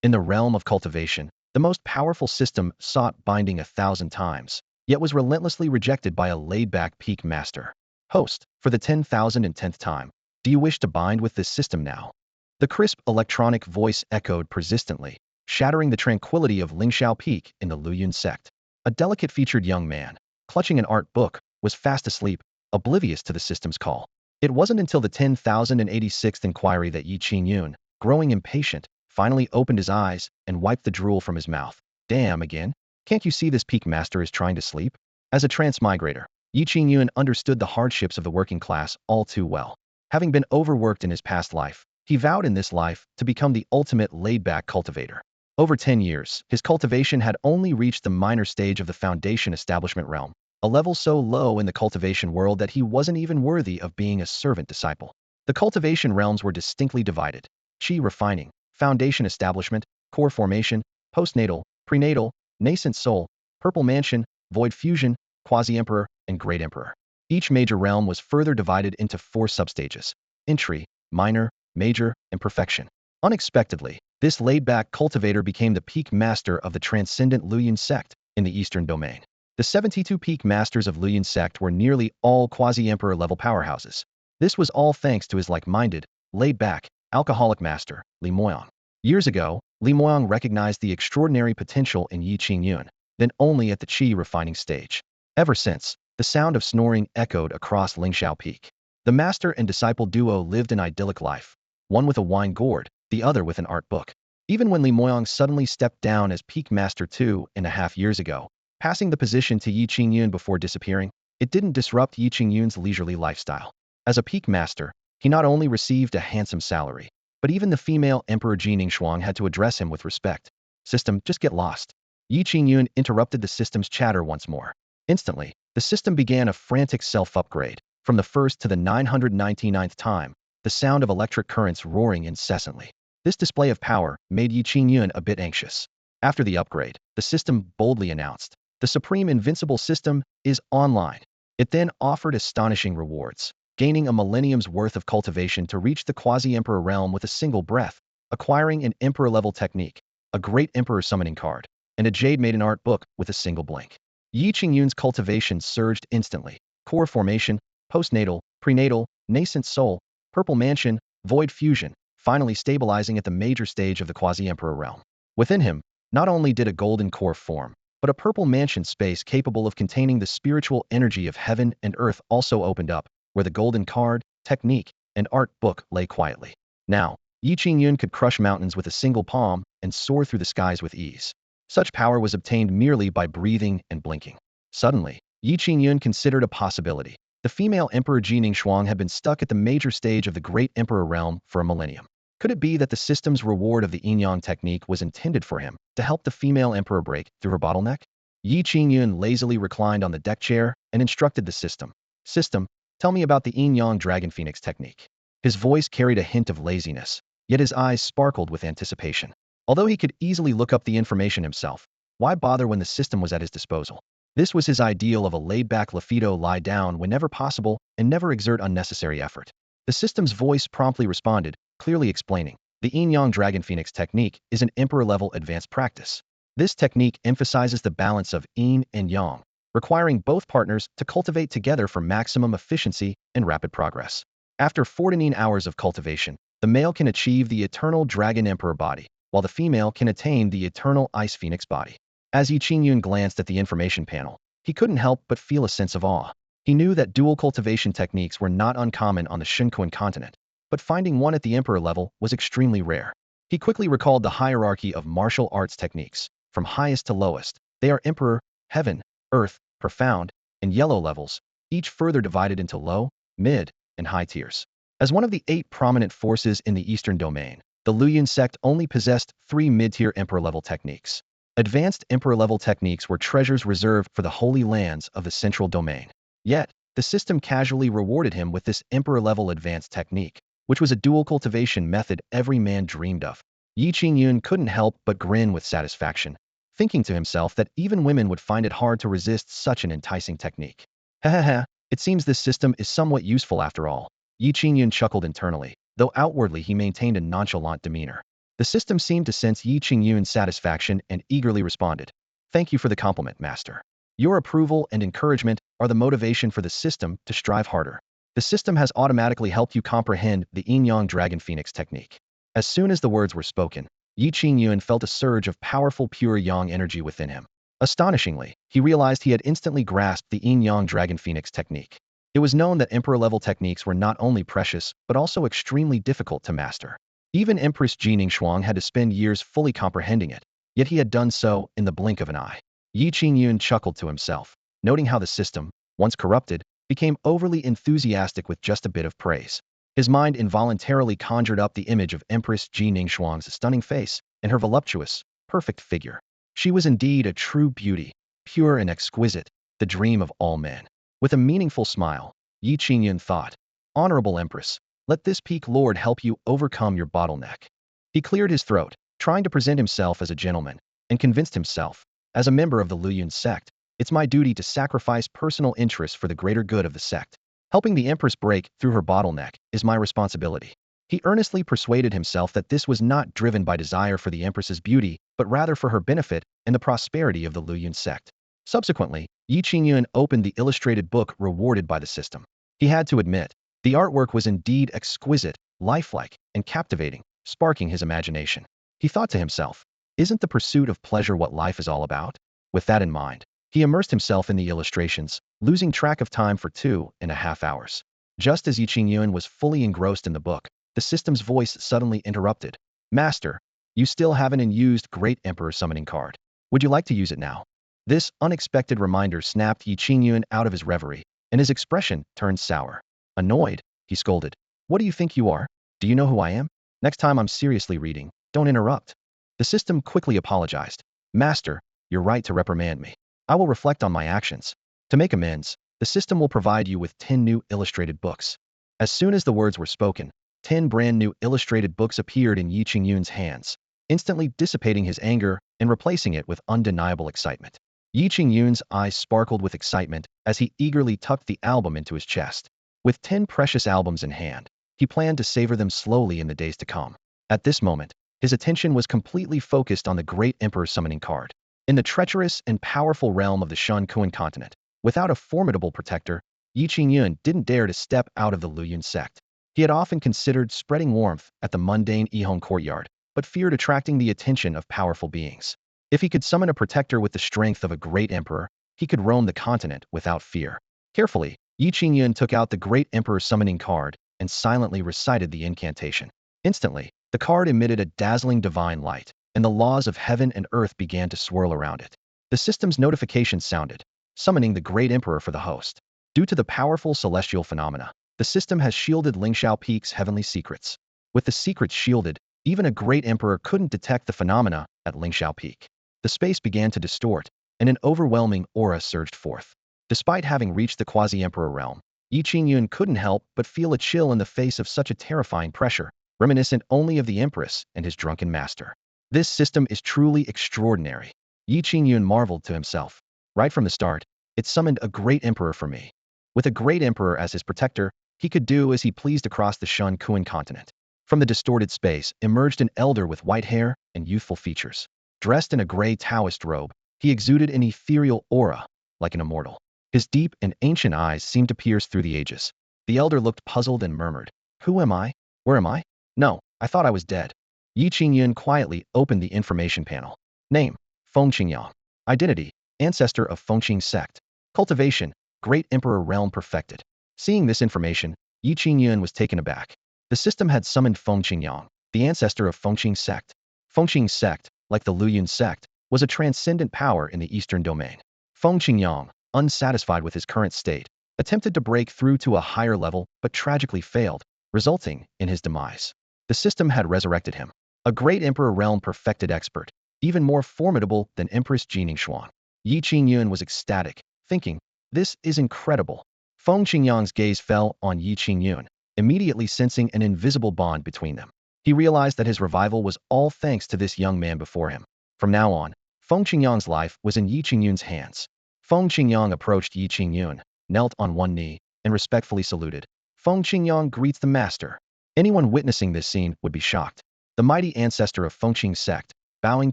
In the realm of cultivation, the most powerful system sought binding 1,000 times, yet was relentlessly rejected by a laid-back peak master. Host, for the 10,010th time, do you wish to bind with this system now? The crisp electronic voice echoed persistently, shattering the tranquility of Lingxiao Peak in the Luyun sect. A delicate-featured young man, clutching an art book, was fast asleep, oblivious to the system's call. It wasn't until the 10,086th inquiry that Ye Qingyun, growing impatient, finally opened his eyes and wiped the drool from his mouth. Damn again. Can't you see this peak master is trying to sleep? As a transmigrator, Ye Qingyun understood the hardships of the working class all too well. Having been overworked in his past life, he vowed in this life to become the ultimate laid-back cultivator. Over 10 years, his cultivation had only reached the minor stage of the foundation establishment realm, a level so low in the cultivation world that he wasn't even worthy of being a servant disciple. The cultivation realms were distinctly divided: qi refining, foundation establishment, core formation, postnatal, prenatal, nascent soul, purple mansion, void fusion, quasi-emperor, and great emperor. Each major realm was further divided into 4 substages: entry, minor, major, and perfection. Unexpectedly, this laid-back cultivator became the peak master of the transcendent Luyun sect in the eastern domain. The 72 peak masters of Luyun sect were nearly all quasi-emperor level powerhouses. This was all thanks to his like-minded, laid-back, alcoholic master, Li Moyang. Years ago, Li Moyang recognized the extraordinary potential in Ye Qingyun, then only at the qi refining stage. Ever since, the sound of snoring echoed across Lingxiao Peak. The master and disciple duo lived an idyllic life, one with a wine gourd, the other with an art book. Even when Li Moyang suddenly stepped down as peak master 2.5 years ago, passing the position to Ye Qingyun before disappearing, it didn't disrupt Ye Qingyun's leisurely lifestyle. As a peak master, he not only received a handsome salary, but even the female Emperor Ji Ningxuang had to address him with respect. System, just get lost. Ye Qingyun interrupted the system's chatter once more. Instantly, the system began a frantic self-upgrade. From the first to the 999th time, the sound of electric currents roaring incessantly. This display of power made Ye Qingyun a bit anxious. After the upgrade, the system boldly announced, "The supreme invincible system is online." It then offered astonishing rewards, gaining a millennium's worth of cultivation to reach the quasi-emperor realm with a single breath, acquiring an emperor-level technique, a great emperor summoning card, and a jade maiden art book with a single blink. Ye Qingyun's cultivation surged instantly: core formation, postnatal, prenatal, nascent soul, purple mansion, void fusion, finally stabilizing at the major stage of the quasi-emperor realm. Within him, not only did a golden core form, but a purple mansion space capable of containing the spiritual energy of heaven and earth also opened up, where the golden card, technique, and art book lay quietly. Now, Ye Qingyun could crush mountains with a single palm and soar through the skies with ease. Such power was obtained merely by breathing and blinking. Suddenly, Ye Qingyun considered a possibility. The female Emperor Ji Ningxuang had been stuck at the major stage of the Great Emperor realm for a millennium. Could it be that the system's reward of the Yin-Yang technique was intended for him, to help the female emperor break through her bottleneck? Ye Qingyun lazily reclined on the deck chair and instructed the system. System, tell me about the Yin-Yang Dragon Phoenix technique. His voice carried a hint of laziness, yet his eyes sparkled with anticipation. Although he could easily look up the information himself, why bother when the system was at his disposal? This was his ideal of a laid-back Lafido lie down whenever possible and never exert unnecessary effort. The system's voice promptly responded, clearly explaining, the Yin-Yang Dragon Phoenix technique is an emperor-level advanced practice. This technique emphasizes the balance of yin and yang, requiring both partners to cultivate together for maximum efficiency and rapid progress. After 14 hours of cultivation, the male can achieve the eternal Dragon Emperor body, while the female can attain the eternal Ice Phoenix body. As Ye Qingyun glanced at the information panel, he couldn't help but feel a sense of awe. He knew that dual cultivation techniques were not uncommon on the Xuanyuan continent, but finding one at the emperor level was extremely rare. He quickly recalled the hierarchy of martial arts techniques, from highest to lowest. They are emperor, heaven, earth, profound, and yellow levels, each further divided into low, mid, and high tiers. As one of the 8 prominent forces in the eastern domain, the Luyun sect only possessed 3 mid-tier emperor-level techniques. Advanced emperor-level techniques were treasures reserved for the holy lands of the central domain. Yet, the system casually rewarded him with this emperor-level advanced technique, which was a dual cultivation method every man dreamed of. Ye Qingyun couldn't help but grin with satisfaction, thinking to himself that even women would find it hard to resist such an enticing technique. Hahaha, it seems this system is somewhat useful after all. Ye Qingyun chuckled internally, though outwardly he maintained a nonchalant demeanor. The system seemed to sense Ye Qingyun's satisfaction and eagerly responded. Thank you for the compliment, Master. Your approval and encouragement are the motivation for the system to strive harder. The system has automatically helped you comprehend the Yin-Yang Dragon Phoenix technique. As soon as the words were spoken, Ye Qingyun felt a surge of powerful pure yang energy within him. Astonishingly, he realized he had instantly grasped the Yin-Yang Dragon Phoenix technique. It was known that emperor-level techniques were not only precious, but also extremely difficult to master. Even Empress Ji Ningxuang had to spend years fully comprehending it, yet he had done so in the blink of an eye. Ye Qingyun chuckled to himself, noting how the system, once corrupted, became overly enthusiastic with just a bit of praise. His mind involuntarily conjured up the image of Empress Ji Ningxuang's stunning face and her voluptuous, perfect figure. She was indeed a true beauty, pure and exquisite, the dream of all men. With a meaningful smile, Ye Qingyun thought, Honorable Empress, let this peak lord help you overcome your bottleneck. He cleared his throat, trying to present himself as a gentleman, and convinced himself, as a member of the Luyun sect, it's my duty to sacrifice personal interests for the greater good of the sect. Helping the Empress break through her bottleneck is my responsibility. He earnestly persuaded himself that this was not driven by desire for the Empress's beauty, but rather for her benefit and the prosperity of the Luyun sect. Subsequently, Ye Qingyun opened the illustrated book rewarded by the system. He had to admit, the artwork was indeed exquisite, lifelike, and captivating, sparking his imagination. He thought to himself, isn't the pursuit of pleasure what life is all about? With that in mind, he immersed himself in the illustrations, losing track of time for 2.5 hours. Just as Ye Qingyun was fully engrossed in the book, the system's voice suddenly interrupted. Master, you still have an unused Great Emperor summoning card. Would you like to use it now? This unexpected reminder snapped Ye Qingyun out of his reverie, and his expression turned sour. Annoyed, he scolded. What do you think you are? Do you know who I am? Next time I'm seriously reading, don't interrupt. The system quickly apologized. Master, you're right to reprimand me. I will reflect on my actions. To make amends, the system will provide you with 10 new illustrated books. As soon as the words were spoken, 10 brand new illustrated books appeared in Ye Qingyun's hands, instantly dissipating his anger and replacing it with undeniable excitement. Ye Qingyun's eyes sparkled with excitement as he eagerly tucked the album into his chest. With 10 precious albums in hand, he planned to savor them slowly in the days to come. At this moment, his attention was completely focused on the Great Emperor summoning card. In the treacherous and powerful realm of the Xuanyuan continent, without a formidable protector, Ye Qingyun didn't dare to step out of the Luyun sect. He had often considered spreading warmth at the mundane Yihong courtyard, but feared attracting the attention of powerful beings. If he could summon a protector with the strength of a great emperor, he could roam the continent without fear. Carefully, Ye Qingyun took out the Great Emperor summoning card and silently recited the incantation. Instantly, the card emitted a dazzling divine light, and the laws of heaven and earth began to swirl around it. The system's notification sounded, summoning the Great Emperor for the host. Due to the powerful celestial phenomena, the system has shielded Lingxiao Peak's heavenly secrets. With the secrets shielded, even a Great Emperor couldn't detect the phenomena at Lingxiao Peak. The space began to distort, and an overwhelming aura surged forth. Despite having reached the quasi-emperor realm, Ye Qingyun couldn't help but feel a chill in the face of such a terrifying pressure, reminiscent only of the Empress and his drunken master. This system is truly extraordinary. Ye Qingyun marveled to himself. Right from the start, it summoned a great emperor for me. With a great emperor as his protector, he could do as he pleased across the Xuanyuan continent. From the distorted space emerged an elder with white hair and youthful features. Dressed in a gray Taoist robe, he exuded an ethereal aura, like an immortal. His deep and ancient eyes seemed to pierce through the ages. The elder looked puzzled and murmured, Who am I? Where am I? No, I thought I was dead. Ye Qingyun quietly opened the information panel. Name, Feng Qingyang. Identity, ancestor of Fengqing sect. Cultivation, Great Emperor realm perfected. Seeing this information, Ye Qingyun was taken aback. The system had summoned Feng Qingyang, the ancestor of Fengqing sect. Fengqing sect, like the Luyun sect, was a transcendent power in the eastern domain. Feng Qingyang, unsatisfied with his current state, attempted to break through to a higher level but tragically failed, resulting in his demise. The system had resurrected him. A great emperor realm perfected expert, even more formidable than Empress Ji Ningxuang. Ye Qingyun was ecstatic, thinking, this is incredible. Feng Qingyang's gaze fell on Ye Qingyun, immediately sensing an invisible bond between them. He realized that his revival was all thanks to this young man before him. From now on, Feng Qingyang's life was in Ye Qingyun's hands. Feng Qingyang approached Ye Qingyun, knelt on one knee, and respectfully saluted. Feng Qingyang greets the master. Anyone witnessing this scene would be shocked. the mighty ancestor of Fengqing sect, bowing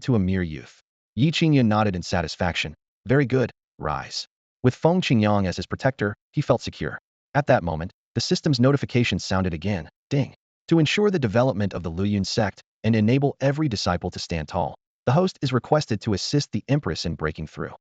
to a mere youth. Ye Qingyun nodded in satisfaction. Very good, rise. With Feng Qingyang as his protector, he felt secure. At that moment, the system's notification sounded again, ding. To ensure the development of the Luyun sect and enable every disciple to stand tall, the host is requested to assist the Empress in breaking through.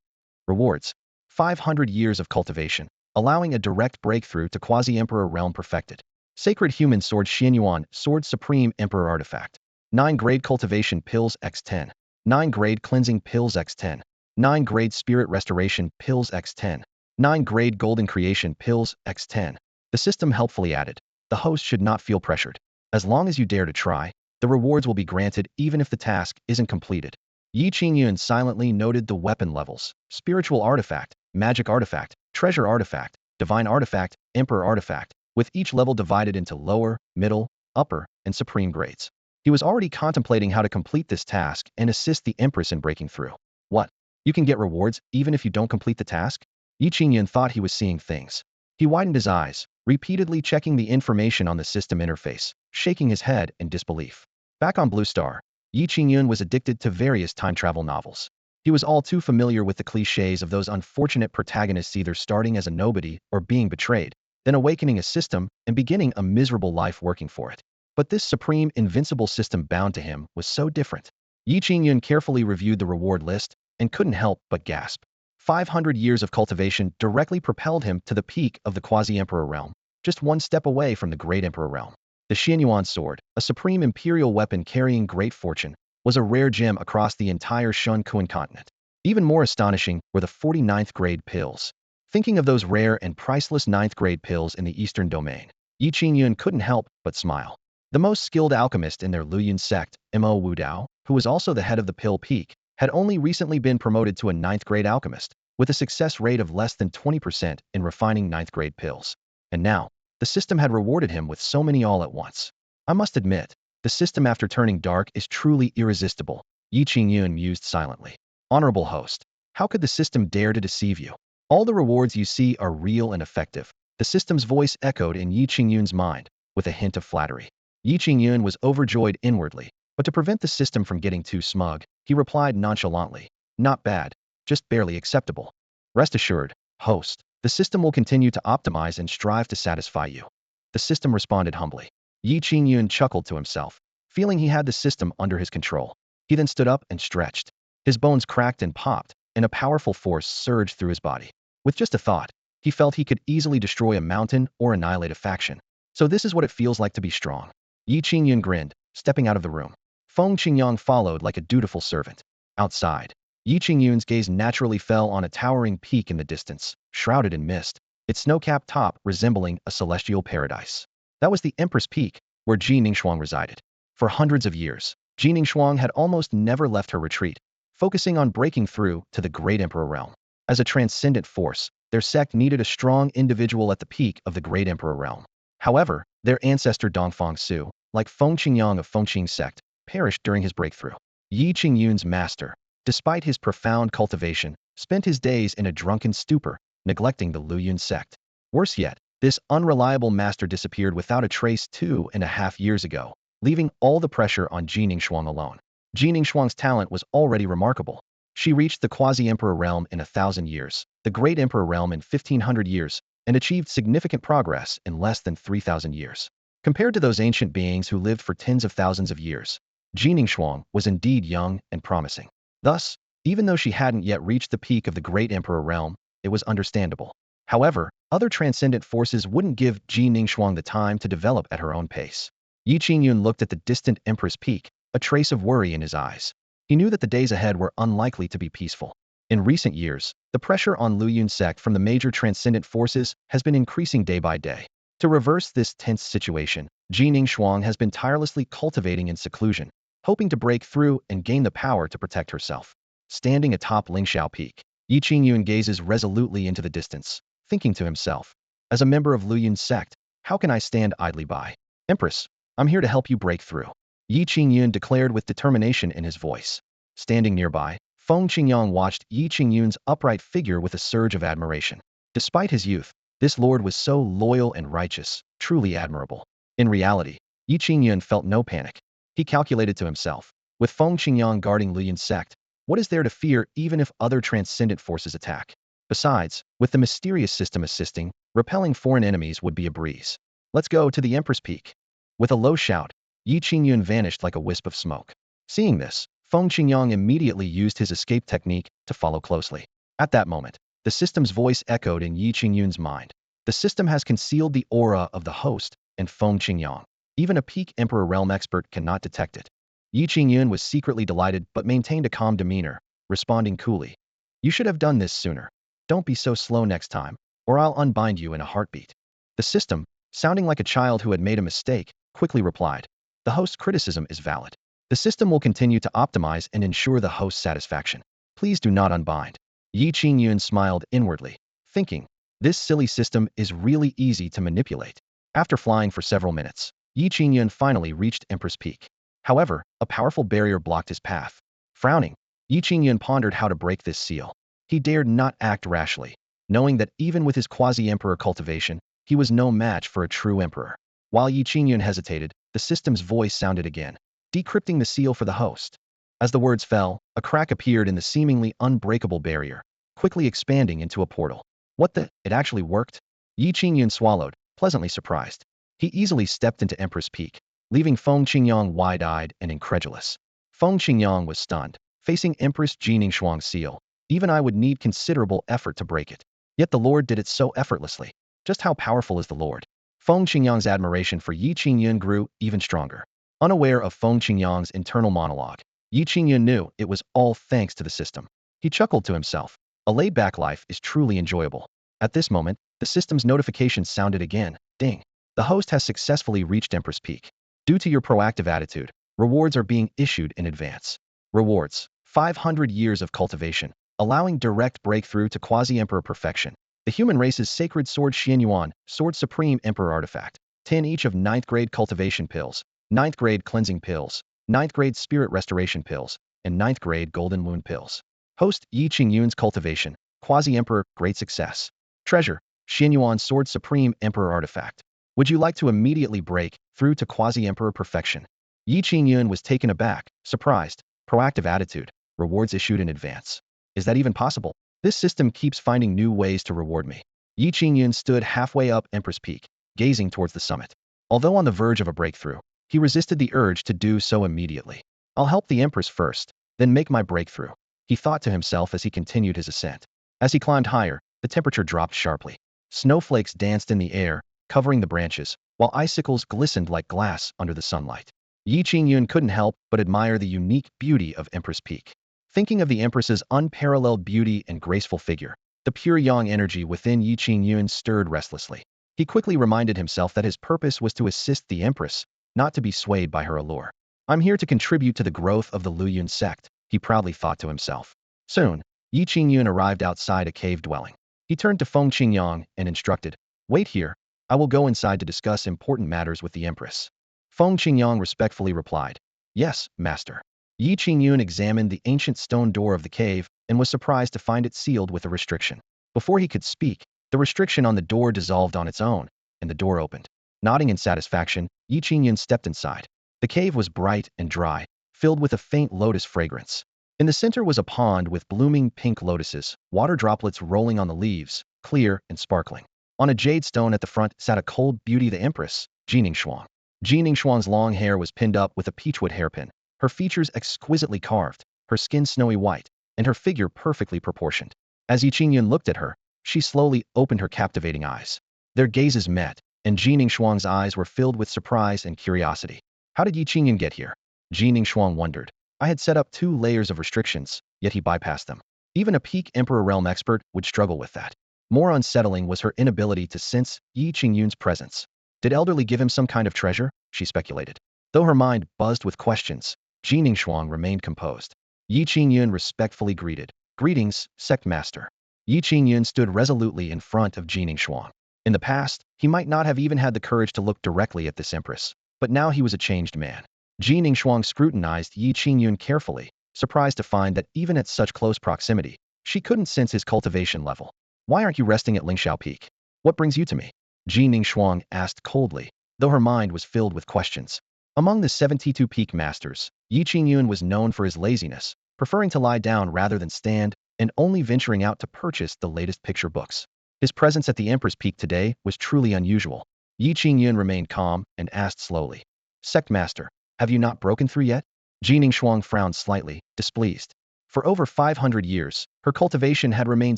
Rewards: 500 years of cultivation, allowing a direct breakthrough to quasi-emperor realm perfected. Sacred human sword Xuanyuan, sword supreme emperor artifact. 9 grade cultivation pills x10. 9 grade cleansing pills x10. 9 grade spirit restoration pills x10. 9 grade golden creation pills x10. The system helpfully added, the host should not feel pressured. As long as you dare to try, the rewards will be granted even if the task isn't completed. Ye Qingyun silently noted the weapon levels: spiritual artifact, magic artifact, treasure artifact, divine artifact, emperor artifact, with each level divided into lower, middle, upper, and supreme grades. He was already contemplating how to complete this task and assist the Empress in breaking through. What? You can get rewards even if you don't complete the task? Ye Qingyun thought he was seeing things. He widened his eyes, repeatedly checking the information on the system interface, shaking his head in disbelief. Back on Blue Star, Ye Qingyun was addicted to various time travel novels. He was all too familiar with the cliches of those unfortunate protagonists either starting as a nobody or being betrayed, then awakening a system and beginning a miserable life working for it. But this supreme invincible system bound to him was so different. Ye Qingyun carefully reviewed the reward list and couldn't help but gasp. 500 years of cultivation directly propelled him to the peak of the quasi-emperor realm, just one step away from the great emperor realm. The Xuanyuan sword, a supreme imperial weapon carrying great fortune, was a rare gem across the entire Xuanyuan continent. Even more astonishing were the 49th grade pills. Thinking of those rare and priceless 9th grade pills in the eastern domain, Ye Qingyun couldn't help but smile. The most skilled alchemist in their Luyun sect, Mo Wudao, who was also the head of the pill peak, had only recently been promoted to a 9th grade alchemist, with a success rate of less than 20% in refining 9th grade pills. And now, the system had rewarded him with so many all at once. I must admit, the system after turning dark is truly irresistible, Ye Qingyun mused silently. Honorable host, how could the system dare to deceive you? All the rewards you see are real and effective. The system's voice echoed in Ye Qingyun's mind, with a hint of flattery. Ye Qingyun was overjoyed inwardly, but to prevent the system from getting too smug, he replied nonchalantly, not bad, just barely acceptable. Rest assured, host, the system will continue to optimize and strive to satisfy you. The system responded humbly. Ye Qingyun chuckled to himself, feeling he had the system under his control. He then stood up and stretched. His bones cracked and popped, and a powerful force surged through his body. With just a thought, he felt he could easily destroy a mountain or annihilate a faction. So this is what it feels like to be strong. Ye Qingyun grinned, stepping out of the room. Feng Qingyang followed like a dutiful servant. Outside, Ye Qingyun's gaze naturally fell on a towering peak in the distance, shrouded in mist, its snow-capped top resembling a celestial paradise. That was the Empress Peak, where Ji Ningxuang resided. For hundreds of years, Ji Ningxuang had almost never left her retreat, focusing on breaking through to the great emperor realm. As a transcendent force, their sect needed a strong individual at the peak of the great emperor realm. However, their ancestor Dongfang Su, like Feng Qingyang of Fengqing sect, perished during his breakthrough. Ye Qingyun's master, despite his profound cultivation, spent his days in a drunken stupor, neglecting the Luyun sect. Worse yet, this unreliable master disappeared without a trace 2.5 years ago, leaving all the pressure on Ji Ningxuang alone. Ji Ningxuang's talent was already remarkable. She reached the quasi-emperor realm in 1,000 years, the great emperor realm in 1,500 years, and achieved significant progress in less than 3,000 years. Compared to those ancient beings who lived for tens of thousands of years, Ji Ningxuang was indeed young and promising. Thus, even though she hadn't yet reached the peak of the great emperor realm, it was understandable. However, other transcendent forces wouldn't give Ji Ningxuang the time to develop at her own pace. Ye Qingyun looked at the distant Empress Peak, a trace of worry in his eyes. He knew that the days ahead were unlikely to be peaceful. In recent years, the pressure on Luyun sect from the major transcendent forces has been increasing day by day. To reverse this tense situation, Ji Ningxuang has been tirelessly cultivating in seclusion, hoping to break through and gain the power to protect herself. Standing atop Lingxiao Peak, Ye Qingyun gazes resolutely into the distance, thinking to himself, as a member of Luyun's sect, how can I stand idly by? Empress, I'm here to help you break through. Ye Qingyun declared with determination in his voice. Standing nearby, Feng Qingyang watched Ye Qingyun's upright figure with a surge of admiration. Despite his youth, this lord was so loyal and righteous, truly admirable. In reality, Ye Qingyun felt no panic. He calculated to himself. With Feng Qingyang guarding Liyuan's sect, what is there to fear even if other transcendent forces attack? Besides, with the mysterious system assisting, repelling foreign enemies would be a breeze. Let's go to the Empress Peak. With a low shout, Ye Qingyun vanished like a wisp of smoke. Seeing this, Feng Qingyang immediately used his escape technique to follow closely. At that moment, the system's voice echoed in Ye Qingyun's mind. The system has concealed the aura of the host and Feng Qingyang. Even a peak Emperor realm expert cannot detect it. Ye Qingyun was secretly delighted but maintained a calm demeanor, responding coolly. You should have done this sooner. Don't be so slow next time, or I'll unbind you in a heartbeat. The system, sounding like a child who had made a mistake, quickly replied. The host's criticism is valid. The system will continue to optimize and ensure the host's satisfaction. Please do not unbind. Ye Qingyun smiled inwardly, thinking, this silly system is really easy to manipulate. After flying for several minutes, Ye Qingyun finally reached Empress Peak. However, a powerful barrier blocked his path. Frowning, Ye Qingyun pondered how to break this seal. He dared not act rashly, knowing that even with his quasi-emperor cultivation, he was no match for a true emperor. While Ye Qingyun hesitated, the system's voice sounded again, decrypting the seal for the host. As the words fell, a crack appeared in the seemingly unbreakable barrier, quickly expanding into a portal. What the? It actually worked? Ye Qingyun swallowed, pleasantly surprised. He easily stepped into Empress Peak, leaving Feng Qingyang wide-eyed and incredulous. Feng Qingyang was stunned, facing Empress Ye Qingyun's seal. Even I would need considerable effort to break it. Yet the Lord did it so effortlessly. Just how powerful is the Lord? Feng Qingyang's admiration for Ye Qingyun grew even stronger. Unaware of Feng Qingyang's internal monologue, Ye Qingyun knew it was all thanks to the system. He chuckled to himself. A laid-back life is truly enjoyable. At this moment, the system's notification sounded again. Ding. The host has successfully reached Empress Peak. Due to your proactive attitude, rewards are being issued in advance. Rewards: 500 years of cultivation, allowing direct breakthrough to quasi-emperor perfection. The human race's sacred sword Xuanyuan, Sword Supreme Emperor Artifact. 10 each of 9th grade cultivation pills, 9th grade cleansing pills, 9th grade spirit restoration pills, and 9th grade golden wound pills. Host Ye Qingyun's cultivation, quasi-emperor, great success. Treasure: Xuanyuan Sword Supreme Emperor Artifact. Would you like to immediately break through to quasi-emperor perfection? Ye Qingyun was taken aback, surprised. Proactive attitude, rewards issued in advance. Is that even possible? This system keeps finding new ways to reward me. Ye Qingyun stood halfway up Empress Peak, gazing towards the summit. Although on the verge of a breakthrough, he resisted the urge to do so immediately. I'll help the Empress first, then make my breakthrough, he thought to himself as he continued his ascent. As he climbed higher, the temperature dropped sharply. Snowflakes danced in the air, covering the branches, while icicles glistened like glass under the sunlight. Ye Qingyun couldn't help but admire the unique beauty of Empress Peak. Thinking of the Empress's unparalleled beauty and graceful figure, the pure yang energy within Ye Qingyun stirred restlessly. He quickly reminded himself that his purpose was to assist the Empress, not to be swayed by her allure. I'm here to contribute to the growth of the Liyuan sect, he proudly thought to himself. Soon, Ye Qingyun arrived outside a cave dwelling. He turned to Feng Qingyang and instructed, wait here, I will go inside to discuss important matters with the Empress. Feng Qingyang respectfully replied, yes, master. Ye Qingyun examined the ancient stone door of the cave and was surprised to find it sealed with a restriction. Before he could speak, the restriction on the door dissolved on its own, and the door opened. Nodding in satisfaction, Ye Qingyun stepped inside. The cave was bright and dry, filled with a faint lotus fragrance. In the center was a pond with blooming pink lotuses, water droplets rolling on the leaves, clear and sparkling. On a jade stone at the front sat a cold beauty, the Empress, Ye Qingyun. Ye Qingyun's long hair was pinned up with a peachwood hairpin, her features exquisitely carved, her skin snowy white, and her figure perfectly proportioned. As Ye Qingyun looked at her, she slowly opened her captivating eyes. Their gazes met, and Ye Qingyun's eyes were filled with surprise and curiosity. How did Ye Qingyun get here? Ye Qingyun wondered. I had set up 2 layers of restrictions, yet he bypassed them. Even a peak Emperor realm expert would struggle with that. More unsettling was her inability to sense Ye Qingyun's presence. Did Elderly give him some kind of treasure? She speculated. Though her mind buzzed with questions, Ye Qingyun remained composed. Ye Qingyun respectfully greeted. Greetings, sect master. Ye Qingyun stood resolutely in front of Ye Qingyun. In the past, he might not have even had the courage to look directly at this empress, but now he was a changed man. Ye Qingyun scrutinized Ye Qingyun carefully, surprised to find that even at such close proximity, she couldn't sense his cultivation level. Why aren't you resting at Lingxiao Peak? What brings you to me? Ye Qingyun asked coldly, though her mind was filled with questions. Among the 72 peak masters, Ye Qingyun was known for his laziness, preferring to lie down rather than stand, and only venturing out to purchase the latest picture books. His presence at the Empress Peak today was truly unusual. Ye Qingyun remained calm and asked slowly, "Sect Master, have you not broken through yet?" Jining Shuang frowned slightly, displeased. For over 500 years, her cultivation had remained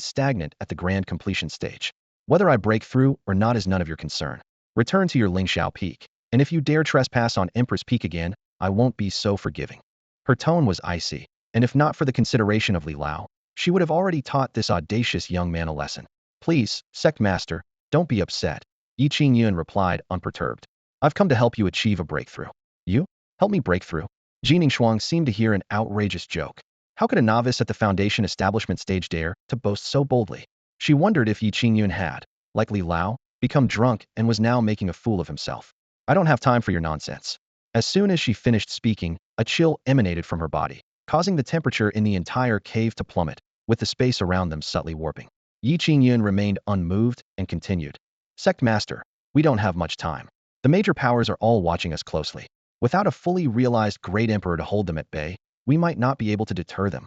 stagnant at the grand completion stage. "Whether I break through or not is none of your concern. Return to your Lingxiao Peak, and if you dare trespass on Empress Peak again, I won't be so forgiving." Her tone was icy, and if not for the consideration of Li Lao, she would have already taught this audacious young man a lesson. "Please, Sect Master, don't be upset," Ye Qingyun replied, unperturbed. "I've come to help you achieve a breakthrough." "You? Help me break through?" Jining Shuang seemed to hear an outrageous joke. How could a novice at the foundation establishment stage dare to boast so boldly? She wondered if Ye Qingyun had, like Li Lao, become drunk and was now making a fool of himself. "I don't have time for your nonsense." As soon as she finished speaking, a chill emanated from her body, causing the temperature in the entire cave to plummet, with the space around them subtly warping. Ye Qingyun remained unmoved and continued. "Sect Master, we don't have much time. The major powers are all watching us closely. Without a fully realized great emperor to hold them at bay, we might not be able to deter them."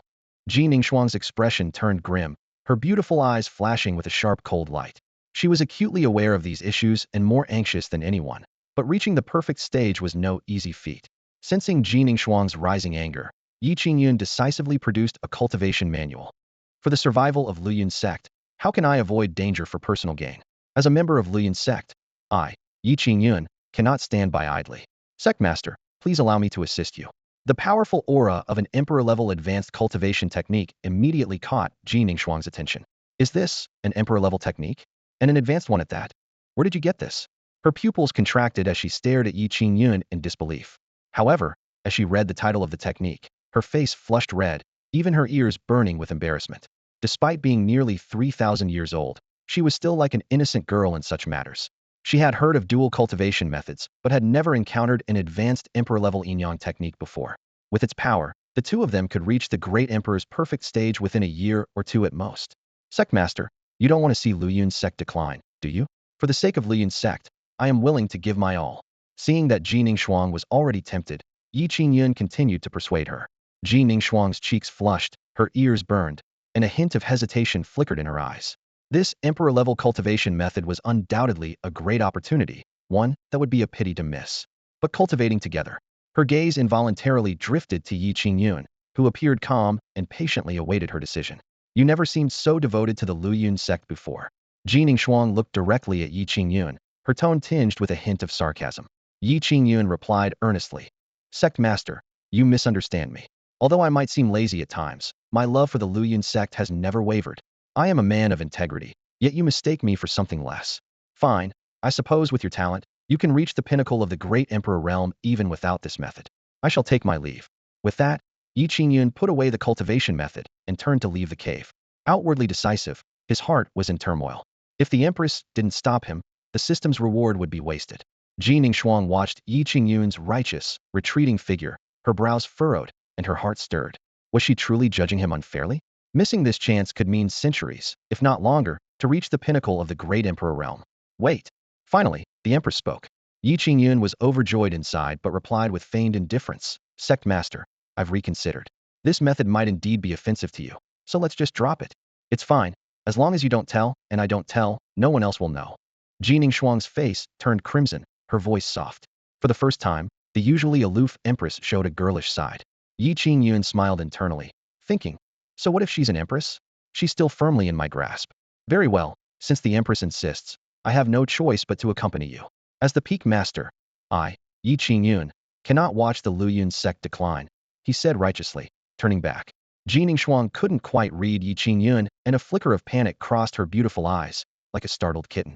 Ji Ningxuang's expression turned grim, her beautiful eyes flashing with a sharp cold light. She was acutely aware of these issues and more anxious than anyone, but reaching the perfect stage was no easy feat. Sensing Ji Ningxuang's rising anger, Ye Qingyun decisively produced a cultivation manual. "For the survival of Luyun's sect, how can I avoid danger for personal gain? As a member of Luyun's sect, I, Ye Qingyun, cannot stand by idly. Sect Master, please allow me to assist you." The powerful aura of an emperor-level advanced cultivation technique immediately caught Ji Ningxuang's attention. "Is this an emperor-level technique? And an advanced one at that? Where did you get this?" Her pupils contracted as she stared at Ye Qingyun in disbelief. However, as she read the title of the technique, her face flushed red, even her ears burning with embarrassment. Despite being nearly 3,000 years old, she was still like an innocent girl in such matters. She had heard of dual cultivation methods, but had never encountered an advanced emperor-level Yin-Yang technique before. With its power, the two of them could reach the great emperor's perfect stage within a year or two at most. "Sect Master, you don't want to see Luyun's sect decline, do you? For the sake of Luyun's sect, I am willing to give my all." Seeing that Ji Ningxuang was already tempted, Ye Qingyun continued to persuade her. Ji Ningxuang's cheeks flushed, her ears burned, and a hint of hesitation flickered in her eyes. This emperor-level cultivation method was undoubtedly a great opportunity, one that would be a pity to miss. But cultivating together, her gaze involuntarily drifted to Ye Qingyun, who appeared calm and patiently awaited her decision. "You never seemed so devoted to the Luyun sect before." Ji Ningxuang looked directly at Ye Qingyun, her tone tinged with a hint of sarcasm. Ye Qingyun replied earnestly, "Sect Master, you misunderstand me. Although I might seem lazy at times, my love for the Luyun sect has never wavered. I am a man of integrity, yet you mistake me for something less. Fine, I suppose with your talent, you can reach the pinnacle of the great emperor realm even without this method. I shall take my leave." With that, Ye Qingyun put away the cultivation method and turned to leave the cave. Outwardly decisive, his heart was in turmoil. If the Empress didn't stop him, the system's reward would be wasted. Ji Ningxuang watched Ye Qingyun's righteous, retreating figure, her brows furrowed, and her heart stirred. Was she truly judging him unfairly? Missing this chance could mean centuries, if not longer, to reach the pinnacle of the great emperor realm. "Wait." Finally, the Empress spoke. Ye Qingyun was overjoyed inside but replied with feigned indifference, "Sect Master, I've reconsidered. This method might indeed be offensive to you, so let's just drop it. It's fine. As long as you don't tell, and I don't tell, no one else will know." Ji Ningxuang's face turned crimson, her voice soft. For the first time, the usually aloof Empress showed a girlish side. Ye Qingyun smiled internally, thinking, so what if she's an Empress? She's still firmly in my grasp. Very well, since the Empress insists, I have no choice but to accompany you. As the peak master, I, Ye Qingyun, cannot watch the Luyun sect decline, he said righteously, turning back. Ji Ningxuang couldn't quite read Ye Qingyun, and a flicker of panic crossed her beautiful eyes, like a startled kitten.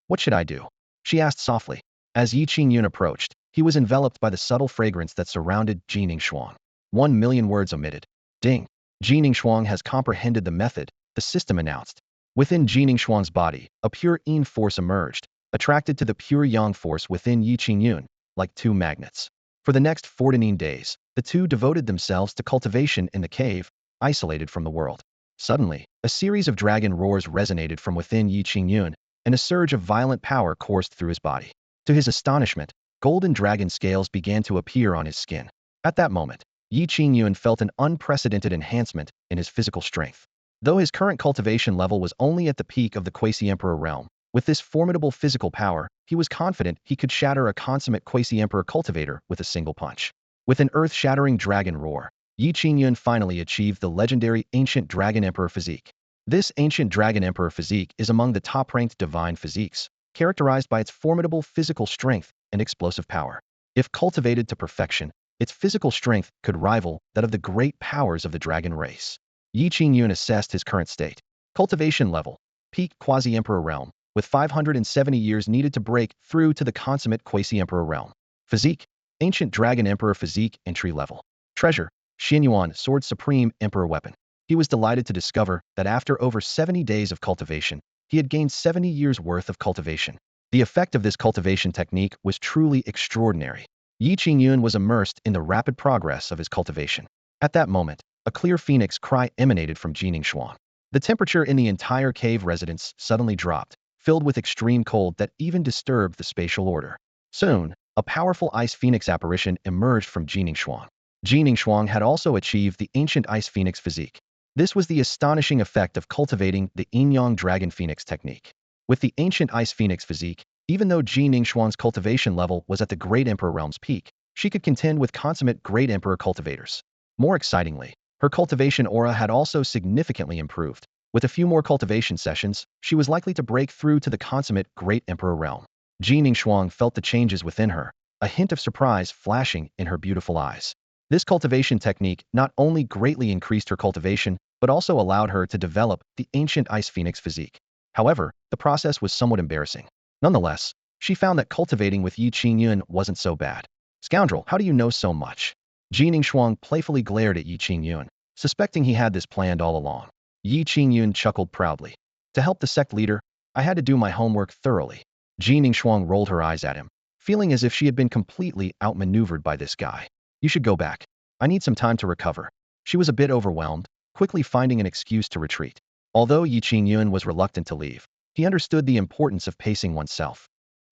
What should I do?" she asked softly. As Ye Qingyun approached, he was enveloped by the subtle fragrance that surrounded Ji Ningxuang. 1,000,000 words omitted. Ding. Ji Ningxuang has comprehended the method, the system announced. Within Ji Ningxuang's body, a pure Yin force emerged, attracted to the pure Yang force within Ye Qingyun, like two magnets. For the next 14 days, the two devoted themselves to cultivation in the cave, isolated from the world. Suddenly, a series of dragon roars resonated from within Ye Qingyun, and a surge of violent power coursed through his body. To his astonishment, golden dragon scales began to appear on his skin. At that moment, Ye Qingyun felt an unprecedented enhancement in his physical strength. Though his current cultivation level was only at the peak of the quasi-emperor realm, with this formidable physical power, he was confident he could shatter a consummate quasi-emperor cultivator with a single punch. With an earth-shattering dragon roar, Ye Qingyun finally achieved the legendary Ancient Dragon Emperor physique. This Ancient Dragon Emperor physique is among the top-ranked divine physiques, characterized by its formidable physical strength and explosive power. If cultivated to perfection, its physical strength could rival that of the great powers of the dragon race. Ye Qingyun assessed his current state. Cultivation level, peak quasi-emperor realm, with 570 years needed to break through to the consummate quasi-emperor realm. Physique, Ancient Dragon Emperor physique entry level. Treasure, Xuanyuan Sword Supreme Emperor weapon. He was delighted to discover that after over 70 days of cultivation, he had gained 70 years worth of cultivation. The effect of this cultivation technique was truly extraordinary. Ye Qingyun was immersed in the rapid progress of his cultivation. At that moment, a clear phoenix cry emanated from Jiningshuang. The temperature in the entire cave residence suddenly dropped, filled with extreme cold that even disturbed the spatial order. Soon, a powerful ice phoenix apparition emerged from Jiningshuang. Jiningshuang had also achieved the ancient ice phoenix physique. This was the astonishing effect of cultivating the Yin-Yang Dragon Phoenix technique. With the ancient ice phoenix physique, even though Jiningshuang's cultivation level was at the Great Emperor realm's peak, she could contend with consummate Great Emperor cultivators. More excitingly, her cultivation aura had also significantly improved. With a few more cultivation sessions, she was likely to break through to the consummate Great Emperor realm. Jiningshuang felt the changes within her, a hint of surprise flashing in her beautiful eyes. This cultivation technique not only greatly increased her cultivation, but also allowed her to develop the ancient ice phoenix physique. However, the process was somewhat embarrassing. Nonetheless, she found that cultivating with Ye Qingyun wasn't so bad. Scoundrel, how do you know so much? Jiningshuang playfully glared at Ye Qingyun, suspecting he had this planned all along. Ye Qingyun chuckled proudly. To help the sect leader, I had to do my homework thoroughly. Jiningshuang rolled her eyes at him, feeling as if she had been completely outmaneuvered by this guy. You should go back. I need some time to recover. She was a bit overwhelmed, quickly finding an excuse to retreat. Although Ye Qingyun was reluctant to leave, he understood the importance of pacing oneself.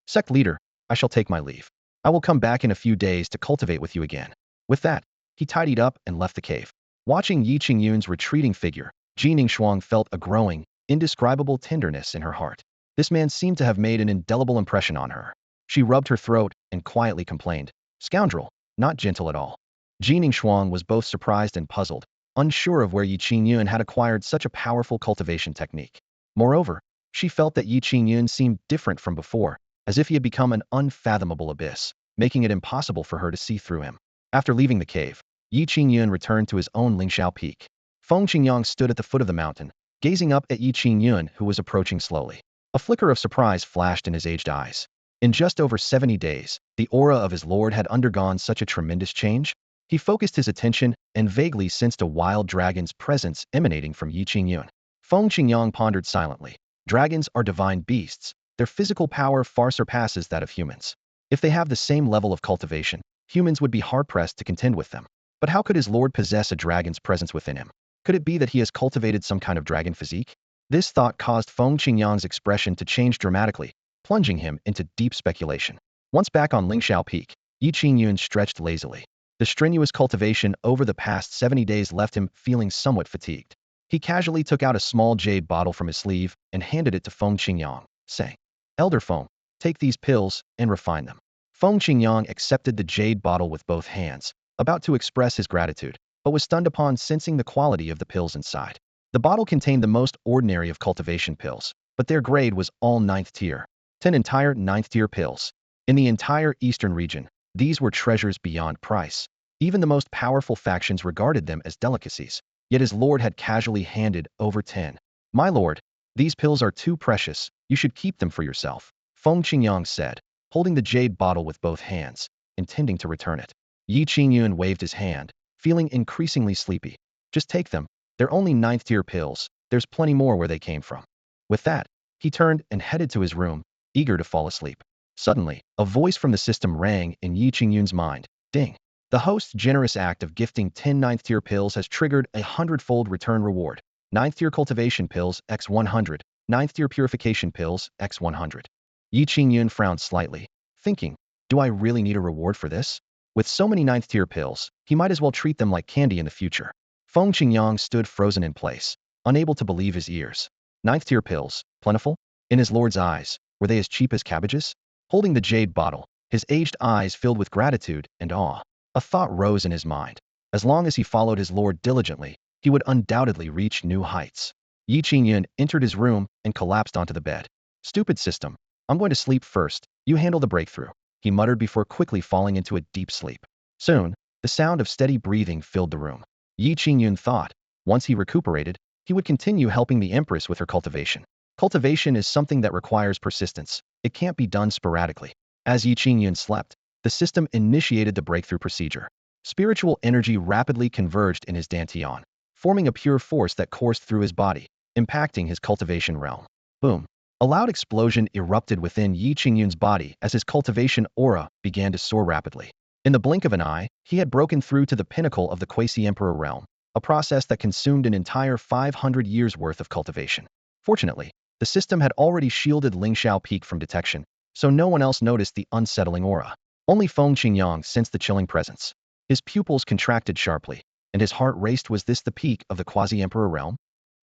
Sect leader, I shall take my leave. I will come back in a few days to cultivate with you again. With that, he tidied up and left the cave. Watching Ye Qingyun's retreating figure, Jiningshuang felt a growing, indescribable tenderness in her heart. This man seemed to have made an indelible impression on her. She rubbed her throat and quietly complained, "Scoundrel, not gentle at all." Jiningshuang was both surprised and puzzled, unsure of where Ye Qingyun had acquired such a powerful cultivation technique. Moreover, she felt that Ye Qingyun seemed different from before, as if he had become an unfathomable abyss, making it impossible for her to see through him. After leaving the cave, Ye Qingyun returned to his own Lingxiao Peak. Feng Qingyang stood at the foot of the mountain, gazing up at Ye Qingyun, who was approaching slowly. A flicker of surprise flashed in his aged eyes. In just over 70 days, the aura of his lord had undergone such a tremendous change. He focused his attention and vaguely sensed a wild dragon's presence emanating from Ye Qingyun. Feng Qingyang pondered silently. Dragons are divine beasts. Their physical power far surpasses that of humans. If they have the same level of cultivation, humans would be hard-pressed to contend with them. But how could his lord possess a dragon's presence within him? Could it be that he has cultivated some kind of dragon physique? This thought caused Feng Qingyang's expression to change dramatically, plunging him into deep speculation. Once back on Lingxiao Peak, Ye Qingyun stretched lazily. The strenuous cultivation over the past 70 days left him feeling somewhat fatigued. He casually took out a small jade bottle from his sleeve and handed it to Feng Qingyang, saying, "Elder Feng, take these pills and refine them." Feng Qingyang accepted the jade bottle with both hands, about to express his gratitude, but was stunned upon sensing the quality of the pills inside. The bottle contained the most ordinary of cultivation pills, but their grade was all 9th tier. 10 entire 9th tier pills. In the entire eastern region, these were treasures beyond price. Even the most powerful factions regarded them as delicacies, yet his lord had casually handed over 10. "My lord, these pills are too precious, you should keep them for yourself," Feng Qingyang said, holding the jade bottle with both hands, intending to return it. Ye Qingyun waved his hand, feeling increasingly sleepy. "Just take them. They're only 9th tier pills. There's plenty more where they came from." With that, he turned and headed to his room, eager to fall asleep. Suddenly, a voice from the system rang in Ye Qingyun's mind. Ding! The host's generous act of gifting 10 9th tier pills has triggered a 100-fold return reward. 9th tier cultivation pills x 100, 9th tier purification pills x 100. Ye Qingyun frowned slightly, thinking, Do I really need a reward for this? With so many ninth-tier pills, he might as well treat them like candy in the future. Feng Qingyang stood frozen in place, unable to believe his ears. Ninth-tier pills, plentiful? In his lord's eyes, were they as cheap as cabbages? Holding the jade bottle, his aged eyes filled with gratitude and awe. A thought rose in his mind. As long as he followed his lord diligently, he would undoubtedly reach new heights. Ye Qingyun entered his room and collapsed onto the bed. Stupid system. I'm going to sleep first. You handle the breakthrough, he muttered before quickly falling into a deep sleep. Soon, the sound of steady breathing filled the room. Ye Qingyun thought, once he recuperated, he would continue helping the Empress with her cultivation. Cultivation is something that requires persistence. It can't be done sporadically. As Ye Qingyun slept, the system initiated the breakthrough procedure. Spiritual energy rapidly converged in his dantian, forming a pure force that coursed through his body, impacting his cultivation realm. Boom. A loud explosion erupted within Ye Qingyun's body as his cultivation aura began to soar rapidly. In the blink of an eye, he had broken through to the pinnacle of the quasi-emperor realm, a process that consumed an entire 500 years' worth of cultivation. Fortunately, the system had already shielded Lingshao Peak from detection, so no one else noticed the unsettling aura. Only Feng Qingyang sensed the chilling presence. His pupils contracted sharply, and his heart raced. Was this the peak of the quasi-emperor realm?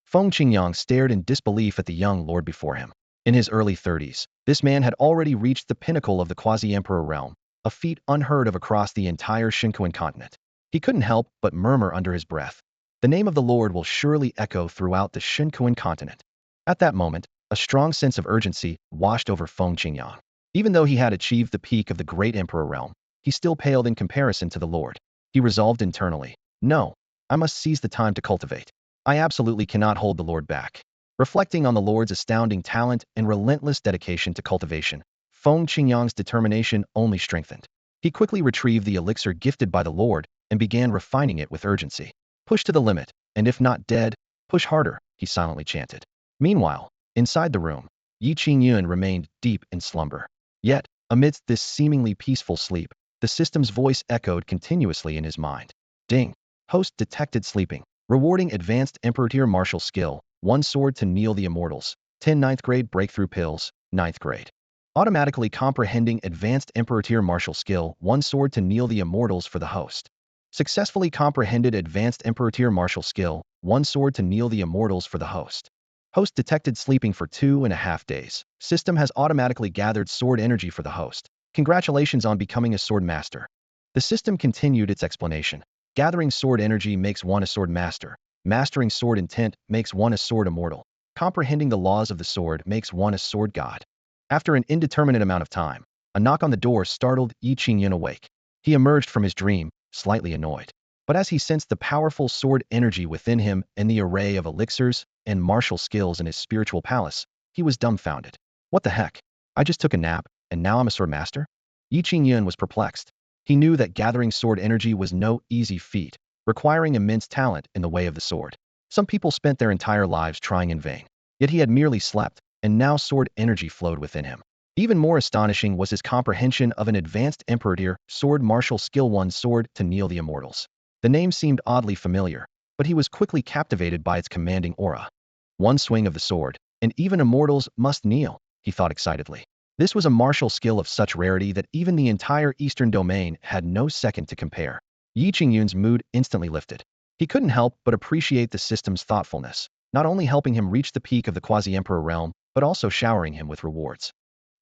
Feng Qingyang stared in disbelief at the young lord before him. In his early 30s, this man had already reached the pinnacle of the quasi-emperor realm, a feat unheard of across the entire Xinkuan continent. He couldn't help but murmur under his breath, the name of the Lord will surely echo throughout the Xinkuan continent. At that moment, a strong sense of urgency washed over Feng Qingyang. Even though he had achieved the peak of the great emperor realm, he still paled in comparison to the Lord. He resolved internally, no, I must seize the time to cultivate. I absolutely cannot hold the Lord back. Reflecting on the Lord's astounding talent and relentless dedication to cultivation, Feng Qingyang's determination only strengthened. He quickly retrieved the elixir gifted by the Lord and began refining it with urgency. Push to the limit, and if not dead, push harder, he silently chanted. Meanwhile, inside the room, Ye Qingyun remained deep in slumber. Yet, amidst this seemingly peaceful sleep, the system's voice echoed continuously in his mind. Ding! Host detected sleeping. Rewarding advanced Emperor tier martial skill, 1 sword to kneel the immortals, 10 ninth grade breakthrough pills, 9th grade. Automatically comprehending advanced Emperor tier martial skill, 1 sword to kneel the immortals for the host. Successfully comprehended advanced Emperor tier martial skill, 1 sword to kneel the immortals for the host. Host detected sleeping for 2.5 days. System has automatically gathered sword energy for the host. Congratulations on becoming a sword master. The system continued its explanation. Gathering sword energy makes one a sword master. Mastering sword intent makes one a sword immortal. Comprehending the laws of the sword makes one a sword god. After an indeterminate amount of time, a knock on the door startled Ye Qingyun awake. He emerged from his dream, slightly annoyed. But as he sensed the powerful sword energy within him and the array of elixirs and martial skills in his spiritual palace, he was dumbfounded. What the heck? I just took a nap, and now I'm a sword master? Ye Qingyun was perplexed. He knew that gathering sword energy was no easy feat, requiring immense talent in the way of the sword. Some people spent their entire lives trying in vain. Yet he had merely slept, and now sword energy flowed within him. Even more astonishing was his comprehension of an advanced Emperor tier sword martial skill, 1 sword to kneel the immortals. The name seemed oddly familiar, but he was quickly captivated by its commanding aura. 1 swing of the sword, and even immortals must kneel, he thought excitedly. This was a martial skill of such rarity that even the entire Eastern domain had no second to compare. Ye Qingyun's mood instantly lifted. He couldn't help but appreciate the system's thoughtfulness, not only helping him reach the peak of the quasi-emperor realm, but also showering him with rewards.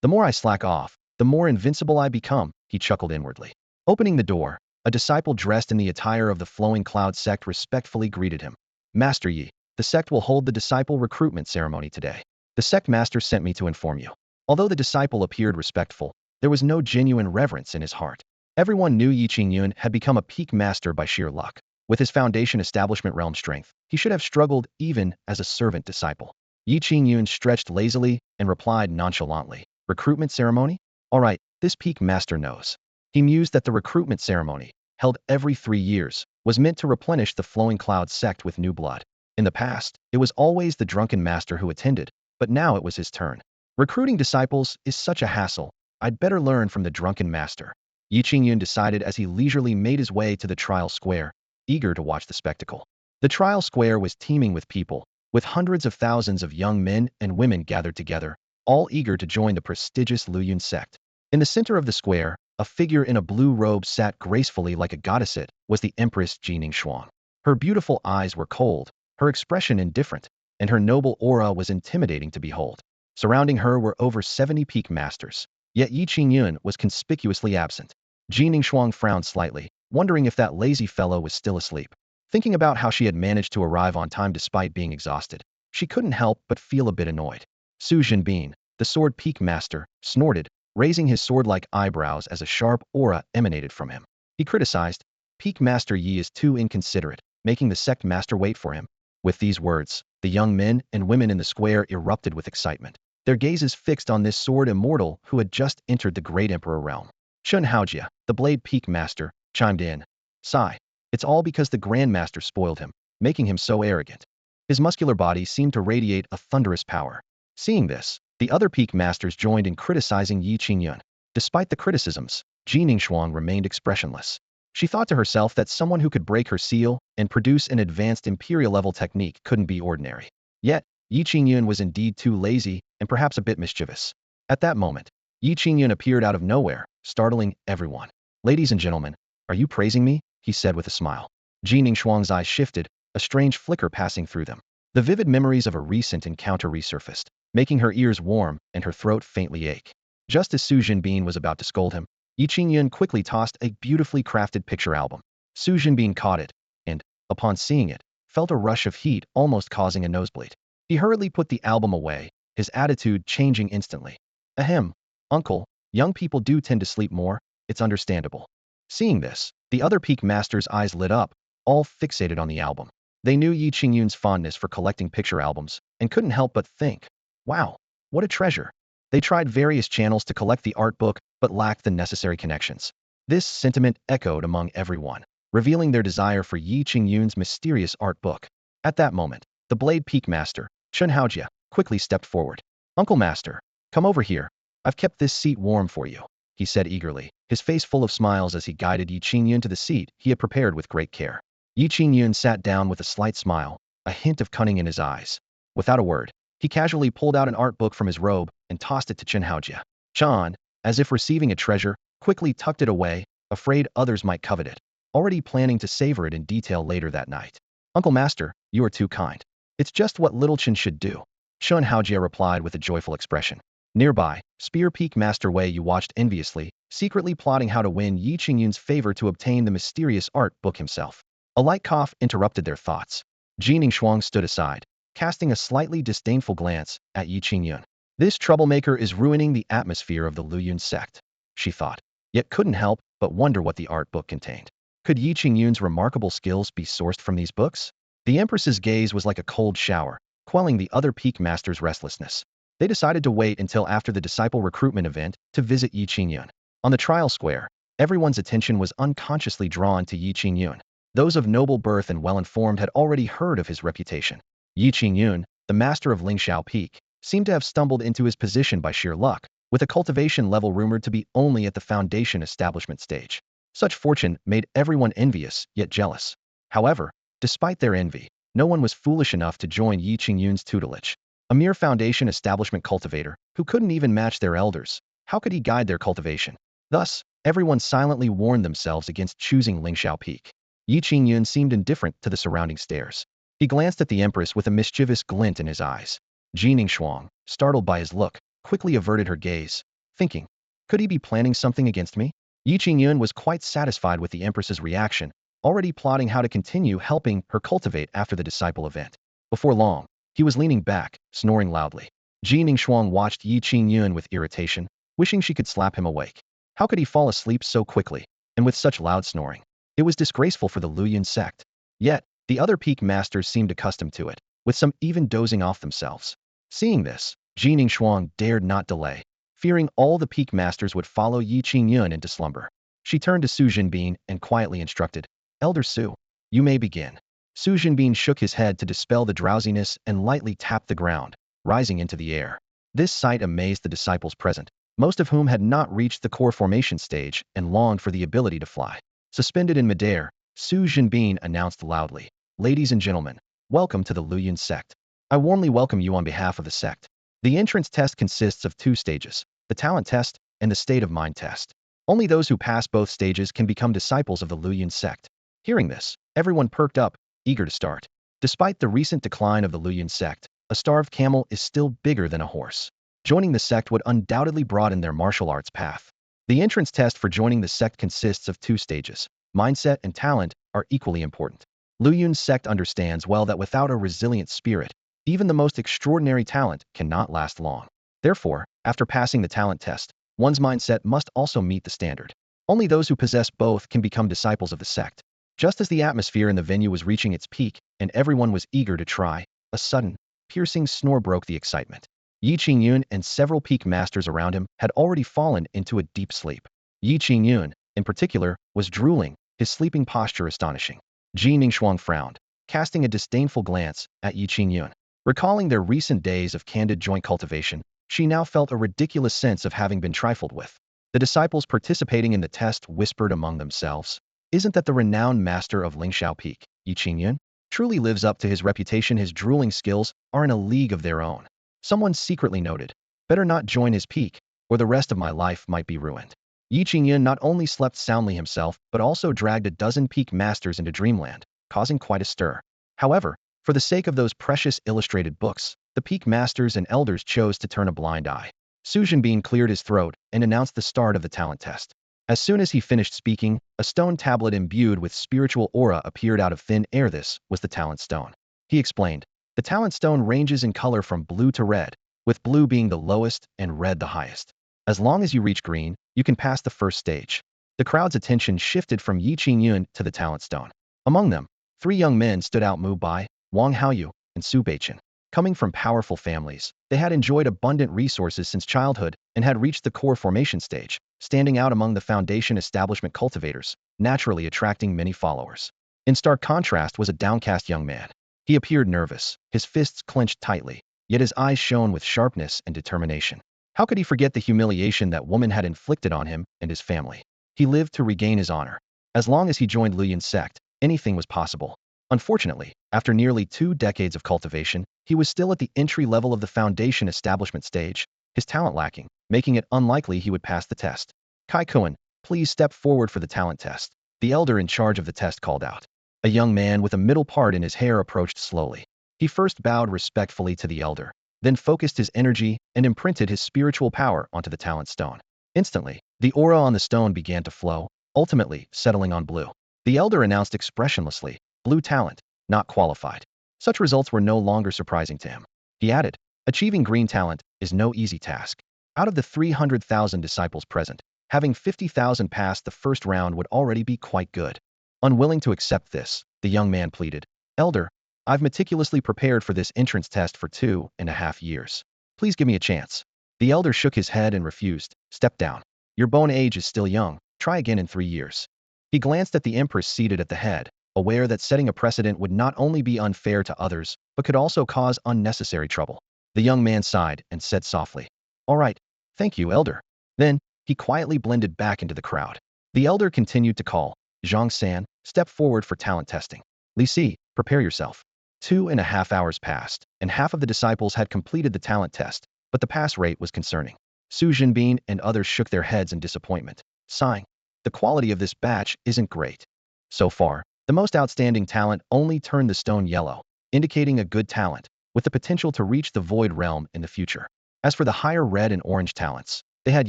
The more I slack off, the more invincible I become, he chuckled inwardly. Opening the door, a disciple dressed in the attire of the Flowing Cloud sect respectfully greeted him. Master Yi, the sect will hold the disciple recruitment ceremony today. The sect master sent me to inform you. Although the disciple appeared respectful, there was no genuine reverence in his heart. Everyone knew Ye Qingyun had become a peak master by sheer luck. With his foundation establishment realm strength, he should have struggled even as a servant disciple. Ye Qingyun stretched lazily and replied nonchalantly, recruitment ceremony? All right, this peak master knows. He mused that the recruitment ceremony, held every 3 years, was meant to replenish the Flowing Cloud sect with new blood. In the past, it was always the drunken master who attended, but now it was his turn. Recruiting disciples is such a hassle. I'd better learn from the drunken master. Ye Qingyun decided as he leisurely made his way to the trial square, eager to watch the spectacle. The trial square was teeming with people, with hundreds of thousands of young men and women gathered together, all eager to join the prestigious Luyun sect. In the center of the square, A figure in a blue robe sat gracefully like a goddess. It was the Empress Ye Qingyun. Her beautiful eyes were cold, her expression indifferent, and her noble aura was intimidating to behold. Surrounding her were over 70 peak masters, yet Ye Qingyun was conspicuously absent. Ye Qingyun frowned slightly, wondering if that lazy fellow was still asleep. Thinking about how she had managed to arrive on time despite being exhausted, she couldn't help but feel a bit annoyed. Su Jinbin, the sword peak master, snorted, raising his sword-like eyebrows as a sharp aura emanated from him. He criticized, "Peak Master Yi is too inconsiderate, making the sect master wait for him." With these words, the young men and women in the square erupted with excitement, their gazes fixed on this sword immortal who had just entered the great emperor realm. Xuanyuan, the blade peak master, chimed in. Sigh. It's all because the grandmaster spoiled him, making him so arrogant. His muscular body seemed to radiate a thunderous power. Seeing this, the other peak masters joined in criticizing Ye Qingyun. Despite the criticisms, Ye Qingyun remained expressionless. She thought to herself that someone who could break her seal and produce an advanced imperial-level technique couldn't be ordinary. Yet, Ye Qingyun was indeed too lazy and perhaps a bit mischievous. At that moment, Ye Qingyun appeared out of nowhere, startling everyone. "Ladies and gentlemen, are you praising me?" he said with a smile. Ye Qingyun's eyes shifted, a strange flicker passing through them. The vivid memories of a recent encounter resurfaced, making her ears warm and her throat faintly ache. Just as Su Jinbin was about to scold him, Ye Qingyun quickly tossed a beautifully crafted picture album. Su Jinbin caught it, and, upon seeing it, felt a rush of heat almost causing a nosebleed. He hurriedly put the album away, his attitude changing instantly. "Ahem, uncle, young people do tend to sleep more, it's understandable." Seeing this, the other peak masters' eyes lit up, all fixated on the album. They knew Ye Qingyun's fondness for collecting picture albums, and couldn't help but think, wow, what a treasure. They tried various channels to collect the art book, but lacked the necessary connections. This sentiment echoed among everyone, revealing their desire for Ye Qingyun's mysterious art book. At that moment, the Blade Peak Master, Xuanyuan, quickly stepped forward. "Uncle Master, come over here. I've kept this seat warm for you," he said eagerly, his face full of smiles as he guided Ye Qingyun to the seat he had prepared with great care. Ye Qingyun sat down with a slight smile, a hint of cunning in his eyes. Without a word, he casually pulled out an art book from his robe and tossed it to Xuanyuan. Chan, as if receiving a treasure, quickly tucked it away, afraid others might covet it, already planning to savor it in detail later that night. "Uncle Master, you are too kind. It's just what little Chen should do," Xuanyuan replied with a joyful expression. Nearby, Spear Peak Master Wei Yu watched enviously, secretly plotting how to win Ye Qingyun's favor to obtain the mysterious art book himself. A light cough interrupted their thoughts. Ye Qingyun stood aside, casting a slightly disdainful glance at Ye Qingyun. "This troublemaker is ruining the atmosphere of the Luyun sect," she thought, yet couldn't help but wonder what the art book contained. Could Ye Qingyun's remarkable skills be sourced from these books? The Empress's gaze was like a cold shower, quelling the other peak masters' restlessness. They decided to wait until after the disciple recruitment event to visit Ye Qingyun. On the trial square, everyone's attention was unconsciously drawn to Ye Qingyun. Those of noble birth and well-informed had already heard of his reputation. Ye Qingyun, the master of Lingxiao Peak, seemed to have stumbled into his position by sheer luck, with a cultivation level rumored to be only at the foundation establishment stage. Such fortune made everyone envious, yet jealous. However, despite their envy, no one was foolish enough to join Ye Qingyun's tutelage. A mere foundation establishment cultivator, who couldn't even match their elders, how could he guide their cultivation? Thus, everyone silently warned themselves against choosing Lingxiao Peak. Ye Qingyun seemed indifferent to the surrounding stares. He glanced at the Empress with a mischievous glint in his eyes. Ye Qingyun, startled by his look, quickly averted her gaze, thinking, could he be planning something against me? Ye Qingyun was quite satisfied with the Empress's reaction, already plotting how to continue helping her cultivate after the disciple event. Before long, he was leaning back, snoring loudly. Ye Qingyun watched Ye Qingyun with irritation, wishing she could slap him awake. How could he fall asleep so quickly, and with such loud snoring? It was disgraceful for the Luyun sect. Yet, the other peak masters seemed accustomed to it, with some even dozing off themselves. Seeing this, Ye Qingyun dared not delay, fearing all the peak masters would follow Ye Qingyun into slumber. She turned to Su Jinbin and quietly instructed, "Elder Su, you may begin." Su Jinbin shook his head to dispel the drowsiness and lightly tapped the ground, rising into the air. This sight amazed the disciples present, most of whom had not reached the core formation stage and longed for the ability to fly. Suspended in midair, Su Jinbin announced loudly, "Ladies and gentlemen, welcome to the Luyun sect. I warmly welcome you on behalf of the sect. The entrance test consists of two stages, the talent test and the state of mind test. Only those who pass both stages can become disciples of the Luyun sect. Hearing this, everyone perked up, eager to start. Despite the recent decline of the Luyun sect, a starved camel is still bigger than a horse. Joining the sect would undoubtedly broaden their martial arts path. The entrance test for joining the sect consists of 2 stages. Mindset and talent are equally important. Luyun's sect understands well that without a resilient spirit, even the most extraordinary talent cannot last long. Therefore, after passing the talent test, one's mindset must also meet the standard. Only those who possess both can become disciples of the sect. Just as the atmosphere in the venue was reaching its peak and everyone was eager to try, a sudden, piercing snore broke the excitement. Ye Qingyun and several peak masters around him had already fallen into a deep sleep. Ye Qingyun, in particular, was drooling, his sleeping posture astonishing. Ji Ningxuang frowned, casting a disdainful glance at Ye Qingyun. Recalling their recent days of candid joint cultivation, she now felt a ridiculous sense of having been trifled with. The disciples participating in the test whispered among themselves, "Isn't that the renowned master of Lingxiao Peak, Ye Qingyun? Truly lives up to his reputation. His drooling skills are in a league of their own." Someone secretly noted, "Better not join his peak, or the rest of my life might be ruined." Ye Qingyun not only slept soundly himself, but also dragged a dozen peak masters into dreamland, causing quite a stir. However, for the sake of those precious illustrated books, the peak masters and elders chose to turn a blind eye. Su Zhenbin cleared his throat and announced the start of the talent test. As soon as he finished speaking, a stone tablet imbued with spiritual aura appeared out of thin air. This was the talent stone. He explained, "The talent stone ranges in color from blue to red, with blue being the lowest and red the highest. As long as you reach green, you can pass the first stage." The crowd's attention shifted from Ye Qingyun to the talent stone. Among them, 3 young men stood out: Mu Bai, Wang Haoyu, and Su Beichen. Coming from powerful families, they had enjoyed abundant resources since childhood and had reached the core formation stage, standing out among the foundation establishment cultivators, naturally attracting many followers. In stark contrast was a downcast young man. He appeared nervous, his fists clenched tightly, yet his eyes shone with sharpness and determination. How could he forget the humiliation that woman had inflicted on him and his family? He lived to regain his honor. As long as he joined Luyun's sect, anything was possible. Unfortunately, after nearly 2 decades of cultivation, he was still at the entry level of the foundation establishment stage, his talent lacking, making it unlikely he would pass the test. "Kai Kuan, please step forward for the talent test," the elder in charge of the test called out. A young man with a middle part in his hair approached slowly. He first bowed respectfully to the elder, then focused his energy and imprinted his spiritual power onto the talent stone. Instantly, the aura on the stone began to flow, ultimately settling on blue. The elder announced expressionlessly, "Blue talent, not qualified." Such results were no longer surprising to him. He added, "Achieving green talent is no easy task. Out of the 300,000 disciples present, having 50,000 pass the first round would already be quite good." Unwilling to accept this, the young man pleaded, "Elder, I've meticulously prepared for this entrance test for 2.5 years. Please give me a chance." The elder shook his head and refused. "Step down. Your bone age is still young. Try again in 3 years." He glanced at the Empress seated at the head, aware that setting a precedent would not only be unfair to others, but could also cause unnecessary trouble. The young man sighed and said softly, "All right, thank you, elder." Then, he quietly blended back into the crowd. The elder continued to call, "Zhang San, step forward for talent testing. Li Si, prepare yourself." 2.5 hours passed, and half of the disciples had completed the talent test, but the pass rate was concerning. Su Zhenbin and others shook their heads in disappointment, sighing, "The quality of this batch isn't great." So far, the most outstanding talent only turned the stone yellow, indicating a good talent, with the potential to reach the void realm in the future. As for the higher red and orange talents, they had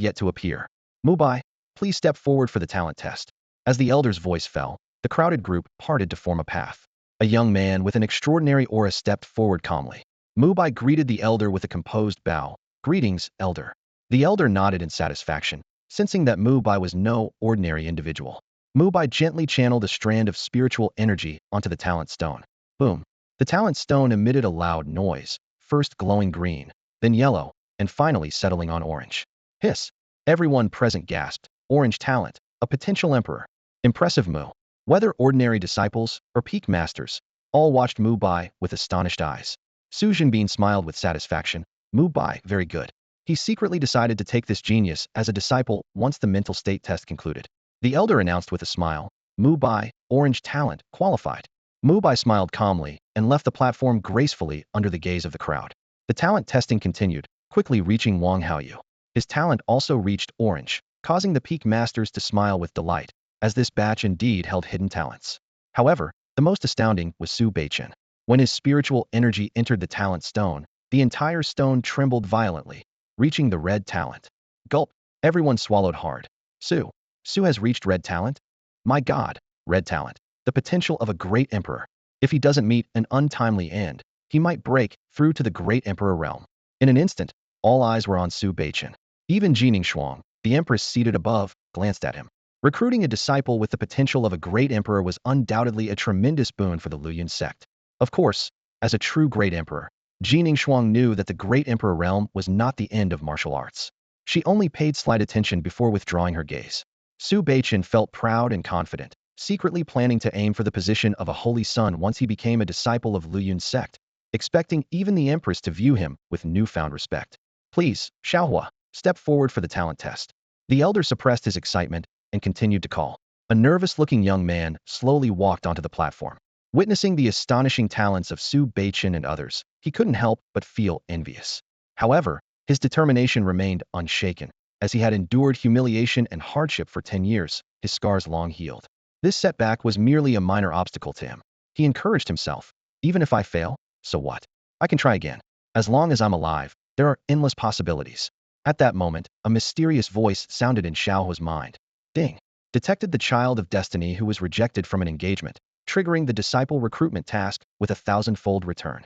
yet to appear. "Mu Bai, please step forward for the talent test." As the elder's voice fell, the crowded group parted to form a path. A young man with an extraordinary aura stepped forward calmly. Mu Bai greeted the elder with a composed bow. "Greetings, elder." The elder nodded in satisfaction, sensing that Mu Bai was no ordinary individual. Mu Bai gently channeled a strand of spiritual energy onto the talent stone. Boom. The talent stone emitted a loud noise, first glowing green, then yellow, and finally settling on orange. Hiss. Everyone present gasped. Orange talent, a potential emperor. Impressive Mu. Whether ordinary disciples or peak masters, all watched Mu Bai with astonished eyes. Su Zhenbin smiled with satisfaction. Mu Bai, very good. He secretly decided to take this genius as a disciple once the mental state test concluded. The elder announced with a smile, "Mu Bai, orange talent, qualified." Mu Bai smiled calmly and left the platform gracefully under the gaze of the crowd. The talent testing continued, quickly reaching Wang Haoyu. His talent also reached orange. causing the peak masters to smile with delight, as this batch indeed held hidden talents. However, the most astounding was Su Beichen. When his spiritual energy entered the talent stone, the entire stone trembled violently, reaching the red talent. Gulp! Everyone swallowed hard. Su. Su has reached red talent? My god, red talent. The potential of a great emperor. If he doesn't meet an untimely end, he might break through to the great emperor realm. In an instant, all eyes were on Su Beichen. Even Ji Xuanyuan, the empress seated above, glanced at him. Recruiting a disciple with the potential of a great emperor was undoubtedly a tremendous boon for the Luoyuan sect. Of course, as a true great emperor, Ji Xuanyuan knew that the great emperor realm was not the end of martial arts. She only paid slight attention before withdrawing her gaze. Su Beichen felt proud and confident, secretly planning to aim for the position of a holy son once he became a disciple of Luoyuan's sect, expecting even the empress to view him with newfound respect. Please, Shao Hua, step forward for the talent test. The elder suppressed his excitement and continued to call. A nervous-looking young man slowly walked onto the platform. Witnessing the astonishing talents of Su Beichen and others, he couldn't help but feel envious. However, his determination remained unshaken. As he had endured humiliation and hardship for 10 years, his scars long healed. This setback was merely a minor obstacle to him. He encouraged himself. Even if I fail, so what? I can try again. As long as I'm alive, there are endless possibilities. At that moment, a mysterious voice sounded in Shao Hua's mind. Ding! Detected the child of destiny who was rejected from an engagement, triggering the disciple recruitment task with a thousand-fold return.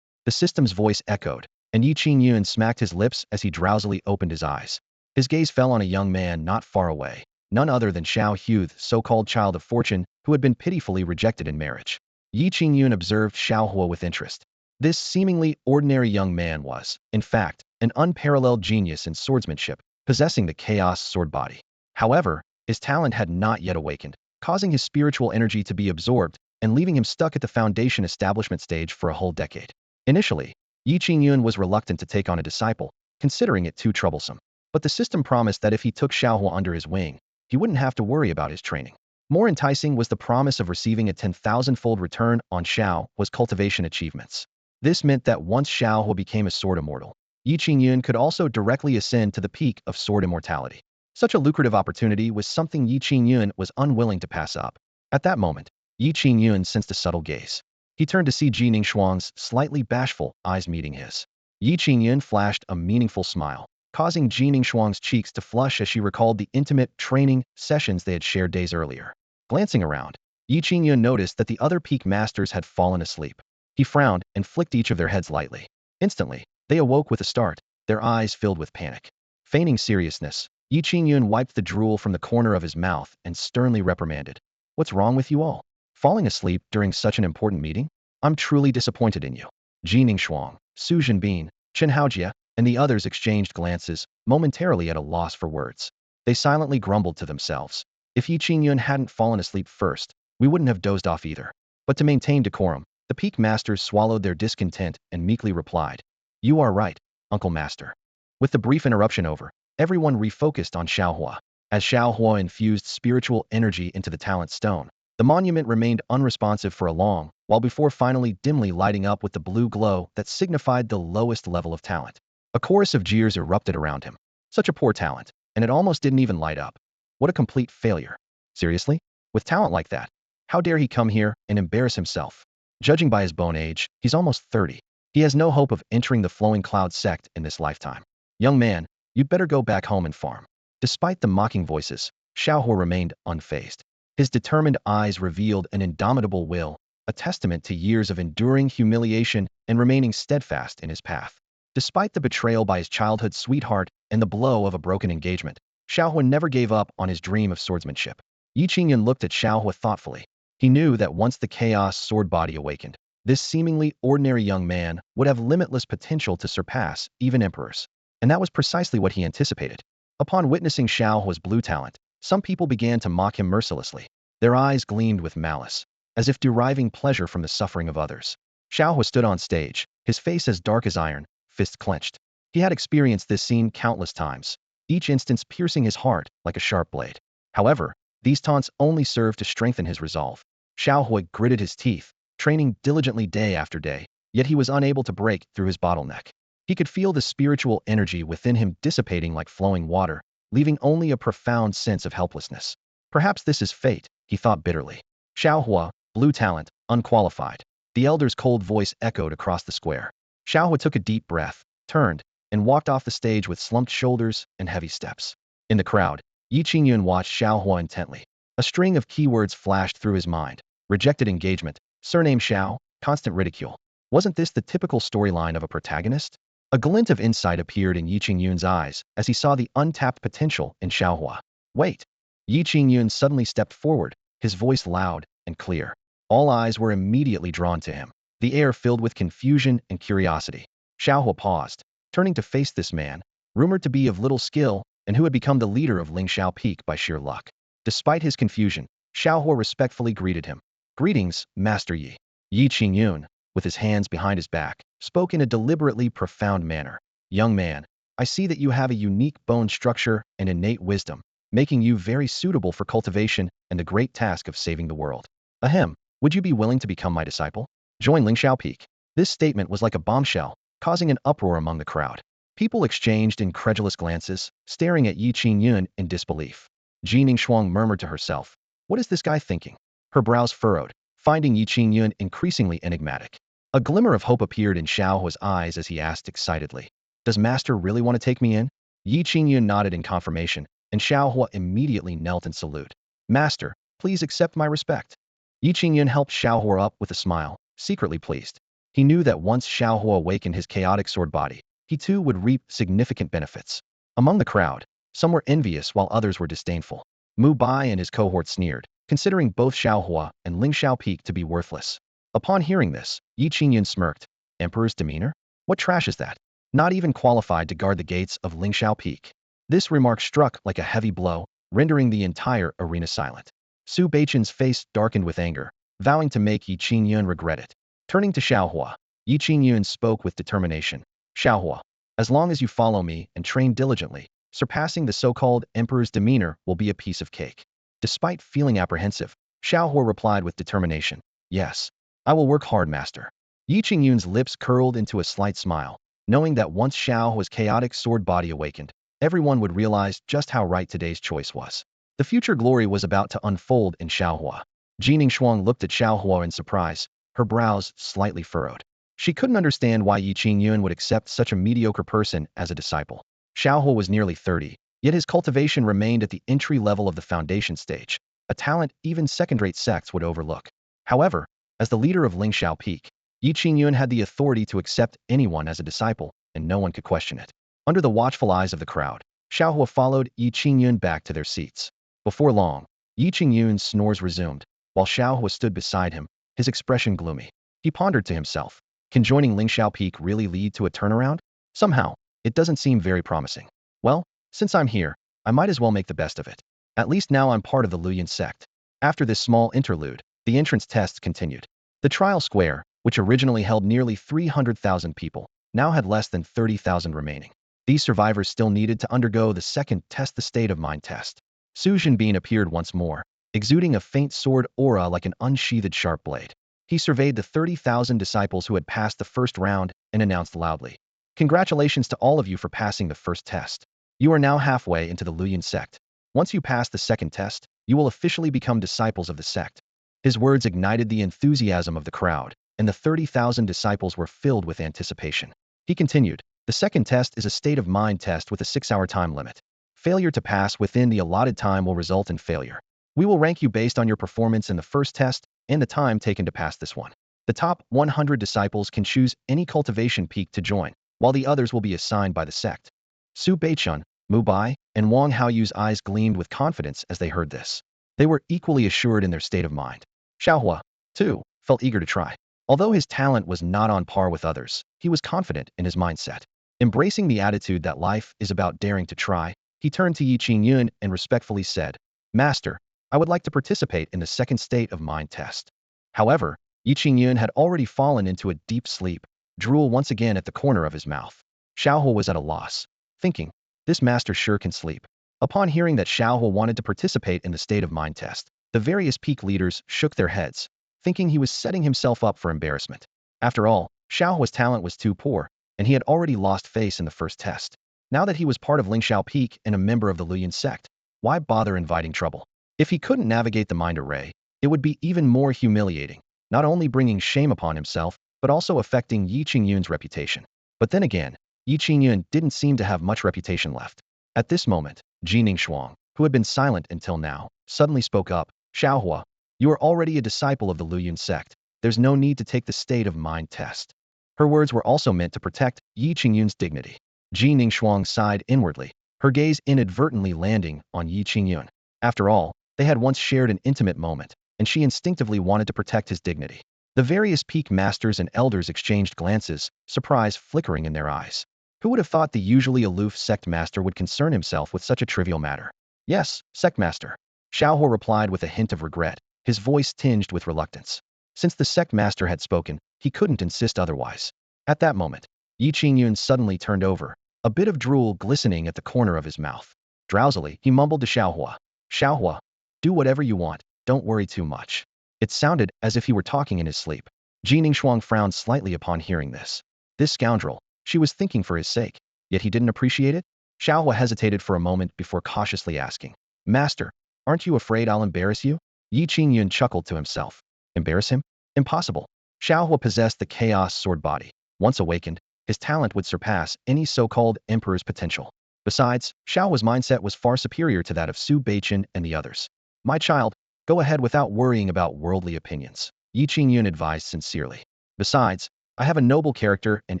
The system's voice echoed, and Ye Qingyun smacked his lips as he drowsily opened his eyes. His gaze fell on a young man not far away, none other than Shao Hua, the so-called child of fortune, who had been pitifully rejected in marriage. Ye Qingyun observed Shao Hua with interest. This seemingly ordinary young man was, in fact, an unparalleled genius in swordsmanship, possessing the chaos sword body. However, his talent had not yet awakened, causing his spiritual energy to be absorbed and leaving him stuck at the foundation establishment stage for a whole decade. Initially, Ye Qingyun was reluctant to take on a disciple, considering it too troublesome. But the system promised that if he took Shao Hua under his wing, he wouldn't have to worry about his training. More enticing was the promise of receiving a 10,000-fold return on Shao Hua's cultivation achievements. This meant that once Shao Hua became a sword immortal, Ye Qingyun could also directly ascend to the peak of sword immortality. Such a lucrative opportunity was something Ye Qingyun was unwilling to pass up. At that moment, Ye Qingyun sensed a subtle gaze. He turned to see Ji Xuanyuan's slightly bashful eyes meeting his. Ye Qingyun flashed a meaningful smile, causing Ji Xuanyuan's cheeks to flush as she recalled the intimate training sessions they had shared days earlier. Glancing around, Ye Qingyun noticed that the other peak masters had fallen asleep. He frowned and flicked each of their heads lightly. Instantly, they awoke with a start, their eyes filled with panic. Feigning seriousness, Ye Qingyun wiped the drool from the corner of his mouth and sternly reprimanded. What's wrong with you all? Falling asleep during such an important meeting? I'm truly disappointed in you. Ji Xuanyuan, Su Zhenbin, Chen Haojia, and the others exchanged glances, momentarily at a loss for words. They silently grumbled to themselves. If Ye Qingyun hadn't fallen asleep first, we wouldn't have dozed off either. But to maintain decorum, the peak masters swallowed their discontent and meekly replied, You are right, Uncle Master. With the brief interruption over, everyone refocused on Shao Hua. As Shao Hua infused spiritual energy into the talent stone, the monument remained unresponsive for a long while before finally dimly lighting up with the blue glow that signified the lowest level of talent. A chorus of jeers erupted around him. Such a poor talent, and it almost didn't even light up. What a complete failure. Seriously? With talent like that? How dare he come here and embarrass himself? Judging by his bone age, he's almost 30. He has no hope of entering the Flowing Cloud sect in this lifetime. Young man, you'd better go back home and farm. Despite the mocking voices, Shao Hua remained unfazed. His determined eyes revealed an indomitable will, a testament to years of enduring humiliation and remaining steadfast in his path. Despite the betrayal by his childhood sweetheart and the blow of a broken engagement, Shao Hua never gave up on his dream of swordsmanship. Ye Qingyun looked at Shao Hua thoughtfully. He knew that once the chaos sword body awakened, this seemingly ordinary young man would have limitless potential to surpass even emperors. And that was precisely what he anticipated. Upon witnessing Shao Hua's blue talent, some people began to mock him mercilessly. Their eyes gleamed with malice, as if deriving pleasure from the suffering of others. Shao Hua stood on stage, his face as dark as iron, fists clenched. He had experienced this scene countless times, each instance piercing his heart like a sharp blade. However, these taunts only served to strengthen his resolve. Shao Hua gritted his teeth, training diligently day after day, yet he was unable to break through his bottleneck. He could feel the spiritual energy within him dissipating like flowing water, leaving only a profound sense of helplessness. Perhaps this is fate, he thought bitterly. Shao Hua, blue talent, unqualified. The elder's cold voice echoed across the square. Shao Hua took a deep breath, turned, and walked off the stage with slumped shoulders and heavy steps. In the crowd, Ye Qingyun watched Shao Hua intently. A string of keywords flashed through his mind. Rejected engagement, surname Shao, constant ridicule. Wasn't this the typical storyline of a protagonist? A glint of insight appeared in Ye Qingyun's eyes as he saw the untapped potential in Shao Hua. Wait! Ye Qingyun suddenly stepped forward, his voice loud and clear. All eyes were immediately drawn to him, the air filled with confusion and curiosity. Shao Hua paused, turning to face this man, rumored to be of little skill and who had become the leader of Lingxiao Peak by sheer luck. Despite his confusion, Shao Hua respectfully greeted him. Greetings, Master Yi. Ye Qingyun, with his hands behind his back, spoke in a deliberately profound manner. Young man, I see that you have a unique bone structure and innate wisdom, making you very suitable for cultivation and the great task of saving the world. Ahem, would you be willing to become my disciple? Join Lingxiao Peak. This statement was like a bombshell, causing an uproar among the crowd. People exchanged incredulous glances, staring at Ye Qingyun in disbelief. Jining Shuang murmured to herself, what is this guy thinking? Her brows furrowed, finding Ye Qingyun increasingly enigmatic. A glimmer of hope appeared in Shao Hua's eyes as he asked excitedly, does Master really want to take me in? Ye Qingyun nodded in confirmation, and Shao Hua immediately knelt in salute. Master, please accept my respect. Ye Qingyun helped Shao Hua up with a smile, secretly pleased. He knew that once Shao Hua awakened his chaotic sword body, he too would reap significant benefits. Among the crowd, some were envious while others were disdainful. Mu Bai and his cohort sneered, considering both Shao Hua and Lingxiao Peak to be worthless. Upon hearing this, Ye Qingyun smirked. Emperor's demeanor? What trash is that? Not even qualified to guard the gates of Lingxiao Peak. This remark struck like a heavy blow, rendering the entire arena silent. Su Beichen's face darkened with anger, vowing to make Ye Qingyun regret it. Turning to Shao Hua, Ye Qingyun spoke with determination. Shao Hua, as long as you follow me and train diligently, surpassing the so-called emperor's demeanor will be a piece of cake. Despite feeling apprehensive, Shao Hua replied with determination. Yes, I will work hard, master. Ye Qingyun's lips curled into a slight smile, knowing that once Shao Hua's chaotic sword body awakened, everyone would realize just how right today's choice was. The future glory was about to unfold in Shao Hua. Jining Shuang looked at Shao Hua in surprise, her brows slightly furrowed. She couldn't understand why Ye Qingyun would accept such a mediocre person as a disciple. Shao Hua was nearly 30, yet his cultivation remained at the entry level of the foundation stage, a talent even second-rate sects would overlook. However, as the leader of Lingxiao Peak, Ye Qingyun had the authority to accept anyone as a disciple, and no one could question it. Under the watchful eyes of the crowd, Shao Hua followed Ye Qingyun back to their seats. Before long, Ye Qingyun's snores resumed, while Shao Hua stood beside him, his expression gloomy. He pondered to himself, can joining Lingxiao Peak really lead to a turnaround? Somehow, it doesn't seem very promising. Well, since I'm here, I might as well make the best of it. At least now I'm part of the Luoyan sect. After this small interlude, the entrance tests continued. The trial square, which originally held nearly 300,000 people, now had less than 30,000 remaining. These survivors still needed to undergo the second test, the state of mind test. Su Zhenbin appeared once more, exuding a faint sword aura like an unsheathed sharp blade. He surveyed the 30,000 disciples who had passed the first round and announced loudly, congratulations to all of you for passing the first test. You are now halfway into the Luoyan sect. Once you pass the second test, you will officially become disciples of the sect. His words ignited the enthusiasm of the crowd, and the 30,000 disciples were filled with anticipation. He continued, the second test is a state of mind test with a 6-hour time limit. Failure to pass within the allotted time will result in failure. We will rank you based on your performance in the first test and the time taken to pass this one. The top 100 disciples can choose any cultivation peak to join, while the others will be assigned by the sect. Su Beichun, Mu Bai, and Wang Haoyu's eyes gleamed with confidence as they heard this. They were equally assured in their state of mind. Shao Hua, too, felt eager to try. Although his talent was not on par with others, he was confident in his mindset. Embracing the attitude that life is about daring to try, he turned to Ye Qingyun and respectfully said, Master, I would like to participate in the second state of mind test. However, Ye Qingyun had already fallen into a deep sleep, drool once again at the corner of his mouth. Shao Hua was at a loss, thinking, this master sure can sleep. Upon hearing that Shao Hua wanted to participate in the state of mind test, the various peak leaders shook their heads, thinking he was setting himself up for embarrassment. After all, Shao Hua's talent was too poor, and he had already lost face in the first test. Now that he was part of Lingxiao Peak and a member of the Luoyuan sect, why bother inviting trouble? If he couldn't navigate the mind array, it would be even more humiliating, not only bringing shame upon himself, but also affecting Ye Qingyun's reputation. But then again, Ye Qingyun didn't seem to have much reputation left. At this moment, Jining Shuang, who had been silent until now, suddenly spoke up. Shao Hua, you are already a disciple of the Luoyuan sect. There's no need to take the state of mind test. Her words were also meant to protect Ye Qingyun's dignity. Jining Shuang sighed inwardly, her gaze inadvertently landing on Ye Qingyun. After all, they had once shared an intimate moment, and she instinctively wanted to protect his dignity. The various peak masters and elders exchanged glances, surprise flickering in their eyes. Who would have thought the usually aloof sect master would concern himself with such a trivial matter? Yes, sect master. Shao Hua replied with a hint of regret, his voice tinged with reluctance. Since the sect master had spoken, he couldn't insist otherwise. At that moment, Ye Qingyun suddenly turned over, a bit of drool glistening at the corner of his mouth. Drowsily, he mumbled to Shao Hua. Shao Hua, do whatever you want, don't worry too much. It sounded as if he were talking in his sleep. Jining Shuang frowned slightly upon hearing this. This scoundrel, she was thinking for his sake, yet he didn't appreciate it? Shao Hua hesitated for a moment before cautiously asking, Master, aren't you afraid I'll embarrass you? Ye Qingyun chuckled to himself. Embarrass him? Impossible. Shao Hua possessed the chaos sword body. Once awakened, his talent would surpass any so-called emperor's potential. Besides, Shao Hua's mindset was far superior to that of Su Beichen and the others. My child, go ahead without worrying about worldly opinions, Ye Qingyun advised sincerely. Besides, I have a noble character and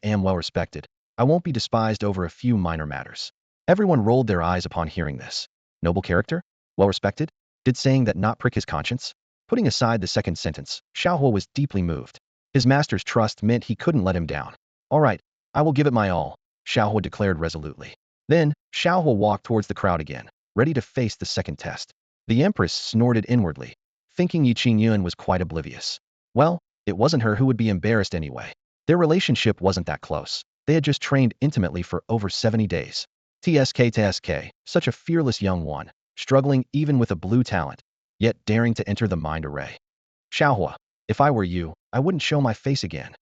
am well respected. I won't be despised over a few minor matters. Everyone rolled their eyes upon hearing this. Noble character? Well respected? Did saying that not prick his conscience? Putting aside the second sentence, Shao Hua was deeply moved. His master's trust meant he couldn't let him down. All right, I will give it my all, Shao Hua declared resolutely. Then, Shao Hua walked towards the crowd again, ready to face the second test. The Empress snorted inwardly, thinking Ye Qingyun was quite oblivious. Well, it wasn't her who would be embarrassed anyway. Their relationship wasn't that close. They had just trained intimately for over 70 days. TSK, such a fearless young one, struggling even with a blue talent, yet daring to enter the mind array. Shao Hua, if I were you, I wouldn't show my face again.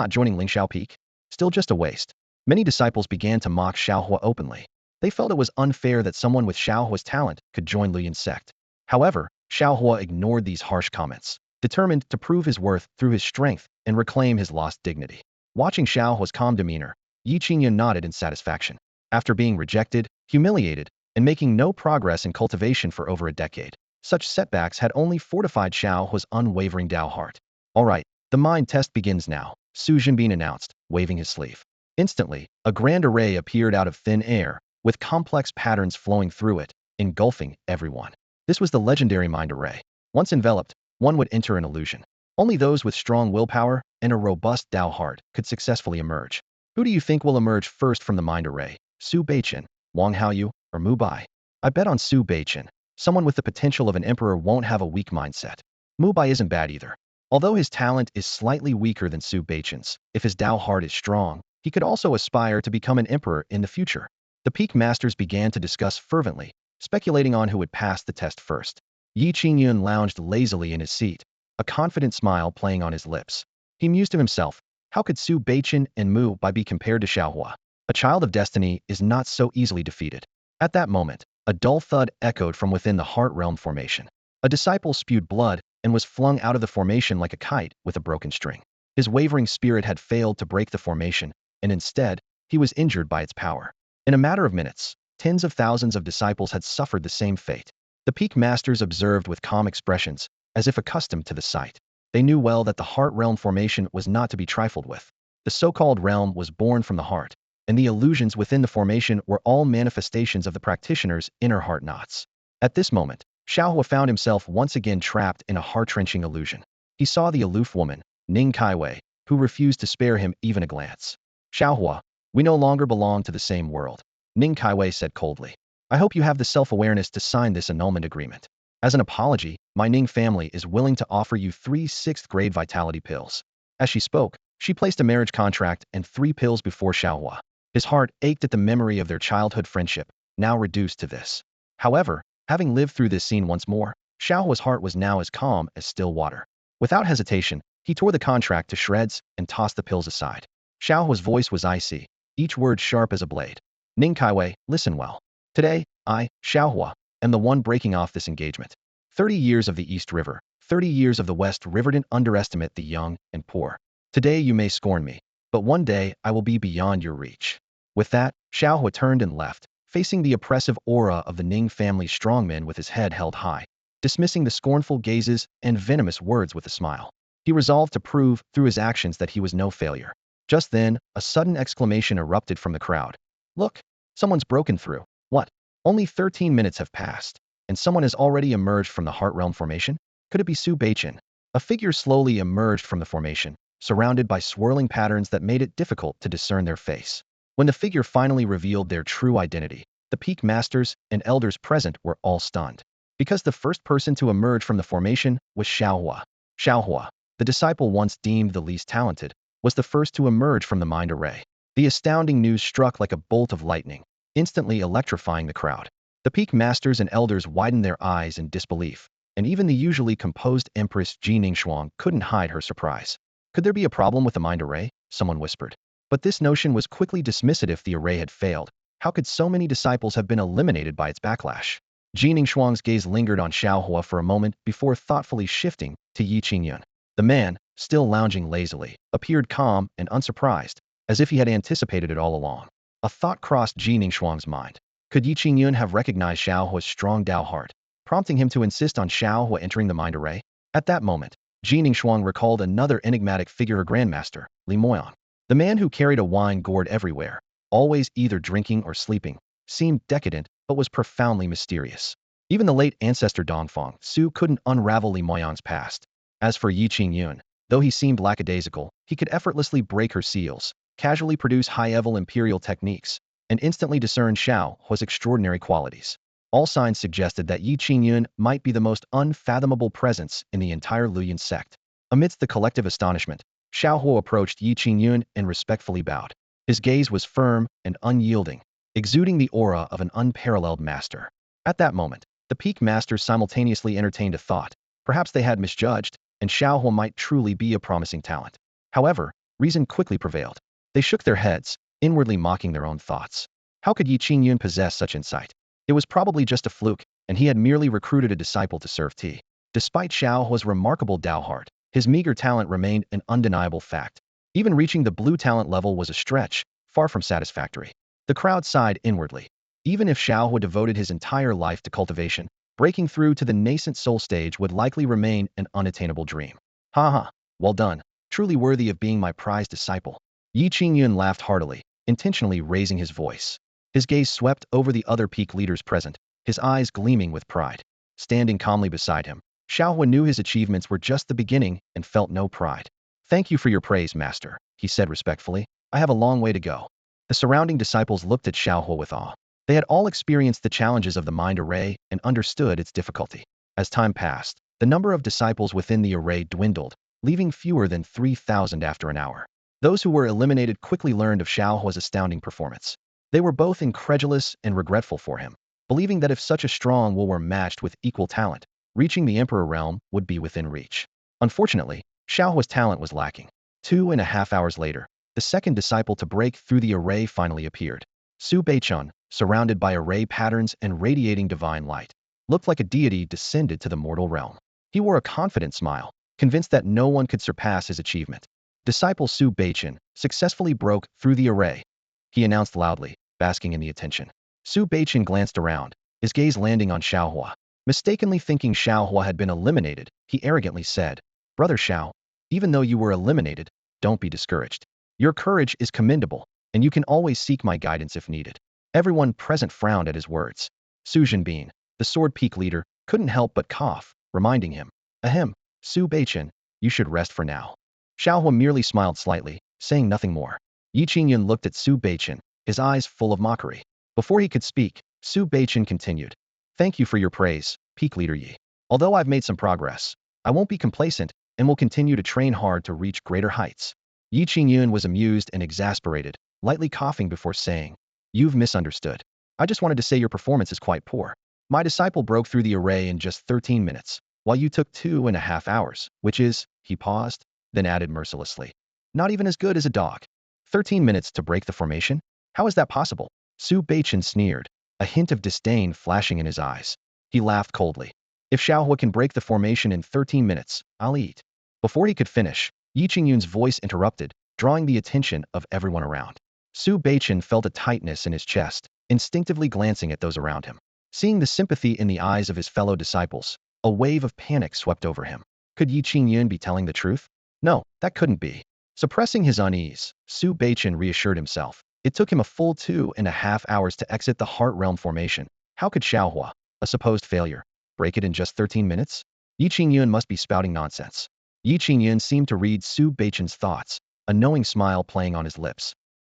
Joining Lingxiao Peak? Still just a waste. Many disciples began to mock Shao Hua openly. They felt it was unfair that someone with Shao Hua's talent could join Luoyuan sect. However, Shao Hua ignored these harsh comments, determined to prove his worth through his strength and reclaim his lost dignity. Watching Shao Hua's calm demeanor, Ye Qingyun nodded in satisfaction. After being rejected, humiliated, and making no progress in cultivation for over a decade, such setbacks had only fortified Shao Hua's unwavering Dao heart. All right, the mind test begins now, Su Jinbin announced, waving his sleeve. Instantly, a grand array appeared out of thin air, with complex patterns flowing through it, engulfing everyone. This was the legendary mind array. Once enveloped, one would enter an illusion. Only those with strong willpower and a robust Dao heart could successfully emerge. Who do you think will emerge first from the mind array? Su Beichen, Wang Haoyu, or Mu Bai? I bet on Su Beichen. Someone with the potential of an emperor won't have a weak mindset. Mu Bai isn't bad either. Although his talent is slightly weaker than Su Beichen's, if his Dao heart is strong, he could also aspire to become an emperor in the future. The peak masters began to discuss fervently, speculating on who would pass the test first. Ye Qingyun lounged lazily in his seat, a confident smile playing on his lips. He mused to himself, how could Su Beichen and Mu Bai be compared to Shao Hua? A child of destiny is not so easily defeated. At that moment, a dull thud echoed from within the heart realm formation. A disciple spewed blood and was flung out of the formation like a kite with a broken string. His wavering spirit had failed to break the formation, and instead, he was injured by its power. In a matter of minutes, tens of thousands of disciples had suffered the same fate. The peak masters observed with calm expressions, as if accustomed to the sight. They knew well that the heart realm formation was not to be trifled with. The so-called realm was born from the heart, and the illusions within the formation were all manifestations of the practitioner's inner heart knots. At this moment, Shao Hua found himself once again trapped in a heart-wrenching illusion. He saw the aloof woman, Ning Kaiwei, who refused to spare him even a glance. Shao Hua, we no longer belong to the same world, Ning Kaiwei said coldly. I hope you have the self-awareness to sign this annulment agreement. As an apology, my Ning family is willing to offer you 3 6th-grade vitality pills. As she spoke, she placed a marriage contract and 3 pills before Shao Hua. His heart ached at the memory of their childhood friendship, now reduced to this. However, having lived through this scene once more, Shao Hua's heart was now as calm as still water. Without hesitation, he tore the contract to shreds and tossed the pills aside. Shao Hua's voice was icy, each word sharp as a blade. Ning Kaiwei, listen well. Today, I, Shao Hua, am the one breaking off this engagement. 30 years of the East River, 30 years of the West River didn't underestimate the young and poor. Today you may scorn me, but one day I will be beyond your reach. With that, Shao Hua turned and left, facing the oppressive aura of the Ning family strongmen with his head held high, dismissing the scornful gazes and venomous words with a smile. He resolved to prove, through his actions, that he was no failure. Just then, a sudden exclamation erupted from the crowd. Look! Someone's broken through. What? Only 13 minutes have passed, and someone has already emerged from the Heart Realm formation? Could it be Su Beichen? A figure slowly emerged from the formation, surrounded by swirling patterns that made it difficult to discern their face. When the figure finally revealed their true identity, the peak masters and elders present were all stunned. Because the first person to emerge from the formation was Shao Hua. Shao Hua, the disciple once deemed the least talented, was the first to emerge from the mind array. The astounding news struck like a bolt of lightning, instantly electrifying the crowd. The peak masters and elders widened their eyes in disbelief, and even the usually composed Empress Ji Ningxuang couldn't hide her surprise. Could there be a problem with the mind array? Someone whispered. But this notion was quickly dismissed. If the array had failed, how could so many disciples have been eliminated by its backlash? Ji Ningxuang's gaze lingered on Shao Hua for a moment before thoughtfully shifting to Ye Qingyun. The man, still lounging lazily, appeared calm and unsurprised, as if he had anticipated it all along. A thought crossed Ji Ningxuang's mind. Could Ye Qingyun have recognized Shao Hua's strong Dao heart, prompting him to insist on Shao Hua entering the mind array? At that moment, Ji Ningxuang recalled another enigmatic figure, her grandmaster, Li Moyan. The man who carried a wine gourd everywhere, always either drinking or sleeping, seemed decadent but was profoundly mysterious. Even the late ancestor Dongfang Su couldn't unravel Li Moyan's past. As for Ye Qingyun, though he seemed lackadaisical, he could effortlessly break her seals, casually produce high-level imperial techniques, and instantly discern Shao Hua's extraordinary qualities. All signs suggested that Ye Qingyun might be the most unfathomable presence in the entire Luoyan sect. Amidst the collective astonishment, Shao Hua approached Ye Qingyun and respectfully bowed. His gaze was firm and unyielding, exuding the aura of an unparalleled master. At that moment, the peak masters simultaneously entertained a thought. Perhaps they had misjudged, and Shao Hua might truly be a promising talent. However, reason quickly prevailed. They shook their heads, inwardly mocking their own thoughts. How could Ye Qingyun possess such insight? It was probably just a fluke, and he had merely recruited a disciple to serve tea. Despite Shao Hua's remarkable Dao heart, his meager talent remained an undeniable fact. Even reaching the blue talent level was a stretch, far from satisfactory. The crowd sighed inwardly. Even if Shao Hua devoted his entire life to cultivation, breaking through to the nascent soul stage would likely remain an unattainable dream. Ha ha, well done, truly worthy of being my prized disciple. Ye Qingyun laughed heartily, intentionally raising his voice. His gaze swept over the other peak leaders present, his eyes gleaming with pride. Standing calmly beside him, Shao Hua knew his achievements were just the beginning and felt no pride. Thank you for your praise, master, he said respectfully. I have a long way to go. The surrounding disciples looked at Shao Hua with awe. They had all experienced the challenges of the mind array and understood its difficulty. As time passed, the number of disciples within the array dwindled, leaving fewer than 3,000 after an hour. Those who were eliminated quickly learned of Shao Hua's astounding performance. They were both incredulous and regretful for him, believing that if such a strong will were matched with equal talent, reaching the Emperor realm would be within reach. Unfortunately, Shao Hua's talent was lacking. 2.5 hours later, the second disciple to break through the array finally appeared. Su Beichen, surrounded by array patterns and radiating divine light, looked like a deity descended to the mortal realm. He wore a confident smile, convinced that no one could surpass his achievement. Disciple Su Beichen successfully broke through the array, he announced loudly, basking in the attention. Su Beichen glanced around, his gaze landing on Shao Hua. Mistakenly thinking Shao Hua had been eliminated, he arrogantly said, Brother Shao, even though you were eliminated, don't be discouraged. Your courage is commendable, and you can always seek my guidance if needed. Everyone present frowned at his words. Su Jinbin, the sword peak leader, couldn't help but cough, reminding him, Ahem, Su Beichen, you should rest for now. Shao Hua merely smiled slightly, saying nothing more. Ye Qingyun looked at Su Beichen, his eyes full of mockery. Before he could speak, Su Beichen continued. Thank you for your praise, peak leader Yi. Although I've made some progress, I won't be complacent and will continue to train hard to reach greater heights. Ye Qingyun was amused and exasperated, lightly coughing before saying, You've misunderstood. I just wanted to say your performance is quite poor. My disciple broke through the array in just 13 minutes, while you took 2.5 hours, which is, he paused, then added mercilessly, not even as good as a dog. 13 minutes to break the formation? How is that possible? Su Beichen sneered, a hint of disdain flashing in his eyes. He laughed coldly. If Shao Hua can break the formation in 13 minutes, I'll eat. Before he could finish, Ye Qingyun's voice interrupted, drawing the attention of everyone around. Su Beichen felt a tightness in his chest, instinctively glancing at those around him. Seeing the sympathy in the eyes of his fellow disciples, a wave of panic swept over him. Could Ye Qingyun be telling the truth? No, that couldn't be. Suppressing his unease, Su Beichen reassured himself. It took him a full 2.5 hours to exit the Heart Realm formation. How could Shao Hua, a supposed failure, break it in just 13 minutes? Ye Qingyun must be spouting nonsense. Ye Qingyun seemed to read Su Beichen's thoughts, a knowing smile playing on his lips.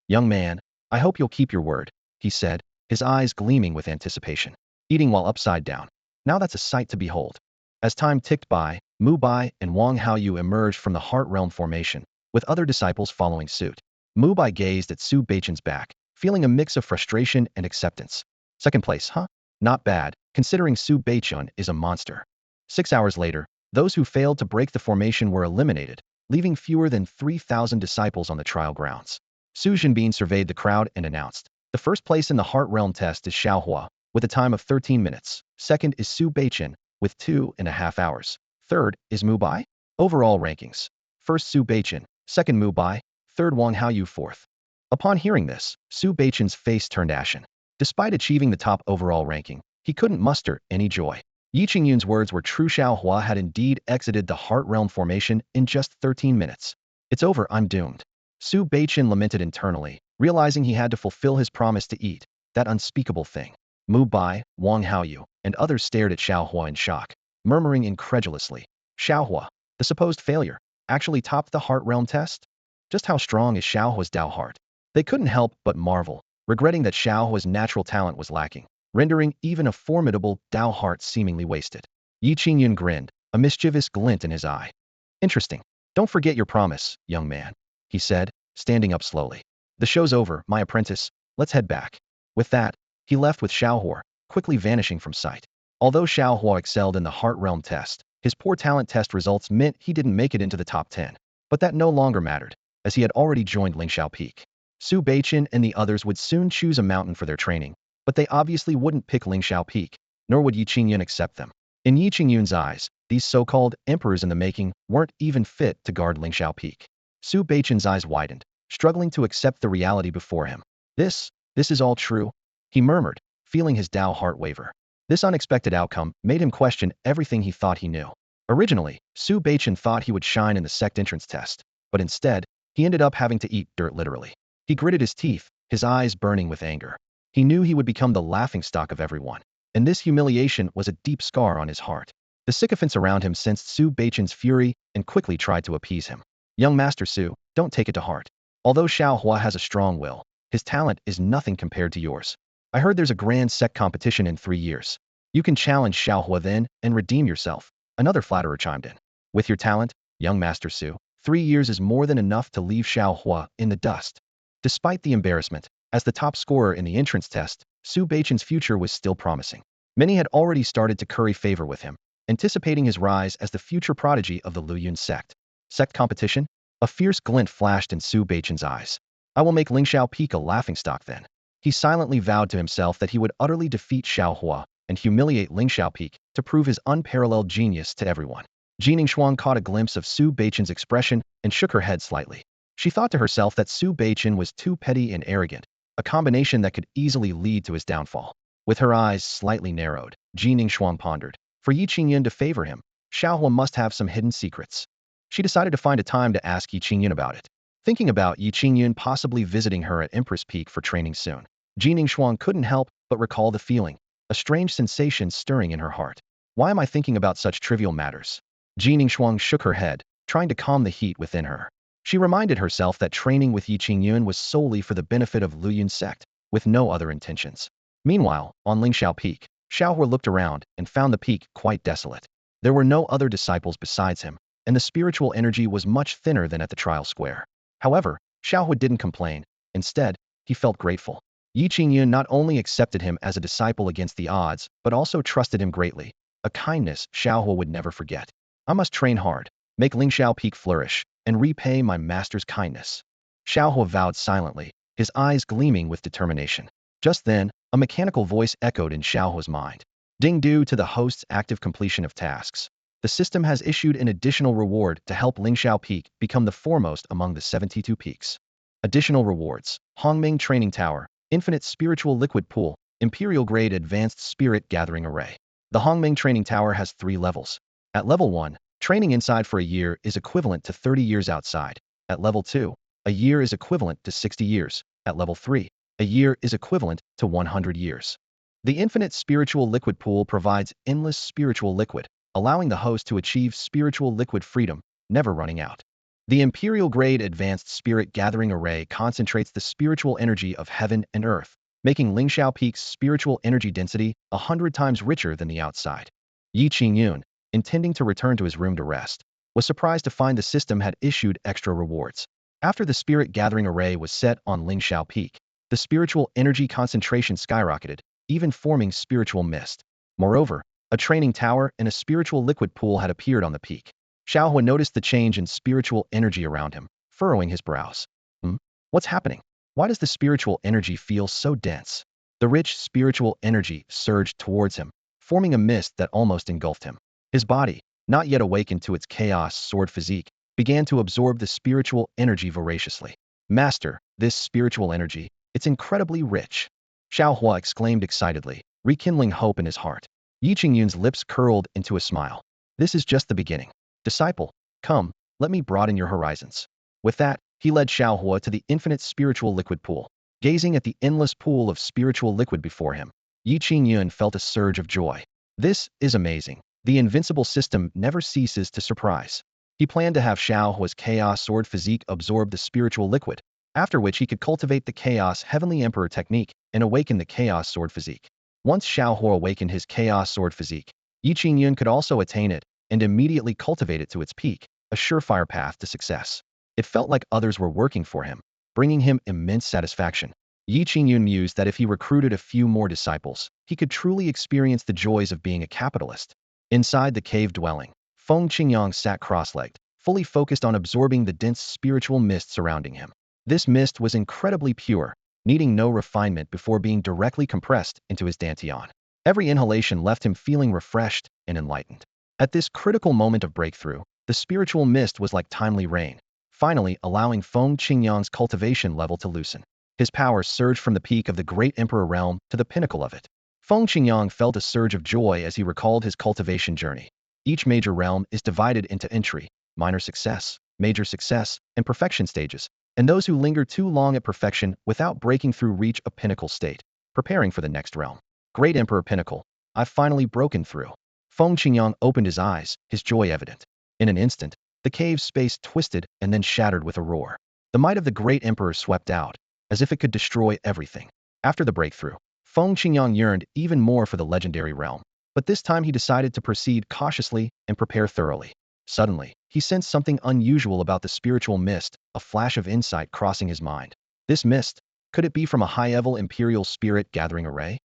Young man, I hope you'll keep your word, he said, his eyes gleaming with anticipation. Eating while upside down. Now that's a sight to behold. As time ticked by, Mu Bai and Wang Haoyu emerged from the Heart Realm formation, with other disciples following suit. Mu Bai gazed at Su Beichen's back, feeling a mix of frustration and acceptance. Second place, huh? Not bad, considering Su Beichen is a monster. 6 hours later, those who failed to break the formation were eliminated, leaving fewer than 3,000 disciples on the trial grounds. Su Zhenbin surveyed the crowd and announced, the first place in the Heart Realm test is Shao Hua, with a time of 13 minutes. Second is Su Beichen, with 2.5 hours. Third is Mu Bai. Overall rankings. First Su Beichen, second Mu Bai, third Wang Haoyu fourth. Upon hearing this, Su Beichen's face turned ashen. Despite achieving the top overall ranking, he couldn't muster any joy. Ye Qingyun's words were true. Shao Hua had indeed exited the Heart Realm formation in just 13 minutes. It's over, I'm doomed. Su Beichen lamented internally, realizing he had to fulfill his promise to eat, that unspeakable thing. Mu Bai, Wang Haoyu, and others stared at Shao Hua in shock, murmuring incredulously. Shao Hua, the supposed failure, actually topped the Heart Realm test? Just how strong is Shao Hua's Dao heart? They couldn't help but marvel, regretting that Shao Hua's natural talent was lacking, rendering even a formidable Dao heart seemingly wasted. Ye Qingyun grinned, a mischievous glint in his eye. Interesting. Don't forget your promise, young man, he said, standing up slowly. The show's over, my apprentice. Let's head back. With that, he left with Shao Hua, quickly vanishing from sight. Although Shao Hua excelled in the Heart Realm test, his poor talent test results meant he didn't make it into the top 10. But that no longer mattered, as he had already joined Lingxiao Peak. Su Beichen and the others would soon choose a mountain for their training, but they obviously wouldn't pick Lingxiao Peak, nor would Ye Qingyun accept them. In Ye Qingyun's eyes, these so-called emperors in the making weren't even fit to guard Lingxiao Peak. Su Beichen's eyes widened, struggling to accept the reality before him. This is all true, he murmured, feeling his Dao heart waver. This unexpected outcome made him question everything he thought he knew. Originally, Su Beichen thought he would shine in the sect entrance test, but instead, he ended up having to eat dirt literally. He gritted his teeth, his eyes burning with anger. He knew he would become the laughingstock of everyone, and this humiliation was a deep scar on his heart. The sycophants around him sensed Su Beichen's fury and quickly tried to appease him. Young Master Su, don't take it to heart. Although Shao Hua has a strong will, his talent is nothing compared to yours. I heard there's a grand sect competition in 3 years. You can challenge Shao Hua then and redeem yourself. Another flatterer chimed in. With your talent, young Master Su, 3 years is more than enough to leave Shao Hua in the dust. Despite the embarrassment, as the top scorer in the entrance test, Su Beichen's future was still promising. Many had already started to curry favor with him, anticipating his rise as the future prodigy of the Luyun sect. Sect competition? A fierce glint flashed in Su Beichen's eyes. I will make Lingxiao Peak a laughingstock then. He silently vowed to himself that he would utterly defeat Shao Hua and humiliate Lingxiao Peak to prove his unparalleled genius to everyone. Jining Xuan caught a glimpse of Su Beichen's expression and shook her head slightly. She thought to herself that Su Beichen was too petty and arrogant, a combination that could easily lead to his downfall. With her eyes slightly narrowed, Jining Xuan pondered. For Ye Qingyun to favor him, Shao Hua must have some hidden secrets. She decided to find a time to ask Ye Qingyun about it. Thinking about Ye Qingyun possibly visiting her at Empress Peak for training soon, Jining Xuan couldn't help but recall the feeling, a strange sensation stirring in her heart. Why am I thinking about such trivial matters? Jining Xuan shook her head, trying to calm the heat within her. She reminded herself that training with Ye Qingyun was solely for the benefit of Luyun sect, with no other intentions. Meanwhile, on Lingxiao Peak, Shao Hua looked around and found the peak quite desolate. There were no other disciples besides him, and the spiritual energy was much thinner than at the trial square. However, Shao Hua didn't complain. Instead, he felt grateful. Ye Qingyun not only accepted him as a disciple against the odds, but also trusted him greatly, a kindness Shao Hua would never forget. I must train hard, make Lingxiao Peak flourish, and repay my master's kindness. Shao Hua vowed silently, his eyes gleaming with determination. Just then, a mechanical voice echoed in Shao Hua's mind. Ding due to the host's active completion of tasks. The system has issued an additional reward to help Lingxiao Peak become the foremost among the 72 peaks. Additional rewards: Hongming Training Tower, Infinite Spiritual Liquid Pool, Imperial Grade Advanced Spirit Gathering Array. The Hongming Training Tower has 3 levels. At level 1, training inside for a year is equivalent to 30 years outside. At level 2, a year is equivalent to 60 years. At level 3, a year is equivalent to 100 years. The Infinite Spiritual Liquid Pool provides endless spiritual liquid, allowing the host to achieve spiritual liquid freedom, never running out. The Imperial Grade Advanced Spirit Gathering Array concentrates the spiritual energy of heaven and earth, making Lingxiao Peak's spiritual energy density 100 times richer than the outside. Ye Qingyun, intending to return to his room to rest, was surprised to find the system had issued extra rewards. After the Spirit Gathering Array was set on Lingxiao Peak, the spiritual energy concentration skyrocketed, even forming spiritual mist. Moreover, a training tower and a spiritual liquid pool had appeared on the peak. Shao Hua noticed the change in spiritual energy around him, furrowing his brows. What's happening? Why does the spiritual energy feel so dense? The rich spiritual energy surged towards him, forming a mist that almost engulfed him. His body, not yet awakened to its chaos sword physique, began to absorb the spiritual energy voraciously. Master, this spiritual energy, it's incredibly rich. Shao Hua exclaimed excitedly, rekindling hope in his heart. Ye Qingyun's lips curled into a smile. This is just the beginning. Disciple, come, let me broaden your horizons. With that, he led Shao Hua to the infinite spiritual liquid pool. Gazing at the endless pool of spiritual liquid before him, Ye Qingyun felt a surge of joy. This is amazing. The invincible system never ceases to surprise. He planned to have Shao Hua's chaos sword physique absorb the spiritual liquid, after which he could cultivate the chaos heavenly emperor technique and awaken the chaos sword physique. Once Shao Hua awakened his chaos sword physique, Ye Qingyun could also attain it and immediately cultivate it to its peak, a surefire path to success. It felt like others were working for him, bringing him immense satisfaction. Ye Qingyun mused that if he recruited a few more disciples, he could truly experience the joys of being a capitalist. Inside the cave dwelling, Feng Qingyang sat cross-legged, fully focused on absorbing the dense spiritual mist surrounding him. This mist was incredibly pure, needing no refinement before being directly compressed into his dantian. Every inhalation left him feeling refreshed and enlightened. At this critical moment of breakthrough, the spiritual mist was like timely rain, finally allowing Feng Qingyang's cultivation level to loosen. His power surged from the peak of the great emperor realm to the pinnacle of it. Feng Qingyang felt a surge of joy as he recalled his cultivation journey. Each major realm is divided into entry, minor success, major success, and perfection stages, and those who linger too long at perfection without breaking through reach a pinnacle state, preparing for the next realm. Great Emperor Pinnacle, I've finally broken through. Feng Qingyang opened his eyes, his joy evident. In an instant, the cave's space twisted and then shattered with a roar. The might of the Great Emperor swept out, as if it could destroy everything. After the breakthrough, Feng Qingyang yearned even more for the legendary realm, but this time he decided to proceed cautiously and prepare thoroughly. Suddenly, he sensed something unusual about the spiritual mist, a flash of insight crossing his mind. This mist, could it be from a high-level imperial spirit gathering array?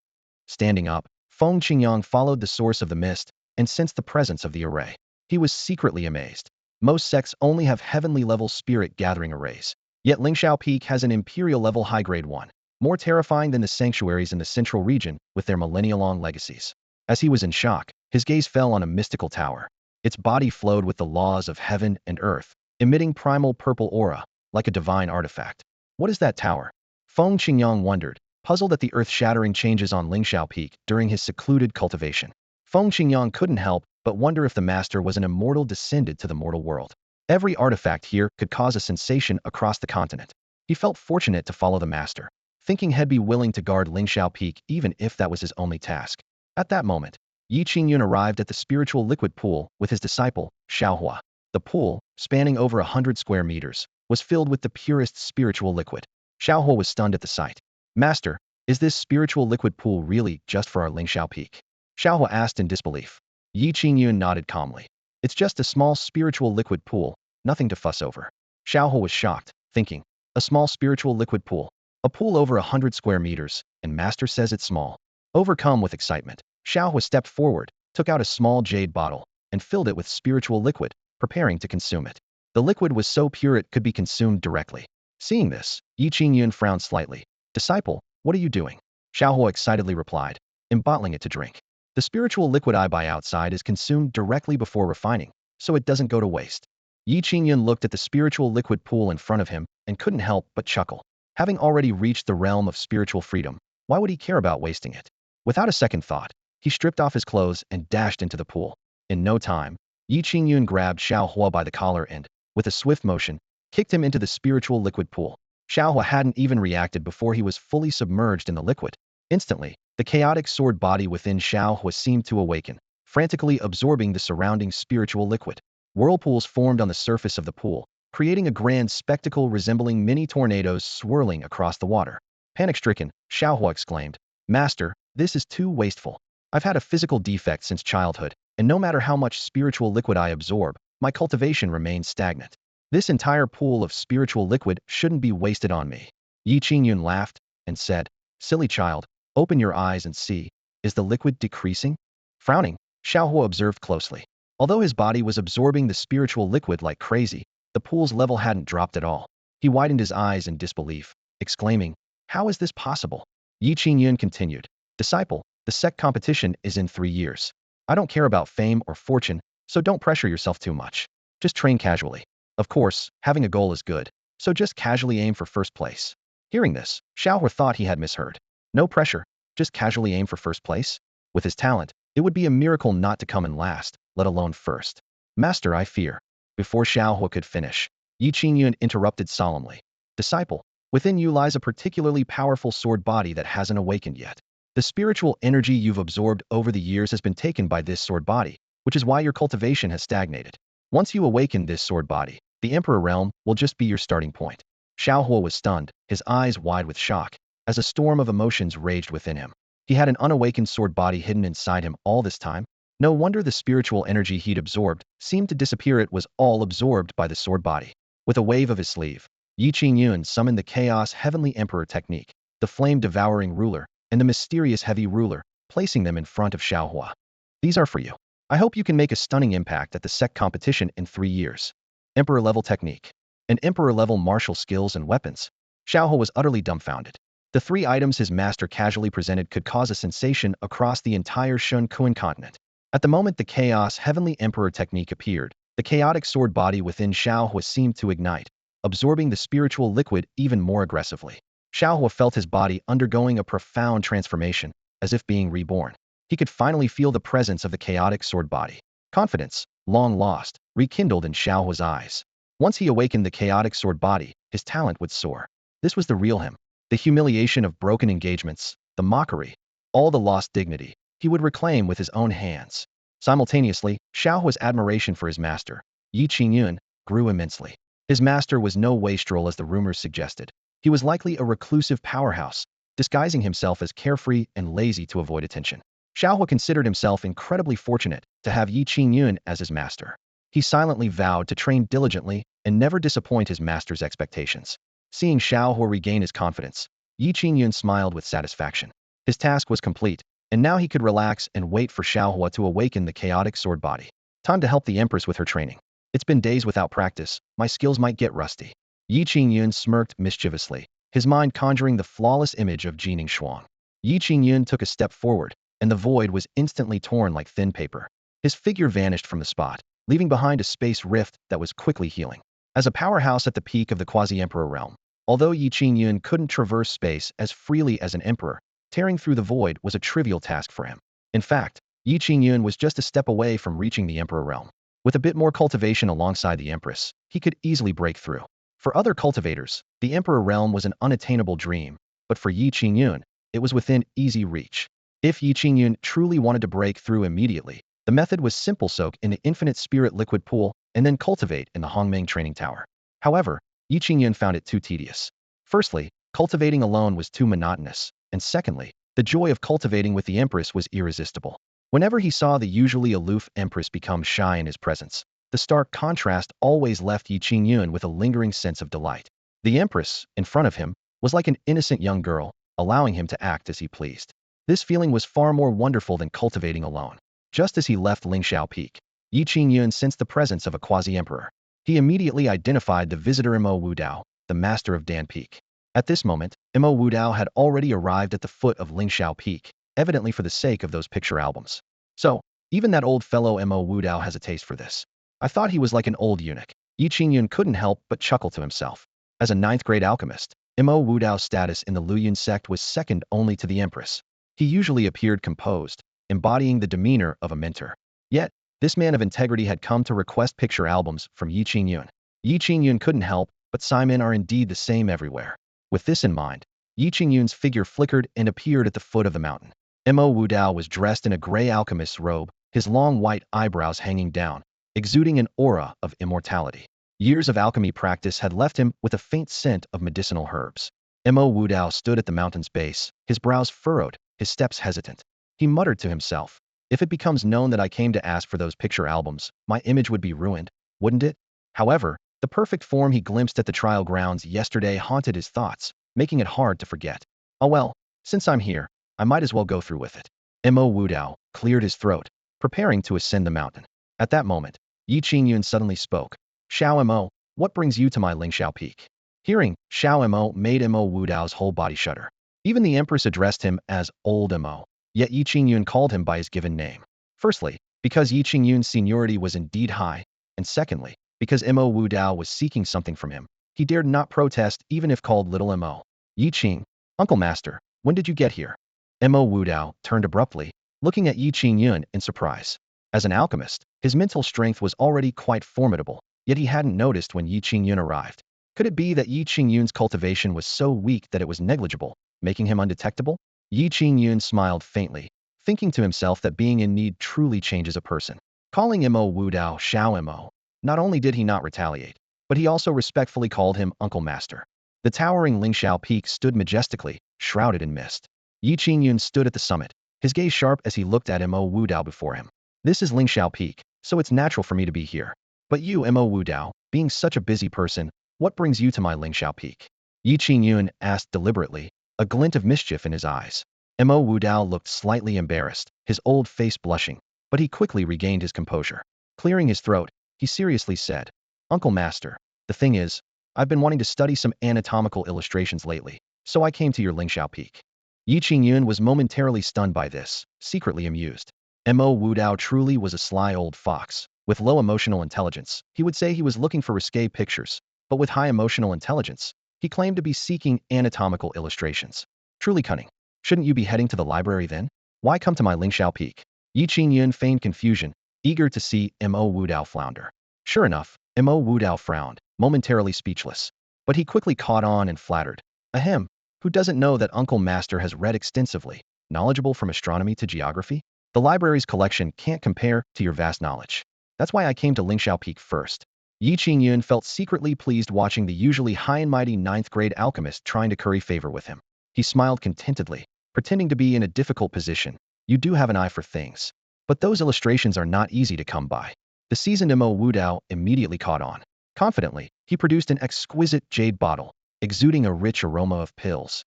Standing up, Feng Qingyang followed the source of the mist and sensed the presence of the array. He was secretly amazed. Most sects only have heavenly-level spirit gathering arrays, yet Lingxiao Peak has an imperial-level high-grade one, more terrifying than the sanctuaries in the central region with their millennia-long legacies. As he was in shock, his gaze fell on a mystical tower. Its body flowed with the laws of heaven and earth, emitting primal purple aura, like a divine artifact. What is that tower? Feng Qingyang wondered, puzzled at the earth-shattering changes on Lingxiao Peak during his secluded cultivation. Feng Qingyang couldn't help but wonder if the master was an immortal descended to the mortal world. Every artifact here could cause a sensation across the continent. He felt fortunate to follow the master, thinking he'd be willing to guard Lingxiao Peak even if that was his only task. At that moment, Ye Qingyun arrived at the spiritual liquid pool with his disciple, Shao Hua. The pool, spanning over 100 square meters, was filled with the purest spiritual liquid. Shao Hua was stunned at the sight. Master, is this spiritual liquid pool really just for our Lingxiao Peak? Shao Hua asked in disbelief. Ye Qingyun nodded calmly. It's just a small spiritual liquid pool, nothing to fuss over. Shao Hua was shocked, thinking, a small spiritual liquid pool, a pool over 100 square meters, and master says it's small. Overcome with excitement, Shao Hua stepped forward, took out a small jade bottle, and filled it with spiritual liquid, preparing to consume it. The liquid was so pure it could be consumed directly. Seeing this, Ye Qingyun frowned slightly. Disciple, what are you doing? Shao Hua excitedly replied, embottling it to drink. The spiritual liquid I buy outside is consumed directly before refining, so it doesn't go to waste. Ye Qingyun looked at the spiritual liquid pool in front of him and couldn't help but chuckle. Having already reached the realm of spiritual freedom, why would he care about wasting it? Without a second thought, he stripped off his clothes and dashed into the pool. In no time, Ye Qingyun grabbed Shao Hua by the collar and, with a swift motion, kicked him into the spiritual liquid pool. Shao Hua hadn't even reacted before he was fully submerged in the liquid. Instantly, the chaotic sword body within Shao Hua seemed to awaken, frantically absorbing the surrounding spiritual liquid. Whirlpools formed on the surface of the pool, creating a grand spectacle resembling mini tornadoes swirling across the water. Panic-stricken, Shao Hua exclaimed, "Master, this is too wasteful. I've had a physical defect since childhood, and no matter how much spiritual liquid I absorb, my cultivation remains stagnant. This entire pool of spiritual liquid shouldn't be wasted on me." Ye Qingyun laughed and said, "Silly child, open your eyes and see. Is the liquid decreasing?" Frowning, Shao Hua observed closely. Although his body was absorbing the spiritual liquid like crazy, the pool's level hadn't dropped at all. He widened his eyes in disbelief, exclaiming, "How is this possible?" Ye Qingyun continued, "Disciple, the sect competition is in 3 years. I don't care about fame or fortune, so don't pressure yourself too much. Just train casually. Of course, having a goal is good, so just casually aim for first place." Hearing this, Shao Hua thought he had misheard. No pressure, just casually aim for first place? With his talent, it would be a miracle not to come in last, let alone first. "Master, I fear." Before Shao Hua could finish, Ye Qingyun interrupted solemnly. "Disciple, within you lies a particularly powerful sword body that hasn't awakened yet. The spiritual energy you've absorbed over the years has been taken by this sword body, which is why your cultivation has stagnated. Once you awaken this sword body, the Emperor realm will just be your starting point." Shao Hua was stunned, his eyes wide with shock, as a storm of emotions raged within him. He had an unawakened sword body hidden inside him all this time? No wonder the spiritual energy he'd absorbed seemed to disappear. It was all absorbed by the sword body. With a wave of his sleeve, Ye Qingyun summoned the Chaos Heavenly Emperor technique, the flame-devouring ruler, and the mysterious heavy ruler, placing them in front of Shao Hua. "These are for you. I hope you can make a stunning impact at the sect competition in 3 years." Emperor-level technique. And Emperor-level martial skills and weapons. Shao Hua was utterly dumbfounded. The 3 items his master casually presented could cause a sensation across the entire Xuanyuan continent. At the moment the Chaos Heavenly Emperor technique appeared, the chaotic sword body within Shao Hua seemed to ignite, absorbing the spiritual liquid even more aggressively. Shao Hua felt his body undergoing a profound transformation, as if being reborn. He could finally feel the presence of the chaotic sword body. Confidence, long lost, rekindled in Shao Hua's eyes. Once he awakened the chaotic sword body, his talent would soar. This was the real him. The humiliation of broken engagements, the mockery, all the lost dignity, he would reclaim with his own hands. Simultaneously, Shao Hua's admiration for his master, Ye Qingyun, grew immensely. His master was no wastrel as the rumors suggested. He was likely a reclusive powerhouse, disguising himself as carefree and lazy to avoid attention. Shao Hua considered himself incredibly fortunate to have Ye Qingyun as his master. He silently vowed to train diligently and never disappoint his master's expectations. Seeing Shao Hua regain his confidence, Ye Qingyun smiled with satisfaction. His task was complete, and now he could relax and wait for Shao Hua to awaken the chaotic sword body. Time to help the Empress with her training. It's been days without practice, my skills might get rusty. Ye Qingyun smirked mischievously, his mind conjuring the flawless image of Jining Shuang. Ye Qingyun took a step forward, and the void was instantly torn like thin paper. His figure vanished from the spot, leaving behind a space rift that was quickly healing. As a powerhouse at the peak of the quasi-emperor realm, although Ye Qingyun couldn't traverse space as freely as an emperor, tearing through the void was a trivial task for him. In fact, Ye Qingyun was just a step away from reaching the emperor realm. With a bit more cultivation alongside the Empress, he could easily break through. For other cultivators, the emperor realm was an unattainable dream, but for Ye Qingyun, it was within easy reach. If Ye Qingyun truly wanted to break through immediately, the method was simple: soak in the infinite spirit liquid pool and then cultivate in the Hongmeng training tower. However, Ye Qingyun found it too tedious. Firstly, cultivating alone was too monotonous, and secondly, the joy of cultivating with the Empress was irresistible. Whenever he saw the usually aloof Empress become shy in his presence, the stark contrast always left Ye Qingyun with a lingering sense of delight. The Empress, in front of him, was like an innocent young girl, allowing him to act as he pleased. This feeling was far more wonderful than cultivating alone. Just as he left Lingxiao Peak, Ye Qingyun sensed the presence of a quasi-emperor. He immediately identified the visitor Mo Wudao, the master of Dan Peak. At this moment, Mo Wudao had already arrived at the foot of Lingxiao Peak, evidently for the sake of those picture albums. So, even that old fellow Mo Wudao has a taste for this. I thought he was like an old eunuch. Ye Qingyun couldn't help but chuckle to himself. As a ninth-grade alchemist, Mo Wudao's status in the Luyun sect was second only to the Empress. He usually appeared composed, embodying the demeanor of a mentor. Yet, this man of integrity had come to request picture albums from Ye Qingyun. Ye Qingyun couldn't help but Simon are indeed the same everywhere. With this in mind, Ye Qingyun's figure flickered and appeared at the foot of the mountain. Mo Wudao was dressed in a gray alchemist's robe, his long white eyebrows hanging down, exuding an aura of immortality. Years of alchemy practice had left him with a faint scent of medicinal herbs. Mo Wudao stood at the mountain's base, his brows furrowed, his steps hesitant. He muttered to himself, if it becomes known that I came to ask for those picture albums, my image would be ruined, wouldn't it? However, the perfect form he glimpsed at the trial grounds yesterday haunted his thoughts, making it hard to forget. Oh well, since I'm here, I might as well go through with it. Mo Wudao cleared his throat, preparing to ascend the mountain. At that moment, Ye Qingyun suddenly spoke. Shao Mo, what brings you to my Lingxiao Peak? Hearing Shao Mo made Mo Wudao's whole body shudder. Even the Empress addressed him as Old Mo, yet Ye Qingyun called him by his given name. Firstly, because Ye Qingyun's seniority was indeed high, and secondly, because Mo Wudao was seeking something from him. He dared not protest even if called Little Mo. Ye Qing, Uncle Master, when did you get here? Mo Wudao turned abruptly, looking at Ye Qingyun in surprise. As an alchemist, his mental strength was already quite formidable, yet he hadn't noticed when Ye Qingyun arrived. Could it be that Ye Qingyun's cultivation was so weak that it was negligible, making him undetectable? Ye Qingyun smiled faintly, thinking to himself that being in need truly changes a person. Calling Mo Wudao Shao Mo, not only did he not retaliate, but he also respectfully called him Uncle Master. The towering Lingxiao Peak stood majestically, shrouded in mist. Ye Qingyun stood at the summit, his gaze sharp as he looked at Mo Wudao before him. This is Lingxiao Peak, so it's natural for me to be here. But you, Mo Wudao, being such a busy person, what brings you to my Lingxiao Peak? Ye Qingyun asked deliberately, a glint of mischief in his eyes. Mo Wudao looked slightly embarrassed, his old face blushing, but he quickly regained his composure. Clearing his throat, he seriously said, Uncle Master, the thing is, I've been wanting to study some anatomical illustrations lately, so I came to your Lingxiao Peak. Ye Qingyun was momentarily stunned by this, secretly amused. Mo Wudao truly was a sly old fox. With low emotional intelligence, he would say he was looking for risque pictures, but with high emotional intelligence, he claimed to be seeking anatomical illustrations. Truly cunning. Shouldn't you be heading to the library then? Why come to my Lingxiao Peak? Ye Qingyun feigned confusion, eager to see Mo Wudao flounder. Sure enough, Mo Wudao frowned, momentarily speechless. But he quickly caught on and flattered. Ahem, who doesn't know that Uncle Master has read extensively, knowledgeable from astronomy to geography? The library's collection can't compare to your vast knowledge. That's why I came to Lingxiao Peak first. Ye Qingyun felt secretly pleased watching the usually high and mighty ninth-grade alchemist trying to curry favor with him. He smiled contentedly, pretending to be in a difficult position. You do have an eye for things. But those illustrations are not easy to come by. The seasoned Mo Wudao immediately caught on. Confidently, he produced an exquisite jade bottle, exuding a rich aroma of pills.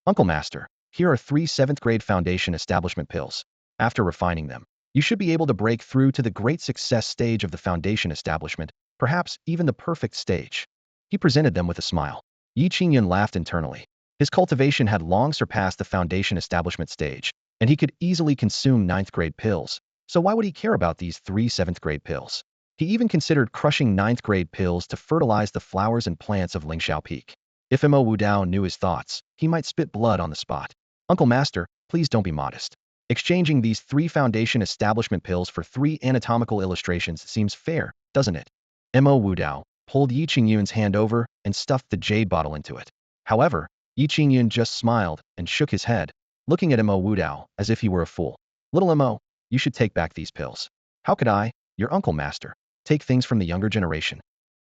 Uncle Master, here are 3 7th-grade foundation establishment pills. After refining them, you should be able to break through to the great success stage of the foundation establishment, perhaps even the perfect stage. He presented them with a smile. Ye Qingyun laughed internally. His cultivation had long surpassed the foundation establishment stage, and he could easily consume 9th-grade pills, so why would he care about these 3 7th-grade pills? He even considered crushing 9th-grade pills to fertilize the flowers and plants of Lingxiao Peak. If Mo Wudao knew his thoughts, he might spit blood on the spot. Uncle Master, please don't be modest. Exchanging these 3 foundation establishment pills for 3 anatomical illustrations seems fair, doesn't it? Mo Wudao pulled Ye Qingyun's hand over and stuffed the jade bottle into it. However, Ye Qingyun just smiled and shook his head, looking at Mo Wudao as if he were a fool. Little Mo, you should take back these pills. How could I, your Uncle Master, take things from the younger generation?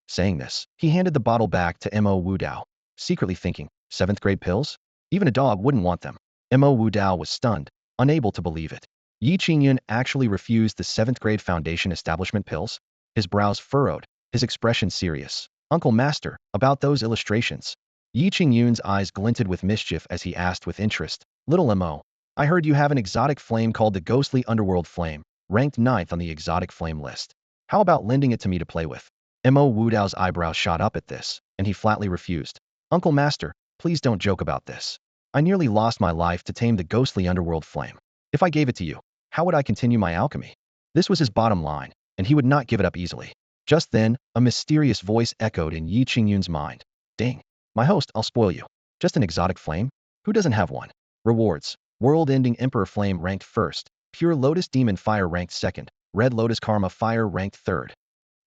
Saying this, he handed the bottle back to Mo Wudao, secretly thinking, 7th-grade pills? Even a dog wouldn't want them. Mo Wudao was stunned, unable to believe it. Ye Qingyun actually refused the 7th-grade foundation establishment pills? His brows furrowed, his expression serious. Uncle Master, about those illustrations. Ye Qingyun's eyes glinted with mischief as he asked with interest, Little Mo, I heard you have an exotic flame called the ghostly underworld flame, ranked 9th on the exotic flame list. How about lending it to me to play with? Mo Wudao's eyebrows shot up at this, and he flatly refused. Uncle Master, please don't joke about this. I nearly lost my life to tame the ghostly underworld flame. If I gave it to you, how would I continue my alchemy? This was his bottom line, and he would not give it up easily. Just then, a mysterious voice echoed in Ye Qingyun's mind. Ding. My host, I'll spoil you. Just an exotic flame? Who doesn't have one? Rewards. World-ending Emperor Flame ranked first. Pure Lotus Demon Fire ranked second. Red Lotus Karma Fire ranked third.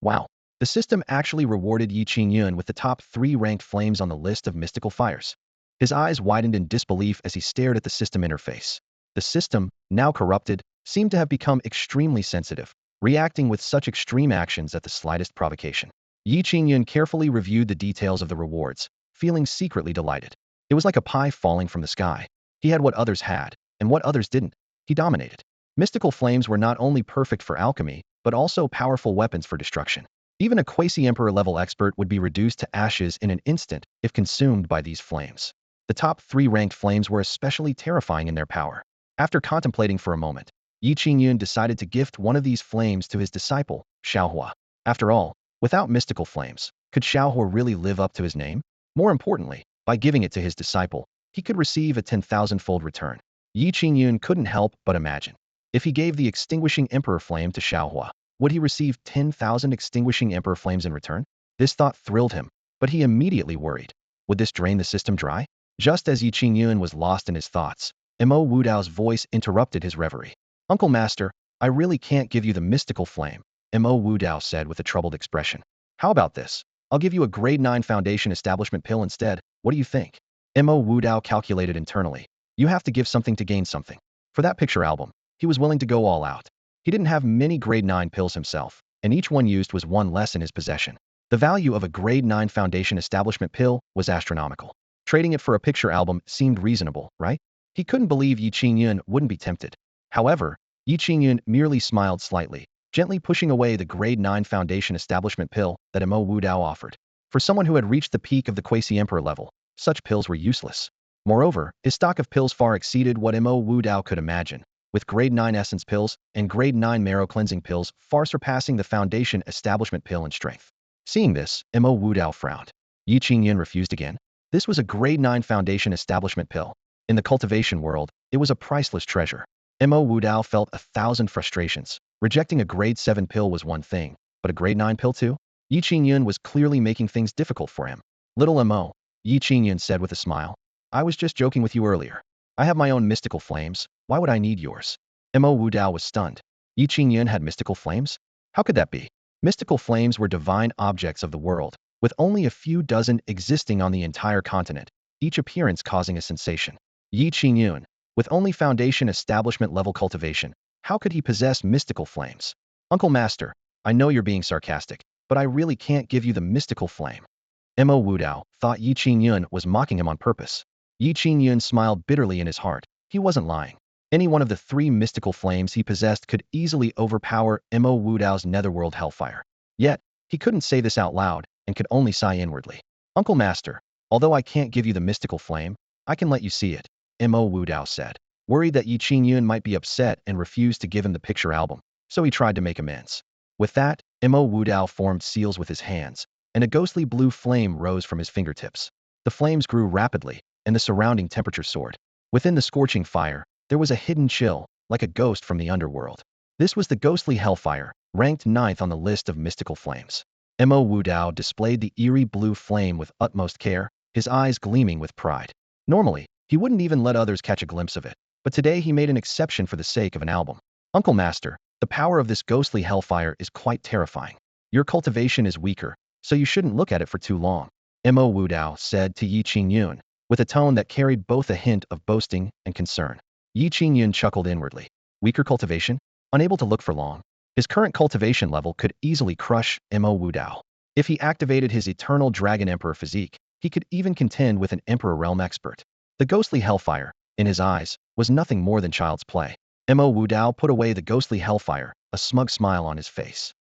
Wow. The system actually rewarded Ye Qingyun with the top 3 ranked flames on the list of mystical fires. His eyes widened in disbelief as he stared at the system interface. The system, now corrupted, seemed to have become extremely sensitive, reacting with such extreme actions at the slightest provocation. Ye Qingyun carefully reviewed the details of the rewards, feeling secretly delighted. It was like a pie falling from the sky. He had what others had, and what others didn't. He dominated. Mystical flames were not only perfect for alchemy, but also powerful weapons for destruction. Even a quasi-emperor level expert would be reduced to ashes in an instant if consumed by these flames. The top 3 ranked flames were especially terrifying in their power. After contemplating for a moment, Ye Qingyun decided to gift one of these flames to his disciple, Shao Hua. After all, without mystical flames, could Shao Hua really live up to his name? More importantly, by giving it to his disciple, he could receive a 10,000-fold return. Ye Qingyun couldn't help but imagine. If he gave the extinguishing emperor flame to Shao Hua, would he receive 10,000 extinguishing emperor flames in return? This thought thrilled him, but he immediately worried. Would this drain the system dry? Just as Ye Qingyun was lost in his thoughts, Mo Wudao's voice interrupted his reverie. Uncle Master, I really can't give you the mystical flame, Mo Wudao said with a troubled expression. How about this? I'll give you a grade 9 foundation establishment pill instead. What do you think? Mo Wudao calculated internally. You have to give something to gain something. For that picture album, he was willing to go all out. He didn't have many grade 9 pills himself, and each one used was one less in his possession. The value of a grade 9 foundation establishment pill was astronomical. Trading it for a picture album seemed reasonable, right? He couldn't believe Ye Qingyun wouldn't be tempted. However, Ye Qingyun merely smiled slightly, gently pushing away the grade 9 foundation establishment pill that Mo Wudao offered. For someone who had reached the peak of the quasi-emperor level, such pills were useless. Moreover, his stock of pills far exceeded what Mo Wudao could imagine, with grade 9 essence pills and grade 9 marrow cleansing pills far surpassing the foundation establishment pill in strength. Seeing this, Mo Wudao frowned. Ye Qingyun refused again. This was a grade 9 foundation establishment pill. In the cultivation world, it was a priceless treasure. Mo Wudao felt 1,000 frustrations. Rejecting a grade 7 pill was one thing, but a grade 9 pill too? Ye Qingyun was clearly making things difficult for him. Little Mo, Ye Qingyun said with a smile. I was just joking with you earlier. I have my own mystical flames. Why would I need yours? Mo Wudao was stunned. Ye Qingyun had mystical flames? How could that be? Mystical flames were divine objects of the world, with only a few dozen existing on the entire continent, each appearance causing a sensation. Ye Qingyun, with only foundation establishment level cultivation, how could he possess mystical flames? Uncle Master, I know you're being sarcastic, but I really can't give you the mystical flame. Mo Wudao thought Ye Qingyun was mocking him on purpose. Ye Qingyun smiled bitterly in his heart. He wasn't lying. Any one of the 3 mystical flames he possessed could easily overpower Mo Wudao's netherworld hellfire. Yet, he couldn't say this out loud, and could only sigh inwardly. Uncle Master, although I can't give you the mystical flame, I can let you see it, Mo Wudao said, worried that Ye Qingyun might be upset and refused to give him the picture album, so he tried to make amends. With that, Mo Wudao formed seals with his hands, and a ghostly blue flame rose from his fingertips. The flames grew rapidly, and the surrounding temperature soared. Within the scorching fire, there was a hidden chill, like a ghost from the underworld. This was the ghostly hellfire, ranked 9th on the list of mystical flames. Mo Wudao displayed the eerie blue flame with utmost care, his eyes gleaming with pride. Normally, he wouldn't even let others catch a glimpse of it, but today he made an exception for the sake of an album. Uncle Master, the power of this ghostly hellfire is quite terrifying. Your cultivation is weaker, so you shouldn't look at it for too long, Mo Wudao said to Ye Qingyun, with a tone that carried both a hint of boasting and concern. Ye Qingyun chuckled inwardly. Weaker cultivation? Unable to look for long. His current cultivation level could easily crush Mo Wudao. If he activated his eternal Dragon Emperor physique, he could even contend with an Emperor Realm expert. The ghostly hellfire, in his eyes, was nothing more than child's play. Mo Wudao put away the ghostly hellfire, a smug smile on his face.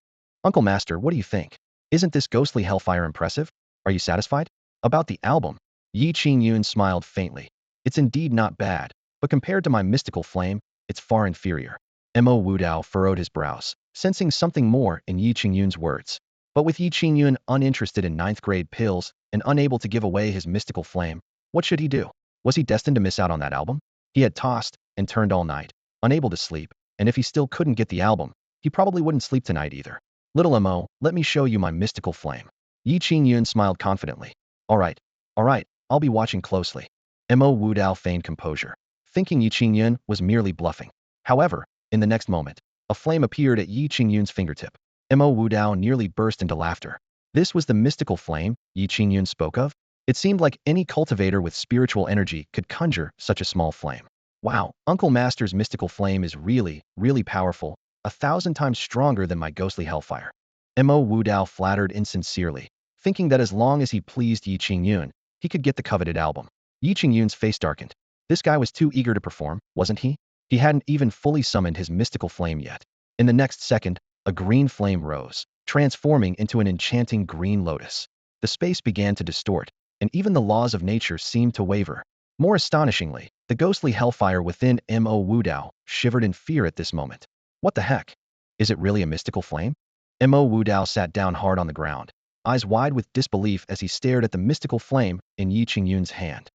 Uncle Master, what do you think? Isn't this ghostly hellfire impressive? Are you satisfied? About the album, Ye Qingyun smiled faintly. It's indeed not bad, but compared to my mystical flame, it's far inferior. Mo Wudao furrowed his brows, sensing something more in Ye Qingyun's words. But with Ye Qingyun uninterested in 9th grade pills and unable to give away his mystical flame, What should he do? Was he destined to miss out on that album? He had tossed and turned all night, unable to sleep, and if he still couldn't get the album, he probably wouldn't sleep tonight either. Little Mo, let me show you my mystical flame. Ye Qingyun smiled confidently. All right, I'll be watching closely. Mo Wudao feigned composure, thinking Ye Qingyun was merely bluffing. However, in the next moment, a flame appeared at Ye Qingyun's fingertip. Mo Wudao nearly burst into laughter. This was the mystical flame Ye Qingyun spoke of? It seemed like any cultivator with spiritual energy could conjure such a small flame. Wow, Uncle Master's mystical flame is really, really powerful, 1,000 times stronger than my ghostly hellfire. Mo Wudao flattered insincerely, thinking that as long as he pleased Ye Qingyun, he could get the coveted album. Ye Qingyun's face darkened. This guy was too eager to perform, wasn't he? He hadn't even fully summoned his mystical flame yet. In the next second, a green flame rose, transforming into an enchanting green lotus. The space began to distort, and even the laws of nature seemed to waver. More astonishingly, the ghostly hellfire within Mo Wudao shivered in fear at this moment. What the heck? Is it really a mystical flame? Mo Wudao sat down hard on the ground, eyes wide with disbelief as he stared at the mystical flame in Ye Qingyun's hand.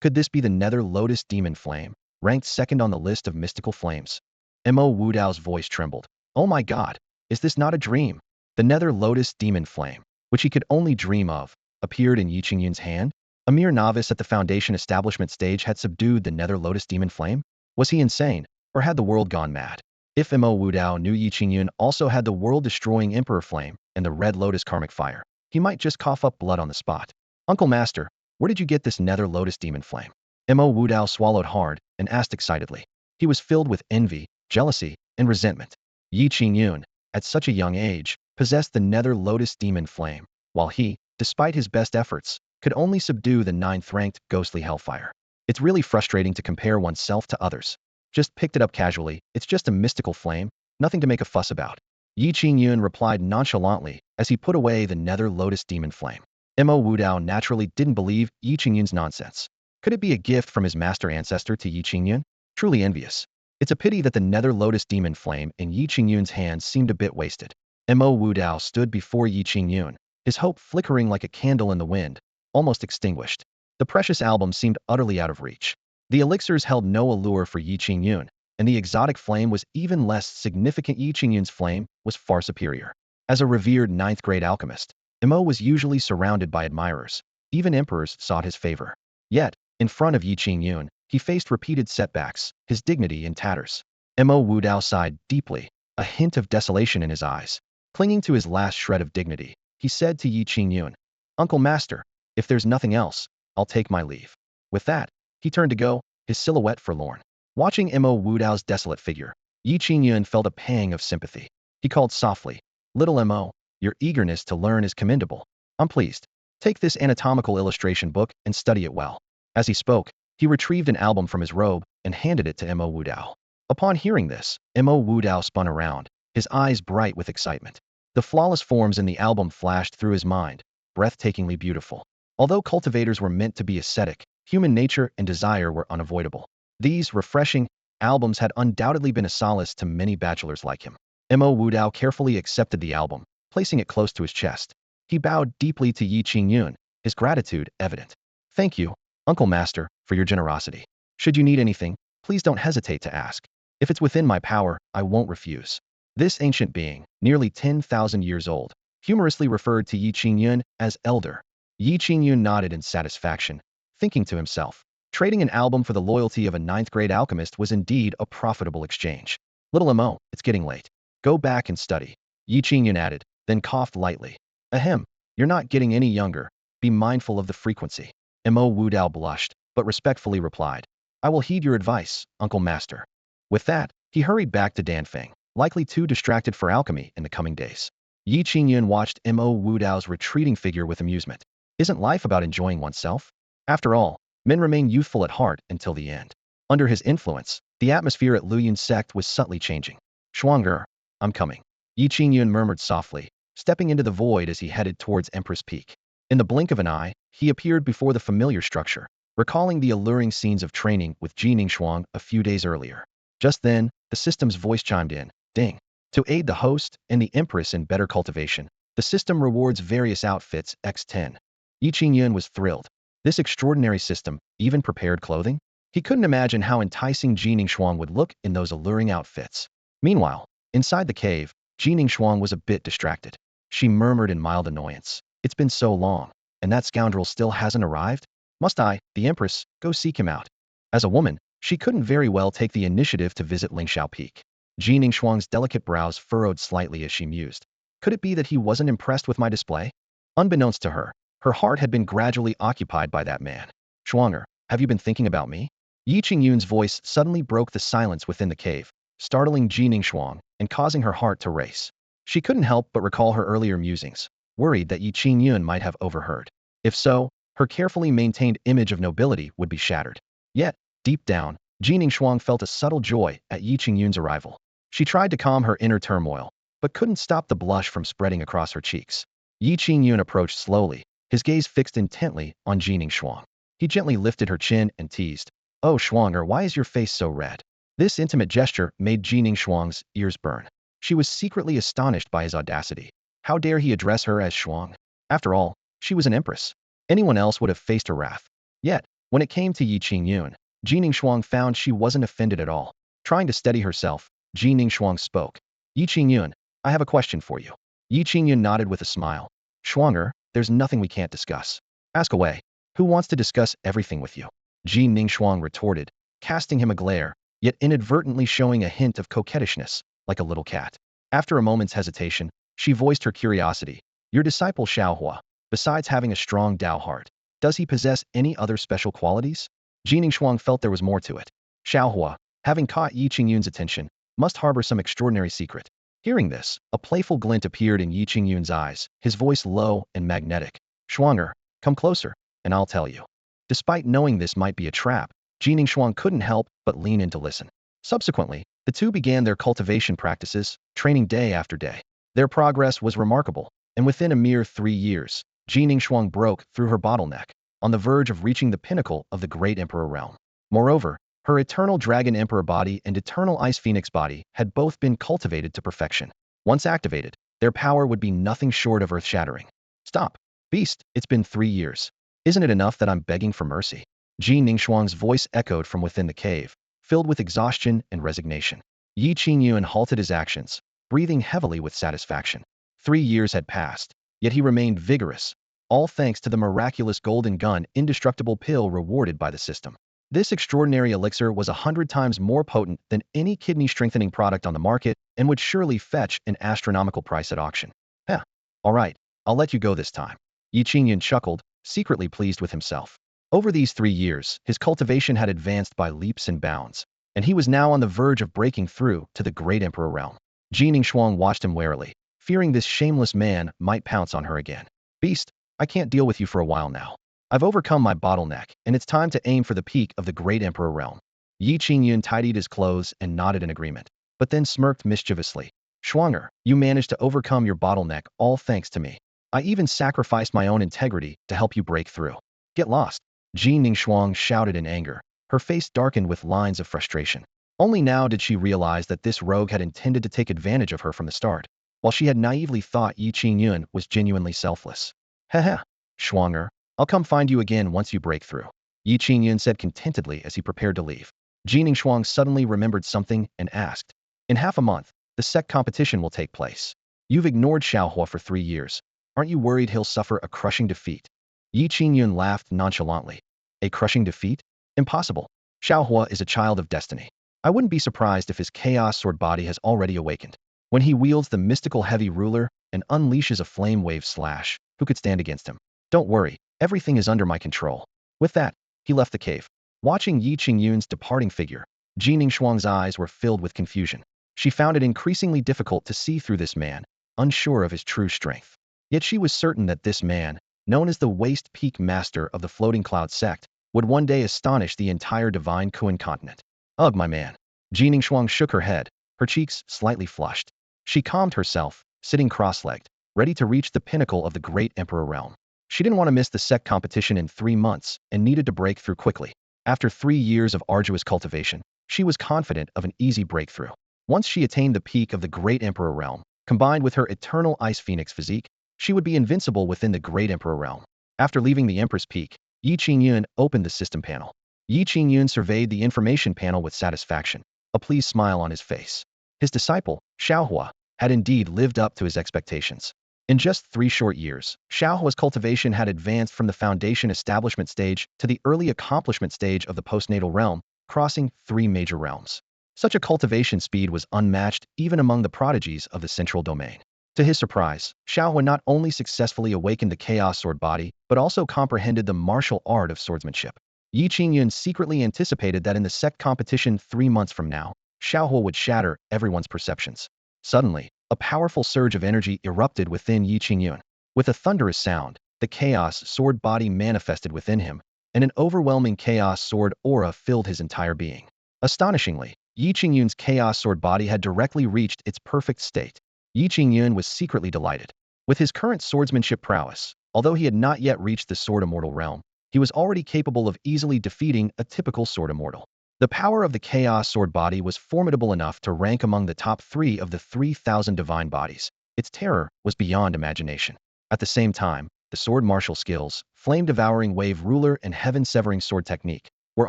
Could this be the Nether Lotus Demon Flame, ranked second on the list of mystical flames? Mo Wudao's voice trembled. Oh my god, is this not a dream? The Nether Lotus Demon Flame, which he could only dream of, appeared in Ye Qingyun's hand? A mere novice at the Foundation establishment stage had subdued the Nether Lotus Demon Flame? Was he insane, or had the world gone mad? If Mo Wudao knew Ye Qingyun also had the world-destroying Emperor Flame and the Red Lotus Karmic Fire, he might just cough up blood on the spot. Uncle Master, where did you get this Nether Lotus Demon Flame? Mo Wudao swallowed hard and asked excitedly. He was filled with envy, jealousy, and resentment. Ye Qingyun, at such a young age, possessed the Nether Lotus Demon Flame, while he, despite his best efforts, could only subdue the 9th-ranked ghostly hellfire. It's really frustrating to compare oneself to others. Just picked it up casually, it's just a mystical flame, nothing to make a fuss about. Ye Qingyun replied nonchalantly as he put away the Nether Lotus Demon Flame. Mo Wudao naturally didn't believe Ye Qingyun's nonsense. Could it be a gift from his master ancestor to Ye Qingyun? Truly envious. It's a pity that the Nether Lotus Demon Flame in Ye Qingyun's hands seemed a bit wasted. Mo Wudao stood before Ye Qingyun, his hope flickering like a candle in the wind, almost extinguished. The precious album seemed utterly out of reach. The elixirs held no allure for Ye Qingyun, and the exotic flame was even less significant. Ye Qingyun's flame was far superior. As a revered 9th-grade alchemist, Mo was usually surrounded by admirers. Even emperors sought his favor. Yet, in front of Ye Qingyun, he faced repeated setbacks, his dignity in tatters. Mo Wudao sighed deeply, a hint of desolation in his eyes. Clinging to his last shred of dignity, he said to Ye Qingyun, Uncle Master, if there's nothing else, I'll take my leave. With that, he turned to go, his silhouette forlorn. Watching Mo Wudao's desolate figure, Ye Qingyun felt a pang of sympathy. He called softly, Little Mo, your eagerness to learn is commendable. I'm pleased. Take this anatomical illustration book and study it well. As he spoke, he retrieved an album from his robe and handed it to Mo Wudao. Upon hearing this, Mo Wudao spun around, his eyes bright with excitement. The flawless forms in the album flashed through his mind, breathtakingly beautiful. Although cultivators were meant to be ascetic, human nature and desire were unavoidable. These refreshing albums had undoubtedly been a solace to many bachelors like him. Mo Wudao carefully accepted the album, placing it close to his chest. He bowed deeply to Ye Qingyun, his gratitude evident. Thank you, Uncle Master, for your generosity. Should you need anything, please don't hesitate to ask. If it's within my power, I won't refuse. This ancient being, nearly 10,000 years old, humorously referred to Ye Qingyun as elder. Ye Qingyun nodded in satisfaction, thinking to himself, trading an album for the loyalty of a 9th-grade alchemist was indeed a profitable exchange. Little Mo, it's getting late. Go back and study. Ye Qingyun added, then coughed lightly. Ahem, you're not getting any younger. Be mindful of the frequency. Mo Wudao blushed, but respectfully replied, I will heed your advice, Uncle Master. With that, he hurried back to Danfeng, likely too distracted for alchemy in the coming days. Ye Qingyun watched Mo Wudao's retreating figure with amusement. Isn't life about enjoying oneself? After all, men remain youthful at heart until the end. Under his influence, the atmosphere at Luyun's sect was subtly changing. Xuanyuan, I'm coming. Ye Qingyun murmured softly, stepping into the void as he headed towards Empress Peak. In the blink of an eye, he appeared before the familiar structure, recalling the alluring scenes of training with Jining Shuang a few days earlier. Just then, the system's voice chimed in, ding. To aid the host and the Empress in better cultivation, the system rewards various outfits x10. Ye Qingyun was thrilled. This extraordinary system even prepared clothing? He couldn't imagine how enticing Ji Ningshuang would look in those alluring outfits. Meanwhile, inside the cave, Ji Ningshuang was a bit distracted. She murmured in mild annoyance. It's been so long, and that scoundrel still hasn't arrived? Must I, the Empress, go seek him out? As a woman, she couldn't very well take the initiative to visit Lingxiao Peak. Ji Ningshuang's delicate brows furrowed slightly as she mused. Could it be that he wasn't impressed with my display? Unbeknownst to her heart had been gradually occupied by that man. Xuanyuan, have you been thinking about me? Ye Qingyun's voice suddenly broke the silence within the cave, startling Ji Ningshuang and causing her heart to race. She couldn't help but recall her earlier musings, worried that Ye Qingyun might have overheard. If so, her carefully maintained image of nobility would be shattered. Yet, deep down, Ji Ningshuang felt a subtle joy at Ye Qingyun's arrival. She tried to calm her inner turmoil, but couldn't stop the blush from spreading across her cheeks. Ye Qingyun approached slowly, his gaze fixed intently on Ji Ningshuang. He gently lifted her chin and teased, "Oh, Xuanyuan, why is your face so red?" This intimate gesture made Ji Ningshuang's ears burn. She was secretly astonished by his audacity. How dare he address her as Xuang? After all, she was an empress. Anyone else would have faced her wrath. Yet, when it came to Ye Qingyun, Ji Ningshuang found she wasn't offended at all. Trying to steady herself, Ji Ningshuang spoke. "Ye Qingyun, I have a question for you." Ye Qingyun nodded with a smile. "Xuanyuan, there's nothing we can't discuss. Ask away. Who wants to discuss everything with you?" Ji Ningshuang retorted, casting him a glare, yet inadvertently showing a hint of coquettishness, like a little cat. After a moment's hesitation, she voiced her curiosity. "Your disciple Shao Hua, besides having a strong Tao heart, does he possess any other special qualities?" Ji Ningshuang felt there was more to it. Shao Hua, having caught Ye Qingyun's attention, must harbor some extraordinary secret. Hearing this, a playful glint appeared in Ye Qingyun's eyes, his voice low and magnetic. "Xuanyuan, come closer, and I'll tell you." Despite knowing this might be a trap, Ji Ningshuang couldn't help but lean in to listen. Subsequently, the two began their cultivation practices, training day after day. Their progress was remarkable, and within a mere 3 years, Ji Ningshuang broke through her bottleneck, on the verge of reaching the pinnacle of the great emperor realm. Moreover, her eternal dragon emperor body and eternal ice phoenix body had both been cultivated to perfection. Once activated, their power would be nothing short of earth-shattering. "Stop, beast, it's been 3 years. Isn't it enough that I'm begging for mercy?" Ji Ningshuang's voice echoed from within the cave, filled with exhaustion and resignation. Ye Qingyun halted his actions, breathing heavily with satisfaction. 3 years had passed, yet he remained vigorous, all thanks to the miraculous golden gun indestructible pill rewarded by the system. This extraordinary elixir was 100 times more potent than any kidney-strengthening product on the market and would surely fetch an astronomical price at auction. "Heh, all right, I'll let you go this time." Ye Qingyun chuckled, secretly pleased with himself. Over these 3 years, his cultivation had advanced by leaps and bounds, and he was now on the verge of breaking through to the great emperor realm. Ji Ningshuang watched him warily, fearing this shameless man might pounce on her again. "Beast, I can't deal with you for a while now. I've overcome my bottleneck, and it's time to aim for the peak of the great emperor realm." Ye Qingyun tidied his clothes and nodded in agreement, but then smirked mischievously. "Xuanyuan, you managed to overcome your bottleneck all thanks to me. I even sacrificed my own integrity to help you break through. Get lost." Ji Ningshuang shouted in anger, her face darkened with lines of frustration. Only now did she realize that this rogue had intended to take advantage of her from the start, while she had naively thought Ye Qingyun was genuinely selfless. "Heh, Xuanyuan, I'll come find you again once you break through," Ye Qingyun said contentedly as he prepared to leave. Ji Ningshuang suddenly remembered something and asked, "In half a month, the sect competition will take place. You've ignored Shao Hua for 3 years. Aren't you worried he'll suffer a crushing defeat?" Ye Qingyun laughed nonchalantly. "A crushing defeat? Impossible. Shao Hua is a child of destiny. I wouldn't be surprised if his chaos sword body has already awakened. When he wields the mystical heavy ruler and unleashes a flame wave slash, who could stand against him? Don't worry, everything is under my control." With that, he left the cave. Watching Ye Qingyun's departing figure, Ji Ningshuang's eyes were filled with confusion. She found it increasingly difficult to see through this man, unsure of his true strength. Yet she was certain that this man, known as the Waste Peak Master of the Floating Cloud sect, would one day astonish the entire divine Kuan continent. "Ugh, my man." Ji Ningshuang shook her head, her cheeks slightly flushed. She calmed herself, sitting cross-legged, ready to reach the pinnacle of the great emperor realm. She didn't want to miss the sect competition in 3 months and needed to break through quickly. After 3 years of arduous cultivation, she was confident of an easy breakthrough. Once she attained the peak of the great emperor realm, combined with her eternal ice phoenix physique, she would be invincible within the great emperor realm. After leaving the Empress Peak, Ye Qingyun opened the system panel. Ye Qingyun surveyed the information panel with satisfaction, a pleased smile on his face. His disciple, Shao Hua, had indeed lived up to his expectations. In just 3 short years, Shao Hua's cultivation had advanced from the foundation establishment stage to the early accomplishment stage of the postnatal realm, crossing 3 major realms. Such a cultivation speed was unmatched even among the prodigies of the central domain. To his surprise, Shao Hua not only successfully awakened the chaos sword body, but also comprehended the martial art of swordsmanship. Ye Qingyun secretly anticipated that in the sect competition 3 months from now, Shao Hua would shatter everyone's perceptions. Suddenly, a powerful surge of energy erupted within Ye Qingyun. With a thunderous sound, the chaos sword body manifested within him, and an overwhelming chaos sword aura filled his entire being. Astonishingly, Ye Qingyun's chaos sword body had directly reached its perfect state. Ye Qingyun was secretly delighted. With his current swordsmanship prowess, although he had not yet reached the sword immortal realm, he was already capable of easily defeating a typical sword immortal. The power of the chaos sword body was formidable enough to rank among the top 3 of the 3,000 divine bodies. Its terror was beyond imagination. At the same time, the sword martial skills, flame-devouring wave ruler and heaven-severing sword technique, were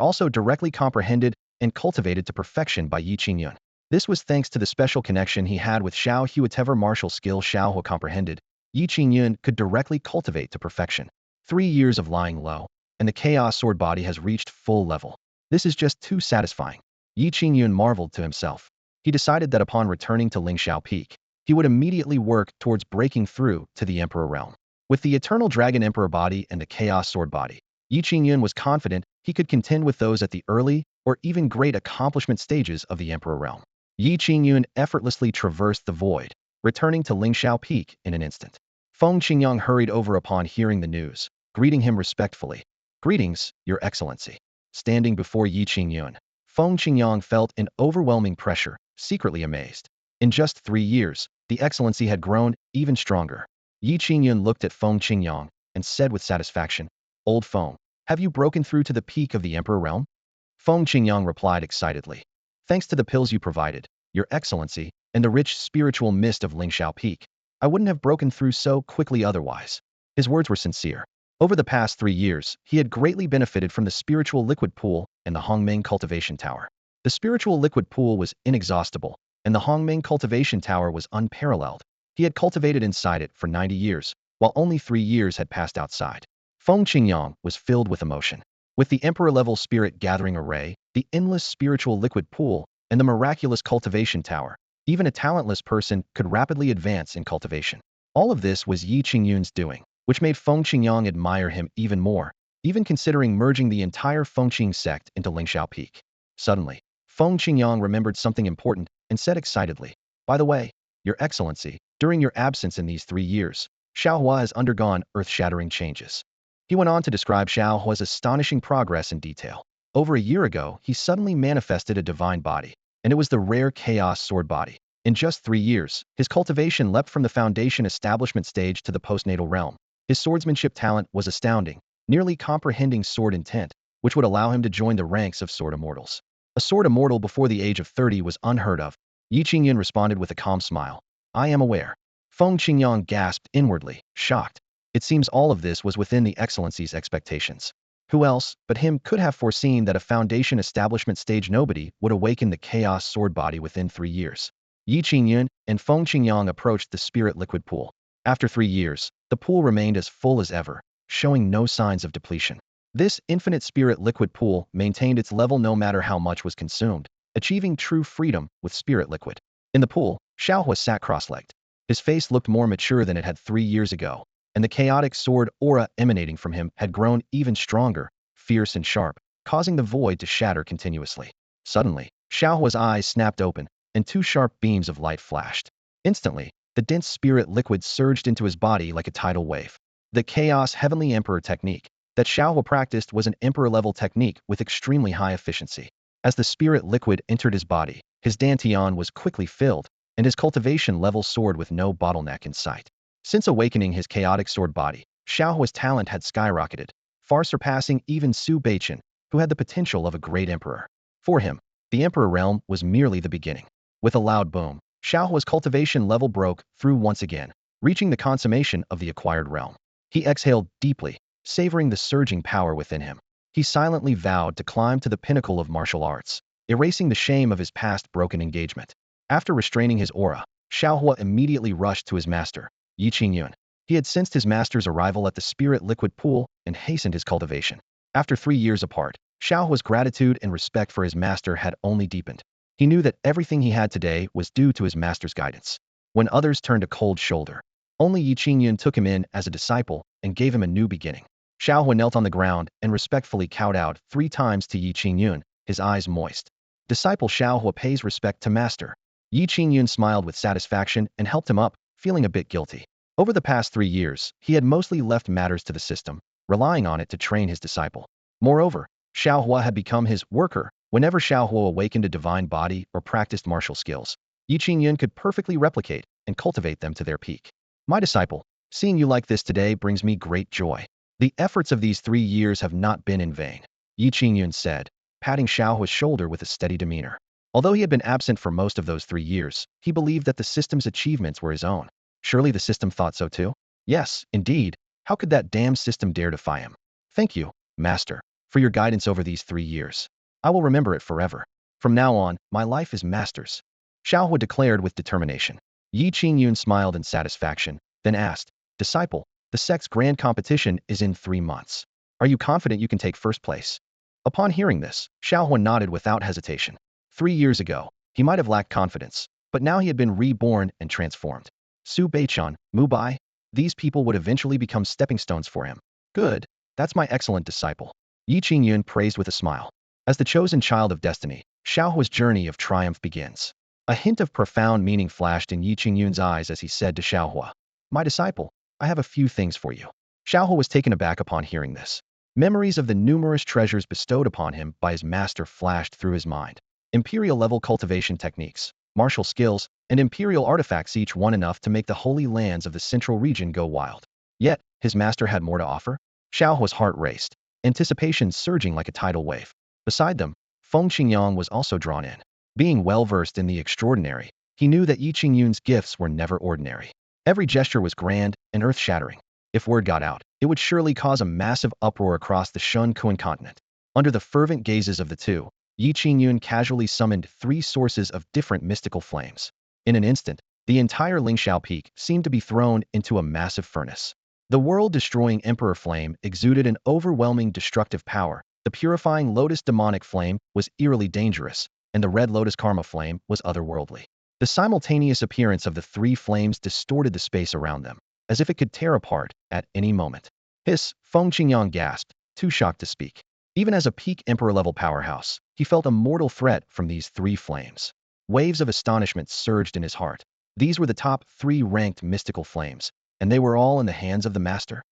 also directly comprehended and cultivated to perfection by Ye Qingyun. This was thanks to the special connection he had with Shao Hua. Whatever martial skill Shao Hua comprehended, Ye Qingyun could directly cultivate to perfection. 3 years of lying low, and the chaos sword body has reached full level. This is just too satisfying. Ye Qingyun marveled to himself. He decided that upon returning to Lingxiao Peak, he would immediately work towards breaking through to the Emperor realm. With the Eternal Dragon Emperor body and the Chaos Sword body, Ye Qingyun was confident he could contend with those at the early or even great accomplishment stages of the Emperor realm. Ye Qingyun effortlessly traversed the void, returning to Lingxiao Peak in an instant. Feng Qingyang hurried over upon hearing the news, greeting him respectfully. "Greetings, Your Excellency." Standing before Ye Qingyun, Feng Qingyang felt an overwhelming pressure, secretly amazed. In just 3 years, the Excellency had grown even stronger. Ye Qingyun looked at Feng Qingyang and said with satisfaction, "Old Feng, have you broken through to the peak of the Emperor realm?" Feng Qingyang replied excitedly, "Thanks to the pills you provided, Your Excellency, and the rich spiritual mist of Lingxiao Peak, I wouldn't have broken through so quickly otherwise." His words were sincere. Over the past 3 years, he had greatly benefited from the spiritual liquid pool and the Hongmeng cultivation tower. The spiritual liquid pool was inexhaustible, and the Hongmeng cultivation tower was unparalleled. He had cultivated inside it for 90 years, while only 3 years had passed outside. Feng Qingyang was filled with emotion. With the emperor-level spirit gathering array, the endless spiritual liquid pool, and the miraculous cultivation tower, even a talentless person could rapidly advance in cultivation. All of this was Ye Qingyun's doing, which made Feng Qingyang admire him even more, even considering merging the entire Fengqing sect into Lingxiao Peak. Suddenly, Feng Qingyang remembered something important and said excitedly, "By the way, Your Excellency, during your absence in these 3 years, Shao Hua has undergone earth-shattering changes." He went on to describe Shao Hua's astonishing progress in detail. Over a year ago, he suddenly manifested a divine body, and it was the rare Chaos Sword body. In just 3 years, his cultivation leapt from the foundation establishment stage to the postnatal realm. His swordsmanship talent was astounding, nearly comprehending sword intent, which would allow him to join the ranks of sword immortals. A sword immortal before the age of 30 was unheard of. Ye Qingyun responded with a calm smile. "I am aware." Feng Qingyang gasped inwardly, shocked. It seems all of this was within the Excellency's expectations. Who else but him could have foreseen that a foundation establishment stage nobody would awaken the chaos sword body within 3 years? Ye Qingyun and Feng Qingyang approached the spirit liquid pool. After 3 years, the pool remained as full as ever, showing no signs of depletion. This infinite spirit liquid pool maintained its level no matter how much was consumed, achieving true freedom with spirit liquid. In the pool, Shao Hua sat cross-legged. His face looked more mature than it had 3 years ago, and the chaotic sword aura emanating from him had grown even stronger, fierce and sharp, causing the void to shatter continuously. Suddenly, Shao Hua's eyes snapped open, and 2 sharp beams of light flashed. Instantly, the dense spirit liquid surged into his body like a tidal wave. The Chaos Heavenly Emperor technique that Shao Hua practiced was an emperor-level technique with extremely high efficiency. As the spirit liquid entered his body, his dantian was quickly filled, and his cultivation level soared with no bottleneck in sight. Since awakening his chaotic sword body, Shao Hua's talent had skyrocketed, far surpassing even Su Beichen, who had the potential of a great emperor. For him, the emperor realm was merely the beginning. With a loud boom, Shao Hua's cultivation level broke through once again, reaching the consummation of the acquired realm. He exhaled deeply, savoring the surging power within him. He silently vowed to climb to the pinnacle of martial arts, erasing the shame of his past broken engagement. After restraining his aura, Shao Hua immediately rushed to his master, Ye Qingyun. He had sensed his master's arrival at the spirit liquid pool and hastened his cultivation. After 3 years apart, Shao Hua's gratitude and respect for his master had only deepened. He knew that everything he had today was due to his master's guidance. When others turned a cold shoulder, only Ye Qingyun took him in as a disciple and gave him a new beginning. Shao Hua knelt on the ground and respectfully kowtowed 3 times to Ye Qingyun, his eyes moist. Disciple Shao Hua pays respect to master. Ye Qingyun smiled with satisfaction and helped him up, feeling a bit guilty. Over the past 3 years, he had mostly left matters to the system, relying on it to train his disciple. Moreover, Shao Hua had become his worker. Whenever Shao Hua awakened a divine body or practiced martial skills, Ye Qingyun could perfectly replicate and cultivate them to their peak. My disciple, seeing you like this today brings me great joy. The efforts of these 3 years have not been in vain, Ye Qingyun said, patting Shao Hua's shoulder with a steady demeanor. Although he had been absent for most of those 3 years, he believed that the system's achievements were his own. Surely the system thought so too? Yes, indeed. How could that damn system dare defy him? Thank you, Master, for your guidance over these 3 years. I will remember it forever. From now on, my life is Master's, Shao Hua declared with determination. Ye Qingyun smiled in satisfaction, then asked, Disciple, the sect's grand competition is in 3 months. Are you confident you can take first place? Upon hearing this, Shao Hua nodded without hesitation. 3 years ago, he might have lacked confidence, but now he had been reborn and transformed. Su Beichun, Mu Bai, these people would eventually become stepping stones for him. Good, that's my excellent disciple, Ye Qingyun praised with a smile. As the chosen child of destiny, Shao Hua's journey of triumph begins. A hint of profound meaning flashed in Ye Qingyun's eyes as he said to Shao Hua, My disciple, I have a few things for you. Shao Hua was taken aback upon hearing this. Memories of the numerous treasures bestowed upon him by his master flashed through his mind. Imperial-level cultivation techniques, martial skills, and imperial artifacts, each one enough to make the holy lands of the central region go wild. Yet, his master had more to offer? Shao Hua's heart raced, anticipation surging like a tidal wave. Beside them, Feng Qingyang was also drawn in. Being well-versed in the extraordinary, he knew that Ye Qingyun's gifts were never ordinary. Every gesture was grand and earth-shattering. If word got out, it would surely cause a massive uproar across the Xuanyuan continent. Under the fervent gazes of the two, Ye Qingyun casually summoned 3 sources of different mystical flames. In an instant, the entire Lingxiao Peak seemed to be thrown into a massive furnace. The world-destroying Emperor Flame exuded an overwhelming destructive power. The purifying Lotus Demonic Flame was eerily dangerous, and the Red Lotus Karma Flame was otherworldly. The simultaneous appearance of the 3 flames distorted the space around them, as if it could tear apart at any moment. Hiss, Feng Qingyang gasped, too shocked to speak. Even as a peak Emperor-level powerhouse, he felt a mortal threat from these 3 flames. Waves of astonishment surged in his heart. These were the top 3 ranked mystical flames, and they were all in the hands of the master.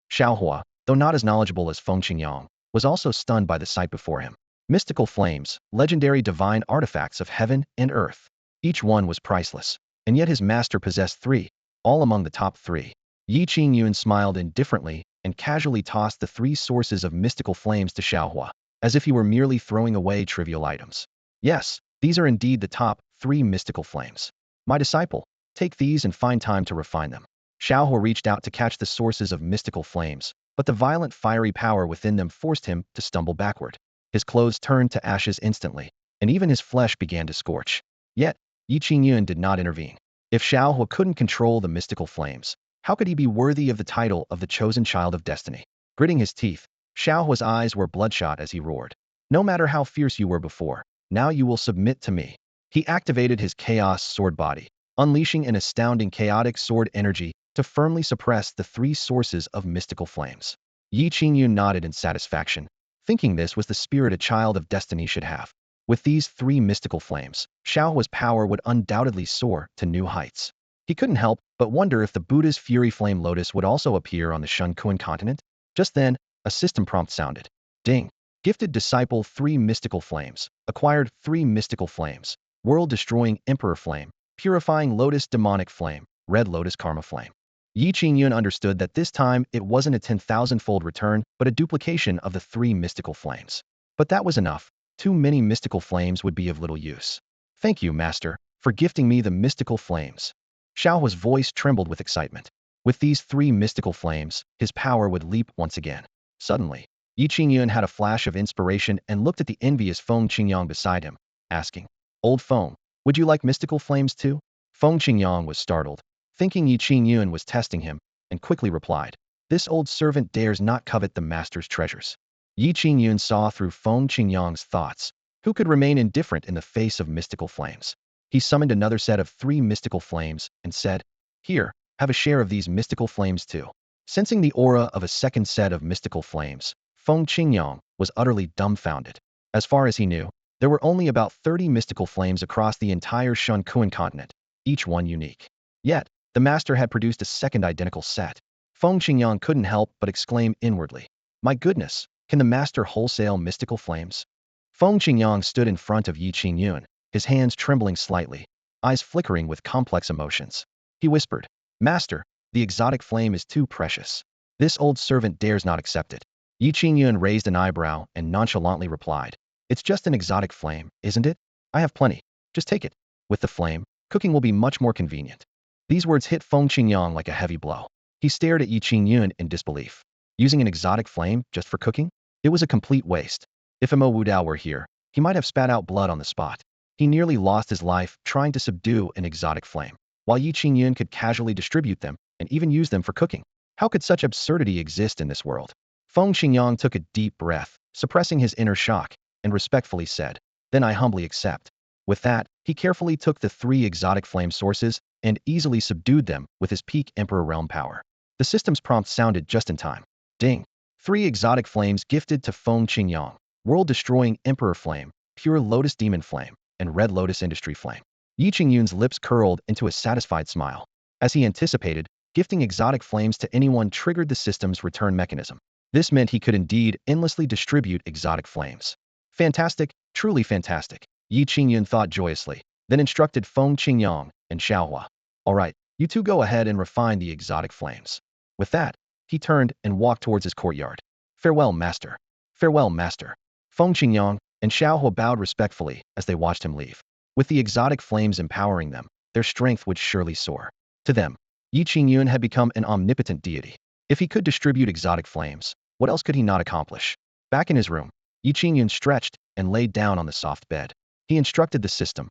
Shao Hua, though not as knowledgeable as Feng Qingyang, was also stunned by the sight before him. Mystical flames, legendary divine artifacts of heaven and earth. Each one was priceless, and yet his master possessed 3, all among the top 3. Ye Qingyun smiled indifferently and casually tossed the 3 sources of mystical flames to Shao Hua, as if he were merely throwing away trivial items. Yes, these are indeed the top 3 mystical flames. My disciple, take these and find time to refine them. Shao Hua reached out to catch the sources of mystical flames, but the violent fiery power within them forced him to stumble backward. His clothes turned to ashes instantly, and even his flesh began to scorch. Yet, Ye Qingyun did not intervene. If Shao Hua couldn't control the mystical flames, how could he be worthy of the title of the chosen child of destiny? Gritting his teeth, Shao Hua's eyes were bloodshot as he roared. No matter how fierce you were before, now you will submit to me. He activated his chaos sword body, unleashing an astounding chaotic sword energy to firmly suppress the 3 sources of mystical flames. Ye Qingyun nodded in satisfaction, thinking this was the spirit a child of destiny should have. With these 3 mystical flames, Shao Hua's power would undoubtedly soar to new heights. He couldn't help but wonder if the Buddha's Fury Flame Lotus would also appear on the Xuanyuan continent. Just then, a system prompt sounded. Ding! Gifted disciple 3 mystical flames, acquired 3 mystical flames, world-destroying Emperor Flame, purifying Lotus Demonic Flame, Red Lotus Karma Flame. Ye Qingyun understood that this time it wasn't a 10,000-fold return, but a duplication of the 3 mystical flames. But that was enough. Too many mystical flames would be of little use. Thank you, Master, for gifting me the mystical flames. Shao Hua's voice trembled with excitement. With these three mystical flames, his power would leap once again. Suddenly, Ye Qingyun had a flash of inspiration and looked at the envious Feng Qingyang beside him, asking, "Old Feng, would you like mystical flames too?" Feng Qingyang was startled, thinking Ye Qingyun was testing him, and quickly replied, "This old servant dares not covet the master's treasures." Ye Qingyun saw through Feng Qingyang's thoughts. Who could remain indifferent in the face of mystical flames? He summoned another set of 3 mystical flames and said, "Here, have a share of these mystical flames too." Sensing the aura of a second set of mystical flames, Feng Qingyang was utterly dumbfounded. As far as he knew, there were only about 30 mystical flames across the entire Xuanyuan continent, each one unique. Yet, the master had produced a second identical set. Feng Qingyang couldn't help but exclaim inwardly, "My goodness, can the master wholesale mystical flames?" Feng Qingyang stood in front of Ye Qingyun, his hands trembling slightly, eyes flickering with complex emotions. He whispered, "Master, the exotic flame is too precious. This old servant dares not accept it." Ye Qingyun raised an eyebrow and nonchalantly replied, "It's just an exotic flame, isn't it? I have plenty. Just take it. With the flame, cooking will be much more convenient." These words hit Feng Qingyang like a heavy blow. He stared at Ye Qingyun in disbelief. Using an exotic flame just for cooking? It was a complete waste. If Mo Wudao were here, he might have spat out blood on the spot. He nearly lost his life trying to subdue an exotic flame, while Ye Qingyun could casually distribute them and even use them for cooking. How could such absurdity exist in this world? Feng Qingyang took a deep breath, suppressing his inner shock, and respectfully said, "Then I humbly accept." With that, he carefully took the 3 exotic flame sources and easily subdued them with his peak emperor realm power. The system's prompt sounded just in time. Ding! 3 exotic flames gifted to Feng Qingyang: world-destroying emperor flame, pure lotus demon flame, and red lotus industry flame. Ye Qingyun's lips curled into a satisfied smile. As he anticipated, gifting exotic flames to anyone triggered the system's return mechanism. This meant he could indeed endlessly distribute exotic flames. Fantastic, truly fantastic, Ye Qingyun thought joyously, then instructed Feng Qingyang and Shao Hua. "All right, you two go ahead and refine the exotic flames." With that, he turned and walked towards his courtyard. "Farewell, master. Farewell, master." Feng Qingyang and Shao Hua bowed respectfully as they watched him leave. With the exotic flames empowering them, their strength would surely soar. To them, Ye Qingyun had become an omnipotent deity. If he could distribute exotic flames, what else could he not accomplish? Back in his room, Ye Qingyun stretched and laid down on the soft bed. He instructed the system,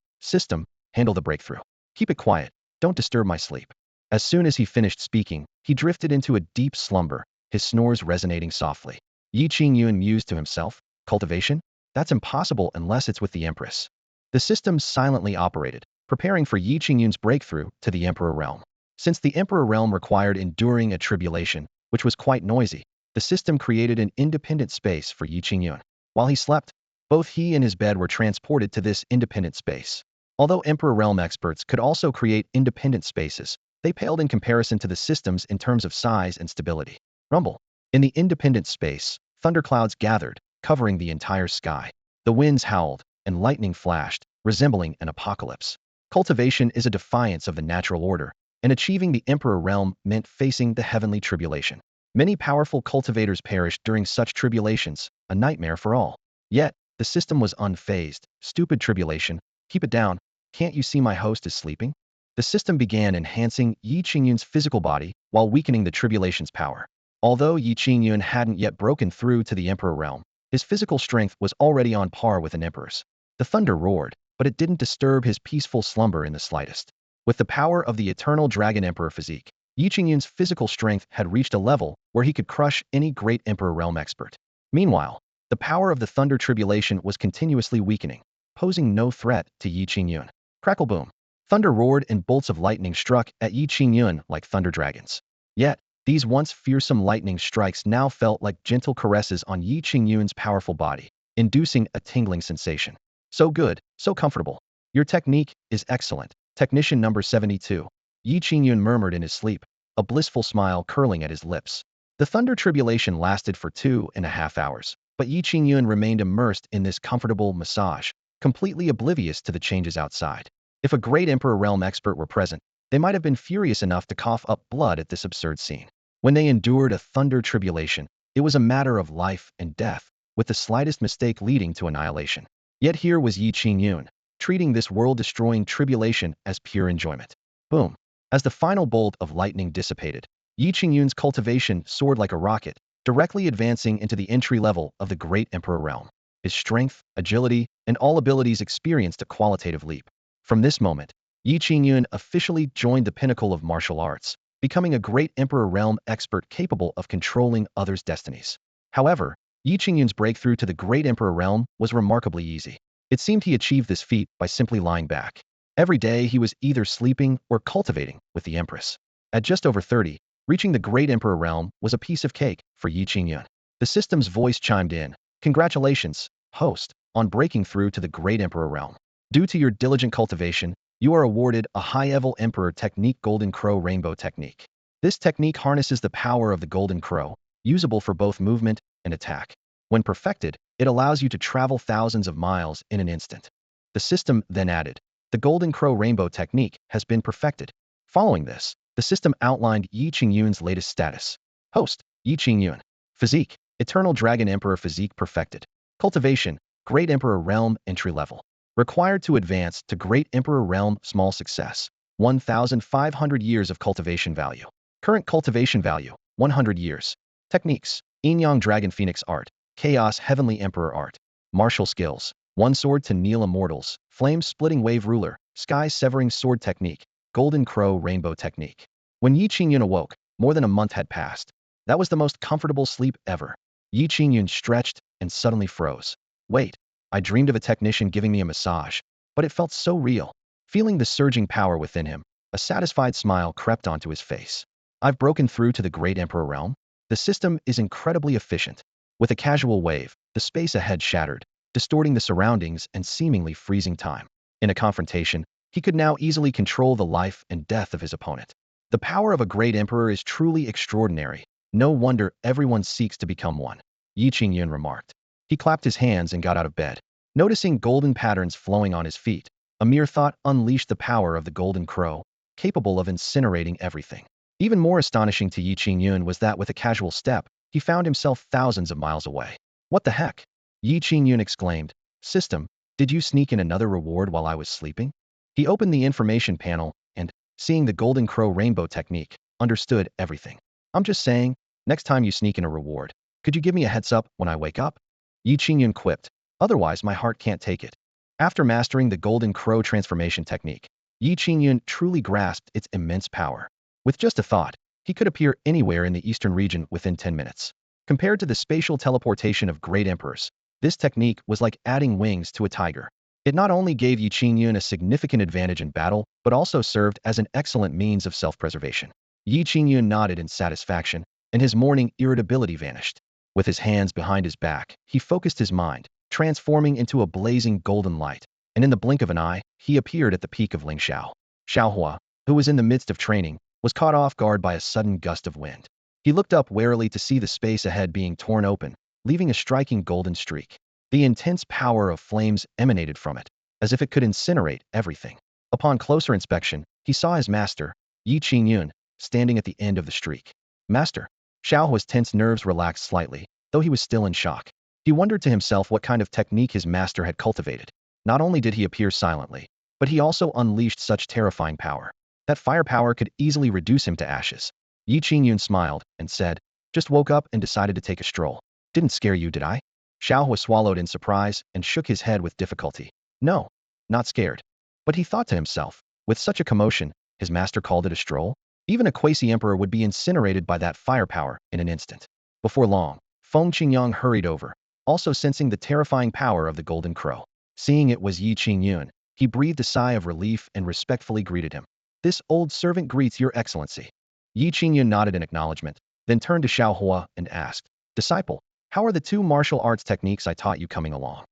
handle the breakthrough. Keep it quiet, don't disturb my sleep. As soon as he finished speaking, he drifted into a deep slumber, his snores resonating softly. Ye Qingyun mused to himself, cultivation? That's impossible unless it's with the Empress. The system silently operated, preparing for Ye Qingyun's breakthrough to the Emperor realm. Since the Emperor realm required enduring a tribulation, which was quite noisy, the system created an independent space for Ye Qingyun. While he slept, both he and his bed were transported to this independent space. Although Emperor realm experts could also create independent spaces, they paled in comparison to the systems in terms of size and stability. Rumble. In the independent space, thunderclouds gathered, covering the entire sky. The winds howled, and lightning flashed, resembling an apocalypse. Cultivation is a defiance of the natural order, and achieving the Emperor realm meant facing the heavenly tribulation. Many powerful cultivators perished during such tribulations, a nightmare for all. Yet, the system was unfazed. Stupid tribulation, keep it down, can't you see my host is sleeping? The system began enhancing Ye Qingyun's physical body while weakening the tribulation's power. Although Ye Qingyun hadn't yet broken through to the Emperor realm, his physical strength was already on par with an emperor's. The thunder roared, but it didn't disturb his peaceful slumber in the slightest. With the power of the eternal Dragon Emperor physique, Ye Qingyun's physical strength had reached a level where he could crush any great Emperor realm expert. Meanwhile, the power of the thunder tribulation was continuously weakening, posing no threat to Ye Qingyun. Crackle boom. Thunder roared and bolts of lightning struck at Ye Qingyun like thunder dragons. Yet, these once fearsome lightning strikes now felt like gentle caresses on Ye Qingyun's powerful body, inducing a tingling sensation. "So good, so comfortable. Your technique is excellent, technician number 72. Ye Qingyun murmured in his sleep, a blissful smile curling at his lips. The thunder tribulation lasted for 2.5 hours, but Ye Qingyun remained immersed in this comfortable massage, completely oblivious to the changes outside. If a great Emperor realm expert were present, they might have been furious enough to cough up blood at this absurd scene. When they endured a thunder tribulation, it was a matter of life and death, with the slightest mistake leading to annihilation. Yet here was Ye Qingyun, treating this world-destroying tribulation as pure enjoyment. Boom. As the final bolt of lightning dissipated, Ye Qingyun's cultivation soared like a rocket, directly advancing into the entry level of the great emperor realm. His strength, agility, and all abilities experienced a qualitative leap. From this moment, Ye Qingyun officially joined the pinnacle of martial arts, becoming a great emperor realm expert capable of controlling others' destinies. However, Ye Qingyun's breakthrough to the great emperor realm was remarkably easy. It seemed he achieved this feat by simply lying back. Every day he was either sleeping or cultivating with the Empress. At just over 30, reaching the great emperor realm was a piece of cake for Ye Qingyun. The system's voice chimed in. Congratulations, host, on breaking through to the great emperor realm. Due to your diligent cultivation, you are awarded a high-level emperor technique Golden Crow Rainbow Technique. This technique harnesses the power of the Golden Crow, usable for both movement and attack. When perfected, it allows you to travel thousands of miles in an instant. The system then added, the Golden Crow Rainbow Technique has been perfected. Following this, the system outlined Ye Qingyun's latest status. Host, Ye Qingyun. Physique, Eternal Dragon Emperor Physique perfected. Cultivation, Great Emperor Realm entry level. Required to advance to Great Emperor Realm small success. 1,500 years of cultivation value. Current cultivation value, 100 years. Techniques, Yin-Yang Dragon Phoenix Art, Chaos Heavenly Emperor Art. Martial skills, One Sword to Kneel Immortals, Flame Splitting Wave Ruler, Sky Severing Sword Technique, Golden Crow Rainbow Technique. When Ye Qingyun awoke, more than a month had passed. That was the most comfortable sleep ever. Ye Qingyun stretched and suddenly froze. Wait, I dreamed of a technician giving me a massage, but it felt so real. Feeling the surging power within him, a satisfied smile crept onto his face. I've broken through to the great emperor realm. The system is incredibly efficient. With a casual wave, the space ahead shattered, distorting the surroundings and seemingly freezing time. In a confrontation, he could now easily control the life and death of his opponent. The power of a great emperor is truly extraordinary. No wonder everyone seeks to become one, Ye Qingyun remarked. He clapped his hands and got out of bed. Noticing golden patterns flowing on his feet, a mere thought unleashed the power of the golden crow, capable of incinerating everything. Even more astonishing to Ye Qingyun was that with a casual step, he found himself thousands of miles away. What the heck? Ye Qingyun exclaimed. System, did you sneak in another reward while I was sleeping? He opened the information panel and, seeing the Golden Crow Rainbow Technique, understood everything. I'm just saying, next time you sneak in a reward, could you give me a heads up when I wake up? Ye Qingyun quipped. Otherwise, my heart can't take it. After mastering the Golden Crow transformation technique, Ye Qingyun truly grasped its immense power. With just a thought, he could appear anywhere in the eastern region within 10 minutes. Compared to the spatial teleportation of great emperors, this technique was like adding wings to a tiger. It not only gave Ye Qingyun a significant advantage in battle, but also served as an excellent means of self-preservation. Ye Qingyun nodded in satisfaction, and his morning irritability vanished. With his hands behind his back, he focused his mind, transforming into a blazing golden light, and in the blink of an eye, he appeared at the peak of Lingshao. Shao Hua, who was in the midst of training, was caught off guard by a sudden gust of wind. He looked up warily to see the space ahead being torn open, leaving a striking golden streak. The intense power of flames emanated from it, as if it could incinerate everything. Upon closer inspection, he saw his master, Ye Qingyun, standing at the end of the streak. Master. Shao Hua's tense nerves relaxed slightly, though he was still in shock. He wondered to himself what kind of technique his master had cultivated. Not only did he appear silently, but he also unleashed such terrifying power. That firepower could easily reduce him to ashes. Ye Qingyun smiled and said, just woke up and decided to take a stroll. Didn't scare you, did I? Shao Hua swallowed in surprise and shook his head with difficulty. No, not scared. But he thought to himself, with such a commotion, his master called it a stroll? Even a quasi-emperor would be incinerated by that firepower in an instant. Before long, Feng Qingyang hurried over, also sensing the terrifying power of the golden crow. Seeing it was Ye Qingyun, he breathed a sigh of relief and respectfully greeted him. This old servant greets your excellency. Ye Qingyun nodded in acknowledgement, then turned to Shao Hua and asked, Disciple, how are the two martial arts techniques I taught you coming along?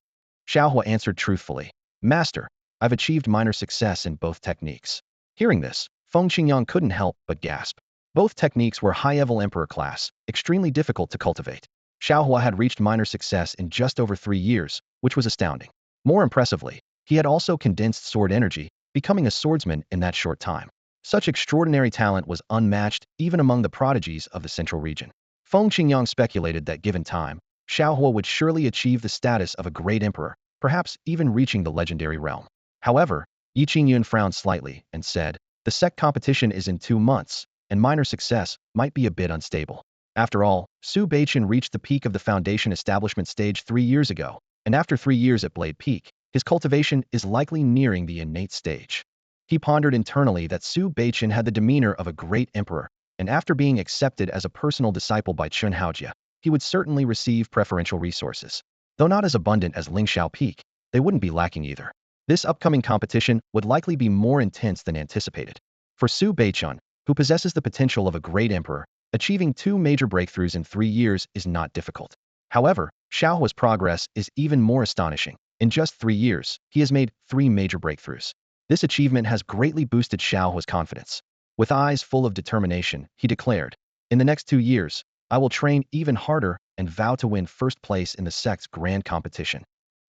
Shao Hua answered truthfully, Master, I've achieved minor success in both techniques. Hearing this, Feng Qingyang couldn't help but gasp. Both techniques were high-level emperor class, extremely difficult to cultivate. Shao Hua had reached minor success in just over 3 years, which was astounding. More impressively, he had also condensed sword energy, becoming a swordsman in that short time. Such extraordinary talent was unmatched even among the prodigies of the central region. Feng Qingyang speculated that given time, Shao Hua would surely achieve the status of a great emperor, perhaps even reaching the legendary realm. However, Ye Qingyun frowned slightly and said, the sect competition is in 2 months. and minor success might be a bit unstable. After all, Su Beichen reached the peak of the foundation establishment stage 3 years ago, and after 3 years at Blade Peak, his cultivation is likely nearing the innate stage. He pondered internally that Su Beichen had the demeanor of a great emperor, and after being accepted as a personal disciple by Chun Haojia, he would certainly receive preferential resources. Though not as abundant as Lingxiao Peak, they wouldn't be lacking either. This upcoming competition would likely be more intense than anticipated. For Su Beichun, who possesses the potential of a great emperor, achieving 2 major breakthroughs in 3 years is not difficult. However, Shao Hua's progress is even more astonishing. In just 3 years, he has made 3 major breakthroughs. This achievement has greatly boosted Shao Hua's confidence. With eyes full of determination, he declared, "In the next 2 years, I will train even harder and vow to win first place in the sect's grand competition."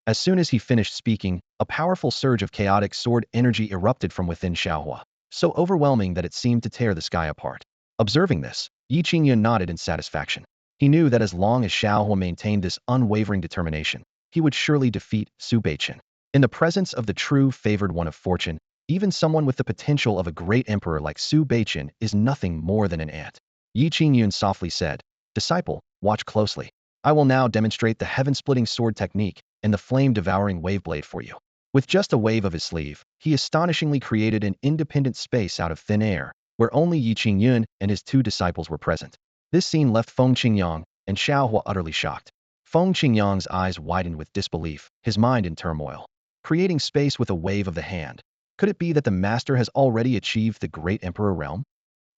As soon as he finished speaking, a powerful surge of chaotic sword energy erupted from within Shao Hua, so overwhelming that it seemed to tear the sky apart. Observing this, Ye Qingyun nodded in satisfaction. He knew that as long as Shao Hua maintained this unwavering determination, he would surely defeat Su Beichen. In the presence of the true favored one of fortune, even someone with the potential of a great emperor like Su Beichen is nothing more than an ant. Ye Qingyun softly said, "Disciple, watch closely. I will now demonstrate the heaven-splitting sword technique and the flame-devouring wave blade for you." With just a wave of his sleeve, he astonishingly created an independent space out of thin air, where only Ye Qingyun and his 2 disciples were present. This scene left Feng Qingyang and Shao Hua utterly shocked. Feng Qingyang's eyes widened with disbelief, his mind in turmoil. Creating space with a wave of the hand. Could it be that the master has already achieved the great emperor realm?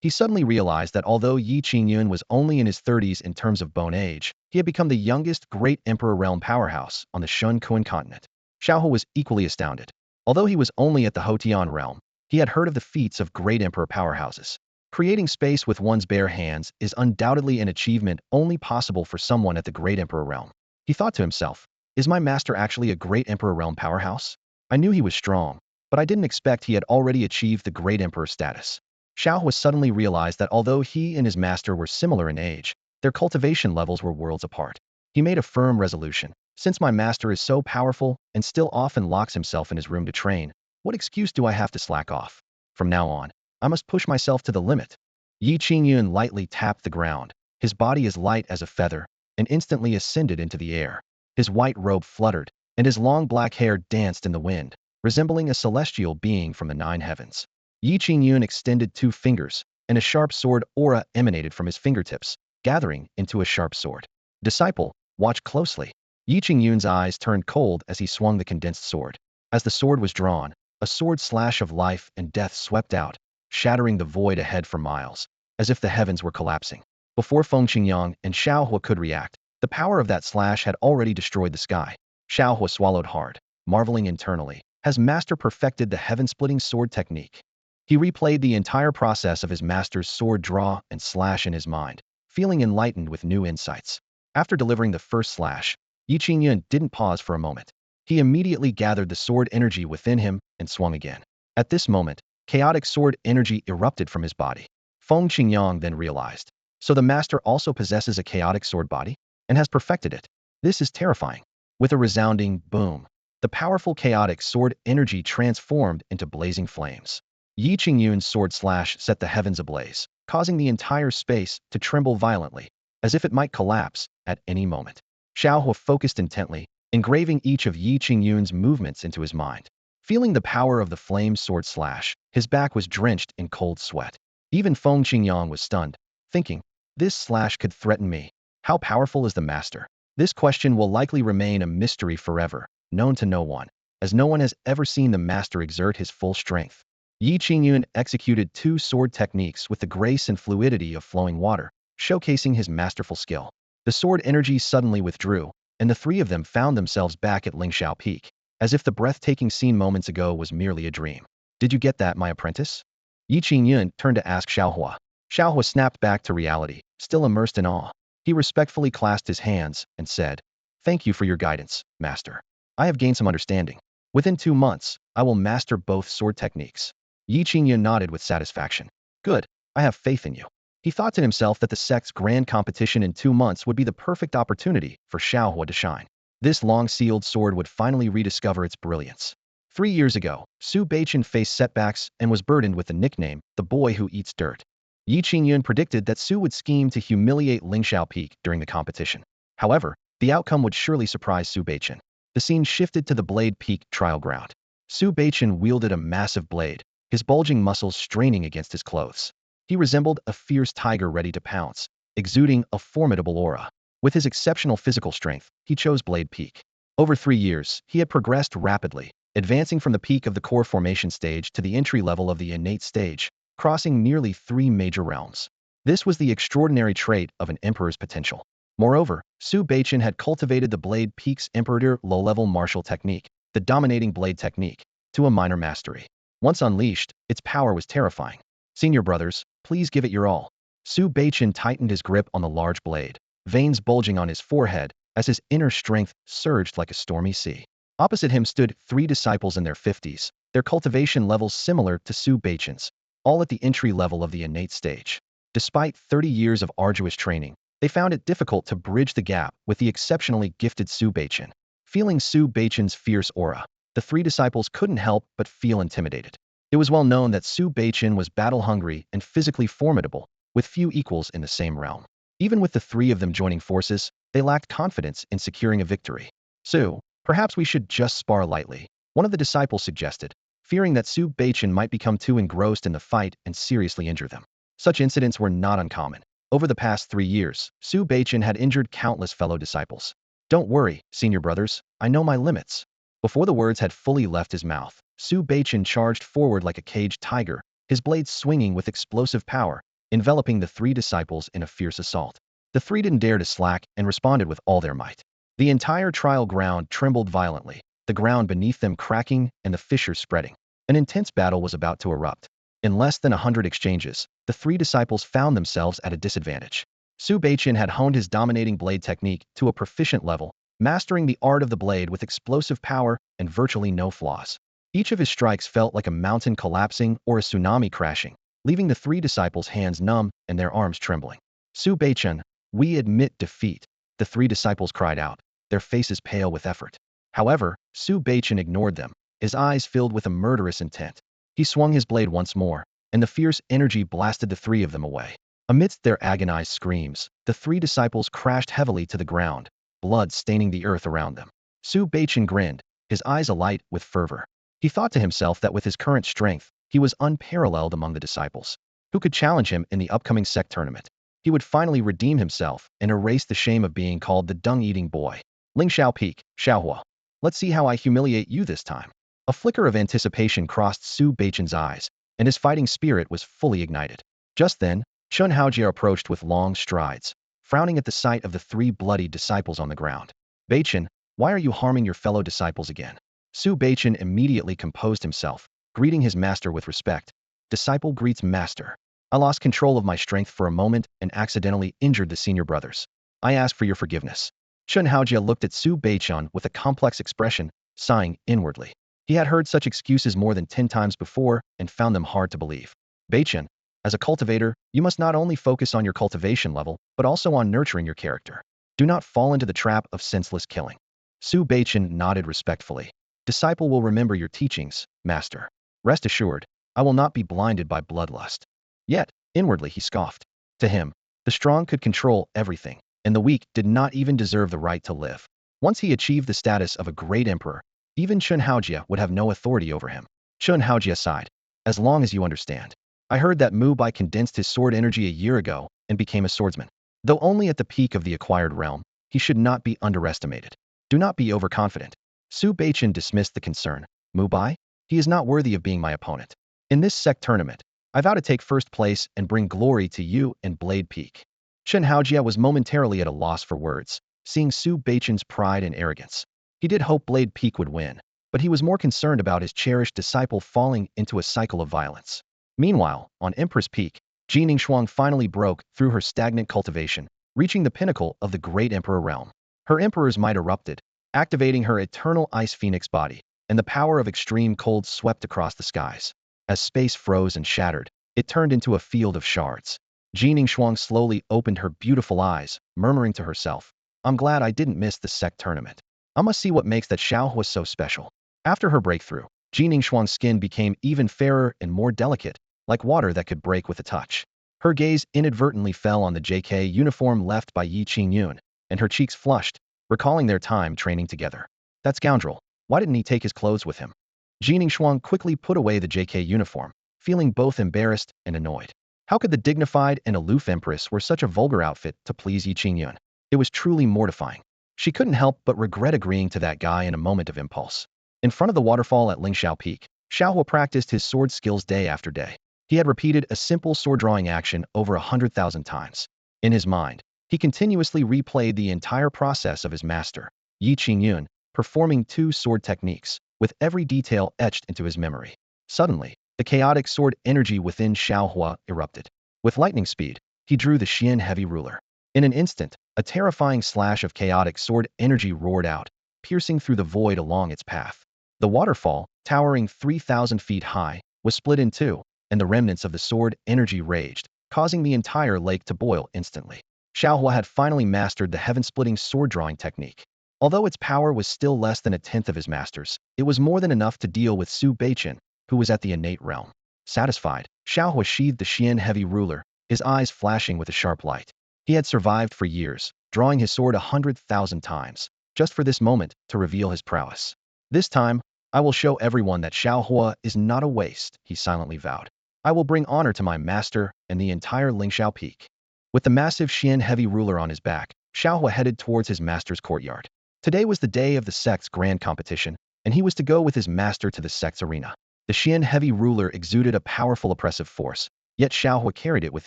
He suddenly realized that although Ye Qingyun was only in his 30s in terms of bone age, he had become the youngest great emperor realm powerhouse on the Xuanyuan continent. Shao Hua was equally astounded. Although he was only at the Hotian realm, he had heard of the feats of great emperor powerhouses. Creating space with one's bare hands is undoubtedly an achievement only possible for someone at the great emperor realm. He thought to himself, "Is my master actually a great emperor realm powerhouse? I knew he was strong, but I didn't expect he had already achieved the great emperor status." Shao Hua suddenly realized that although he and his master were similar in age, their cultivation levels were worlds apart. He made a firm resolution. "Since my master is so powerful and still often locks himself in his room to train, what excuse do I have to slack off? From now on, I must push myself to the limit." Ye Qingyun lightly tapped the ground, his body as light as a feather, and instantly ascended into the air. His white robe fluttered, and his long black hair danced in the wind, resembling a celestial being from the 9 heavens. Ye Qingyun extended 2 fingers, and a sharp sword aura emanated from his fingertips, gathering into a sharp sword. "Disciple, watch closely." Ye Qingyun's eyes turned cold as he swung the condensed sword. As the sword was drawn, a sword slash of life and death swept out, shattering the void ahead for miles, as if the heavens were collapsing. Before Feng Qingyang and Shao Hua could react, the power of that slash had already destroyed the sky. Shao Hua swallowed hard, marveling internally. Has master perfected the heaven-splitting sword technique? He replayed the entire process of his master's sword draw and slash in his mind, feeling enlightened with new insights. After delivering the first slash, Ye Qingyun didn't pause for a moment. He immediately gathered the sword energy within him and swung again. At this moment, chaotic sword energy erupted from his body. Feng Qingyang then realized. So the master also possesses a chaotic sword body and has perfected it. This is terrifying. With a resounding boom, the powerful chaotic sword energy transformed into blazing flames. Ye Qingyun's sword slash set the heavens ablaze, causing the entire space to tremble violently, as if it might collapse at any moment. Shao Hua focused intently, engraving each of Ye Qingyun's movements into his mind. Feeling the power of the flame sword slash, his back was drenched in cold sweat. Even Feng Qingyang was stunned, thinking, "This slash could threaten me. How powerful is the master?" This question will likely remain a mystery forever, known to no one, as no one has ever seen the master exert his full strength. Ye Qingyun executed 2 sword techniques with the grace and fluidity of flowing water, showcasing his masterful skill. The sword energy suddenly withdrew, and the 3 of them found themselves back at Lingxiao Peak, as if the breathtaking scene moments ago was merely a dream. "Did you get that, my apprentice?" Ye Qingyun turned to ask Shao Hua. Shao Hua snapped back to reality, still immersed in awe. He respectfully clasped his hands and said, "Thank you for your guidance, master. I have gained some understanding. Within 2 months, I will master both sword techniques." Ye Qingyun nodded with satisfaction. "Good, I have faith in you." He thought to himself that the sect's grand competition in 2 months would be the perfect opportunity for Shao Hua to shine. This long-sealed sword would finally rediscover its brilliance. 3 years ago, Su Beichen faced setbacks and was burdened with the nickname, "the boy who eats dirt." Ye Qingyun predicted that Su would scheme to humiliate Lingxiao Peak during the competition. However, the outcome would surely surprise Su Beichen. The scene shifted to the Blade Peak trial ground. Su Beichen wielded a massive blade, his bulging muscles straining against his clothes. He resembled a fierce tiger ready to pounce, exuding a formidable aura. With his exceptional physical strength, he chose Blade Peak. Over 3 years, he had progressed rapidly, advancing from the peak of the core formation stage to the entry level of the innate stage, crossing nearly 3 major realms. This was the extraordinary trait of an emperor's potential. Moreover, Su Beichen had cultivated the Blade Peak's Emperor low-level martial technique, the dominating blade technique, to a minor mastery. Once unleashed, its power was terrifying. Senior brothers, please give it your all. Su Beichen tightened his grip on the large blade, veins bulging on his forehead as his inner strength surged like a stormy sea. Opposite him stood 3 disciples in their 50s, their cultivation levels similar to Su Beichen's, all at the entry level of the innate stage. Despite 30 years of arduous training, they found it difficult to bridge the gap with the exceptionally gifted Su Beichen. Feeling Su Beichen's fierce aura, the 3 disciples couldn't help but feel intimidated. It was well known that Su Beichen was battle-hungry and physically formidable, with few equals in the same realm. Even with the 3 of them joining forces, they lacked confidence in securing a victory. Su, perhaps we should just spar lightly, one of the disciples suggested, fearing that Su Beichen might become too engrossed in the fight and seriously injure them. Such incidents were not uncommon. Over the past 3 years, Su Beichen had injured countless fellow disciples. Don't worry, senior brothers, I know my limits. Before the words had fully left his mouth, Su Beichen charged forward like a caged tiger, his blades swinging with explosive power, enveloping the 3 disciples in a fierce assault. The 3 didn't dare to slack and responded with all their might. The entire trial ground trembled violently, the ground beneath them cracking and the fissures spreading. An intense battle was about to erupt. In less than 100 exchanges, the 3 disciples found themselves at a disadvantage. Su Beichen had honed his dominating blade technique to a proficient level, mastering the art of the blade with explosive power and virtually no flaws. Each of his strikes felt like a mountain collapsing or a tsunami crashing, leaving the 3 disciples' hands numb and their arms trembling. Su Beichen, we admit defeat, the 3 disciples cried out, their faces pale with effort. However, Su Beichen ignored them, his eyes filled with a murderous intent. He swung his blade once more, and the fierce energy blasted the 3 of them away. Amidst their agonized screams, the 3 disciples crashed heavily to the ground, blood staining the earth around them. Su Beichen grinned, his eyes alight with fervor. He thought to himself that with his current strength, he was unparalleled among the disciples. Who could challenge him in the upcoming sect tournament? He would finally redeem himself and erase the shame of being called the dung-eating boy. Lingxiao Peak, Shao Hua. Let's see how I humiliate you this time. A flicker of anticipation crossed Su Beichen's eyes, and his fighting spirit was fully ignited. Just then, Xuanyuan approached with long strides, frowning at the sight of the 3 bloody disciples on the ground. Beichen, why are you harming your fellow disciples again? Su Beichen immediately composed himself, greeting his master with respect. Disciple greets master. I lost control of my strength for a moment and accidentally injured the senior brothers. I ask for your forgiveness. Xuanyuan looked at Su Beichen with a complex expression, sighing inwardly. He had heard such excuses more than 10 times before and found them hard to believe. Beichen, as a cultivator, you must not only focus on your cultivation level, but also on nurturing your character. Do not fall into the trap of senseless killing. Su Beichen nodded respectfully. Disciple will remember your teachings, master. Rest assured, I will not be blinded by bloodlust. Yet, inwardly he scoffed. To him, the strong could control everything, and the weak did not even deserve the right to live. Once he achieved the status of a great emperor, even Xuanyuan would have no authority over him. Xuanyuan sighed. As long as you understand. I heard that Mu Bai condensed his sword energy a year ago and became a swordsman. Though only at the peak of the acquired realm, he should not be underestimated. Do not be overconfident. Su Beichen dismissed the concern. Mu Bai? He is not worthy of being my opponent. In this sect tournament, I vow to take first place and bring glory to you and Blade Peak. Xuanyuan was momentarily at a loss for words, seeing Su Beichen's pride and arrogance. He did hope Blade Peak would win, but he was more concerned about his cherished disciple falling into a cycle of violence. Meanwhile, on Empress Peak, Ye Qingyun finally broke through her stagnant cultivation, reaching the pinnacle of the great emperor realm. Her emperor's might erupted, activating her eternal ice phoenix body, and the power of extreme cold swept across the skies. As space froze and shattered, it turned into a field of shards. Ye Qingyun slowly opened her beautiful eyes, murmuring to herself, I'm glad I didn't miss the sect tournament. I must see what makes that Shao Hua so special. After her breakthrough, Ye Qingyun's skin became even fairer and more delicate, like water that could break with a touch. Her gaze inadvertently fell on the JK uniform left by Ye Qingyun, and her cheeks flushed, recalling their time training together. That scoundrel, why didn't he take his clothes with him? Jining Shuang quickly put away the JK uniform, feeling both embarrassed and annoyed. How could the dignified and aloof Empress wear such a vulgar outfit to please Ye Qingyun? It was truly mortifying. She couldn't help but regret agreeing to that guy in a moment of impulse. In front of the waterfall at Lingxiao Peak, Shao Hua practiced his sword skills day after day. He had repeated a simple sword-drawing action over 100,000 times. In his mind, he continuously replayed the entire process of his master, Ye Qingyun, performing 2 sword techniques, with every detail etched into his memory. Suddenly, the chaotic sword energy within Shao Hua erupted. With lightning speed, he drew the Xian heavy ruler. In an instant, a terrifying slash of chaotic sword energy roared out, piercing through the void along its path. The waterfall, towering 3,000 feet high, was split in two, and the remnants of the sword energy raged, causing the entire lake to boil instantly. Shao Hua had finally mastered the heaven-splitting sword-drawing technique. Although its power was still less than a tenth of his master's, it was more than enough to deal with Su Beichen, who was at the innate realm. Satisfied, Shao Hua sheathed the Xian heavy ruler, his eyes flashing with a sharp light. He had survived for years, drawing his sword 100,000 times, just for this moment to reveal his prowess. This time, I will show everyone that Shao Hua is not a waste, he silently vowed. I will bring honor to my master and the entire Lingxiao Peak. With the massive Xian heavy ruler on his back, Shao Hua headed towards his master's courtyard. Today was the day of the sect's grand competition, and he was to go with his master to the sect's arena. The Xian heavy ruler exuded a powerful oppressive force, yet Shao Hua carried it with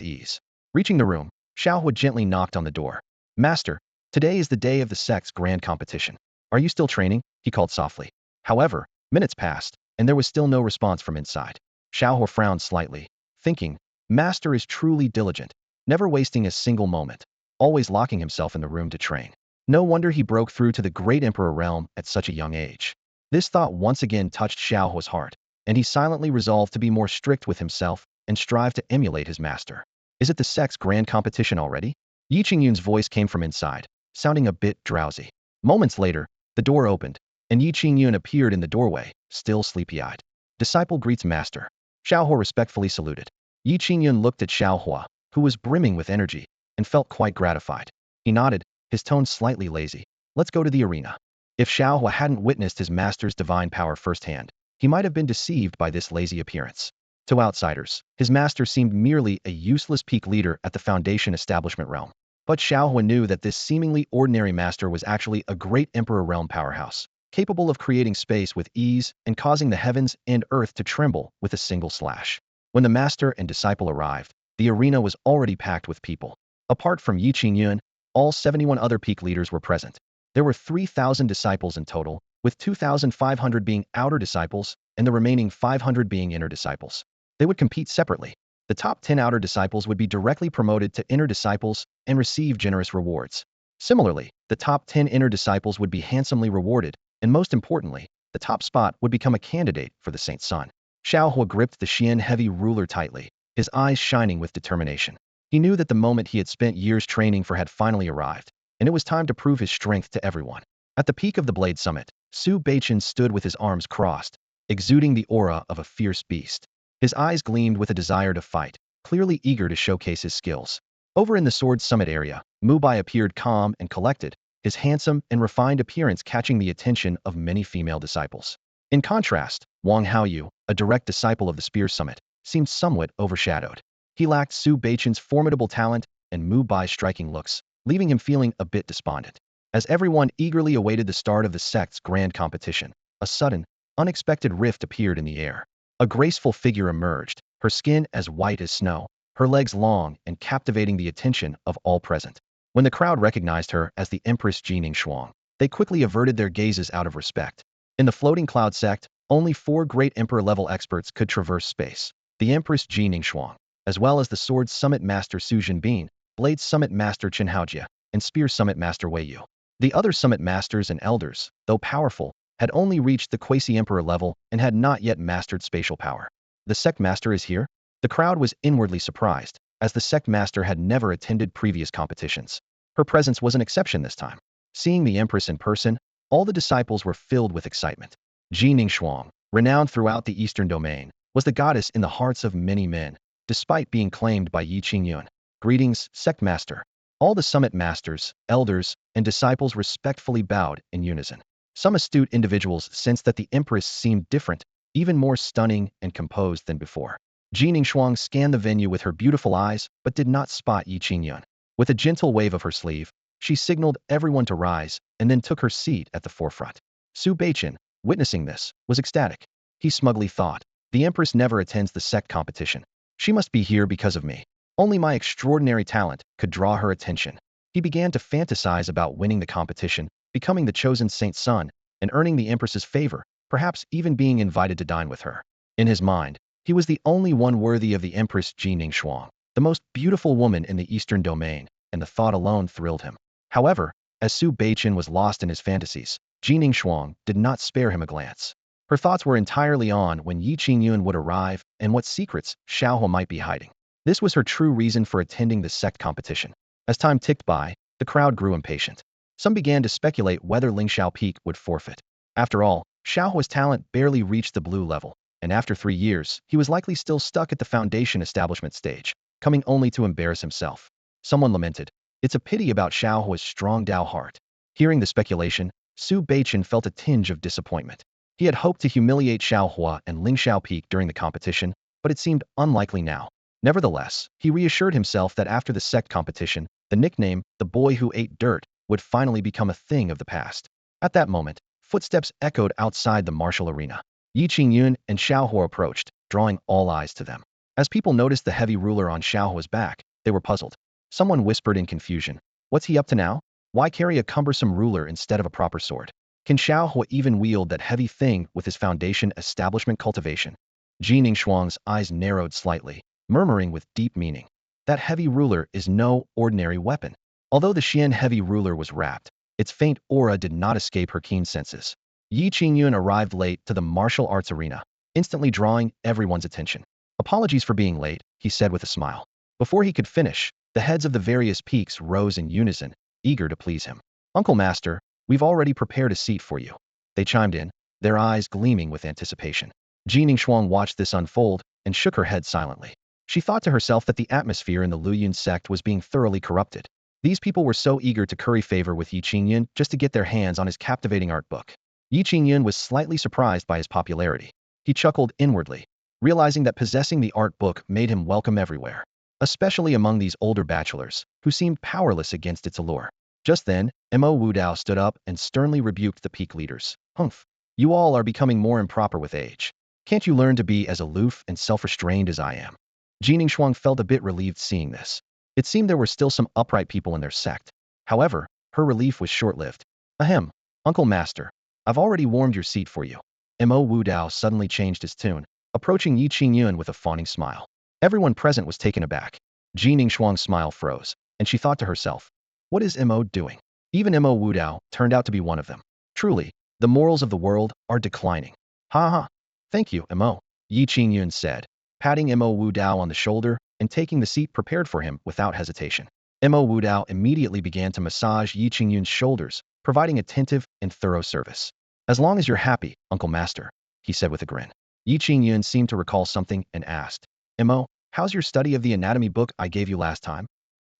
ease. Reaching the room, Shao Hua gently knocked on the door. Master, today is the day of the sect's grand competition. Are you still training? He called softly. However, minutes passed, and there was still no response from inside. Shao Hua frowned slightly, thinking, Master is truly diligent, never wasting a single moment, always locking himself in the room to train. No wonder he broke through to the great emperor realm at such a young age. This thought once again touched Shao Hua's heart, and he silently resolved to be more strict with himself and strive to emulate his master. Is it the sect's grand competition already? Ye Qingyun's voice came from inside, sounding a bit drowsy. Moments later, the door opened, and Ye Qingyun appeared in the doorway, still sleepy-eyed. Disciple greets master. Shao Hua respectfully saluted. Ye Qingyun looked at Shao Hua, who was brimming with energy, and felt quite gratified. He nodded, his tone slightly lazy. Let's go to the arena. If Shao Hua hadn't witnessed his master's divine power firsthand, he might have been deceived by this lazy appearance. To outsiders, his master seemed merely a useless peak leader at the Foundation establishment realm. But Shao Hua knew that this seemingly ordinary master was actually a great emperor realm powerhouse, capable of creating space with ease and causing the heavens and earth to tremble with a single slash. When the master and disciple arrived, the arena was already packed with people. Apart from Ye Qingyun, all 71 other peak leaders were present. There were 3,000 disciples in total, with 2,500 being outer disciples and the remaining 500 being inner disciples. They would compete separately. The top 10 outer disciples would be directly promoted to inner disciples and receive generous rewards. Similarly, the top 10 inner disciples would be handsomely rewarded, and most importantly, the top spot would become a candidate for the Saint's Son. Shao Hua gripped the Xian heavy ruler tightly, his eyes shining with determination. He knew that the moment he had spent years training for had finally arrived, and it was time to prove his strength to everyone. At the peak of the Blade Summit, Su Beichen stood with his arms crossed, exuding the aura of a fierce beast. His eyes gleamed with a desire to fight, clearly eager to showcase his skills. Over in the Sword Summit area, Mu Bai appeared calm and collected, his handsome and refined appearance catching the attention of many female disciples. In contrast, Wang Haoyu, a direct disciple of the Spear Summit, seemed somewhat overshadowed. He lacked Su Beichen's formidable talent and Mu Bai's striking looks, leaving him feeling a bit despondent. As everyone eagerly awaited the start of the sect's grand competition, a sudden, unexpected rift appeared in the air. A graceful figure emerged, her skin as white as snow, her legs long and captivating the attention of all present. When the crowd recognized her as the Empress Jining Shuang, they quickly averted their gazes out of respect. In the Floating Cloud sect, only 4 great emperor-level experts could traverse space. The Empress Jining Shuang, as well as the Sword Summit Master Su Jinbin, Blade Summit Master Chen Haojie, and Spear Summit Master Wei Yu. The other Summit Masters and Elders, though powerful, had only reached the quasi-emperor level and had not yet mastered spatial power. The sect master is here? The crowd was inwardly surprised, as the sect master had never attended previous competitions. Her presence was an exception this time. Seeing the Empress in person, all the disciples were filled with excitement. Jining Shuang, renowned throughout the Eastern Domain, was the goddess in the hearts of many men, despite being claimed by Ye Qingyun. Greetings, sect master. All the summit masters, elders, and disciples respectfully bowed in unison. Some astute individuals sensed that the Empress seemed different, even more stunning and composed than before. Ji Ningxuang scanned the venue with her beautiful eyes, but did not spot Ye Qingyun. With a gentle wave of her sleeve, she signaled everyone to rise and then took her seat at the forefront. Su Beichen, witnessing this, was ecstatic. He smugly thought, the Empress never attends the sect competition. She must be here because of me. Only my extraordinary talent could draw her attention. He began to fantasize about winning the competition, becoming the chosen saint's son, and earning the Empress's favor, perhaps even being invited to dine with her. In his mind, he was the only one worthy of the Empress Ji Ningxuang, the most beautiful woman in the Eastern domain, and the thought alone thrilled him. However, as Su Beichen was lost in his fantasies, Ji Ningxuang did not spare him a glance. Her thoughts were entirely on when Ye Qingyun would arrive and what secrets Shao Hua might be hiding. This was her true reason for attending the sect competition. As time ticked by, the crowd grew impatient. Some began to speculate whether Lingxiao Peak would forfeit. After all, Shao Hua's talent barely reached the blue level, and after 3 years, he was likely still stuck at the foundation establishment stage, coming only to embarrass himself. Someone lamented, "It's a pity about Shao Hua's strong Dao heart." Hearing the speculation, Su Beichen felt a tinge of disappointment. He had hoped to humiliate Shao Hua and Lingxiao Peak during the competition, but it seemed unlikely now. Nevertheless, he reassured himself that after the sect competition, the nickname, the boy who ate dirt, would finally become a thing of the past. At that moment, footsteps echoed outside the martial arena. Ye Qingyun and Shao Hua approached, drawing all eyes to them. As people noticed the heavy ruler on Shao Hua's back, they were puzzled. Someone whispered in confusion, "What's he up to now? Why carry a cumbersome ruler instead of a proper sword? Can Shao Hua even wield that heavy thing with his foundation establishment cultivation?" Ji Ningxuang's eyes narrowed slightly, murmuring with deep meaning, "That heavy ruler is no ordinary weapon." Although the Xian heavy ruler was wrapped, its faint aura did not escape her keen senses. Ye Qingyun arrived late to the martial arts arena, instantly drawing everyone's attention. "Apologies for being late," he said with a smile. Before he could finish, the heads of the various peaks rose in unison, eager to please him. "Uncle Master, we've already prepared a seat for you." They chimed in, their eyes gleaming with anticipation. Ji Ningxuang watched this unfold and shook her head silently. She thought to herself that the atmosphere in the Luyun sect was being thoroughly corrupted. These people were so eager to curry favor with Ye Qingyun just to get their hands on his captivating art book. Ye Qingyun was slightly surprised by his popularity. He chuckled inwardly, realizing that possessing the art book made him welcome everywhere, especially among these older bachelors, who seemed powerless against its allure. Just then, Mo Wudao stood up and sternly rebuked the peak leaders. "Humph! You all are becoming more improper with age. Can't you learn to be as aloof and self-restrained as I am?" Ji Ningxuang felt a bit relieved seeing this. It seemed there were still some upright people in their sect. However, her relief was short-lived. "Ahem, Uncle Master, I've already warmed your seat for you." Mo Wudao suddenly changed his tune, approaching Ye Qingyun with a fawning smile. Everyone present was taken aback. Ji Ningxuang's smile froze, and she thought to herself, "What is Mo doing?" Even Mo Wudao turned out to be one of them. Truly, the morals of the world are declining. "Ha ha. Thank you, Mo," Ye Qingyun said, patting Mo Wudao on the shoulder and taking the seat prepared for him without hesitation. Mo Wudao immediately began to massage Ye Qingyun's shoulders, providing attentive and thorough service. "As long as you're happy, Uncle Master," he said with a grin. Ye Qingyun seemed to recall something and asked, "Mo, how's your study of the anatomy book I gave you last time?"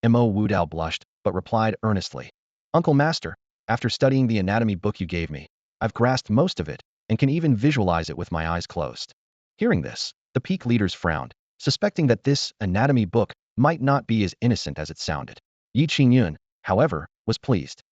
Mo Wudao blushed, but replied earnestly, "Uncle Master, after studying the anatomy book you gave me, I've grasped most of it and can even visualize it with my eyes closed." Hearing this, the peak leaders frowned, suspecting that this anatomy book might not be as innocent as it sounded. Ye Qingyun, however, was pleased.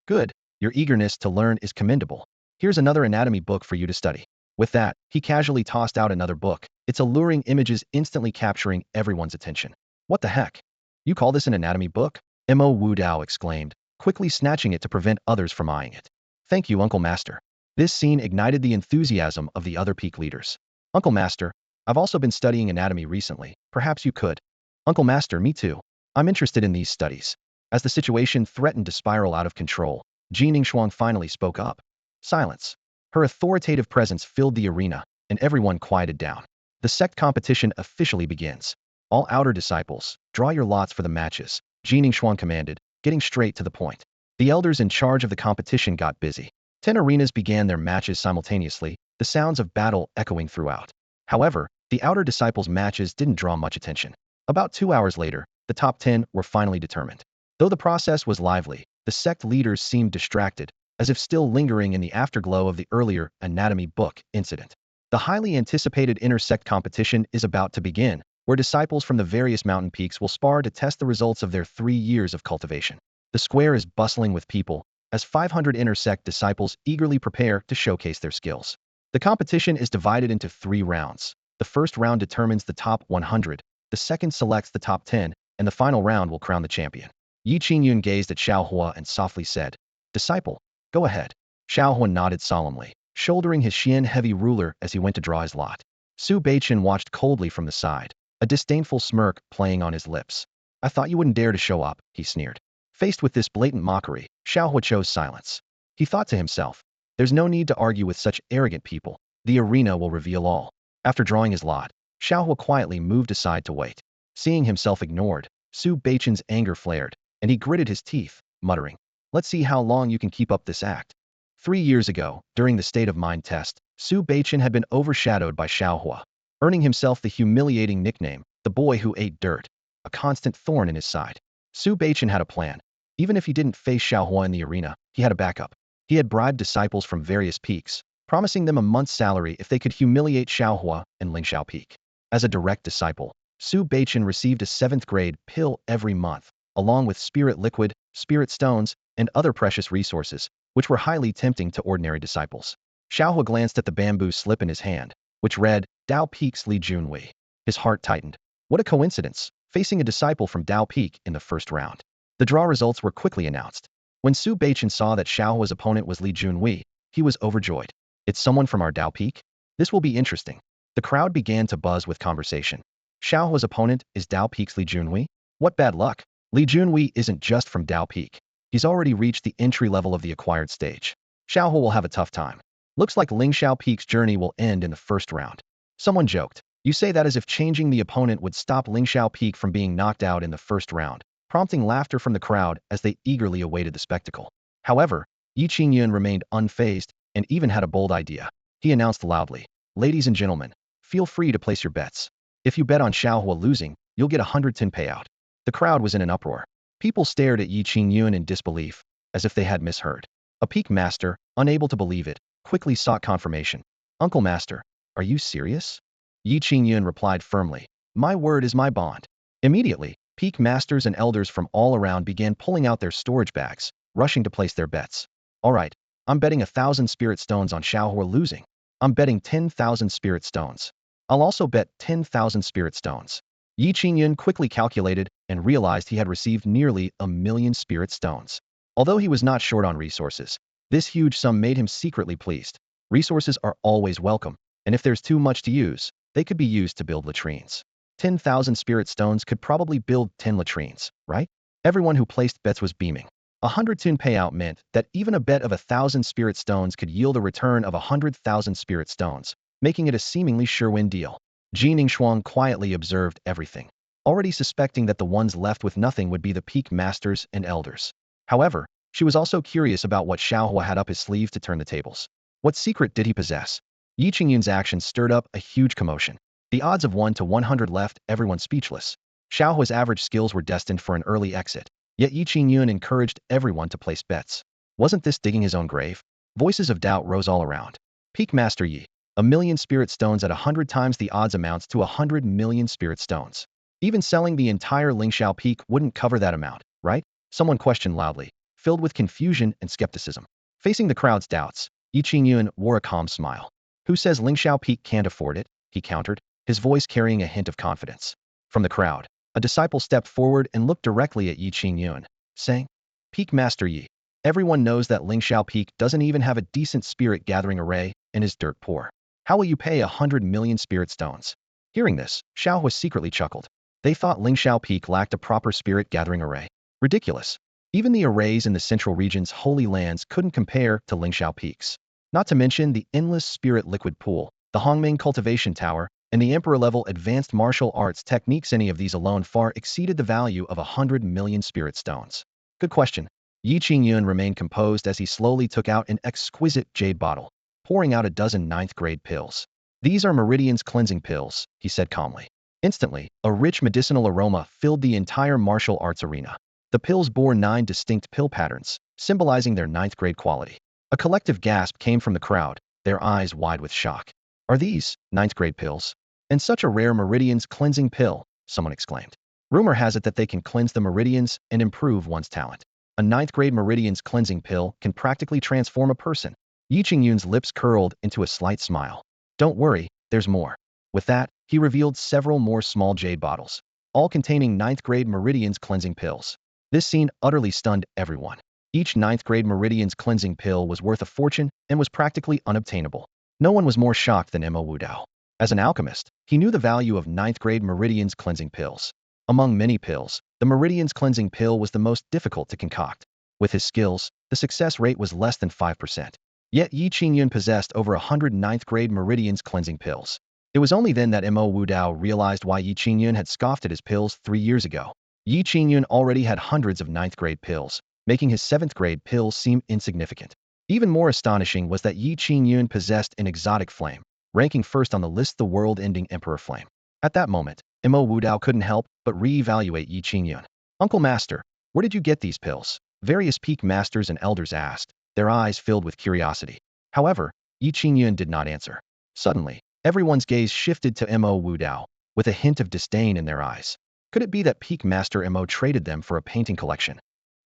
"Good, your eagerness to learn is commendable. Here's another anatomy book for you to study." With that, he casually tossed out another book, its alluring images instantly capturing everyone's attention. "What the heck? You call this an anatomy book?" Mo Wudao exclaimed, quickly snatching it to prevent others from eyeing it. "Thank you, Uncle Master." This scene ignited the enthusiasm of the other peak leaders. "Uncle Master, I've also been studying anatomy recently. Perhaps you could." "Uncle Master, me too. I'm interested in these studies." As the situation threatened to spiral out of control, Ji Ningxuang finally spoke up. Silence. Her authoritative presence filled the arena, and everyone quieted down. The sect competition officially begins. "All outer disciples, draw your lots for the matches," Ji Ningxuang commanded, getting straight to the point. The elders in charge of the competition got busy. 10 arenas began their matches simultaneously, the sounds of battle echoing throughout. However, The outer disciples' matches didn't draw much attention. About 2 hours later, the top 10 were finally determined. Though the process was lively, the sect leaders seemed distracted, as if still lingering in the afterglow of the earlier anatomy book incident. The highly anticipated inter-sect competition is about to begin, where disciples from the various mountain peaks will spar to test the results of their 3 years of cultivation. The square is bustling with people, as 500 inter-sect disciples eagerly prepare to showcase their skills. The competition is divided into 3 rounds. The first round determines the top 100, the second selects the top 10, and the final round will crown the champion. Ye Qingyun gazed at Shao Hua and softly said, "Disciple, go ahead." Shao Hua nodded solemnly, shouldering his Xian-heavy ruler as he went to draw his lot. Su Beichen watched coldly from the side, a disdainful smirk playing on his lips. "I thought you wouldn't dare to show up," he sneered. Faced with this blatant mockery, Shao Hua chose silence. He thought to himself, "There's no need to argue with such arrogant people. The arena will reveal all." After drawing his lot, Shao Hua quietly moved aside to wait. Seeing himself ignored, Su Beichen's anger flared, and he gritted his teeth, muttering, "Let's see how long you can keep up this act." 3 years ago, during the state of mind test, Su Beichen had been overshadowed by Shao Hua, earning himself the humiliating nickname, the boy who ate dirt, a constant thorn in his side. Su Beichen had a plan. Even if he didn't face Shao Hua in the arena, he had a backup. He had bribed disciples from various peaks, promising them a month's salary if they could humiliate Shao Hua and Lingxiao Peak. As a direct disciple, Su Beichen received a 7th grade pill every month, along with spirit liquid, spirit stones, and other precious resources, which were highly tempting to ordinary disciples. Shao Hua glanced at the bamboo slip in his hand, which read, Dao Peak's Li Junwei. His heart tightened. What a coincidence, facing a disciple from Dao Peak in the first round. The draw results were quickly announced. When Su Beichen saw that Shao Hua's opponent was Li Junwei, he was overjoyed. "It's someone from our Dao Peak? This will be interesting." The crowd began to buzz with conversation. Shao Hua's opponent is Dao Peak's Li Junwei? What bad luck. Li Junwei isn't just from Dao Peak. He's already reached the entry level of the acquired stage. Shao Hua will have a tough time. Looks like Lingxiao Peak's journey will end in the first round. Someone joked, "You say that as if changing the opponent would stop Lingxiao Peak from being knocked out in the first round," prompting laughter from the crowd as they eagerly awaited the spectacle. However, Ye Qingyun remained unfazed and even had a bold idea. He announced loudly, "Ladies and gentlemen, feel free to place your bets. If you bet on Shao Hua losing, you'll get a 110 payout." The crowd was in an uproar. People stared at Ye Qingyun in disbelief, as if they had misheard. A peak master, unable to believe it, quickly sought confirmation. "Uncle Master, are you serious?" Ye Qingyun replied firmly, "My word is my bond." Immediately, peak masters and elders from all around began pulling out their storage bags, rushing to place their bets. "All right, I'm betting 1,000 spirit stones on Shao Hua losing. I'm betting 10,000 spirit stones. I'll also bet 10,000 spirit stones." Ye Qingyun quickly calculated and realized he had received nearly 1,000,000 spirit stones. Although he was not short on resources, this huge sum made him secretly pleased. Resources are always welcome, and if there's too much to use, they could be used to build latrines. 10,000 spirit stones could probably build 10 latrines, right? Everyone who placed bets was beaming. 110 payout meant that even a bet of 1,000 spirit stones could yield a return of 100,000 spirit stones, making it a seemingly sure-win deal. Ji Ningxuang quietly observed everything, already suspecting that the ones left with nothing would be the peak masters and elders. However, she was also curious about what Shao Hua had up his sleeve to turn the tables. What secret did he possess? Ye Qingyun's actions stirred up a huge commotion. The odds of 1 to 100 left everyone speechless. Shao Hua's average skills were destined for an early exit, yet Ye Qingyun encouraged everyone to place bets. Wasn't this digging his own grave? Voices of doubt rose all around. Peak Master Yi. 1,000,000 spirit stones at 100 times the odds amounts to 100 million spirit stones. Even selling the entire Lingxiao Peak wouldn't cover that amount, right? Someone questioned loudly, filled with confusion and skepticism. Facing the crowd's doubts, Ye Qingyun wore a calm smile. "Who says Lingxiao Peak can't afford it?" he countered, his voice carrying a hint of confidence. From the crowd, a disciple stepped forward and looked directly at Ye Qingyun, saying, "Peak Master Yi, everyone knows that Lingxiao Peak doesn't even have a decent spirit gathering array and is dirt poor. How will you pay 100 million spirit stones?" Hearing this, Shao Hua secretly chuckled. They thought Lingxiao Peak lacked a proper spirit gathering array. Ridiculous. Even the arrays in the central region's holy lands couldn't compare to Lingxiao Peak's. Not to mention the endless spirit liquid pool, the Hongming cultivation tower, and the emperor-level advanced martial arts techniques. Any of these alone far exceeded the value of 100 million spirit stones. Good question. Ye Qingyun remained composed as he slowly took out an exquisite jade bottle, pouring out a dozen 9th-grade pills. These are Meridian's cleansing pills, he said calmly. Instantly, a rich medicinal aroma filled the entire martial arts arena. The pills bore 9 distinct pill patterns, symbolizing their ninth-grade quality. A collective gasp came from the crowd, their eyes wide with shock. Are these ninth-grade pills? And such a rare Meridian's cleansing pill, someone exclaimed. Rumor has it that they can cleanse the meridians and improve one's talent. A ninth-grade Meridian's cleansing pill can practically transform a person. Ye Qingyun's lips curled into a slight smile. Don't worry, there's more. With that, he revealed several more small jade bottles, all containing ninth-grade Meridian's cleansing pills. This scene utterly stunned everyone. Each ninth-grade Meridian's cleansing pill was worth a fortune and was practically unobtainable. No one was more shocked than Mo Wudao. As an alchemist, he knew the value of ninth-grade Meridian's cleansing pills. Among many pills, the Meridian's cleansing pill was the most difficult to concoct. With his skills, the success rate was less than 5%. Yet Ye Qingyun possessed over 100 ninth-grade Meridian's cleansing pills. It was only then that Mo Wudao realized why Ye Qingyun had scoffed at his pills 3 years ago. Ye Qingyun already had hundreds of ninth-grade pills, making his 7th-grade pills seem insignificant. Even more astonishing was that Ye Qingyun possessed an exotic flame, ranking first on the list the world-ending Emperor flame. At that moment, Mo Wudao couldn't help but re-evaluate Ye Qingyun. Uncle Master, where did you get these pills? Various peak masters and elders asked, their eyes filled with curiosity. However, Ye Qingyun did not answer. Suddenly, everyone's gaze shifted to Mo Wudao, with a hint of disdain in their eyes. Could it be that peak master Mo traded them for a painting collection?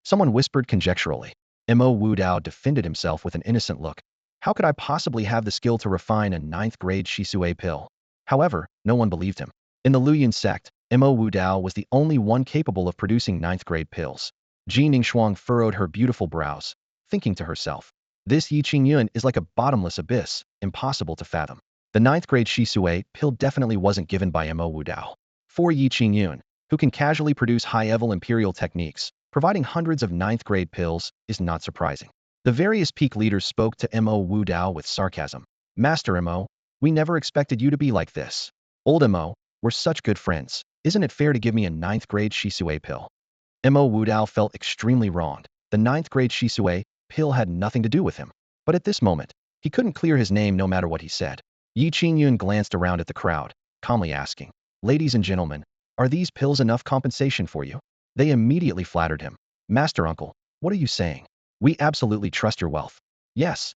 Someone whispered conjecturally. Mo Wudao defended himself with an innocent look. How could I possibly have the skill to refine a 9th-grade Shisui pill? However, no one believed him. In the Luoyuan sect, Mo Wudao was the only one capable of producing 9th-grade pills. Ji Ningxuang furrowed her beautiful brows, thinking to herself, this Ye Qingyun is like a bottomless abyss, impossible to fathom. The 9th-grade Shisui pill definitely wasn't given by Mo Wudao. For Ye Qingyun, who can casually produce high-level imperial techniques, providing hundreds of 9th-grade pills is not surprising. The various peak leaders spoke to Mo Wudao with sarcasm. Master Mo, we never expected you to be like this. Old Mo, we're such good friends. Isn't it fair to give me a 9th-grade Shisui pill? Mo Wudao felt extremely wronged. The 9th-grade Shisui pill had nothing to do with him. But at this moment, he couldn't clear his name no matter what he said. Ye Qingyun glanced around at the crowd, calmly asking, ladies and gentlemen, are these pills enough compensation for you? They immediately flattered him. Master Uncle, what are you saying? We absolutely trust your wealth. Yes,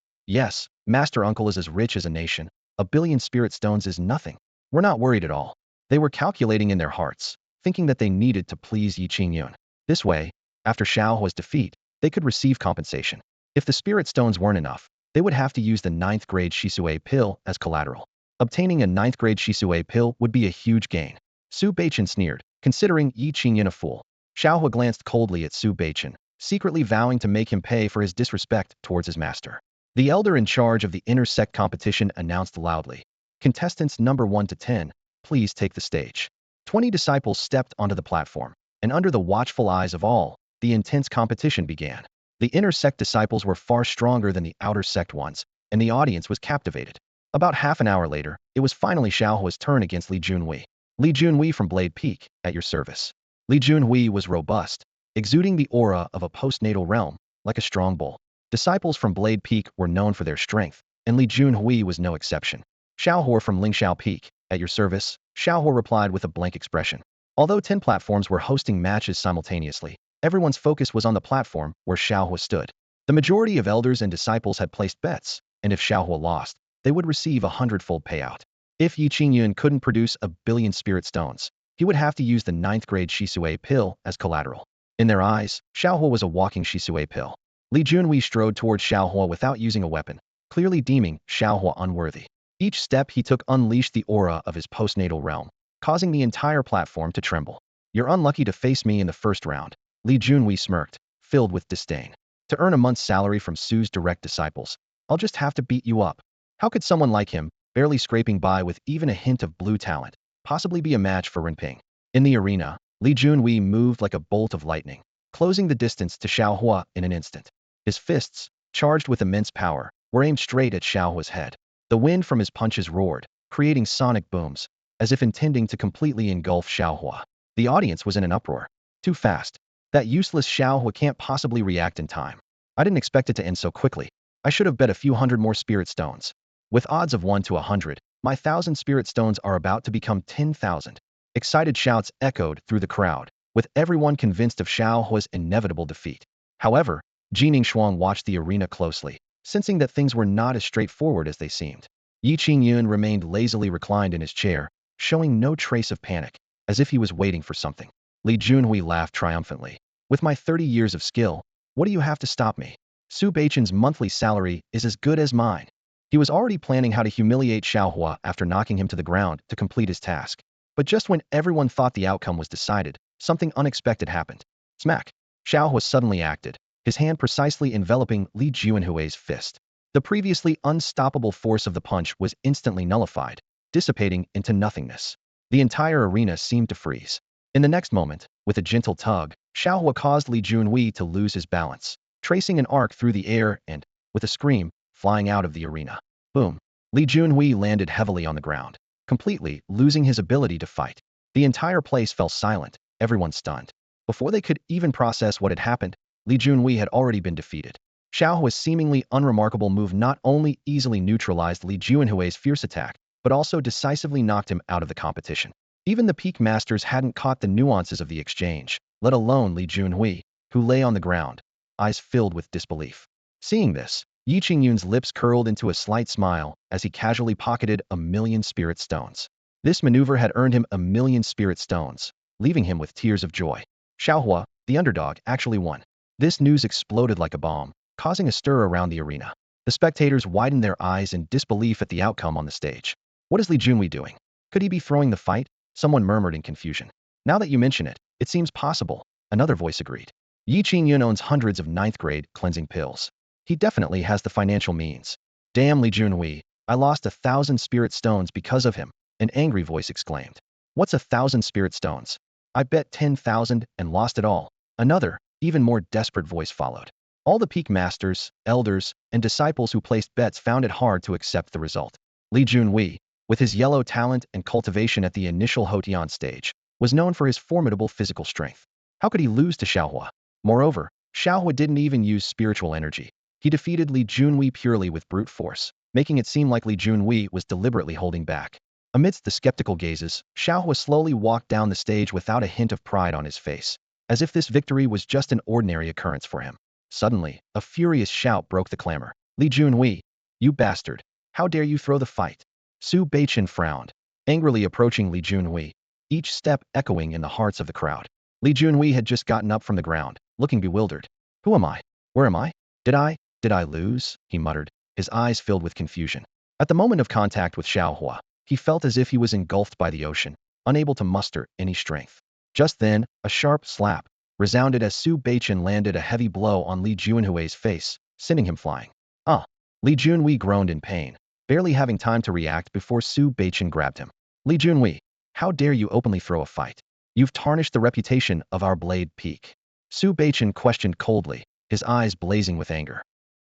Master Uncle is as rich as a nation. 1 billion spirit stones is nothing. We're not worried at all. They were calculating in their hearts, thinking that they needed to please Ye Qingyun. This way, after Shao Hua's defeat, they could receive compensation. If the spirit stones weren't enough, they would have to use the 9th-grade Shisui pill as collateral. Obtaining a 9th-grade Shisui pill would be a huge gain. Su Baichen sneered, considering Ye Qingyun a fool. Shao Hua glanced coldly at Su Baichen, secretly vowing to make him pay for his disrespect towards his master. The elder in charge of the inner sect competition announced loudly, contestants number 1 to 10, please take the stage. 20 disciples stepped onto the platform, and under the watchful eyes of all, the intense competition began. The inner sect disciples were far stronger than the outer sect ones, and the audience was captivated. About half an hour later, it was finally Shao Hua's turn against Li Junhui. Li Junhui from Blade Peak, at your service. Li Junhui was robust, exuding the aura of a postnatal realm, like a strong bull. Disciples from Blade Peak were known for their strength, and Li Junhui was no exception. Shao Hua from Lingxiao Peak, at your service, Shao Hua replied with a blank expression. Although 10 platforms were hosting matches simultaneously, everyone's focus was on the platform where Shao Hua stood. The majority of elders and disciples had placed bets, and if Shao Hua lost, they would receive a 100-fold payout. If Ye Qingyun couldn't produce 1 billion spirit stones, he would have to use the 9th-grade Shisui pill as collateral. In their eyes, Shao Hua was a walking Shisui pill. Li Junhui strode towards Shao Hua without using a weapon, clearly deeming Shao Hua unworthy. Each step he took unleashed the aura of his postnatal realm, causing the entire platform to tremble. You're unlucky to face me in the first round. Li Junhui smirked, filled with disdain. To earn a month's salary from Su's direct disciples, I'll just have to beat you up. How could someone like him, barely scraping by with even a hint of blue talent, possibly be a match for Renping? In the arena, Li Junhui moved like a bolt of lightning, closing the distance to Shao Hua in an instant. His fists, charged with immense power, were aimed straight at Shao Hua's head. The wind from his punches roared, creating sonic booms, as if intending to completely engulf Shao Hua. The audience was in an uproar. Too fast. That useless Shao Hua can't possibly react in time. I didn't expect it to end so quickly. I should have bet a few hundred more spirit stones. With odds of 1 to 100, My 1,000 spirit stones are about to become 10,000. Excited shouts echoed through the crowd, with everyone convinced of Shao Hua's inevitable defeat. However, Ye Qingyun watched the arena closely, sensing that things were not as straightforward as they seemed. Ye Qingyun remained lazily reclined in his chair, showing no trace of panic, as if he was waiting for something. Li Junhui laughed triumphantly. With my 30 years of skill, what do you have to stop me? Su Baiqian's monthly salary is as good as mine. He was already planning how to humiliate Shao Hua after knocking him to the ground to complete his task. But just when everyone thought the outcome was decided, something unexpected happened. Smack! Shao Hua suddenly acted, his hand precisely enveloping Li Junhui's fist. The previously unstoppable force of the punch was instantly nullified, dissipating into nothingness. The entire arena seemed to freeze. In the next moment, with a gentle tug, Shao Hua caused Li Junhui to lose his balance, tracing an arc through the air and, with a scream, flying out of the arena. Boom! Li Junhui landed heavily on the ground, completely losing his ability to fight. The entire place fell silent, everyone stunned. Before they could even process what had happened, Li Junhui had already been defeated. Shao Hua's seemingly unremarkable move not only easily neutralized Li Junhui's fierce attack, but also decisively knocked him out of the competition. Even the peak masters hadn't caught the nuances of the exchange, let alone Li Junhui, who lay on the ground, eyes filled with disbelief. Seeing this, Ye Qingyun's lips curled into a slight smile as he casually pocketed 1,000,000 spirit stones. This maneuver had earned him 1,000,000 spirit stones, leaving him with tears of joy. Shao Hua, the underdog, actually won. This news exploded like a bomb, causing a stir around the arena. The spectators widened their eyes in disbelief at the outcome on the stage. What is Li Junhui doing? Could he be throwing the fight? Someone murmured in confusion. Now that you mention it, it seems possible, another voice agreed. Ye Qingyun owns hundreds of 9th-grade cleansing pills. He definitely has the financial means. Damn Li Junhui, I lost 1,000 spirit stones because of him, an angry voice exclaimed. What's 1,000 spirit stones? I bet 10,000 and lost it all. Another, even more desperate voice followed. All the peak masters, elders, and disciples who placed bets found it hard to accept the result. Li Junhui, with his yellow talent and cultivation at the initial Houtian stage, was known for his formidable physical strength. How could he lose to Shao Hua? Moreover, Shao Hua didn't even use spiritual energy. He defeated Li Junhui purely with brute force, making it seem like Li Junhui was deliberately holding back. Amidst the skeptical gazes, Shao Hua slowly walked down the stage without a hint of pride on his face, as if this victory was just an ordinary occurrence for him. Suddenly, a furious shout broke the clamor. Li Junhui, you bastard! How dare you throw the fight? Su Baiqian frowned, angrily approaching Li Junhui, each step echoing in the hearts of the crowd. Li Junhui had just gotten up from the ground, looking bewildered. Who am I? Where am I? Did I lose? He muttered, his eyes filled with confusion. At the moment of contact with Shao Hua, he felt as if he was engulfed by the ocean, unable to muster any strength. Just then, a sharp slap resounded as Su Baiqian landed a heavy blow on Li Junhui's face, sending him flying. Ah! Li Junhui groaned in pain, barely having time to react before Su Baiqian grabbed him. Li Junhui, how dare you openly throw a fight? You've tarnished the reputation of our blade peak. Su Baiqian questioned coldly, his eyes blazing with anger.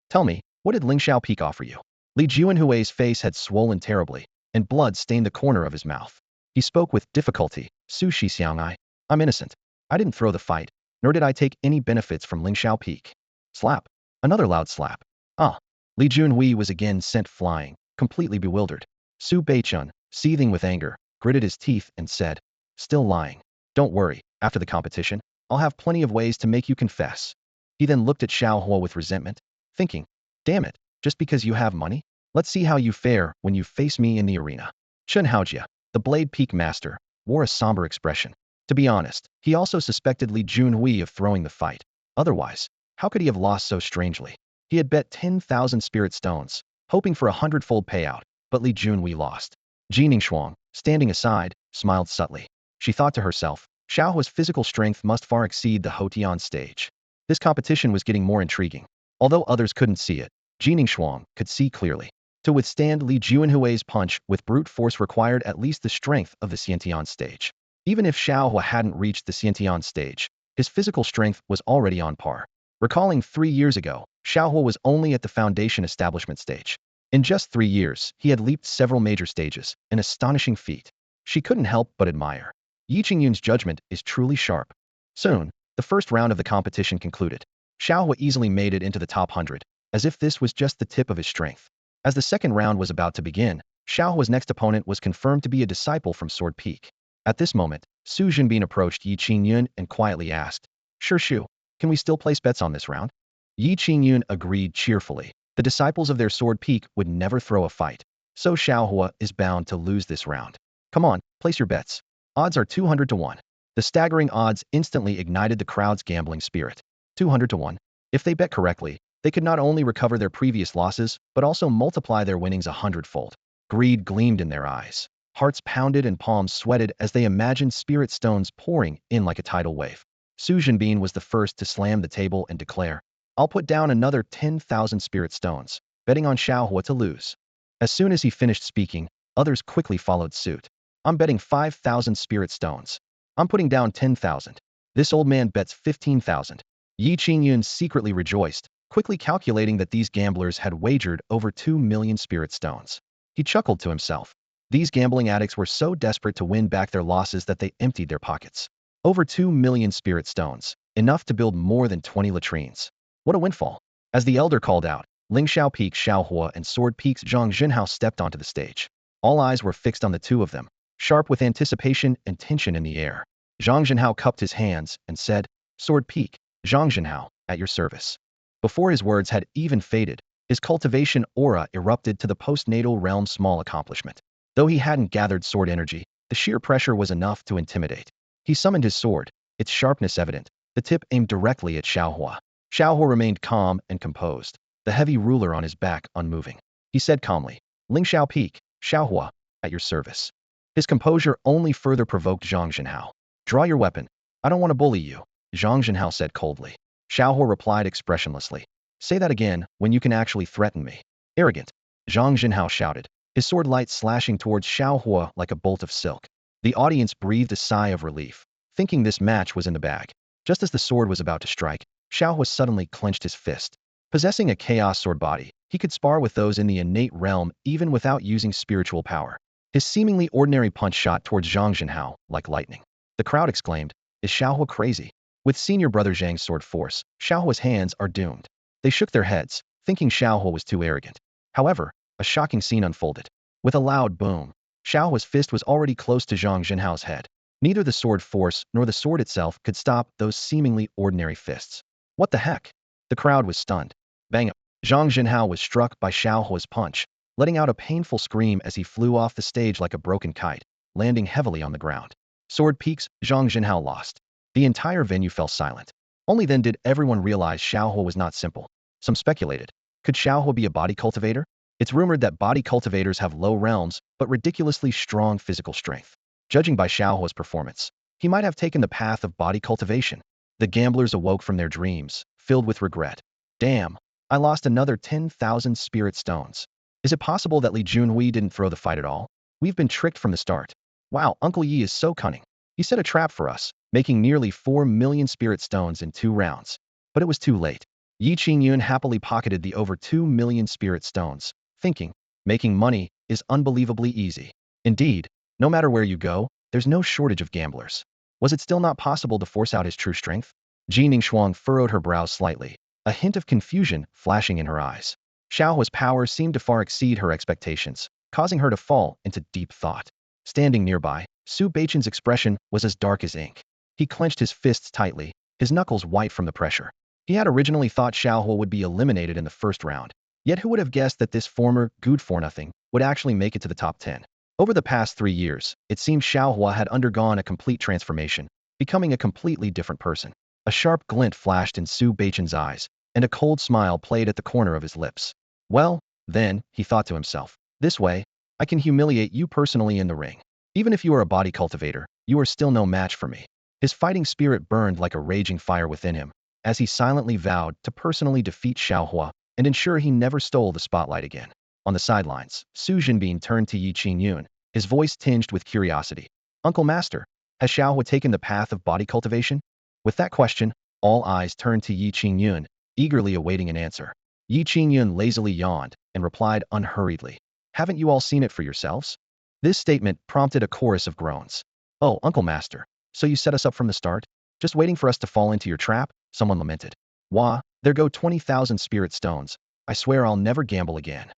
Tell me, what did Lingxiao Peak offer you? Li Junhui's face had swollen terribly, and blood stained the corner of his mouth. He spoke with difficulty. Su Xixiangai, I'm innocent. I didn't throw the fight, nor did I take any benefits from Lingxiao Peak. Slap. Another loud slap. Ah. Li Junhui was again sent flying, completely bewildered. Su Baiqian, seething with anger, gritted his teeth and said, still lying. Don't worry, after the competition, I'll have plenty of ways to make you confess. He then looked at Shao Hua with resentment, thinking, damn it, just because you have money? Let's see how you fare when you face me in the arena. Chen Haojia, the Blade Peak Master, wore a somber expression. To be honest, he also suspected Li Junhui of throwing the fight. Otherwise, how could he have lost so strangely? He had bet 10,000 spirit stones, hoping for a 100-fold payout, but Li Junhui lost. Ji Ningxuang, standing aside, smiled subtly. She thought to herself, Shao Hua's physical strength must far exceed the Houtian stage. This competition was getting more intriguing. Although others couldn't see it, Ji Ningxuang could see clearly. To withstand Li Junhui's punch with brute force required at least the strength of the Xiantian stage. Even if Shao Hua hadn't reached the Xiantian stage, his physical strength was already on par. Recalling 3 years ago, Shao Hua was only at the foundation establishment stage. In just 3 years, he had leaped several major stages, an astonishing feat. She couldn't help but admire. Ye Qingyun's judgment is truly sharp. Soon, the first round of the competition concluded. Shao Hua easily made it into the top 100, as if this was just the tip of his strength. As the second round was about to begin, Shao Hua's next opponent was confirmed to be a disciple from Sword Peak. At this moment, Su Jinbin approached Ye Qingyun and quietly asked, "Sure Shu, can we still place bets on this round?" Ye Qingyun agreed cheerfully. The disciples of their Sword Peak would never throw a fight, so Shao Hua is bound to lose this round. Come on, place your bets. Odds are 200 to 1. The staggering odds instantly ignited the crowd's gambling spirit. 200 to 1. If they bet correctly, they could not only recover their previous losses, but also multiply their winnings 100-fold. Greed gleamed in their eyes. Hearts pounded and palms sweated as they imagined spirit stones pouring in like a tidal wave. Su Jinbin was the first to slam the table and declare, "I'll put down another 10,000 spirit stones, betting on Shao Hua to lose." As soon as he finished speaking, others quickly followed suit. "I'm betting 5,000 spirit stones. I'm putting down 10,000. This old man bets 15,000. Ye Qingyun secretly rejoiced, quickly calculating that these gamblers had wagered over 2 million spirit stones. He chuckled to himself. These gambling addicts were so desperate to win back their losses that they emptied their pockets. Over 2 million spirit stones, enough to build more than 20 latrines. What a windfall. As the elder called out, Lingshao Peak's Shao Hua and Sword Peak's Zhang Jinhao stepped onto the stage. All eyes were fixed on the two of them, sharp with anticipation and tension in the air. Zhang Jinhao cupped his hands and said, "Sword Peak, Zhang Jinhao, at your service." Before his words had even faded, his cultivation aura erupted to the postnatal realm's small accomplishment. Though he hadn't gathered sword energy, the sheer pressure was enough to intimidate. He summoned his sword, its sharpness evident, the tip aimed directly at Shao Hua. Shao Hua remained calm and composed, the heavy ruler on his back unmoving. He said calmly, "Lingshao Peak, Shao Hua, at your service." His composure only further provoked Zhang Jinhao. "Draw your weapon. I don't want to bully you," Zhang Jinhao said coldly. Shao Hua replied expressionlessly, "Say that again when you can actually threaten me." "Arrogant," Zhang Jinhao shouted, his sword light slashing towards Shao Hua like a bolt of silk. The audience breathed a sigh of relief, thinking this match was in the bag. Just as the sword was about to strike, Shao Hua suddenly clenched his fist. Possessing a chaos sword body, he could spar with those in the innate realm even without using spiritual power. His seemingly ordinary punch shot towards Zhang Jinhao like lightning. The crowd exclaimed, "Is Shao Hua crazy?" With senior brother Zhang's sword force, Shao Hua's hands are doomed. They shook their heads, thinking Shao Hua was too arrogant. However, a shocking scene unfolded. With a loud boom, Shao Hua's fist was already close to Zhang Jinhao's head. Neither the sword force nor the sword itself could stop those seemingly ordinary fists. What the heck? The crowd was stunned. Bang! Zhang Jinhao was struck by Shao Hua's punch, letting out a painful scream as he flew off the stage like a broken kite, landing heavily on the ground. Sword Peak's Zhang Jinhao lost. The entire venue fell silent. Only then did everyone realize Shao Hua was not simple. Some speculated, could Shao Hua be a body cultivator? It's rumored that body cultivators have low realms, but ridiculously strong physical strength. Judging by Shao Hua's performance, he might have taken the path of body cultivation. The gamblers awoke from their dreams, filled with regret. Damn, I lost another 10,000 spirit stones. Is it possible that Li Junhui didn't throw the fight at all? We've been tricked from the start. Wow, Uncle Yi is so cunning. He set a trap for us, making nearly 4 million spirit stones in 2 rounds. But it was too late. Ye Qingyun happily pocketed the over 2 million spirit stones, thinking, making money is unbelievably easy. Indeed, no matter where you go, there's no shortage of gamblers. Was it still not possible to force out his true strength? Ji Ningxuang furrowed her brows slightly, a hint of confusion flashing in her eyes. Shao Hua's power seemed to far exceed her expectations, causing her to fall into deep thought. Standing nearby, Su Beichen's expression was as dark as ink. He clenched his fists tightly, his knuckles white from the pressure. He had originally thought Shao Hua would be eliminated in the first round, yet who would have guessed that this former good-for-nothing would actually make it to the top 10? Over the past 3 years, it seemed Shao Hua had undergone a complete transformation, becoming a completely different person. A sharp glint flashed in Su Beichen's eyes, and a cold smile played at the corner of his lips. Well, then, he thought to himself, this way, I can humiliate you personally in the ring. Even if you are a body cultivator, you are still no match for me. His fighting spirit burned like a raging fire within him, as he silently vowed to personally defeat Shao Hua and ensure he never stole the spotlight again. On the sidelines, Su Jinbin turned to Ye Qingyun, his voice tinged with curiosity. "Uncle Master, has Shao Hua taken the path of body cultivation?" With that question, all eyes turned to Ye Qingyun, eagerly awaiting an answer. Ye Qingyun lazily yawned and replied unhurriedly, "Haven't you all seen it for yourselves?" This statement prompted a chorus of groans. "Oh, Uncle Master, so you set us up from the start? Just waiting for us to fall into your trap?" Someone lamented. "Wah, there go 20,000 spirit stones. I swear I'll never gamble again."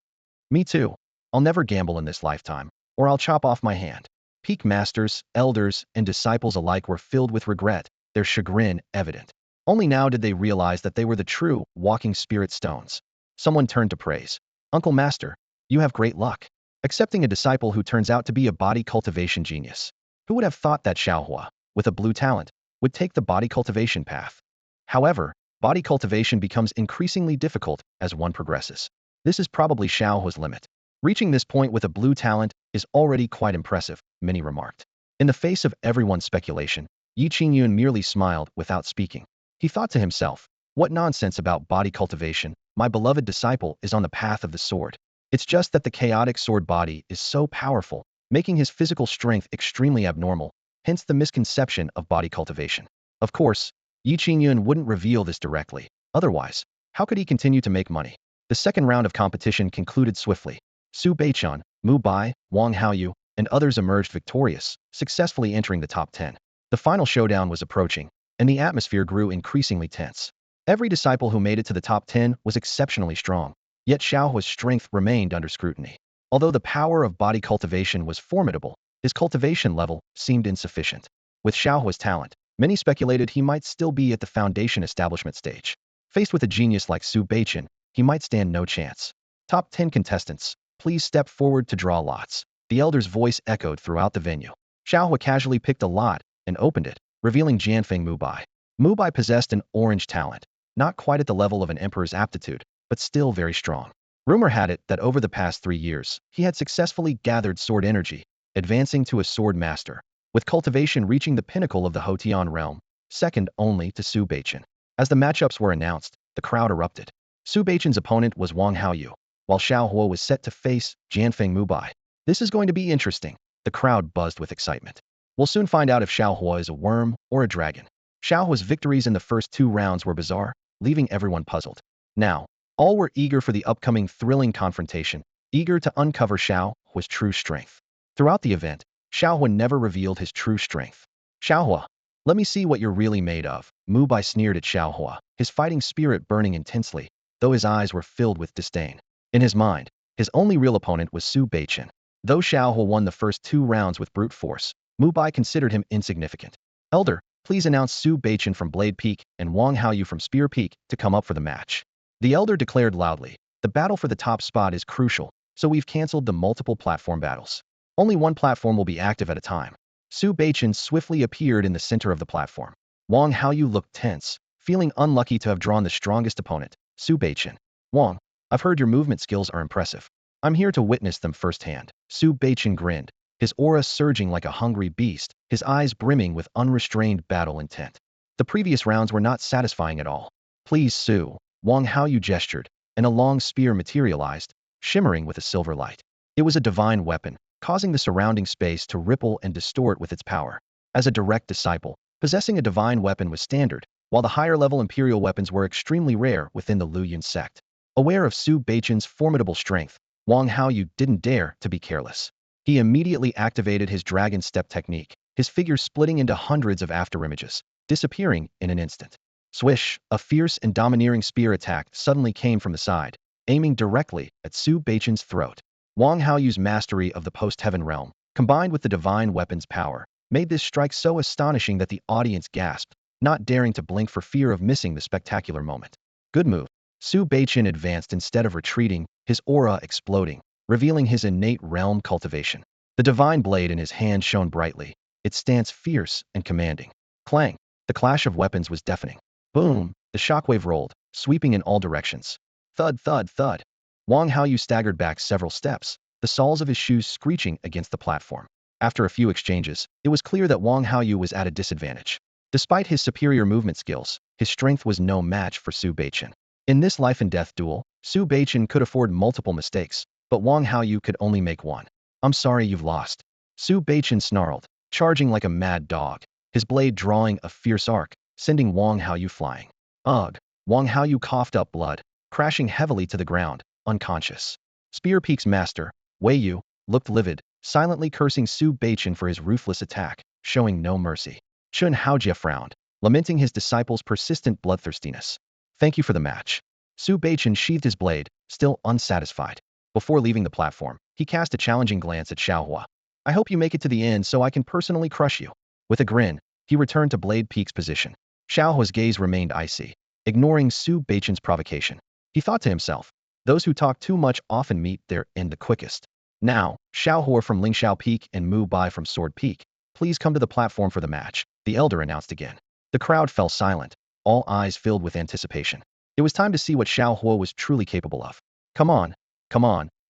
"Me too." I'll never gamble in this lifetime, or I'll chop off my hand. Peak masters, elders, and disciples alike were filled with regret, their chagrin evident. Only now did they realize that they were the true, walking spirit stones. Someone turned to praise. Uncle Master, you have great luck. Accepting a disciple who turns out to be a body cultivation genius. Who would have thought that Shao Hua, with a blue talent, would take the body cultivation path? However, body cultivation becomes increasingly difficult as one progresses. This is probably Shao Hua's limit. Reaching this point with a blue talent is already quite impressive, many remarked. In the face of everyone's speculation, Ye Qingyun merely smiled without speaking. He thought to himself, what nonsense about body cultivation, my beloved disciple is on the path of the sword. It's just that the chaotic sword body is so powerful, making his physical strength extremely abnormal, hence the misconception of body cultivation. Of course, Ye Qingyun wouldn't reveal this directly. Otherwise, how could he continue to make money? The second round of competition concluded swiftly. Su Beichun, Mu Bai, Wang Haoyu, and others emerged victorious, successfully entering the top 10. The final showdown was approaching, and the atmosphere grew increasingly tense. Every disciple who made it to the top 10 was exceptionally strong, yet Shao Hua's strength remained under scrutiny. Although the power of body cultivation was formidable, his cultivation level seemed insufficient. With Shao Hua's talent, many speculated he might still be at the foundation establishment stage. Faced with a genius like Su Beichun, he might stand no chance. Top 10 contestants, please step forward to draw lots. The elder's voice echoed throughout the venue. Shao Hua casually picked a lot and opened it, revealing Jianfeng Mubai. Mubai possessed an orange talent, not quite at the level of an emperor's aptitude, but still very strong. Rumor had it that over the past 3 years, he had successfully gathered sword energy, advancing to a sword master, with cultivation reaching the pinnacle of the Hotian realm, second only to Su Beichun. As the matchups were announced, the crowd erupted. Su Beichun's opponent was Wang Haoyu, while Shao Hua was set to face Jianfeng Mubai. This is going to be interesting. The crowd buzzed with excitement. We'll soon find out if Shao Hua is a worm or a dragon. Shao Hua's victories in the first 2 rounds were bizarre, leaving everyone puzzled. Now, all were eager for the upcoming thrilling confrontation, eager to uncover Shao Hua's true strength. Throughout the event, Shao Hua never revealed his true strength. Shao Hua, let me see what you're really made of. Mu Bai sneered at Shao Hua, his fighting spirit burning intensely, though his eyes were filled with disdain. In his mind, his only real opponent was Su Beichun. Though Shao Hua won the first 2 rounds with brute force, Mu Bai considered him insignificant. Elder, please announce Su Beichun from Blade Peak and Wang Haoyu from Spear Peak to come up for the match. The elder declared loudly, the battle for the top spot is crucial, so we've cancelled the multiple platform battles. Only one platform will be active at a time. Su Beichun swiftly appeared in the center of the platform. Wang Haoyu looked tense, feeling unlucky to have drawn the strongest opponent, Su Beichun. Wang, I've heard your movement skills are impressive. I'm here to witness them firsthand. Su Beichun grinned, his aura surging like a hungry beast, his eyes brimming with unrestrained battle intent. The previous rounds were not satisfying at all. Please, Su. Wang Haoyu gestured, and a long spear materialized, shimmering with a silver light. It was a divine weapon, causing the surrounding space to ripple and distort with its power. As a direct disciple, possessing a divine weapon was standard, while the higher-level imperial weapons were extremely rare within the Luyun sect. Aware of Su Beichun's formidable strength, Wang Haoyu didn't dare to be careless. He immediately activated his dragon step technique, his figure splitting into hundreds of afterimages, disappearing in an instant. Swish, a fierce and domineering spear attack suddenly came from the side, aiming directly at Su Beichun's throat. Wang Haoyu's mastery of the post-heaven realm, combined with the divine weapon's power, made this strike so astonishing that the audience gasped, not daring to blink for fear of missing the spectacular moment. Good move. Su Beichun advanced instead of retreating, his aura exploding, revealing his innate realm cultivation. The divine blade in his hand shone brightly, its stance fierce and commanding. Clang! The clash of weapons was deafening. Boom! The shockwave rolled, sweeping in all directions. Thud, thud, thud. Wang Haoyu staggered back several steps, the soles of his shoes screeching against the platform. After a few exchanges, it was clear that Wang Haoyu was at a disadvantage. Despite his superior movement skills, his strength was no match for Su Beichun. In this life-and-death duel, Su Beichun could afford multiple mistakes, but Wang Haoyu could only make one. I'm sorry you've lost. Su Beichun snarled, charging like a mad dog, his blade drawing a fierce arc, sending Wang Haoyu flying. Ugh! Wang Haoyu coughed up blood, crashing heavily to the ground, unconscious. Spear Peak's master, Wei Yu, looked livid, silently cursing Su Beichun for his ruthless attack, showing no mercy. Chun Haojie frowned, lamenting his disciple's persistent bloodthirstiness. Thank you for the match. Su Beichun sheathed his blade, still unsatisfied. Before leaving the platform, he cast a challenging glance at Shao Hua. I hope you make it to the end so I can personally crush you. With a grin, he returned to Blade Peak's position. Shao Hua's gaze remained icy, ignoring Su Beichen's provocation. He thought to himself, those who talk too much often meet their end the quickest. Now, Shao Hua from Lingxiao Peak and Mu Bai from Sword Peak, please come to the platform for the match, the elder announced again. The crowd fell silent, all eyes filled with anticipation. It was time to see what Shao Hua was truly capable of. Come on,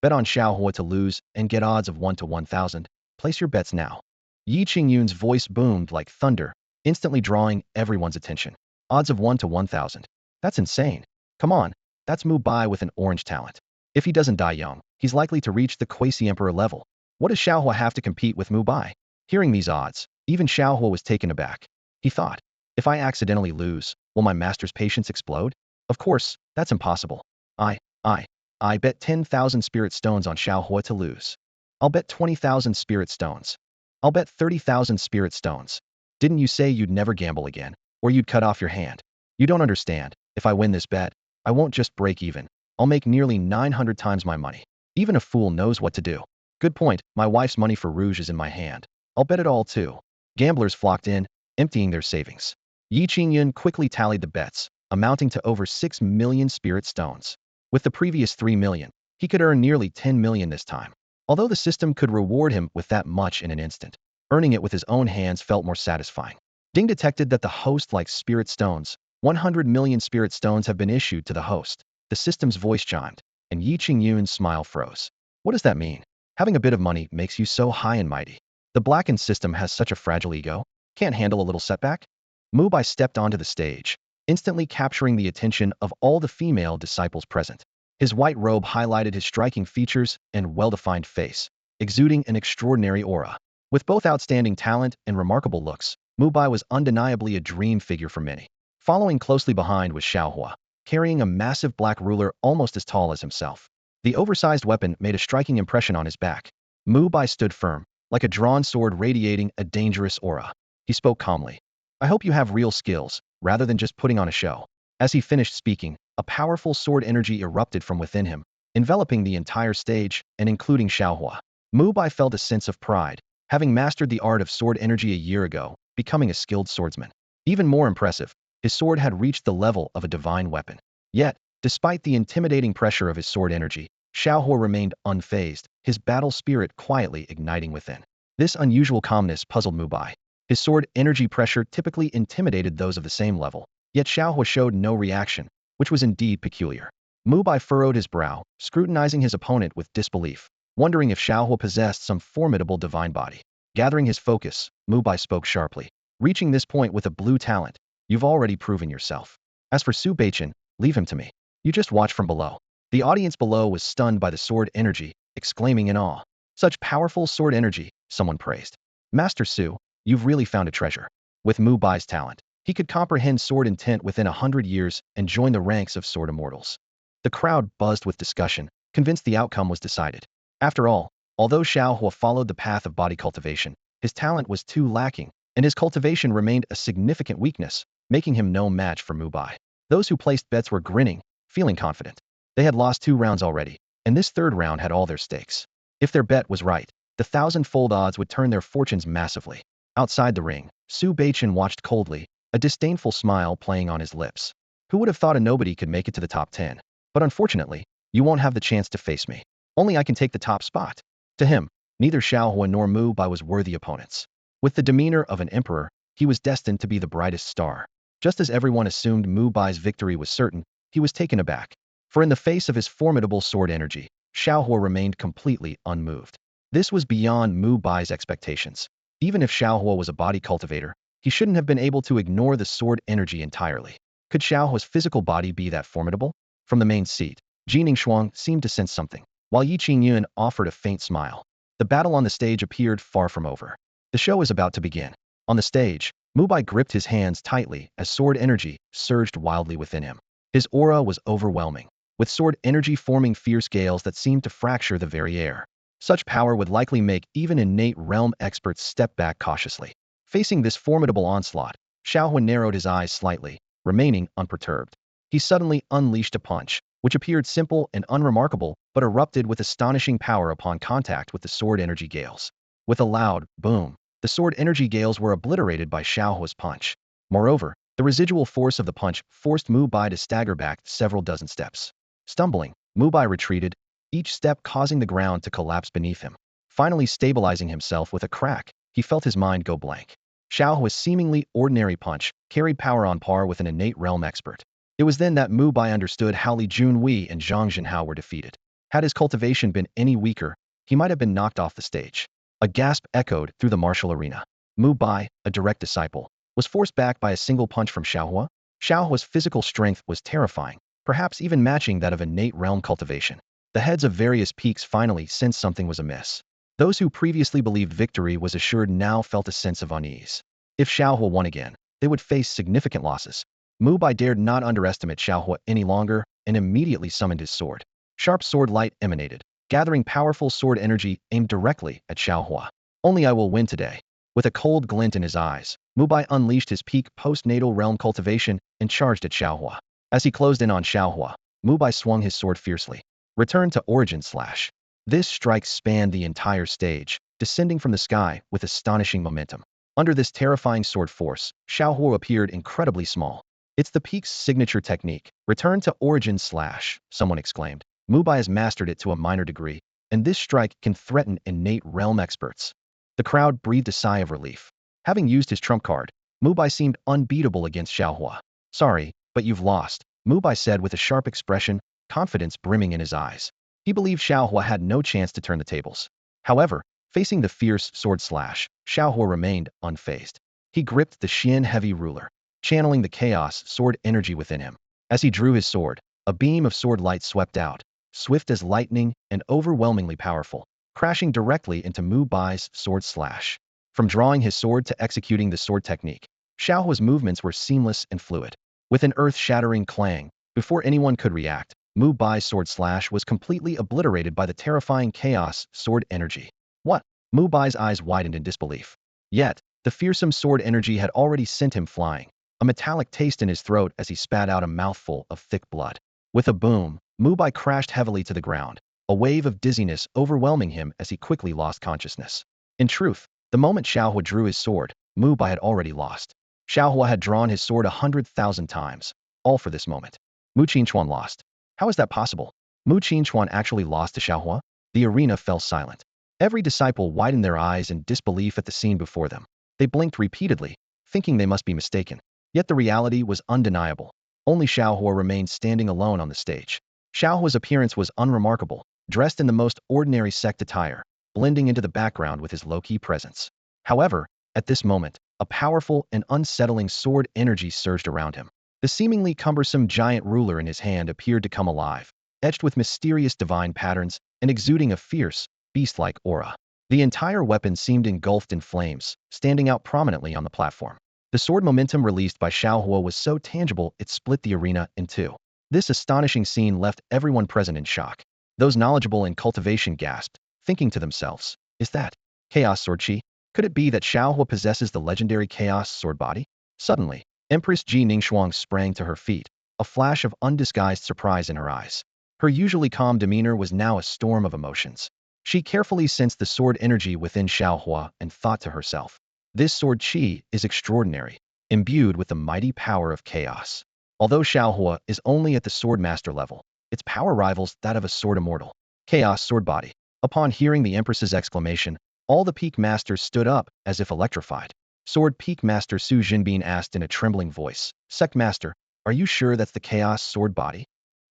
bet on Shao Hua to lose and get odds of 1 to 1,000. Place your bets now. Ye Qingyun's voice boomed like thunder, instantly drawing everyone's attention. Odds of 1 to 1,000. That's insane. Come on, that's Mu Bai with an orange talent. If he doesn't die young, he's likely to reach the quasi-emperor level. What does Shao Hua have to compete with Mu Bai? Hearing these odds, even Shao Hua was taken aback. He thought, if I accidentally lose, will my master's patience explode? Of course, that's impossible. I bet 10,000 spirit stones on Shao Hua to lose. I'll bet 20,000 spirit stones. I'll bet 30,000 spirit stones. Didn't you say you'd never gamble again, or you'd cut off your hand? You don't understand. If I win this bet, I won't just break even. I'll make nearly 900 times my money. Even a fool knows what to do. Good point, my wife's money for rouge is in my hand. I'll bet it all too. Gamblers flocked in, emptying their savings. Ye Qingyun quickly tallied the bets, amounting to over 6 million spirit stones. With the previous 3 million, he could earn nearly 10 million this time. Although the system could reward him with that much in an instant, earning it with his own hands felt more satisfying. Ding detected that the host likes spirit stones. 100 million spirit stones have been issued to the host. The system's voice chimed, and Ye Qingyun's smile froze. What does that mean? Having a bit of money makes you so high and mighty. The blackened system has such a fragile ego. Can't handle a little setback? Mu Bai stepped onto the stage, instantly capturing the attention of all the female disciples present. His white robe highlighted his striking features and well-defined face, exuding an extraordinary aura. With both outstanding talent and remarkable looks, Mu Bai was undeniably a dream figure for many. Following closely behind was Shao Hua, carrying a massive black ruler almost as tall as himself. The oversized weapon made a striking impression on his back. Mu Bai stood firm, like a drawn sword radiating a dangerous aura. He spoke calmly. I hope you have real skills, rather than just putting on a show. As he finished speaking, a powerful sword energy erupted from within him, enveloping the entire stage and including Shao Hua. Mu Bai felt a sense of pride, having mastered the art of sword energy a year ago, becoming a skilled swordsman. Even more impressive, his sword had reached the level of a divine weapon. Yet, despite the intimidating pressure of his sword energy, Shao Hua remained unfazed, his battle spirit quietly igniting within. This unusual calmness puzzled Mu Bai. His sword energy pressure typically intimidated those of the same level, yet Shao Hua showed no reaction, which was indeed peculiar. Mu Bai furrowed his brow, scrutinizing his opponent with disbelief, wondering if Shao Hua possessed some formidable divine body. Gathering his focus, Mu Bai spoke sharply. Reaching this point with a blue talent, you've already proven yourself. As for Su Beichen, leave him to me. You just watch from below. The audience below was stunned by the sword energy, exclaiming in awe. Such powerful sword energy, someone praised. Master Su, you've really found a treasure. With Mu Bai's talent, he could comprehend sword intent within 100 years and join the ranks of sword immortals. The crowd buzzed with discussion, convinced the outcome was decided. After all, although Shao Hua followed the path of body cultivation, his talent was too lacking, and his cultivation remained a significant weakness, making him no match for Mu Bai. Those who placed bets were grinning, feeling confident. They had lost 2 rounds already, and this third round had all their stakes. If their bet was right, the 1,000-fold odds would turn their fortunes massively. Outside the ring, Su Beichen watched coldly, a disdainful smile playing on his lips. Who would have thought a nobody could make it to the top 10? But unfortunately, you won't have the chance to face me. Only I can take the top spot. To him, neither Shao Hua nor Mu Bai was worthy opponents. With the demeanor of an emperor, he was destined to be the brightest star. Just as everyone assumed Mu Bai's victory was certain, he was taken aback. For in the face of his formidable sword energy, Shao Hua remained completely unmoved. This was beyond Mu Bai's expectations. Even if Shao Hua was a body cultivator, he shouldn't have been able to ignore the sword energy entirely. Could Shao Hua's physical body be that formidable? From the main seat, Jining Shuang seemed to sense something, while Ye Qingyun offered a faint smile. The battle on the stage appeared far from over. The show is about to begin. On the stage, Mu Bai gripped his hands tightly as sword energy surged wildly within him. His aura was overwhelming, with sword energy forming fierce gales that seemed to fracture the very air. Such power would likely make even innate realm experts step back cautiously. Facing this formidable onslaught, Shao Hua narrowed his eyes slightly, remaining unperturbed. He suddenly unleashed a punch, which appeared simple and unremarkable but erupted with astonishing power upon contact with the sword energy gales. With a loud boom, the sword energy gales were obliterated by Shao Hua's punch. Moreover, the residual force of the punch forced Mu Bai to stagger back several dozen steps. Stumbling, Mu Bai retreated, each step causing the ground to collapse beneath him. Finally stabilizing himself with a crack, he felt his mind go blank. Shao Hua's seemingly ordinary punch carried power on par with an innate realm expert. It was then that Mu Bai understood how Li Junhui and Zhang Zhenhao were defeated. Had his cultivation been any weaker, he might have been knocked off the stage. A gasp echoed through the martial arena. Mu Bai, a direct disciple, was forced back by a single punch from Shao Hua. Shao Hua's physical strength was terrifying, perhaps even matching that of innate realm cultivation. The heads of various peaks finally sensed something was amiss. Those who previously believed victory was assured now felt a sense of unease. If Shao Hua won again, they would face significant losses. Mu Bai dared not underestimate Shao Hua any longer and immediately summoned his sword. Sharp sword light emanated, gathering powerful sword energy aimed directly at Shao Hua. Only I will win today. With a cold glint in his eyes, Mu Bai unleashed his peak postnatal realm cultivation and charged at Shao Hua. As he closed in on Shao Hua, Mu Bai swung his sword fiercely. Return to origin slash. This strike spanned the entire stage, descending from the sky with astonishing momentum. Under this terrifying sword force, Shao Hua appeared incredibly small. It's the peak's signature technique. Return to origin slash, someone exclaimed. Mu Bai has mastered it to a minor degree, and this strike can threaten innate realm experts. The crowd breathed a sigh of relief. Having used his trump card, Mu Bai seemed unbeatable against Shao Hua. Sorry, but you've lost, Mu Bai said with a sharp expression, confidence brimming in his eyes. He believed Shao Hua had no chance to turn the tables. However, facing the fierce sword slash, Shao Hua remained unfazed. He gripped the Xian heavy ruler, channeling the chaos sword energy within him. As he drew his sword, a beam of sword light swept out, swift as lightning and overwhelmingly powerful, crashing directly into Mu Bai's sword slash. From drawing his sword to executing the sword technique, Shao Hua's movements were seamless and fluid. With an earth-shattering clang, before anyone could react, Mu Bai's sword slash was completely obliterated by the terrifying chaos sword energy. What? Mu Bai's eyes widened in disbelief. Yet, the fearsome sword energy had already sent him flying, a metallic taste in his throat as he spat out a mouthful of thick blood. With a boom, Mu Bai crashed heavily to the ground, a wave of dizziness overwhelming him as he quickly lost consciousness. In truth, the moment Shao Hua drew his sword, Mu Bai had already lost. Shao Hua had drawn his sword 100,000 times, all for this moment. Mu Qingyun lost. How is that possible? Mu Qingyun actually lost to Shao Hua? The arena fell silent. Every disciple widened their eyes in disbelief at the scene before them. They blinked repeatedly, thinking they must be mistaken. Yet the reality was undeniable. Only Shao Hua remained standing alone on the stage. Shao Hua's appearance was unremarkable, dressed in the most ordinary sect attire, blending into the background with his low-key presence. However, at this moment, a powerful and unsettling sword energy surged around him. The seemingly cumbersome giant ruler in his hand appeared to come alive, etched with mysterious divine patterns and exuding a fierce, beast-like aura. The entire weapon seemed engulfed in flames, standing out prominently on the platform. The sword momentum released by Shao Hua was so tangible it split the arena in two. This astonishing scene left everyone present in shock. Those knowledgeable in cultivation gasped, thinking to themselves, is that chaos sword chi? Could it be that Shao Hua possesses the legendary chaos sword body? Suddenly, Empress Ji Ningxuang sprang to her feet, a flash of undisguised surprise in her eyes. Her usually calm demeanor was now a storm of emotions. She carefully sensed the sword energy within Shao Hua and thought to herself, this sword chi is extraordinary, imbued with the mighty power of chaos. Although Shao Hua is only at the sword master level, its power rivals that of a sword immortal. Chaos sword body. Upon hearing the Empress's exclamation, all the peak masters stood up as if electrified. Sword Peak Master Su Jinbin asked in a trembling voice, Sect Master, are you sure that's the chaos sword body?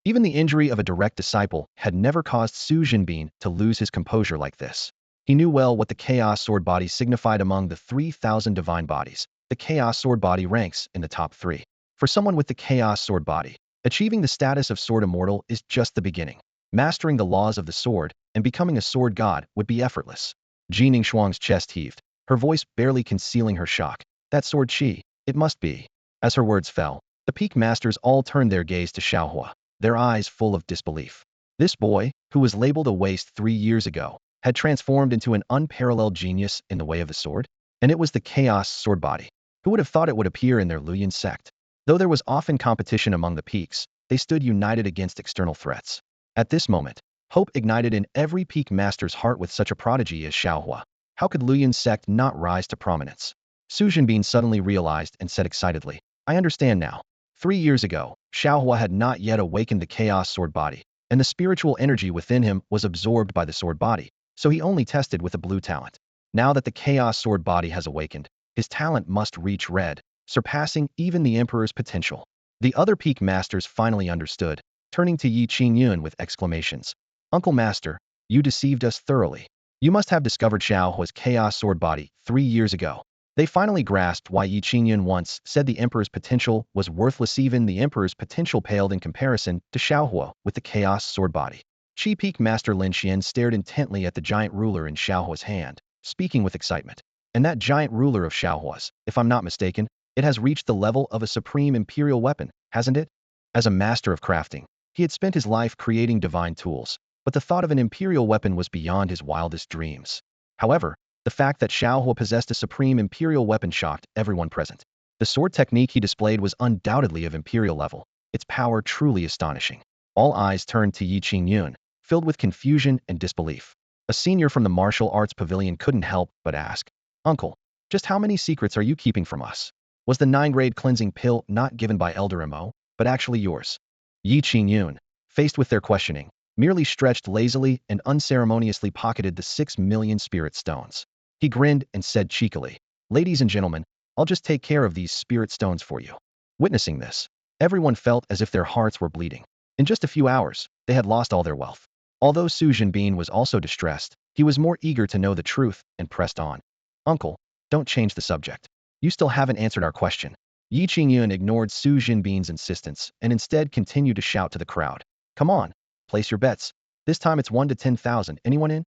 Even the injury of a direct disciple had never caused Su Jinbin to lose his composure like this. He knew well what the chaos sword body signified among the 3,000 divine bodies. The chaos sword body ranks in the top 3. For someone with the chaos sword body, achieving the status of sword immortal is just the beginning. Mastering the laws of the sword and becoming a sword god would be effortless. Ji Ningxuang's chest heaved, her voice barely concealing her shock. That sword chi, it must be. As her words fell, the peak masters all turned their gaze to Shao Hua, their eyes full of disbelief. This boy, who was labeled a waste 3 years ago, had transformed into an unparalleled genius in the way of the sword, and it was the chaos sword body. Who would have thought it would appear in their Luyan sect? Though there was often competition among the peaks, they stood united against external threats. At this moment, hope ignited in every peak master's heart with such a prodigy as Shao Hua. How could Luyuan's sect not rise to prominence? Su Jinbin suddenly realized and said excitedly, I understand now. 3 years ago, Shao Hua had not yet awakened the chaos sword body, and the spiritual energy within him was absorbed by the sword body, so he only tested with a blue talent. Now that the chaos sword body has awakened, his talent must reach red, surpassing even the emperor's potential. The other peak masters finally understood, turning to Ye Qingyun with exclamations. Uncle Master, you deceived us thoroughly. You must have discovered Shao Hua's chaos sword body 3 years ago. They finally grasped why Ye Qingyun once said the emperor's potential was worthless. Even the emperor's potential paled in comparison to Shao Hua with the chaos sword body. Chi Peak Master Lin Xian stared intently at the giant ruler in Shao Hua's hand, speaking with excitement. And that giant ruler of Shao Hua's, if I'm not mistaken, it has reached the level of a supreme imperial weapon, hasn't it? As a master of crafting, he had spent his life creating divine tools, but the thought of an imperial weapon was beyond his wildest dreams. However, the fact that Shao Hua possessed a supreme imperial weapon shocked everyone present. The sword technique he displayed was undoubtedly of imperial level, its power truly astonishing. All eyes turned to Ye Qingyun, filled with confusion and disbelief. A senior from the martial arts pavilion couldn't help but ask, Uncle, just how many secrets are you keeping from us? Was the 9-grade cleansing pill not given by Elder Mo, but actually yours? Ye Qingyun, faced with their questioning, merely stretched lazily and unceremoniously pocketed the 6 million spirit stones. He grinned and said cheekily, Ladies and gentlemen, I'll just take care of these spirit stones for you. Witnessing this, everyone felt as if their hearts were bleeding. In just a few hours, they had lost all their wealth. Although Su Jinbin was also distressed, he was more eager to know the truth and pressed on. Uncle, don't change the subject. You still haven't answered our question. Ye Qingyun ignored Su Jinbin's insistence and instead continued to shout to the crowd. Come on, place your bets. This time it's 1 to 10,000. Anyone in?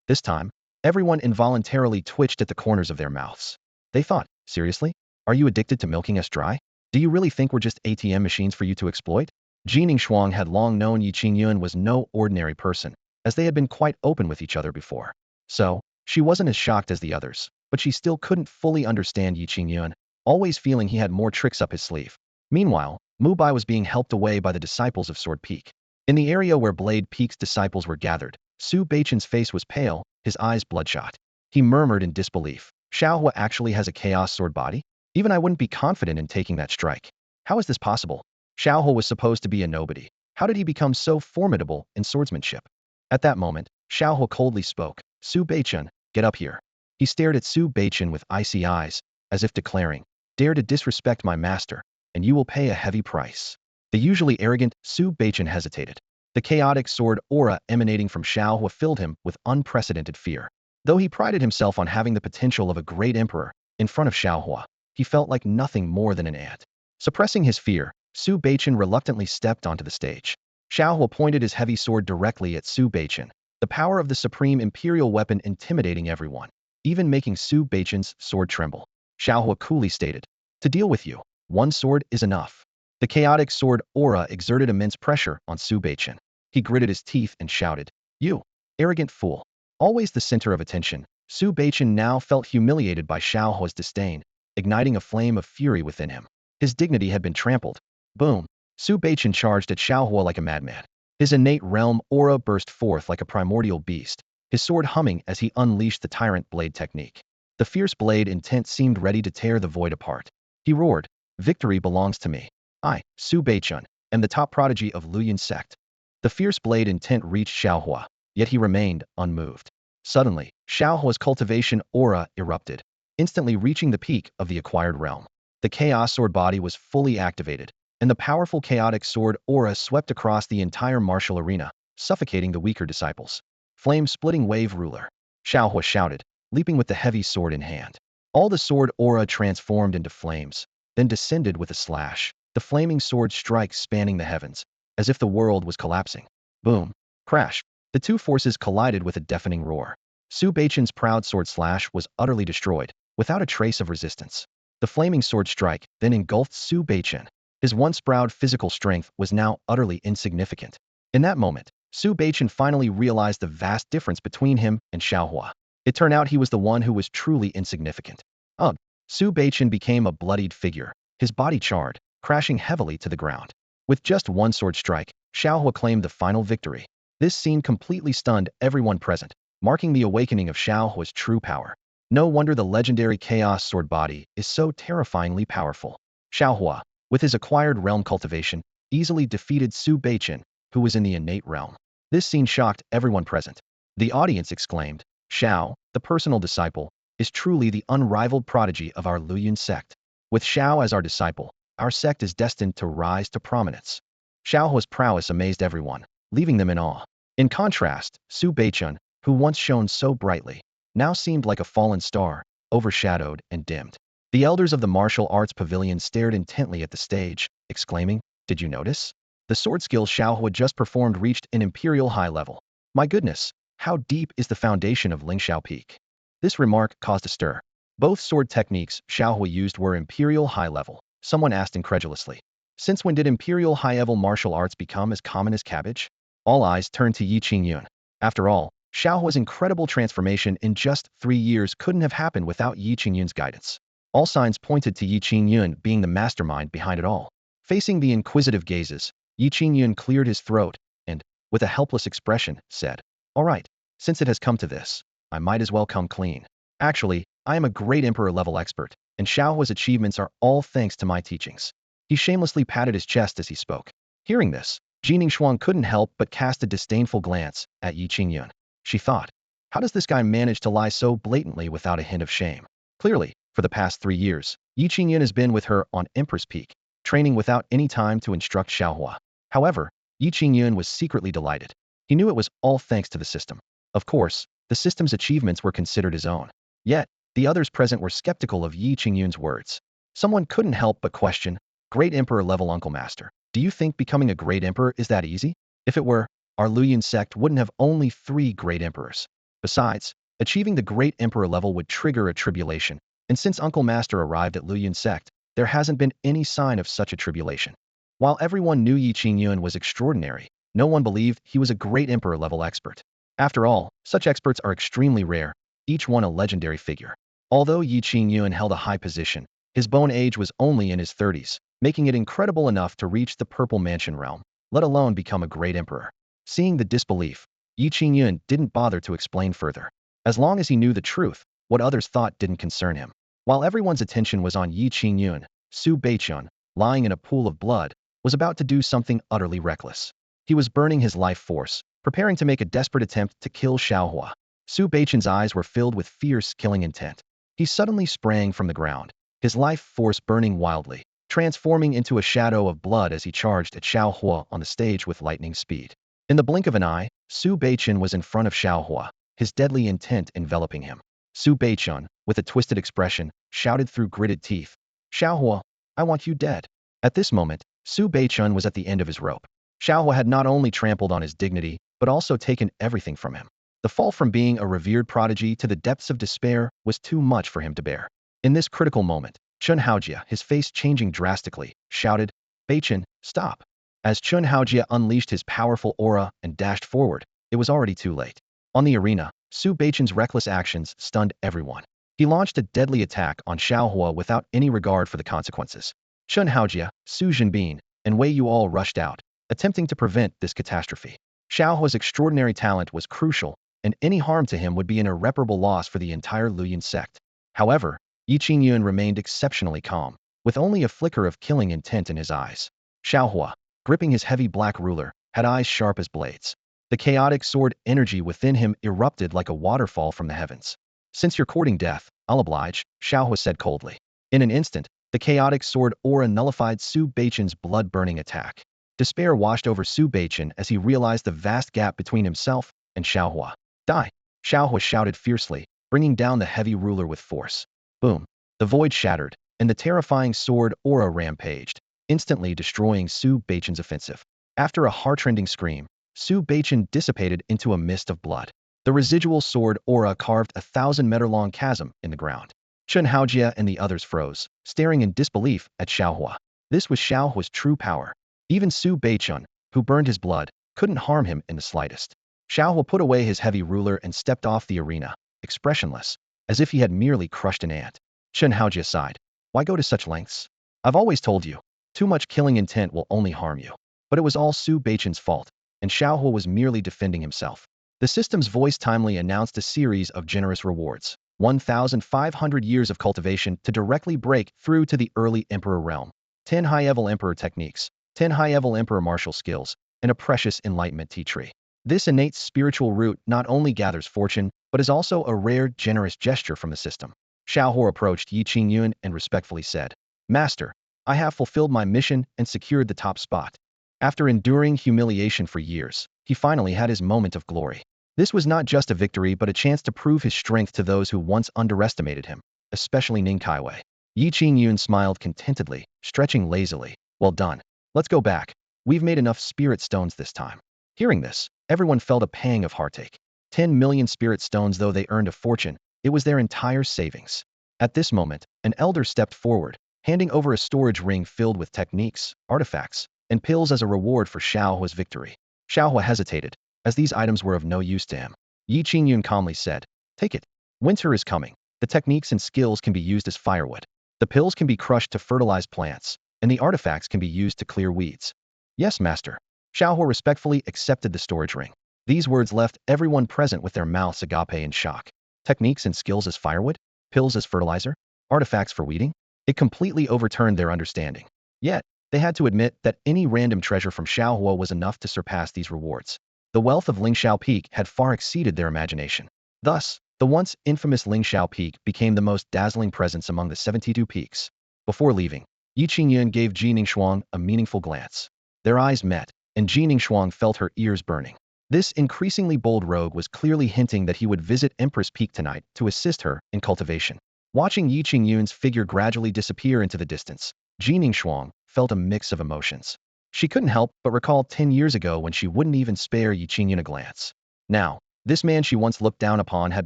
This time, everyone involuntarily twitched at the corners of their mouths. They thought, seriously? Are you addicted to milking us dry? Do you really think we're just ATM machines for you to exploit? Jining Shuang had long known Ye Qingyun was no ordinary person, as they had been quite open with each other before. So, she wasn't as shocked as the others, but she still couldn't fully understand Ye Qingyun, always feeling he had more tricks up his sleeve. Meanwhile, Mu Bai was being helped away by the disciples of Sword Peak. In the area where Blade Peak's disciples were gathered, Su Beichen's face was pale, his eyes bloodshot. He murmured in disbelief, Shao Hua actually has a chaos sword body? Even I wouldn't be confident in taking that strike. How is this possible? Shao Hua was supposed to be a nobody. How did he become so formidable in swordsmanship? At that moment, Shao Hua coldly spoke, Su Beichen, get up here. He stared at Su Beichen with icy eyes, as if declaring, dare to disrespect my master, and you will pay a heavy price. The usually arrogant Su Beichen hesitated. The chaotic sword aura emanating from Shao Hua filled him with unprecedented fear. Though he prided himself on having the potential of a great emperor, in front of Shao Hua, he felt like nothing more than an ant. Suppressing his fear, Su Beichen reluctantly stepped onto the stage. Shao Hua pointed his heavy sword directly at Su Beichen, the power of the supreme imperial weapon intimidating everyone, even making Su Beichen's sword tremble. Shao Hua coolly stated, to deal with you, one sword is enough. The chaotic sword aura exerted immense pressure on Su Beichen. He gritted his teeth and shouted, you, arrogant fool. Always the center of attention, Su Beichen now felt humiliated by Shao Hua's disdain, igniting a flame of fury within him. His dignity had been trampled. Boom! Su Beichen charged at Shao Hua like a madman. His innate realm aura burst forth like a primordial beast, his sword humming as he unleashed the tyrant blade technique. The fierce blade intent seemed ready to tear the void apart. He roared, victory belongs to me. I, Su Beichen, am the top prodigy of Luyuan's sect. The fierce blade intent reached Shao Hua, yet he remained unmoved. Suddenly, Shao Hua's cultivation aura erupted, instantly reaching the peak of the acquired realm. The chaos sword body was fully activated, and the powerful chaotic sword aura swept across the entire martial arena, suffocating the weaker disciples. Flame-splitting wave ruler. Shao Hua shouted, leaping with the heavy sword in hand. All the sword aura transformed into flames, then descended with a slash, the flaming sword strike spanning the heavens, as if the world was collapsing. Boom! Crash! The two forces collided with a deafening roar. Su Beichen's proud sword slash was utterly destroyed, without a trace of resistance. The flaming sword strike then engulfed Su Beichen. His once proud physical strength was now utterly insignificant. In that moment, Su Beichen finally realized the vast difference between him and Shao Hua. It turned out he was the one who was truly insignificant. Ugh! Su Beichen became a bloodied figure, his body charred, crashing heavily to the ground. With just one sword strike, Shao Hua claimed the final victory. This scene completely stunned everyone present, marking the awakening of Shao Hua's true power. No wonder the legendary Chaos Sword body is so terrifyingly powerful. Shao Hua, with his acquired realm cultivation, easily defeated Su Beichen, who was in the innate realm. This scene shocked everyone present. The audience exclaimed, Shao, the personal disciple, is truly the unrivaled prodigy of our Luoyuan sect. With Shao as our disciple, our sect is destined to rise to prominence. Shao Hua's prowess amazed everyone, leaving them in awe. In contrast, Su Beichen, who once shone so brightly, now seemed like a fallen star, overshadowed and dimmed. The elders of the martial arts pavilion stared intently at the stage, exclaiming, Did you notice? The sword skill Shao Hua just performed reached an imperial high level. My goodness, how deep is the foundation of Lingxiao Peak? This remark caused a stir. Both sword techniques Shao Hua used were imperial high level. Someone asked incredulously. Since when did imperial high-level martial arts become as common as cabbage? All eyes turned to Ye Qingyun. After all, Shao Hua's incredible transformation in just 3 years couldn't have happened without Ye Qingyun's guidance. All signs pointed to Ye Qingyun being the mastermind behind it all. Facing the inquisitive gazes, Ye Qingyun cleared his throat and, with a helpless expression, said, All right, since it has come to this, I might as well come clean. Actually, I am a great emperor-level expert, and Shao Hua's achievements are all thanks to my teachings. He shamelessly patted his chest as he spoke. Hearing this, Jining Shuang couldn't help but cast a disdainful glance at Ye Qingyun. She thought, how does this guy manage to lie so blatantly without a hint of shame? Clearly, for the past 3 years, Ye Qingyun has been with her on Empress Peak, training without any time to instruct Shao Hua. However, Ye Qingyun was secretly delighted. He knew it was all thanks to the system. Of course, the system's achievements were considered his own. Yet, the others present were skeptical of Ye Qingyun's words. Someone couldn't help but question, Great Emperor-level Uncle Master, do you think becoming a Great Emperor is that easy? If it were, our Luoyuan sect wouldn't have only 3 Great Emperors. Besides, achieving the Great Emperor level would trigger a tribulation, and since Uncle Master arrived at Luoyuan sect, there hasn't been any sign of such a tribulation. While everyone knew Ye Qingyun was extraordinary, no one believed he was a Great Emperor-level expert. After all, such experts are extremely rare, each one a legendary figure. Although Ye Qingyun held a high position, his bone age was only in his 30s, making it incredible enough to reach the Purple Mansion realm, let alone become a great emperor. Seeing the disbelief, Ye Qingyun didn't bother to explain further. As long as he knew the truth, what others thought didn't concern him. While everyone's attention was on Ye Qingyun, Su Beichen, lying in a pool of blood, was about to do something utterly reckless. He was burning his life force, preparing to make a desperate attempt to kill Shao Hua. Su Beichen's eyes were filled with fierce, killing intent. He suddenly sprang from the ground, his life force burning wildly, transforming into a shadow of blood as he charged at Shao Hua on the stage with lightning speed. In the blink of an eye, Su Beichen was in front of Shao Hua, his deadly intent enveloping him. Su Beichen, with a twisted expression, shouted through gritted teeth, Shao Hua, I want you dead. At this moment, Su Beichen was at the end of his rope. Shao Hua had not only trampled on his dignity, but also taken everything from him. The fall from being a revered prodigy to the depths of despair was too much for him to bear. In this critical moment, Chun Haojia, his face changing drastically, shouted, Beichen, stop. As Chun Haojia unleashed his powerful aura and dashed forward, it was already too late. On the arena, Su Beichen's reckless actions stunned everyone. He launched a deadly attack on Shao Hua without any regard for the consequences. Chun Haojia, Su Jinbin, and Wei Yu all rushed out, attempting to prevent this catastrophe. Shao Hua's extraordinary talent was crucial, and any harm to him would be an irreparable loss for the entire Luoyuan sect. However, Ye Qingyun remained exceptionally calm, with only a flicker of killing intent in his eyes. Shao Hua, gripping his heavy black ruler, had eyes sharp as blades. The chaotic sword energy within him erupted like a waterfall from the heavens. Since you're courting death, I'll oblige, Shao Hua said coldly. In an instant, the chaotic sword aura nullified Su Beichen's blood-burning attack. Despair washed over Su Beichen as he realized the vast gap between himself and Shao Hua. Die! Shao Hua shouted fiercely, bringing down the heavy ruler with force. Boom! The void shattered, and the terrifying sword aura rampaged, instantly destroying Su Beichen's offensive. After a heart-rending scream, Su Beichen dissipated into a mist of blood. The residual sword aura carved a 1,000-meter-long chasm in the ground. Chun Haojia and the others froze, staring in disbelief at Shao Hua. This was Shao Hua's true power. Even Su Beichen, who burned his blood, couldn't harm him in the slightest. Shao Hua put away his heavy ruler and stepped off the arena, expressionless, as if he had merely crushed an ant. Chun Haojia sighed. Why go to such lengths? I've always told you. Too much killing intent will only harm you. But it was all Su Beichen's fault, and Shao Hua was merely defending himself. The system's voice timely announced a series of generous rewards. 1,500 years of cultivation to directly break through to the early Emperor realm. 10 high-level Emperor techniques, 10 high-level Emperor martial skills, and a precious enlightenment tea tree. This innate spiritual root not only gathers fortune, but is also a rare, generous gesture from the system. Shao Hua approached Ye Qingyun and respectfully said, Master, I have fulfilled my mission and secured the top spot. After enduring humiliation for years, he finally had his moment of glory. This was not just a victory but a chance to prove his strength to those who once underestimated him, especially Ning Kaiwei. Ye Qingyun smiled contentedly, stretching lazily. Well done. Let's go back. We've made enough spirit stones this time. Hearing this, everyone felt a pang of heartache. 10 million spirit stones, though they earned a fortune, it was their entire savings. At this moment, an elder stepped forward, handing over a storage ring filled with techniques, artifacts, and pills as a reward for Shao Hua's victory. Shao Hua hesitated, as these items were of no use to him. Ye Qingyun calmly said, Take it. Winter is coming. The techniques and skills can be used as firewood. The pills can be crushed to fertilize plants, and the artifacts can be used to clear weeds. Yes, master. Shao Hua respectfully accepted the storage ring. These words left everyone present with their mouths agape in shock. Techniques and skills as firewood? Pills as fertilizer? Artifacts for weeding? It completely overturned their understanding. Yet, they had to admit that any random treasure from Shao Hua was enough to surpass these rewards. The wealth of Lingxiao Peak had far exceeded their imagination. Thus, the once infamous Lingxiao Peak became the most dazzling presence among the 72 peaks. Before leaving, Ye Qingyun gave Ji Ningxuang a meaningful glance. Their eyes met, and Ji Ningxuang felt her ears burning. This increasingly bold rogue was clearly hinting that he would visit Empress Peak tonight to assist her in cultivation. Watching Ye Qingyun's figure gradually disappear into the distance, Ji Ningxuang felt a mix of emotions. She couldn't help but recall 10 years ago when she wouldn't even spare Ye Qingyun a glance. Now, this man she once looked down upon had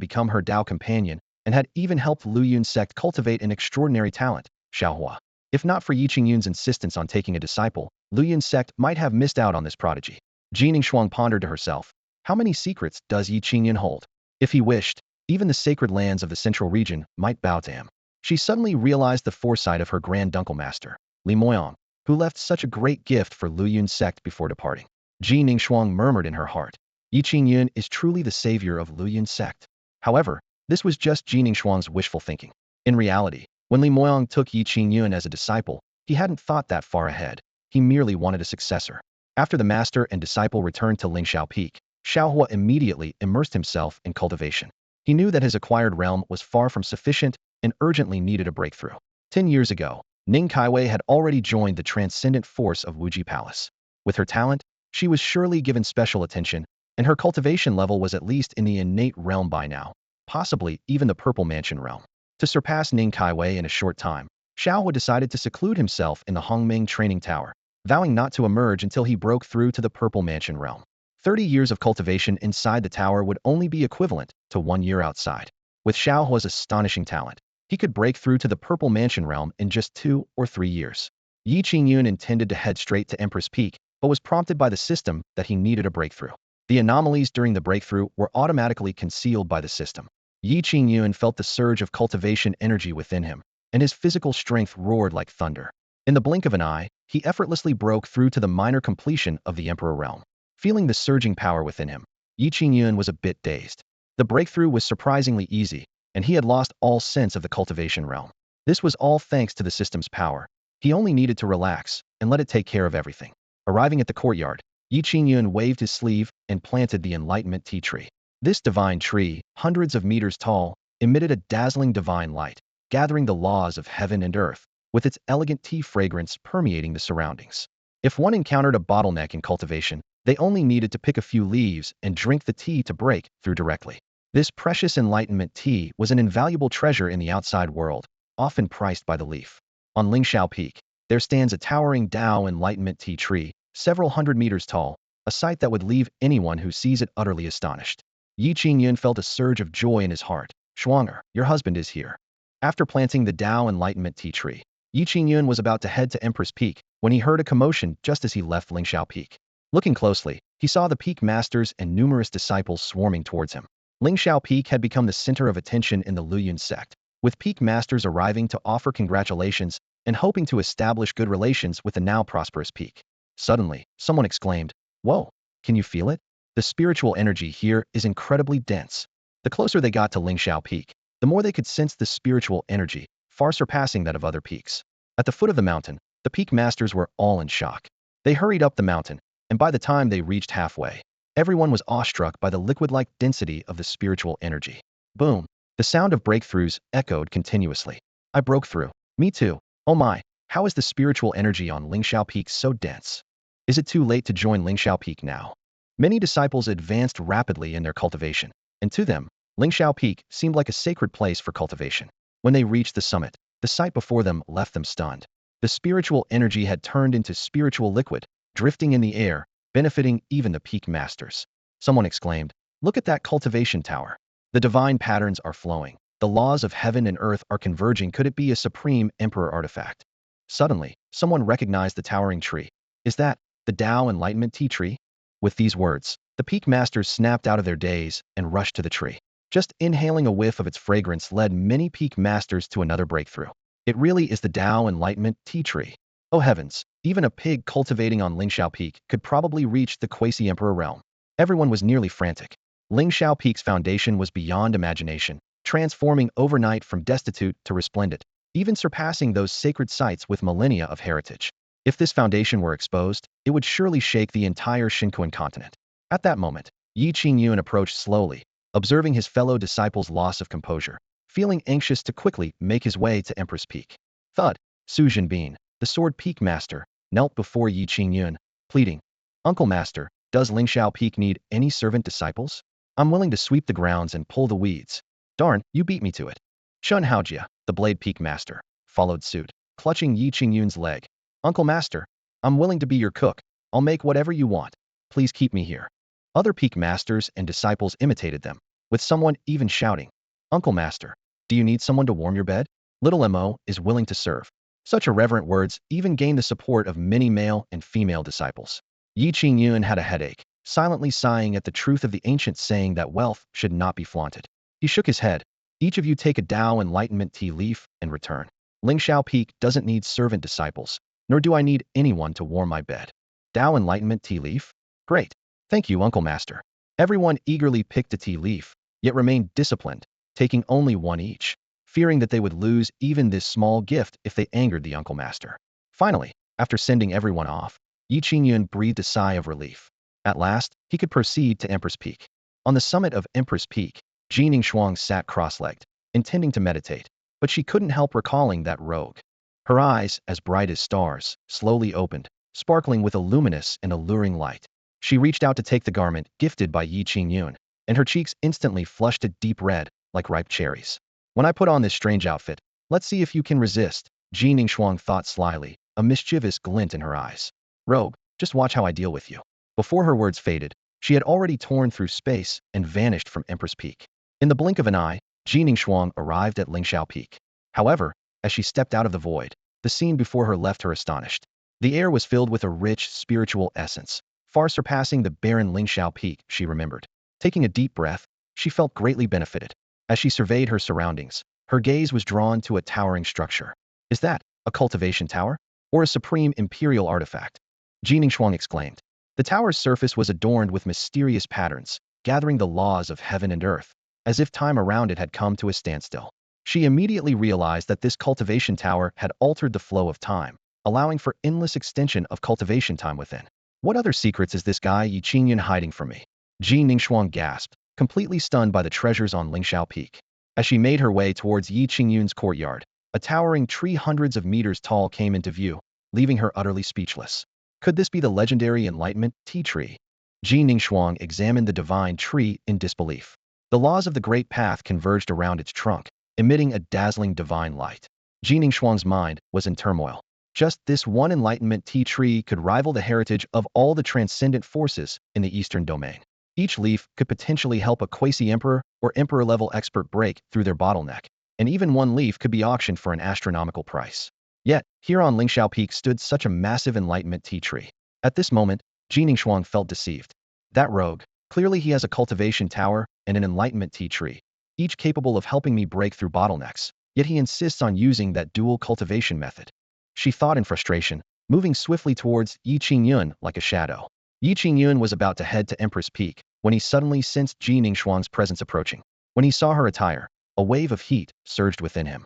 become her Dao companion and had even helped Luyun's sect cultivate an extraordinary talent, Shao Hua. If not for Ye Qingyun's insistence on taking a disciple, Luyun's sect might have missed out on this prodigy. Ji Ningxuang pondered to herself, how many secrets does Ye Qingyun hold? If he wished, even the sacred lands of the central region might bow to him. She suddenly realized the foresight of her grand uncle master, Li Moyang, who left such a great gift for Luyun's sect before departing. Ji Ningxuang murmured in her heart, Ye Qingyun is truly the savior of Luyun's sect. However, this was just Ji Ningxuang's wishful thinking. In reality, when Li Moyang took Ye Qingyun as a disciple, he hadn't thought that far ahead. He merely wanted a successor. After the master and disciple returned to Lingxiao Peak, Shao Hua immediately immersed himself in cultivation. He knew that his acquired realm was far from sufficient and urgently needed a breakthrough. 10 years ago, Ning Kaiwei had already joined the transcendent force of Wuji Palace. With her talent, she was surely given special attention, and her cultivation level was at least in the innate realm by now, possibly even the Purple Mansion realm. To surpass Ning Kaiwei in a short time, Shao Hua decided to seclude himself in the Hongming training tower, vowing not to emerge until he broke through to the Purple Mansion realm. 30 years of cultivation inside the tower would only be equivalent to 1 year outside. With Shao Hua's astonishing talent, he could break through to the Purple Mansion realm in just 2 or 3 years. Ye Qingyun intended to head straight to Empress Peak, but was prompted by the system that he needed a breakthrough. The anomalies during the breakthrough were automatically concealed by the system. Ye Qingyun felt the surge of cultivation energy within him, and his physical strength roared like thunder. In the blink of an eye, he effortlessly broke through to the minor completion of the Emperor realm. Feeling the surging power within him, Ye Qingyun was a bit dazed. The breakthrough was surprisingly easy, and he had lost all sense of the cultivation realm. This was all thanks to the system's power. He only needed to relax and let it take care of everything. Arriving at the courtyard, Ye Qingyun waved his sleeve and planted the enlightenment tea tree. This divine tree, hundreds of meters tall, emitted a dazzling divine light, gathering the laws of heaven and earth, with its elegant tea fragrance permeating the surroundings. If one encountered a bottleneck in cultivation, they only needed to pick a few leaves and drink the tea to break through directly. This precious enlightenment tea was an invaluable treasure in the outside world, often priced by the leaf. On Lingxiao Peak, there stands a towering Dao enlightenment tea tree, several hundred meters tall, a sight that would leave anyone who sees it utterly astonished. Ye Qingyun felt a surge of joy in his heart. Xuanyuan, your husband is here. After planting the Dao enlightenment tea tree, Ye Qingyun was about to head to Empress Peak when he heard a commotion just as he left Lingxiao Peak. Looking closely, he saw the peak masters and numerous disciples swarming towards him. Lingxiao Peak had become the center of attention in the Luyun sect, with peak masters arriving to offer congratulations and hoping to establish good relations with the now prosperous peak. Suddenly, someone exclaimed, "Whoa, can you feel it? The spiritual energy here is incredibly dense." The closer they got to Lingxiao Peak, the more they could sense the spiritual energy, far surpassing that of other peaks. At the foot of the mountain, the peak masters were all in shock. They hurried up the mountain, and by the time they reached halfway, everyone was awestruck by the liquid-like density of the spiritual energy. Boom! The sound of breakthroughs echoed continuously. I broke through. Me too. Oh my, how is the spiritual energy on Lingxiao Peak so dense? Is it too late to join Lingxiao Peak now? Many disciples advanced rapidly in their cultivation, and to them, Lingxiao Peak seemed like a sacred place for cultivation. When they reached the summit, the sight before them left them stunned. The spiritual energy had turned into spiritual liquid, drifting in the air, benefiting even the peak masters. Someone exclaimed, "Look at that cultivation tower. The divine patterns are flowing. The laws of heaven and earth are converging. Could it be a supreme emperor artifact?" Suddenly, someone recognized the towering tree. "Is that the Tao Enlightenment tea tree?" With these words, the peak masters snapped out of their daze and rushed to the tree. Just inhaling a whiff of its fragrance led many peak masters to another breakthrough. It really is the Tao Enlightenment tea tree. Oh heavens, even a pig cultivating on Lingxiao Peak could probably reach the quasi-emperor realm. Everyone was nearly frantic. Lingxiao Peak's foundation was beyond imagination, transforming overnight from destitute to resplendent, even surpassing those sacred sites with millennia of heritage. If this foundation were exposed, it would surely shake the entire Xinkuan continent. At that moment, Ye Qingyun approached slowly, observing his fellow disciples' loss of composure, feeling anxious to quickly make his way to Empress Peak. Thud! Su Jinbin, the sword peak master, knelt before Ye Qingyun, pleading, "Uncle Master, does Lingxiao Peak need any servant disciples? I'm willing to sweep the grounds and pull the weeds." "Darn, you beat me to it." Shun Haojia, the blade peak master, followed suit, clutching Ye Qingyun's leg. "Uncle Master, I'm willing to be your cook. I'll make whatever you want. Please keep me here." Other peak masters and disciples imitated them, with someone even shouting, "Uncle Master, do you need someone to warm your bed? Little Mo is willing to serve." Such irreverent words even gained the support of many male and female disciples. Ye Qingyun had a headache, silently sighing at the truth of the ancient saying that wealth should not be flaunted. He shook his head. "Each of you take a Tao Enlightenment tea leaf and return. Lingxiao Peak doesn't need servant disciples, nor do I need anyone to warm my bed." Tao Enlightenment tea leaf? Great. Thank you, Uncle Master. Everyone eagerly picked a tea leaf, yet remained disciplined, taking only one each, fearing that they would lose even this small gift if they angered the Uncle Master. Finally, after sending everyone off, Ye Qingyun breathed a sigh of relief. At last, he could proceed to Empress Peak. On the summit of Empress Peak, Ji Ningxuang sat cross-legged, intending to meditate, but she couldn't help recalling that rogue. Her eyes, as bright as stars, slowly opened, sparkling with a luminous and alluring light. She reached out to take the garment gifted by Ye Qingyun, and her cheeks instantly flushed a deep red, like ripe cherries. "When I put on this strange outfit, let's see if you can resist," Ji Ningxuang thought slyly, a mischievous glint in her eyes. "Rogue, just watch how I deal with you." Before her words faded, she had already torn through space and vanished from Empress Peak. In the blink of an eye, Ji Ningxuang arrived at Lingxiao Peak. However, as she stepped out of the void, the scene before her left her astonished. The air was filled with a rich, spiritual essence, far surpassing the barren Lingxiao Peak she remembered. Taking a deep breath, she felt greatly benefited. As she surveyed her surroundings, her gaze was drawn to a towering structure. "Is that a cultivation tower? Or a supreme imperial artifact?" Ji Ningxuang exclaimed. The tower's surface was adorned with mysterious patterns, gathering the laws of heaven and earth, as if time around it had come to a standstill. She immediately realized that this cultivation tower had altered the flow of time, allowing for endless extension of cultivation time within. "What other secrets is this guy Ye Qingyun hiding from me?" Ji Ningxuang gasped, completely stunned by the treasures on Lingxiao Peak. As she made her way towards Ye Qingyun's courtyard, a towering tree hundreds of meters tall came into view, leaving her utterly speechless. Could this be the legendary Enlightenment tea tree? Ji Ningxuang examined the divine tree in disbelief. The laws of the Great Path converged around its trunk, emitting a dazzling divine light. Ji Ningxuang's mind was in turmoil. Just this one Enlightenment tea tree could rival the heritage of all the transcendent forces in the Eastern domain. Each leaf could potentially help a quasi-emperor or emperor-level expert break through their bottleneck, and even one leaf could be auctioned for an astronomical price. Yet, here on Lingxiao Peak stood such a massive Enlightenment tea tree. At this moment, Ji Ningxuang felt deceived. That rogue, clearly he has a cultivation tower and an Enlightenment tea tree, each capable of helping me break through bottlenecks, yet he insists on using that dual cultivation method. she thought in frustration, moving swiftly towards Ye Qingyun like a shadow. Ye Qingyun was about to head to Empress Peak when he suddenly sensed Ji Ningxuang's presence approaching. When he saw her attire, a wave of heat surged within him.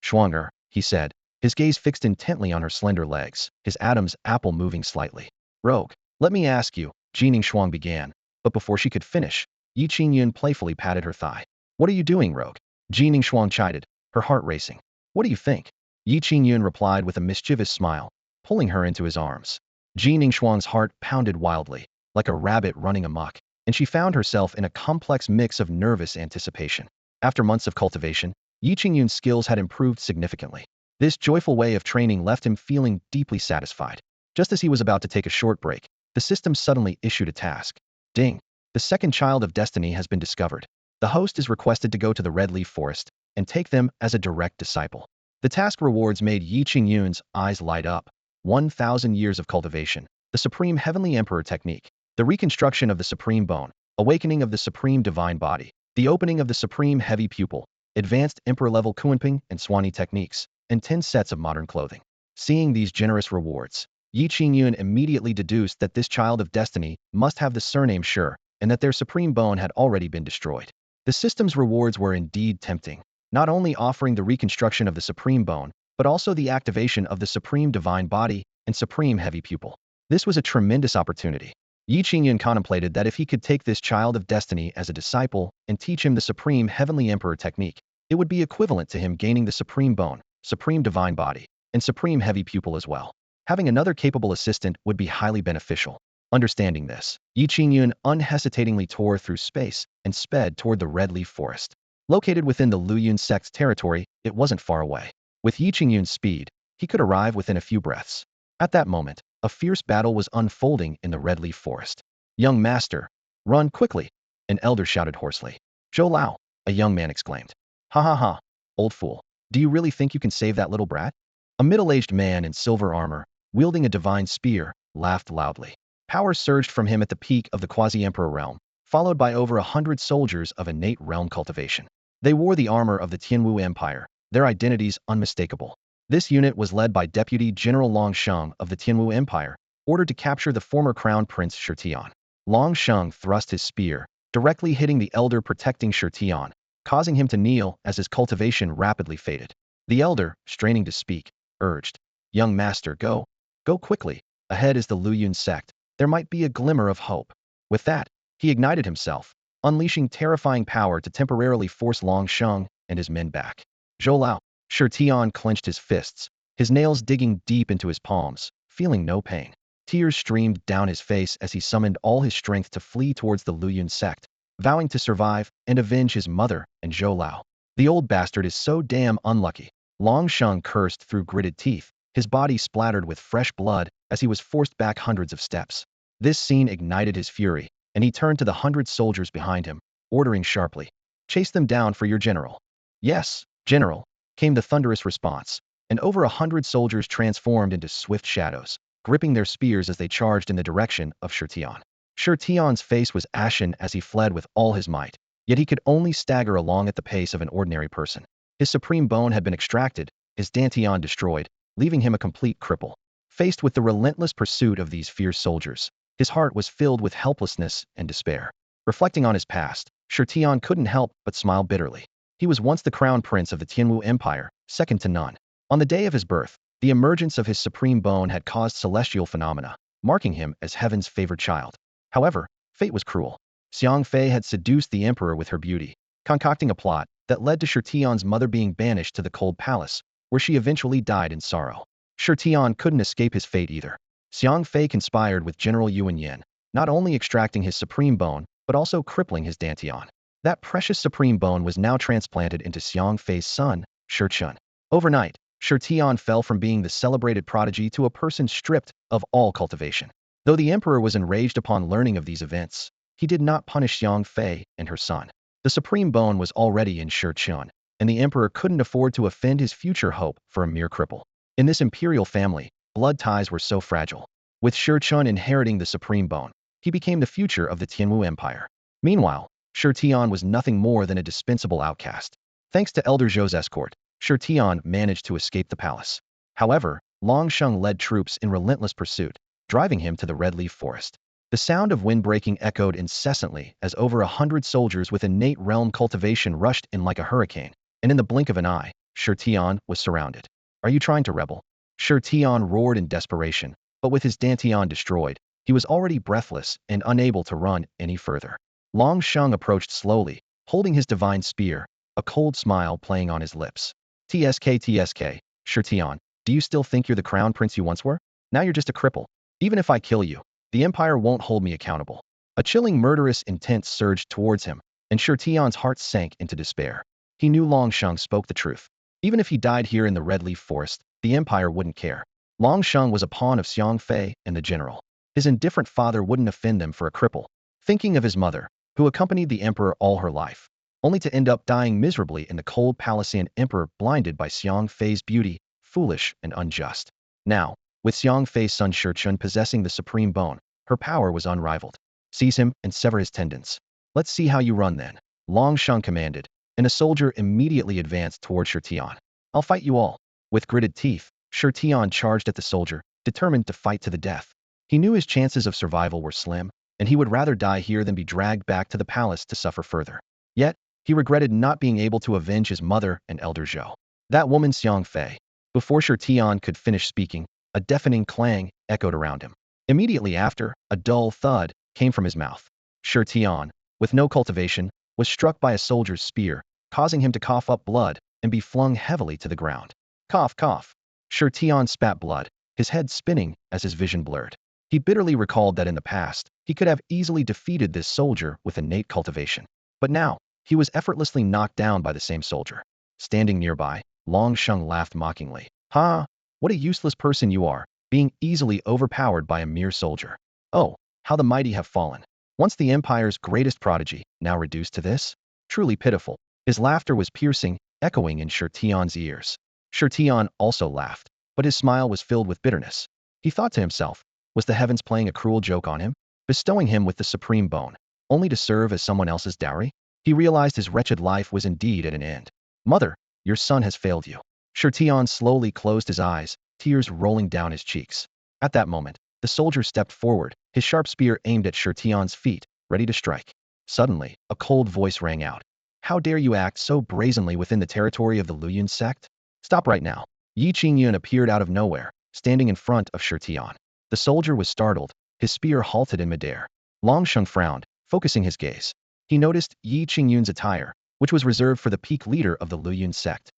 "Xuanyuan," he said, his gaze fixed intently on her slender legs, his Adam's apple moving slightly. "Rogue, let me ask you," Ji Ningxuang began, but before she could finish, Ye Qingyun playfully patted her thigh. "What are you doing, Rogue?" Ji Ningxuang chided, her heart racing. "What do you think?" Ye Qingyun replied with a mischievous smile, pulling her into his arms. Ji Ningxuang's heart pounded wildly, like a rabbit running amok, and she found herself in a complex mix of nervous anticipation. After months of cultivation, Ye Qingyun's skills had improved significantly. This joyful way of training left him feeling deeply satisfied. Just as he was about to take a short break, the system suddenly issued a task. Ding! The second child of destiny has been discovered. The host is requested to go to the Red Leaf Forest and take them as a direct disciple. The task rewards made Ye Qingyun's eyes light up. 1,000 years of cultivation, the Supreme Heavenly Emperor technique, the reconstruction of the Supreme Bone, awakening of the Supreme Divine Body, the opening of the Supreme Heavy Pupil, advanced Emperor-level Confronting and Xuanyuan techniques, and 10 sets of modern clothing. Seeing these generous rewards, Ye Qingyun immediately deduced that this child of destiny must have the surname Sure, and that their Supreme Bone had already been destroyed. The system's rewards were indeed tempting, not only offering the reconstruction of the Supreme Bone, but also the activation of the Supreme Divine Body and Supreme Heavy Pupil. This was a tremendous opportunity. Ye Qingyun contemplated that if he could take this child of destiny as a disciple and teach him the Supreme Heavenly Emperor technique, it would be equivalent to him gaining the Supreme Bone, Supreme Divine Body, and Supreme Heavy Pupil as well. Having another capable assistant would be highly beneficial. Understanding this, Ye Qingyun unhesitatingly tore through space and sped toward the Red Leaf Forest. Located within the Luyun sect's territory, it wasn't far away. With Ye Qingyun's speed, he could arrive within a few breaths. At that moment, a fierce battle was unfolding in the Red Leaf Forest. "Young master, run quickly!" an elder shouted hoarsely. "Zhou Lao," a young man exclaimed. "Ha ha ha, old fool. Do you really think you can save that little brat?" A middle-aged man in silver armor, wielding a divine spear, laughed loudly. Power surged from him at the peak of the quasi-emperor realm, followed by over 100 soldiers of innate realm cultivation. They wore the armor of the Tianwu Empire, their identities unmistakable. This unit was led by Deputy General Long Sheng of the Tianwu Empire, ordered to capture the former Crown Prince Shitian. Long Sheng thrust his spear, directly hitting the elder protecting Shitian, causing him to kneel as his cultivation rapidly faded. The elder, straining to speak, urged, "Young master, go. Go quickly. Ahead is the Luyun sect. There might be a glimmer of hope." With that, he ignited himself, unleashing terrifying power to temporarily force Long Sheng and his men back. "Zhou Lao." Shitian clenched his fists, his nails digging deep into his palms, feeling no pain. Tears streamed down his face as he summoned all his strength to flee towards the Luyun sect, vowing to survive and avenge his mother and Zhou Lao. "The old bastard is so damn unlucky." Long Sheng cursed through gritted teeth, his body splattered with fresh blood as he was forced back hundreds of steps. This scene ignited his fury, and he turned to the 100 soldiers behind him, ordering sharply, "Chase them down for your general." "Yes, general," came the thunderous response, and over 100 soldiers transformed into swift shadows, gripping their spears as they charged in the direction of Shitian. Shitian's face was ashen as he fled with all his might, yet he could only stagger along at the pace of an ordinary person. His supreme bone had been extracted, his dantian destroyed, leaving him a complete cripple. Faced with the relentless pursuit of these fierce soldiers, his heart was filled with helplessness and despair. Reflecting on his past, Shitian couldn't help but smile bitterly. He was once the crown prince of the Tianwu Empire, second to none. On the day of his birth, the emergence of his supreme bone had caused celestial phenomena, marking him as heaven's favored child. However, fate was cruel. Xiang Fei had seduced the emperor with her beauty, concocting a plot that led to Shitian's mother being banished to the cold palace, where she eventually died in sorrow. Shitian couldn't escape his fate either. Xiang Fei conspired with General Yuan, not only extracting his supreme bone, but also crippling his dantian. That precious supreme bone was now transplanted into Xiang Fei's son, Shitian. Overnight, Shitian fell from being the celebrated prodigy to a person stripped of all cultivation. Though the emperor was enraged upon learning of these events, he did not punish Xiang Fei and her son. The supreme bone was already in Shitian, and the emperor couldn't afford to offend his future hope for a mere cripple. In this imperial family, blood ties were so fragile. With Shitian inheriting the supreme bone, he became the future of the Tianwu Empire. Meanwhile, Shitian was nothing more than a dispensable outcast. Thanks to Elder Zhou's escort, Shitian managed to escape the palace. However, Long Sheng led troops in relentless pursuit, driving him to the Red Leaf Forest. The sound of wind breaking echoed incessantly as over 100 soldiers with innate realm cultivation rushed in like a hurricane, and in the blink of an eye, Shi Tian was surrounded. Are you trying to rebel? Shi Tian roared in desperation, but with his dantian destroyed, he was already breathless and unable to run any further. Long Sheng approached slowly, holding his divine spear, a cold smile playing on his lips. TSK, Shi Tian, do you still think you're the crown prince you once were? Now you're just a cripple. Even if I kill you, the Empire won't hold me accountable. A chilling murderous intent surged towards him, and Shi Tian's heart sank into despair. He knew Long Sheng spoke the truth. Even if he died here in the Red Leaf Forest, the Empire wouldn't care. Long Sheng was a pawn of Xiang Fei and the general. His indifferent father wouldn't offend them for a cripple. Thinking of his mother, who accompanied the emperor all her life, only to end up dying miserably in the cold palace, and emperor blinded by Xiang Fei's beauty, foolish and unjust. Now, with Xiang Fei's son Shi Qingyun possessing the supreme bone, her power was unrivaled. Seize him and sever his tendons. Let's see how you run then, Long Sheng commanded, and a soldier immediately advanced toward Shi Tian. I'll fight you all. With gritted teeth, Shi Tian charged at the soldier, determined to fight to the death. He knew his chances of survival were slim, and he would rather die here than be dragged back to the palace to suffer further. Yet, he regretted not being able to avenge his mother and elder Zhou. That woman Xiang Fei. Before Shi Tian could finish speaking, a deafening clang echoed around him. Immediately after, a dull thud came from his mouth. Shi Tian, with no cultivation, was struck by a soldier's spear, causing him to cough up blood and be flung heavily to the ground. Cough, cough. Shi Tian spat blood, his head spinning as his vision blurred. He bitterly recalled that in the past, he could have easily defeated this soldier with innate cultivation. But now, he was effortlessly knocked down by the same soldier. Standing nearby, Long Sheng laughed mockingly. Ha! What a useless person you are, being easily overpowered by a mere soldier. Oh, how the mighty have fallen. Once the Empire's greatest prodigy, now reduced to this? Truly pitiful. His laughter was piercing, echoing in Shi Tian's ears. Shi Tian also laughed, but his smile was filled with bitterness. He thought to himself, was the heavens playing a cruel joke on him, bestowing him with the supreme bone, only to serve as someone else's dowry? He realized his wretched life was indeed at an end. Mother, your son has failed you. Shi Tian slowly closed his eyes, tears rolling down his cheeks. At that moment, the soldier stepped forward, his sharp spear aimed at Shi Tian's feet, ready to strike. Suddenly, a cold voice rang out. How dare you act so brazenly within the territory of the Luoyun sect? Stop right now. Ye Qingyun appeared out of nowhere, standing in front of Shi Tian. The soldier was startled, his spear halted in midair. Long Sheng frowned, focusing his gaze. He noticed Ye Qingyun's attire, which was reserved for the peak leader of the Luoyun sect.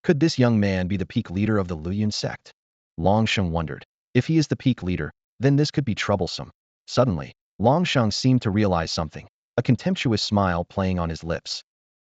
Could this young man be the peak leader of the Luoyun sect? Long Sheng wondered. If he is the peak leader, then this could be troublesome. Suddenly, Long Sheng seemed to realize something, a contemptuous smile playing on his lips.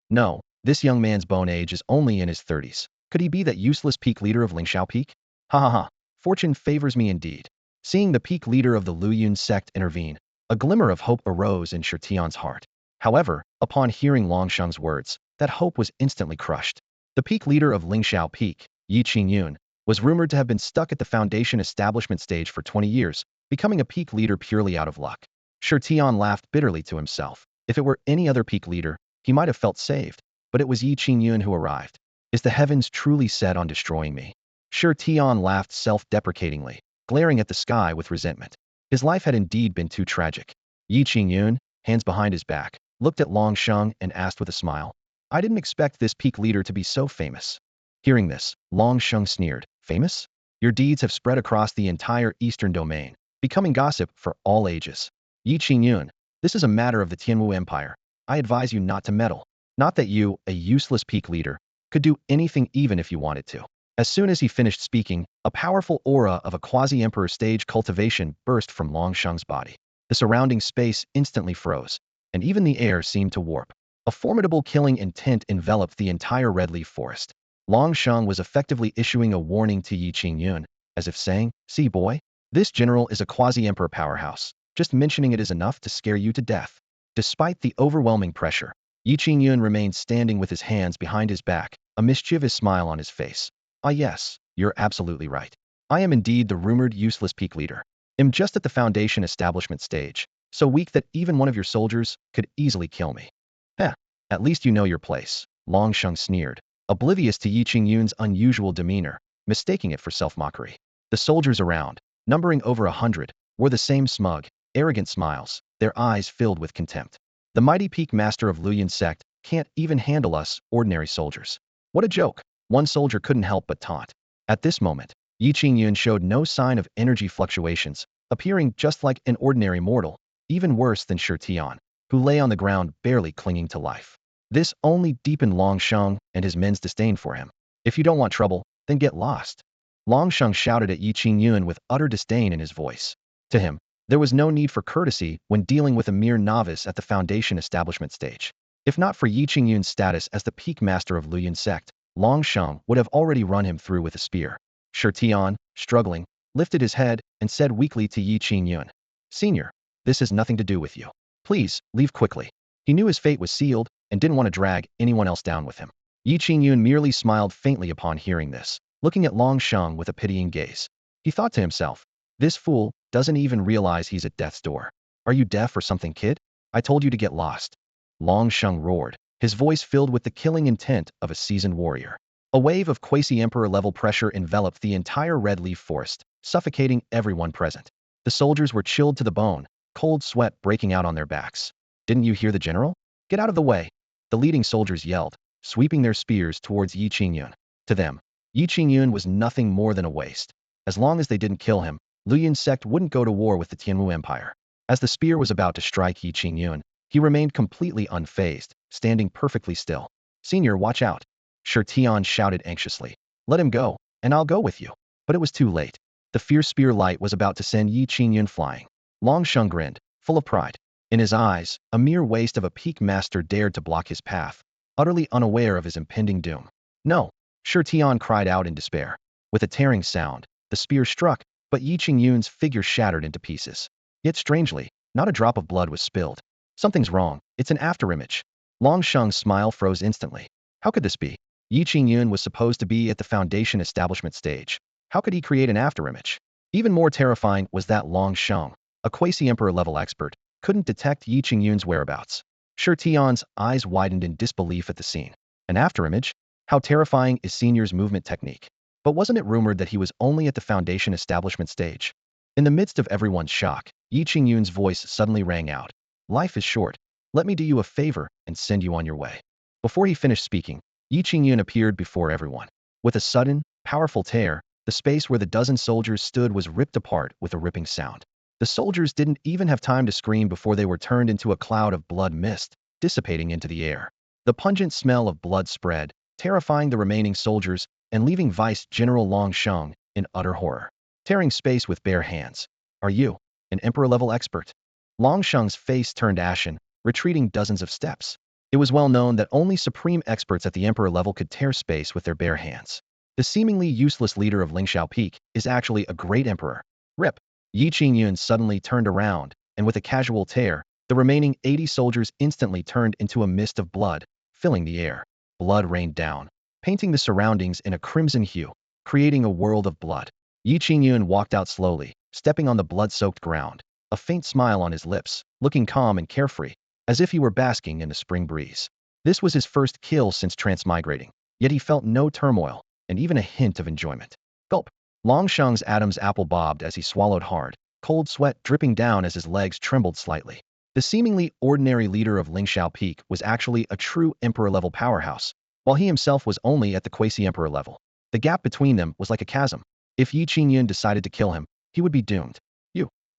No, this young man's bone age is only in his 30s. Could he be that useless peak leader of Lingxiao Peak? Ha ha ha, fortune favors me indeed. Seeing the peak leader of the Luoyun sect intervene, a glimmer of hope arose in Shi Tian's heart. However, upon hearing Long Sheng's words, that hope was instantly crushed. The peak leader of Lingxiao Peak, Ye Qingyun, was rumored to have been stuck at the foundation establishment stage for 20 years, becoming a peak leader purely out of luck. Shi Tian laughed bitterly to himself. If it were any other peak leader, he might have felt saved, but it was Ye Qingyun who arrived. Is the heavens truly set on destroying me? Shi Tian laughed self-deprecatingly, glaring at the sky with resentment. His life had indeed been too tragic. Ye Qingyun, hands behind his back, looked at Long Sheng and asked with a smile, I didn't expect this peak leader to be so famous. Hearing this, Long Sheng sneered, famous? Your deeds have spread across the entire eastern domain, becoming gossip for all ages. Ye Qingyun, this is a matter of the Tianwu Empire. I advise you not to meddle. Not that you, a useless peak leader, could do anything even if you wanted to. As soon as he finished speaking, a powerful aura of a quasi-emperor stage cultivation burst from Long Sheng's body. The surrounding space instantly froze, and even the air seemed to warp. A formidable killing intent enveloped the entire Red Leaf Forest. Long Sheng was effectively issuing a warning to Ye Qingyun, as if saying, see boy, this general is a quasi-emperor powerhouse. Just mentioning it is enough to scare you to death. Despite the overwhelming pressure, Ye Qingyun remained standing with his hands behind his back, a mischievous smile on his face. Ah yes, you're absolutely right. I am indeed the rumored useless peak leader. Am just at the foundation establishment stage, so weak that even one of your soldiers could easily kill me. Heh, at least you know your place, Long Sheng sneered, oblivious to Ye Qingyun's unusual demeanor, mistaking it for self-mockery. The soldiers around, numbering over 100, wore the same smug, arrogant smiles, their eyes filled with contempt. The mighty peak master of Luyan's sect can't even handle us, ordinary soldiers. What a joke, one soldier couldn't help but taunt. At this moment, Ye Qingyun showed no sign of energy fluctuations, appearing just like an ordinary mortal, even worse than Shi Tian, who lay on the ground barely clinging to life. This only deepened Long Sheng and his men's disdain for him. If you don't want trouble, then get lost. Long Sheng shouted at Ye Qingyun with utter disdain in his voice. To him, there was no need for courtesy when dealing with a mere novice at the foundation establishment stage. If not for Ye Qingyun's status as the peak master of Luyan's sect, Long Sheng would have already run him through with a spear. Shi Tian, struggling, lifted his head and said weakly to Ye Qingyun, "Senior, this has nothing to do with you. Please, leave quickly." He knew his fate was sealed and didn't want to drag anyone else down with him. Ye Qingyun merely smiled faintly upon hearing this, looking at Long Sheng with a pitying gaze. He thought to himself, this fool doesn't even realize he's at death's door. Are you deaf or something, kid? I told you to get lost. Long Sheng roared, his voice filled with the killing intent of a seasoned warrior. A wave of quasi-emperor level pressure enveloped the entire red leaf forest, suffocating everyone present. The soldiers were chilled to the bone, cold sweat breaking out on their backs. Didn't you hear the general? Get out of the way. The leading soldiers yelled, sweeping their spears towards Ye Qingyun. To them, Ye Qingyun was nothing more than a waste. As long as they didn't kill him, Luyan's sect wouldn't go to war with the Tinu Empire. As the spear was about to strike Ye Qingyun, he remained completely unfazed, standing perfectly still. Senior, watch out. Shi Tian shouted anxiously. Let him go, and I'll go with you. But it was too late. The fierce spear light was about to send Ye Qingyun flying. Long Sheng grinned, full of pride. In his eyes, a mere waste of a peak master dared to block his path, utterly unaware of his impending doom. No, Shi Tian cried out in despair. With a tearing sound, the spear struck, but Ye Qingyun's figure shattered into pieces. Yet strangely, not a drop of blood was spilled. Something's wrong, it's an afterimage. Long Sheng's smile froze instantly. How could this be? Ye Qingyun was supposed to be at the foundation establishment stage. How could he create an afterimage? Even more terrifying was that Long Sheng, a quasi-emperor level expert, couldn't detect Ye Qingyun's whereabouts. Shi Tian's eyes widened in disbelief at the scene. An afterimage? How terrifying is Senior's movement technique? But wasn't it rumored that he was only at the foundation establishment stage? In the midst of everyone's shock, Ye Qingyun's voice suddenly rang out. Life is short. Let me do you a favor and send you on your way. Before he finished speaking, Ye Qingyun appeared before everyone. With a sudden, powerful tear, the space where the dozen soldiers stood was ripped apart with a ripping sound. The soldiers didn't even have time to scream before they were turned into a cloud of blood mist, dissipating into the air. The pungent smell of blood spread, terrifying the remaining soldiers and leaving Vice General Long Sheng in utter horror. Tearing space with bare hands. Are you an emperor-level expert? Long Sheng's face turned ashen, retreating dozens of steps. It was well known that only supreme experts at the emperor level could tear space with their bare hands. The seemingly useless leader of Lingxiao Peak is actually a great emperor. Rip. Ye Qingyun suddenly turned around, and with a casual tear, the remaining 80 soldiers instantly turned into a mist of blood, filling the air. Blood rained down, painting the surroundings in a crimson hue, creating a world of blood. Ye Qingyun walked out slowly, stepping on the blood-soaked ground, a faint smile on his lips, looking calm and carefree, as if he were basking in the spring breeze. This was his first kill since transmigrating, yet he felt no turmoil, and even a hint of enjoyment. Gulp. Long Sheng's Adam's apple bobbed as he swallowed hard, cold sweat dripping down as his legs trembled slightly. The seemingly ordinary leader of Lingxiao Peak was actually a true emperor-level powerhouse, while he himself was only at the quasi-emperor level. The gap between them was like a chasm. If Ye Qingyun decided to kill him, he would be doomed.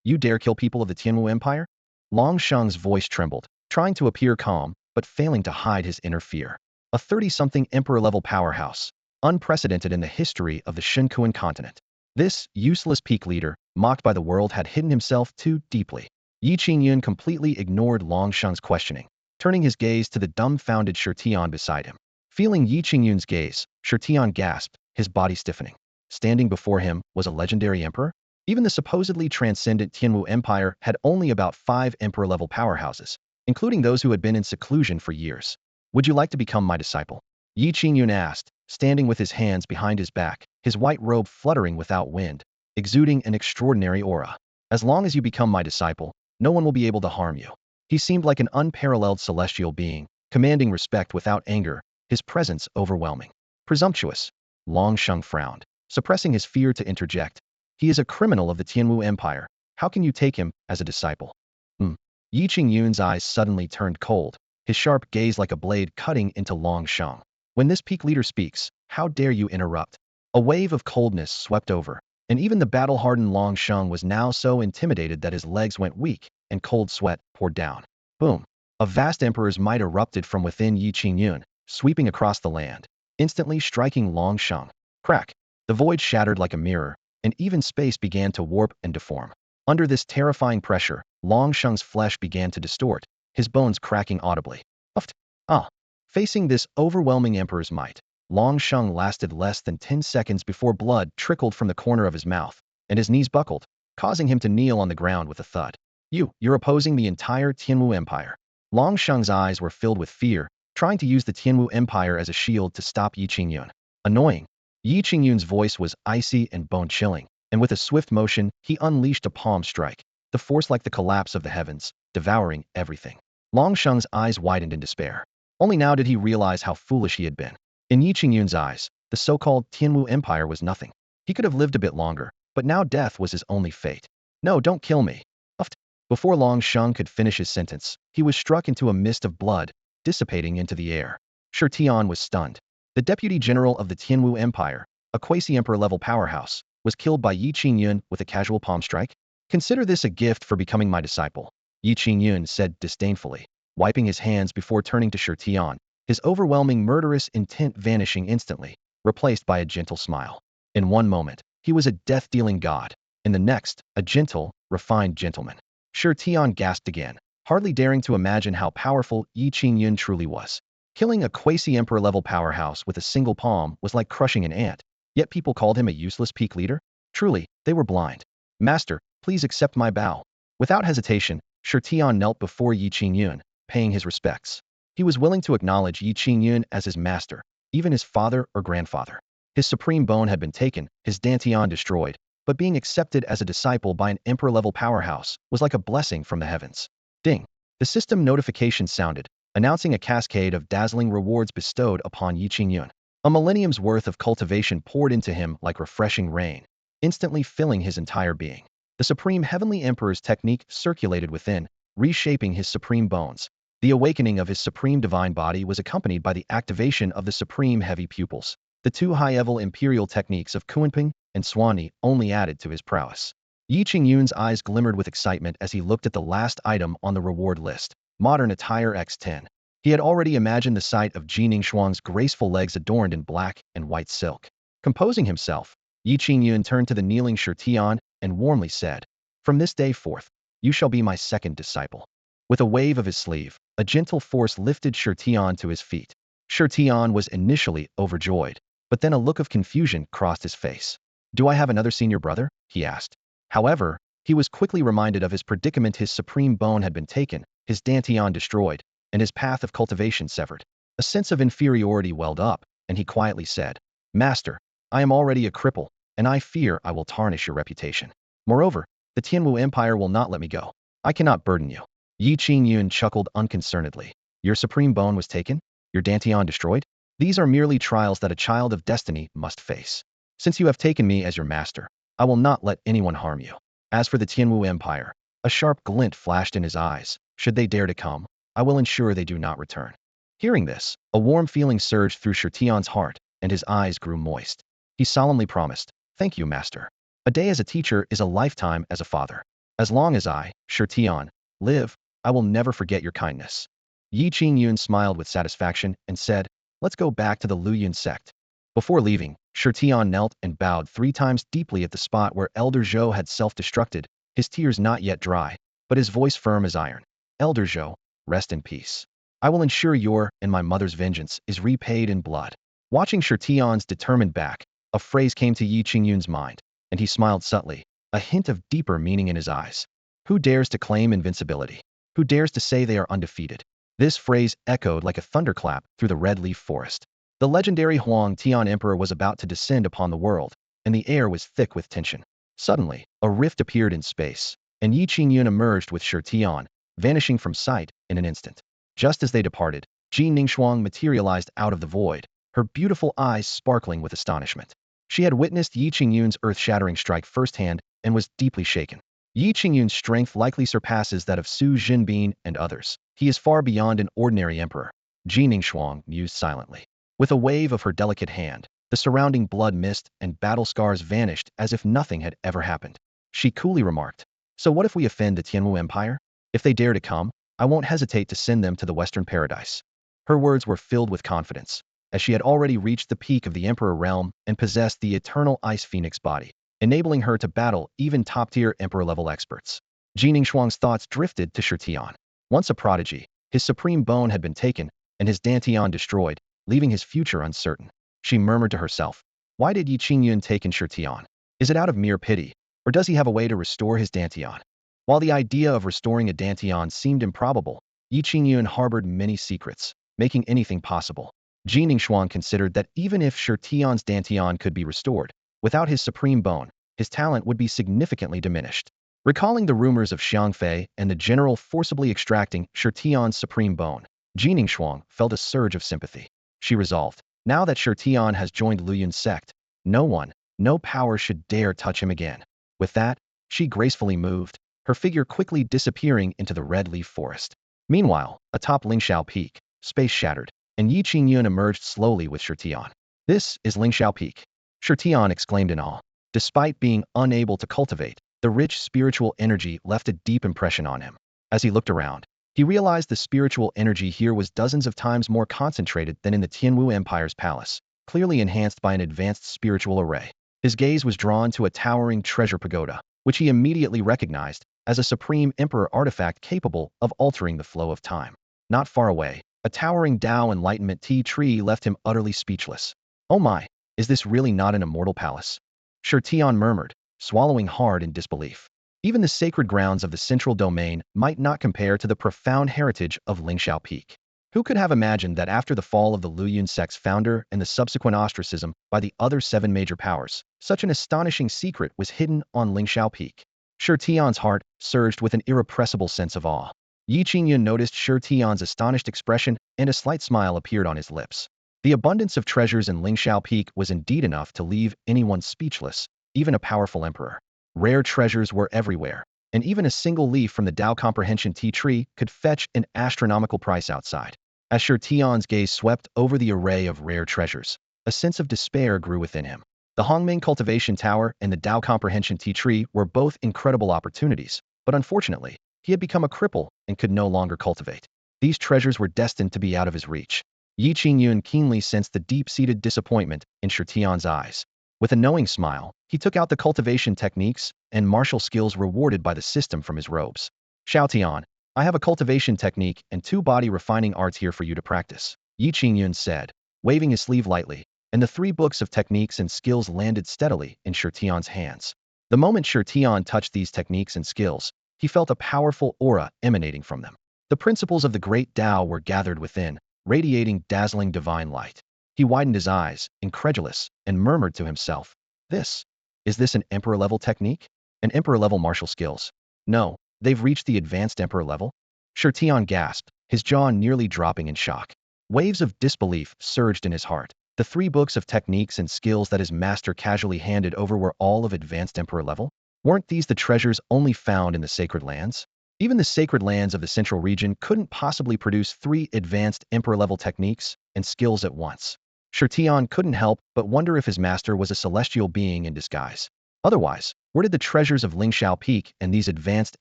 You dare kill people of the Tianwu Empire? Long Sheng's voice trembled, trying to appear calm, but failing to hide his inner fear. A 30-something emperor-level powerhouse, unprecedented in the history of the Shunkuan continent. This useless peak leader, mocked by the world, had hidden himself too deeply. Ye Qingyun completely ignored Long Sheng's questioning, turning his gaze to the dumbfounded Shi Tian beside him. Feeling Ye Qingyun's gaze, Shi Tian gasped, his body stiffening. Standing before him was a legendary emperor? Even the supposedly transcendent Tianwu Empire had only about 5 emperor-level powerhouses, including those who had been in seclusion for years. Would you like to become my disciple? Ye Qingyun asked, standing with his hands behind his back, his white robe fluttering without wind, exuding an extraordinary aura. As long as you become my disciple, no one will be able to harm you. He seemed like an unparalleled celestial being, commanding respect without anger, his presence overwhelming. Presumptuous. Long Sheng frowned, suppressing his fear to interject. He is a criminal of the Tianwu Empire. How can you take him as a disciple? Hmm. Ye Qingyun's eyes suddenly turned cold, his sharp gaze like a blade cutting into Long Sheng. When this peak leader speaks, how dare you interrupt? A wave of coldness swept over, and even the battle-hardened Long Sheng was now so intimidated that his legs went weak, and cold sweat poured down. Boom! A vast emperor's might erupted from within Ye Qingyun, sweeping across the land, instantly striking Long Sheng. Crack! The void shattered like a mirror, and even space began to warp and deform. Under this terrifying pressure, Long Sheng's flesh began to distort, his bones cracking audibly. Uft! Ah! Facing this overwhelming emperor's might, Long Sheng lasted less than 10 seconds before blood trickled from the corner of his mouth, and his knees buckled, causing him to kneel on the ground with a thud. You're opposing the entire Tianwu Empire. Long Sheng's eyes were filled with fear, trying to use the Tianwu Empire as a shield to stop Ye Qingyun. Annoying. Ye Qingyun's voice was icy and bone-chilling, and with a swift motion, he unleashed a palm strike, the force like the collapse of the heavens, devouring everything. Long Sheng's eyes widened in despair. Only now did he realize how foolish he had been. In Ye Qingyun's eyes, the so-called Tianwu Empire was nothing. He could have lived a bit longer, but now death was his only fate. No, don't kill me. Uft. Before Long Sheng could finish his sentence, he was struck into a mist of blood, dissipating into the air. Shi Tian was stunned. The deputy general of the Tianwu Empire, a quasi-emperor level powerhouse, was killed by Ye Qingyun with a casual palm strike? Consider this a gift for becoming my disciple, Ye Qingyun said disdainfully, wiping his hands before turning to Shi Tian, his overwhelming murderous intent vanishing instantly, replaced by a gentle smile. In one moment, he was a death-dealing god. In the next, a gentle, refined gentleman. Shi Tian gasped again, hardly daring to imagine how powerful Ye Qingyun truly was. Killing a quasi-emperor level powerhouse with a single palm was like crushing an ant, yet people called him a useless peak leader? Truly, they were blind. Master, please accept my bow. Without hesitation, Shi Tian knelt before Ye Qingyun, paying his respects. He was willing to acknowledge Ye Qingyun as his master, even his father or grandfather. His supreme bone had been taken, his dantian destroyed, but being accepted as a disciple by an emperor-level powerhouse was like a blessing from the heavens. Ding! The system notification sounded, announcing a cascade of dazzling rewards bestowed upon Ye Qingyun. A millennium's worth of cultivation poured into him like refreshing rain, instantly filling his entire being. The Supreme Heavenly Emperor's technique circulated within, reshaping his supreme bones. The awakening of his supreme divine body was accompanied by the activation of the supreme heavy pupils. The two high-level imperial techniques of Confronting and Xuanyuan only added to his prowess. Ye Qingyun's eyes glimmered with excitement as he looked at the last item on the reward list. Modern attire X10. He had already imagined the sight of Ji Ningxuang's graceful legs adorned in black and white silk. Composing himself, Ye Qingyun turned to the kneeling Shi Tian and warmly said, "From this day forth, you shall be my second disciple." With a wave of his sleeve, a gentle force lifted Shi Tian to his feet. Shi Tian was initially overjoyed, but then a look of confusion crossed his face. "Do I have another senior brother?" he asked. However, he was quickly reminded of his predicament. His supreme bone had been taken, his dantian destroyed, and his path of cultivation severed. A sense of inferiority welled up, and he quietly said, "Master, I am already a cripple, and I fear I will tarnish your reputation. Moreover, the Tianwu Empire will not let me go. I cannot burden you." Ye Qingyun chuckled unconcernedly. "Your supreme bone was taken? Your dantian destroyed? These are merely trials that a child of destiny must face. Since you have taken me as your master, I will not let anyone harm you. As for the Tianwu Empire," a sharp glint flashed in his eyes, "should they dare to come, I will ensure they do not return." Hearing this, a warm feeling surged through Shi Tian's heart, and his eyes grew moist. He solemnly promised, "Thank you, master. A day as a teacher is a lifetime as a father. As long as I, Shi Tian, live, I will never forget your kindness." Ye Qingyun smiled with satisfaction and said, "Let's go back to the Luyun sect." Before leaving, Shi Tian knelt and bowed 3 times deeply at the spot where Elder Zhou had self-destructed, his tears not yet dry, but his voice firm as iron. "Elder Zhou, rest in peace. I will ensure your and my mother's vengeance is repaid in blood." Watching Shi Tian's determined back, a phrase came to Ye Qingyun's mind, and he smiled subtly, a hint of deeper meaning in his eyes. Who dares to claim invincibility? Who dares to say they are undefeated? This phrase echoed like a thunderclap through the red leaf forest. The legendary Huang Tian Emperor was about to descend upon the world, and the air was thick with tension. Suddenly, a rift appeared in space, and Ye Qingyun emerged with Shi Tian, vanishing from sight in an instant. Just as they departed, Ji Ningxuang materialized out of the void, her beautiful eyes sparkling with astonishment. She had witnessed Ye Qingyun's earth-shattering strike firsthand and was deeply shaken. Ye Qingyun's strength likely surpasses that of Su Jinbin and others. He is far beyond an ordinary emperor. Ji Ningshuang mused silently. With a wave of her delicate hand, the surrounding blood mist and battle scars vanished as if nothing had ever happened. She coolly remarked, "So what if we offend the Tianwu Empire? If they dare to come, I won't hesitate to send them to the Western Paradise." Her words were filled with confidence, as she had already reached the peak of the Emperor realm and possessed the eternal Ice Phoenix body, enabling her to battle even top-tier Emperor-level experts. Ji Ningshuang's thoughts drifted to Shirtian. Once a prodigy, his supreme bone had been taken, and his dantian destroyed, leaving his future uncertain. She murmured to herself, "Why did Ye Qingyun take in Shirtian? Is it out of mere pity, or does he have a way to restore his dantian?" While the idea of restoring a dantian seemed improbable, Ye Qingyun harbored many secrets, making anything possible. Ji Ningshuang considered that even if Shirtian's dantian could be restored, without his supreme bone, his talent would be significantly diminished. Recalling the rumors of Xiangfei and the general forcibly extracting Shirtian's supreme bone, Ji Ningshuang felt a surge of sympathy. She resolved, now that Shirtian has joined Luyun's sect, no one, no power should dare touch him again. With that, she gracefully moved, her figure quickly disappearing into the red leaf forest. Meanwhile, atop Lingxiao Peak, space shattered, and Ye Qingyun emerged slowly with Shirtian. "This is Lingxiao Peak," Shirtian exclaimed in awe. Despite being unable to cultivate, the rich spiritual energy left a deep impression on him. As he looked around, he realized the spiritual energy here was dozens of times more concentrated than in the Tianwu Empire's palace, clearly enhanced by an advanced spiritual array. His gaze was drawn to a towering treasure pagoda, which he immediately recognized as a supreme emperor artifact capable of altering the flow of time. Not far away, a towering Tao Enlightenment tea tree left him utterly speechless. "Oh my, is this really not an immortal palace?" Shirtian murmured, swallowing hard in disbelief. Even the sacred grounds of the central domain might not compare to the profound heritage of Lingxiao Peak. Who could have imagined that after the fall of the Luyun sect's founder and the subsequent ostracism by the other 7 major powers, such an astonishing secret was hidden on Lingxiao Peak? Shirtian's heart surged with an irrepressible sense of awe. Ye Qingyun noticed Shirtian's astonished expression, and a slight smile appeared on his lips. The abundance of treasures in Lingxiao Peak was indeed enough to leave anyone speechless, even a powerful emperor. Rare treasures were everywhere, and even a single leaf from the Tao Comprehension tea tree could fetch an astronomical price outside. As Shirtian's gaze swept over the array of rare treasures, a sense of despair grew within him. The Hongming Cultivation Tower and the Tao Comprehension tea tree were both incredible opportunities, but unfortunately, he had become a cripple and could no longer cultivate. These treasures were destined to be out of his reach. Ye Qingyun keenly sensed the deep-seated disappointment in Shirtian's eyes. With a knowing smile, he took out the cultivation techniques and martial skills rewarded by the system from his robes. "Xiaotian, I have a cultivation technique and 2 body refining arts here for you to practice," Ye Qingyun said, waving his sleeve lightly, and the 3 books of techniques and skills landed steadily in Shirtian's hands. The moment Shirtian touched these techniques and skills, he felt a powerful aura emanating from them. The principles of the great Tao were gathered within, radiating dazzling divine light. He widened his eyes, incredulous, and murmured to himself, Is this an emperor-level technique? An emperor-level martial skills? No, they've reached the advanced emperor level?" Shirtian gasped, his jaw nearly dropping in shock. Waves of disbelief surged in his heart. The 3 books of techniques and skills that his master casually handed over were all of advanced emperor level? Weren't these the treasures only found in the sacred lands? Even the sacred lands of the central region couldn't possibly produce 3 advanced emperor-level techniques and skills at once. Shirtian couldn't help but wonder if his master was a celestial being in disguise. Otherwise, where did the treasures of Lingxiao Peak and these advanced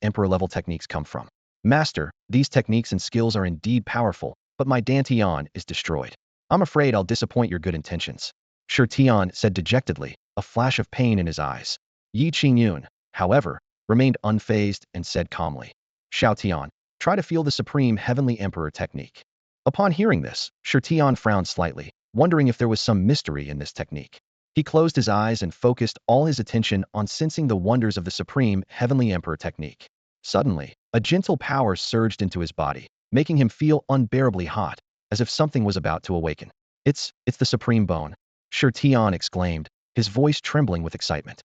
emperor-level techniques come from? "Master, these techniques and skills are indeed powerful, but my dantian is destroyed. I'm afraid I'll disappoint your good intentions," Shirtian said dejectedly, a flash of pain in his eyes. Ye Qingyun, however, remained unfazed and said calmly, "Xiaotian, try to feel the supreme heavenly emperor technique." Upon hearing this, Shirtian frowned slightly, wondering if there was some mystery in this technique. He closed his eyes and focused all his attention on sensing the wonders of the supreme heavenly emperor technique. Suddenly, a gentle power surged into his body, making him feel unbearably hot, as if something was about to awaken. It's the supreme bone," Shirtian exclaimed, his voice trembling with excitement.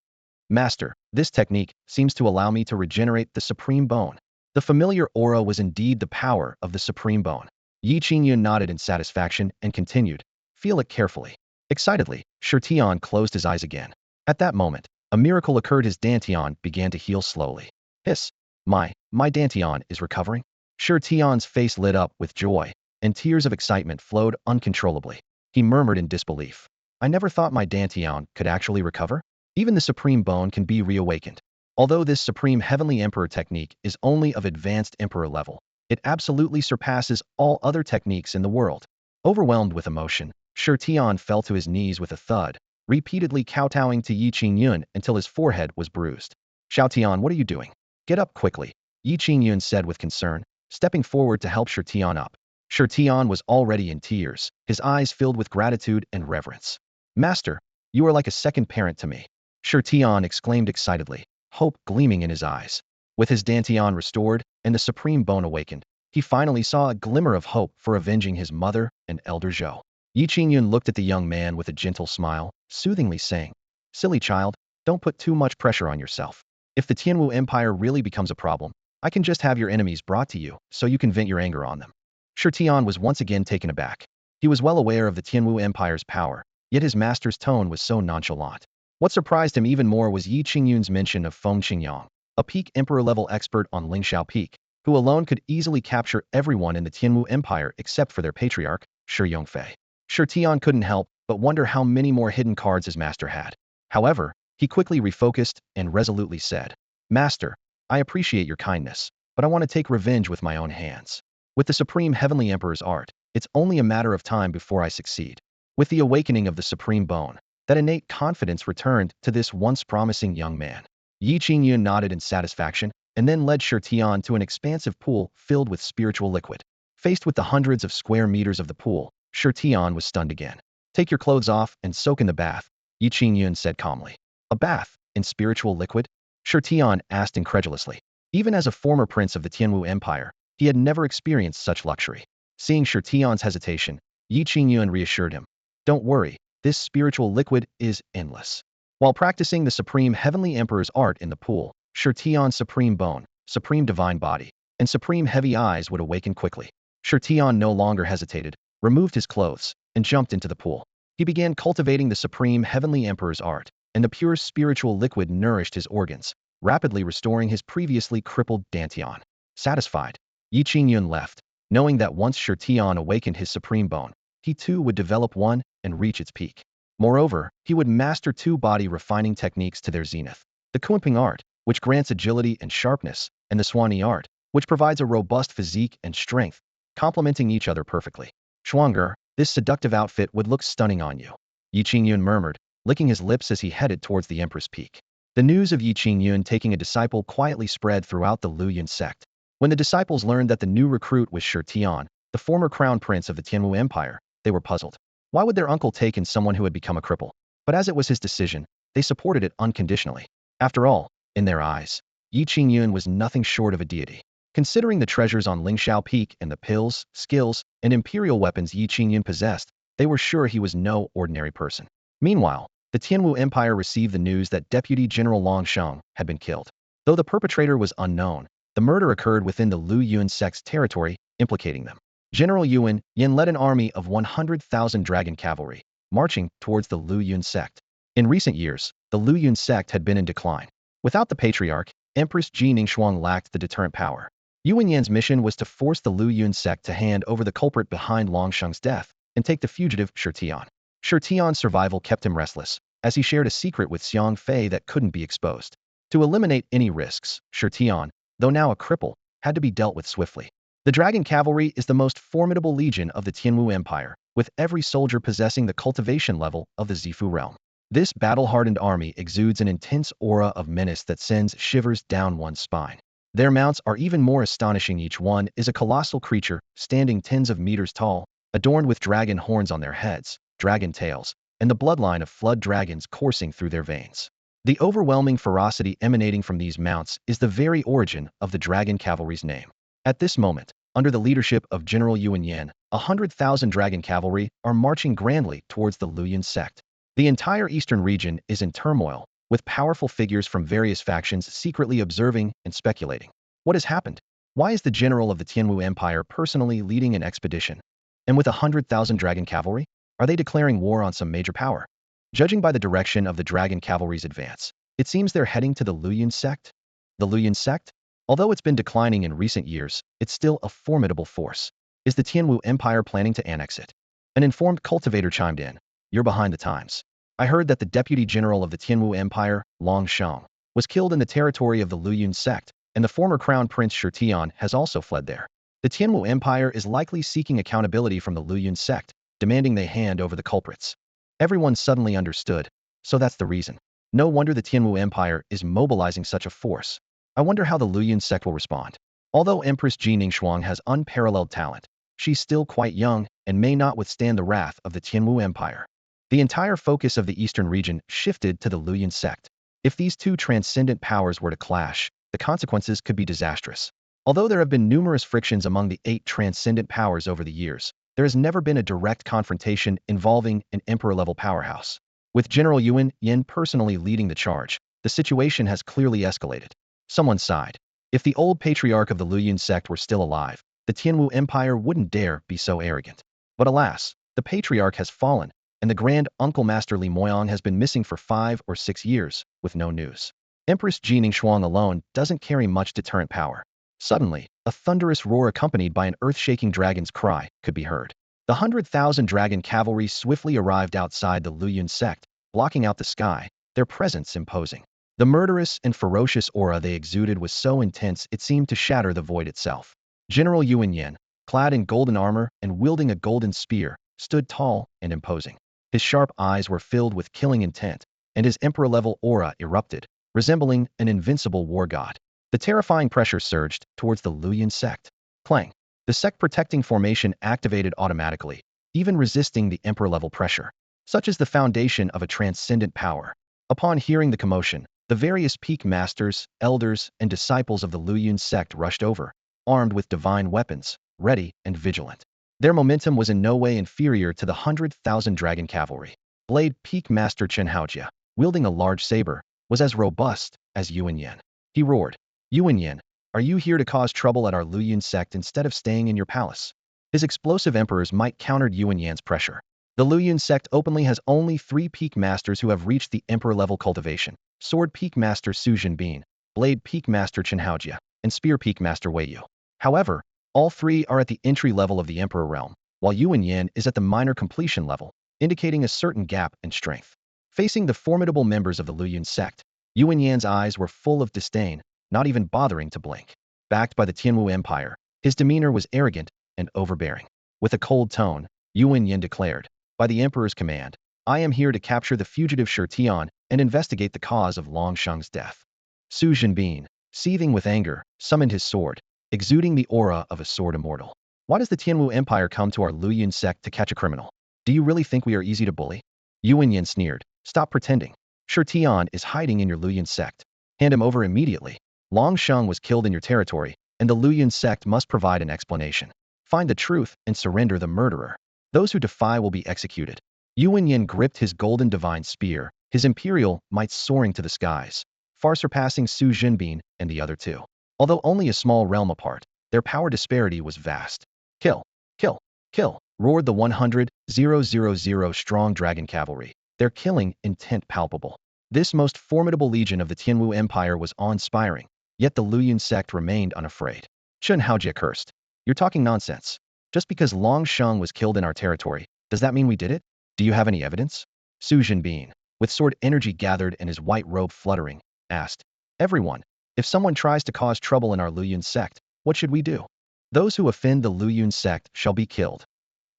"Master, this technique seems to allow me to regenerate the supreme bone." The familiar aura was indeed the power of the supreme bone. Ye Qingyun nodded in satisfaction and continued, "Feel it carefully." Excitedly, Tian closed his eyes again. At that moment, a miracle occurred. His Dantian began to heal slowly. Hiss! My Dantian is recovering? Tian's face lit up with joy, and tears of excitement flowed uncontrollably. He murmured in disbelief. I never thought my Dantian could actually recover? Even the Supreme Bone can be reawakened. Although this Supreme Heavenly Emperor technique is only of advanced Emperor level, it absolutely surpasses all other techniques in the world. Overwhelmed with emotion, Tian fell to his knees with a thud, repeatedly kowtowing to Ye Qingyun until his forehead was bruised. Shao Tian, what are you doing? Get up quickly, Ye Qingyun said with concern, stepping forward to help Tian up. Tian was already in tears, his eyes filled with gratitude and reverence. Master, you are like a second parent to me. Tian exclaimed excitedly, hope gleaming in his eyes. With his Dantian restored and the Supreme Bone awakened, he finally saw a glimmer of hope for avenging his mother and elder Zhou. Ye Qingyun looked at the young man with a gentle smile, soothingly saying, silly child, don't put too much pressure on yourself. If the Tianwu Empire really becomes a problem, I can just have your enemies brought to you so you can vent your anger on them. Tian was once again taken aback. He was well aware of the Tianwu Empire's power, yet his master's tone was so nonchalant. What surprised him even more was Ye Qingyun's mention of Feng Qingyang, a peak emperor-level expert on Lingxiao Peak, who alone could easily capture everyone in the Tianwu Empire except for their patriarch, Shi Yongfei. Tian couldn't help but wonder how many more hidden cards his master had. However, he quickly refocused and resolutely said, Master, I appreciate your kindness, but I want to take revenge with my own hands. With the Supreme Heavenly Emperor's art, it's only a matter of time before I succeed. With the awakening of the Supreme Bone, that innate confidence returned to this once promising young man. Ye Qingyun nodded in satisfaction, and then led Tian to an expansive pool filled with spiritual liquid. Faced with the hundreds of square meters of the pool, Tian was stunned again. Take your clothes off and soak in the bath, Ye Qingyun said calmly. A bath in spiritual liquid? Tian asked incredulously. Even as a former prince of the Tianwu Empire, he had never experienced such luxury. Seeing Tian's hesitation, Ye Qingyun reassured him. Don't worry, this spiritual liquid is endless. While practicing the Supreme Heavenly Emperor's art in the pool, Tian's Supreme Bone, Supreme Divine Body, and Supreme Heavy Eyes would awaken quickly. Tian no longer hesitated, removed his clothes, and jumped into the pool. He began cultivating the Supreme Heavenly Emperor's art, and the pure spiritual liquid nourished his organs, rapidly restoring his previously crippled Dantian. Satisfied, Ye Qingyun left, knowing that once Tian awakened his Supreme Bone, he too would develop one and reach its peak. Moreover, he would master two body-refining techniques to their zenith. The Confronting art, which grants agility and sharpness, and the Xuanyuan art, which provides a robust physique and strength, complementing each other perfectly. Xuanyuan, this seductive outfit would look stunning on you, Ye Qingyun murmured, licking his lips as he headed towards the Empress Peak. The news of Ye Qingyun taking a disciple quietly spread throughout the Yun sect. When the disciples learned that the new recruit was Tian, the former crown prince of the Tianwu Empire, they were puzzled. Why would their uncle take in someone who had become a cripple? But as it was his decision, they supported it unconditionally. After all, in their eyes, Ye Qingyun was nothing short of a deity. Considering the treasures on Lingxiao Peak and the pills, skills, and imperial weapons Ye Qingyun possessed, they were sure he was no ordinary person. Meanwhile, the Tianwu Empire received the news that Deputy General Long Sheng had been killed. Though the perpetrator was unknown, the murder occurred within the Yun sect's territory, implicating them. General Yin led an army of 100,000 dragon cavalry, marching towards the Yun sect. In recent years, the Yun sect had been in decline. Without the patriarch, Empress Ji Ningxuang lacked the deterrent power. Yan's mission was to force the Yun sect to hand over the culprit behind Long Sheng's death and take the fugitive Tian. Tian's survival kept him restless, as he shared a secret with Xiang Fei that couldn't be exposed. To eliminate any risks, Tian, though now a cripple, had to be dealt with swiftly. The Dragon Cavalry is the most formidable legion of the Tianwu Empire, with every soldier possessing the cultivation level of the Zifu realm. This battle-hardened army exudes an intense aura of menace that sends shivers down one's spine. Their mounts are even more astonishing. Each one is a colossal creature, standing tens of meters tall, adorned with dragon horns on their heads, dragon tails, and the bloodline of flood dragons coursing through their veins. The overwhelming ferocity emanating from these mounts is the very origin of the Dragon Cavalry's name. At this moment, under the leadership of General Yuan, 100,000 dragon cavalry are marching grandly towards the Yun sect. The entire eastern region is in turmoil, with powerful figures from various factions secretly observing and speculating. What has happened? Why is the general of the Tianwu Empire personally leading an expedition? And with 100,000 dragon cavalry? Are they declaring war on some major power? Judging by the direction of the dragon cavalry's advance, it seems they're heading to the Luoyuan sect. The Luoyuan sect? Although it's been declining in recent years, it's still a formidable force. Is the Tianwu Empire planning to annex it? An informed cultivator chimed in. You're behind the times. I heard that the deputy general of the Tianwu Empire, Long Shang, was killed in the territory of the Luoyuan sect, and the former crown prince Shurtian has also fled there. The Tianwu Empire is likely seeking accountability from the Luoyuan sect, demanding they hand over the culprits. Everyone suddenly understood. So that's the reason. No wonder the Tianwu Empire is mobilizing such a force. I wonder how the Luoyuan sect will respond. Although Empress Ji Ningshuang has unparalleled talent, she's still quite young and may not withstand the wrath of the Tianwu Empire. The entire focus of the eastern region shifted to the Luoyuan sect. If these two transcendent powers were to clash, the consequences could be disastrous. Although there have been numerous frictions among the 8 transcendent powers over the years, there has never been a direct confrontation involving an emperor-level powerhouse. With General Yuan Yin personally leading the charge, the situation has clearly escalated. Someone sighed. If the old patriarch of the Luoyuan sect were still alive, the Tianwu Empire wouldn't dare be so arrogant. But alas, the patriarch has fallen, and the Grand Uncle Master Li Moyang has been missing for 5 or 6 years, with no news. Empress Ji Ningshuang alone doesn't carry much deterrent power. Suddenly, a thunderous roar accompanied by an earth-shaking dragon's cry could be heard. The 100,000 dragon cavalry swiftly arrived outside the Luoyuan sect, blocking out the sky, their presence imposing. The murderous and ferocious aura they exuded was so intense it seemed to shatter the void itself. General Yuan Yin, clad in golden armor and wielding a golden spear, stood tall and imposing. His sharp eyes were filled with killing intent, and his emperor-level aura erupted, resembling an invincible war god. The terrifying pressure surged towards the Luoyuan sect. Clang. The sect protecting formation activated automatically, even resisting the emperor-level pressure. Such is the foundation of a transcendent power. Upon hearing the commotion, the various peak masters, elders, and disciples of the Luoyuan sect rushed over, armed with divine weapons, ready and vigilant. Their momentum was in no way inferior to the 100,000 dragon cavalry. Blade Peak Master Chen Haojia, wielding a large saber, was as robust as Yuan Yin. He roared, Yuan Yin, are you here to cause trouble at our Luoyuan sect instead of staying in your palace? His explosive emperors might countered Yuan Yan's pressure. The Luoyuan sect openly has only 3 peak masters who have reached the emperor-level cultivation: Sword Peak Master Su Jinbin, Blade Peak Master Chen Haojia, and Spear Peak Master Wei Yu. However, all 3 are at the entry level of the emperor realm, while Yuan Yin is at the minor completion level, indicating a certain gap in strength. Facing the formidable members of the Luoyuan sect, Yuan Yan's eyes were full of disdain, not even bothering to blink. Backed by the Tianwu Empire, his demeanor was arrogant and overbearing. With a cold tone, Yuan Yin declared, by the emperor's command, I am here to capture the fugitive Shurtian and investigate the cause of Long Shang's death. Su Jinbin, seething with anger, summoned his sword, exuding the aura of a sword immortal. Why does the Tianwu Empire come to our Luoyuan sect to catch a criminal? Do you really think we are easy to bully? Yuan Yin sneered, stop pretending. Shurtian is hiding in your Luoyuan sect. Hand him over immediately. Long Shang was killed in your territory, and the Luoyuan sect must provide an explanation. Find the truth and surrender the murderer. Those who defy will be executed. Yuan Yin gripped his golden divine spear, his imperial might soaring to the skies, far surpassing Su Jinbin and the other 2. Although only a small realm apart, their power disparity was vast. Kill, kill, kill, roared the 100,000 strong dragon cavalry, their killing intent palpable. This most formidable legion of the Tianwu Empire was awe-inspiring, yet the Luoyuan sect remained unafraid. Chen Haojia cursed. You're talking nonsense. Just because Long Shang was killed in our territory, does that mean we did it? Do you have any evidence? Su Jinbin, with sword energy gathered and his white robe fluttering, asked. Everyone, if someone tries to cause trouble in our Luoyuan sect, what should we do? Those who offend the Luoyuan sect shall be killed.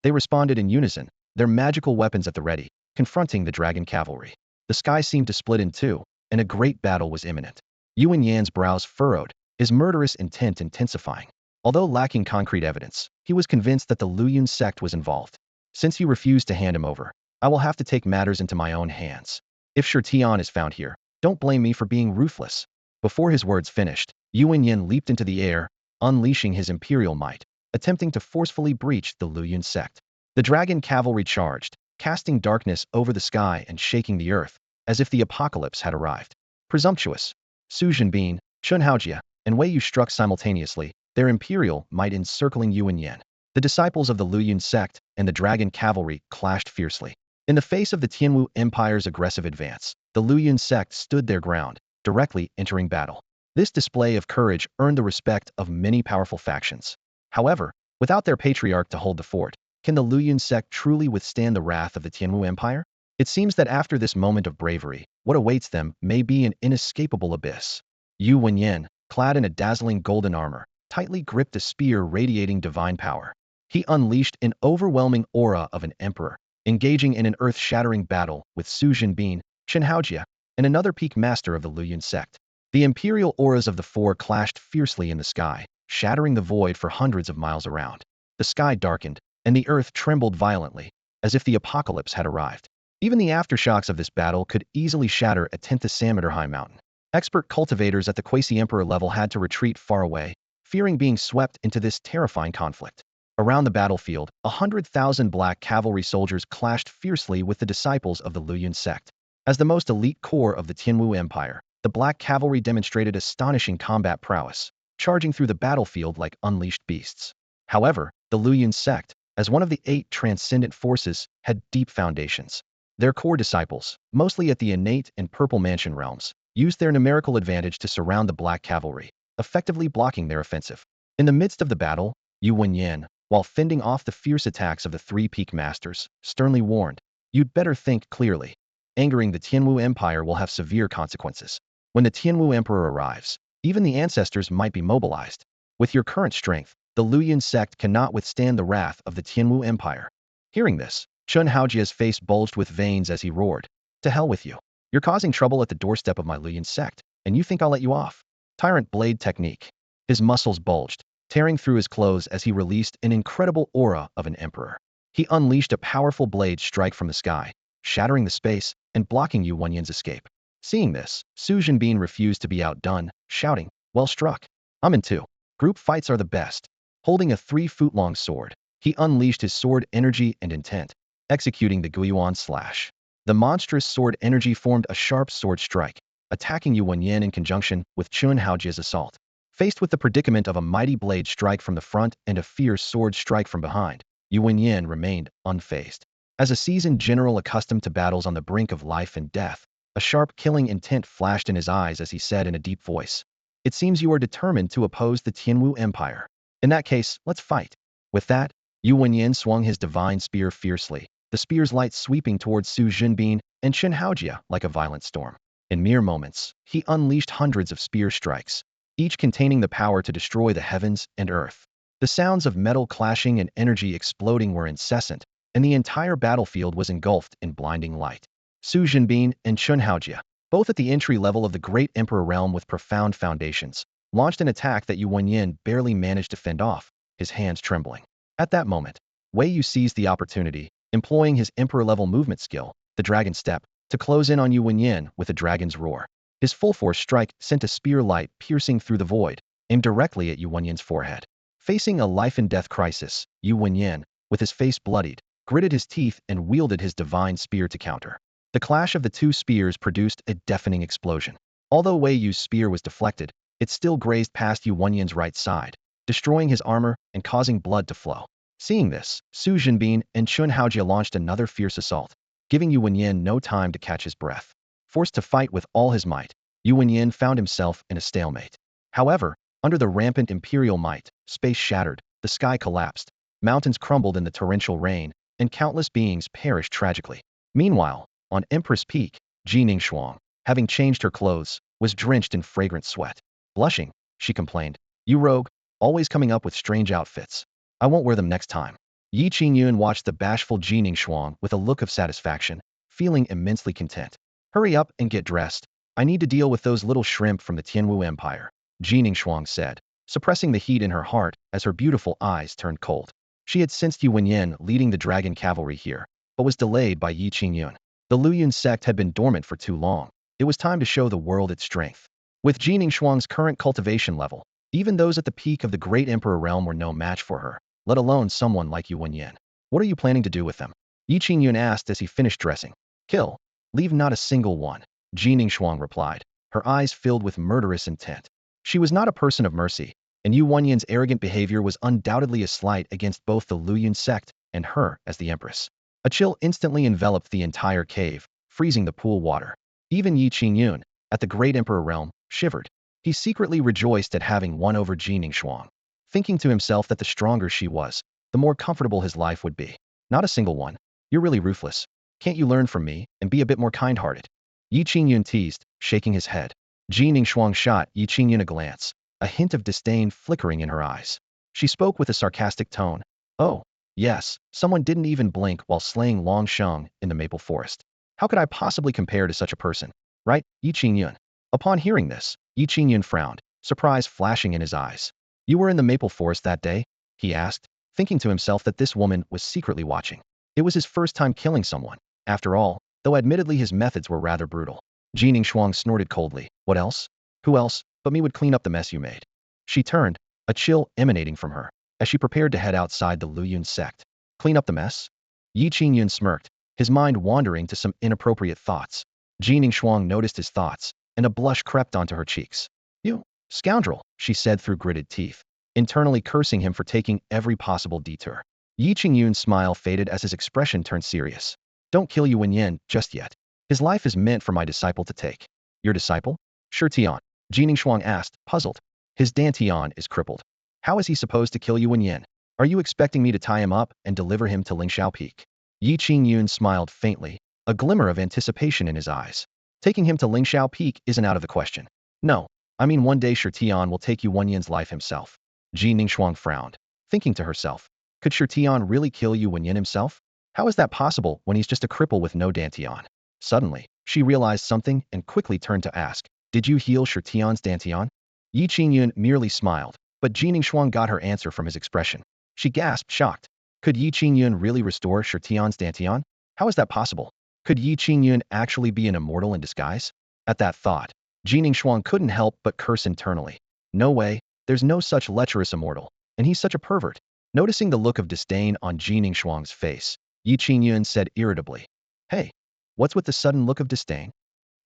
They responded in unison, their magical weapons at the ready, confronting the dragon cavalry. The sky seemed to split in 2, and a great battle was imminent. Yuan Yan's brows furrowed, his murderous intent intensifying. Although lacking concrete evidence, he was convinced that the Luoyuan sect was involved. Since he refused to hand him over, I will have to take matters into my own hands. If Shurtian is found here, don't blame me for being ruthless. Before his words finished, Yuan Yin leaped into the air, unleashing his imperial might, attempting to forcefully breach the Luoyuan sect. The dragon cavalry charged, casting darkness over the sky and shaking the earth, as if the apocalypse had arrived. Presumptuous. Su Jinbin, Chen Haojia, and Wei Yu struck simultaneously, their imperial might encircling Yuan Yin. The disciples of the Luyun sect and the dragon cavalry clashed fiercely. In the face of the Tianwu Empire's aggressive advance, the Luyun sect stood their ground, directly entering battle. This display of courage earned the respect of many powerful factions. However, without their patriarch to hold the fort, can the Luyun sect truly withstand the wrath of the Tianwu Empire? It seems that after this moment of bravery, what awaits them may be an inescapable abyss. Ye Qingyun, clad in a dazzling golden armor, tightly gripped a spear radiating divine power. He unleashed an overwhelming aura of an emperor, engaging in an earth-shattering battle with Su Jinbin, Chen Haojia, and another peak master of the Luyun sect. The imperial auras of the four clashed fiercely in the sky, shattering the void for hundreds of miles around. The sky darkened, and the earth trembled violently, as if the apocalypse had arrived. Even the aftershocks of this battle could easily shatter a 10th-diameter high mountain. Expert cultivators at the quasi-emperor level had to retreat far away, fearing being swept into this terrifying conflict. Around the battlefield, 100,000 black cavalry soldiers clashed fiercely with the disciples of the Luyun sect. As the most elite corps of the Tianwu Empire, the black cavalry demonstrated astonishing combat prowess, charging through the battlefield like unleashed beasts. However, the Luyun sect, as one of the 8 transcendent forces, had deep foundations. Their core disciples, mostly at the innate and purple mansion realms, used their numerical advantage to surround the black cavalry, effectively blocking their offensive. In the midst of the battle, Ye Qingyun, while fending off the fierce attacks of the 3 peak masters, sternly warned, "You'd better think clearly. Angering the Tianwu Empire will have severe consequences. When the Tianwu Emperor arrives, even the ancestors might be mobilized. With your current strength, the Luyun sect cannot withstand the wrath of the Tianwu Empire." Hearing this, Chen Haojia's face bulged with veins as he roared, "To hell with you. You're causing trouble at the doorstep of my Luyun sect, and you think I'll let you off?" Tyrant blade technique. His muscles bulged, tearing through his clothes as he released an incredible aura of an emperor. He unleashed a powerful blade strike from the sky, shattering the space and blocking Ye Qingyun's escape. Seeing this, Su Jinbin refused to be outdone, shouting, "Well struck. I'm in two. Group fights are the best." Holding a 3-foot-long sword, he unleashed his sword energy and intent, executing the Guiyuan slash. The monstrous sword energy formed a sharp sword strike, attacking Ye Qingyun in conjunction with Chen Haojia's assault. Faced with the predicament of a mighty blade strike from the front and a fierce sword strike from behind, Ye Qingyun remained unfazed. As a seasoned general accustomed to battles on the brink of life and death, a sharp killing intent flashed in his eyes as he said in a deep voice, "It seems you are determined to oppose the Tianwu Empire. In that case, let's fight." With that, Ye Qingyun swung his divine spear fiercely, the spear's light sweeping towards Su Jinbin and Chen Haojia like a violent storm. In mere moments, he unleashed hundreds of spear strikes, each containing the power to destroy the heavens and earth. The sounds of metal clashing and energy exploding were incessant, and the entire battlefield was engulfed in blinding light. Su Jinbin and Chen Haojia, both at the entry level of the great emperor realm with profound foundations, launched an attack that Ye Qingyun barely managed to fend off, his hands trembling. At that moment, Wei Yu seized the opportunity, employing his emperor-level movement skill, the dragon step, to close in on Ye Qingyun with a dragon's roar. His full-force strike sent a spear light piercing through the void, aimed directly at Ye Qingyun's forehead. Facing a life-and-death crisis, Ye Qingyun, with his face bloodied, gritted his teeth and wielded his divine spear to counter. The clash of the 2 spears produced a deafening explosion. Although Wei Yu's spear was deflected, it still grazed past Ye Qingyun's right side, destroying his armor and causing blood to flow. Seeing this, Su Jinbin and Chen Haojia launched another fierce assault, giving Ye Qingyun no time to catch his breath. Forced to fight with all his might, Ye Qingyun found himself in a stalemate. However, under the rampant imperial might, space shattered, the sky collapsed, mountains crumbled in the torrential rain, and countless beings perished tragically. Meanwhile, on Empress Peak, Ji Ningxuang, having changed her clothes, was drenched in fragrant sweat. Blushing, she complained, "You rogue, always coming up with strange outfits. I won't wear them next time." Ye Qingyun watched the bashful Ji Ningxuang with a look of satisfaction, feeling immensely content. "Hurry up and get dressed. I need to deal with those little shrimp from the Tianwu Empire," Ji Ningxuang said, suppressing the heat in her heart as her beautiful eyes turned cold. She had sensed Ye Qingyun leading the dragon cavalry here, but was delayed by Ye Qingyun. The Luyun sect had been dormant for too long. It was time to show the world its strength. With Ji Ningxuang's current cultivation level, even those at the peak of the great emperor realm were no match for her, let alone someone like Ye Qingyun. "What are you planning to do with them?" Ye Qingyun asked as he finished dressing. "Kill. Leave not a single one," Ji Ningxuang replied, her eyes filled with murderous intent. She was not a person of mercy, and Yu Wenyan's arrogant behavior was undoubtedly a slight against both the Luyun sect and her as the Empress. A chill instantly enveloped the entire cave, freezing the pool water. Even Ye Qingyun, at the Great Emperor realm, shivered. He secretly rejoiced at having won over Jining, thinking to himself that the stronger she was, the more comfortable his life would be. Not a single one. You're really ruthless. Can't you learn from me and be a bit more kind-hearted? Ye Qingyun teased, shaking his head. Jining shot Ye Qingyun a glance, a hint of disdain flickering in her eyes. She spoke with a sarcastic tone. Oh, yes, someone didn't even blink while slaying Long Sheng in the maple forest. How could I possibly compare to such a person? Right, Ye Qingyun? Upon hearing this, Ye Qingyun frowned, surprise flashing in his eyes. You were in the maple forest that day? He asked, thinking to himself that this woman was secretly watching. It was his first time killing someone, after all, though admittedly his methods were rather brutal. Jining snorted coldly. What else? Who else but me would clean up the mess you made? She turned, a chill emanating from her, as she prepared to head outside the Luyun sect. Clean up the mess? Ye Qingyun smirked, his mind wandering to some inappropriate thoughts. Jining noticed his thoughts, and a blush crept onto her cheeks. You scoundrel, she said through gritted teeth, internally cursing him for taking every possible detour. Ye Qingyun's smile faded as his expression turned serious. Don't kill Yu Wenyan just yet. His life is meant for my disciple to take. Your disciple? Sure Tian. Jining asked, puzzled. His Dantian is crippled. How is he supposed to kill Yu Wenyan? Are you expecting me to tie him up and deliver him to Lingshao Peak? Ye Qingyun smiled faintly, a glimmer of anticipation in his eyes. Taking him to Lingshao Peak isn't out of the question. No, I mean one day Shi Tian will take Yu Wenyan's life himself. Jining frowned, thinking to herself. Could Shi Tian really kill Yu Wenyan himself? How is that possible when he's just a cripple with no Dantian? Suddenly, she realized something and quickly turned to ask, did you heal Shi Tian's Dantian? Ye Qingyun merely smiled, but Jining got her answer from his expression. She gasped, shocked. Could Ye Qingyun really restore Shi Tian's Dantian? How is that possible? Could Ye Qingyun actually be an immortal in disguise? At that thought, Jining couldn't help but curse internally. No way, there's no such lecherous immortal, and he's such a pervert. Noticing the look of disdain on Jining face, Ye Qingyun said irritably, hey, what's with the sudden look of disdain?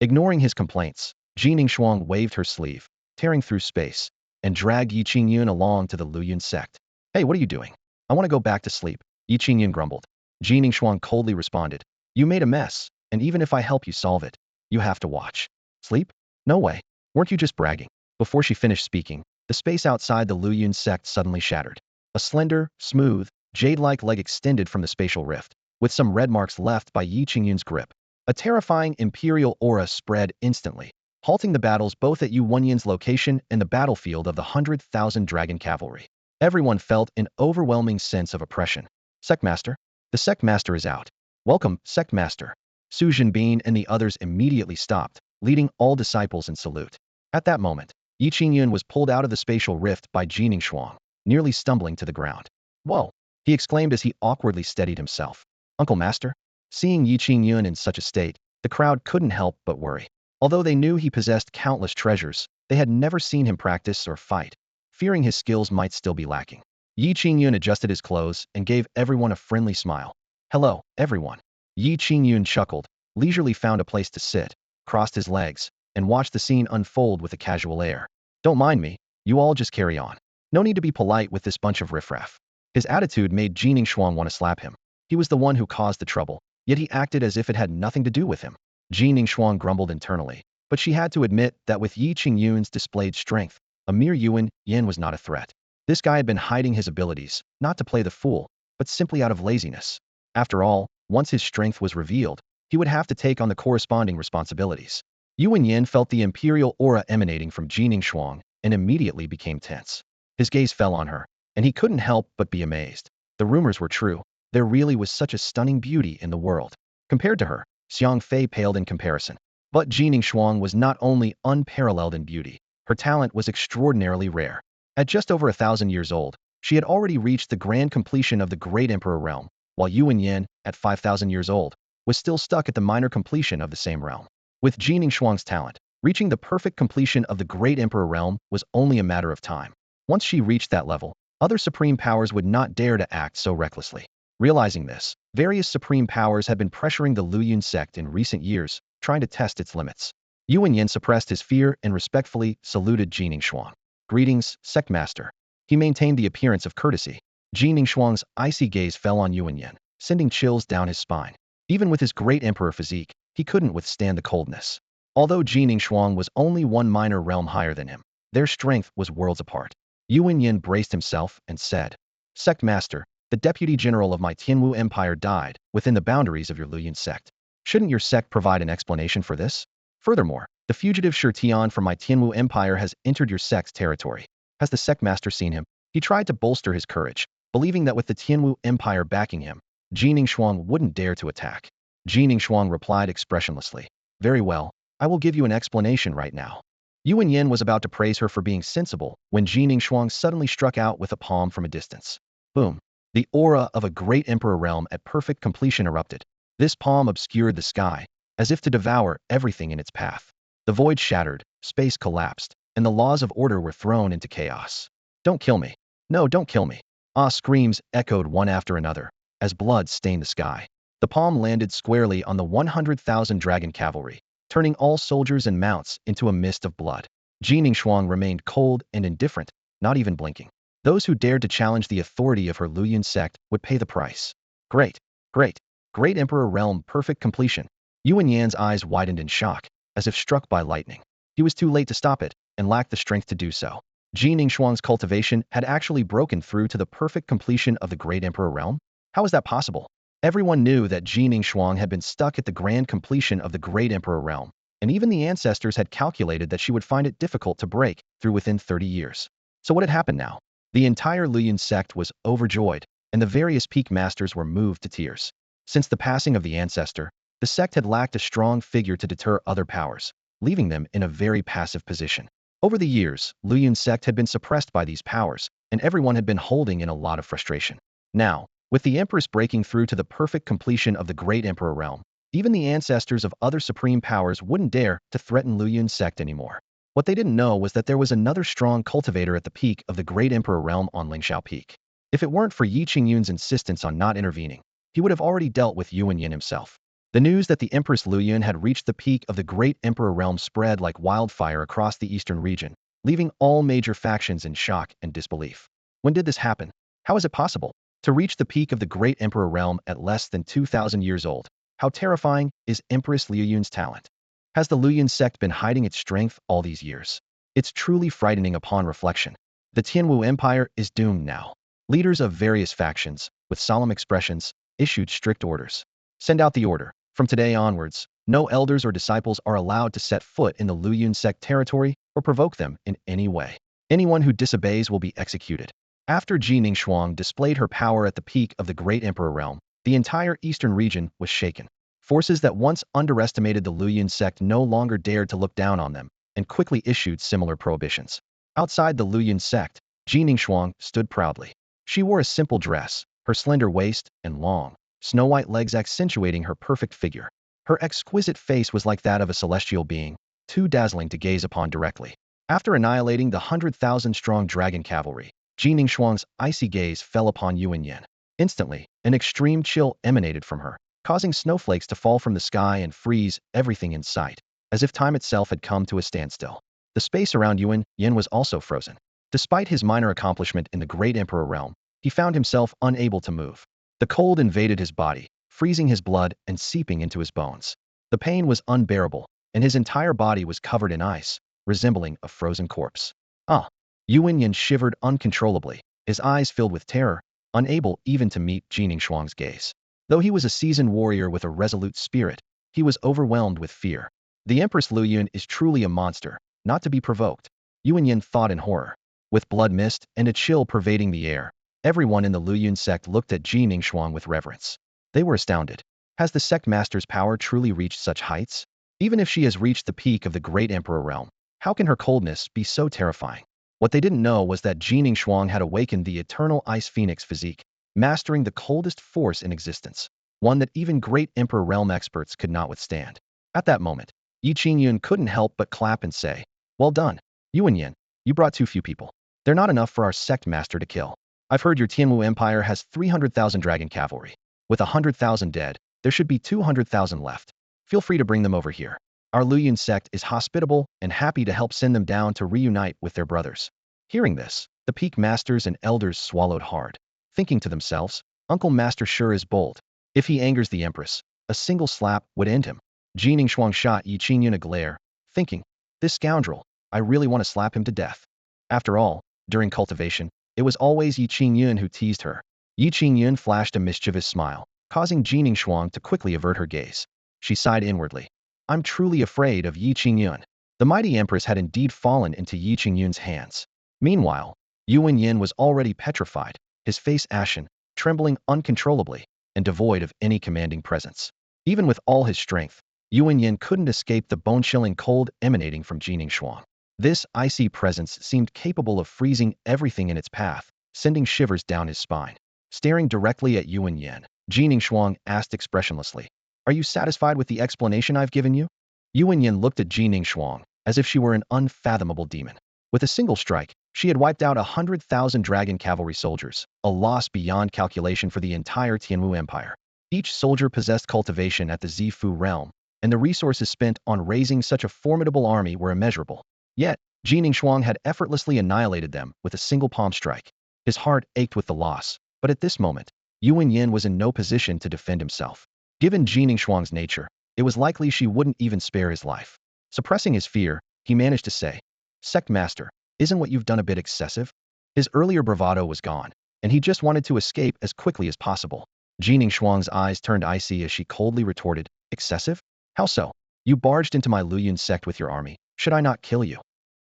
Ignoring his complaints, Jining waved her sleeve, tearing through space, and dragged Ye Qingyun along to the Luyun sect. Hey, what are you doing? I want to go back to sleep, Ye Qingyun grumbled. Jining coldly responded, you made a mess, and even if I help you solve it, you have to watch. Sleep? No way. Weren't you just bragging? Before she finished speaking, the space outside the Luyun sect suddenly shattered. A slender, smooth, jade-like leg extended from the spatial rift, with some red marks left by Ye Qingyun's grip. A terrifying imperial aura spread instantly, halting the battles both at Yu Wenyan's location and the battlefield of the 100,000 dragon cavalry. Everyone felt an overwhelming sense of oppression. Sect Master? The Sect Master is out. Welcome, Sect Master. Su Jinbin and the others immediately stopped, leading all disciples in salute. At that moment, Ye Qingyun was pulled out of the spatial rift by Jining, nearly stumbling to the ground. Whoa! He exclaimed as he awkwardly steadied himself. Uncle Master? Seeing Ye Qingyun in such a state, the crowd couldn't help but worry. Although they knew he possessed countless treasures, they had never seen him practice or fight, fearing his skills might still be lacking. Ye Qingyun adjusted his clothes and gave everyone a friendly smile. Hello, everyone. Ye Qingyun chuckled, leisurely found a place to sit, crossed his legs, and watched the scene unfold with a casual air. Don't mind me, you all just carry on. No need to be polite with this bunch of riffraff. His attitude made Jining want to slap him. He was the one who caused the trouble, yet he acted as if it had nothing to do with him. Jining grumbled internally, but she had to admit that with Ye Qingyun's displayed strength, a mere Yin was not a threat. This guy had been hiding his abilities, not to play the fool, but simply out of laziness. After all, once his strength was revealed, he would have to take on the corresponding responsibilities. Yin felt the imperial aura emanating from Jining and immediately became tense. His gaze fell on her, and he couldn't help but be amazed. The rumors were true. There really was such a stunning beauty in the world. Compared to her, Xiang Fei paled in comparison. But Jining was not only unparalleled in beauty, her talent was extraordinarily rare. At just over 1,000 years old, she had already reached the grand completion of the Great Emperor realm, while Yin, at 5,000 years old, was still stuck at the minor completion of the same realm. With Jining talent, reaching the perfect completion of the Great Emperor realm was only a matter of time. Once she reached that level, other supreme powers would not dare to act so recklessly. Realizing this, various supreme powers had been pressuring the Luyun sect in recent years, trying to test its limits. Yin suppressed his fear and respectfully saluted Jining. Greetings, sect master. He maintained the appearance of courtesy. Ji Ningxuang's icy gaze fell on Xuanyuan, sending chills down his spine. Even with his great emperor physique, he couldn't withstand the coldness. Although Ji Ningxuang was only one minor realm higher than him, their strength was worlds apart. Xuanyuan braced himself and said, Sect master, the deputy general of my Tianwu empire died within the boundaries of your Luoyuan sect. Shouldn't your sect provide an explanation for this? Furthermore, the fugitive Shirtian from my Tianwu empire has entered your sect's territory. Has the sect master seen him? He tried to bolster his courage, believing that with the Tianwu empire backing him, Ji Ningxuang wouldn't dare to attack. Ji Ningxuang replied expressionlessly, Very well, I will give you an explanation right now. Xuanyuan was about to praise her for being sensible when Ji Ningxuang suddenly struck out with a palm from a distance. Boom! The aura of a great emperor realm at perfect completion erupted. This palm obscured the sky, as if to devour everything in its path. The void shattered, space collapsed, and the laws of order were thrown into chaos. Don't kill me. No, don't kill me. Ah, screams echoed one after another, as blood stained the sky. The palm landed squarely on the 100,000 dragon cavalry, turning all soldiers and mounts into a mist of blood. Ji Ningxuang remained cold and indifferent, not even blinking. Those who dared to challenge the authority of her Luoyuan sect would pay the price. Great, great, great emperor realm perfect completion. Xuanyuan's eyes widened in shock, as if struck by lightning. He was too late to stop it, and lacked the strength to do so. Ji Ningxuang's cultivation had actually broken through to the perfect completion of the great emperor realm? How is that possible? Everyone knew that Ji Ningxuang had been stuck at the grand completion of the great emperor realm, and even the ancestors had calculated that she would find it difficult to break through within 30 years. So what had happened now? The entire Luoyuan sect was overjoyed, and the various peak masters were moved to tears. Since the passing of the ancestor, the sect had lacked a strong figure to deter other powers, leaving them in a very passive position. Over the years, Luoyuan sect had been suppressed by these powers, and everyone had been holding in a lot of frustration. Now, with the Empress breaking through to the perfect completion of the great emperor realm, even the ancestors of other supreme powers wouldn't dare to threaten Luoyuan sect anymore. What they didn't know was that there was another strong cultivator at the peak of the great emperor realm on Lingxiao Peak. If it weren't for Ye Qingyun's insistence on not intervening, he would have already dealt with Xuanyuan himself. The news that the Empress Luoyuan had reached the peak of the great emperor realm spread like wildfire across the eastern region, leaving all major factions in shock and disbelief. When did this happen? How is it possible? To reach the peak of the great emperor realm at less than 2,000 years old, how terrifying is Empress Luoyuan's talent? Has the Luoyuan sect been hiding its strength all these years? It's truly frightening upon reflection. The Tianwu Empire is doomed now. Leaders of various factions, with solemn expressions, issued strict orders. Send out the order. From today onwards, no elders or disciples are allowed to set foot in the Luoyuan sect territory or provoke them in any way. Anyone who disobeys will be executed. After Ji Ningxuang displayed her power at the peak of the great emperor realm, the entire eastern region was shaken. Forces that once underestimated the Luoyuan sect no longer dared to look down on them, and quickly issued similar prohibitions. Outside the Luoyuan sect, Ji Ningxuang stood proudly. She wore a simple dress, her slender waist and long, snow-white legs accentuating her perfect figure. Her exquisite face was like that of a celestial being, too dazzling to gaze upon directly. After annihilating the 100,000-strong dragon cavalry, Ji Ningxuang's icy gaze fell upon Xuanyuan. Instantly, an extreme chill emanated from her, causing snowflakes to fall from the sky and freeze everything in sight, as if time itself had come to a standstill. The space around Xuanyuan was also frozen. Despite his minor accomplishment in the great emperor realm, he found himself unable to move. The cold invaded his body, freezing his blood and seeping into his bones. The pain was unbearable, and his entire body was covered in ice, resembling a frozen corpse. Ah! Xuanyuan shivered uncontrollably, his eyes filled with terror, unable even to meet Ji Ningxuang's gaze. Though he was a seasoned warrior with a resolute spirit, he was overwhelmed with fear. The Empress Luoyuan is truly a monster, not to be provoked. Xuanyuan thought in horror. With blood mist and a chill pervading the air, everyone in the Luoyuan sect looked at Ji Ningxuang with reverence. They were astounded. Has the sect master's power truly reached such heights? Even if she has reached the peak of the great emperor realm, how can her coldness be so terrifying? What they didn't know was that Ji Ningxuang had awakened the eternal ice phoenix physique, mastering the coldest force in existence, one that even great emperor realm experts could not withstand. At that moment, Ye Qingyun couldn't help but clap and say, Well done, Xuanyuan, you brought too few people. They're not enough for our sect master to kill. I've heard your Tianwu empire has 300,000 dragon cavalry. With 100,000 dead, there should be 200,000 left. Feel free to bring them over here. Our Luoyuan sect is hospitable and happy to help send them down to reunite with their brothers. Hearing this, the peak masters and elders swallowed hard, thinking to themselves, Uncle Master sure is bold. If he angers the Empress, a single slap would end him. Jining Shuang shot Ye Qingyun a glare, thinking, this scoundrel, I really want to slap him to death. After all, during cultivation, it was always Ye Qingyun who teased her. Ye Qingyun flashed a mischievous smile, causing Jining Shuang to quickly avert her gaze. She sighed inwardly. I'm truly afraid of Ye Qingyun. The mighty Empress had indeed fallen into Ye Qingyun's hands. Meanwhile, Xuanyuan was already petrified, his face ashen, trembling uncontrollably, and devoid of any commanding presence. Even with all his strength, Xuanyuan couldn't escape the bone-chilling cold emanating from Jining Shuang. This icy presence seemed capable of freezing everything in its path, sending shivers down his spine. Staring directly at Xuanyuan, Jining Shuang asked expressionlessly, Are you satisfied with the explanation I've given you? Xuanyuan looked at Jining Shuang as if she were an unfathomable demon. With a single strike, she had wiped out 100,000 dragon cavalry soldiers, a loss beyond calculation for the entire Tianwu Empire. Each soldier possessed cultivation at the Zifu realm, and the resources spent on raising such a formidable army were immeasurable. Yet, Jining Shuang had effortlessly annihilated them with a single palm strike. His heart ached with the loss, but at this moment, Xuanyuan was in no position to defend himself. Given Jining Shuang's nature, it was likely she wouldn't even spare his life. Suppressing his fear, he managed to say, Sect Master, isn't what you've done a bit excessive? His earlier bravado was gone, and he just wanted to escape as quickly as possible. Jining Shuang's eyes turned icy as she coldly retorted, Excessive? How so? You barged into my Luyun sect with your army. Should I not kill you?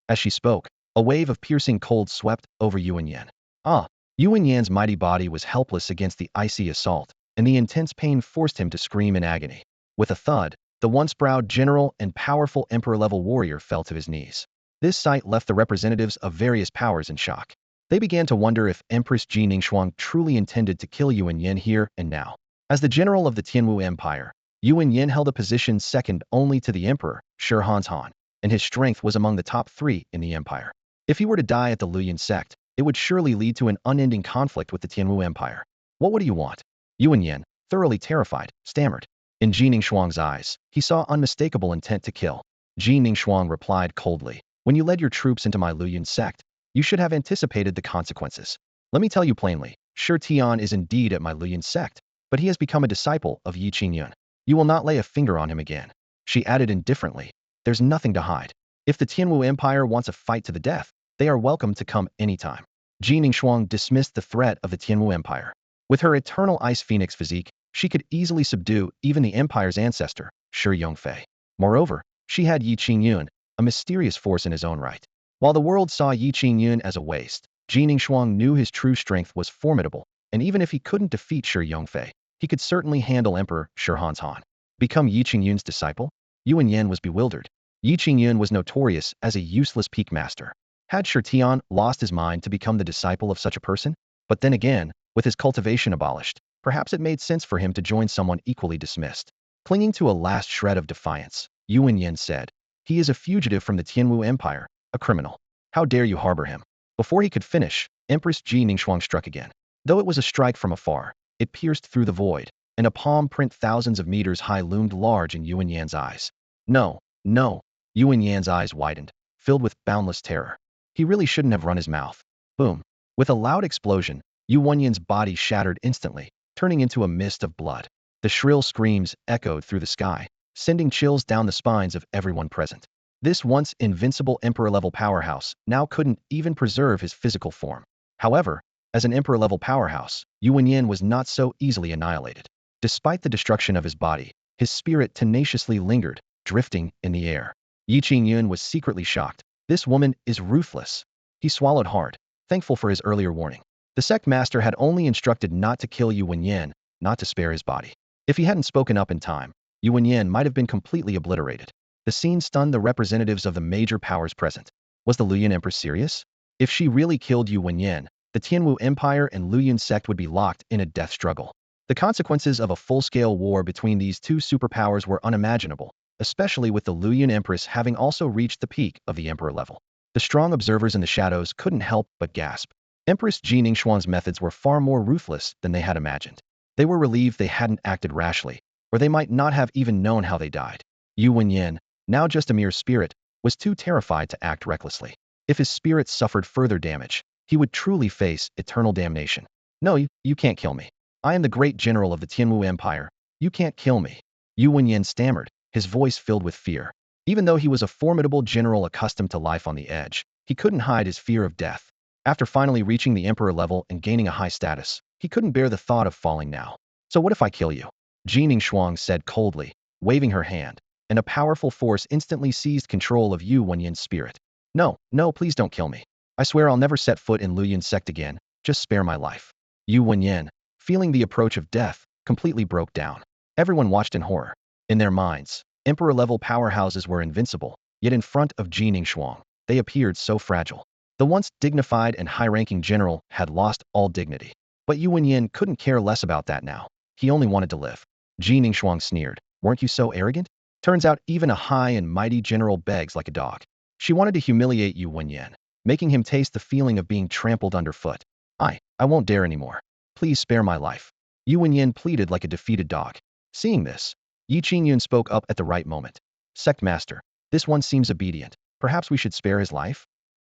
As she spoke, a wave of piercing cold swept over Xuanyuan. Xuanyuan's mighty body was helpless against the icy assault, and the intense pain forced him to scream in agony. With a thud, the once proud general and powerful emperor-level warrior fell to his knees. This sight left the representatives of various powers in shock. They began to wonder if Empress Jining Shuang truly intended to kill Xuanyuan here and now. As the general of the Tianwu Empire, Xuanyuan held a position second only to the emperor, Shi Han, and his strength was among the top 3 in the empire. If he were to die at the Luyun sect, it would surely lead to an unending conflict with the Tianwu Empire. What would you want? Xuanyuan, thoroughly terrified, stammered. In Jining Shuang's eyes, he saw unmistakable intent to kill. Jining Shuang replied coldly, When you led your troops into my Luyun sect, you should have anticipated the consequences. Let me tell you plainly, Shi Tian is indeed at my Luyun sect, but he has become a disciple of Ye Qingyun. You will not lay a finger on him again. She added indifferently, There's nothing to hide. If the Tianwu Empire wants a fight to the death, they are welcome to come anytime. Jining Shuang dismissed the threat of the Tianwu Empire. With her eternal ice phoenix physique, she could easily subdue even the empire's ancestor, Shi Yongfei. Moreover, she had Ye Qingyun, a mysterious force in his own right. While the world saw Ye Qingyun as a waste, Jining Shuang knew his true strength was formidable, and even if he couldn't defeat Shi Yongfei, he could certainly handle Emperor Shi Han. Become Ye Qingyun's disciple? Xuanyuan was bewildered. Ye Qingyun was notorious as a useless peak master. Had Shi Tian lost his mind to become the disciple of such a person? But then again, with his cultivation abolished, perhaps it made sense for him to join someone equally dismissed. Clinging to a last shred of defiance, Xuanyuan said, He is a fugitive from the Tianwu Empire, a criminal. How dare you harbor him? Before he could finish, Empress Jining Shuang struck again. Though it was a strike from afar, it pierced through the void, and a palm print thousands of meters high loomed large in Xuanyuan's eyes. No, no. Xuanyuan's eyes widened, filled with boundless terror. He really shouldn't have run his mouth. Boom. With a loud explosion, Xuanyuan's body shattered instantly, turning into a mist of blood. The shrill screams echoed through the sky, sending chills down the spines of everyone present. This once invincible emperor-level powerhouse now couldn't even preserve his physical form. However, as an emperor-level powerhouse, Xuanyuan was not so easily annihilated. Despite the destruction of his body, his spirit tenaciously lingered, drifting in the air. Ye Qingyun was secretly shocked. This woman is ruthless. He swallowed hard, thankful for his earlier warning. The sect master had only instructed not to kill Xuanyuan, not to spare his body. If he hadn't spoken up in time, Xuanyuan might have been completely obliterated. The scene stunned the representatives of the major powers present. Was the Luyun Empress serious? If she really killed Xuanyuan, the Tianwu Empire and Luyun sect would be locked in a death struggle. The consequences of a full-scale war between these two superpowers were unimaginable, especially with the Luyun Empress having also reached the peak of the emperor level. The strong observers in the shadows couldn't help but gasp. Empress Jining Shuang's methods were far more ruthless than they had imagined. They were relieved they hadn't acted rashly, or they might not have even known how they died. Xuanyuan, now just a mere spirit, was too terrified to act recklessly. If his spirit suffered further damage, he would truly face eternal damnation. No, you can't kill me. I am the great general of the Tianwu Empire. You can't kill me. Yu Wenyan stammered, his voice filled with fear. Even though he was a formidable general accustomed to life on the edge, he couldn't hide his fear of death. After finally reaching the emperor level and gaining a high status, he couldn't bear the thought of falling now. So what if I kill you? Ji Ningshuang said coldly, waving her hand, and a powerful force instantly seized control of Yu Wenyan's spirit. No, no, please don't kill me. I swear I'll never set foot in Luyun's sect again, just spare my life. Yu Wenyan, feeling the approach of death, completely broke down. Everyone watched in horror. In their minds, emperor-level powerhouses were invincible, yet in front of Ji Ningshuang, they appeared so fragile. The once dignified and high-ranking general had lost all dignity. But Yu Wenyan couldn't care less about that now. He only wanted to live. Ji Ningshuang sneered, weren't you so arrogant? Turns out even a high and mighty general begs like a dog. She wanted to humiliate Yu Wenyan, making him taste the feeling of being trampled underfoot. I won't dare anymore. Please spare my life. Yu Wenyan pleaded like a defeated dog. Seeing this, Ye Qingyun spoke up at the right moment. Sect Master, this one seems obedient. Perhaps we should spare his life?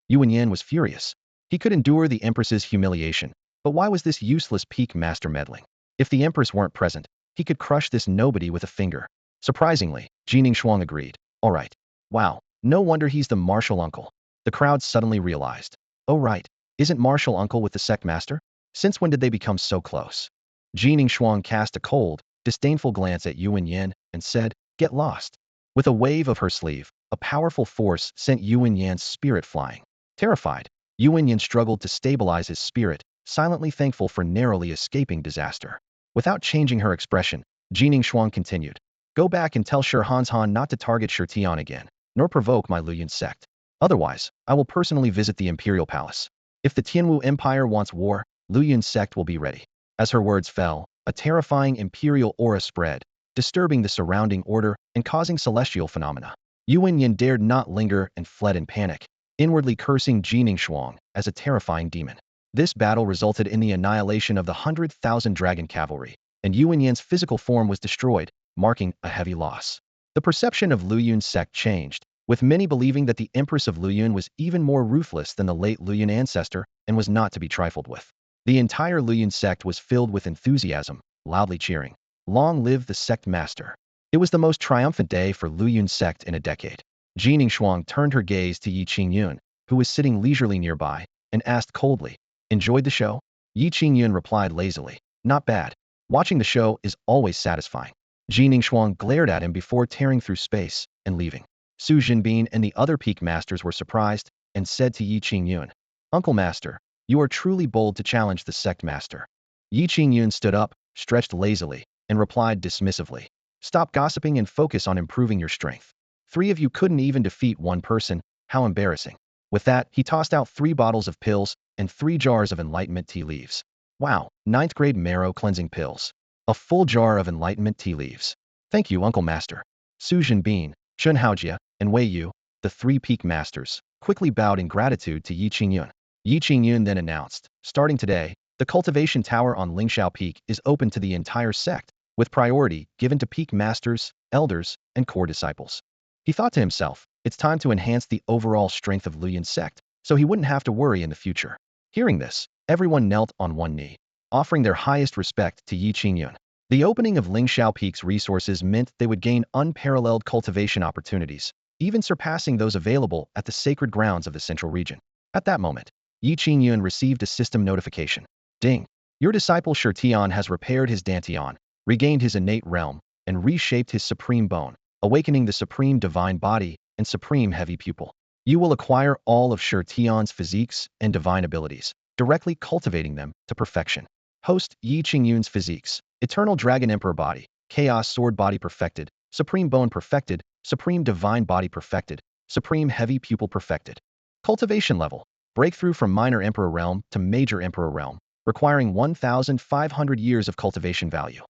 Yu Wenyan was furious. He could endure the Empress's humiliation, but why was this useless peak master meddling? If the Empress weren't present, he could crush this nobody with a finger. Surprisingly, Ji Ningshuang agreed. All right. Wow, no wonder he's the martial uncle. The crowd suddenly realized. Oh right, isn't martial uncle with the sect master? Since when did they become so close? Ji Ningshuang cast a cold, disdainful glance at Yu Wenyan and said, get lost. With a wave of her sleeve, a powerful force sent Yu Wenyan's spirit flying. Terrified, Yu Wenyan struggled to stabilize his spirit, silently thankful for narrowly escaping disaster. Without changing her expression, Ji Ningshuang continued, go back and tell Shi Hanshan not to target Shi Tian again, nor provoke my Luyun sect. Otherwise, I will personally visit the imperial palace. If the Tianwu Empire wants war, Luyun's sect will be ready. As her words fell, a terrifying imperial aura spread, disturbing the surrounding order and causing celestial phenomena. Yu Wenyan dared not linger and fled in panic, inwardly cursing Ji Ningshuang as a terrifying demon. This battle resulted in the annihilation of the 100,000 dragon cavalry, and Yu Wenyan's physical form was destroyed, marking a heavy loss. The perception of Luyun's sect changed, with many believing that the Empress of Luyun was even more ruthless than the late Luyun ancestor and was not to be trifled with. The entire Luyun sect was filled with enthusiasm, loudly cheering, long live the sect master. It was the most triumphant day for Luyun's sect in a decade. Ji Ningshuang turned her gaze to Ye Qingyun, who was sitting leisurely nearby, and asked coldly, enjoyed the show? Ye Qingyun replied lazily, not bad. Watching the show is always satisfying. Ji Ningshuang glared at him before tearing through space and leaving. Su Jinbin and the other peak masters were surprised and said to Ye Qingyun, Uncle Master, you are truly bold to challenge the sect master. Ye Qingyun stood up, stretched lazily, and replied dismissively, stop gossiping and focus on improving your strength. 3 of you couldn't even defeat one person, how embarrassing. With that, he tossed out 3 bottles of pills and 3 jars of enlightenment tea leaves. Wow, 9th grade marrow cleansing pills. A full jar of enlightenment tea leaves. Thank you, Uncle Master. Su Jinbin, Shun Haojia, and Wei Yu, the 3 peak masters, quickly bowed in gratitude to Ye Qingyun. Ye Qingyun then announced, starting today, the cultivation tower on Lingxiao Peak is open to the entire sect, with priority given to peak masters, elders, and core disciples. He thought to himself, it's time to enhance the overall strength of Luyun's sect, so he wouldn't have to worry in the future. Hearing this, everyone knelt on one knee, offering their highest respect to Ye Qingyun. The opening of Lingxiao Peak's resources meant they would gain unparalleled cultivation opportunities, even surpassing those available at the sacred grounds of the central region. At that moment, Ye Qingyun received a system notification. Ding! Your disciple Shi Tian has repaired his dantian, regained his innate realm, and reshaped his supreme bone, awakening the supreme divine body and supreme heavy pupil. You will acquire all of Shi Tian's physiques and divine abilities, directly cultivating them to perfection. Host Ye Qingyun's physiques, Eternal Dragon Emperor body, Chaos Sword body perfected, Supreme Bone perfected, Supreme Divine body perfected, Supreme Heavy Pupil perfected. Cultivation level, breakthrough from minor Emperor realm to major Emperor realm, requiring 1,500 years of cultivation value.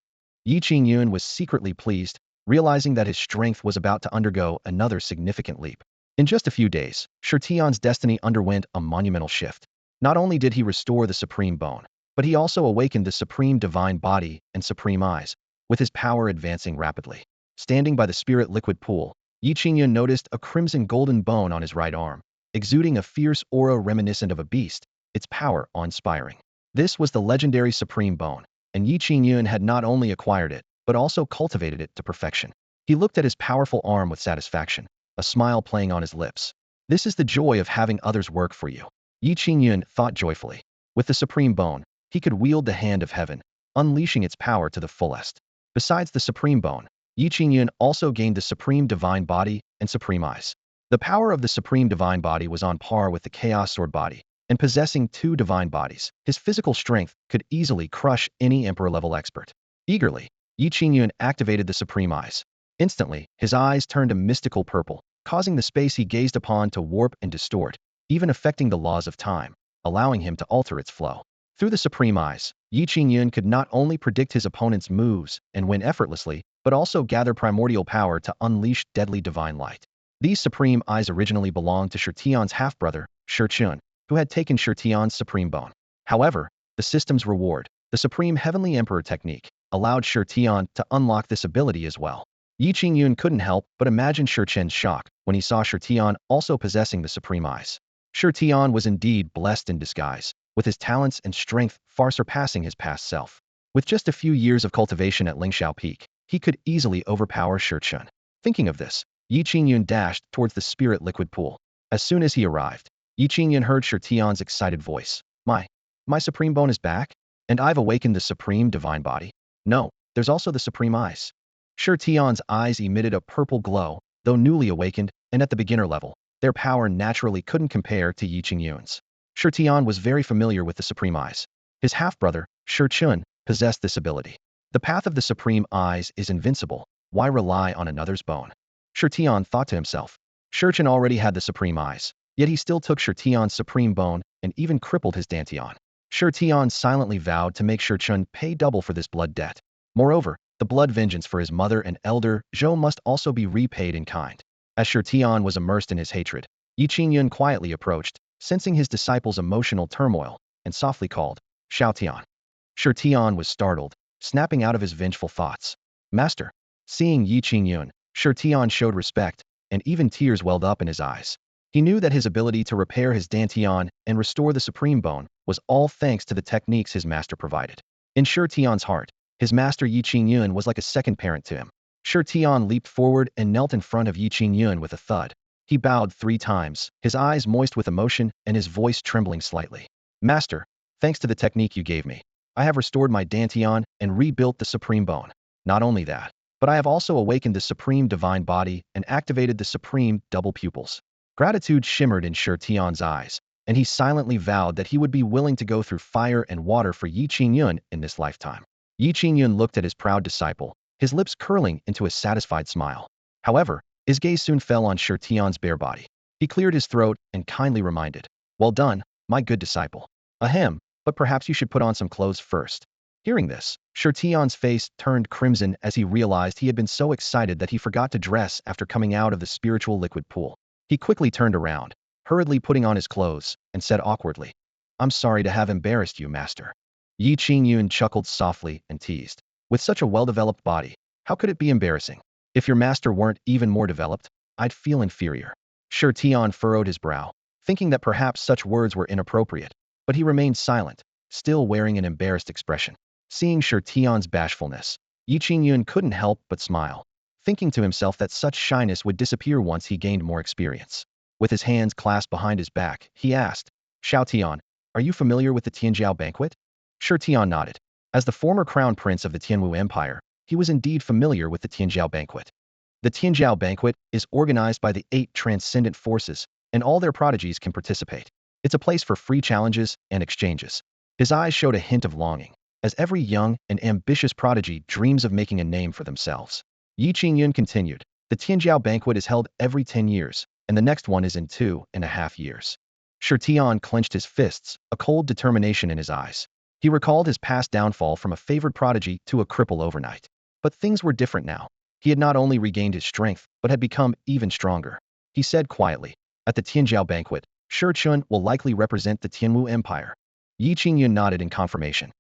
Ye Qingyun was secretly pleased, realizing that his strength was about to undergo another significant leap. In just a few days, Shi Tian's destiny underwent a monumental shift. Not only did he restore the Supreme Bone, but he also awakened the Supreme Divine Body and Supreme Eyes, with his power advancing rapidly. Standing by the spirit liquid pool, Ye Qingyun noticed a crimson golden bone on his right arm. exuding a fierce aura reminiscent of a beast, its power awe-inspiring. This was the legendary Supreme Bone, and Ye Qingyun had not only acquired it, but also cultivated it to perfection. He looked at his powerful arm with satisfaction, a smile playing on his lips. This is the joy of having others work for you. Ye Qingyun thought joyfully. With the Supreme Bone, he could wield the hand of heaven, unleashing its power to the fullest. Besides the Supreme Bone, Ye Qingyun also gained the Supreme Divine Body and Supreme Eyes. The power of the Supreme Divine Body was on par with the Chaos Sword Body, and possessing two divine bodies, his physical strength could easily crush any Emperor-level expert. Eagerly, Ye Qingyun activated the Supreme Eyes. Instantly, his eyes turned a mystical purple, causing the space he gazed upon to warp and distort, even affecting the laws of time, allowing him to alter its flow. Through the Supreme Eyes, Ye Qingyun could not only predict his opponent's moves and win effortlessly, but also gather primordial power to unleash deadly divine light. These Supreme Eyes originally belonged to Shirtian's half-brother, Shirchun, who had taken Shirtian's Supreme Bone. However, the system's reward, the Supreme Heavenly Emperor technique, allowed Shirtian to unlock this ability as well. Ye Qingyun couldn't help but imagine Shirchen's shock when he saw Shirtian also possessing the Supreme Eyes. Shirtian was indeed blessed in disguise, with his talents and strength far surpassing his past self. With just a few years of cultivation at Lingxiao Peak, he could easily overpower Shirchun. Thinking of this, Ye Qingyun dashed towards the spirit liquid pool. As soon as he arrived, Ye Qingyun heard Shirtian's excited voice. My Supreme Bone is back? And I've awakened the Supreme Divine Body? No, there's also the Supreme Eyes. Shirtian's eyes emitted a purple glow, though newly awakened, and at the beginner level, their power naturally couldn't compare to Ye Qingyun's. Shirtian was very familiar with the Supreme Eyes. His half-brother, Shirchun, possessed this ability. The path of the Supreme Eyes is invincible. Why rely on another's bone? Shirtian thought to himself. Shirchun already had the Supreme Eyes, yet he still took Shirtian's Supreme Bone and even crippled his Dantian. Shirtian silently vowed to make Shirchun pay double for this blood debt. Moreover, the blood vengeance for his mother and elder Zhou must also be repaid in kind. As Shirtian was immersed in his hatred, Ye Qingyun quietly approached, sensing his disciple's emotional turmoil, and softly called, Xiaotian. Shirtian was startled, snapping out of his vengeful thoughts. Master. Seeing Ye Qingyun, Shirtian showed respect, and even tears welled up in his eyes. He knew that his ability to repair his Dantian and restore the Supreme Bone was all thanks to the techniques his master provided. In Shirtian's heart, his master Ye Qingyun was like a second parent to him. Shirtian leaped forward and knelt in front of Ye Qingyun with a thud. He bowed 3 times, his eyes moist with emotion and his voice trembling slightly. Master, thanks to the technique you gave me, I have restored my Dantian and rebuilt the Supreme Bone. Not only that, but I have also awakened the Supreme Divine Body and activated the Supreme Double Pupils. Gratitude shimmered in Shirtian's eyes, and he silently vowed that he would be willing to go through fire and water for Ye Qingyun in this lifetime. Ye Qingyun looked at his proud disciple, his lips curling into a satisfied smile. However, his gaze soon fell on Shirtian's bare body. He cleared his throat and kindly reminded, Well done, my good disciple. Ahem, but perhaps you should put on some clothes first. Hearing this, Shirtian's face turned crimson as he realized he had been so excited that he forgot to dress after coming out of the spiritual liquid pool. He quickly turned around, hurriedly putting on his clothes, and said awkwardly, I'm sorry to have embarrassed you, master. Ye Qingyun chuckled softly and teased. With such a well-developed body, how could it be embarrassing? If your master weren't even more developed, I'd feel inferior. Shirtian furrowed his brow, thinking that perhaps such words were inappropriate, but he remained silent, still wearing an embarrassed expression. Seeing Shirtian's bashfulness, Ye Qingyun couldn't help but smile, thinking to himself that such shyness would disappear once he gained more experience. With his hands clasped behind his back, he asked, Xiaotian, are you familiar with the Tianjiao banquet? Shirtian nodded. As the former crown prince of the Tianwu Empire, he was indeed familiar with the Tianjiao banquet. The Tianjiao banquet is organized by the 8 transcendent forces, and all their prodigies can participate. It's a place for free challenges and exchanges. His eyes showed a hint of longing, as every young and ambitious prodigy dreams of making a name for themselves. Ye Qingyun continued, the Tianjiao banquet is held every 10 years, and the next one is in 2.5 years. Shirtian clenched his fists, a cold determination in his eyes. He recalled his past downfall from a favored prodigy to a cripple overnight. But things were different now. He had not only regained his strength, but had become even stronger. He said quietly, at the Tianjiao banquet, Shirchun will likely represent the Tianwu Empire. Ye Qingyun nodded in confirmation.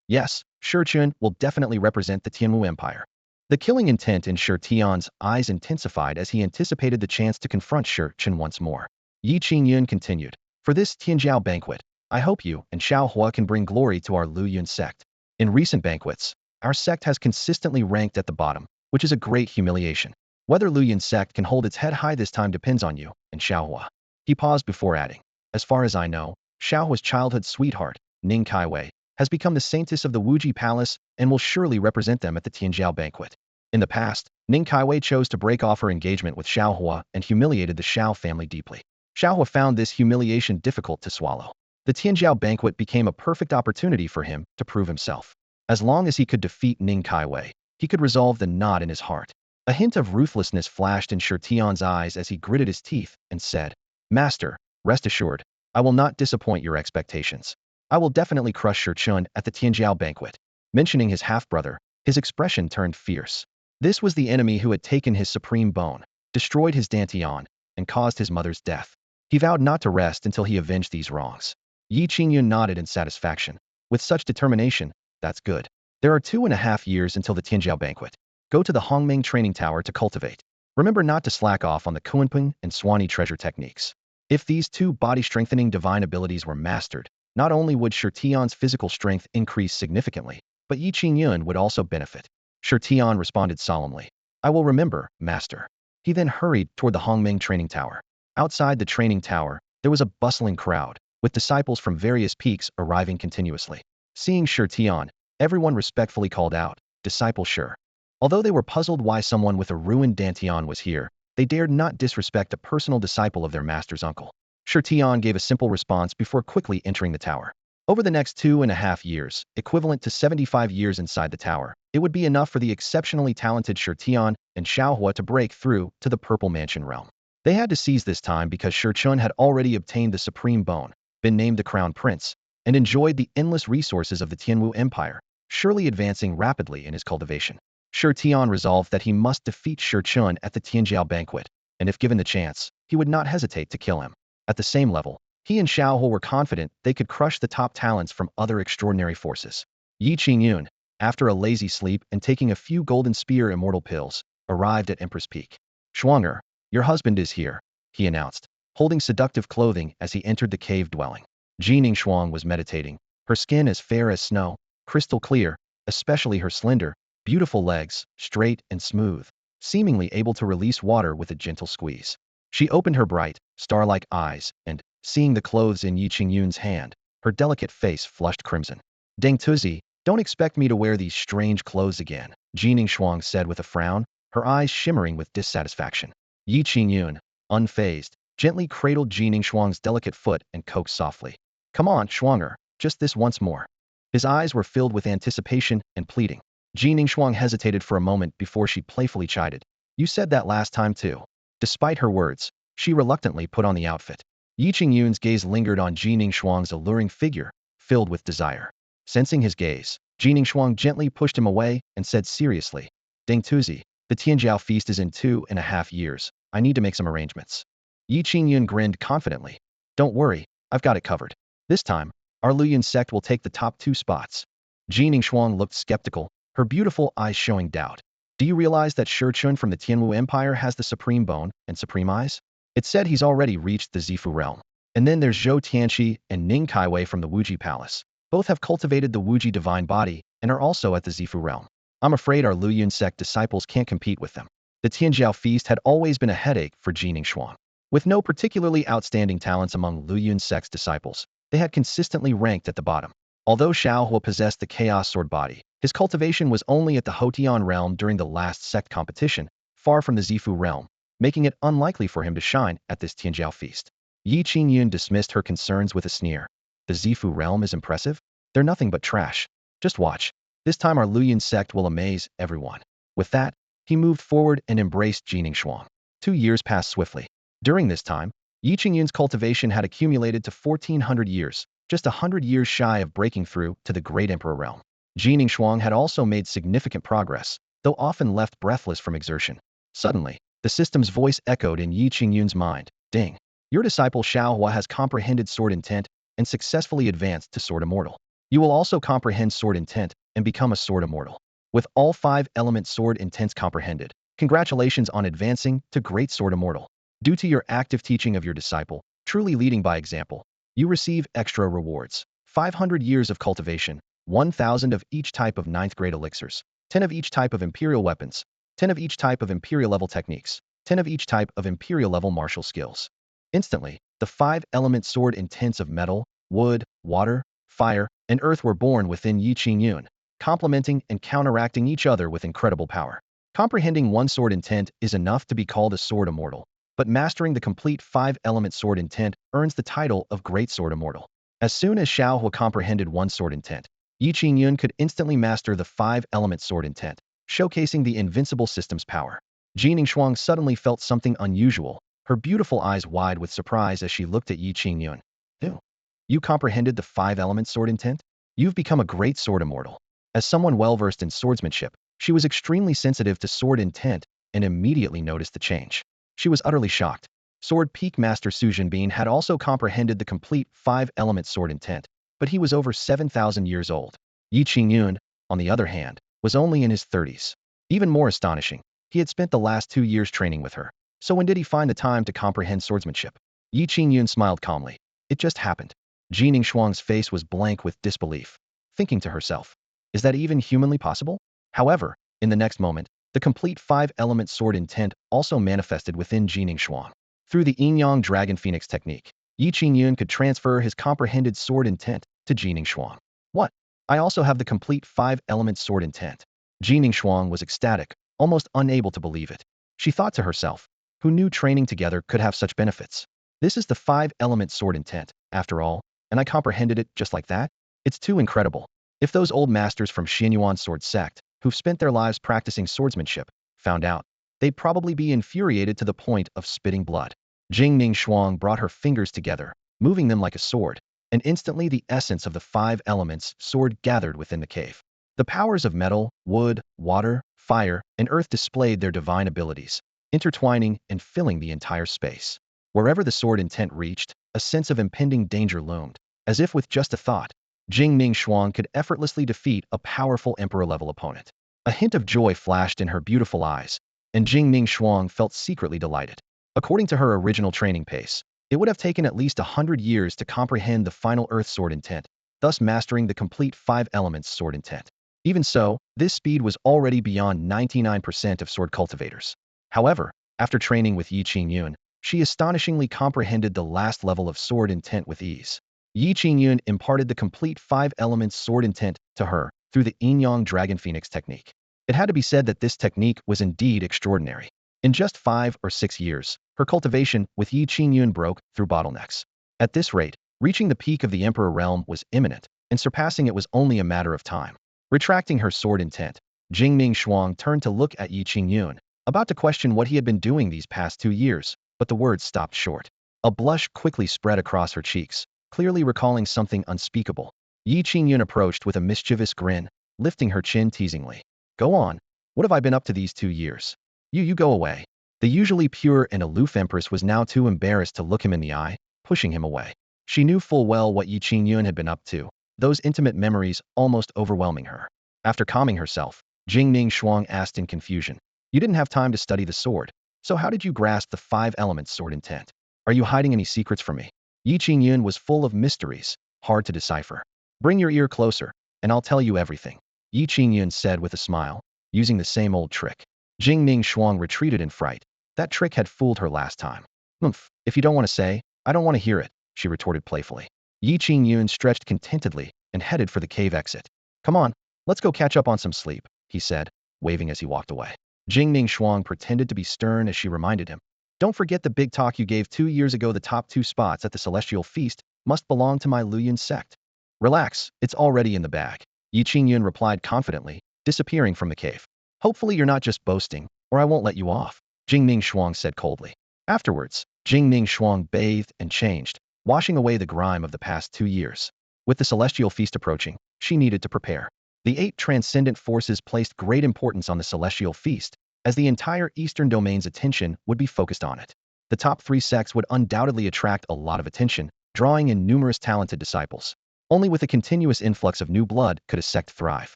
Yes, Shirchun will definitely represent the Tianwu Empire. The killing intent in Shirtian's eyes intensified as he anticipated the chance to confront Shirchun once more. Ye Qingyun continued. For this Tianjiao banquet, I hope you and Shao Hua can bring glory to our Luyun sect. In recent banquets, our sect has consistently ranked at the bottom, which is a great humiliation. Whether Luyun sect can hold its head high this time depends on you and Shao Hua. He paused before adding, as far as I know, Shao Hua's childhood sweetheart, Ning Kaiwei, has become the saintess of the Wuji Palace and will surely represent them at the Tianjiao banquet. In the past, Ning Kaiwei chose to break off her engagement with Shao Hua and humiliated the Shao family deeply. Shao Hua found this humiliation difficult to swallow. The Tianjiao banquet became a perfect opportunity for him to prove himself. As long as he could defeat Ning Kaiwei, he could resolve the knot in his heart. A hint of ruthlessness flashed in Shurtion's eyes as he gritted his teeth and said, Master, rest assured, I will not disappoint your expectations. I will definitely crush Shurchun at the Tianjiao banquet. Mentioning his half-brother, his expression turned fierce. This was the enemy who had taken his supreme bone, destroyed his Dantian, and caused his mother's death. He vowed not to rest until he avenged these wrongs. Ye Qingyun nodded in satisfaction. With such determination, that's good. There are 2.5 years until the Tianjiao banquet. Go to the Hongming training tower to cultivate. Remember not to slack off on the Kuanping and Xuanyuan treasure techniques. If these two body-strengthening divine abilities were mastered, not only would Shurtion's physical strength increase significantly, but Ye Qingyun would also benefit. Shurtion responded solemnly. I will remember, Master. He then hurried toward the Hongming training tower. Outside the training tower, there was a bustling crowd, with disciples from various peaks arriving continuously. Seeing Shurtion, everyone respectfully called out, Disciple Shur. Although they were puzzled why someone with a ruined Dantian was here, they dared not disrespect a personal disciple of their master's uncle. Shurtion gave a simple response before quickly entering the tower. Over the next 2.5 years, equivalent to 75 years inside the tower, it would be enough for the exceptionally talented Shurtion and Shao Hua to break through to the Purple Mansion realm. They had to seize this time because Shurchun had already obtained the Supreme Bone, been named the Crown Prince, and enjoyed the endless resources of the Tianwu Empire, surely advancing rapidly in his cultivation. Shurtion resolved that he must defeat Shurchun at the Tianjiao banquet, and if given the chance, he would not hesitate to kill him. At the same level, he and Shao Hua were confident they could crush the top talents from other extraordinary forces. Ye Qingyun, after a lazy sleep and taking a few golden spear immortal pills, arrived at Empress Peak. Xuanyuan, your husband is here, he announced, holding seductive clothing as he entered the cave dwelling. Jining Xuang was meditating, her skin as fair as snow, crystal clear, especially her slender, beautiful legs, straight and smooth, seemingly able to release water with a gentle squeeze. She opened her bright, star-like eyes, and, seeing the clothes in Ye Qingyun's hand, her delicate face flushed crimson. Deng Tuzi, don't expect me to wear these strange clothes again, Jining Xuang said with a frown, her eyes shimmering with dissatisfaction. Ye Qingyun, unfazed, gently cradled Jining Xuang's delicate foot and coaxed softly. Come on, Xuanyuan, just this once more. His eyes were filled with anticipation and pleading. Jining Xuang hesitated for a moment before she playfully chided. You said that last time too. Despite her words, she reluctantly put on the outfit. Ye Qingyun's gaze lingered on Jining Xuang's alluring figure, filled with desire. Sensing his gaze, Jining Xuang gently pushed him away and said seriously, Deng Tuzi, the Tianjiao feast is in 2.5 years. I need to make some arrangements. Ye Qingyun grinned confidently. Don't worry, I've got it covered. This time, our Luyun sect will take the top 2 spots. Jining Xuang looked skeptical, her beautiful eyes showing doubt. Do you realize that Shurchun from the Tianwu Empire has the Supreme Bone and Supreme Eyes? It said he's already reached the Zifu realm. And then there's Zhou Tianqi and Ning Kaiwei from the Wuji Palace. Both have cultivated the Wuji divine body and are also at the Zifu realm. I'm afraid our Luyun sect disciples can't compete with them. The Tianjiao feast had always been a headache for Jining Xuang. With no particularly outstanding talents among Luyun sect's disciples, they had consistently ranked at the bottom. Although Shao Hua possessed the Chaos Sword body, his cultivation was only at the Hotian realm during the last sect competition, far from the Zifu realm, making it unlikely for him to shine at this Tianjiao feast. Ye Qingyun dismissed her concerns with a sneer. The Zifu realm is impressive? They're nothing but trash. Just watch. This time our Luyun sect will amaze everyone. With that, he moved forward and embraced Jining Xuang. 2 years passed swiftly. During this time, Ye Qingyun's cultivation had accumulated to 1,400 years, just 100 years shy of breaking through to the Great Emperor realm. Jining Xuang had also made significant progress, though often left breathless from exertion. Suddenly, the system's voice echoed in Ye Qingyun's mind. Ding! Your disciple Shao Hua has comprehended Sword Intent and successfully advanced to Sword Immortal. You will also comprehend Sword Intent and become a Sword Immortal. With all 5 element Sword Intents comprehended, congratulations on advancing to Great Sword Immortal. Due to your active teaching of your disciple, truly leading by example, you receive extra rewards. 500 years of cultivation, 1,000 of each type of ninth grade elixirs, 10 of each type of imperial weapons, 10 of each type of imperial level techniques, 10 of each type of imperial level martial skills. Instantly, the 5-element sword intents of metal, wood, water, fire, and earth were born within Ye Qingyun, complementing and counteracting each other with incredible power. Comprehending one sword intent is enough to be called a sword immortal, but mastering the complete 5-element sword intent earns the title of Great Sword Immortal. As soon as Shao Hua comprehended one sword intent, Ye Qingyun could instantly master the 5-element sword intent, showcasing the invincible system's power. Jin Shuang suddenly felt something unusual, her beautiful eyes wide with surprise as she looked at Ye Qingyun. "Ew. You comprehended the 5-element sword intent? You've become a great sword immortal." As someone well-versed in swordsmanship, she was extremely sensitive to sword intent and immediately noticed the change. She was utterly shocked. Sword Peak Master Su Jinbin had also comprehended the complete 5-element sword intent, but he was over 7,000 years old. Ye Qingyun, on the other hand, was only in his 30s. Even more astonishing, he had spent the last 2 years training with her. So when did he find the time to comprehend swordsmanship? Ye Qingyun smiled calmly. It just happened. Jin Shuang's face was blank with disbelief, thinking to herself, is that even humanly possible? However, in the next moment, the complete 5-element sword intent also manifested within Jin Shuang. Through the Yin-Yang Dragon Phoenix technique, Ye Qingyun could transfer his comprehended sword intent to Jin Shuang. What? I also have the complete 5-element sword intent. Jin Shuang was ecstatic, almost unable to believe it. She thought to herself, who knew training together could have such benefits? This is the 5-element sword intent, after all, and I comprehended it just like that? It's too incredible. If those old masters from Xuanyuan sword sect, who've spent their lives practicing swordsmanship, found out, they'd probably be infuriated to the point of spitting blood. Jing Shuang brought her fingers together, moving them like a sword, and instantly the essence of the 5 elements sword gathered within the cave. The powers of metal, wood, water, fire, and earth displayed their divine abilities, intertwining and filling the entire space. Wherever the sword intent reached, a sense of impending danger loomed, as if with just a thought, Jing Shuang could effortlessly defeat a powerful emperor-level opponent. A hint of joy flashed in her beautiful eyes, and Jing Shuang felt secretly delighted. According to her original training pace, it would have taken at least 100 years to comprehend the final earth sword intent, thus mastering the complete 5 elements sword intent. Even so, this speed was already beyond 99% of sword cultivators. However, after training with Ye Qingyun, she astonishingly comprehended the last level of sword intent with ease. Ye Qingyun imparted the complete 5 elements sword intent to her through the Yin-Yang Dragon Phoenix technique. It had to be said that this technique was indeed extraordinary. In just 5 or 6 years, her cultivation with Ye Qingyun broke through bottlenecks. At this rate, reaching the peak of the Emperor realm was imminent, and surpassing it was only a matter of time. Retracting her sword intent, Jing Shuang turned to look at Ye Qingyun, about to question what he had been doing these past 2 years, but the words stopped short. A blush quickly spread across her cheeks, clearly recalling something unspeakable. Ye Qingyun approached with a mischievous grin, lifting her chin teasingly. Go on. What have I been up to these 2 years? You go away. The usually pure and aloof Empress was now too embarrassed to look him in the eye, pushing him away. She knew full well what Ye Qingyun had been up to, those intimate memories almost overwhelming her. After calming herself, Jing Shuang asked in confusion. You didn't have time to study the sword, so how did you grasp the 5 elements sword intent? Are you hiding any secrets from me? Ye Qingyun was full of mysteries, hard to decipher. Bring your ear closer, and I'll tell you everything, Ye Qingyun said with a smile, using the same old trick. Jing Shuang retreated in fright. That trick had fooled her last time. Humph, if you don't want to say, I don't want to hear it, she retorted playfully. Ye Qingyun stretched contentedly and headed for the cave exit. Come on, let's go catch up on some sleep, he said, waving as he walked away. Jing Shuang pretended to be stern as she reminded him. Don't forget the big talk you gave 2 years ago. The top 2 spots at the celestial feast must belong to my Luoyuan sect. Relax, it's already in the bag, Ye Qingyun replied confidently, disappearing from the cave. Hopefully you're not just boasting, or I won't let you off, Jing Shuang said coldly. Afterwards, Jing Shuang bathed and changed, washing away the grime of the past 2 years. With the celestial feast approaching, she needed to prepare. The 8 transcendent forces placed great importance on the celestial feast, as the entire Eastern domain's attention would be focused on it. The top 3 sects would undoubtedly attract a lot of attention, drawing in numerous talented disciples. Only with a continuous influx of new blood could a sect thrive.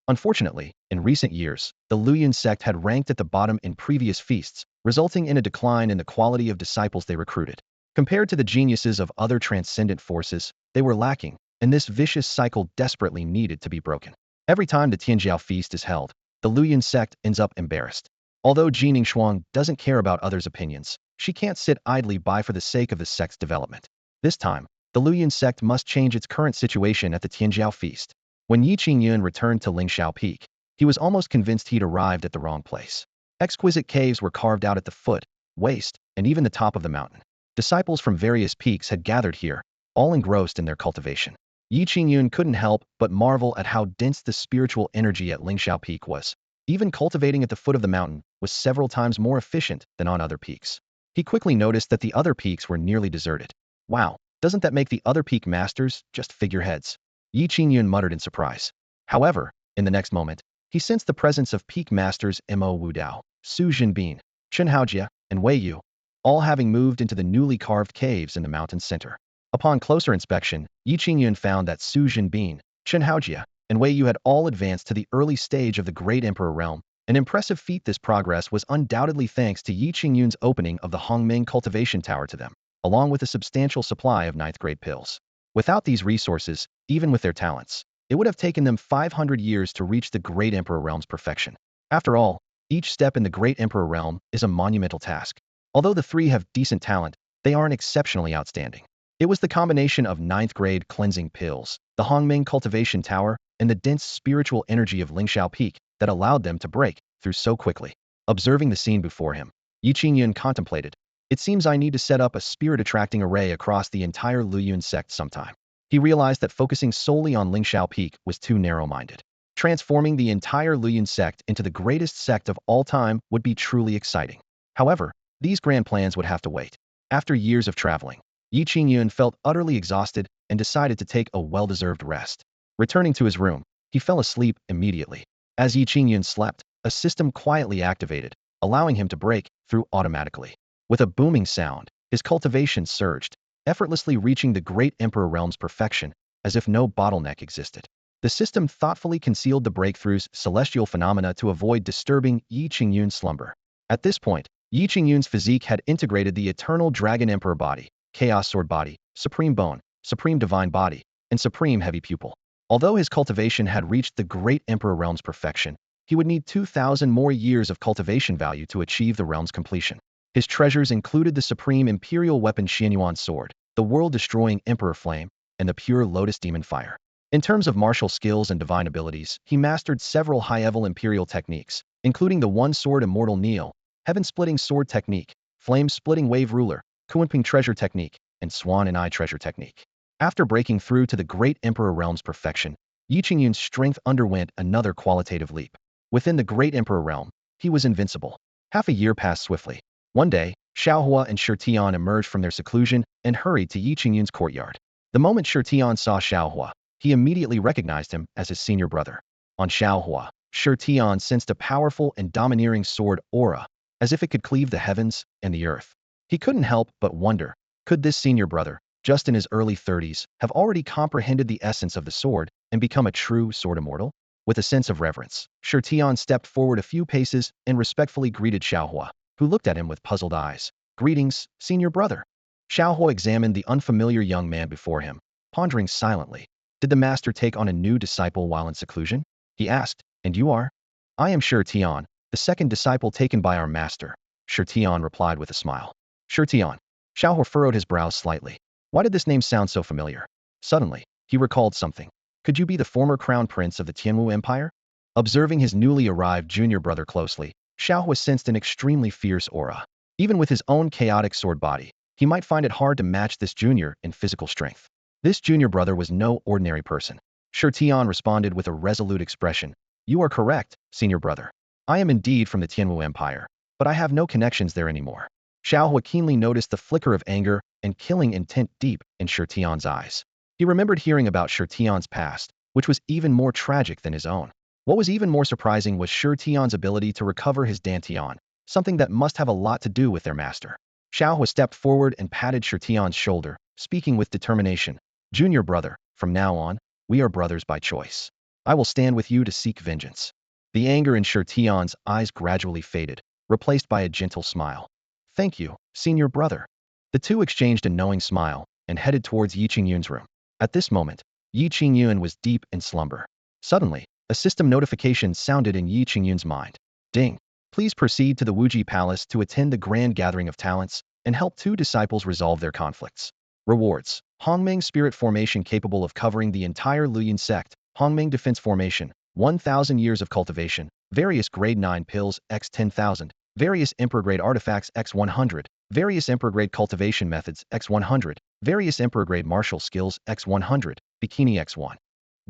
Unfortunately, in recent years, the Luoyuan sect had ranked at the bottom in previous feasts, resulting in a decline in the quality of disciples they recruited. Compared to the geniuses of other transcendent forces, they were lacking, and this vicious cycle desperately needed to be broken. Every time the Tianjiao feast is held, the Luoyuan sect ends up embarrassed. Although Jin Shuang doesn't care about others' opinions, she can't sit idly by for the sake of the sect's development. This time, the Luoyuan sect must change its current situation at the Tianjiao feast. When Ye Qingyun returned to Lingshao Peak, he was almost convinced he'd arrived at the wrong place. Exquisite caves were carved out at the foot, waist, and even the top of the mountain. Disciples from various peaks had gathered here, all engrossed in their cultivation. Ye Qingyun couldn't help but marvel at how dense the spiritual energy at Lingshao Peak was. Even cultivating at the foot of the mountain was several times more efficient than on other peaks. He quickly noticed that the other peaks were nearly deserted. Wow, doesn't that make the other peak masters just figureheads? Ye Qingyun muttered in surprise. However, in the next moment, he sensed the presence of peak masters Mo Wudao, Su Jinbin, Chen Haojia, and Wei Yu, all having moved into the newly carved caves in the mountain's center. Upon closer inspection, Ye Qingyun found that Su Jinbin, Chen Haojia, and Wei Yu had all advanced to the early stage of the Great Emperor realm. An impressive feat. This progress was undoubtedly thanks to Ye Qingyun's opening of the Hongming cultivation tower to them, along with a substantial supply of ninth-grade pills. Without these resources, even with their talents, it would have taken them 500 years to reach the Great Emperor realm's perfection. After all, each step in the Great Emperor realm is a monumental task. Although the three have decent talent, they aren't exceptionally outstanding. It was the combination of ninth-grade cleansing pills, the Hongming cultivation tower, and the dense spiritual energy of Lingshao Peak that allowed them to break through so quickly. Observing the scene before him, Ye Qingyun contemplated. It seems I need to set up a spirit-attracting array across the entire Luoyuan sect sometime. He realized that focusing solely on Lingshao Peak was too narrow-minded. Transforming the entire Luoyuan sect into the greatest sect of all time would be truly exciting. However, these grand plans would have to wait. After years of traveling, Ye Qingyun felt utterly exhausted and decided to take a well-deserved rest. Returning to his room, he fell asleep immediately. As Ye Qingyun slept, a system quietly activated, allowing him to break through automatically. With a booming sound, his cultivation surged, effortlessly reaching the Great Emperor realm's perfection, as if no bottleneck existed. The system thoughtfully concealed the breakthrough's celestial phenomena to avoid disturbing Ye Qingyun's slumber. At this point, Ye Qingyun's physique had integrated the eternal Dragon Emperor body, Chaos Sword body, Supreme Bone, Supreme Divine body, and Supreme Heavy Pupil. Although his cultivation had reached the Great Emperor realm's perfection, he would need 2,000 more years of cultivation value to achieve the realm's completion. His treasures included the Supreme Imperial Weapon Xuanyuan Sword, the world-destroying Emperor Flame, and the pure Lotus Demon Fire. In terms of martial skills and divine abilities, he mastered several high-level Imperial techniques, including the One-Sword Immortal-Kneel, Heaven-Splitting Sword Technique, Flame-Splitting Wave Ruler, Kunping Treasure Technique, and Swan and Eye Treasure Technique. After breaking through to the Great Emperor realm's perfection, Ye Qingyun's strength underwent another qualitative leap. Within the Great Emperor realm, he was invincible. Half a year passed swiftly. One day, Shao Hua and Shirtian emerged from their seclusion and hurried to Ye Qingyun's courtyard. The moment Shirtian saw Shao Hua, he immediately recognized him as his senior brother. On Shao Hua, Shirtian sensed a powerful and domineering sword aura, as if it could cleave the heavens and the earth. He couldn't help but wonder, could this senior brother, just in his early 30s, have already comprehended the essence of the sword and become a true sword immortal? With a sense of reverence, Shirtian stepped forward a few paces and respectfully greeted Shao Hua, who looked at him with puzzled eyes. "Greetings, senior brother." Shao Hua examined the unfamiliar young man before him, pondering silently. Did the master take on a new disciple while in seclusion? He asked. "And you are?" "I am Shirtian, the second disciple taken by our master," Shirtian replied with a smile. Shirtian. Shao Hua furrowed his brows slightly. Why did this name sound so familiar? Suddenly, he recalled something. Could you be the former crown prince of the Tianwu Empire? Observing his newly arrived junior brother closely, Shao Hua sensed an extremely fierce aura. Even with his own chaotic sword body, he might find it hard to match this junior in physical strength. This junior brother was no ordinary person. Shirtian responded with a resolute expression. "You are correct, senior brother. I am indeed from the Tianwu Empire, but I have no connections there anymore." Shao Hua keenly noticed the flicker of anger and killing intent deep in Shirtian's eyes. He remembered hearing about Shirtian's past, which was even more tragic than his own. What was even more surprising was Shirtian's ability to recover his dantian, something that must have a lot to do with their master. Shao Hua stepped forward and patted Shirtian's shoulder, speaking with determination. "Junior brother, from now on, we are brothers by choice. I will stand with you to seek vengeance." The anger in Shirtian's eyes gradually faded, replaced by a gentle smile. Thank you, senior brother. The two exchanged a knowing smile and headed towards Ye Qingyun's room. At this moment, Ye Qingyun was deep in slumber. Suddenly, a system notification sounded in Ye Qingyun's mind. Ding! Please proceed to the Wuji Palace to attend the grand gathering of talents and help two disciples resolve their conflicts. Rewards. Hongmeng Spirit Formation capable of covering the entire Luyin sect. Hongmeng Defense Formation, 1,000 years of cultivation, various grade 9 pills x 10,000, various emperor-grade artifacts x 100, various emperor-grade cultivation methods x 100, various emperor-grade martial skills x 100, bikini x 1.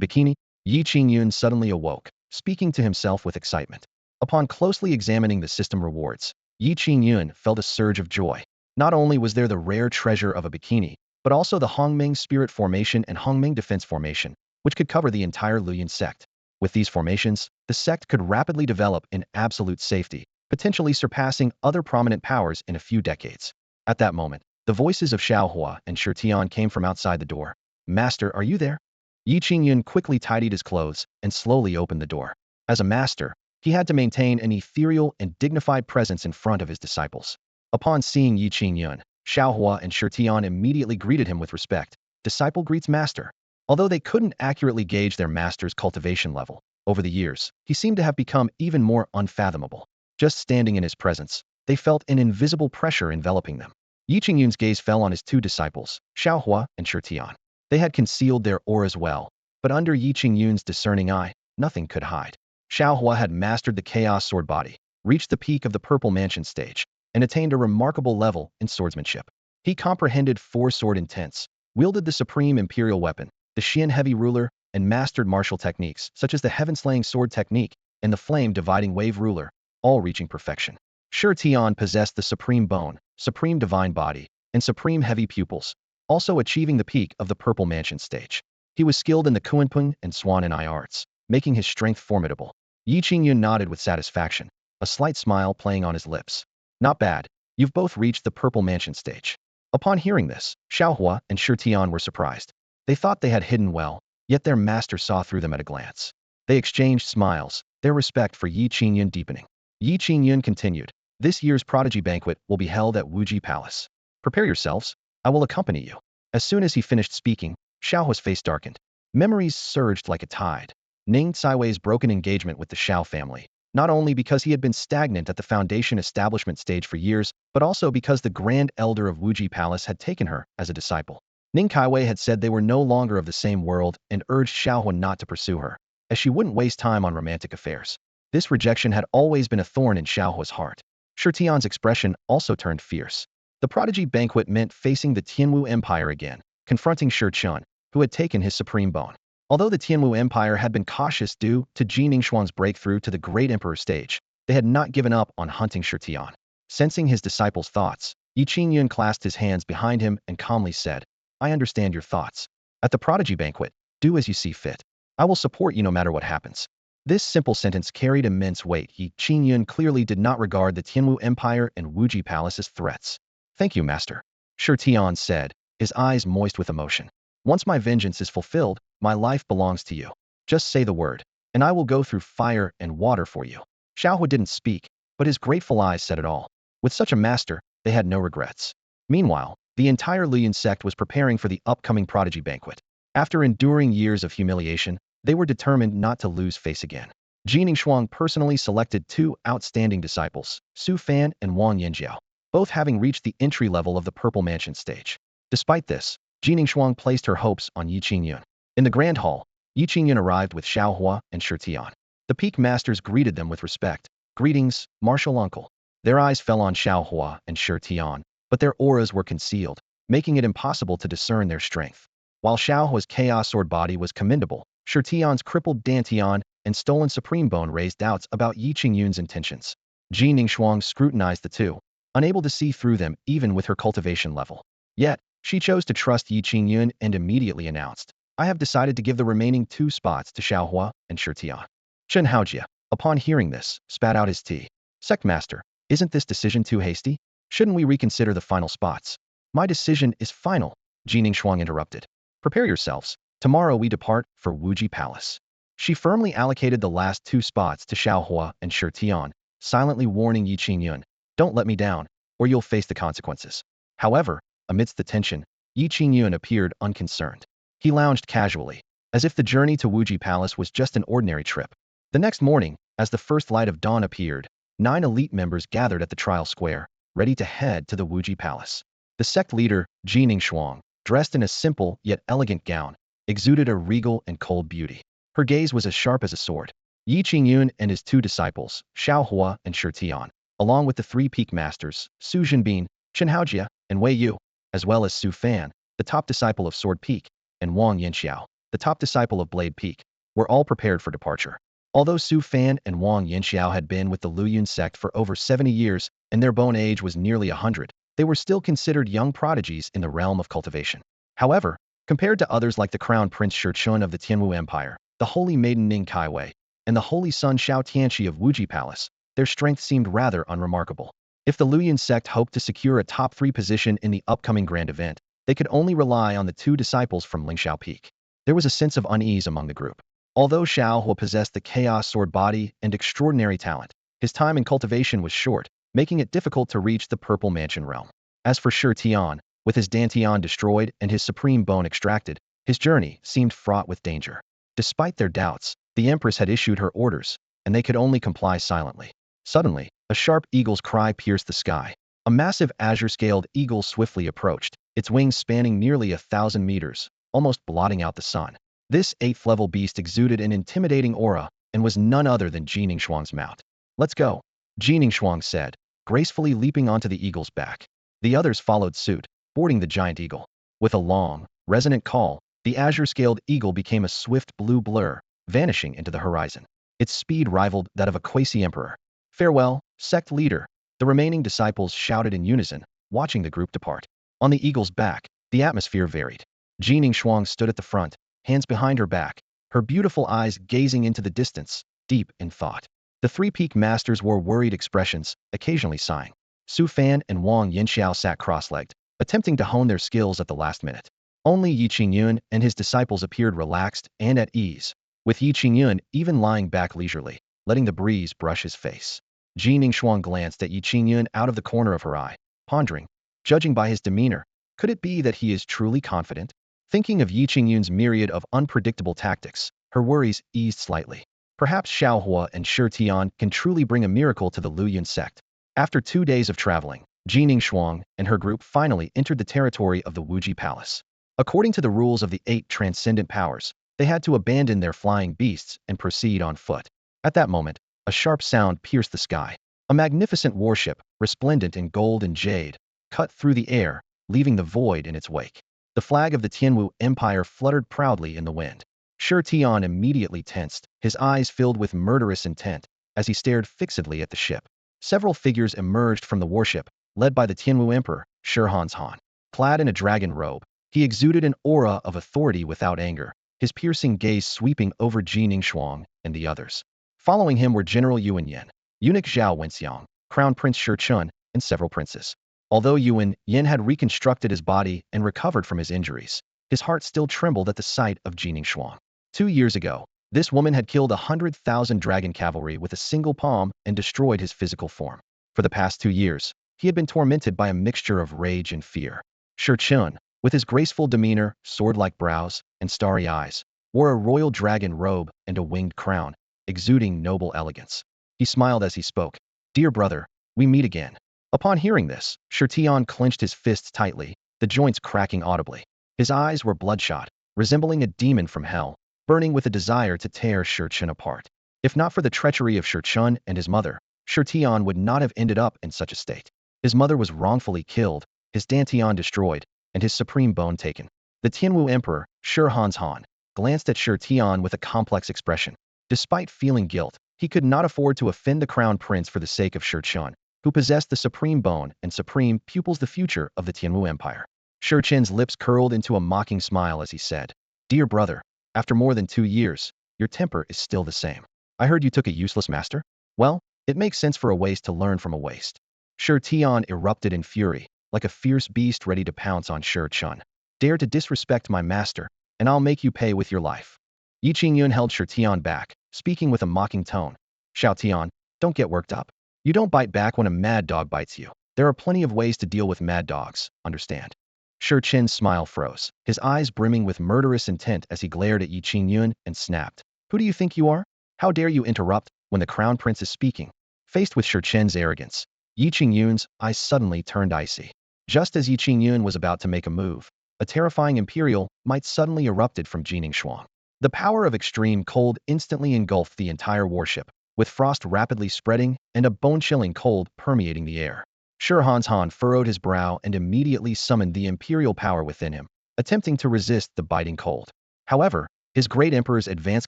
Bikini? Ye Qingyun suddenly awoke, speaking to himself with excitement. Upon closely examining the system rewards, Ye Qingyun felt a surge of joy. Not only was there the rare treasure of a bikini, but also the Hongmeng Spirit Formation and Hongmeng Defense Formation, which could cover the entire Luyin sect. With these formations, the sect could rapidly develop in absolute safety, potentially surpassing other prominent powers in a few decades. At that moment, the voices of Shao Hua and Shi Tian came from outside the door. Master, are you there? Ye Qingyun quickly tidied his clothes and slowly opened the door. As a master, he had to maintain an ethereal and dignified presence in front of his disciples. Upon seeing Ye Qingyun, Shao Hua and Shi Tian immediately greeted him with respect. Disciple greets master. Although they couldn't accurately gauge their master's cultivation level, over the years, he seemed to have become even more unfathomable. Just standing in his presence, they felt an invisible pressure enveloping them. Ye Qingyun's gaze fell on his two disciples, Shao Hua and Shi Tian. They had concealed their auras well, but under Ye Qingyun's discerning eye, nothing could hide. Shao Hua had mastered the Chaos Sword body, reached the peak of the Purple Mansion stage, and attained a remarkable level in swordsmanship. He comprehended four-sword intents, wielded the supreme imperial weapon, the Xian heavy ruler, and mastered martial techniques such as the heaven-slaying sword technique and the flame-dividing wave ruler, all reaching perfection. Shi Tian possessed the supreme bone, supreme divine body, and supreme heavy pupils, also achieving the peak of the Purple Mansion stage. He was skilled in the Kuanpeng and Xuanyuan arts, making his strength formidable. Ye Qingyun nodded with satisfaction, a slight smile playing on his lips. Not bad. You've both reached the Purple Mansion stage. Upon hearing this, Shao Hua and Shi Tian were surprised. They thought they had hidden well, yet their master saw through them at a glance. They exchanged smiles, their respect for Ye Qingyun deepening. Ye Qingyun continued, this year's prodigy banquet will be held at Wuji Palace. Prepare yourselves, I will accompany you. As soon as he finished speaking, Shao Hua's face darkened. Memories surged like a tide. Ning Caiwei's broken engagement with the Shao family, not only because he had been stagnant at the foundation establishment stage for years, but also because the Grand Elder of Wuji Palace had taken her as a disciple. Ning Caiwei had said they were no longer of the same world and urged Shao Hua not to pursue her, as she wouldn't waste time on romantic affairs. This rejection had always been a thorn in Shao Hua's heart. Shi Tian's expression also turned fierce. The prodigy banquet meant facing the Tianwu Empire again, confronting Shi Chun, who had taken his supreme bone. Although the Tianwu Empire had been cautious due to Ji Ningxuang's breakthrough to the Great Emperor stage, they had not given up on hunting Shi Tian. Sensing his disciple's thoughts, Ye Qingyun clasped his hands behind him and calmly said, I understand your thoughts. At the prodigy banquet, do as you see fit. I will support you no matter what happens. This simple sentence carried immense weight. Ye Qingyun clearly did not regard the Tianwu Empire and Wuji Palace as threats. Thank you, master. Shi Tian said, his eyes moist with emotion. Once my vengeance is fulfilled, my life belongs to you. Just say the word, and I will go through fire and water for you. Shao Hua didn't speak, but his grateful eyes said it all. With such a master, they had no regrets. Meanwhile, the entire Luyin sect was preparing for the upcoming prodigy banquet. After enduring years of humiliation, they were determined not to lose face again. Ji Ningxuang personally selected two outstanding disciples, Su Fan and Wang Yanjiao, both having reached the entry level of the Purple Mansion stage. Despite this, Ji Ningxuang placed her hopes on Ye Qingyun. In the Grand Hall, Ye Qingyun arrived with Shao Hua and Shi Tian. The peak masters greeted them with respect. Greetings, martial uncle. Their eyes fell on Shao Hua and Shi Tian, but their auras were concealed, making it impossible to discern their strength. While Shao Hua's Chaos Sword body was commendable, Shi Tian's crippled Dantian and stolen Supreme Bone raised doubts about Ye Qingyun's intentions. Ji Ningxuang scrutinized the two, unable to see through them even with her cultivation level. Yet, she chose to trust Ye Qingyun and immediately announced, I have decided to give the remaining 2 spots to Shao Hua and Shi Tian. Chen Haojia, upon hearing this, spat out his tea. Sect Master, isn't this decision too hasty? Shouldn't we reconsider the final spots? My decision is final, Ji Ningxuang interrupted. Prepare yourselves. Tomorrow we depart for Wuji Palace. She firmly allocated the last 2 spots to Shao Hua and Shi Tian, silently warning Ye Qingyun, "Don't let me down, or you'll face the consequences." However, amidst the tension, Ye Qingyun appeared unconcerned. He lounged casually, as if the journey to Wuji Palace was just an ordinary trip. The next morning, as the first light of dawn appeared, 9 elite members gathered at the trial square, ready to head to the Wuji Palace. The sect leader, Jining Shuang, dressed in a simple yet elegant gown, exuded a regal and cold beauty. Her gaze was as sharp as a sword. Ye Qingyun and his 2 disciples, Shao Hua and Shi Tian, along with the 3 peak masters, Su Zhenbin, Chen Haojia, and Wei Yu, as well as Su Fan, the top disciple of Sword Peak, and Wang Yanxiao, the top disciple of Blade Peak, were all prepared for departure. Although Su Fan and Wang Yanxiao had been with the Luyun sect for over 70 years and their bone age was nearly 100, they were still considered young prodigies in the realm of cultivation. However, compared to others like the Crown Prince Shi Chun of the Tianwu Empire, the Holy Maiden Ning Kaiwei, and the Holy Son Shao Tianqi of Wuji Palace, their strength seemed rather unremarkable. If the Luyun sect hoped to secure a top 3 position in the upcoming grand event, they could only rely on the 2 disciples from Lingxiao Peak. There was a sense of unease among the group. Although Shao Hua possessed the chaos sword body and extraordinary talent, his time in cultivation was short, making it difficult to reach the Purple Mansion realm. As for Shi Tian, with his Dantian destroyed and his supreme bone extracted, his journey seemed fraught with danger. Despite their doubts, the Empress had issued her orders, and they could only comply silently. Suddenly, a sharp eagle's cry pierced the sky. A massive azure-scaled eagle swiftly approached, its wings spanning nearly 1,000 meters, almost blotting out the sun. This 8th-level beast exuded an intimidating aura and was none other than Jining Shuang's mount. "Let's go," Jining Shuang said, gracefully leaping onto the eagle's back. The others followed suit, boarding the giant eagle. With a long, resonant call, the azure-scaled eagle became a swift blue blur, vanishing into the horizon. Its speed rivaled that of a quasi-emperor. "Farewell, sect leader," the remaining disciples shouted in unison, watching the group depart. On the eagle's back, the atmosphere varied. Jining Shuang stood at the front, hands behind her back, her beautiful eyes gazing into the distance, deep in thought. The 3 peak masters wore worried expressions, occasionally sighing. Su Fan and Wang Yanxiao sat cross-legged, attempting to hone their skills at the last minute. Only Ye Qingyun and his disciples appeared relaxed and at ease, with Ye Qingyun even lying back leisurely, letting the breeze brush his face. Jining Shuang glanced at Ye Qingyun out of the corner of her eye, pondering. Judging by his demeanor, could it be that he is truly confident? Thinking of Ye Qingyun's myriad of unpredictable tactics, her worries eased slightly. Perhaps Shao Hua and Shi Tian can truly bring a miracle to the Luyun sect. After 2 days of traveling, Jining Shuang and her group finally entered the territory of the Wuji Palace. According to the rules of the 8 transcendent powers, they had to abandon their flying beasts and proceed on foot. At that moment, a sharp sound pierced the sky. A magnificent warship, resplendent in gold and jade, cut through the air, leaving the void in its wake. The flag of the Tianwu Empire fluttered proudly in the wind. Shi Tian immediately tensed, his eyes filled with murderous intent, as he stared fixedly at the ship. Several figures emerged from the warship, led by the Tianwu Emperor, Shi Han. Clad in a dragon robe, he exuded an aura of authority without anger, his piercing gaze sweeping over Jining Shuang and the others. Following him were General Yuan Yin, Eunuch Zhao Wenxiang, Crown Prince Shi Chun, and several princes. Although Yuan Yin had reconstructed his body and recovered from his injuries, his heart still trembled at the sight of Jining Shuang. 2 years ago, this woman had killed 100,000 dragon cavalry with a single palm and destroyed his physical form. For the past 2 years, he had been tormented by a mixture of rage and fear. Shi Chun, with his graceful demeanor, sword-like brows, and starry eyes, wore a royal dragon robe and a winged crown, exuding noble elegance. He smiled as he spoke. "Dear brother, we meet again." Upon hearing this, Shi Tian clenched his fists tightly, the joints cracking audibly. His eyes were bloodshot, resembling a demon from hell, burning with a desire to tear Shi Chun apart. If not for the treachery of Shi Chun and his mother, Shi Tian would not have ended up in such a state. His mother was wrongfully killed, his Dantian destroyed, and his supreme bone taken. The Tianwu Emperor, Shi Han, glanced at Shi Tian with a complex expression. Despite feeling guilt, he could not afford to offend the crown prince for the sake of Shi Chun, who possessed the supreme bone and supreme pupils the future of the Tianwu Empire. Shi Chen's lips curled into a mocking smile as he said, "Dear brother, after more than 2 years, your temper is still the same. I heard you took a useless master? Well, it makes sense for a waste to learn from a waste." Shi Tian erupted in fury, like a fierce beast ready to pounce on Shi Chun. "Dare to disrespect my master, and I'll make you pay with your life." Ye Qingyun held Shi Tian back, speaking with a mocking tone. "Shao Tian, don't get worked up. You don't bite back when a mad dog bites you. There are plenty of ways to deal with mad dogs, understand? Shi Qin's smile froze, his eyes brimming with murderous intent as he glared at Ye Qingyun and snapped. Who do you think you are? How dare you interrupt when the crown prince is speaking? Faced with Shi Qin's arrogance, Ye Qingyun's eyes suddenly turned icy. Just as Ye Qingyun was about to make a move, a terrifying imperial might suddenly erupted from Jining Shuang. The power of extreme cold instantly engulfed the entire warship, with frost rapidly spreading and a bone-chilling cold permeating the air. Han furrowed his brow and immediately summoned the imperial power within him, attempting to resist the biting cold. However, his great emperor's advanced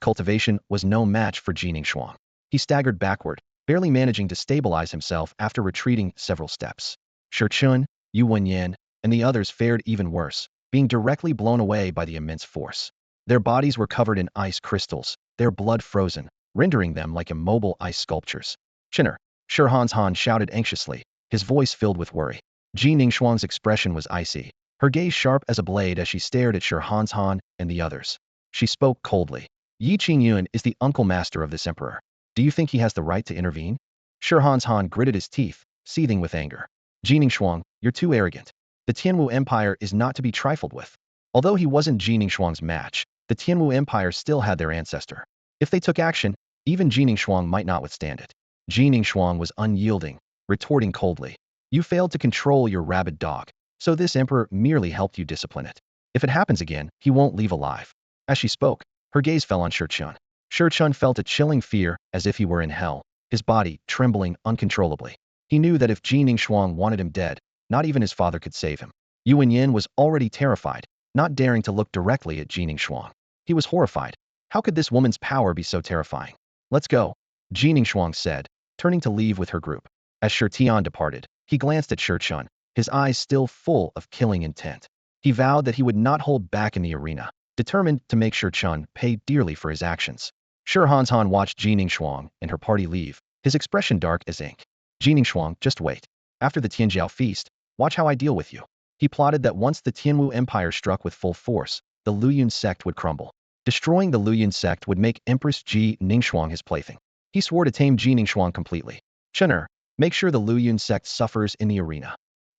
cultivation was no match for Jining Shuang. He staggered backward, barely managing to stabilize himself after retreating several steps. Shi Chun, Yu Wenyan, and the others fared even worse, being directly blown away by the immense force. Their bodies were covered in ice crystals, their blood frozen, rendering them like immobile ice sculptures. Chinner, Han shouted anxiously, his voice filled with worry. Ji Ningxuang's expression was icy, her gaze sharp as a blade as she stared at Han and the others. She spoke coldly. Ye Qingyun is the uncle master of this emperor. Do you think he has the right to intervene? Han gritted his teeth, seething with anger. Ji Ningxuang, you're too arrogant. The Tianwu Empire is not to be trifled with. Although he wasn't Ji Ningxuang's match, the Tianwu Empire still had their ancestor. If they took action, even Ji Ningxuang might not withstand it. Ji Ningxuang was unyielding, retorting coldly. You failed to control your rabid dog, so this emperor merely helped you discipline it. If it happens again, he won't leave alive. As she spoke, her gaze fell on Shi Chun. Shi Chun felt a chilling fear as if he were in hell, his body trembling uncontrollably. He knew that if Ji Ningxuang wanted him dead, not even his father could save him. Yu Wenyan was already terrified, not daring to look directly at Ji Ningxuang. He was horrified. How could this woman's power be so terrifying? Let's go, Ji Ningxuang said, turning to leave with her group. As Shi Tian departed, he glanced at Shi Chun, his eyes still full of killing intent. He vowed that he would not hold back in the arena, determined to make Shi Chun pay dearly for his actions. Han watched Ji Ningxuang and her party leave, his expression dark as ink. Ji Ningxuang, just wait. After the Tianjiao feast, watch how I deal with you. He plotted that once the Tianwu Empire struck with full force, the Luyun sect would crumble. Destroying the Luyun sect would make Empress Ji Ningxuang his plaything. He swore to tame Ji Ningxuang completely. Chen'er, make sure the Luyun sect suffers in the arena.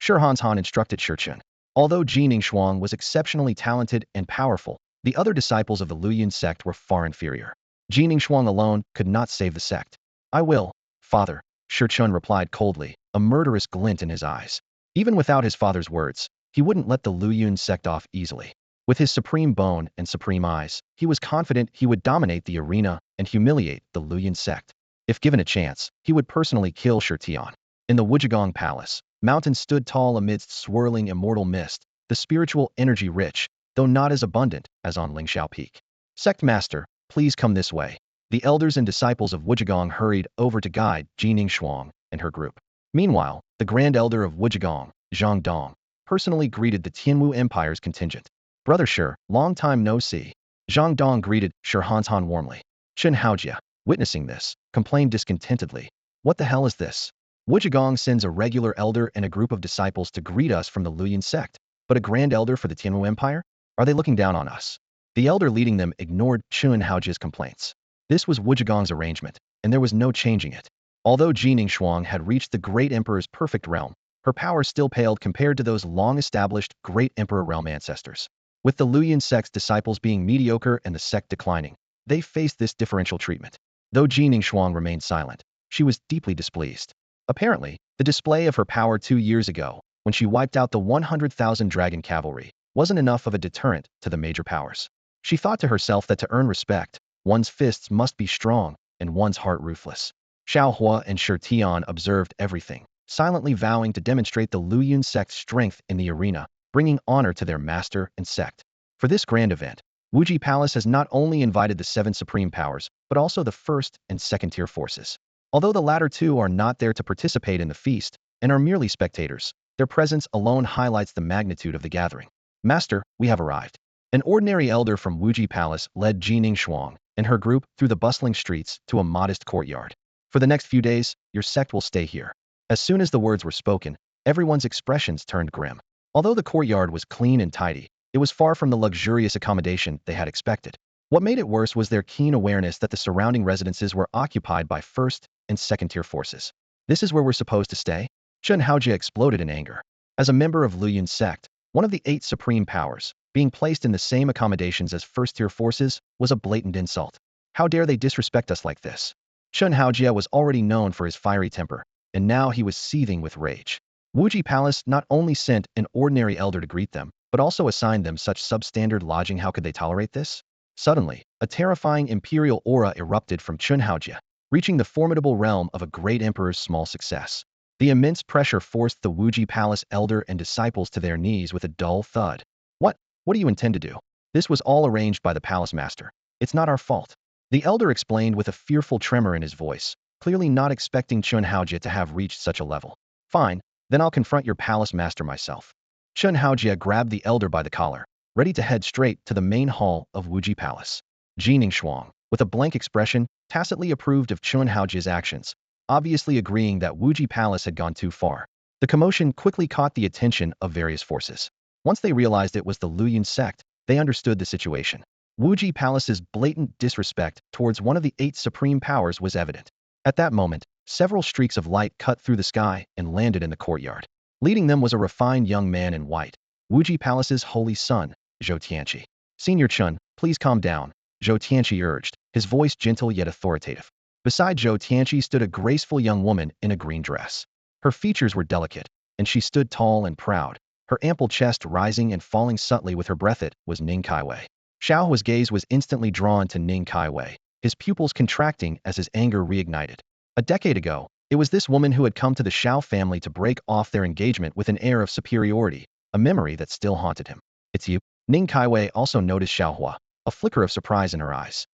Han instructed Shi Chun. Although Ji Ningxuang was exceptionally talented and powerful, the other disciples of the Luyun sect were far inferior. Ji Ningxuang alone could not save the sect. I will, father, Shi Chun replied coldly, a murderous glint in his eyes. Even without his father's words, he wouldn't let the Luyun sect off easily. With his supreme bone and supreme eyes, he was confident he would dominate the arena and humiliate the Luyun sect. If given a chance, he would personally kill Shi Tian. In the Wujigong Palace, mountains stood tall amidst swirling immortal mist, the spiritual energy rich, though not as abundant as on Lingxiao Peak. Sect Master, please come this way. The elders and disciples of Wujigong hurried over to guide Ji Ningxuang and her group. Meanwhile, the Grand Elder of Wujigong, Zhang Dong, personally greeted the Tianwu Empire's contingent. Brother Shi, long time no see. Zhang Dong greeted Shi Han warmly. Chen Haojia, witnessing this, complained discontentedly. What the hell is this? Wujigong sends a regular elder and a group of disciples to greet us from the Luyun sect, but a Grand Elder for the Tianwu Empire? Are they looking down on us? The elder leading them ignored Chen Haojia's complaints. This was Wujigong's arrangement, and there was no changing it. Although Ji Ningxuang had reached the Great Emperor's perfect realm, her power still paled compared to those long-established Great Emperor realm ancestors. With the Luyun sect's disciples being mediocre and the sect declining, they faced this differential treatment. Though Ji Ningxuang remained silent, she was deeply displeased. Apparently, the display of her power 2 years ago, when she wiped out the 100,000 dragon cavalry, wasn't enough of a deterrent to the major powers. She thought to herself that to earn respect, one's fists must be strong and one's heart ruthless. Shao Hua and Shi Tian observed everything, silently vowing to demonstrate the Luyun sect's strength in the arena, bringing honor to their master and sect. For this grand event, Wuji Palace has not only invited the 7 supreme powers, but also the first and second tier forces. Although the latter two are not there to participate in the feast and are merely spectators, their presence alone highlights the magnitude of the gathering. Master, we have arrived. An ordinary elder from Wuji Palace led Ji Ningxuang and her group through the bustling streets to a modest courtyard. For the next few days, your sect will stay here. As soon as the words were spoken, everyone's expressions turned grim. Although the courtyard was clean and tidy, it was far from the luxurious accommodation they had expected. What made it worse was their keen awareness that the surrounding residences were occupied by first and second tier forces. This is where we're supposed to stay? Shun Haojie exploded in anger. As a member of Luyun's sect, one of the 8 supreme powers, being placed in the same accommodations as first-tier forces was a blatant insult. How dare they disrespect us like this? Shun Haojie was already known for his fiery temper, and now he was seething with rage. Wuji Palace not only sent an ordinary elder to greet them, but also assigned them such substandard lodging. How could they tolerate this? Suddenly, a terrifying imperial aura erupted from Shun Haojie, reaching the formidable realm of a great emperor's small success. The immense pressure forced the Wuji Palace elder and disciples to their knees with a dull thud. What do you intend to do? This was all arranged by the palace master. It's not our fault. The elder explained with a fearful tremor in his voice, clearly not expecting Shun Haojie to have reached such a level. Fine, then I'll confront your palace master myself. Shun Haojie grabbed the elder by the collar, ready to head straight to the main hall of Wuji Palace. Jining Shuang, with a blank expression, tacitly approved of Shun Haojie's actions, obviously agreeing that Wuji Palace had gone too far. The commotion quickly caught the attention of various forces. Once they realized it was the Luyun sect, they understood the situation. Wuji Palace's blatant disrespect towards one of the 8 supreme powers was evident. At that moment, several streaks of light cut through the sky and landed in the courtyard. Leading them was a refined young man in white, Wuji Palace's holy son, Zhou Tianqi. Senior Chun, please calm down, Zhou Tianqi urged, his voice gentle yet authoritative. Beside Zhou Tianqi stood a graceful young woman in a green dress. Her features were delicate, and she stood tall and proud, her ample chest rising and falling subtly with her breath. It was Ning Kaiwei. Shao Hua's gaze was instantly drawn to Ning Kaiwei, his pupils contracting as his anger reignited. A decade ago, it was this woman who had come to the Shao family to break off their engagement with an air of superiority, a memory that still haunted him. It's you? Ning Kaiwei also noticed Shao Hua, a flicker of surprise in her eyes.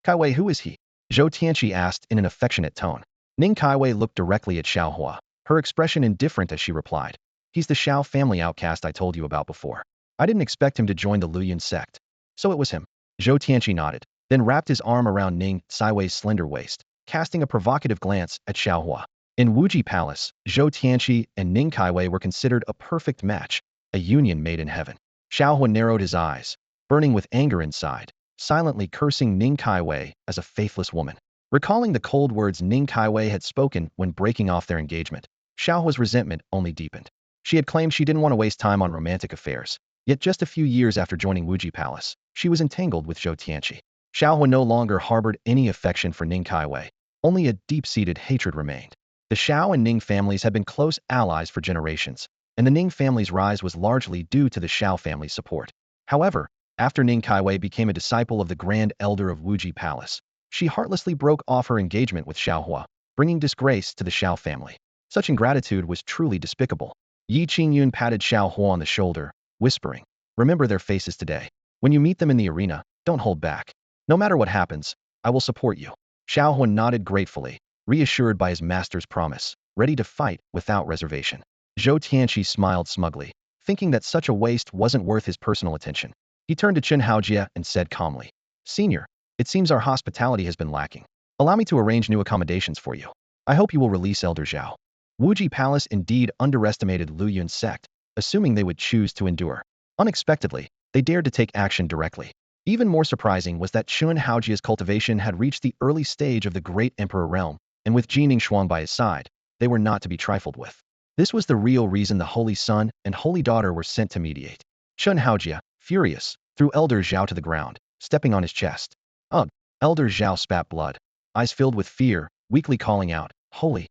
Kaiwei, who is he? Zhou Tianqi asked in an affectionate tone. Ning Kaiwei looked directly at Shao Hua, her expression indifferent as she replied. He's the Shao family outcast I told you about before. I didn't expect him to join the Luyun sect. So it was him. Zhou Tianqi nodded, then wrapped his arm around Ning Kaiwei's slender waist, casting a provocative glance at Shao Hua. In Wuji Palace, Zhou Tianqi and Ning Kaiwei were considered a perfect match, a union made in heaven. Shao Hua narrowed his eyes, burning with anger inside, silently cursing Ning Kaiwei as a faithless woman. Recalling the cold words Ning Kaiwei had spoken when breaking off their engagement, Shao Hua's resentment only deepened. She had claimed she didn't want to waste time on romantic affairs, yet just a few years after joining Wuji Palace, she was entangled with Zhou Tianqi. Shao Hua no longer harbored any affection for Ning Kaiwei, only a deep-seated hatred remained. The Shao and Ning families had been close allies for generations, and the Ning family's rise was largely due to the Shao family's support. However, after Ning Kaiwei became a disciple of the Grand Elder of Wuji Palace, she heartlessly broke off her engagement with Shao Hua, bringing disgrace to the Shao family. Such ingratitude was truly despicable. Ye Qingyun patted Shao Hua on the shoulder, whispering, remember their faces today. When you meet them in the arena, don't hold back. No matter what happens, I will support you. Shao Hua nodded gratefully, reassured by his master's promise, ready to fight without reservation. Zhou Tianqi smiled smugly, thinking that such a waste wasn't worth his personal attention. He turned to Shun Haojie and said calmly, Senior, it seems our hospitality has been lacking. Allow me to arrange new accommodations for you. I hope you will release Elder Zhao. Wuji Palace indeed underestimated Luyun's sect, assuming they would choose to endure. Unexpectedly, they dared to take action directly. Even more surprising was that Shun Haojie's cultivation had reached the early stage of the Great Emperor realm, and with Jining Shuang by his side, they were not to be trifled with. This was the real reason the Holy Son and Holy Daughter were sent to mediate. Shun Haojie, furious, threw Elder Zhao to the ground, stepping on his chest. Ugh! Elder Zhao spat blood, eyes filled with fear, weakly calling out, Holy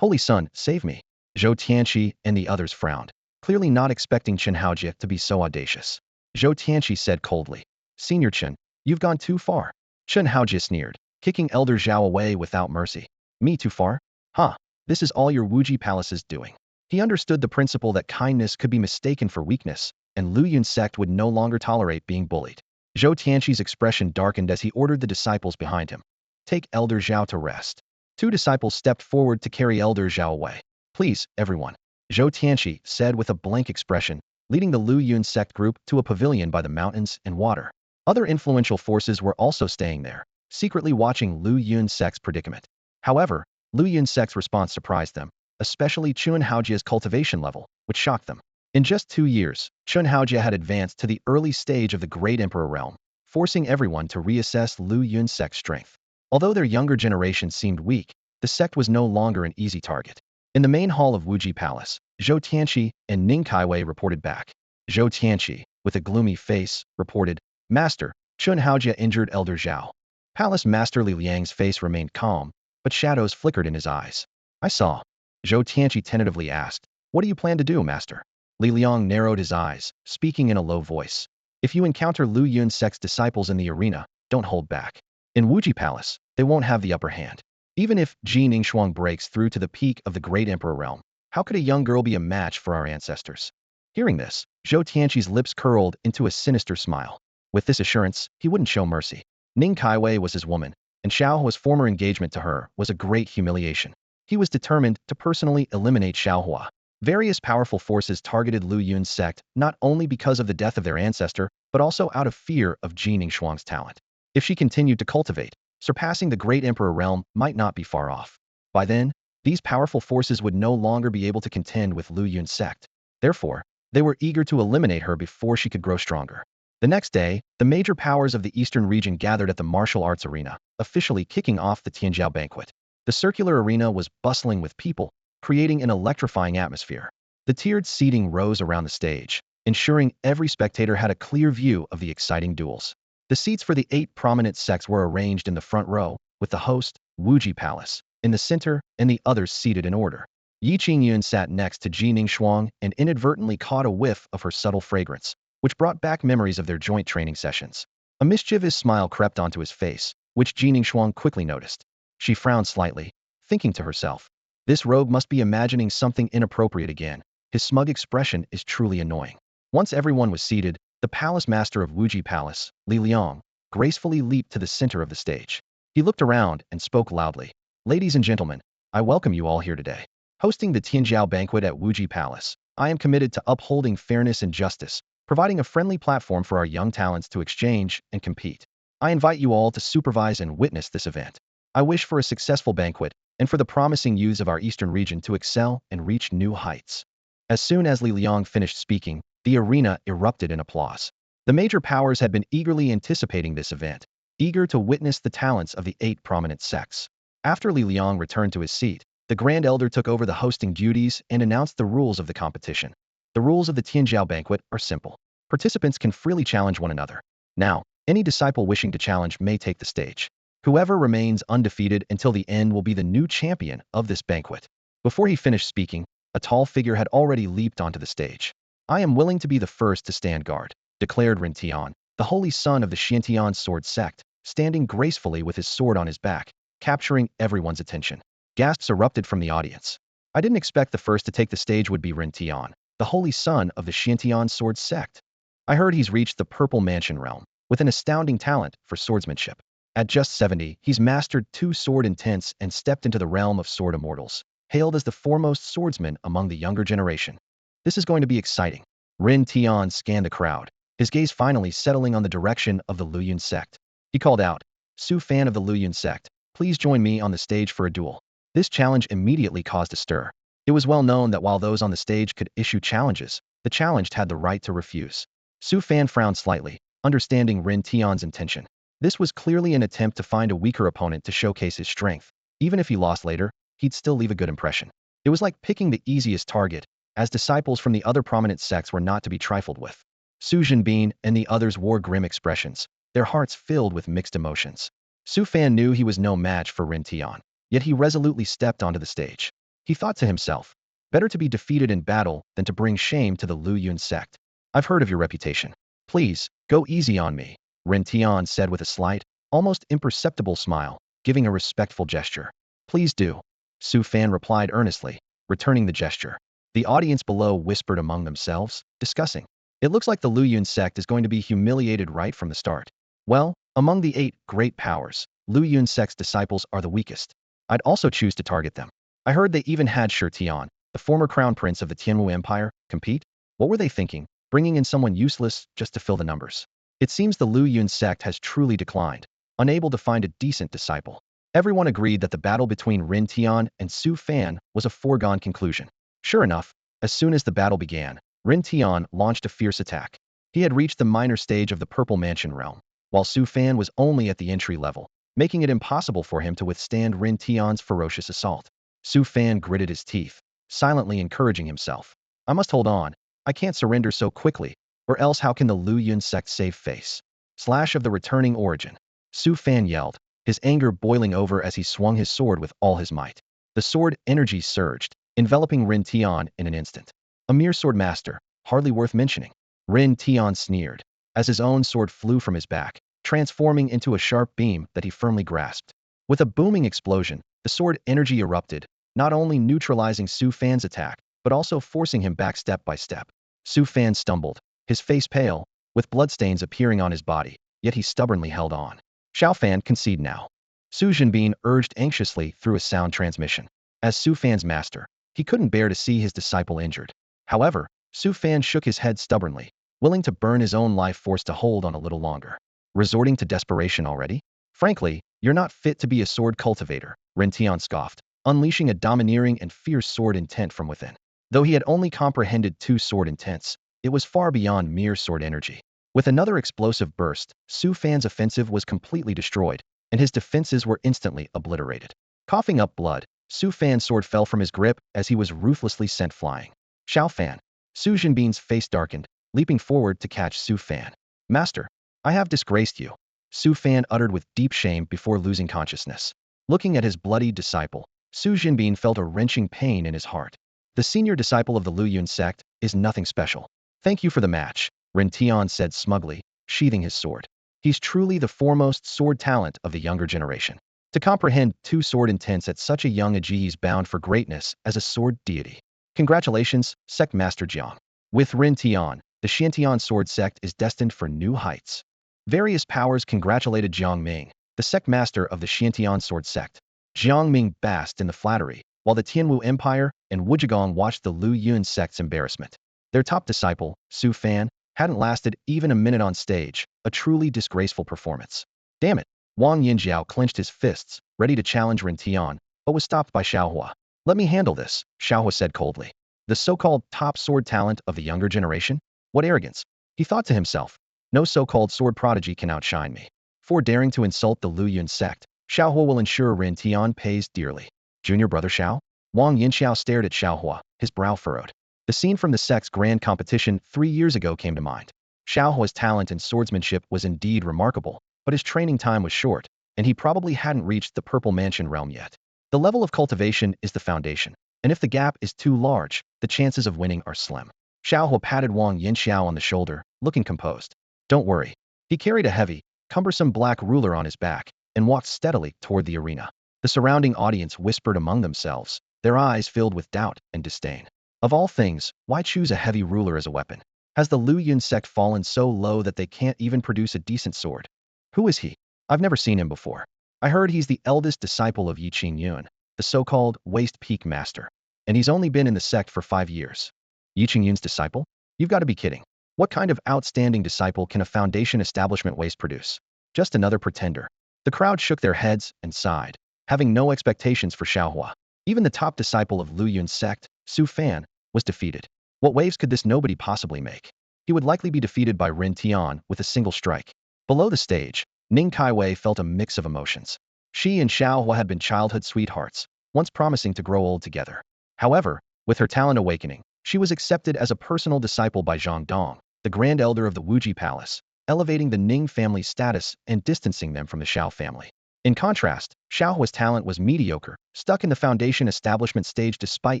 Son, save me. Zhou Tianqi and the others frowned, clearly not expecting Shun Haojie to be so audacious. Zhou Tianqi said coldly, Senior Chen, you've gone too far. Shun Haojie sneered, kicking Elder Zhao away without mercy. Me too far? Huh, this is all your Wuji Palace's doing. He understood the principle that kindness could be mistaken for weakness, and Luyun's sect would no longer tolerate being bullied. Zhou Tianqi's expression darkened as he ordered the disciples behind him. Take Elder Zhao to rest. 2 disciples stepped forward to carry Elder Zhao away. Please, everyone. Zhou Tianqi said with a blank expression, leading the Luyun sect group to a pavilion by the mountains and water. Other influential forces were also staying there, secretly watching Luyun sect's predicament. However, Luyun sect's response surprised them, especially Shun Haojie's cultivation level, which shocked them. In just 2 years, Shun Haojie had advanced to the early stage of the Great Emperor realm, forcing everyone to reassess Luyun sect's strength. Although their younger generation seemed weak, the sect was no longer an easy target. In the main hall of Wuji Palace, Zhou Tianqi and Ning Kaiwei reported back. Zhou Tianqi, with a gloomy face, reported, Master, Chun Haojia injured Elder Zhao. Palace Master Li Liang's face remained calm, but shadows flickered in his eyes. I saw. Zhou Tianqi tentatively asked, What do you plan to do, Master? Li Liang narrowed his eyes, speaking in a low voice. If you encounter Lu Yun sect's disciples in the arena, don't hold back. In Wuji Palace, they won't have the upper hand. Even if Ji Ningxuang breaks through to the peak of the great emperor realm, how could a young girl be a match for our ancestors? Hearing this, Zhou Tianqi's lips curled into a sinister smile. With this assurance, he wouldn't show mercy. Ning Kaiwei was his woman, and Shao Hua's former engagement to her was a great humiliation. He was determined to personally eliminate Shao Hua. Various powerful forces targeted Lu Yun's sect not only because of the death of their ancestor, but also out of fear of Ji Ningxuang's talent. If she continued to cultivate, surpassing the great emperor realm might not be far off. By then, these powerful forces would no longer be able to contend with Lu Yun's sect. Therefore, they were eager to eliminate her before she could grow stronger. The next day, the major powers of the eastern region gathered at the martial arts arena, officially kicking off the Tianjiao banquet. The circular arena was bustling with people, creating an electrifying atmosphere. The tiered seating rose around the stage, ensuring every spectator had a clear view of the exciting duels. The seats for the 8 prominent sects were arranged in the front row, with the host, Wuji Palace, in the center and the others seated in order. Ye Qingyun sat next to Ji Ningxuang and inadvertently caught a whiff of her subtle fragrance, which brought back memories of their joint training sessions. A mischievous smile crept onto his face, which Ji Ningxuang quickly noticed. She frowned slightly, thinking to herself, this rogue must be imagining something inappropriate again. His smug expression is truly annoying. Once everyone was seated, the palace master of Wuji Palace, Li Liang, gracefully leaped to the center of the stage. He looked around and spoke loudly. Ladies and gentlemen, I welcome you all here today. Hosting the Tianjiao banquet at Wuji Palace, I am committed to upholding fairness and justice, providing a friendly platform for our young talents to exchange and compete. I invite you all to supervise and witness this event. I wish for a successful banquet and for the promising youths of our eastern region to excel and reach new heights. As soon as Li Liang finished speaking, the arena erupted in applause. The major powers had been eagerly anticipating this event, eager to witness the talents of the 8 prominent sects. After Li Liang returned to his seat, the Grand Elder took over the hosting duties and announced the rules of the competition. The rules of the Tianjiao banquet are simple. Participants can freely challenge one another. Now, any disciple wishing to challenge may take the stage. Whoever remains undefeated until the end will be the new champion of this banquet. Before he finished speaking, a tall figure had already leaped onto the stage. I am willing to be the first to stand guard, declared Ren Tian, the holy son of the Xiantian sword sect, standing gracefully with his sword on his back, capturing everyone's attention. Gasps erupted from the audience. I didn't expect the first to take the stage would be Ren Tian, the holy son of the Xiantian sword sect. I heard he's reached the Purple Mansion realm, with an astounding talent for swordsmanship. At just 70, he's mastered 2 sword intents and stepped into the realm of sword immortals, hailed as the foremost swordsman among the younger generation. This is going to be exciting. Ren Tian scanned the crowd, his gaze finally settling on the direction of the Lu Yun sect. He called out, Su Fan of the Lu Yun sect, please join me on the stage for a duel. This challenge immediately caused a stir. It was well known that while those on the stage could issue challenges, the challenged had the right to refuse. Su Fan frowned slightly, understanding Ren Tian's intention. This was clearly an attempt to find a weaker opponent to showcase his strength. Even if he lost later, he'd still leave a good impression. It was like picking the easiest target, as disciples from the other prominent sects were not to be trifled with. Su Jinbin and the others wore grim expressions, their hearts filled with mixed emotions. Su Fan knew he was no match for Ren Tian, yet he resolutely stepped onto the stage. He thought to himself, better to be defeated in battle than to bring shame to the Lu Yun sect. I've heard of your reputation. Please, go easy on me, Ren Tian said with a slight, almost imperceptible smile, giving a respectful gesture. Please do. Su Fan replied earnestly, returning the gesture. The audience below whispered among themselves, discussing. It looks like the Lu Yun sect is going to be humiliated right from the start. Well, among the 8 great powers, Lu Yun sect's disciples are the weakest. I'd also choose to target them. I heard they even had Shi Tian, the former crown prince of the Tianwu Empire, compete. What were they thinking, bringing in someone useless just to fill the numbers? It seems the Lu Yun sect has truly declined, unable to find a decent disciple. Everyone agreed that the battle between Ren Tian and Su Fan was a foregone conclusion. Sure enough, as soon as the battle began, Ren Tian launched a fierce attack. He had reached the minor stage of the Purple Mansion realm, while Su Fan was only at the entry level, making it impossible for him to withstand Rin Tian's ferocious assault. Su Fan gritted his teeth, silently encouraging himself. I must hold on. I can't surrender so quickly, or else how can the Lu Yun sect save face? Slash of the returning origin. Su Fan yelled, his anger boiling over as he swung his sword with all his might. The sword energy surged, enveloping Rin Tian in an instant. A mere sword master, hardly worth mentioning. Rin Tian sneered, as his own sword flew from his back, transforming into a sharp beam that he firmly grasped. With a booming explosion, the sword energy erupted, not only neutralizing Su Fan's attack, but also forcing him back step by step. Su Fan stumbled, his face pale, with bloodstains appearing on his body, yet he stubbornly held on. Shao Fan, concede now. Su Jinbin urged anxiously through a sound transmission. As Su Fan's master, he couldn't bear to see his disciple injured. However, Su Fan shook his head stubbornly, willing to burn his own life force to hold on a little longer. Resorting to desperation already? Frankly, you're not fit to be a sword cultivator, Rin Tian scoffed, unleashing a domineering and fierce sword intent from within. Though he had only comprehended two sword intents, it was far beyond mere sword energy. With another explosive burst, Su Fan's offensive was completely destroyed, and his defenses were instantly obliterated. Coughing up blood, Su Fan's sword fell from his grip as he was ruthlessly sent flying. Shao Fan. Su Jinbin's face darkened, leaping forward to catch Su Fan. Master, I have disgraced you, Su Fan uttered with deep shame before losing consciousness. Looking at his bloodied disciple, Su Jinbin felt a wrenching pain in his heart. The senior disciple of the Lu Yun sect is nothing special. Thank you for the match, Rin Tian said smugly, sheathing his sword. He's truly the foremost sword talent of the younger generation. To comprehend two sword intents at such a young age, he's bound for greatness as a sword deity. Congratulations, Sect Master Jiang. With Rin Tian, the Xiantian sword sect is destined for new heights. Various powers congratulated Jiang Ming, the sect master of the Xiantian sword sect. Jiang Ming basked in the flattery, while the Tianwu Empire and Wuzhigong watched the Lu Yun sect's embarrassment. Their top disciple, Su Fan, hadn't lasted even a minute on stage, a truly disgraceful performance. Damn it! Wang Yinjiao clenched his fists, ready to challenge Rin Tian, but was stopped by Shao Hua. Let me handle this, Shao Hua said coldly. The so-called top sword talent of the younger generation? What arrogance! He thought to himself. No so-called sword prodigy can outshine me. For daring to insult the Lu Yun sect, Shao Hua will ensure Rin Tian pays dearly. Junior brother Shao? Wang Yinxiao stared at Shao Hua, his brow furrowed. The scene from the sect's grand competition 3 years ago came to mind. Shao Hua's talent in swordsmanship was indeed remarkable, but his training time was short, and he probably hadn't reached the Purple Mansion realm yet. The level of cultivation is the foundation, and if the gap is too large, the chances of winning are slim. Shao Hua patted Wang Yinxiao on the shoulder, looking composed. Don't worry. He carried a heavy, cumbersome black ruler on his back and walked steadily toward the arena. The surrounding audience whispered among themselves, their eyes filled with doubt and disdain. Of all things, why choose a heavy ruler as a weapon? Has the Lu Yun sect fallen so low that they can't even produce a decent sword? Who is he? I've never seen him before. I heard he's the eldest disciple of Ye Qingyun, the so-called Waist Peak Master, and he's only been in the sect for 5 years. Ye Qingyun's disciple? You've got to be kidding. What kind of outstanding disciple can a foundation establishment waste produce? Just another pretender. The crowd shook their heads and sighed, having no expectations for Shao Hua. Even the top disciple of Lu Yun's sect, Su Fan, was defeated. What waves could this nobody possibly make? He would likely be defeated by Rin Tian with a single strike. Below the stage, Ning Kaiwei felt a mix of emotions. She and Shao Hua had been childhood sweethearts, once promising to grow old together. However, with her talent awakening, she was accepted as a personal disciple by Zhang Dong, the Grand Elder of the Wuji Palace, elevating the Ning family's status and distancing them from the Shao family. In contrast, Shao Hua's talent was mediocre, stuck in the foundation establishment stage despite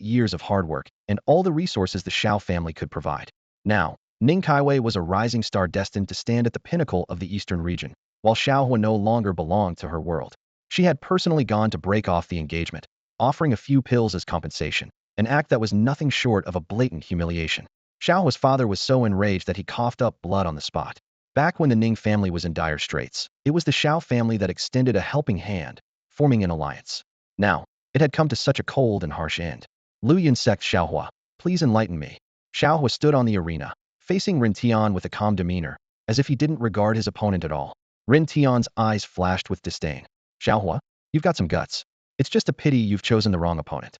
years of hard work and all the resources the Shao family could provide. Now, Ning Kaiwei was a rising star destined to stand at the pinnacle of the eastern region, while Shao Hua no longer belonged to her world. She had personally gone to break off the engagement, offering a few pills as compensation, an act that was nothing short of a blatant humiliation. Shao Hua's father was so enraged that he coughed up blood on the spot. Back when the Ning family was in dire straits, it was the Shao family that extended a helping hand, forming an alliance. Now, it had come to such a cold and harsh end. Lu Yun sect Shao Hua, please enlighten me. Shao Hua stood on the arena, facing Rin Tian with a calm demeanor, as if he didn't regard his opponent at all. Rin Tian's eyes flashed with disdain. Shao Hua, you've got some guts. It's just a pity you've chosen the wrong opponent.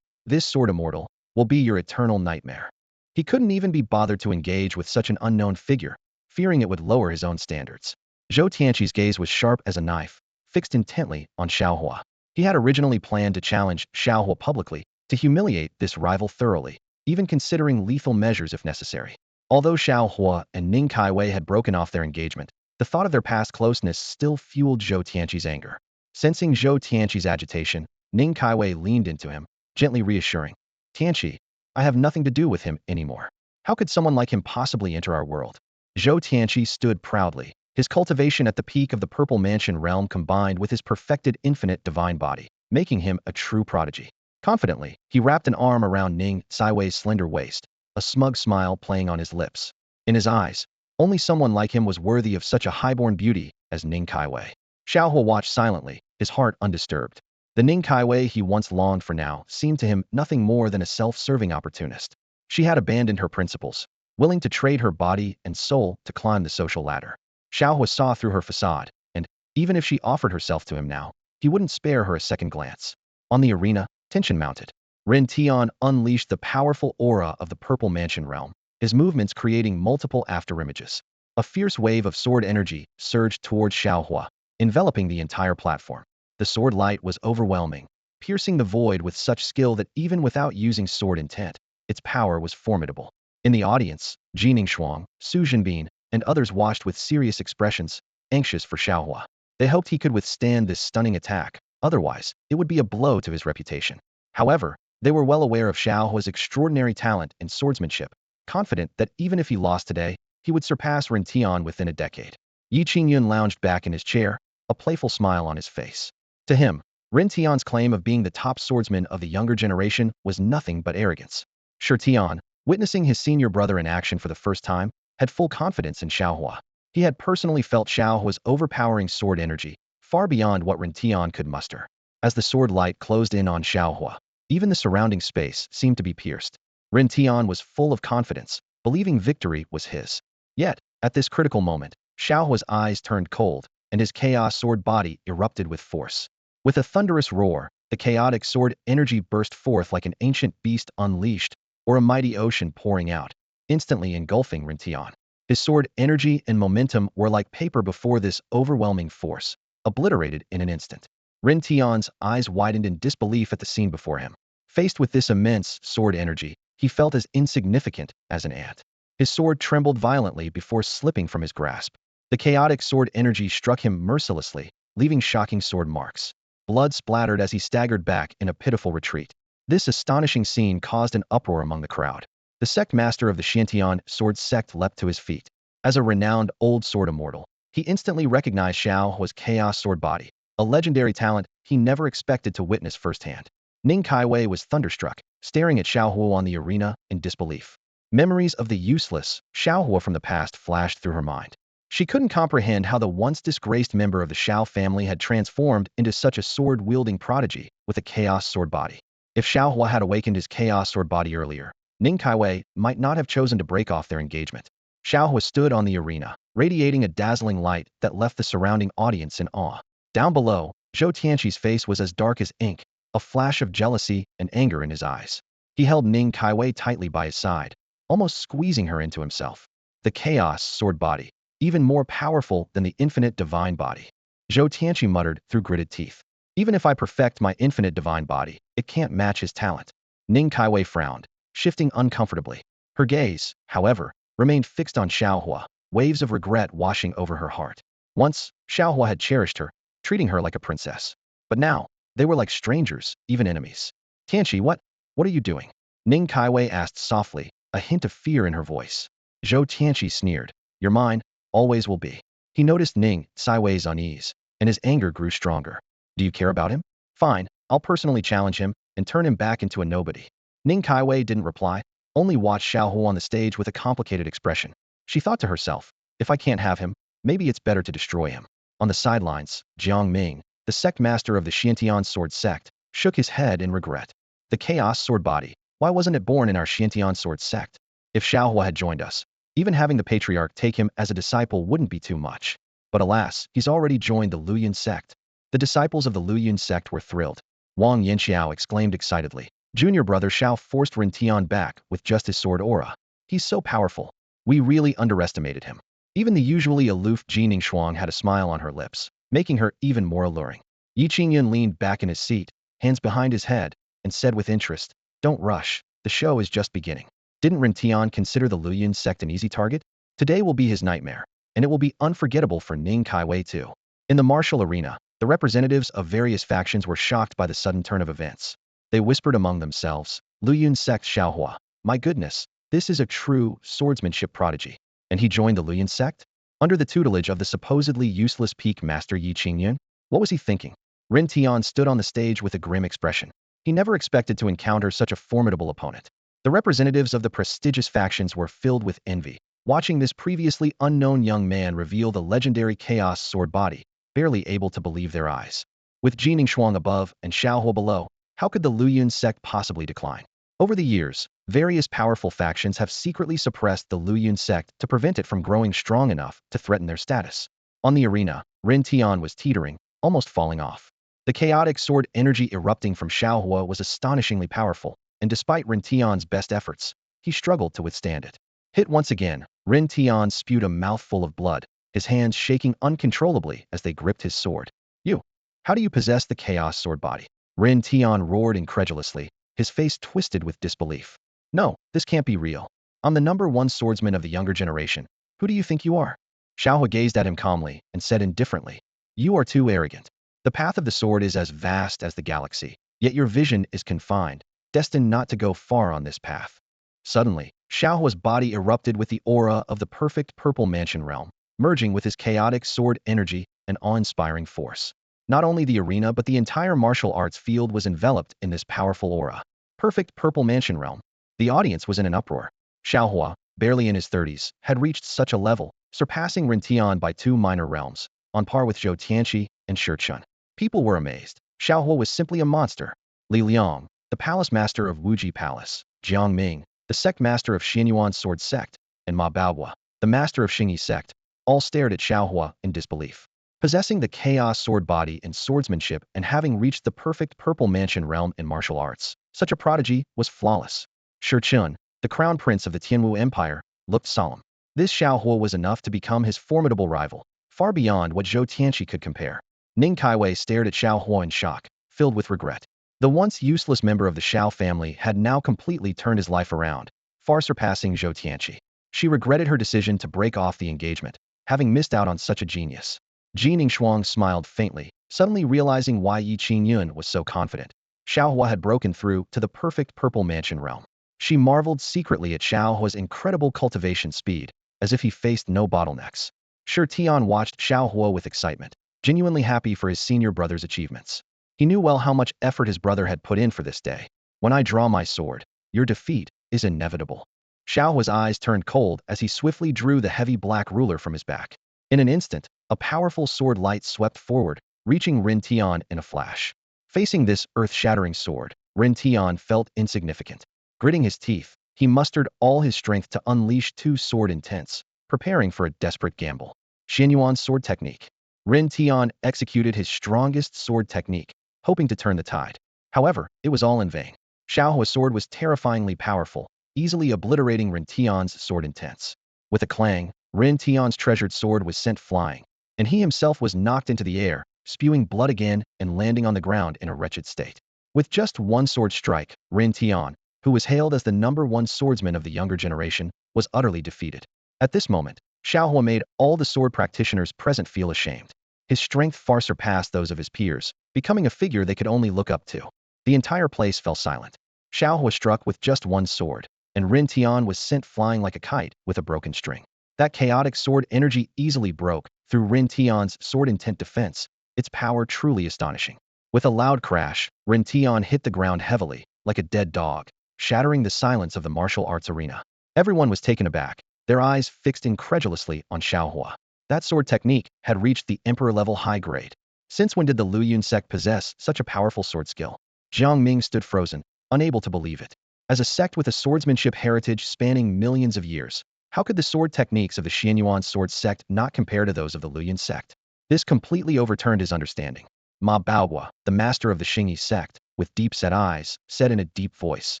This sword immortal, will be your eternal nightmare. He couldn't even be bothered to engage with such an unknown figure, fearing it would lower his own standards. Zhou Tianqi's gaze was sharp as a knife, fixed intently on Shao Hua. He had originally planned to challenge Shao Hua publicly, to humiliate this rival thoroughly, even considering lethal measures if necessary. Although Shao Hua and Ning Kaiwei had broken off their engagement, the thought of their past closeness still fueled Zhou Tianqi's anger. Sensing Zhou Tianqi's agitation, Ning Kaiwei leaned into him, gently reassuring. Tianqi, I have nothing to do with him anymore. How could someone like him possibly enter our world? Zhou Tianqi stood proudly, his cultivation at the peak of the Purple Mansion realm combined with his perfected infinite divine body, making him a true prodigy. Confidently, he wrapped an arm around Ning Kaiwei's slender waist, a smug smile playing on his lips. In his eyes, only someone like him was worthy of such a highborn beauty as Ning Kaiwei. Shao Hua watched silently, his heart undisturbed. The Ning Kaiwei he once longed for now seemed to him nothing more than a self-serving opportunist. She had abandoned her principles, willing to trade her body and soul to climb the social ladder. Shao Hua saw through her facade, and, even if she offered herself to him now, he wouldn't spare her a second glance. On the arena, tension mounted. Ren Tian unleashed the powerful aura of the Purple Mansion realm, his movements creating multiple afterimages. A fierce wave of sword energy surged towards Shao Hua, enveloping the entire platform. The sword light was overwhelming, piercing the void with such skill that even without using sword intent, its power was formidable. In the audience, Jining Shuang, Su Jinbin, and others watched with serious expressions, anxious for Shao Hua. They hoped he could withstand this stunning attack, otherwise, it would be a blow to his reputation. However, they were well aware of Shao Hua's extraordinary talent in swordsmanship, confident that even if he lost today, he would surpass Ren Tian within a decade. Ye Qingyun lounged back in his chair, a playful smile on his face. To him, Ren Tian's claim of being the top swordsman of the younger generation was nothing but arrogance. Shi Tian, witnessing his senior brother in action for the first time, had full confidence in Shao Hua. He had personally felt Shao Hua's overpowering sword energy, far beyond what Ren Tian could muster. As the sword light closed in on Shao Hua, even the surrounding space seemed to be pierced. Ren Tian was full of confidence, believing victory was his. Yet, at this critical moment, Shao Hua's eyes turned cold, and his chaos sword body erupted with force. With a thunderous roar, the chaotic sword energy burst forth like an ancient beast unleashed, or a mighty ocean pouring out, instantly engulfing Ren Tian. His sword energy and momentum were like paper before this overwhelming force, obliterated in an instant. Ren Tian's eyes widened in disbelief at the scene before him. Faced with this immense sword energy, he felt as insignificant as an ant. His sword trembled violently before slipping from his grasp. The chaotic sword energy struck him mercilessly, leaving shocking sword marks. Blood splattered as he staggered back in a pitiful retreat. This astonishing scene caused an uproar among the crowd. The sect master of the Xiantian sword sect leapt to his feet. As a renowned old sword immortal, he instantly recognized Shao Hua's chaos sword body, a legendary talent he never expected to witness firsthand. Ning Kaiwei was thunderstruck, staring at Shao Hua on the arena in disbelief. Memories of the useless Shao Hua from the past flashed through her mind. She couldn't comprehend how the once disgraced member of the Shao family had transformed into such a sword-wielding prodigy with a chaos sword body. If Shao Hua had awakened his chaos sword body earlier, Ning Kaiwei might not have chosen to break off their engagement. Shao Hua stood on the arena, radiating a dazzling light that left the surrounding audience in awe. Down below, Zhou Tianqi's face was as dark as ink, a flash of jealousy and anger in his eyes. He held Ning Kaiwei tightly by his side, almost squeezing her into himself. The chaos sword body, even more powerful than the infinite divine body. Zhou Tianqi muttered through gritted teeth. Even if I perfect my infinite divine body, it can't match his talent. Ning Kaiwei frowned, shifting uncomfortably. Her gaze, however, remained fixed on Shao Hua, waves of regret washing over her heart. Once, Shao Hua had cherished her, treating her like a princess. But now, they were like strangers, even enemies. Tianqi, what are you doing? Ning Kaiwei asked softly, a hint of fear in her voice. Zhou Tianqi sneered. You're mine, always will be. He noticed Ning Kaiwei's unease, and his anger grew stronger. Do you care about him? Fine, I'll personally challenge him and turn him back into a nobody. Ning Kaiwei didn't reply, only watched Shao Hua on the stage with a complicated expression. She thought to herself, if I can't have him, maybe it's better to destroy him. On the sidelines, Jiang Ming, the sect master of the Xiantian sword sect, shook his head in regret. The chaos sword body, why wasn't it born in our Xiantian sword sect? If Shao Hua had joined us, even having the patriarch take him as a disciple wouldn't be too much. But alas, he's already joined the Luoyun sect. The disciples of the Luoyun sect were thrilled. Wang Yanxiao exclaimed excitedly. Junior brother Shao forced Ren Tian back with just his sword aura. He's so powerful. We really underestimated him. Even the usually aloof Jining Shuang had a smile on her lips. making her even more alluring. Ye Qingyun leaned back in his seat, hands behind his head, and said with interest, "Don't rush, the show is just beginning." Didn't Ren Tian consider the Luyun sect an easy target? Today will be his nightmare, and it will be unforgettable for Ning Kaiwei too. In the martial arena, the representatives of various factions were shocked by the sudden turn of events. They whispered among themselves, "Luyun sect Shao Hua. My goodness, this is a true swordsmanship prodigy." And he joined the Luyun sect? Under the tutelage of the supposedly useless peak master Ye Qingyun? What was he thinking? Ren Tian stood on the stage with a grim expression. He never expected to encounter such a formidable opponent. The representatives of the prestigious factions were filled with envy, watching this previously unknown young man reveal the legendary chaos sword body, barely able to believe their eyes. With Jining Shuang above and Shao Hua below, how could the Luyun sect possibly decline? Over the years, various powerful factions have secretly suppressed the Luyun sect to prevent it from growing strong enough to threaten their status. On the arena, Ren Tian was teetering, almost falling off. The chaotic sword energy erupting from Shao Hua was astonishingly powerful, and despite Ren Tian's best efforts, he struggled to withstand it. Hit once again, Ren Tian spewed a mouthful of blood, his hands shaking uncontrollably as they gripped his sword. "You! How do you possess the chaos sword body?" Ren Tian roared incredulously, his face twisted with disbelief. "No, this can't be real. I'm the #1 swordsman of the younger generation. Who do you think you are?" Shao Hua gazed at him calmly and said indifferently, "You are too arrogant. The path of the sword is as vast as the galaxy, yet your vision is confined, destined not to go far on this path." Suddenly, Shao Hua's body erupted with the aura of the perfect purple mansion realm, merging with his chaotic sword energy and awe-inspiring force. Not only the arena but the entire martial arts field was enveloped in this powerful aura. Perfect purple mansion realm. The audience was in an uproar. Shao Hua, barely in his 30s, had reached such a level, surpassing Ren Tian by 2 minor realms, on par with Zhou Tianqi and Shi Chun. People were amazed. Shao Hua was simply a monster. Li Liang, the palace master of Wuji Palace, Jiang Ming, the sect master of Xuanyuan sword sect, and Ma Baohua, the master of Xingyi sect, all stared at Shao Hua in disbelief. Possessing the chaos sword body in swordsmanship and having reached the perfect purple mansion realm in martial arts, such a prodigy was flawless. Shi Chun, the crown prince of the Tianwu Empire, looked solemn. This Shao Hua was enough to become his formidable rival, far beyond what Zhou Tianqi could compare. Ning Kaiwei stared at Shao Hua in shock, filled with regret. The once useless member of the Shao family had now completely turned his life around, far surpassing Zhou Tianqi. She regretted her decision to break off the engagement, having missed out on such a genius. Jining Shuang smiled faintly, suddenly realizing why Ye Qingyun was so confident. Shao Hua had broken through to the perfect purple mansion realm. She marveled secretly at Shao Hua's incredible cultivation speed, as if he faced no bottlenecks. Shi Tian watched Shao Hua with excitement, genuinely happy for his senior brother's achievements. He knew well how much effort his brother had put in for this day. "When I draw my sword, your defeat is inevitable." Shao Hua's eyes turned cold as he swiftly drew the heavy black ruler from his back. In an instant, a powerful sword light swept forward, reaching Ren Tian in a flash. Facing this earth-shattering sword, Ren Tian felt insignificant. Gritting his teeth, he mustered all his strength to unleash 2 sword intents, preparing for a desperate gamble. Xuanyuan's sword technique. Ren Tian executed his strongest sword technique, hoping to turn the tide. However, it was all in vain. Shao Hua's sword was terrifyingly powerful, easily obliterating Ren Tian's sword intents. With a clang, Ren Tian's treasured sword was sent flying, and he himself was knocked into the air, spewing blood again and landing on the ground in a wretched state. With just 1 sword strike, Ren Tian, who was hailed as the #1 swordsman of the younger generation, was utterly defeated. At this moment, Shao Hua made all the sword practitioners present feel ashamed. His strength far surpassed those of his peers, becoming a figure they could only look up to. The entire place fell silent. Shao Hua struck with just 1 sword, and Ren Tian was sent flying like a kite with a broken string. That chaotic sword energy easily broke through Ren Tian's sword intent defense, its power truly astonishing. With a loud crash, Ren Tian hit the ground heavily, like a dead dog, shattering the silence of the martial arts arena. Everyone was taken aback, their eyes fixed incredulously on Shao Hua. That sword technique had reached the emperor-level high grade. Since when did the Luyun sect possess such a powerful sword skill? Jiang Ming stood frozen, unable to believe it. As a sect with a swordsmanship heritage spanning millions of years, how could the sword techniques of the Xuanyuan sword sect not compare to those of the Luyun sect? This completely overturned his understanding. Ma Baohua, the master of the Xingyi sect, with deep-set eyes, said in a deep voice,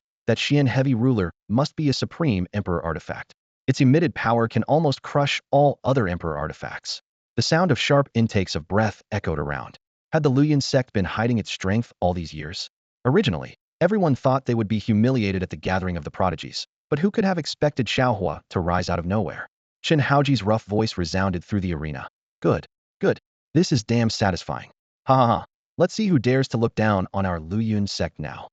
"That Xian heavy ruler must be a supreme emperor artifact. Its emitted power can almost crush all other emperor artifacts." The sound of sharp intakes of breath echoed around. Had the Luoyuan sect been hiding its strength all these years? Originally, everyone thought they would be humiliated at the gathering of the prodigies, but who could have expected Shao Hua to rise out of nowhere? Chen Haoji's rough voice resounded through the arena. Good, good. This is damn satisfying. Ha ha ha. Let's see who dares to look down on our Luoyuan sect now.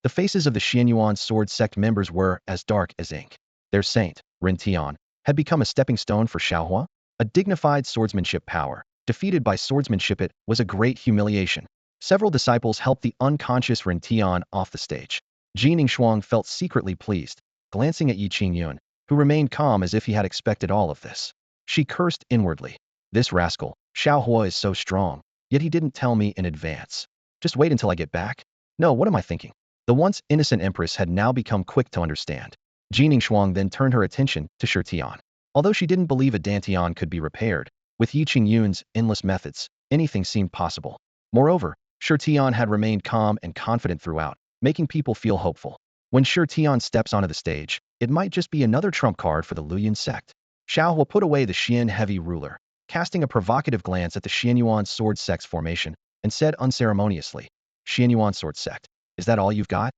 The faces of the Xuanyuan sword sect members were as dark as ink. Their saint, Ren Tian, had become a stepping stone for Shao Hua, a dignified swordsmanship power. Defeated by swordsmanship, it was a great humiliation. Several disciples helped the unconscious Ren Tian off the stage. Jin Shuang felt secretly pleased, glancing at Ye Qingyun, who remained calm as if he had expected all of this. She cursed inwardly. This rascal, Shao Hua, is so strong, yet he didn't tell me in advance. Just wait until I get back? No, what am I thinking? The once innocent Empress had now become quick to understand. Jin Shuang then turned her attention to Shi Tian. Although she didn't believe a Dantian could be repaired, with Ye Qingyun's endless methods, anything seemed possible. Moreover, Shi Tian had remained calm and confident throughout, making people feel hopeful. When Shi Tian steps onto the stage, it might just be another trump card for the Luoyuan sect. Shao Hua put away the Xian heavy ruler, casting a provocative glance at the Xuanyuan sword sect's formation, and said unceremoniously, Xuanyuan sword sect, is that all you've got?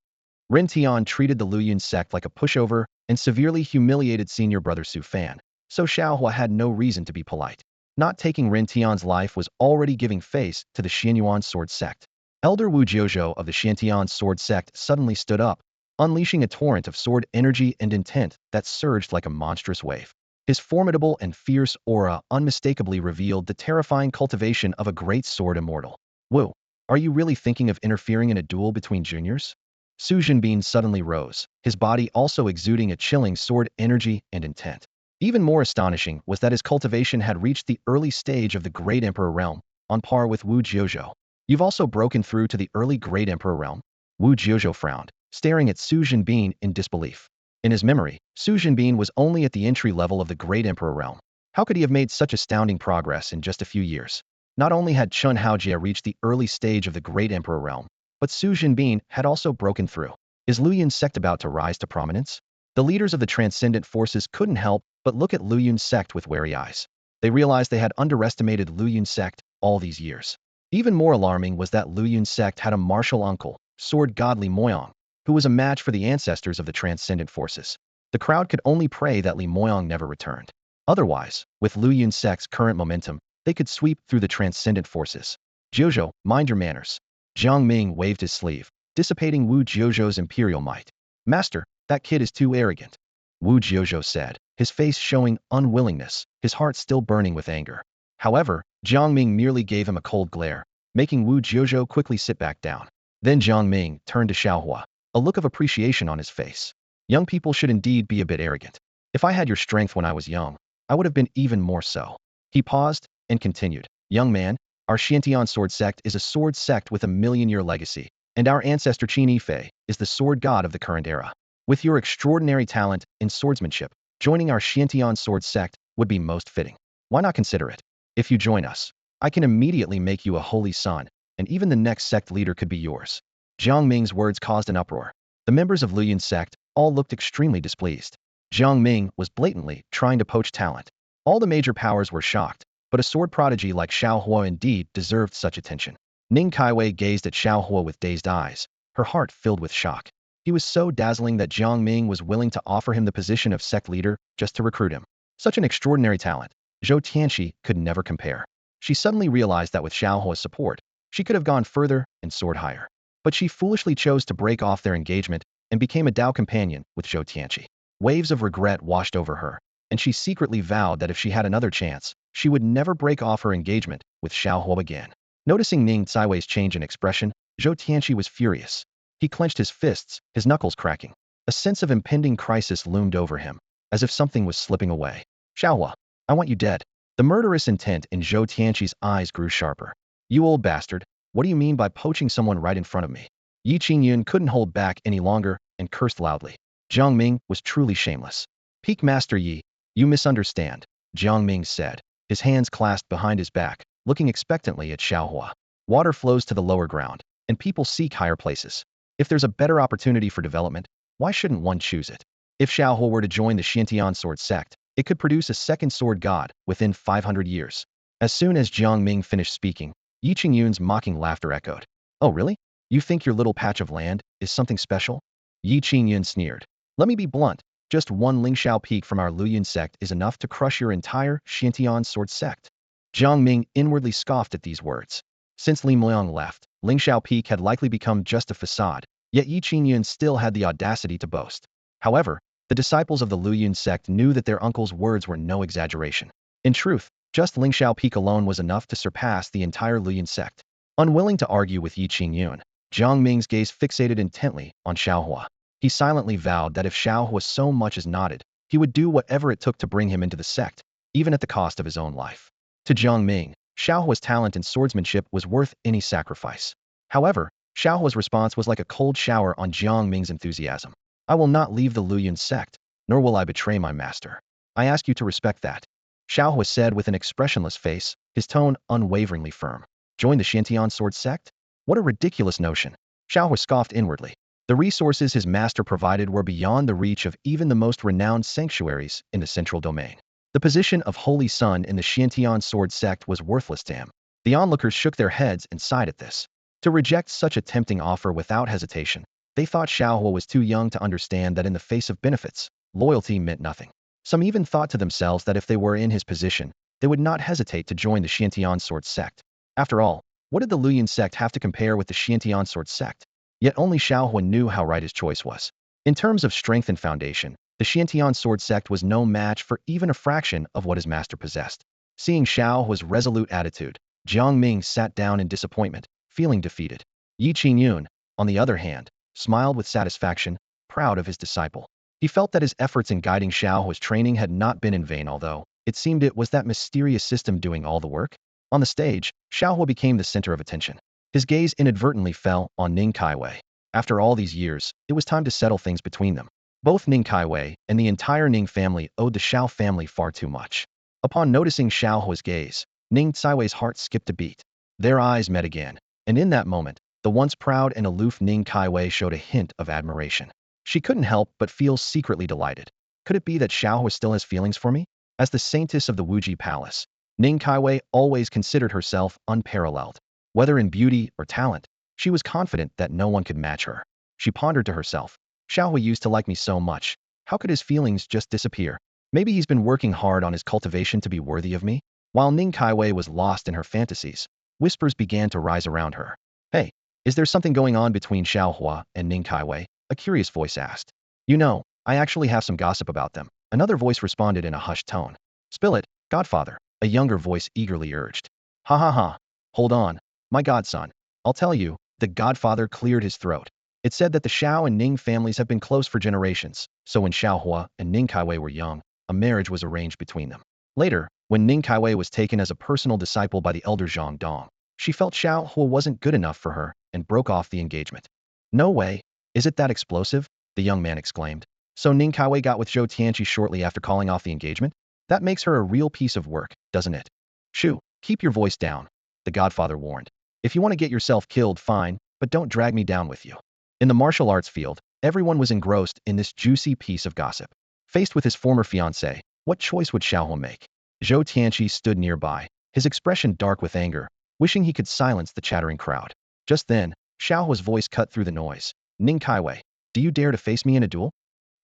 Ren Tian treated the Luoyuan sect like a pushover and severely humiliated senior brother Su Fan, so Shao Hua had no reason to be polite. Not taking Ren Tian's life was already giving face to the Xuanyuan sword sect. Elder Wu Jiuzhou of the Xiantian sword sect suddenly stood up, unleashing a torrent of sword energy and intent that surged like a monstrous wave. His formidable and fierce aura unmistakably revealed the terrifying cultivation of a great sword immortal. Wu, are you really thinking of interfering in a duel between juniors? Su Jinbin suddenly rose, his body also exuding a chilling sword energy and intent. Even more astonishing was that his cultivation had reached the early stage of the Great Emperor realm, on par with Wu Jiuzhou. You've also broken through to the early Great Emperor realm? Wu Jiuzhou frowned, staring at Su Jinbin in disbelief. In his memory, Su Jinbin was only at the entry level of the Great Emperor realm. How could he have made such astounding progress in just a few years? Not only had Chen Haojie reached the early stage of the Great Emperor realm, but Su Jinbin had also broken through. Is Luoyuan sect about to rise to prominence? The leaders of the transcendent forces couldn't help but look at Luoyuan sect with wary eyes. They realized they had underestimated Luoyuan sect all these years. Even more alarming was that Luoyuan sect had a martial uncle, sword god Li Moyang, who was a match for the ancestors of the transcendent forces. The crowd could only pray that Li Moyang never returned. Otherwise, with Luoyuan sect's current momentum, they could sweep through the transcendent forces. Jiuzhou, mind your manners. Jiang Ming waved his sleeve, dissipating Wu Jiuzhou's imperial might. Master, that kid is too arrogant. Wu Jiuzhou said, his face showing unwillingness, his heart still burning with anger. However, Jiang Ming merely gave him a cold glare, making Wu Jiuzhou quickly sit back down. Then Jiang Ming turned to Shao Hua, a look of appreciation on his face. Young people should indeed be a bit arrogant. If I had your strength when I was young, I would have been even more so. He paused and continued, young man, our Xiantian sword sect is a sword sect with a million-year legacy, and our ancestor Qin Yifei is the sword god of the current era. With your extraordinary talent in swordsmanship, joining our Xiantian sword sect would be most fitting. Why not consider it? If you join us, I can immediately make you a holy son, and even the next sect leader could be yours. Jiang Ming's words caused an uproar. The members of Luoyuan sect all looked extremely displeased. Jiang Ming was blatantly trying to poach talent. All the major powers were shocked, but a sword prodigy like Shao Hua indeed deserved such attention. Ning Kaiwei gazed at Shao Hua with dazed eyes, her heart filled with shock. He was so dazzling that Jiang Ming was willing to offer him the position of sect leader just to recruit him. Such an extraordinary talent, Zhou Tianxi could never compare. She suddenly realized that with Shao Hua's support, she could have gone further and soared higher. But she foolishly chose to break off their engagement and became a Dao companion with Zhou Tianxi. Waves of regret washed over her, and she secretly vowed that if she had another chance, she would never break off her engagement with Shao Hua again. Noticing Ning Caiwei's change in expression, Zhou Tianxi was furious. He clenched his fists, his knuckles cracking. A sense of impending crisis loomed over him, as if something was slipping away. Shao Hua, I want you dead. The murderous intent in Zhou Tianxi's eyes grew sharper. You old bastard, what do you mean by poaching someone right in front of me? Ye Qingyun couldn't hold back any longer and cursed loudly. Jiang Ming was truly shameless. Peak Master Yi, you misunderstand, Jiang Ming said, his hands clasped behind his back, looking expectantly at Shao Hua. Water flows to the lower ground, and people seek higher places. If there's a better opportunity for development, why shouldn't one choose it? If Shao Hua were to join the Xiantian sword sect, it could produce a second sword god within 500 years. As soon as Jiang Ming finished speaking, Ye Qingyun's mocking laughter echoed. Oh really? You think your little patch of land is something special? Ye Qingyun sneered. Let me be blunt. Just one Lingxiao peak from our Luyun sect is enough to crush your entire Xiantian sword sect. Jiang Ming inwardly scoffed at these words. Since Li Muliang left, Lingxiao Peak had likely become just a facade, yet Ye Qingyun still had the audacity to boast. However, the disciples of the Luyun sect knew that their uncle's words were no exaggeration. In truth, just Lingxiao Peak alone was enough to surpass the entire Luyun sect. Unwilling to argue with Ye Qingyun, Jiang Ming's gaze fixated intently on Shao Hua. He silently vowed that if Shao Hua so much as nodded, he would do whatever it took to bring him into the sect, even at the cost of his own life. To Jiang Ming, Shao Hua's talent in swordsmanship was worth any sacrifice. However, Shao Hua's response was like a cold shower on Jiang Ming's enthusiasm. I will not leave the Luyun sect, nor will I betray my master. I ask you to respect that. Shao Hua said with an expressionless face, his tone unwaveringly firm. Join the Xiantian sword sect? What a ridiculous notion. Shao Hua scoffed inwardly. The resources his master provided were beyond the reach of even the most renowned sanctuaries in the central domain. The position of Holy Sun in the Xiantian sword sect was worthless to him. The onlookers shook their heads and sighed at this. To reject such a tempting offer without hesitation, they thought Shao Hua was too young to understand that in the face of benefits, loyalty meant nothing. Some even thought to themselves that if they were in his position, they would not hesitate to join the Xiantian sword sect. After all, what did the Luyun sect have to compare with the Xiantian sword sect? Yet only Shao Hua knew how right his choice was. In terms of strength and foundation, the Xiantian sword sect was no match for even a fraction of what his master possessed. Seeing Shao Hua's resolute attitude, Jiang Ming sat down in disappointment, feeling defeated. Ye Qingyun, on the other hand, smiled with satisfaction, proud of his disciple. He felt that his efforts in guiding Shao Hua's training had not been in vain, although it seemed it was that mysterious system doing all the work. On the stage, Shao Hua became the center of attention. His gaze inadvertently fell on Ning Kaiwei. After all these years, it was time to settle things between them. Both Ning Kaiwei and the entire Ning family owed the Shao family far too much. Upon noticing Shao Hua's gaze, Ning Kaiwei's heart skipped a beat. Their eyes met again, and in that moment, the once proud and aloof Ning Kaiwei showed a hint of admiration. She couldn't help but feel secretly delighted. Could it be that Shao Hua still has feelings for me? As the saintess of the Wuji Palace, Ning Kaiwei always considered herself unparalleled. Whether in beauty or talent, she was confident that no one could match her. She pondered to herself, Shao Hua used to like me so much. How could his feelings just disappear? Maybe he's been working hard on his cultivation to be worthy of me? While Ning Kaiwei was lost in her fantasies, whispers began to rise around her. Hey, is there something going on between Shao Hua and Ning Kaiwei? A curious voice asked. You know, I actually have some gossip about them. Another voice responded in a hushed tone. Spill it, Godfather, a younger voice eagerly urged. Ha ha ha. Hold on, my godson. I'll tell you, the Godfather cleared his throat. It said that the Shao and Ning families have been close for generations, so when Shao Hua and Ning Kaiwei were young, a marriage was arranged between them. Later, when Ning Kaiwei was taken as a personal disciple by the elder Zhang Dong, she felt Shao Hua wasn't good enough for her and broke off the engagement. No way. Is it that explosive? The young man exclaimed. So Ning Kaiwei got with Zhou Tianqi shortly after calling off the engagement? That makes her a real piece of work, doesn't it? Shoo, keep your voice down, the Godfather warned. If you want to get yourself killed, fine, but don't drag me down with you. In the martial arts field, everyone was engrossed in this juicy piece of gossip. Faced with his former fiancée, what choice would Shao Hua make? Zhou Tianqi stood nearby, his expression dark with anger, wishing he could silence the chattering crowd. Just then, Shao Hua's voice cut through the noise. Ning Kaiwei, do you dare to face me in a duel?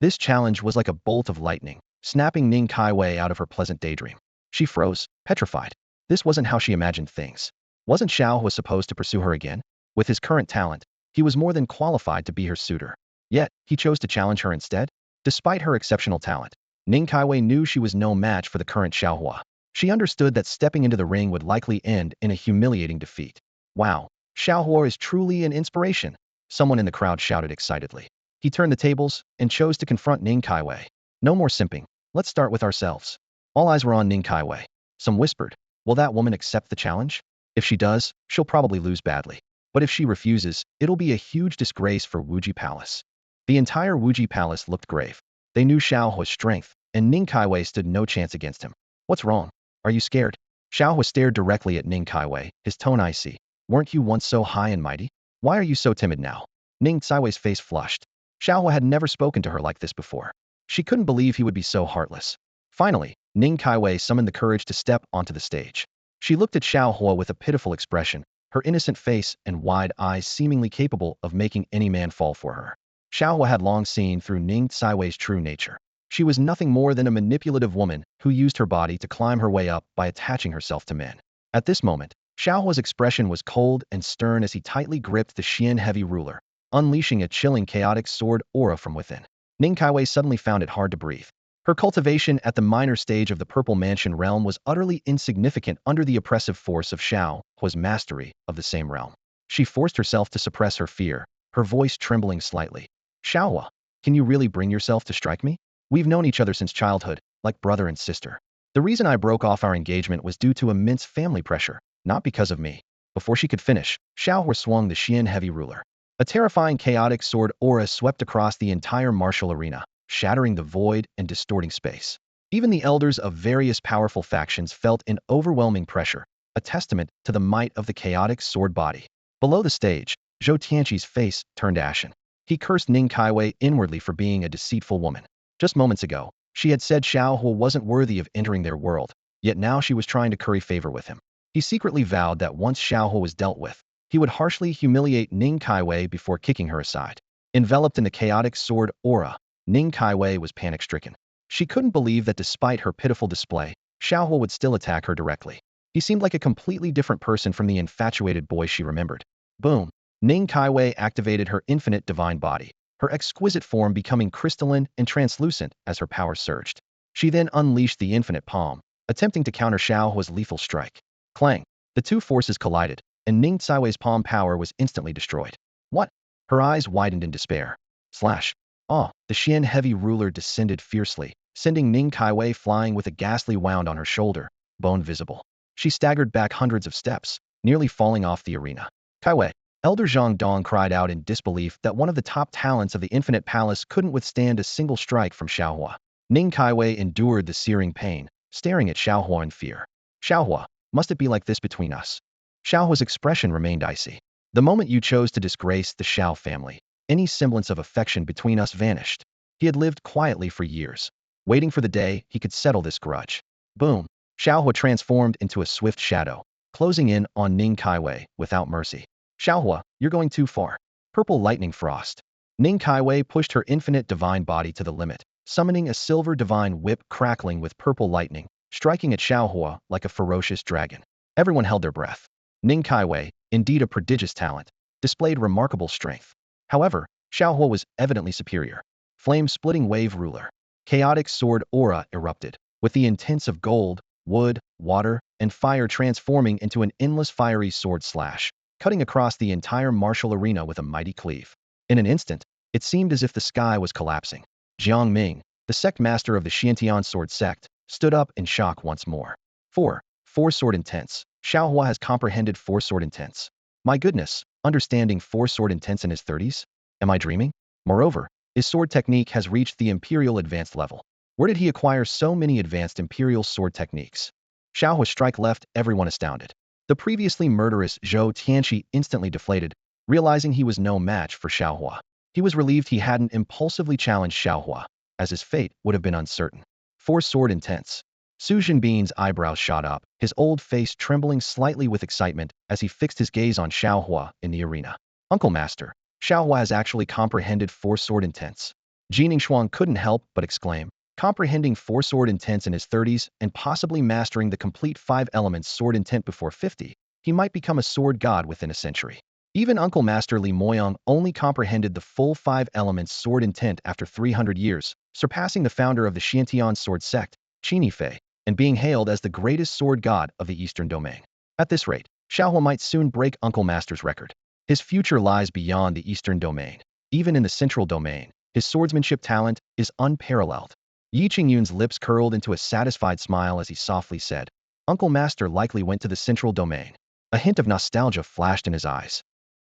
This challenge was like a bolt of lightning, snapping Ning Kaiwei out of her pleasant daydream. She froze, petrified. This wasn't how she imagined things. Wasn't Shao Hua supposed to pursue her again? With his current talent, he was more than qualified to be her suitor. Yet, he chose to challenge her instead? Despite her exceptional talent, Ning Kaiwei knew she was no match for the current Shao Hua. She understood that stepping into the ring would likely end in a humiliating defeat. Wow, Shao Hua is truly an inspiration, someone in the crowd shouted excitedly. He turned the tables and chose to confront Ning Kaiwei. No more simping. Let's start with ourselves. All eyes were on Ning Kaiwei. Some whispered, will that woman accept the challenge? If she does, she'll probably lose badly. But if she refuses, it'll be a huge disgrace for Wuji Palace. The entire Wuji Palace looked grave. They knew Shao Hua's strength, and Ning Kaiwei stood no chance against him. What's wrong? Are you scared? Shao Hua stared directly at Ning Kaiwei, his tone icy. Weren't you once so high and mighty? Why are you so timid now? Ning Kaiwei's face flushed. Shao Hua had never spoken to her like this before. She couldn't believe he would be so heartless. Finally, Ning Kaiwei summoned the courage to step onto the stage. She looked at Shao Hua with a pitiful expression, her innocent face and wide eyes seemingly capable of making any man fall for her. Shao Hua had long seen through Ning Caiwei's true nature. She was nothing more than a manipulative woman who used her body to climb her way up by attaching herself to men. At this moment, Shao Hua's expression was cold and stern as he tightly gripped the Xian heavy ruler, unleashing a chilling chaotic sword aura from within. Ning Caiwei suddenly found it hard to breathe. Her cultivation at the minor stage of the Purple Mansion realm was utterly insignificant under the oppressive force of Shao Hua's mastery of the same realm. She forced herself to suppress her fear, her voice trembling slightly. Shao Hua, can you really bring yourself to strike me? We've known each other since childhood, like brother and sister. The reason I broke off our engagement was due to immense family pressure, not because of me. Before she could finish, Shao Hua swung the Xian heavy ruler. A terrifying chaotic sword aura swept across the entire martial arena, shattering the void and distorting space. Even the elders of various powerful factions felt an overwhelming pressure, a testament to the might of the chaotic sword body. Below the stage, Zhou Tianqi's face turned ashen. He cursed Ning Caiwei inwardly for being a deceitful woman. Just moments ago, she had said Shao Hua wasn't worthy of entering their world, yet now she was trying to curry favor with him. He secretly vowed that once Shao Hua was dealt with, he would harshly humiliate Ning Caiwei before kicking her aside. Enveloped in the chaotic sword aura, Ning Caiwei was panic-stricken. She couldn't believe that despite her pitiful display, Shao Hua would still attack her directly. He seemed like a completely different person from the infatuated boy she remembered. Boom! Ning Caiwei activated her infinite divine body, her exquisite form becoming crystalline and translucent as her power surged. She then unleashed the infinite palm, attempting to counter Shao Hua's lethal strike. Clang! The two forces collided, and Ning Caiwei's palm power was instantly destroyed. What? Her eyes widened in despair. Slash! The Xian heavy ruler descended fiercely, sending Ning Caiwei flying with a ghastly wound on her shoulder, bone visible. She staggered back hundreds of steps, nearly falling off the arena. Caiwei! Elder Zhang Dong cried out in disbelief that one of the top talents of the Infinite Palace couldn't withstand a single strike from Shao Hua. Ning Caiwei endured the searing pain, staring at Shao Hua in fear. Shao Hua, must it be like this between us? Shao Hua's expression remained icy. The moment you chose to disgrace the Shao family, any semblance of affection between us vanished. He had lived quietly for years, waiting for the day he could settle this grudge. Boom! Shao Hua transformed into a swift shadow, closing in on Ning Caiwei without mercy. Shao Hua, you're going too far. Purple lightning frost. Ning Caiwei pushed her infinite divine body to the limit, summoning a silver divine whip crackling with purple lightning, striking at Shao Hua like a ferocious dragon. Everyone held their breath. Ning Caiwei, indeed a prodigious talent, displayed remarkable strength. However, Shao Hua was evidently superior. Flame-splitting wave ruler. Chaotic sword aura erupted, with the intents of gold, wood, water, and fire transforming into an endless fiery sword slash, cutting across the entire martial arena with a mighty cleave. In an instant, it seemed as if the sky was collapsing. Jiang Ming, the sect master of the Xiantian sword sect, stood up in shock once more. Four sword intense. Shao Hua has comprehended four sword intense. My goodness, understanding four sword intense in his 30s? Am I dreaming? Moreover, his sword technique has reached the Imperial Advanced level. Where did he acquire so many advanced Imperial sword techniques? Shao Hua's strike left everyone astounded. The previously murderous Zhou Tianqi instantly deflated, realizing he was no match for Shao Hua. He was relieved he hadn't impulsively challenged Shao Hua, as his fate would have been uncertain. Four sword intense. Su Jinbin's eyebrows shot up, his old face trembling slightly with excitement as he fixed his gaze on Shao Hua in the arena. Uncle Master, Shao Hua has actually comprehended four sword intense. Jining Shuang couldn't help but exclaim. Comprehending four sword intense in his 30s and possibly mastering the complete 5 elements sword intent before 50, he might become a sword god within a century. Even Uncle Master Li Moyang only comprehended the full 5 elements sword intent after 300 years, surpassing the founder of the Xiantian sword sect, Qin Fei, and being hailed as the greatest sword god of the Eastern Domain. At this rate, Shao Hua might soon break Uncle Master's record. His future lies beyond the Eastern Domain. Even in the Central Domain, his swordsmanship talent is unparalleled. Ye Qingyun's lips curled into a satisfied smile as he softly said, Uncle Master likely went to the Central Domain. A hint of nostalgia flashed in his eyes.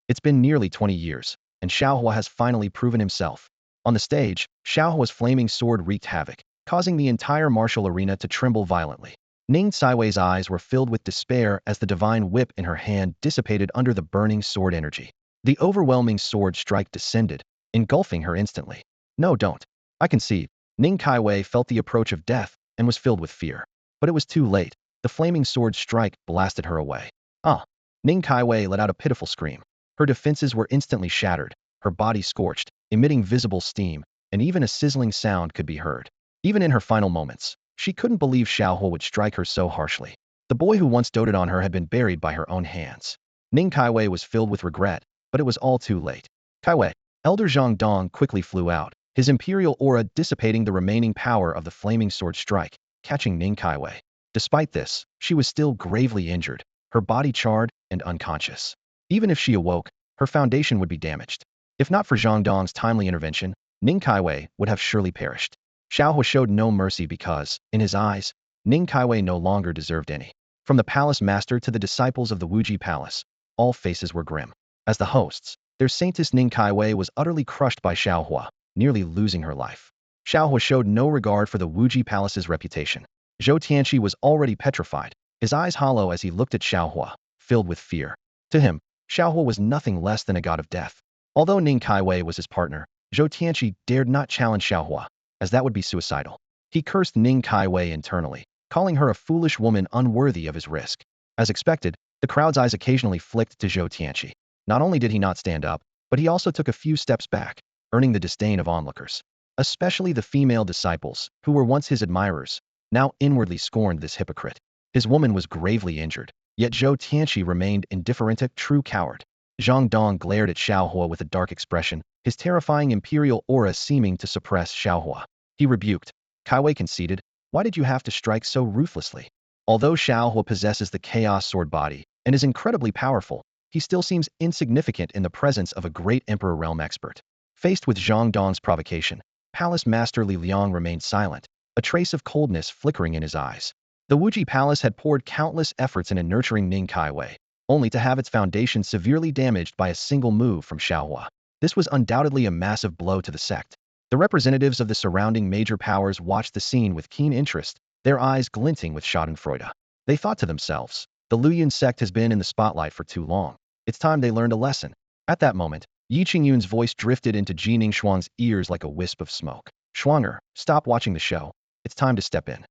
It's been nearly 20 years, and Shao Hua has finally proven himself. On the stage, Shao Hua's flaming sword wreaked havoc, causing the entire martial arena to tremble violently. Ning Caiwei's eyes were filled with despair as the divine whip in her hand dissipated under the burning sword energy. The overwhelming sword strike descended, engulfing her instantly. No, don't. I can see. Ning Caiwei felt the approach of death and was filled with fear. But it was too late. The flaming sword strike blasted her away. Ah! Ning Kaiwei let out a pitiful scream. Her defenses were instantly shattered, her body scorched, emitting visible steam, and even a sizzling sound could be heard. Even in her final moments, she couldn't believe Shao Hua would strike her so harshly. The boy who once doted on her had been buried by her own hands. Ning Kaiwei was filled with regret, but it was all too late. Kaiwei, Elder Zhang Dong quickly flew out, his imperial aura dissipating the remaining power of the flaming sword strike, catching Ning Kaiwei. Despite this, she was still gravely injured, her body charred and unconscious. Even if she awoke, her foundation would be damaged. If not for Zhang Dong's timely intervention, Ning Kaiwei would have surely perished. Shao Hua showed no mercy because, in his eyes, Ning Kaiwei no longer deserved any. From the palace master to the disciples of the Wuji Palace, all faces were grim. As the hosts, their saintess Ning Kaiwei was utterly crushed by Shao Hua, nearly losing her life. Shao Hua showed no regard for the Wuji Palace's reputation. Zhou Tianqi was already petrified, his eyes hollow as he looked at Shao Hua, filled with fear. To him, Shao Hua was nothing less than a god of death. Although Ning Kaiwei was his partner, Zhou Tianqi dared not challenge Shao Hua, as that would be suicidal. He cursed Ning Kaiwei internally, calling her a foolish woman unworthy of his risk. As expected, the crowd's eyes occasionally flicked to Zhou Tianqi. Not only did he not stand up, but he also took a few steps back, earning the disdain of onlookers. Especially the female disciples, who were once his admirers, now inwardly scorned this hypocrite. His woman was gravely injured, yet Zhou Tianqi remained indifferent, a true coward. Zhang Dong glared at Shao Hua with a dark expression, his terrifying imperial aura seeming to suppress Shao Hua. He rebuked. Kaiwei conceded, "Why did you have to strike so ruthlessly?" Although Shao Hua possesses the chaos sword body and is incredibly powerful, he still seems insignificant in the presence of a great emperor realm expert. Faced with Zhang Dong's provocation, Palace Master Li Liang remained silent, a trace of coldness flickering in his eyes. The Wuji Palace had poured countless efforts into nurturing Ning Kaiwei, only to have its foundation severely damaged by a single move from Shao Hua. This was undoubtedly a massive blow to the sect. The representatives of the surrounding major powers watched the scene with keen interest, their eyes glinting with schadenfreude. They thought to themselves, the Luoyuan sect has been in the spotlight for too long. It's time they learned a lesson. At that moment, Ye Qingyun's voice drifted into Ji Ningxuang's ears like a wisp of smoke. "Xuanyuan, stop watching the show. It's time to step in."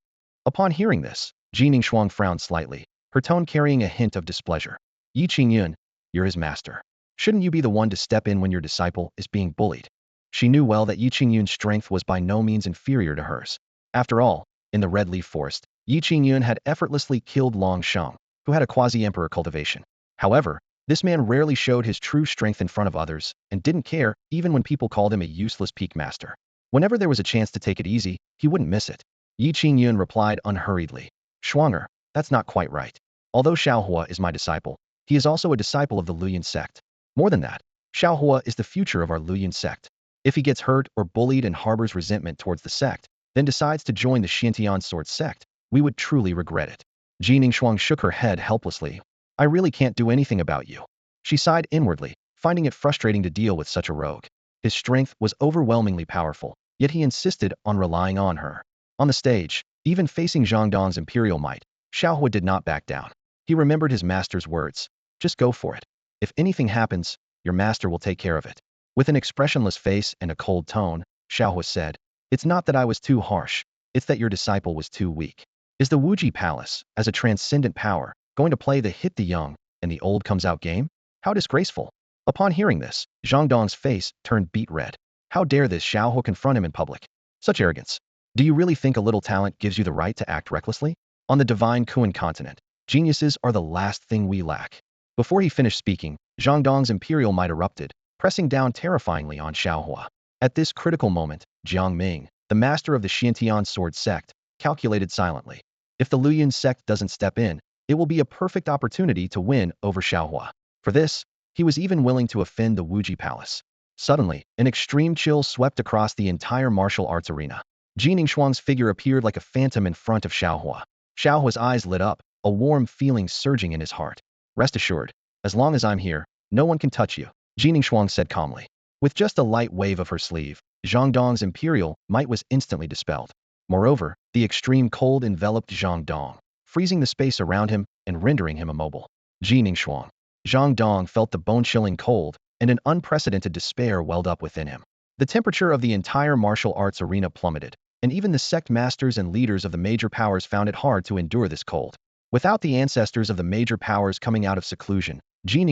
Upon hearing this, Ji Ningxuang frowned slightly, her tone carrying a hint of displeasure. "Ye Qingyun, you're his master. Shouldn't you be the one to step in when your disciple is being bullied?" She knew well that Ye Qingyun's strength was by no means inferior to hers. After all, in the Red Leaf Forest, Ye Qingyun had effortlessly killed Long Sheng, who had a quasi-emperor cultivation. However, this man rarely showed his true strength in front of others, and didn't care even when people called him a useless peak master. Whenever there was a chance to take it easy, he wouldn't miss it. Ye Qingyun replied unhurriedly, "Xuanyuan, that's not quite right. Although Shao Hua is my disciple, he is also a disciple of the Luoyuan sect. More than that, Shao Hua is the future of our Luoyuan sect. If he gets hurt or bullied and harbors resentment towards the sect, then decides to join the Xiantian sword sect, we would truly regret it." Ji Ningxuang shook her head helplessly. "I really can't do anything about you." She sighed inwardly, finding it frustrating to deal with such a rogue. His strength was overwhelmingly powerful, yet he insisted on relying on her. On the stage, even facing Zhang Dong's imperial might, Shao Hua did not back down. He remembered his master's words, "Just go for it. If anything happens, your master will take care of it." With an expressionless face and a cold tone, Shao Hua said, "It's not that I was too harsh, it's that your disciple was too weak. Is the Wuji Palace, as a transcendent power, going to play the hit the young and the old comes out game? How disgraceful." Upon hearing this, Zhang Dong's face turned beet red. How dare this Shao Hua confront him in public? Such arrogance. Do you really think a little talent gives you the right to act recklessly? On the divine Kuan continent, geniuses are the last thing we lack. Before he finished speaking, Zhang Dong's imperial might erupted, pressing down terrifyingly on Shao Hua. At this critical moment, Jiang Ming, the master of the Xiantian sword sect, calculated silently. If the Luoyuan sect doesn't step in, it will be a perfect opportunity to win over Shao Hua. For this, he was even willing to offend the Wuji Palace. Suddenly, an extreme chill swept across the entire martial arts arena. Ji Ningxuang's figure appeared like a phantom in front of Shao Hua. Shao Hua's eyes lit up, a warm feeling surging in his heart. "Rest assured, as long as I'm here, no one can touch you," Ji Ningxuang said calmly. With just a light wave of her sleeve, Zhang Dong's imperial might was instantly dispelled. Moreover, the extreme cold enveloped Zhang Dong, freezing the space around him and rendering him immobile. Ji Ningxuang. Zhang Dong felt the bone-chilling cold, and an unprecedented despair welled up within him. The temperature of the entire martial arts arena plummeted, and even the sect masters and leaders of the major powers found it hard to endure this cold. Without the ancestors of the major powers coming out of seclusion, Ye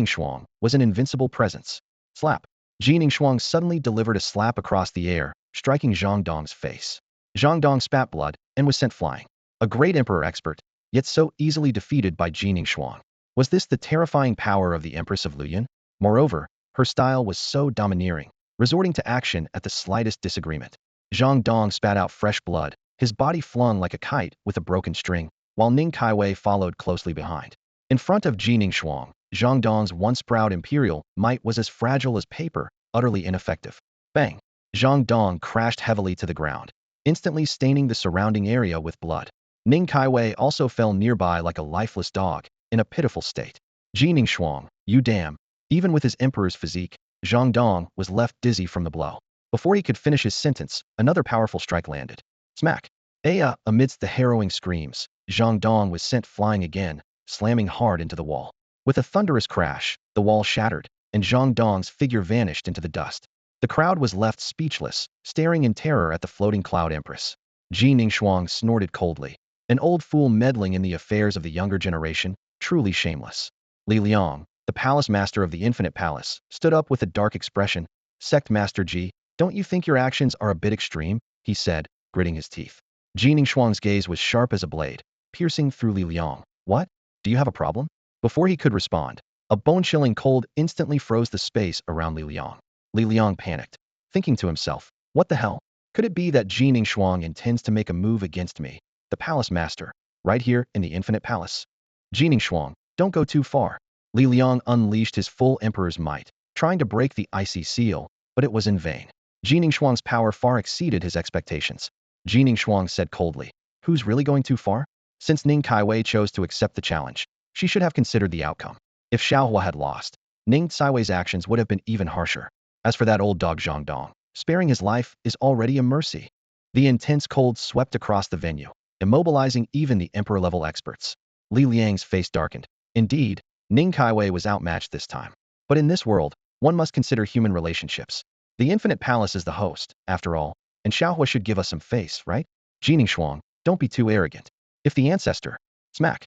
was an invincible presence. Slap. Ye suddenly delivered a slap across the air, striking Zhang Dong's face. Zhang Dong spat blood and was sent flying. A great emperor expert, yet so easily defeated by Ye Was this the terrifying power of the Empress of Luoyuan? Moreover, her style was so domineering, resorting to action at the slightest disagreement. Zhang Dong spat out fresh blood, his body flung like a kite with a broken string, while Ning Kaiwei followed closely behind. In front of Ye Zhang Dong's once proud imperial might was as fragile as paper, utterly ineffective. Bang! Zhang Dong crashed heavily to the ground, instantly staining the surrounding area with blood. Ning Kaiwei also fell nearby like a lifeless dog, in a pitiful state. Ye you damn. Even with his emperor's physique, Zhang Dong was left dizzy from the blow. Before he could finish his sentence, another powerful strike landed. Smack! Amidst the harrowing screams, Zhang Dong was sent flying again, slamming hard into the wall. With a thunderous crash, the wall shattered, and Zhang Dong's figure vanished into the dust. The crowd was left speechless, staring in terror at the floating cloud empress. Ye snorted coldly. An old fool meddling in the affairs of the younger generation, truly shameless. Li Liang, the palace master of the infinite palace, stood up with a dark expression. Sect Master Ji, don't you think your actions are a bit extreme? He said, gritting his teeth. Ye Ningxuang's gaze was sharp as a blade, piercing through Li Liang. What? Do you have a problem? Before he could respond, a bone-chilling cold instantly froze the space around Li Liang. Li Liang panicked, thinking to himself, what the hell? Could it be that Ye Ningxuang intends to make a move against me, the palace master, right here in the infinite palace? Ye Ningxuang, don't go too far. Li Liang unleashed his full emperor's might, trying to break the icy seal, but it was in vain. Ye Ningxuang's power far exceeded his expectations. Ye Ningxuang said coldly, who's really going too far? Since Ning Kaiwei chose to accept the challenge, she should have considered the outcome. If Shao Hua had lost, Ning Kaiwei's actions would have been even harsher. As for that old dog Zhang Dong, sparing his life is already a mercy. The intense cold swept across the venue, immobilizing even the emperor-level experts. Li Liang's face darkened. Indeed, Ning Kaiwei was outmatched this time. But in this world, one must consider human relationships. The infinite palace is the host, after all, and Shao Hua should give us some face, right? Ye Ningxuang, don't be too arrogant. If the ancestor... Smack!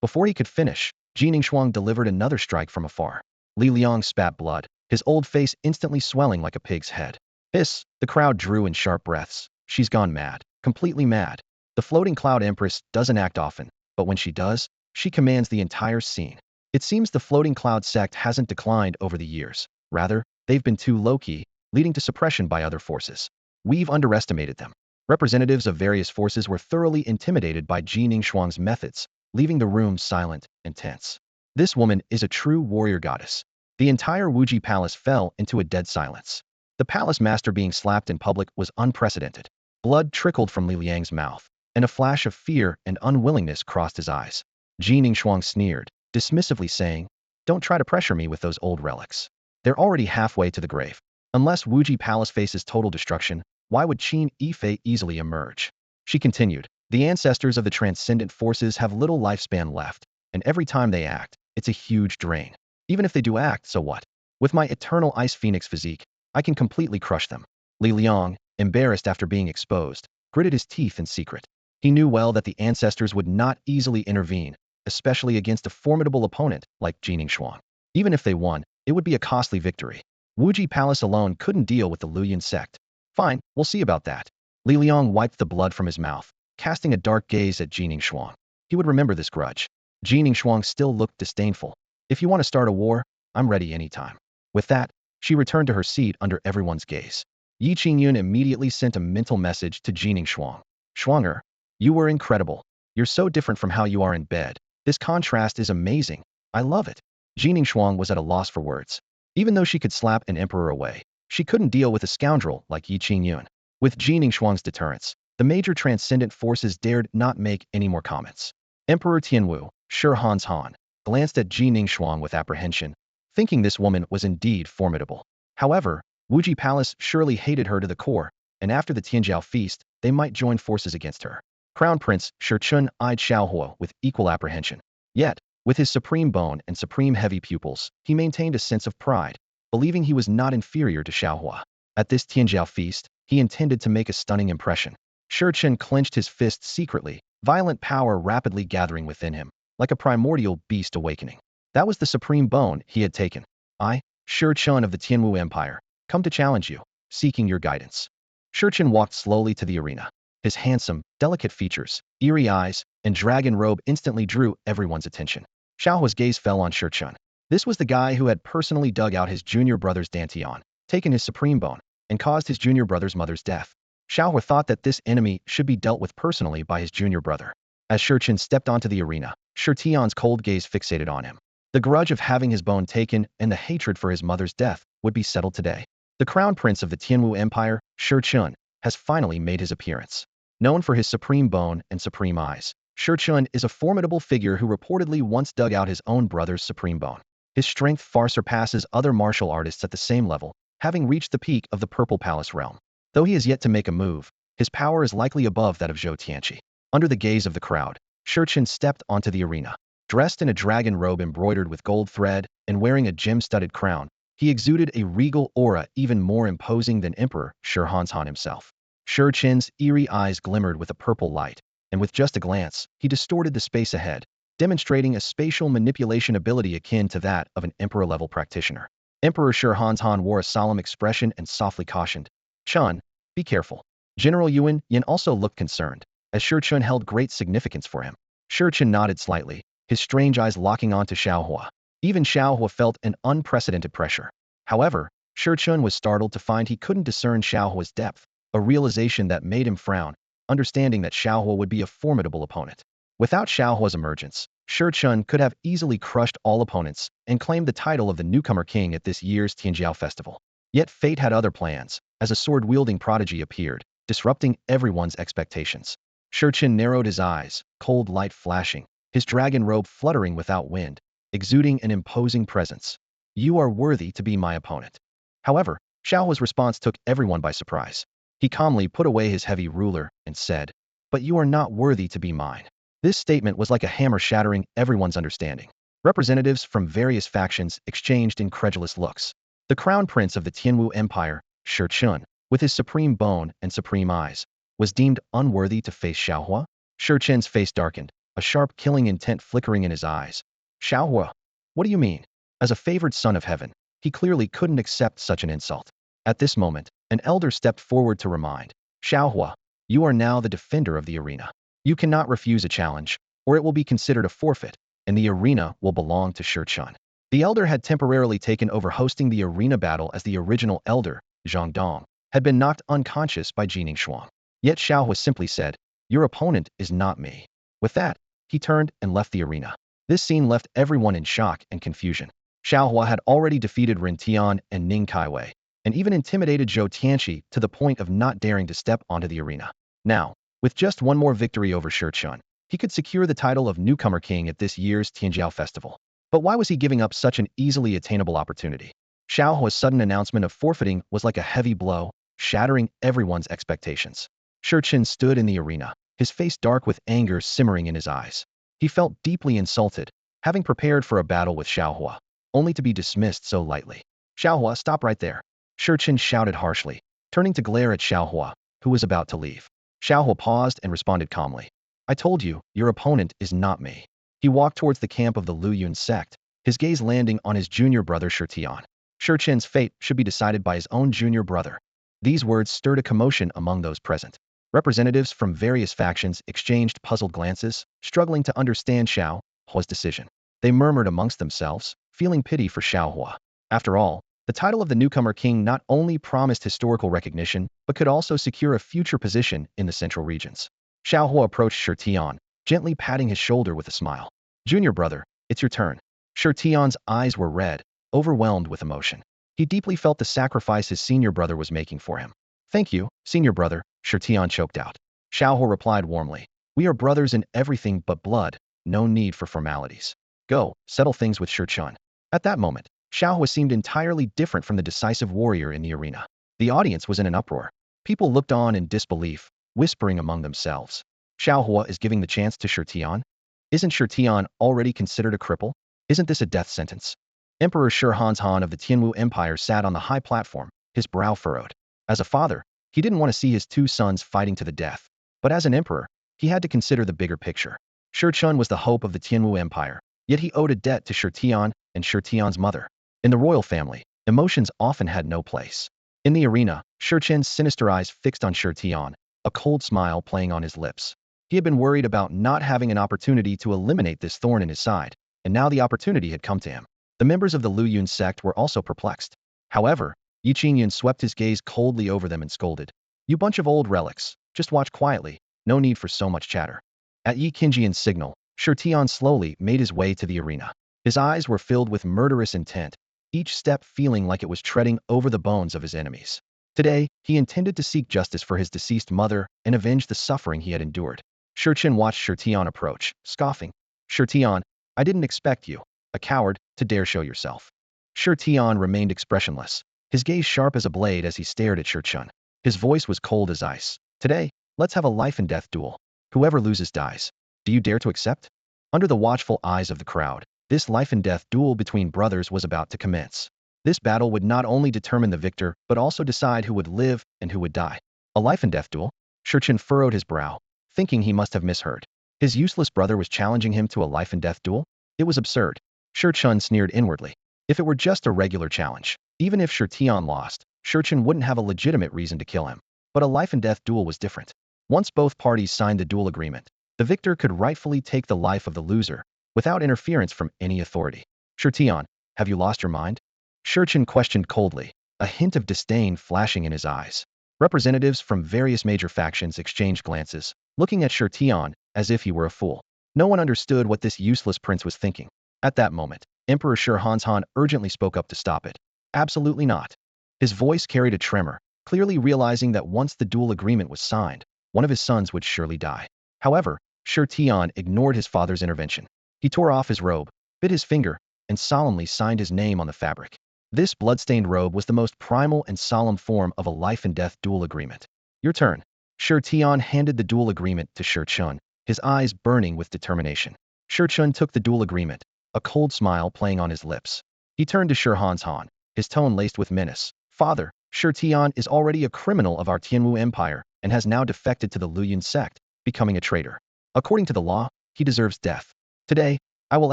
Before he could finish, Ye Ningxuang delivered another strike from afar. Li Liang spat blood, his old face instantly swelling like a pig's head. Hiss! The crowd drew in sharp breaths. She's gone mad. Completely mad. The floating cloud empress doesn't act often, but when she does, she commands the entire scene. It seems the floating cloud sect hasn't declined over the years. Rather, they've been too low-key, leading to suppression by other forces. We've underestimated them. Representatives of various forces were thoroughly intimidated by Ye Ningxuang's methods, leaving the room silent and tense. This woman is a true warrior goddess. The entire Wuji palace fell into a dead silence. The palace master being slapped in public was unprecedented. Blood trickled from Li Liang's mouth, and a flash of fear and unwillingness crossed his eyes. Ye Ningxuang sneered, dismissively saying, don't try to pressure me with those old relics. They're already halfway to the grave. Unless Wuji Palace faces total destruction, why would Qin Yifei easily emerge? She continued, the ancestors of the transcendent forces have little lifespan left, and every time they act, it's a huge drain. Even if they do act, so what? With my eternal ice phoenix physique, I can completely crush them. Li Liang, embarrassed after being exposed, gritted his teeth in secret. He knew well that the ancestors would not easily intervene, especially against a formidable opponent like Ye Ningxuang. Even if they won, it would be a costly victory. Wuji Palace alone couldn't deal with the Luoyuan sect. Fine, we'll see about that. Li Liang wiped the blood from his mouth, casting a dark gaze at Ye Ningxuang. He would remember this grudge. Ye Ningxuang still looked disdainful. If you want to start a war, I'm ready anytime. With that, she returned to her seat under everyone's gaze. Ye Qingyun immediately sent a mental message to Ye Ningxuang. Xuanyuan, you were incredible. You're so different from how you are in bed. This contrast is amazing. I love it. Ye Ningxuang was at a loss for words. Even though she could slap an emperor away, she couldn't deal with a scoundrel like Ye Qingyun. With Ye Ningxuang's deterrence, the major transcendent forces dared not make any more comments. Emperor Tianwu, Shi Han's Han, glanced at Ye Ningxuang with apprehension, thinking this woman was indeed formidable. However, Wuji Palace surely hated her to the core, and after the Tianjiao feast, they might join forces against her. Crown Prince Shi Chun eyed Shao Hua with equal apprehension. Yet, with his supreme bone and supreme heavy pupils, he maintained a sense of pride, believing he was not inferior to Shao Hua. At this Tianjiao feast, he intended to make a stunning impression. Shi Chun clenched his fists secretly, violent power rapidly gathering within him, like a primordial beast awakening. That was the supreme bone he had taken. I, Shi Chun of the Tianwu Empire, come to challenge you, seeking your guidance. Shi Chun walked slowly to the arena. His handsome, delicate features, eerie eyes, and dragon robe instantly drew everyone's attention. Shao Hua's gaze fell on Shi Chun. This was the guy who had personally dug out his junior brother's dantian, taken his supreme bone, and caused his junior brother's mother's death. Shao Hua thought that this enemy should be dealt with personally by his junior brother. As Shi Chun stepped onto the arena, Shi Tian's cold gaze fixated on him. The grudge of having his bone taken and the hatred for his mother's death would be settled today. The crown prince of the Tianwu Empire, Shi Chun, has finally made his appearance. Known for his supreme bone and supreme eyes, Shi Chun is a formidable figure who reportedly once dug out his own brother's supreme bone. His strength far surpasses other martial artists at the same level, having reached the peak of the Purple Palace realm. Though he has yet to make a move, his power is likely above that of Zhou Tianqi. Under the gaze of the crowd, Shi Chun stepped onto the arena. Dressed in a dragon robe embroidered with gold thread and wearing a gem-studded crown, he exuded a regal aura even more imposing than Emperor Shi Hanshan himself. Shi Chun's eerie eyes glimmered with a purple light, and with just a glance, he distorted the space ahead, demonstrating a spatial manipulation ability akin to that of an emperor-level practitioner. Emperor Shi Hanshan wore a solemn expression and softly cautioned, "Chun, be careful." General Yuan Yin also looked concerned, as Shi Chun held great significance for him. Shi Chun nodded slightly, his strange eyes locking onto Shao Hua. Even Shao Hua felt an unprecedented pressure. However, Shi Chun was startled to find he couldn't discern Shao Hua's depth, a realization that made him frown, understanding that Shao Hua would be a formidable opponent. Without Shao Hua's emergence, Shi Chun could have easily crushed all opponents and claimed the title of the newcomer king at this year's Tianjiao festival. Yet fate had other plans, as a sword-wielding prodigy appeared, disrupting everyone's expectations. Shi Chun narrowed his eyes, cold light flashing, his dragon robe fluttering without wind, exuding an imposing presence. "You are worthy to be my opponent." However, Shao Hua's response took everyone by surprise. He calmly put away his heavy ruler and said, "But you are not worthy to be mine." This statement was like a hammer shattering everyone's understanding. Representatives from various factions exchanged incredulous looks. The crown prince of the Tianwu Empire, Shi Chun, with his supreme bone and supreme eyes, was deemed unworthy to face Shao Hua. Shi Chun's face darkened, a sharp killing intent flickering in his eyes. "Shao Hua, what do you mean?" As a favored son of heaven, he clearly couldn't accept such an insult. At this moment, an elder stepped forward to remind, "Shao Hua, you are now the defender of the arena. You cannot refuse a challenge, or it will be considered a forfeit, and the arena will belong to Shi Chun." The elder had temporarily taken over hosting the arena battle as the original elder, Zhang Dong, had been knocked unconscious by Jining Shuang. Yet Shao Hua simply said, "Your opponent is not me." With that, he turned and left the arena. This scene left everyone in shock and confusion. Shao Hua had already defeated Ren Tian and Ning Kaiwei, and even intimidated Zhou Tianqi to the point of not daring to step onto the arena. Now, with just one more victory over Shi Chun, he could secure the title of newcomer king at this year's Tianjiao festival. But why was he giving up such an easily attainable opportunity? Shao Hua's sudden announcement of forfeiting was like a heavy blow, shattering everyone's expectations. Shi Chun stood in the arena, his face dark with anger simmering in his eyes. He felt deeply insulted, having prepared for a battle with Shao Hua, only to be dismissed so lightly. "Shao Hua, stop right there!" Shi Chun shouted harshly, turning to glare at Shao Hua, who was about to leave. Shao Hua paused and responded calmly, "I told you, your opponent is not me." He walked towards the camp of the Lu Yun sect, his gaze landing on his junior brother Shi Tian. Shi Chun's fate should be decided by his own junior brother. These words stirred a commotion among those present. Representatives from various factions exchanged puzzled glances, struggling to understand Shao Hua's decision. They murmured amongst themselves, feeling pity for Shao Hua. After all, the title of the newcomer king not only promised historical recognition, but could also secure a future position in the central regions. Shao Hua approached Shi Tian, gently patting his shoulder with a smile. "Junior brother, it's your turn." Shi Tian's eyes were red, overwhelmed with emotion. He deeply felt the sacrifice his senior brother was making for him. "Thank you, senior brother," Shi Tian choked out. Shao Hua replied warmly, "We are brothers in everything but blood, no need for formalities. Go, settle things with Shi Chun." At that moment, Shao Hua seemed entirely different from the decisive warrior in the arena. The audience was in an uproar. People looked on in disbelief, whispering among themselves. Shao Hua is giving the chance to Shi Tian? Isn't Shi Tian already considered a cripple? Isn't this a death sentence? Emperor Shi Hanshan of the Tianwu Empire sat on the high platform, his brow furrowed. As a father, he didn't want to see his two sons fighting to the death. But as an emperor, he had to consider the bigger picture. Shi Chun was the hope of the Tianwu Empire, yet he owed a debt to Shi Tian and Shi Tian's mother. In the royal family, emotions often had no place. In the arena, Shi Chen's sinister eyes fixed on Shi Tian, a cold smile playing on his lips. He had been worried about not having an opportunity to eliminate this thorn in his side, and now the opportunity had come to him. The members of the Luyun sect were also perplexed. However, Ye Qingyun swept his gaze coldly over them and scolded. "You bunch of old relics, just watch quietly, no need for so much chatter." At Ye Qingyun's signal, Shi Tian slowly made his way to the arena. His eyes were filled with murderous intent, each step feeling like it was treading over the bones of his enemies. Today, he intended to seek justice for his deceased mother and avenge the suffering he had endured. Shi Chen watched Shi Tian approach, scoffing. "Shi Tian, I didn't expect you, a coward, to dare show yourself." Shi Tian remained expressionless, his gaze sharp as a blade as he stared at Shi Chen. His voice was cold as ice. "Today, let's have a life-and-death duel. Whoever loses dies. Do you dare to accept?" Under the watchful eyes of the crowd, this life-and-death duel between brothers was about to commence. This battle would not only determine the victor, but also decide who would live and who would die. A life-and-death duel? Shi Chen furrowed his brow, thinking he must have misheard. His useless brother was challenging him to a life-and-death duel? It was absurd. Shi Chen sneered inwardly. If it were just a regular challenge, even if Shi Tian lost, Shi Chen wouldn't have a legitimate reason to kill him. But a life-and-death duel was different. Once both parties signed the duel agreement, the victor could rightfully take the life of the loser, without interference from any authority. "Shi Tian, have you lost your mind?" Shi Chen questioned coldly, a hint of disdain flashing in his eyes. Representatives from various major factions exchanged glances, looking at Shi Tian as if he were a fool. No one understood what this useless prince was thinking. At that moment, Emperor Shi Hanzhan urgently spoke up to stop it. "Absolutely not." His voice carried a tremor, clearly realizing that once the duel agreement was signed, one of his sons would surely die. However, Shi Tian ignored his father's intervention. He tore off his robe, bit his finger, and solemnly signed his name on the fabric. This blood-stained robe was the most primal and solemn form of a life-and-death duel agreement. "Your turn." Shi Tian handed the duel agreement to Shi Chun, his eyes burning with determination. Shi Chun took the duel agreement, a cold smile playing on his lips. He turned to Shi Hanzhan, his tone laced with menace. "Father, Shi Tian is already a criminal of our Tianwu Empire and has now defected to the Luyun sect, becoming a traitor. According to the law, he deserves death. Today, I will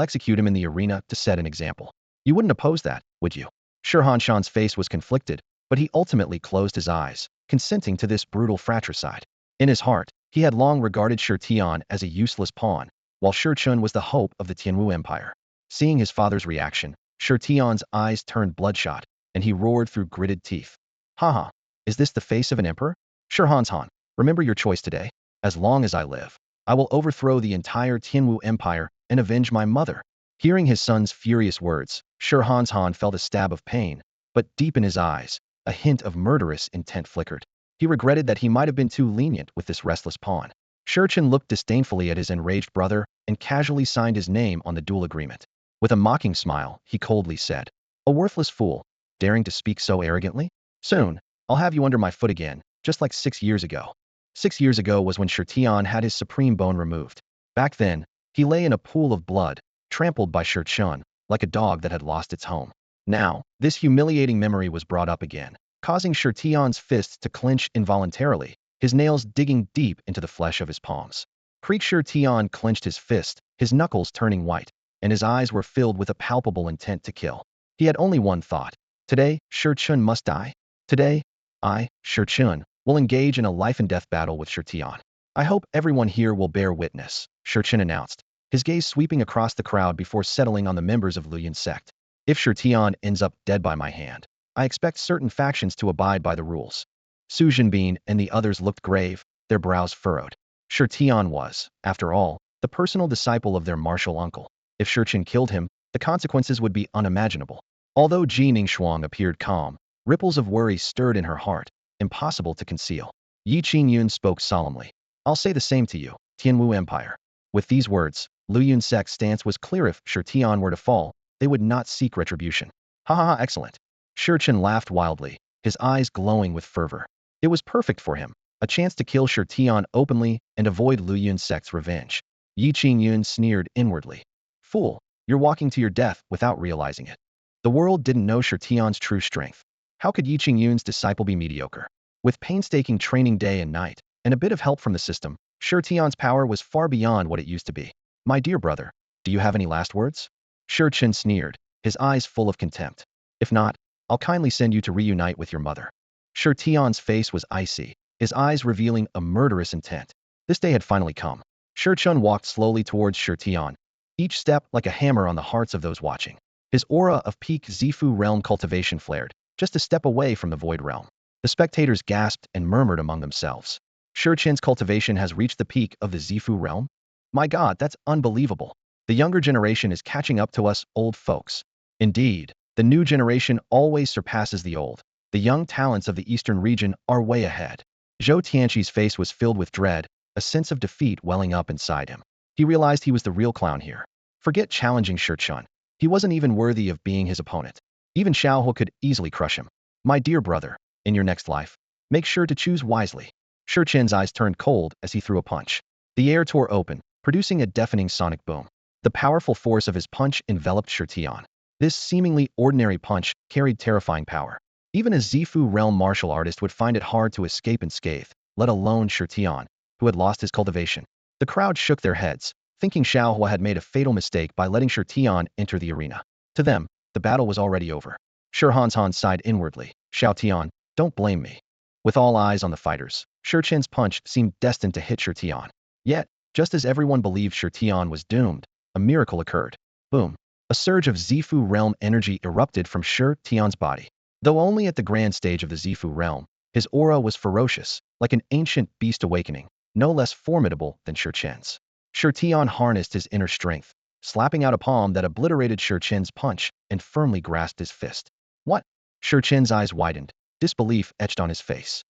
execute him in the arena to set an example. You wouldn't oppose that, would you?" Shi Hanshan's face was conflicted, but he ultimately closed his eyes, consenting to this brutal fratricide. In his heart, he had long regarded Shi Tian as a useless pawn, while Shi Chun was the hope of the Tianwu Empire. Seeing his father's reaction, Shi Tian's eyes turned bloodshot, and he roared through gritted teeth. "Haha, is this the face of an emperor? Shi Hanshan, remember your choice today. As long as I live, I will overthrow the entire Tianwu Empire and avenge my mother." Hearing his son's furious words, Shi Hanshan felt a stab of pain, but deep in his eyes, a hint of murderous intent flickered. He regretted that he might have been too lenient with this restless pawn. Shi Chen looked disdainfully at his enraged brother and casually signed his name on the duel agreement. With a mocking smile, he coldly said, "A worthless fool, daring to speak so arrogantly? Soon, I'll have you under my foot again, just like 6 years ago." 6 years ago was when Shi Tian had his supreme bone removed. Back then, he lay in a pool of blood, trampled by Shi Chun, like a dog that had lost its home. Now, this humiliating memory was brought up again, causing Shi Tian's fists to clench involuntarily, his nails digging deep into the flesh of his palms. Shi Tian clenched his fist, his knuckles turning white, and his eyes were filled with a palpable intent to kill. He had only one thought. Today, Shi Chun must die. Today, I, Shi Chun, will engage in a life-and-death battle with Shi Tian. I hope everyone here will bear witness, Shi Chun announced, his gaze sweeping across the crowd before settling on the members of Luyun sect. "If Shi Tian ends up dead by my hand, I expect certain factions to abide by the rules." Su Jinbin and the others looked grave, their brows furrowed. Shi Tian was, after all, the personal disciple of their martial uncle. If Shi Chen killed him, the consequences would be unimaginable. Although Ji Ningshuang appeared calm, ripples of worry stirred in her heart, impossible to conceal. Ye Qingyun spoke solemnly. "I'll say the same to you, Tianwu Empire." With these words, Luyun sect's stance was clear. If Shi Tian were to fall, they would not seek retribution. "Ha ha ha, excellent." Shi Chen laughed wildly, his eyes glowing with fervor. It was perfect for him, a chance to kill Shi Tian openly and avoid Luyun sect's revenge. Ye Qingyun sneered inwardly. "Fool, you're walking to your death without realizing it." The world didn't know Shi Tian's true strength. How could Ye Qingyun's disciple be mediocre? With painstaking training day and night, and a bit of help from the system, Shi Tian's power was far beyond what it used to be. My dear brother, do you have any last words? Shi Chen sneered, his eyes full of contempt. If not, I'll kindly send you to reunite with your mother. Shi Tian's face was icy, his eyes revealing a murderous intent. This day had finally come. Shi Chen walked slowly towards Shi Tian, each step like a hammer on the hearts of those watching. His aura of peak Zifu realm cultivation flared, just a step away from the void realm. The spectators gasped and murmured among themselves. Shi Chen's cultivation has reached the peak of the Zifu realm? My god, that's unbelievable. The younger generation is catching up to us old folks. Indeed, the new generation always surpasses the old. The young talents of the eastern region are way ahead. Zhou Tianqi's face was filled with dread, a sense of defeat welling up inside him. He realized he was the real clown here. Forget challenging Shi Chen. He wasn't even worthy of being his opponent. Even Shao Hua could easily crush him. My dear brother, in your next life, make sure to choose wisely. Shi Chen's eyes turned cold as he threw a punch. The air tore open, producing a deafening sonic boom. The powerful force of his punch enveloped Shi Tian. This seemingly ordinary punch carried terrifying power. Even a Zifu realm martial artist would find it hard to escape unscathed, let alone Shi Tian, who had lost his cultivation. The crowd shook their heads, thinking Shao Hua had made a fatal mistake by letting Shi Tian enter the arena. To them, the battle was already over. Shi Han sighed inwardly. Shao Tian, don't blame me. With all eyes on the fighters, Shi Chen's punch seemed destined to hit Shi Tian. Yet, just as everyone believed Shi Tian was doomed, a miracle occurred. Boom. A surge of Zifu realm energy erupted from Shi Tian's body. Though only at the grand stage of the Zifu realm, his aura was ferocious, like an ancient beast awakening, no less formidable than Shi Chen's. Shi Tian harnessed his inner strength, slapping out a palm that obliterated Shi Chen's punch and firmly grasped his fist. What? Shi Chen's eyes widened, disbelief etched on his face.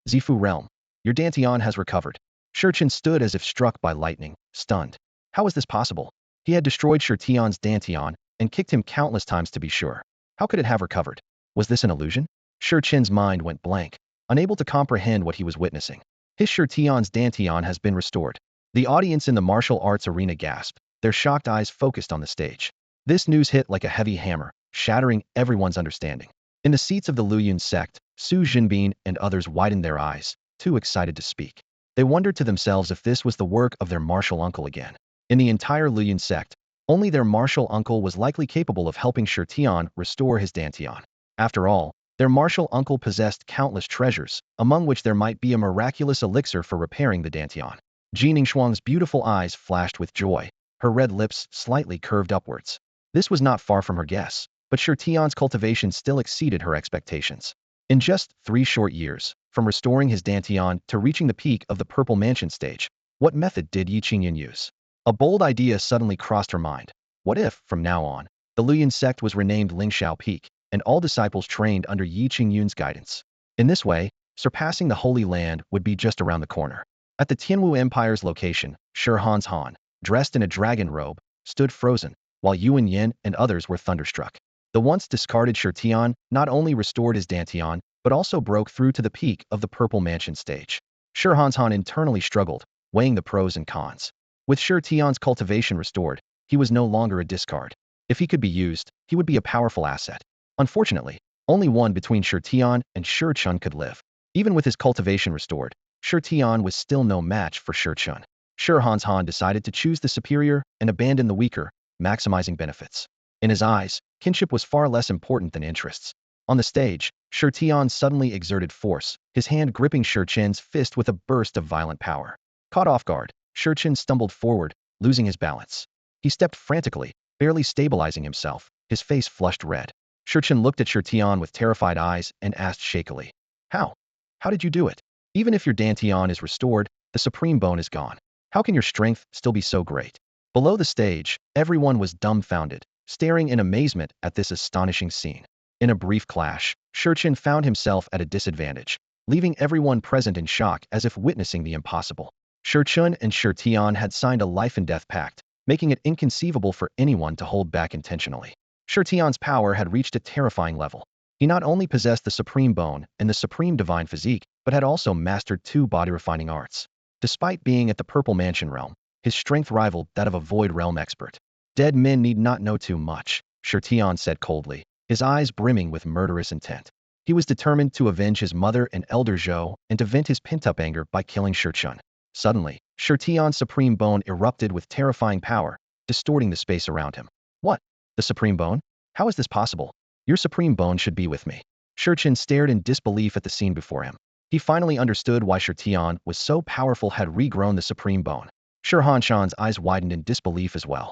Zifu realm, your Dantian has recovered. Shi Chen stood as if struck by lightning, stunned. How was this possible? He had destroyed Shi Tian's Dantian and kicked him countless times to be sure. How could it have recovered? Was this an illusion? Shi Chen's mind went blank, unable to comprehend what he was witnessing. His Shi Tian's Dantian has been restored. The audience in the martial arts arena gasped, their shocked eyes focused on the stage. This news hit like a heavy hammer, shattering everyone's understanding. In the seats of the Luyun sect, Su Jinbin and others widened their eyes, too excited to speak. They wondered to themselves if this was the work of their martial uncle again. In the entire Luyun sect, only their martial uncle was likely capable of helping Shi Tian restore his Dantian. After all, their martial uncle possessed countless treasures, among which there might be a miraculous elixir for repairing the Dantian. Jining Shuang's beautiful eyes flashed with joy, her red lips slightly curved upwards. This was not far from her guess, but Shi Tian's cultivation still exceeded her expectations. In just 3 short years, from restoring his Dantian to reaching the peak of the Purple Mansion stage, what method did Ye Qingyun use? A bold idea suddenly crossed her mind. What if, from now on, the Luyun sect was renamed Lingshao Peak, and all disciples trained under Ye Qingyun's guidance? In this way, surpassing the Holy Land would be just around the corner. At the Tianwu Empire's location, Shi Han, dressed in a dragon robe, stood frozen, while Yuan and others were thunderstruck. The once discarded Shi Tian not only restored his Dantian, but also broke through to the peak of the Purple Mansion stage. Shi Han internally struggled, weighing the pros and cons. With Shi Tian's cultivation restored, he was no longer a discard. If he could be used, he would be a powerful asset. Unfortunately, only one between Shi Tian and Shi Chen could live. Even with his cultivation restored, Shi Tian was still no match for Shi Chen. Shi Han decided to choose the superior and abandon the weaker, maximizing benefits. In his eyes, kinship was far less important than interests. On the stage, Shi Tian suddenly exerted force, his hand gripping Shi Chen's fist with a burst of violent power. Caught off guard, Shi Chen stumbled forward, losing his balance. He stepped frantically, barely stabilizing himself, his face flushed red. Shi Chen looked at Shi Tian with terrified eyes and asked shakily, How? How did you do it? Even if your Dantian is restored, the supreme bone is gone. How can your strength still be so great? Below the stage, everyone was dumbfounded, staring in amazement at this astonishing scene. In a brief clash, Shi Chen found himself at a disadvantage, leaving everyone present in shock as if witnessing the impossible. Shi Chen and Shi Tian had signed a life-and-death pact, making it inconceivable for anyone to hold back intentionally. Shi Tian's power had reached a terrifying level. He not only possessed the supreme bone and the supreme divine physique, but had also mastered 2 body-refining arts. Despite being at the Purple Mansion realm, his strength rivaled that of a Void Realm expert. Dead men need not know too much, Shi Tian said coldly, his eyes brimming with murderous intent. He was determined to avenge his mother and elder Zhou and to vent his pent-up anger by killing Shi Chen. Suddenly, Shirtian's supreme bone erupted with terrifying power, distorting the space around him. What? The supreme bone? How is this possible? Your supreme bone should be with me. Shirchin stared in disbelief at the scene before him. He finally understood why Shirtian was so powerful had regrown the supreme bone. Shirhanshan's eyes widened in disbelief as well.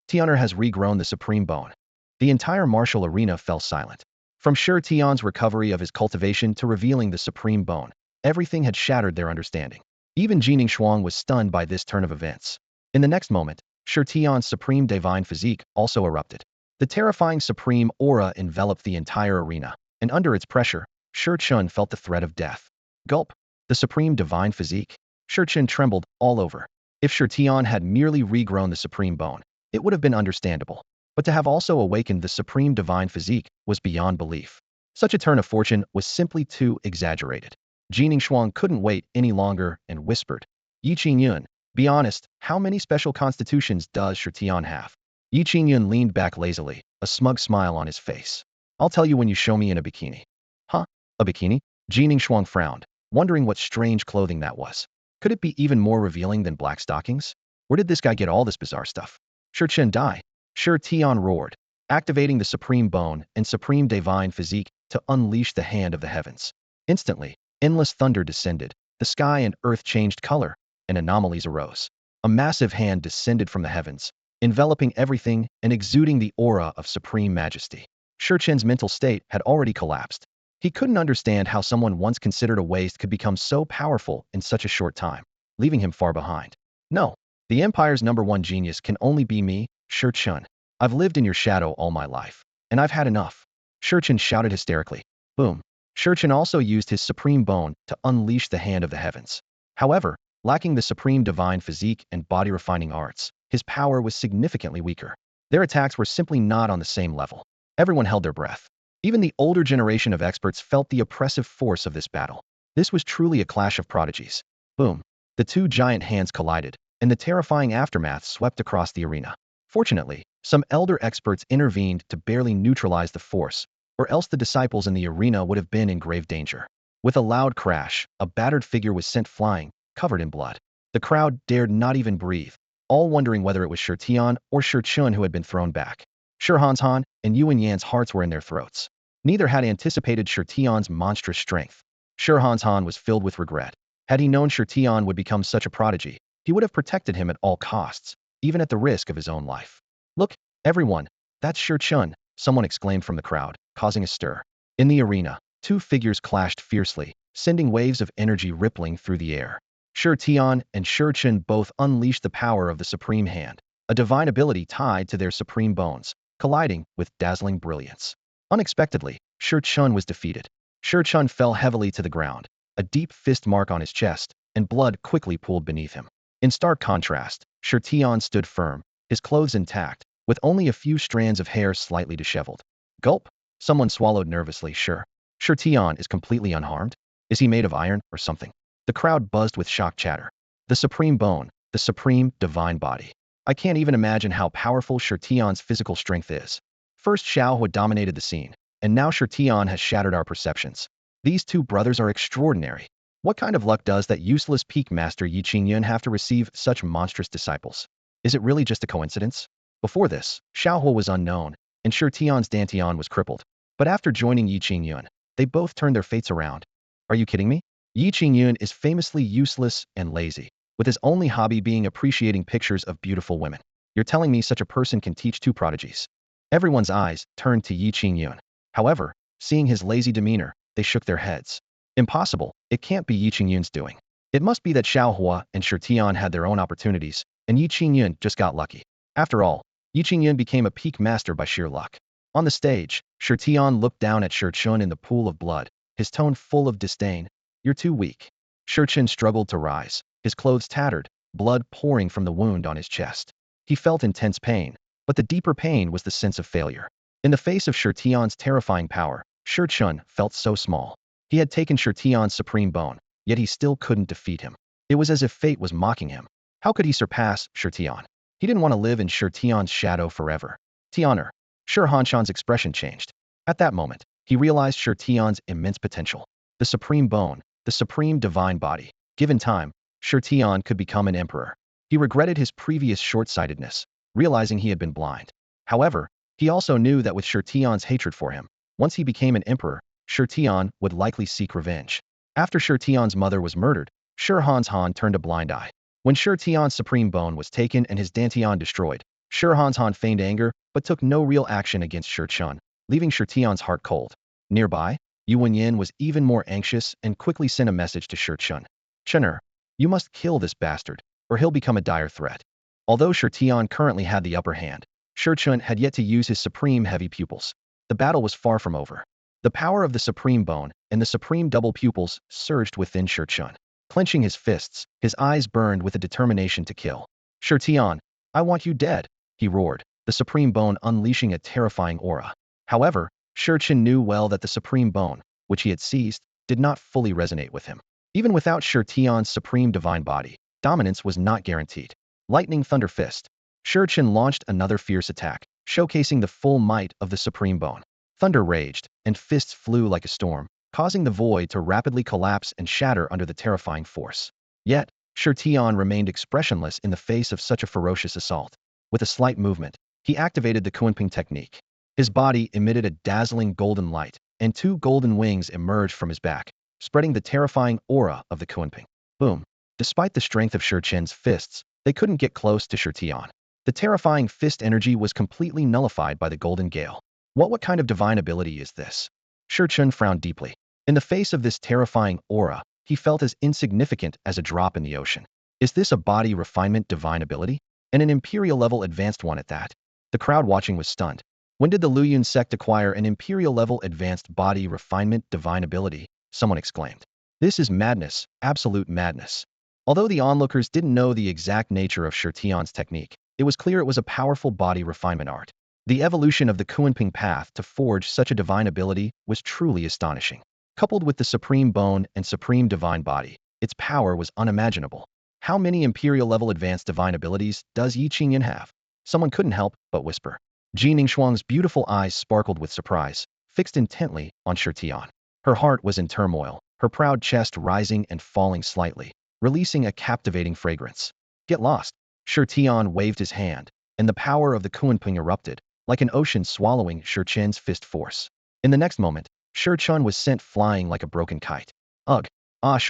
Tian'er has regrown the supreme bone. The entire martial arena fell silent. From Shirtian's recovery of his cultivation to revealing the supreme bone, everything had shattered their understanding. Even Jining Shuang was stunned by this turn of events. In the next moment, Shirtian's supreme divine physique also erupted. The terrifying supreme aura enveloped the entire arena, and under its pressure, Shirchun felt the threat of death. Gulp. The supreme divine physique. Shirchun trembled all over. If Shirtian had merely regrown the supreme bone, it would have been understandable. But to have also awakened the supreme divine physique was beyond belief. Such a turn of fortune was simply too exaggerated. Jining Shuang couldn't wait any longer and whispered, Ye Qingyun, be honest, how many special constitutions does Shirtian have? Ye Qingyun leaned back lazily, a smug smile on his face. I'll tell you when you show me in a bikini. Huh? A bikini? Jining Shuang frowned, wondering what strange clothing that was. Could it be even more revealing than black stockings? Where did this guy get all this bizarre stuff? Shirchen die. Shirtian roared, activating the supreme bone and supreme divine physique to unleash the hand of the heavens. Instantly, endless thunder descended, the sky and earth changed color, and anomalies arose. A massive hand descended from the heavens, enveloping everything and exuding the aura of supreme majesty. Shirchen's mental state had already collapsed. He couldn't understand how someone once considered a waste could become so powerful in such a short time, leaving him far behind. No, the Empire's #1 genius can only be me, Shirchun. I've lived in your shadow all my life, and I've had enough. Shirchun shouted hysterically. Boom. Shirchun also used his supreme bone to unleash the hand of the heavens. However, lacking the supreme divine physique and body-refining arts, his power was significantly weaker. Their attacks were simply not on the same level. Everyone held their breath. Even the older generation of experts felt the oppressive force of this battle. This was truly a clash of prodigies. Boom. The two giant hands collided, and the terrifying aftermath swept across the arena. Fortunately, some elder experts intervened to barely neutralize the force, or else the disciples in the arena would have been in grave danger. With a loud crash, a battered figure was sent flying, covered in blood. The crowd dared not even breathe, all wondering whether it was Shirtian or Shirchun who had been thrown back. Shirhanshan and Yuanyan's hearts were in their throats. Neither had anticipated Shirtian's monstrous strength. Shirhanshan was filled with regret. Had he known Shirtian would become such a prodigy, he would have protected him at all costs, even at the risk of his own life. Look, everyone, that's Shirchun, someone exclaimed from the crowd, causing a stir. In the arena, two figures clashed fiercely, sending waves of energy rippling through the air. Shirtian and Shirchun both unleashed the power of the supreme hand, a divine ability tied to their supreme bones, colliding with dazzling brilliance. Unexpectedly, Shirchun was defeated. Shirchun fell heavily to the ground, a deep fist mark on his chest, and blood quickly pooled beneath him. In stark contrast, Shirtian stood firm, his clothes intact, with only a few strands of hair slightly disheveled. Gulp! Someone swallowed nervously. Shirtian is completely unharmed? Is he made of iron or something? The crowd buzzed with shocked chatter. The supreme bone, the supreme divine body. I can't even imagine how powerful Shirtian's physical strength is. First Shao Hua dominated the scene, and now Shirtian has shattered our perceptions. These two brothers are extraordinary. What kind of luck does that useless peak master Ye Qingyun have to receive such monstrous disciples? Is it really just a coincidence? Before this, Shao Hua was unknown, and Shirtian's dantian was crippled. But after joining Ye Qingyun, they both turned their fates around. Are you kidding me? Ye Qingyun is famously useless and lazy, with his only hobby being appreciating pictures of beautiful women. You're telling me such a person can teach two prodigies? Everyone's eyes turned to Ye Qingyun. However, seeing his lazy demeanor, they shook their heads. Impossible, it can't be Ye Qingyun's doing. It must be that Shao Hua and Shirtian had their own opportunities, and Ye Qingyun just got lucky. After all, Ye Qingyun became a peak master by sheer luck. On the stage, Shirtian looked down at Shirchun in the pool of blood, his tone full of disdain. You're too weak. Shirchun struggled to rise, his clothes tattered, blood pouring from the wound on his chest. He felt intense pain, but the deeper pain was the sense of failure. In the face of Shirtian's terrifying power, Shirchun felt so small. He had taken Shirtian's supreme bone, yet he still couldn't defeat him. It was as if fate was mocking him. How could he surpass Shirtian? He didn't want to live in Shirtian's shadow forever. Tian'er. Shirhanshan's expression changed. At that moment, he realized Shirtian's immense potential. The supreme bone, the supreme divine body. Given time, Tian could become an emperor. He regretted his previous short-sightedness, realizing he had been blind. However, he also knew that with Tian's hatred for him, once he became an emperor, Tian would likely seek revenge. After Tian's mother was murdered, Han turned a blind eye. When Tian's supreme bone was taken and his dantian destroyed, Han feigned anger but took no real action against Chun, leaving Tian's heart cold. Nearby, Xuanyuan was even more anxious and quickly sent a message to Chun. Chun'er, you must kill this bastard, or he'll become a dire threat. Although Tian currently had the upper hand, Chun had yet to use his supreme heavy pupils. The battle was far from over. The power of the supreme bone and the supreme double pupils surged within Chun. Clenching his fists, his eyes burned with a determination to kill. Tian, I want you dead, he roared, the supreme bone unleashing a terrifying aura. However, Chun knew well that the supreme bone, which he had seized, did not fully resonate with him. Even without Tian's supreme divine body, dominance was not guaranteed. Lightning Thunder Fist. Chun launched another fierce attack, showcasing the full might of the supreme bone. Thunder raged, and fists flew like a storm, causing the void to rapidly collapse and shatter under the terrifying force. Yet, Tian remained expressionless in the face of such a ferocious assault. With a slight movement, he activated the Kunping technique. His body emitted a dazzling golden light, and two golden wings emerged from his back, spreading the terrifying aura of the Kunping. Boom. Despite the strength of Chun's fists, they couldn't get close to Tian. The terrifying fist energy was completely nullified by the golden gale. What kind of divine ability is this? Chun frowned deeply. In the face of this terrifying aura, he felt as insignificant as a drop in the ocean. Is this a body refinement divine ability? And an imperial-level advanced one at that? The crowd watching was stunned. When did the Luyun sect acquire an imperial-level advanced body refinement divine ability? Someone exclaimed. This is madness, absolute madness. Although the onlookers didn't know the exact nature of Tian's technique, it was clear it was a powerful body refinement art. The evolution of the Kunping path to forge such a divine ability was truly astonishing. Coupled with the supreme bone and supreme divine body, its power was unimaginable. How many imperial-level advanced divine abilities does Ye Qingyun have? Someone couldn't help but whisper. Ji Ningxuang's beautiful eyes sparkled with surprise, fixed intently on Tian. Her heart was in turmoil, her proud chest rising and falling slightly, releasing a captivating fragrance. Get lost. Tian waved his hand, and the power of the Kunping erupted, like an ocean swallowing Chun's fist force. In the next moment, Chun was sent flying like a broken kite. Ugh!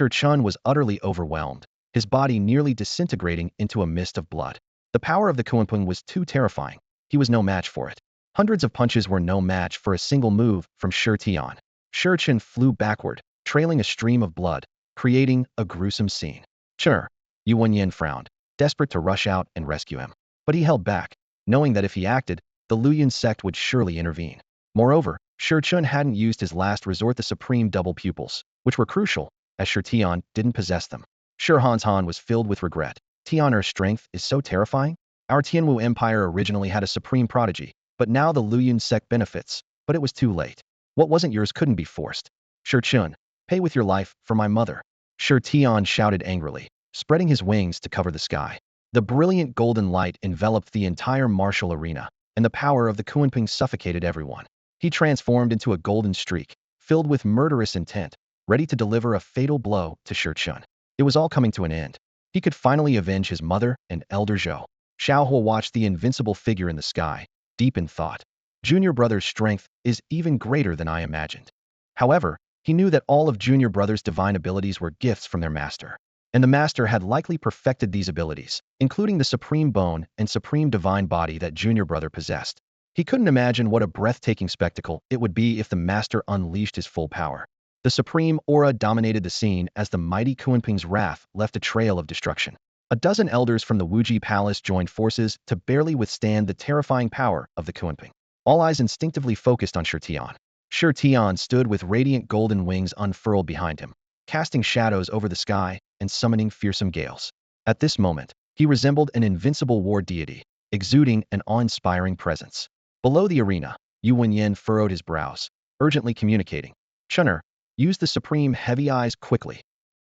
Chun was utterly overwhelmed, his body nearly disintegrating into a mist of blood. The power of the Kunping was too terrifying. He was no match for it. Hundreds of punches were no match for a single move from Tian. Chun flew backward, trailing a stream of blood, creating a gruesome scene. Xuanyuan frowned, desperate to rush out and rescue him. But he held back, knowing that if he acted, the Luyun sect would surely intervene. Moreover, Chun hadn't used his last resort, the supreme double pupils, which were crucial, as Tian didn't possess them. Han was filled with regret. Tian's strength is so terrifying. Our Tianwu Empire originally had a supreme prodigy, but now the Luyun sect benefits, but it was too late. What wasn't yours couldn't be forced. Chun, pay with your life for my mother. Tian shouted angrily, spreading his wings to cover the sky. The brilliant golden light enveloped the entire martial arena, and the power of the Kunping suffocated everyone. He transformed into a golden streak, filled with murderous intent, ready to deliver a fatal blow to Chun. It was all coming to an end. He could finally avenge his mother and elder Zhou. Shao Hua watched the invincible figure in the sky, deep in thought. Junior Brother's strength is even greater than I imagined. However, he knew that all of Junior Brother's divine abilities were gifts from their master. And the master had likely perfected these abilities, including the supreme bone and supreme divine body that Junior Brother possessed. He couldn't imagine what a breathtaking spectacle it would be if the master unleashed his full power. The supreme aura dominated the scene as the mighty Kunping's wrath left a trail of destruction. A dozen elders from the Wuji Palace joined forces to barely withstand the terrifying power of the Kunping. All eyes instinctively focused on Tian. Tian stood with radiant golden wings unfurled behind him, casting shadows over the sky and summoning fearsome gales. At this moment, he resembled an invincible war deity, exuding an awe-inspiring presence. Below the arena, Xuanyuan furrowed his brows, urgently communicating. Chun'er, use the supreme heavy eyes quickly.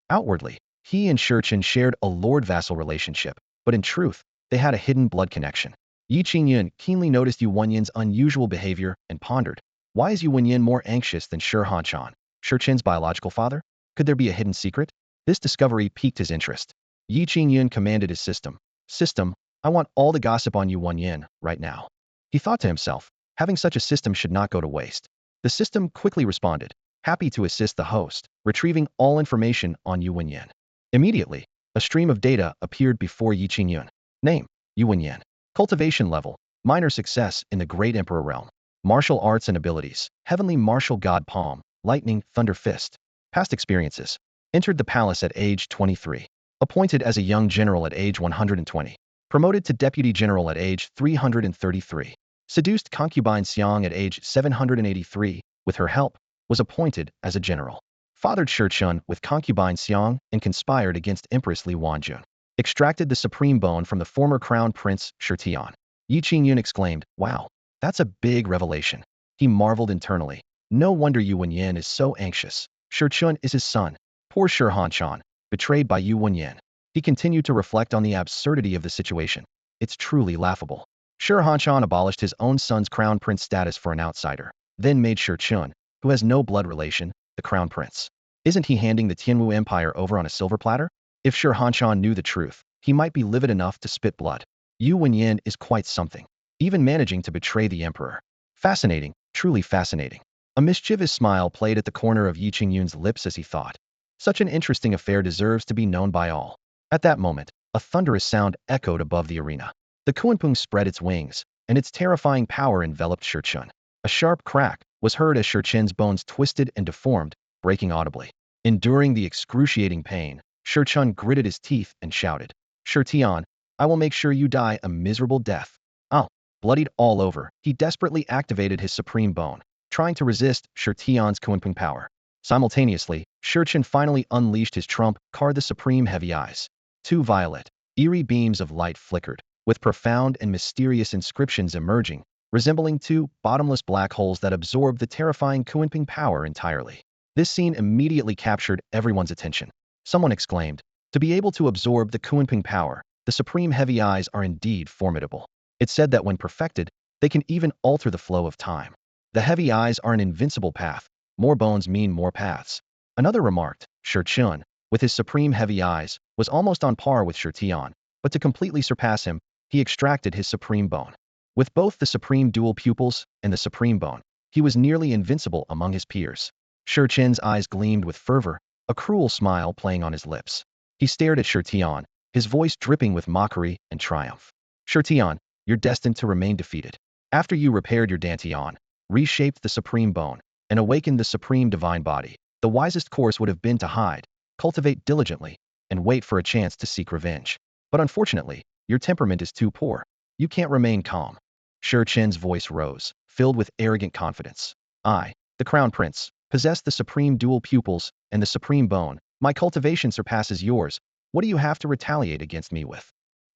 Outwardly, he and Chun shared a lord-vassal relationship, but in truth, they had a hidden blood connection. Ye Qingyun keenly noticed Xuanyuan's unusual behavior and pondered, why is Xuanyuan more anxious than Chun's biological father? Could there be a hidden secret? This discovery piqued his interest. Ye Qingyun commanded his system. System, I want all the gossip on Xuanyuan right now. He thought to himself, having such a system should not go to waste. The system quickly responded, happy to assist the host, retrieving all information on Xuanyuan. Immediately, a stream of data appeared before Ye Qingyun. Name, Xuanyuan. Cultivation level, minor success in the Great Emperor realm. Martial arts and abilities, heavenly martial god palm, lightning, thunder fist. Past experiences, entered the palace at age 23. Appointed as a young general at age 120. Promoted to deputy general at age 333. Seduced concubine Xiang at age 783, with her help, was appointed as a general. Fathered Shurchun with concubine Xiang and conspired against Empress Li Wanjun. Extracted the supreme bone from the former crown prince Shurtian. Ye Qingyun exclaimed, wow, that's a big revelation. He marveled internally. No wonder Xuanyuan is so anxious. Shurchun is his son. Poor Shurhanshan, betrayed by Xuanyuan. He continued to reflect on the absurdity of the situation. It's truly laughable. Shurhanshan abolished his own son's crown prince status for an outsider, then made Shurchun, who has no blood relation, the crown prince. Isn't he handing the Tianwu Empire over on a silver platter? If Shurhanshan knew the truth, he might be livid enough to spit blood. Xuanyuan is quite something, even managing to betray the emperor. Fascinating, truly fascinating. A mischievous smile played at the corner of Ye Qingyun's lips as he thought. Such an interesting affair deserves to be known by all. At that moment, a thunderous sound echoed above the arena. The Kunpung spread its wings, and its terrifying power enveloped Shurchun. A sharp crack was heard as Shurchun's bones twisted and deformed, breaking audibly. Enduring the excruciating pain, Shurchun gritted his teeth and shouted, Shurtian, I will make sure you die a miserable death. Oh, bloodied all over, he desperately activated his supreme bone, trying to resist Shurtian's Kunpung power. Simultaneously, Shurchun finally unleashed his trump card, the supreme heavy eyes. Two violet, eerie beams of light flickered, with profound and mysterious inscriptions emerging, resembling two bottomless black holes that absorbed the terrifying Kunping power entirely. This scene immediately captured everyone's attention. Someone exclaimed, to be able to absorb the Kunping power, the supreme heavy eyes are indeed formidable. It's said that when perfected, they can even alter the flow of time. The heavy eyes are an invincible path. More bones mean more paths. Another remarked, Shurchun, with his supreme heavy eyes, was almost on par with Shurtian, but to completely surpass him, he extracted his supreme bone. With both the supreme dual pupils and the supreme bone, he was nearly invincible among his peers. Shurchun's eyes gleamed with fervor, a cruel smile playing on his lips. He stared at Shurtian, his voice dripping with mockery and triumph. Shurtian, you're destined to remain defeated. After you repaired your dantian, reshaped the supreme bone, and awakened the supreme divine body, the wisest course would have been to hide, cultivate diligently, and wait for a chance to seek revenge. But unfortunately, your temperament is too poor. You can't remain calm. Shurchun's voice rose, filled with arrogant confidence. I, the crown prince, possess the supreme dual pupils and the supreme bone. My cultivation surpasses yours. What do you have to retaliate against me with?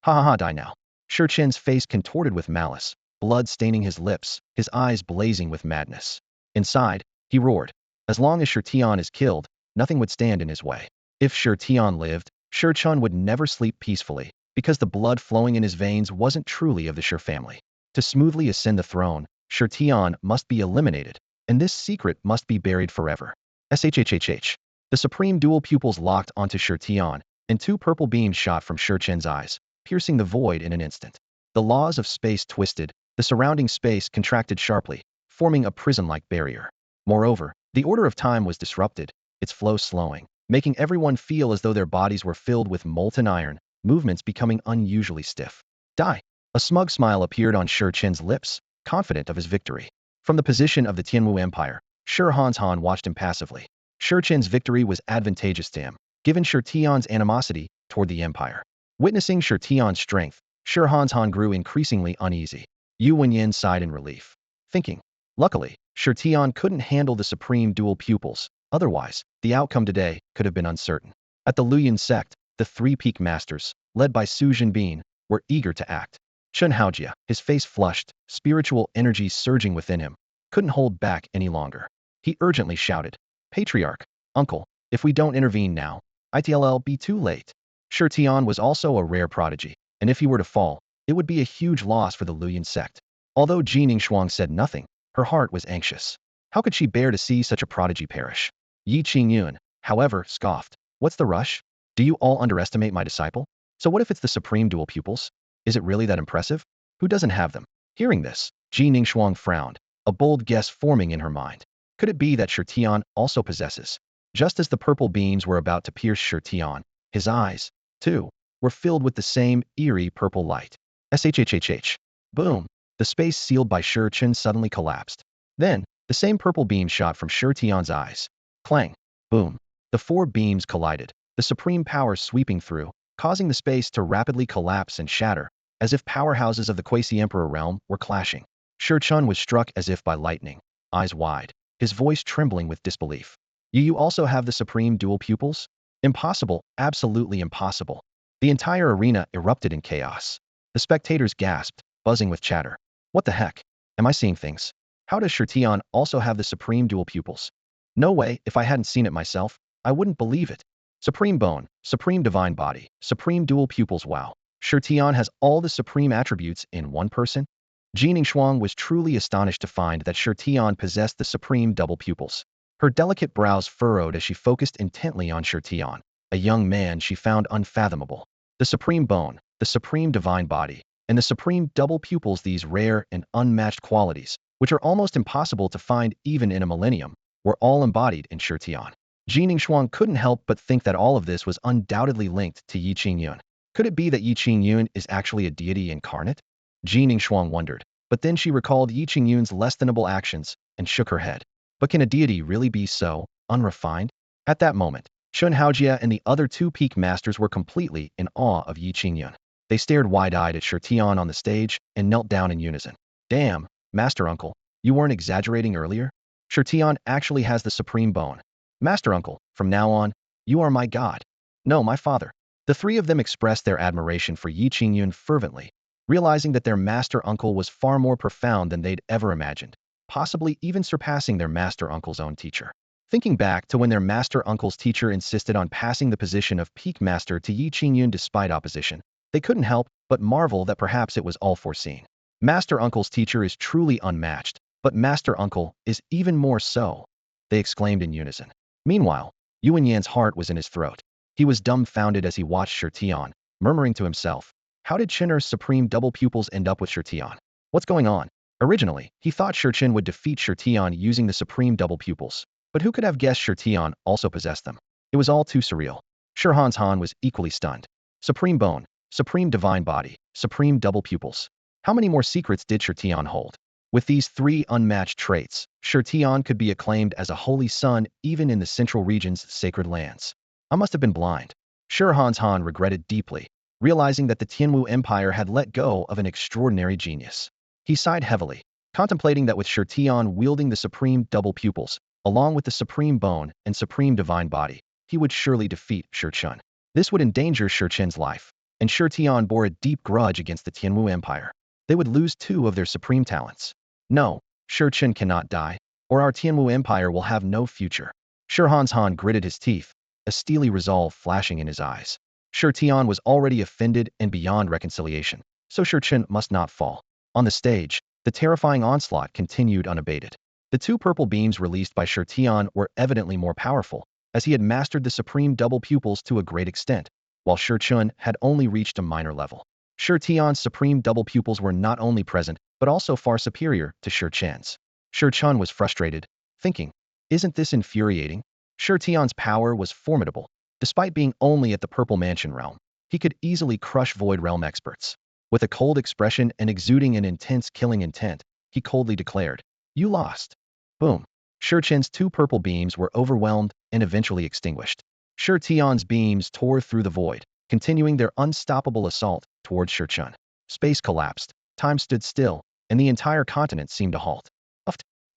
Ha ha ha, die now. Shurchun's face contorted with malice, blood staining his lips, his eyes blazing with madness. Inside, he roared. As long as Shurtian is killed, nothing would stand in his way. If Shurtian lived, Shurchun would never sleep peacefully, because the blood flowing in his veins wasn't truly of the Shur family. To smoothly ascend the throne, Shurtian must be eliminated, and this secret must be buried forever. SHHHH. The supreme dual pupils locked onto Shurtian, and two purple beams shot from Shurchun's eyes, piercing the void in an instant. The laws of space twisted, the surrounding space contracted sharply, forming a prison-like barrier. Moreover, the order of time was disrupted, its flow slowing, making everyone feel as though their bodies were filled with molten iron, movements becoming unusually stiff. Die! A smug smile appeared on Shurchun's lips, confident of his victory. From the position of the Tianwu Empire, Shurhanshan watched impassively. Shurchun's victory was advantageous to him, given Shurtian's animosity toward the empire. Witnessing Shurtian's strength, Shurhanshan grew increasingly uneasy. Xuanyuan sighed in relief, thinking, luckily, Shurtian couldn't handle the supreme dual pupils, otherwise, the outcome today could have been uncertain. At the Luoyuan sect, the three peak masters, led by Su Zhenbin, were eager to act. Chen Haojia, his face flushed, spiritual energy surging within him, couldn't hold back any longer. He urgently shouted, Patriarch, Uncle, if we don't intervene now, it'll be too late. Shurtian was also a rare prodigy, and if he were to fall, it would be a huge loss for the Luoyuan sect. Although Jining Shuang said nothing, her heart was anxious. How could she bear to see such a prodigy perish? Ye Qingyun, however, scoffed. What's the rush? Do you all underestimate my disciple? So what if it's the supreme dual pupils? Is it really that impressive? Who doesn't have them? Hearing this, Ji Ningxuang frowned, a bold guess forming in her mind. Could it be that Shi Tian also possesses? Just as the purple beams were about to pierce Shi Tian, his eyes, too, were filled with the same eerie purple light. SHHHH. Boom. The space sealed by Shi Chen suddenly collapsed. Then, the same purple beam shot from Shi Tian's eyes. Clang. Boom. The four beams collided, the supreme power sweeping through, causing the space to rapidly collapse and shatter, as if powerhouses of the quasi-emperor realm were clashing. Shi Chen was struck as if by lightning, eyes wide, his voice trembling with disbelief. You also have the supreme dual pupils? Impossible, absolutely impossible. The entire arena erupted in chaos. The spectators gasped, buzzing with chatter. What the heck? Am I seeing things? How does Shi Tian also have the supreme dual pupils? No way, if I hadn't seen it myself, I wouldn't believe it. Supreme bone, supreme divine body, supreme dual pupils, wow. Shi Tian has all the supreme attributes in one person? Ji Ningxuang was truly astonished to find that Shi Tian possessed the supreme double pupils. Her delicate brows furrowed as she focused intently on Shi Tian, a young man she found unfathomable. The supreme bone, the supreme divine body, and the supreme double pupils, these rare and unmatched qualities, which are almost impossible to find even in a millennium, were all embodied in Shi Tian. Ji Ningxuang couldn't help but think that all of this was undoubtedly linked to Ye Qingyun. Could it be that Ye Qingyun is actually a deity incarnate? Ji Ningxuang wondered, but then she recalled Ye Qingyun's less thanable actions and shook her head. But can a deity really be so unrefined? At that moment, Chun Haojia and the other two peak masters were completely in awe of Ye Qingyun. They stared wide-eyed at Shi Tian on the stage and knelt down in unison. Damn, Master Uncle, you weren't exaggerating earlier? Shi Tian actually has the supreme bone. Master Uncle, from now on, you are my god. No, my father. The three of them expressed their admiration for Ye Qingyun fervently, realizing that their master uncle was far more profound than they'd ever imagined, possibly even surpassing their master uncle's own teacher. Thinking back to when their master uncle's teacher insisted on passing the position of peak master to Ye Qingyun despite opposition, they couldn't help but marvel that perhaps it was all foreseen. Master uncle's teacher is truly unmatched, but master uncle is even more so, they exclaimed in unison. Meanwhile, Yuan Yan's heart was in his throat. He was dumbfounded as he watched Shi Tian, murmuring to himself, how did Qin'er's supreme double pupils end up with Shi Tian? What's going on? Originally, he thought Shi Qin would defeat Shi Tian using the supreme double pupils, but who could have guessed Shi Tian also possessed them? It was all too surreal. Shi Han was equally stunned. Supreme bone, supreme divine body, supreme double pupils. How many more secrets did Shi Tian hold? With these three unmatched traits, Shi Tian could be acclaimed as a holy son even in the central region's sacred lands. I must have been blind. Shi Han regretted deeply, realizing that the Tianwu Empire had let go of an extraordinary genius. He sighed heavily, contemplating that with Shi Tian wielding the supreme double pupils, along with the supreme bone and supreme divine body, he would surely defeat Shi Chen. This would endanger Shi Chen's life, and Shi Tian bore a deep grudge against the Tianwu Empire. They would lose two of their supreme talents. No, Shi Chen cannot die, or our Tianwu Empire will have no future. Shi Han gritted his teeth, a steely resolve flashing in his eyes. Shi Tian was already offended and beyond reconciliation, so Shi Chen must not fall. On the stage, the terrifying onslaught continued unabated. The two purple beams released by Shi Tian were evidently more powerful, as he had mastered the supreme double pupils to a great extent, while Shi Chen had only reached a minor level. Shi Tian's supreme double pupils were not only present, but also far superior to Shi Chen's. Shi Chen was frustrated, thinking, isn't this infuriating? Shi Tian's power was formidable. Despite being only at the Purple Mansion realm, he could easily crush Void Realm experts. With a cold expression and exuding an intense killing intent, he coldly declared, you lost. Boom. Shi Chen's two purple beams were overwhelmed and eventually extinguished. Shi Tian's beams tore through the void, continuing their unstoppable assault towards Shi Chen. Space collapsed, time stood still, and the entire continent seemed to halt.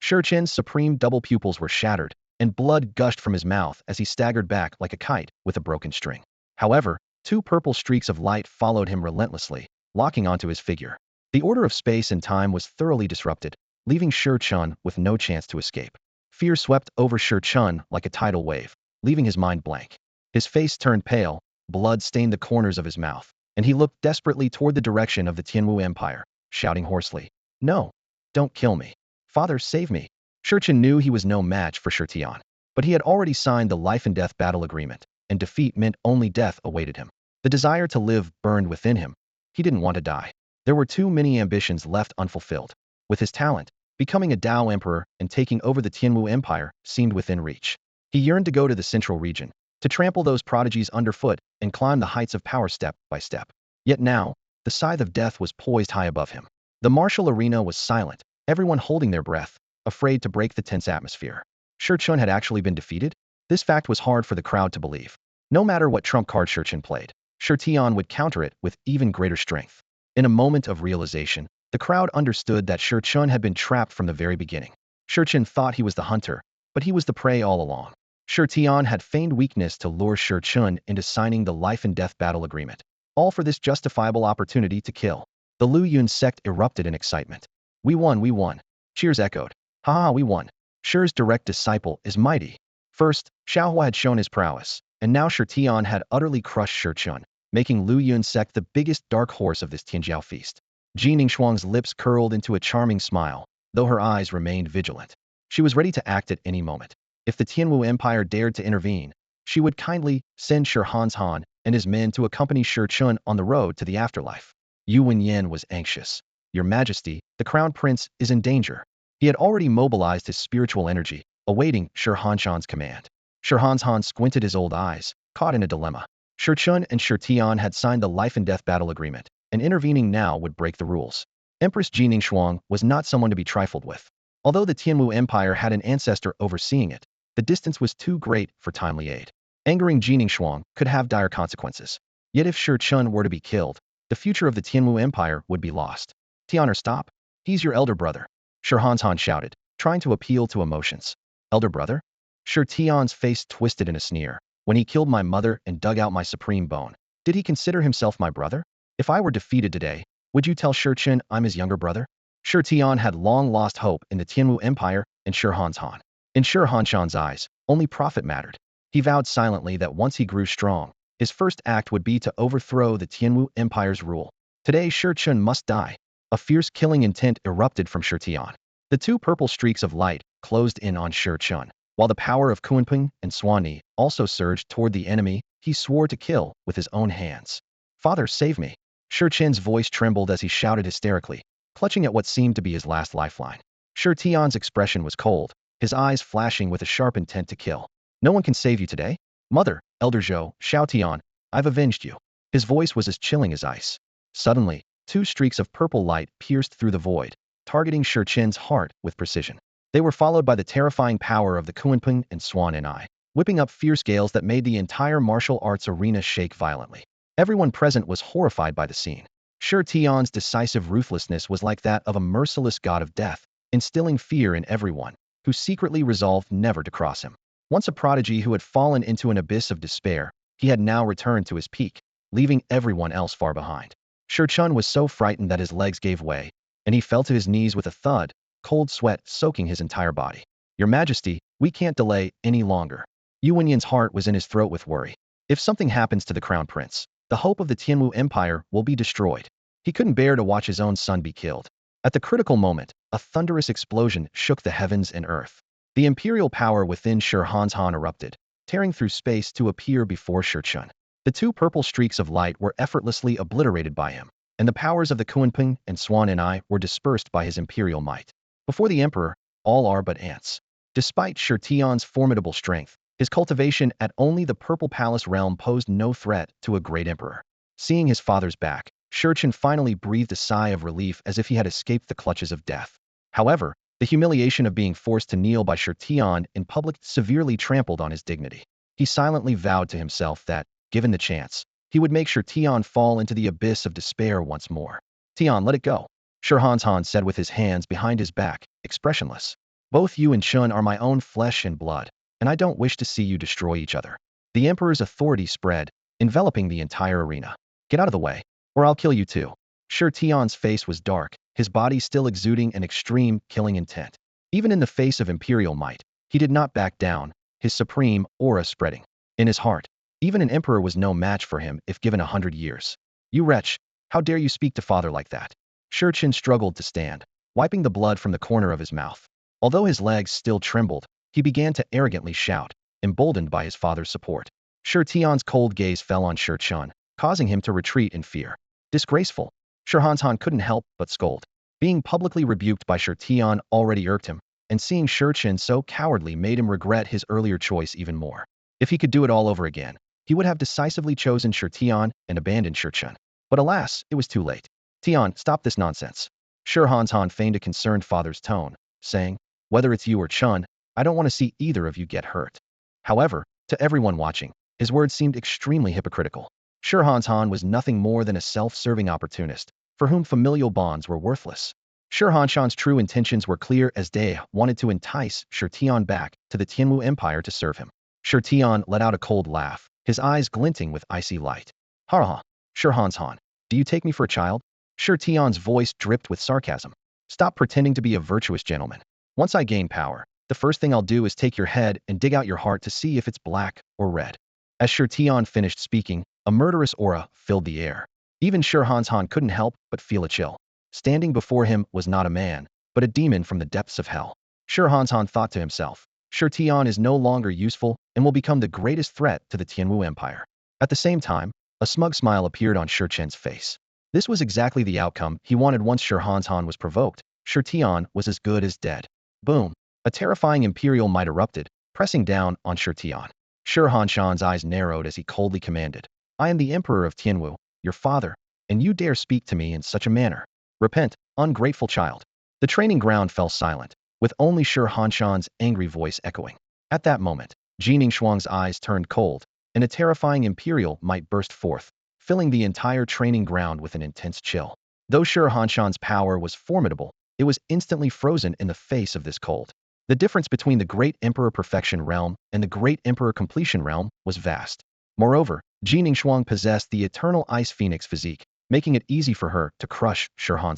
Shi Chen's supreme double pupils were shattered, and blood gushed from his mouth as he staggered back like a kite with a broken string. However, two purple streaks of light followed him relentlessly, locking onto his figure. The order of space and time was thoroughly disrupted, leaving Shi Chen with no chance to escape. Fear swept over Shi Chen like a tidal wave, leaving his mind blank. His face turned pale, blood stained the corners of his mouth, and he looked desperately toward the direction of the Tianwu Empire, shouting hoarsely, no, don't kill me. Father, save me. Shi Chen knew he was no match for Shi Tian, but he had already signed the life-and-death battle agreement. and defeat meant only death awaited him. The desire to live burned within him. He didn't want to die. There were too many ambitions left unfulfilled. With his talent, becoming a Tao emperor and taking over the Tianwu Empire seemed within reach. He yearned to go to the central region, to trample those prodigies underfoot and climb the heights of power step by step. Yet now, the scythe of death was poised high above him. The martial arena was silent, everyone holding their breath, afraid to break the tense atmosphere. Shi Chun had actually been defeated? This fact was hard for the crowd to believe. No matter what trump card Shi Chun played, Shi Tian would counter it with even greater strength. In a moment of realization, the crowd understood that Shi Chun had been trapped from the very beginning. Shi Chun thought he was the hunter, but he was the prey all along. Shi Tian had feigned weakness to lure Shi Chun into signing the life-and-death battle agreement, all for this justifiable opportunity to kill. The Lu Yun sect erupted in excitement. We won, we won. Cheers echoed. Haha, we won. Shi's direct disciple is mighty. First, Shao Hua had shown his prowess, and now Shi Tian had utterly crushed Shi Chun, making Lu Yun sect the biggest dark horse of this Tianjiao feast. Ji Ningxuang's lips curled into a charming smile, though her eyes remained vigilant. She was ready to act at any moment. If the Tianwu Empire dared to intervene, she would kindly send Shi Han and his men to accompany Shi Chun on the road to the afterlife. Yuan Yin was anxious. Your Majesty, the Crown Prince is in danger. He had already mobilized his spiritual energy, awaiting Shi Hanshan's command. Shi Han squinted his old eyes, caught in a dilemma. Shi Chun and Shi Tian had signed the life-and-death battle agreement, and intervening now would break the rules. Empress Ji Ningxuang was not someone to be trifled with. Although the Tianwu Empire had an ancestor overseeing it, the distance was too great for timely aid. Angering Ji Ningxuang could have dire consequences. Yet if Shi Chun were to be killed, the future of the Tianwu Empire would be lost. Tianer, stop. He's your elder brother. Shi Han shouted, trying to appeal to emotions. Elder brother? Shi Tian's face twisted in a sneer. When he killed my mother and dug out my supreme bone, did he consider himself my brother? If I were defeated today, would you tell Shi Chun I'm his younger brother? Shi Tian had long lost hope in the Tianwu Empire and Shi Han. In Shi Hanshan's eyes, only profit mattered. He vowed silently that once he grew strong, his first act would be to overthrow the Tianwu Empire's rule. Today Shi Chun must die. A fierce killing intent erupted from Shi Tian. The two purple streaks of light closed in on Shi Chun, while the power of Confronting and Xuanyuan also surged toward the enemy. He swore to kill with his own hands. Father, save me. Shi Chen's voice trembled as he shouted hysterically, clutching at what seemed to be his last lifeline. Shi Tian's expression was cold, his eyes flashing with a sharp intent to kill. No one can save you today? Mother, Elder Zhou, Shao Tian, I've avenged you. His voice was as chilling as ice. Suddenly, two streaks of purple light pierced through the void, targeting Shi Chen's heart with precision. They were followed by the terrifying power of the Confronting and Xuanyuan, whipping up fierce gales that made the entire martial arts arena shake violently. Everyone present was horrified by the scene. Shi Tian's decisive ruthlessness was like that of a merciless god of death, instilling fear in everyone, who secretly resolved never to cross him. Once a prodigy who had fallen into an abyss of despair, he had now returned to his peak, leaving everyone else far behind. Shi Chun was so frightened that his legs gave way, and he fell to his knees with a thud, cold sweat soaking his entire body. Your Majesty, we can't delay any longer. Yuan Yin's heart was in his throat with worry. If something happens to the Crown Prince, the hope of the Tianwu Empire will be destroyed. He couldn't bear to watch his own son be killed. At the critical moment, a thunderous explosion shook the heavens and earth. The imperial power within Shi Han erupted, tearing through space to appear before Shi Chun. The two purple streaks of light were effortlessly obliterated by him, and the powers of the Confronting and Xuanyuan were dispersed by his imperial might. Before the emperor, all are but ants. Despite Shi Tian's formidable strength, his cultivation at only the Purple Palace realm posed no threat to a great emperor. Seeing his father's back, Shi Chun finally breathed a sigh of relief as if he had escaped the clutches of death. However, the humiliation of being forced to kneel by Shi Tian in public severely trampled on his dignity. He silently vowed to himself that, given the chance, he would make Shi Tian fall into the abyss of despair once more. Tian, let it go. Shi Han said with his hands behind his back, expressionless. Both you and Chun are my own flesh and blood, and I don't wish to see you destroy each other. The emperor's authority spread, enveloping the entire arena. Get out of the way, or I'll kill you too. Shi Tian's face was dark, his body still exuding an extreme, killing intent. Even in the face of imperial might, he did not back down, his supreme aura spreading. In his heart, even an emperor was no match for him if given 100 years. You wretch, how dare you speak to father like that? Shi Chun struggled to stand, wiping the blood from the corner of his mouth. Although his legs still trembled, he began to arrogantly shout, emboldened by his father's support. Shi Tian's cold gaze fell on Shi Chun, causing him to retreat in fear. Disgraceful. Shi Han couldn't help but scold. Being publicly rebuked by Shi Tian already irked him, and seeing Shi Chun so cowardly made him regret his earlier choice even more. If he could do it all over again, he would have decisively chosen Shi Tian and abandoned Shi Chun. But alas, it was too late. Tian, stop this nonsense. Shi Han feigned a concerned father's tone, saying, whether it's you or Chun, I don't want to see either of you get hurt. However, to everyone watching, his words seemed extremely hypocritical. Shi Han was nothing more than a self-serving opportunist, for whom familial bonds were worthless. Shi Han's true intentions were clear as day wanted to entice Shi Tian back to the Tianwu Empire to serve him. Shi Tian let out a cold laugh, his eyes glinting with icy light. Ha ha, Shi Han, do you take me for a child? Shi Tian's voice dripped with sarcasm. Stop pretending to be a virtuous gentleman. Once I gain power, the first thing I'll do is take your head and dig out your heart to see if it's black or red. As Shi Tian finished speaking, a murderous aura filled the air. Even Shi Han couldn't help but feel a chill. Standing before him was not a man, but a demon from the depths of hell. Shi Han thought to himself, Shi Tian is no longer useful and will become the greatest threat to the Tianwu Empire. At the same time, a smug smile appeared on Shi Chen's face. This was exactly the outcome he wanted. Once Shi Han was provoked, Shi Tian was as good as dead. Boom! A terrifying imperial might erupted, pressing down on Shi Tian. Shi Han's eyes narrowed as he coldly commanded, I am the Emperor of Tianwu, your father, and you dare speak to me in such a manner. Repent, ungrateful child. The training ground fell silent, with only Shi Han's angry voice echoing. At that moment, Ye Qingyun's eyes turned cold, and a terrifying imperial might burst forth, filling the entire training ground with an intense chill. Though Shi Han's power was formidable, it was instantly frozen in the face of this cold. The difference between the Great Emperor Perfection Realm and the Great Emperor Completion Realm was vast. Moreover, Ye Qingyun possessed the eternal Ice Phoenix physique, making it easy for her to crush Shi Han.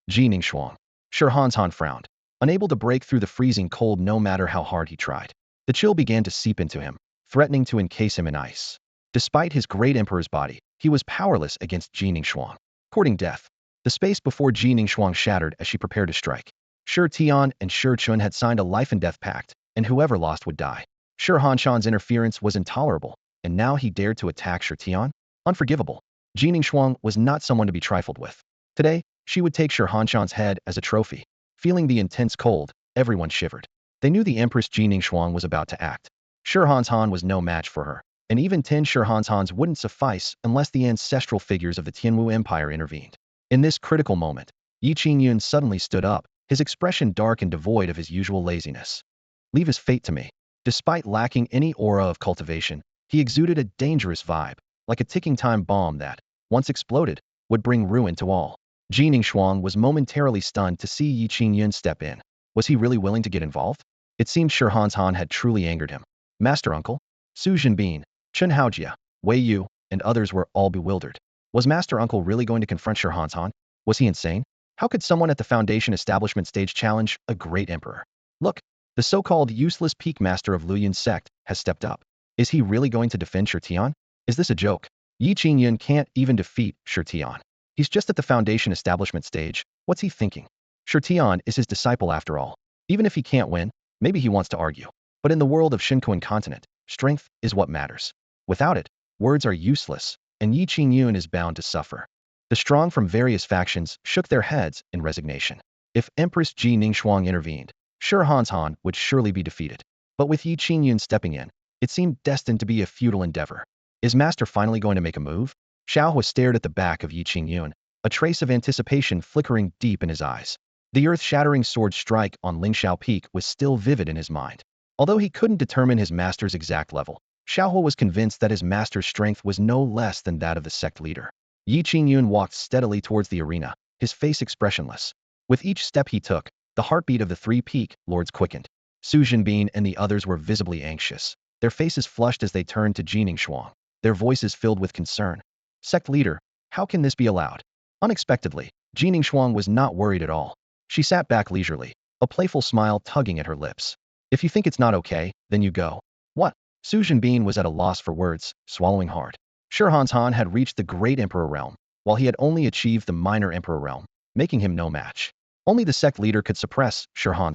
Ye Qingyun. Shi Han frowned, unable to break through the freezing cold no matter how hard he tried. The chill began to seep into him, threatening to encase him in ice. Despite his great emperor's body, he was powerless against Ye Qingyun. Courting death. The space before Ye Qingyun shattered as she prepared to strike. Shi Tian and Shi Chun had signed a life-and-death pact, and whoever lost would die. Shi Han's interference was intolerable, and now he dared to attack Shi Tian? Unforgivable. Ye Qingyun was not someone to be trifled with. Today, she would take Shi Han's head as a trophy. Feeling the intense cold, everyone shivered. They knew the Empress Ye Qingyun was about to act. Shi Han was no match for her, and even 10 Shi Han's wouldn't suffice unless the ancestral figures of the Tianwu Empire intervened. In this critical moment, Ye Qingyun suddenly stood up, his expression dark and devoid of his usual laziness. Leave his fate to me. Despite lacking any aura of cultivation, he exuded a dangerous vibe, like a ticking time bomb that, once exploded, would bring ruin to all. Ye Qingyun was momentarily stunned to see Ye Qingyun step in. Was he really willing to get involved? It seemed Shi Han had truly angered him. Master Uncle? Su Jinbin, Chen Haojia, Wei Yu, and others were all bewildered. Was Master Uncle really going to confront Shi Han? Was he insane? How could someone at the Foundation establishment stage challenge a great emperor? Look, the so-called useless peak master of Luyuan's sect has stepped up. Is he really going to defend Shi Tian? Is this a joke? Ye Qingyun can't even defeat Shi Tian. He's just at the Foundation establishment stage. What's he thinking? Shi Tian is his disciple after all. Even if he can't win, maybe he wants to argue. But in the world of Xinkuan continent, strength is what matters. Without it, words are useless, and Ye Qingyun is bound to suffer. The strong from various factions shook their heads in resignation. If Empress Ye Qingyun intervened, Shi Han would surely be defeated. But with Ye Qingyun stepping in, it seemed destined to be a futile endeavor. Is Master finally going to make a move? Shao Hua stared at the back of Ye Qingyun, a trace of anticipation flickering deep in his eyes. The earth-shattering sword strike on Lingshao Peak was still vivid in his mind. Although he couldn't determine his master's exact level, Shao Hua was convinced that his master's strength was no less than that of the sect leader. Ye Qingyun walked steadily towards the arena, his face expressionless. With each step he took, the heartbeat of the 3 peak lords quickened. Su Jinbin and the others were visibly anxious, their faces flushed as they turned to Ye Qingyun, their voices filled with concern. Sect leader, how can this be allowed? Unexpectedly, Ye Qingyun was not worried at all. She sat back leisurely, a playful smile tugging at her lips. If you think it's not okay, then you go. What? Su Jinbin was at a loss for words, swallowing hard. Shi Han had reached the Great Emperor realm, while he had only achieved the Minor Emperor realm, making him no match. Only the sect leader could suppress Shi Han.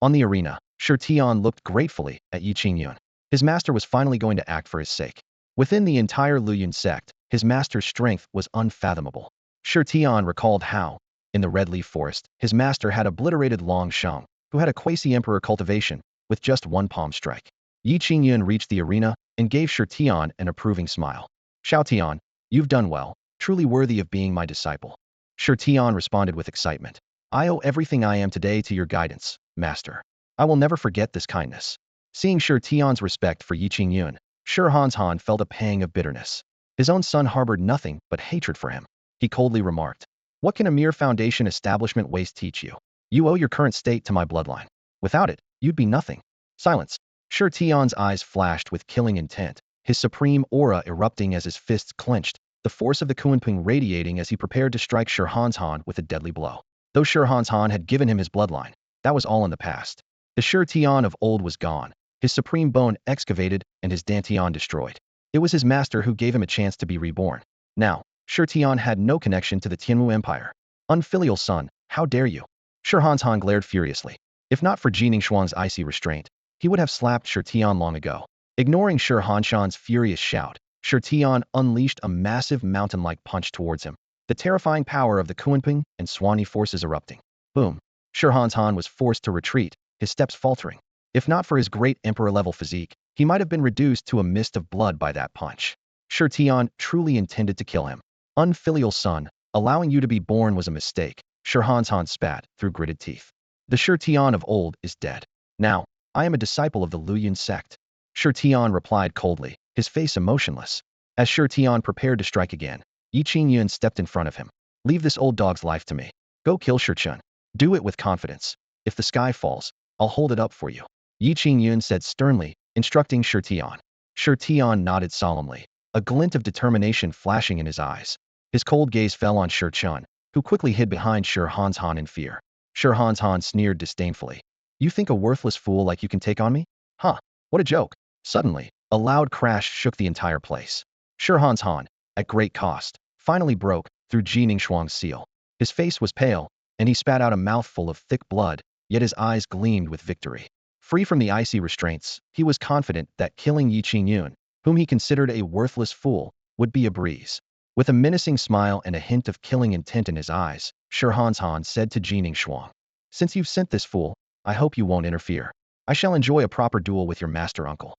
On the arena, Shi Tian looked gratefully at Ye Qingyun. His master was finally going to act for his sake. Within the entire Luyun sect, his master's strength was unfathomable. Shi Tian recalled how, in the Red Leaf Forest, his master had obliterated Long Shang, who had a quasi-emperor cultivation, with just one palm strike. Ye Qingyun reached the arena and gave Shi Tian an approving smile. Shao Tian, you've done well, truly worthy of being my disciple. Shi Tian responded with excitement. I owe everything I am today to your guidance, master. I will never forget this kindness. Seeing Shi Tian's respect for Ye Qingyun, Shi Han felt a pang of bitterness. His own son harbored nothing but hatred for him. He coldly remarked, what can a mere foundation establishment waste teach you? You owe your current state to my bloodline. Without it, you'd be nothing. Silence. Shi Tian's eyes flashed with killing intent, his supreme aura erupting as his fists clenched, the force of the Kunping radiating as he prepared to strike Shi Han with a deadly blow. Though Shi Han had given him his bloodline, that was all in the past. The Shi Tian of old was gone, his supreme bone excavated and his dantian destroyed. It was his master who gave him a chance to be reborn. Now, Shi Tian had no connection to the Tinu Empire. Unfilial son, how dare you? Shi Han glared furiously. If not for Ji Ningxuang's icy restraint, he would have slapped Shi Tian long ago. Ignoring Shi Hanshan's furious shout, Shi Tian unleashed a massive mountain-like punch towards him, the terrifying power of the Kunping and Xuanyuan forces erupting. Boom. Shi Han was forced to retreat, his steps faltering. If not for his great emperor-level physique, he might have been reduced to a mist of blood by that punch. Shi Tian truly intended to kill him. Unfilial son, allowing you to be born was a mistake, Shi Han spat through gritted teeth. The Shi Tian of old is dead. Now, I am a disciple of the Luyun sect. Shi Tian replied coldly, his face emotionless. As Shi Tian prepared to strike again, Ye Qingyun stepped in front of him. Leave this old dog's life to me. Go kill Shi Chun. Do it with confidence. If the sky falls, I'll hold it up for you. Ye Qingyun said sternly, instructing Shi Tian. Shi Tian nodded solemnly, a glint of determination flashing in his eyes. His cold gaze fell on Shi Chun, who quickly hid behind Shi Han in fear. Shi Han sneered disdainfully. You think a worthless fool like you can take on me? Huh, what a joke. Suddenly, a loud crash shook the entire place. Shi Han, at great cost, finally broke through Ji Ningxuang's seal. His face was pale, and he spat out a mouthful of thick blood, yet his eyes gleamed with victory. Free from the icy restraints, he was confident that killing Ye Qingyun, whom he considered a worthless fool, would be a breeze. With a menacing smile and a hint of killing intent in his eyes, Shi Han said to Ji Ningxuang, since you've sent this fool, I hope you won't interfere. I shall enjoy a proper duel with your master uncle.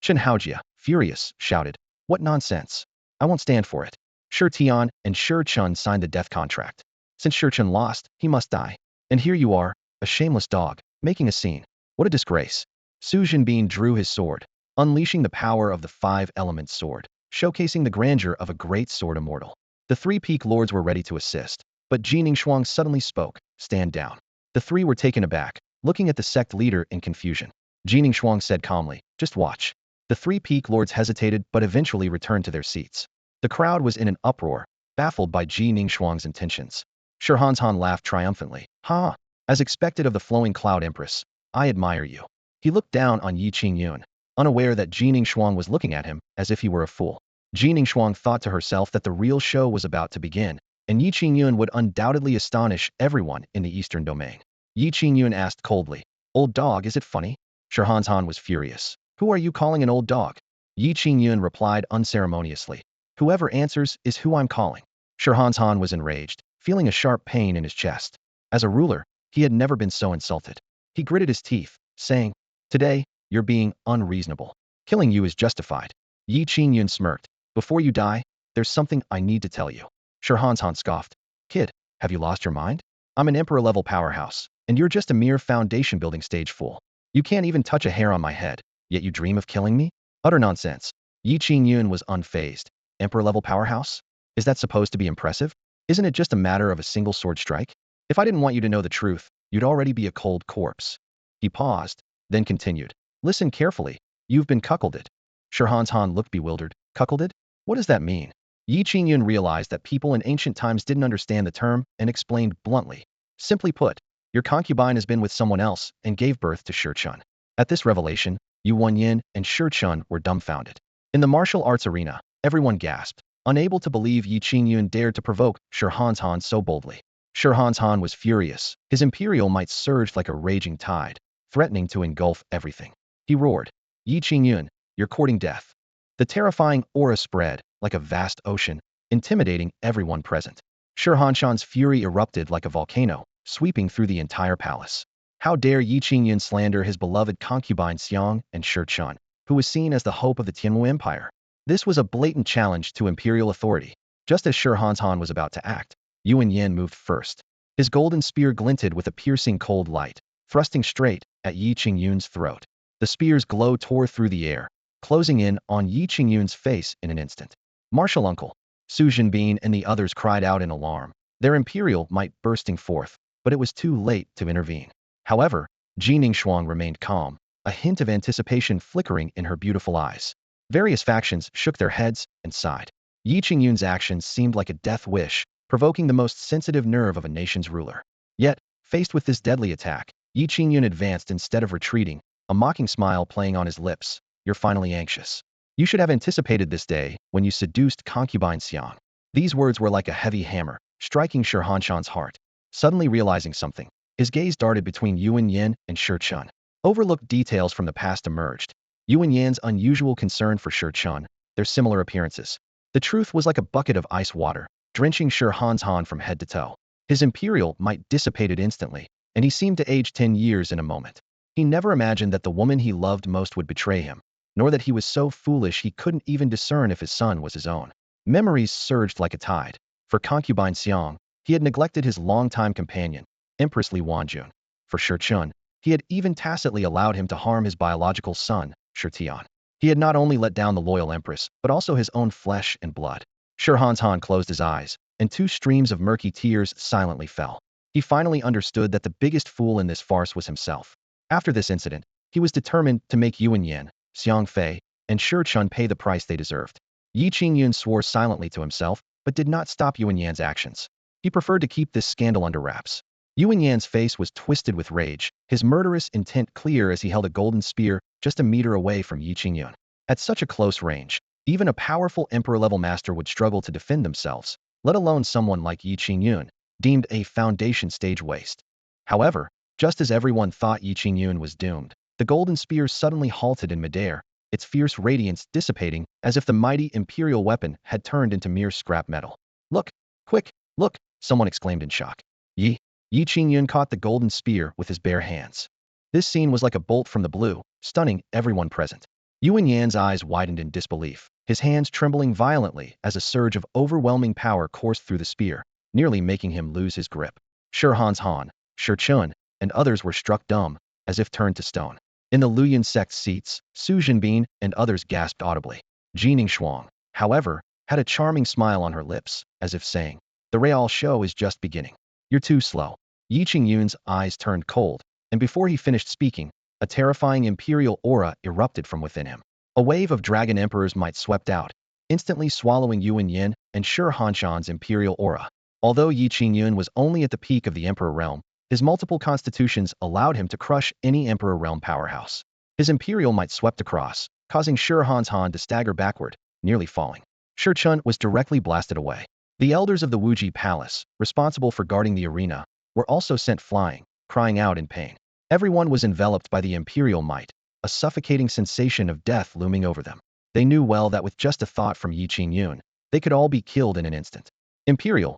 Chen Haojia, furious, shouted, what nonsense. I won't stand for it. Shi Tian and Shi Chun signed the death contract. Since Shi Chun lost, he must die. And here you are, a shameless dog, making a scene. What a disgrace. Su Jinbin drew his sword, unleashing the power of the five-element sword, showcasing the grandeur of a great sword immortal. The three peak lords were ready to assist, but Ji Ningxuang suddenly spoke, stand down. The three were taken aback, looking at the sect leader in confusion. Ji Ningxuang said calmly, just watch. The three peak lords hesitated but eventually returned to their seats. The crowd was in an uproar, baffled by Ji Ningxuang's intentions. Shi Han laughed triumphantly. Ha! As expected of the flowing cloud empress, I admire you. He looked down on Ye Qingyun, unaware that Ji Ningxuang was looking at him as if he were a fool. Ji Ningxuang thought to herself that the real show was about to begin, and Ye Qingyun would undoubtedly astonish everyone in the eastern domain. Ye Qingyun asked coldly, old dog, is it funny? Shi Han was furious. Who are you calling an old dog? Ye Qingyun replied unceremoniously. Whoever answers is who I'm calling. Shi Han was enraged, feeling a sharp pain in his chest. As a ruler, he had never been so insulted. He gritted his teeth, saying, today, you're being unreasonable. Killing you is justified. Ye Qingyun smirked. Before you die, there's something I need to tell you. Shi Han scoffed. Kid, have you lost your mind? I'm an emperor-level powerhouse, and you're just a mere foundation-building stage fool. You can't even touch a hair on my head, yet you dream of killing me? Utter nonsense. Ye Qingyun was unfazed. Emperor-level powerhouse? Is that supposed to be impressive? Isn't it just a matter of a single sword strike? If I didn't want you to know the truth, you'd already be a cold corpse. He paused, then continued. Listen carefully. You've been cuckolded. Shi Han looked bewildered. Cuckolded? What does that mean? Ye Qingyun realized that people in ancient times didn't understand the term and explained bluntly. Simply put, your concubine has been with someone else and gave birth to Shi Chun. At this revelation, Yu Wenyin and Shi Chun were dumbfounded. In the martial arts arena, everyone gasped, unable to believe Ye Qingyun dared to provoke Shi Han so boldly. Shi Han was furious. His imperial might surged like a raging tide, threatening to engulf everything. He roared, Ye Qingyun, you're courting death. The terrifying aura spread, like a vast ocean, intimidating everyone present. Shirhanshan's fury erupted like a volcano, sweeping through the entire palace. How dare Ye Qingyun slander his beloved concubine Xiang and Shirchan, who was seen as the hope of the Tinu Empire? This was a blatant challenge to imperial authority. Just as Shirhanshan was about to act, Yuan moved first. His golden spear glinted with a piercing cold light, thrusting straight at Ye Qingyun's throat. The spear's glow tore through the air, closing in on Ye Qingyun's face in an instant. Martial uncle, Su Jinbin and the others cried out in alarm, their imperial might bursting forth, but it was too late to intervene. However, Ji Shuang remained calm, a hint of anticipation flickering in her beautiful eyes. Various factions shook their heads and sighed. Ye Qingyun's actions seemed like a death wish, provoking the most sensitive nerve of a nation's ruler. Yet, faced with this deadly attack, Ye Qingyun advanced instead of retreating, a mocking smile playing on his lips. You're finally anxious. You should have anticipated this day when you seduced concubine Xiang. These words were like a heavy hammer, striking Shirhanshan's heart. Suddenly realizing something, his gaze darted between Yuan and Shirchun. Overlooked details from the past emerged. Yuan unusual concern for Shirchun, their similar appearances. The truth was like a bucket of ice water, drenching Shirhanshan from head to toe. His imperial might dissipated instantly, and he seemed to age 10 years in a moment. He never imagined that the woman he loved most would betray him, nor that he was so foolish he couldn't even discern if his son was his own. Memories surged like a tide. For concubine Xiang, he had neglected his longtime companion, Empress Li Wanjun. For Shirchun, he had even tacitly allowed him to harm his biological son, Shirtian. He had not only let down the loyal Empress, but also his own flesh and blood. Shirhanshan closed his eyes, and 2 streams of murky tears silently fell. He finally understood that the biggest fool in this farce was himself. After this incident, he was determined to make Yuan, Xiang Fei, and Shirchun pay the price they deserved. Ye Qingyun swore silently to himself, but did not stop Yuan's actions. He preferred to keep this scandal under wraps. Yuan's face was twisted with rage, his murderous intent clear as he held a golden spear just a meter away from Ye Qingyun. At such a close range, even a powerful emperor-level master would struggle to defend themselves, let alone someone like Ye Qingyun, deemed a foundation stage waste. However, just as everyone thought Ye Qingyun was doomed, the golden spear suddenly halted in midair, its fierce radiance dissipating as if the mighty imperial weapon had turned into mere scrap metal. Look! Quick! Look! Someone exclaimed in shock. Ye Qingyun caught the golden spear with his bare hands. This scene was like a bolt from the blue, stunning everyone present. Yuan's eyes widened in disbelief, his hands trembling violently as a surge of overwhelming power coursed through the spear, nearly making him lose his grip. Shirhanshan, Shirchun, and others were struck dumb, as if turned to stone. In the Luoyuan sect seats, Su Jinbin and others gasped audibly. Ji Shuang, however, had a charming smile on her lips, as if saying, the real show is just beginning. You're too slow. Ye Qingyun's eyes turned cold, and before he finished speaking, a terrifying imperial aura erupted from within him. A wave of dragon emperors might swept out, instantly swallowing Yuan and Shirhanshan's imperial aura. Although Ye Qingyun was only at the peak of the emperor realm, his multiple constitutions allowed him to crush any emperor realm powerhouse. His imperial might swept across, causing Shirhanshan to stagger backward, nearly falling. Shirchun was directly blasted away. The elders of the Wuji Palace, responsible for guarding the arena, were also sent flying, crying out in pain. Everyone was enveloped by the imperial might, a suffocating sensation of death looming over them. They knew well that with just a thought from Ye Qingyun, they could all be killed in an instant. Imperial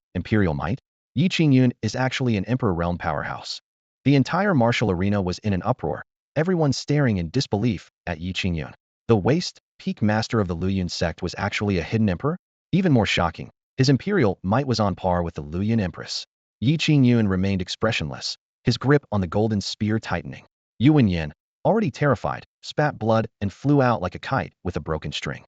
might? Ye Qingyun is actually an emperor realm powerhouse. The entire martial arena was in an uproar, everyone staring in disbelief at Ye Qingyun. The waist, peak master of the Luoyuan sect was actually a hidden emperor? Even more shocking, his imperial might was on par with the Luoyuan empress. Ye Qingyun remained expressionless, his grip on the golden spear tightening. Yuan, already terrified, spat blood and flew out like a kite with a broken string.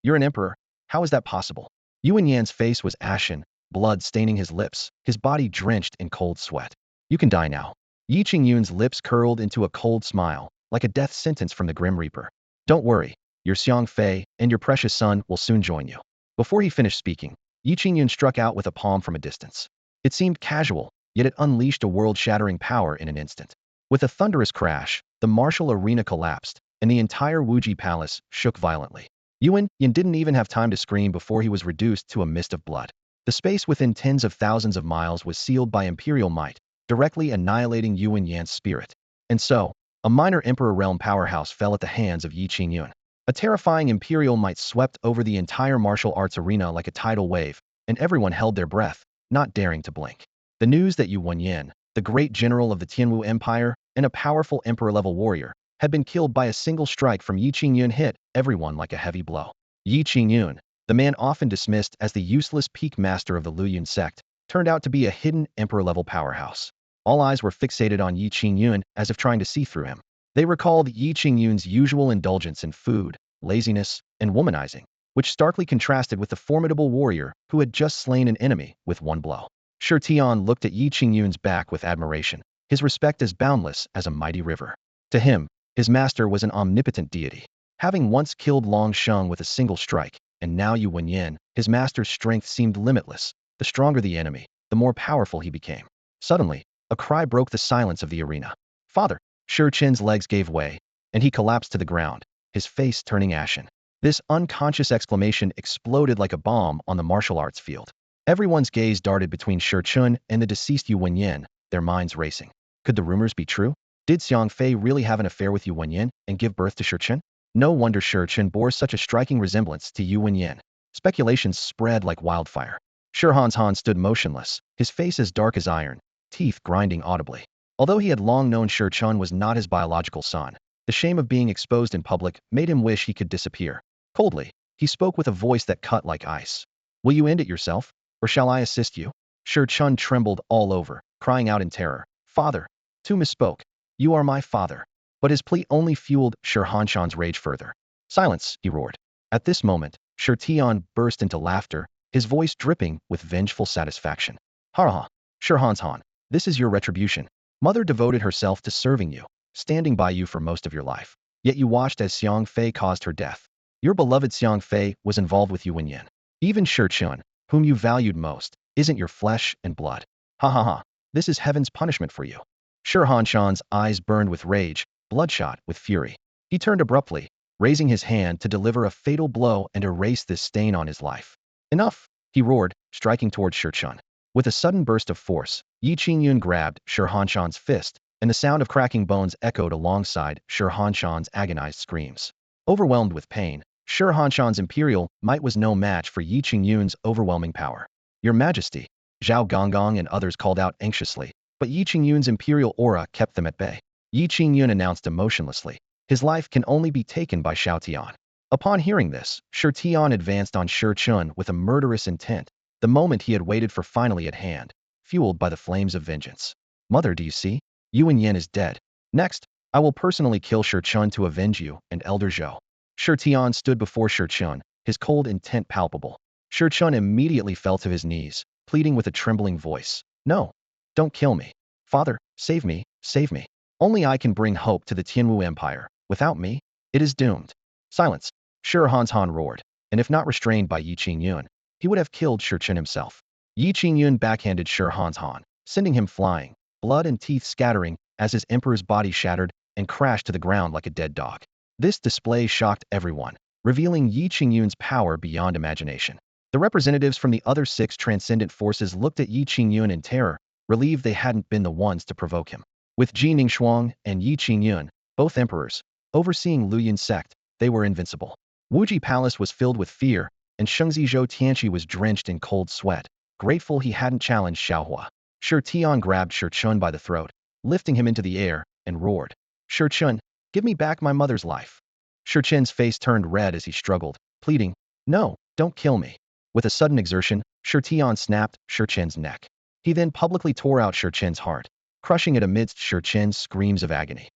You're an emperor? How is that possible? Yuan's face was ashen, blood staining his lips, his body drenched in cold sweat. You can die now. Ye Qingyun's lips curled into a cold smile, like a death sentence from the Grim Reaper. Don't worry, your Xiang Fei and your precious son will soon join you. Before he finished speaking, Ye Qingyun struck out with a palm from a distance. It seemed casual, yet it unleashed a world-shattering power in an instant. With a thunderous crash, the martial arena collapsed, and the entire Wuji Palace shook violently. Yuan didn't even have time to scream before he was reduced to a mist of blood. The space within tens of thousands of miles was sealed by imperial might, directly annihilating Yuan's spirit. And so, a minor emperor realm powerhouse fell at the hands of Ye Qingyun. A terrifying imperial might swept over the entire martial arts arena like a tidal wave, and everyone held their breath, not daring to blink. The news that Ye Qingyun, the great general of the Tianwu Empire and a powerful emperor-level warrior, had been killed by a single strike from Ye Qingyun hit everyone like a heavy blow. Ye Qingyun, the man often dismissed as the useless peak master of the Luyun sect, turned out to be a hidden emperor-level powerhouse. All eyes were fixated on Ye Qingyun as if trying to see through him. They recalled Ye Qingyun's usual indulgence in food, laziness, and womanizing, which starkly contrasted with the formidable warrior who had just slain an enemy with one blow. Shi Tian looked at Ye Qingyun's back with admiration, his respect as boundless as a mighty river. To him, his master was an omnipotent deity. Having once killed Long Sheng with a single strike, and now Ye Qingyun, his master's strength seemed limitless. The stronger the enemy, the more powerful he became. Suddenly, a cry broke the silence of the arena. "Father!" Shi Qin's legs gave way, and he collapsed to the ground, his face turning ashen. This unconscious exclamation exploded like a bomb on the martial arts field. Everyone's gaze darted between Shi Qin and the deceased Ye Qingyun, their minds racing. Could the rumors be true? Did Xiang Fei really have an affair with Ye Qingyun and give birth to Shi Qin? No wonder Shi Qin bore such a striking resemblance to Ye Qingyun. Speculations spread like wildfire. Shi Han stood motionless, his face as dark as iron, teeth grinding audibly. Although he had long known Shi Qin was not his biological son, the shame of being exposed in public made him wish he could disappear. Coldly, he spoke with a voice that cut like ice. "Will you end it yourself, or shall I assist you?" Shi Qin trembled all over, crying out in terror, "Father!" Tu misspoke. "You are my father." But his plea only fueled Shi Hanshan's rage further. "Silence!" he roared. At this moment, Shi Tian burst into laughter, his voice dripping with vengeful satisfaction. "Ha ha! Shi Hanshan, this is your retribution. Mother devoted herself to serving you, standing by you for most of your life. Yet you watched as Xiang Fei caused her death. Your beloved Xiang Fei was involved with Ye Qingyun. Even Shi Qin, whom you valued most, isn't your flesh and blood. Ha ha ha! This is heaven's punishment for you." Shi Hanshan's eyes burned with rage, bloodshot with fury. He turned abruptly, raising his hand to deliver a fatal blow and erase this stain on his life. "Enough!" he roared, striking towards Shi Qin. With a sudden burst of force, Ye Qingyun grabbed Shi Hanshan's fist, and the sound of cracking bones echoed alongside Shi Hanshan's agonized screams. Overwhelmed with pain, Shi Hanshan's imperial might was no match for Ye Qingyun's overwhelming power. "Your Majesty!" Zhao Gonggong and others called out anxiously, but Ye Qingyun's imperial aura kept them at bay. Ye Qingyun announced emotionlessly, "His life can only be taken by Shao Tian." Upon hearing this, Shi Tian advanced on Shi Qin with a murderous intent, the moment he had waited for finally at hand, fueled by the flames of vengeance. "Mother, do you see? Ye Qingyun is dead. Next, I will personally kill Shi Qin to avenge you and Elder Zhou." Shi Tian stood before Shi Qin, his cold intent palpable. Shi Qin immediately fell to his knees, pleading with a trembling voice, "No, don't kill me. Father, save me, save me. Only I can bring hope to the Tianwu Empire. Without me, it is doomed." "Silence!" Shi Hanshan roared, and if not restrained by Ye Qingyun, he would have killed Shi Qin himself. Ye Qingyun backhanded Shi Hanshan, sending him flying, blood and teeth scattering as his emperor's body shattered and crashed to the ground like a dead dog. This display shocked everyone, revealing Ye Qingyun's power beyond imagination. The representatives from the other 6 transcendent forces looked at Ye Qingyun in terror, relieved they hadn't been the ones to provoke him. With Ji Ningshuang and Ye Qingyun, both emperors, overseeing Luyun sect, they were invincible. Wuji Palace was filled with fear, and Shengzizhou Tianqi was drenched in cold sweat, grateful he hadn't challenged Shao Hua. Shi Tian grabbed Shi Qin by the throat, lifting him into the air, and roared, "Shi Qin, give me back my mother's life." Shi Qin's face turned red as he struggled, pleading, "No, don't kill me." With a sudden exertion, Shi Tian snapped Shi Qin's neck. He then publicly tore out Shi Qin's heart, crushing it amidst Shi Qin's screams of agony.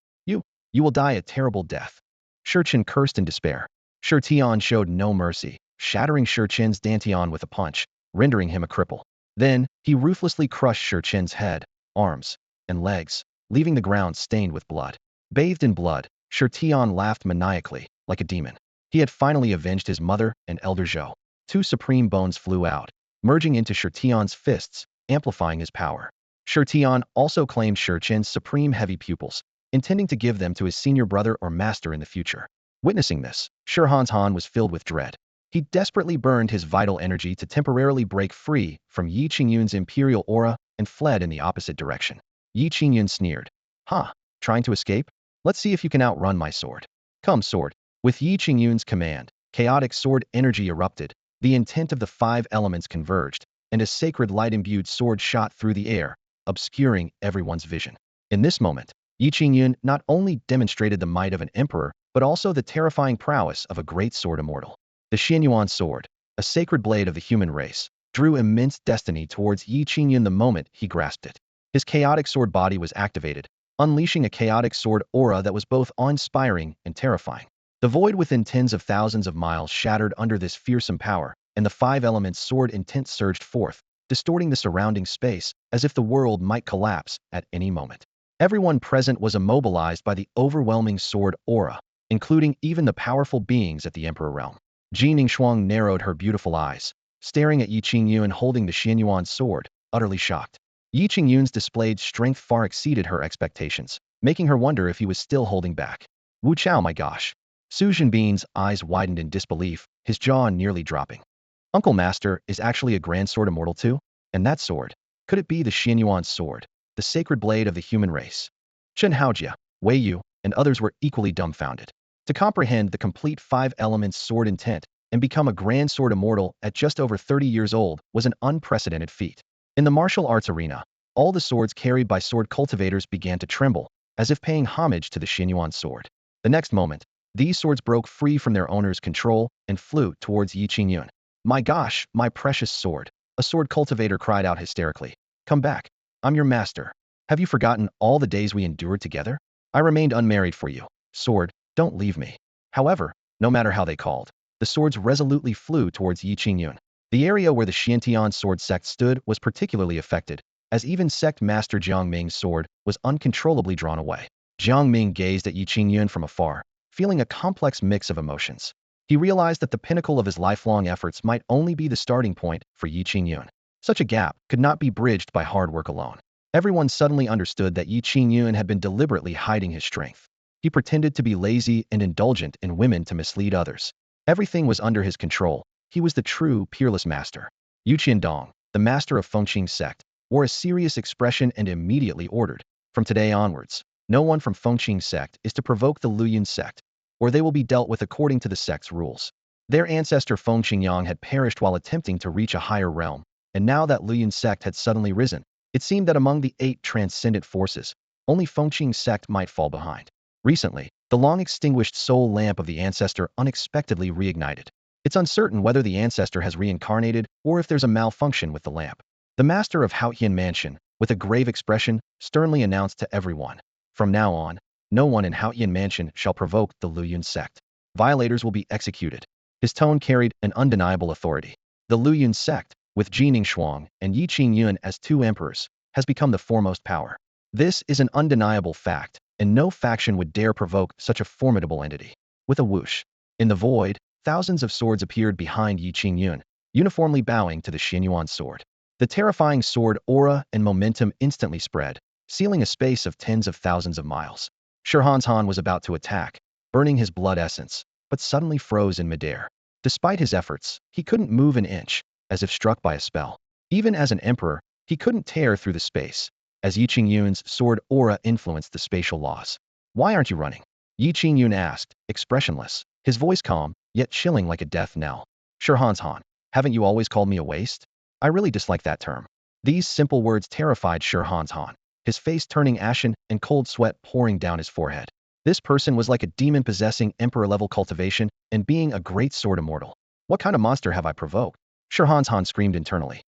You will die a terrible death." Shi Qin cursed in despair. Shi Tian showed no mercy, shattering Shi Qin's dantian with a punch, rendering him a cripple. Then, he ruthlessly crushed Shi Qin's head, arms, and legs, leaving the ground stained with blood. Bathed in blood, Shi Tian laughed maniacally, like a demon. He had finally avenged his mother and Elder Zhou. 2 supreme bones flew out, merging into Shi Tian's fists, amplifying his power. Shi Tian also claimed Shi Qin's supreme heavy pupils, intending to give them to his senior brother or master in the future. Witnessing this, Shi Hanshan was filled with dread. He desperately burned his vital energy to temporarily break free from Ye Qingyun's imperial aura and fled in the opposite direction. Ye Qingyun sneered, "Ha, trying to escape? Let's see if you can outrun my sword. Come, sword, With Ye Qingyun's command, chaotic sword energy erupted, the intent of the five elements converged, and a sacred light-imbued sword shot through the air, obscuring everyone's vision. In this moment, Ye Qingyun not only demonstrated the might of an emperor, but also the terrifying prowess of a great sword immortal. The Xuanyuan sword, a sacred blade of the human race, drew immense destiny towards Ye Qingyun the moment he grasped it. His chaotic sword body was activated, unleashing a chaotic sword aura that was both awe-inspiring and terrifying. The void within tens of thousands of miles shattered under this fearsome power, and the five elements' sword intent surged forth, distorting the surrounding space as if the world might collapse at any moment. Everyone present was immobilized by the overwhelming sword aura, including even the powerful beings at the Emperor realm. Ji Ningxuang narrowed her beautiful eyes, staring at Ye Qingyun holding the Xuanyuan sword, utterly shocked. Ye Qingyun's displayed strength far exceeded her expectations, making her wonder if he was still holding back. Wu Chao, my gosh. Su Zhenbin's eyes widened in disbelief, his jaw nearly dropping. Uncle Master is actually a grand sword immortal too? And that sword? Could it be the Xuanyuan sword, the sacred blade of the human race? Chen Haojia, Wei Yu, and others were equally dumbfounded. To comprehend the complete five elements sword intent and become a grand sword immortal at just over 30 years old was an unprecedented feat. In the martial arts arena, all the swords carried by sword cultivators began to tremble, as if paying homage to the Xuanyuan sword. The next moment, these swords broke free from their owner's control and flew towards Ye Qingyun. My gosh, my precious sword! A sword cultivator cried out hysterically. Come back. I'm your master. Have you forgotten all the days we endured together? I remained unmarried for you. Sword, don't leave me. However, no matter how they called, the swords resolutely flew towards Ye Qingyun. The area where the Xiantian sword sect stood was particularly affected, as even sect master Jiang Ming's sword was uncontrollably drawn away. Jiang Ming gazed at Ye Qingyun from afar, feeling a complex mix of emotions. He realized that the pinnacle of his lifelong efforts might only be the starting point for Ye Qingyun. Such a gap could not be bridged by hard work alone. Everyone suddenly understood that Ye Qingyun had been deliberately hiding his strength. He pretended to be lazy and indulgent in women to mislead others. Everything was under his control. He was the true, peerless master. Yu Qiandong, the master of Fengqing's sect, wore a serious expression and immediately ordered, from today onwards, no one from Fengqing's sect is to provoke the Luyun sect, or they will be dealt with according to the sect's rules. Their ancestor Feng Qingyang had perished while attempting to reach a higher realm, and now that Luyun sect had suddenly risen, it seemed that among the 8 transcendent forces, only Fengqing's sect might fall behind. Recently, the long-extinguished soul lamp of the ancestor unexpectedly reignited. It's uncertain whether the ancestor has reincarnated or if there's a malfunction with the lamp. The master of Haotian Mansion, with a grave expression, sternly announced to everyone, from now on, no one in Haotian Mansion shall provoke the Luyun sect. Violators will be executed. His tone carried an undeniable authority. The Luyun sect, with Ji Ningxuang and Ye Qingyun as 2 emperors, has become the foremost power. This is an undeniable fact, and no faction would dare provoke such a formidable entity. With a whoosh, in the void, thousands of swords appeared behind Ye Qingyun, uniformly bowing to the Xuanyuan sword. The terrifying sword aura and momentum instantly spread, sealing a space of tens of thousands of miles. Shirhanzhan was about to attack, burning his blood essence, but suddenly froze in midair. Despite his efforts, he couldn't move an inch, as if struck by a spell. Even as an emperor, he couldn't tear through the space, as Ye Qingyun's sword aura influenced the spatial laws. Why aren't you running? Ye Qingyun asked, expressionless, his voice calm, yet chilling like a death knell. Shirhanzhan, haven't you always called me a waste? I really dislike that term. These simple words terrified Shirhanzhan, his face turning ashen and cold sweat pouring down his forehead. This person was like a demon possessing emperor-level cultivation and being a great sword immortal. What kind of monster have I provoked? Shirhanzhan screamed internally.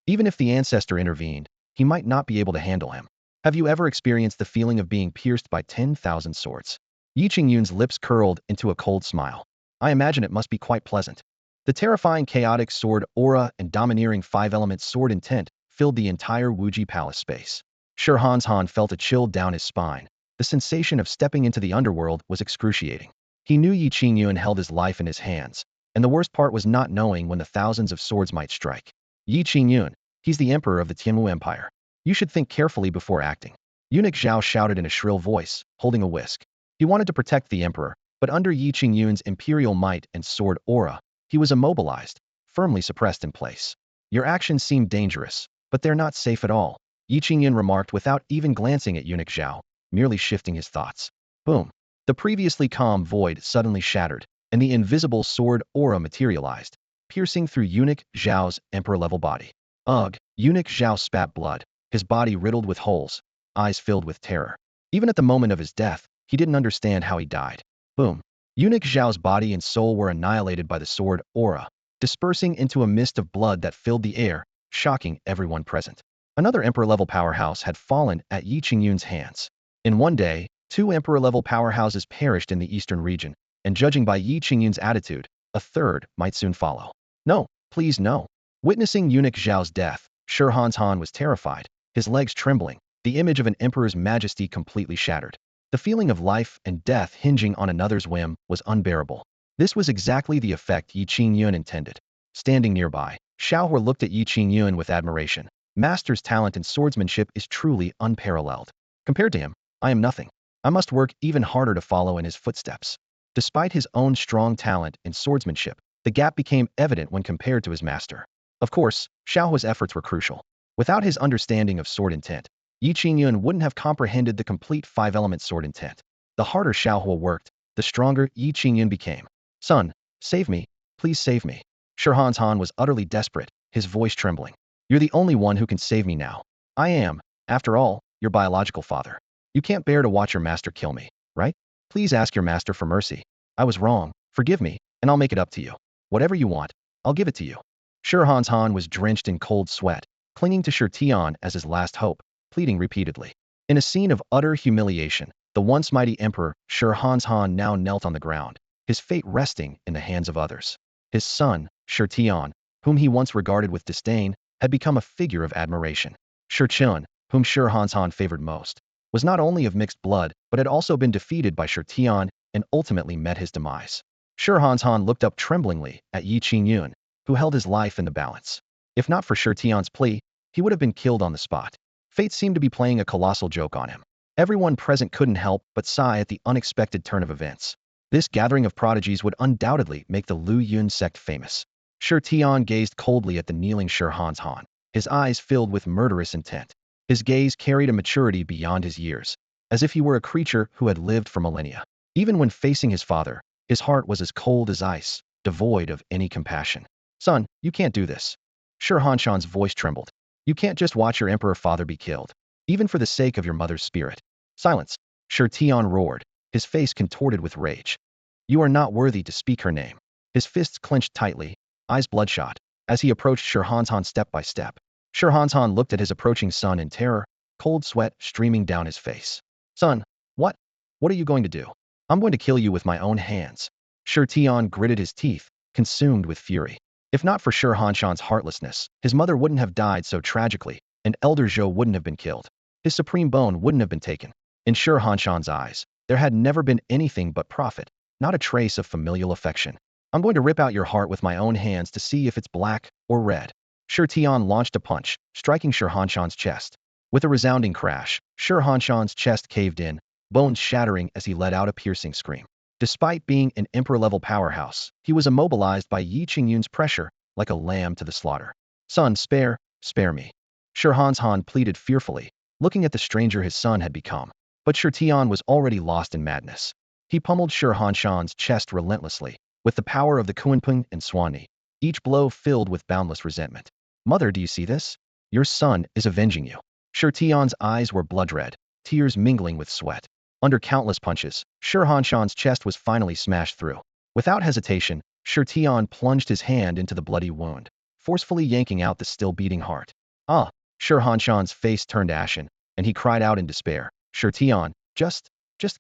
Even if the ancestor intervened, he might not be able to handle him. Have you ever experienced the feeling of being pierced by 10,000 swords? Ye Qingyun's lips curled into a cold smile. I imagine it must be quite pleasant. The terrifying chaotic sword aura and domineering 5-element sword intent filled the entire Wuji Palace space. Shirhanzhan felt a chill down his spine. The sensation of stepping into the underworld was excruciating. He knew Ye Qingyun held his life in his hands, and the worst part was not knowing when the thousands of swords might strike. Ye Qingyun, he's the emperor of the Tianmu Empire. You should think carefully before acting. Eunuch Zhao shouted in a shrill voice, holding a whisk. He wanted to protect the emperor, but under Ye Qingyun's imperial might and sword aura, he was immobilized, firmly suppressed in place. Your actions seem dangerous, but they're not safe at all, Ye Qingyun remarked without even glancing at Eunuch Zhao, merely shifting his thoughts. Boom. The previously calm void suddenly shattered, and the invisible sword aura materialized, piercing through eunuch Zhao's emperor-level body. Ugh! Eunuch Zhao spat blood, his body riddled with holes, eyes filled with terror. Even at the moment of his death, he didn't understand how he died. Boom! Eunuch Zhao's body and soul were annihilated by the sword aura, dispersing into a mist of blood that filled the air, shocking everyone present. Another emperor-level powerhouse had fallen at Ye Qingyun's hands. In one day, 2 emperor-level powerhouses perished in the eastern region, and judging by Ye Qingyun's attitude, a third might soon follow. No, please no. Witnessing eunuch Zhao's death, Han was terrified, his legs trembling, the image of an emperor's majesty completely shattered. The feeling of life and death hinging on another's whim was unbearable. This was exactly the effect Ye Qingyun intended. Standing nearby, Shao Hua looked at Ye Qingyun with admiration. Master's talent in swordsmanship is truly unparalleled. Compared to him, I am nothing. I must work even harder to follow in his footsteps. Despite his own strong talent in swordsmanship, the gap became evident when compared to his master. Of course, Shao Hua's efforts were crucial. Without his understanding of sword intent, Ye Qingyun wouldn't have comprehended the complete 5-element sword intent. The harder Shao Hua worked, the stronger Ye Qingyun became. Son, save me, please save me. Han was utterly desperate, his voice trembling. You're the only one who can save me now. I am, after all, your biological father. You can't bear to watch your master kill me, right? Please ask your master for mercy. I was wrong, forgive me, and I'll make it up to you. Whatever you want, I'll give it to you. Han was drenched in cold sweat, clinging to Tian as his last hope, pleading repeatedly. In a scene of utter humiliation, the once mighty emperor, Han now knelt on the ground, his fate resting in the hands of others. His son, Tian, whom he once regarded with disdain, had become a figure of admiration. Chun, whom Han favored most, was not only of mixed blood, but had also been defeated by Tian and ultimately met his demise. Han looked up tremblingly at Ye Qingyun, who held his life in the balance. If not for Tian's plea, he would have been killed on the spot. Fate seemed to be playing a colossal joke on him. Everyone present couldn't help but sigh at the unexpected turn of events. This gathering of prodigies would undoubtedly make the Lu Yun sect famous. Tian gazed coldly at the kneeling Han, his eyes filled with murderous intent. His gaze carried a maturity beyond his years, as if he were a creature who had lived for millennia. Even when facing his father, his heart was as cold as ice, devoid of any compassion. Son, you can't do this. Han's voice trembled. You can't just watch your emperor father be killed, even for the sake of your mother's spirit. Silence. Tian roared, his face contorted with rage. You are not worthy to speak her name. His fists clenched tightly, eyes bloodshot, as he approached Han step by step. Han looked at his approaching son in terror, cold sweat streaming down his face. Son, what? What are you going to do? I'm going to kill you with my own hands. Tian gritted his teeth, consumed with fury. If not for Han's heartlessness, his mother wouldn't have died so tragically, and Elder Zhou wouldn't have been killed. His supreme bone wouldn't have been taken. In Han's eyes, there had never been anything but profit, not a trace of familial affection. I'm going to rip out your heart with my own hands to see if it's black or red. Tian launched a punch, striking Han's chest. With a resounding crash, Han's chest caved in, bones shattering as he let out a piercing scream. Despite being an emperor-level powerhouse, he was immobilized by Ye Qingyun's pressure like a lamb to the slaughter. Son, spare me. Han pleaded fearfully, looking at the stranger his son had become. But Tian was already lost in madness. He pummeled Han's chest relentlessly, with the power of the Kunpeng and Xuanyuan, each blow filled with boundless resentment. Mother, do you see this? Your son is avenging you. Tian's eyes were blood red, tears mingling with sweat. Under countless punches, Han's chest was finally smashed through. Without hesitation, Tian plunged his hand into the bloody wound, forcefully yanking out the still beating heart. Ah! Han's face turned ashen, and he cried out in despair. Tian, just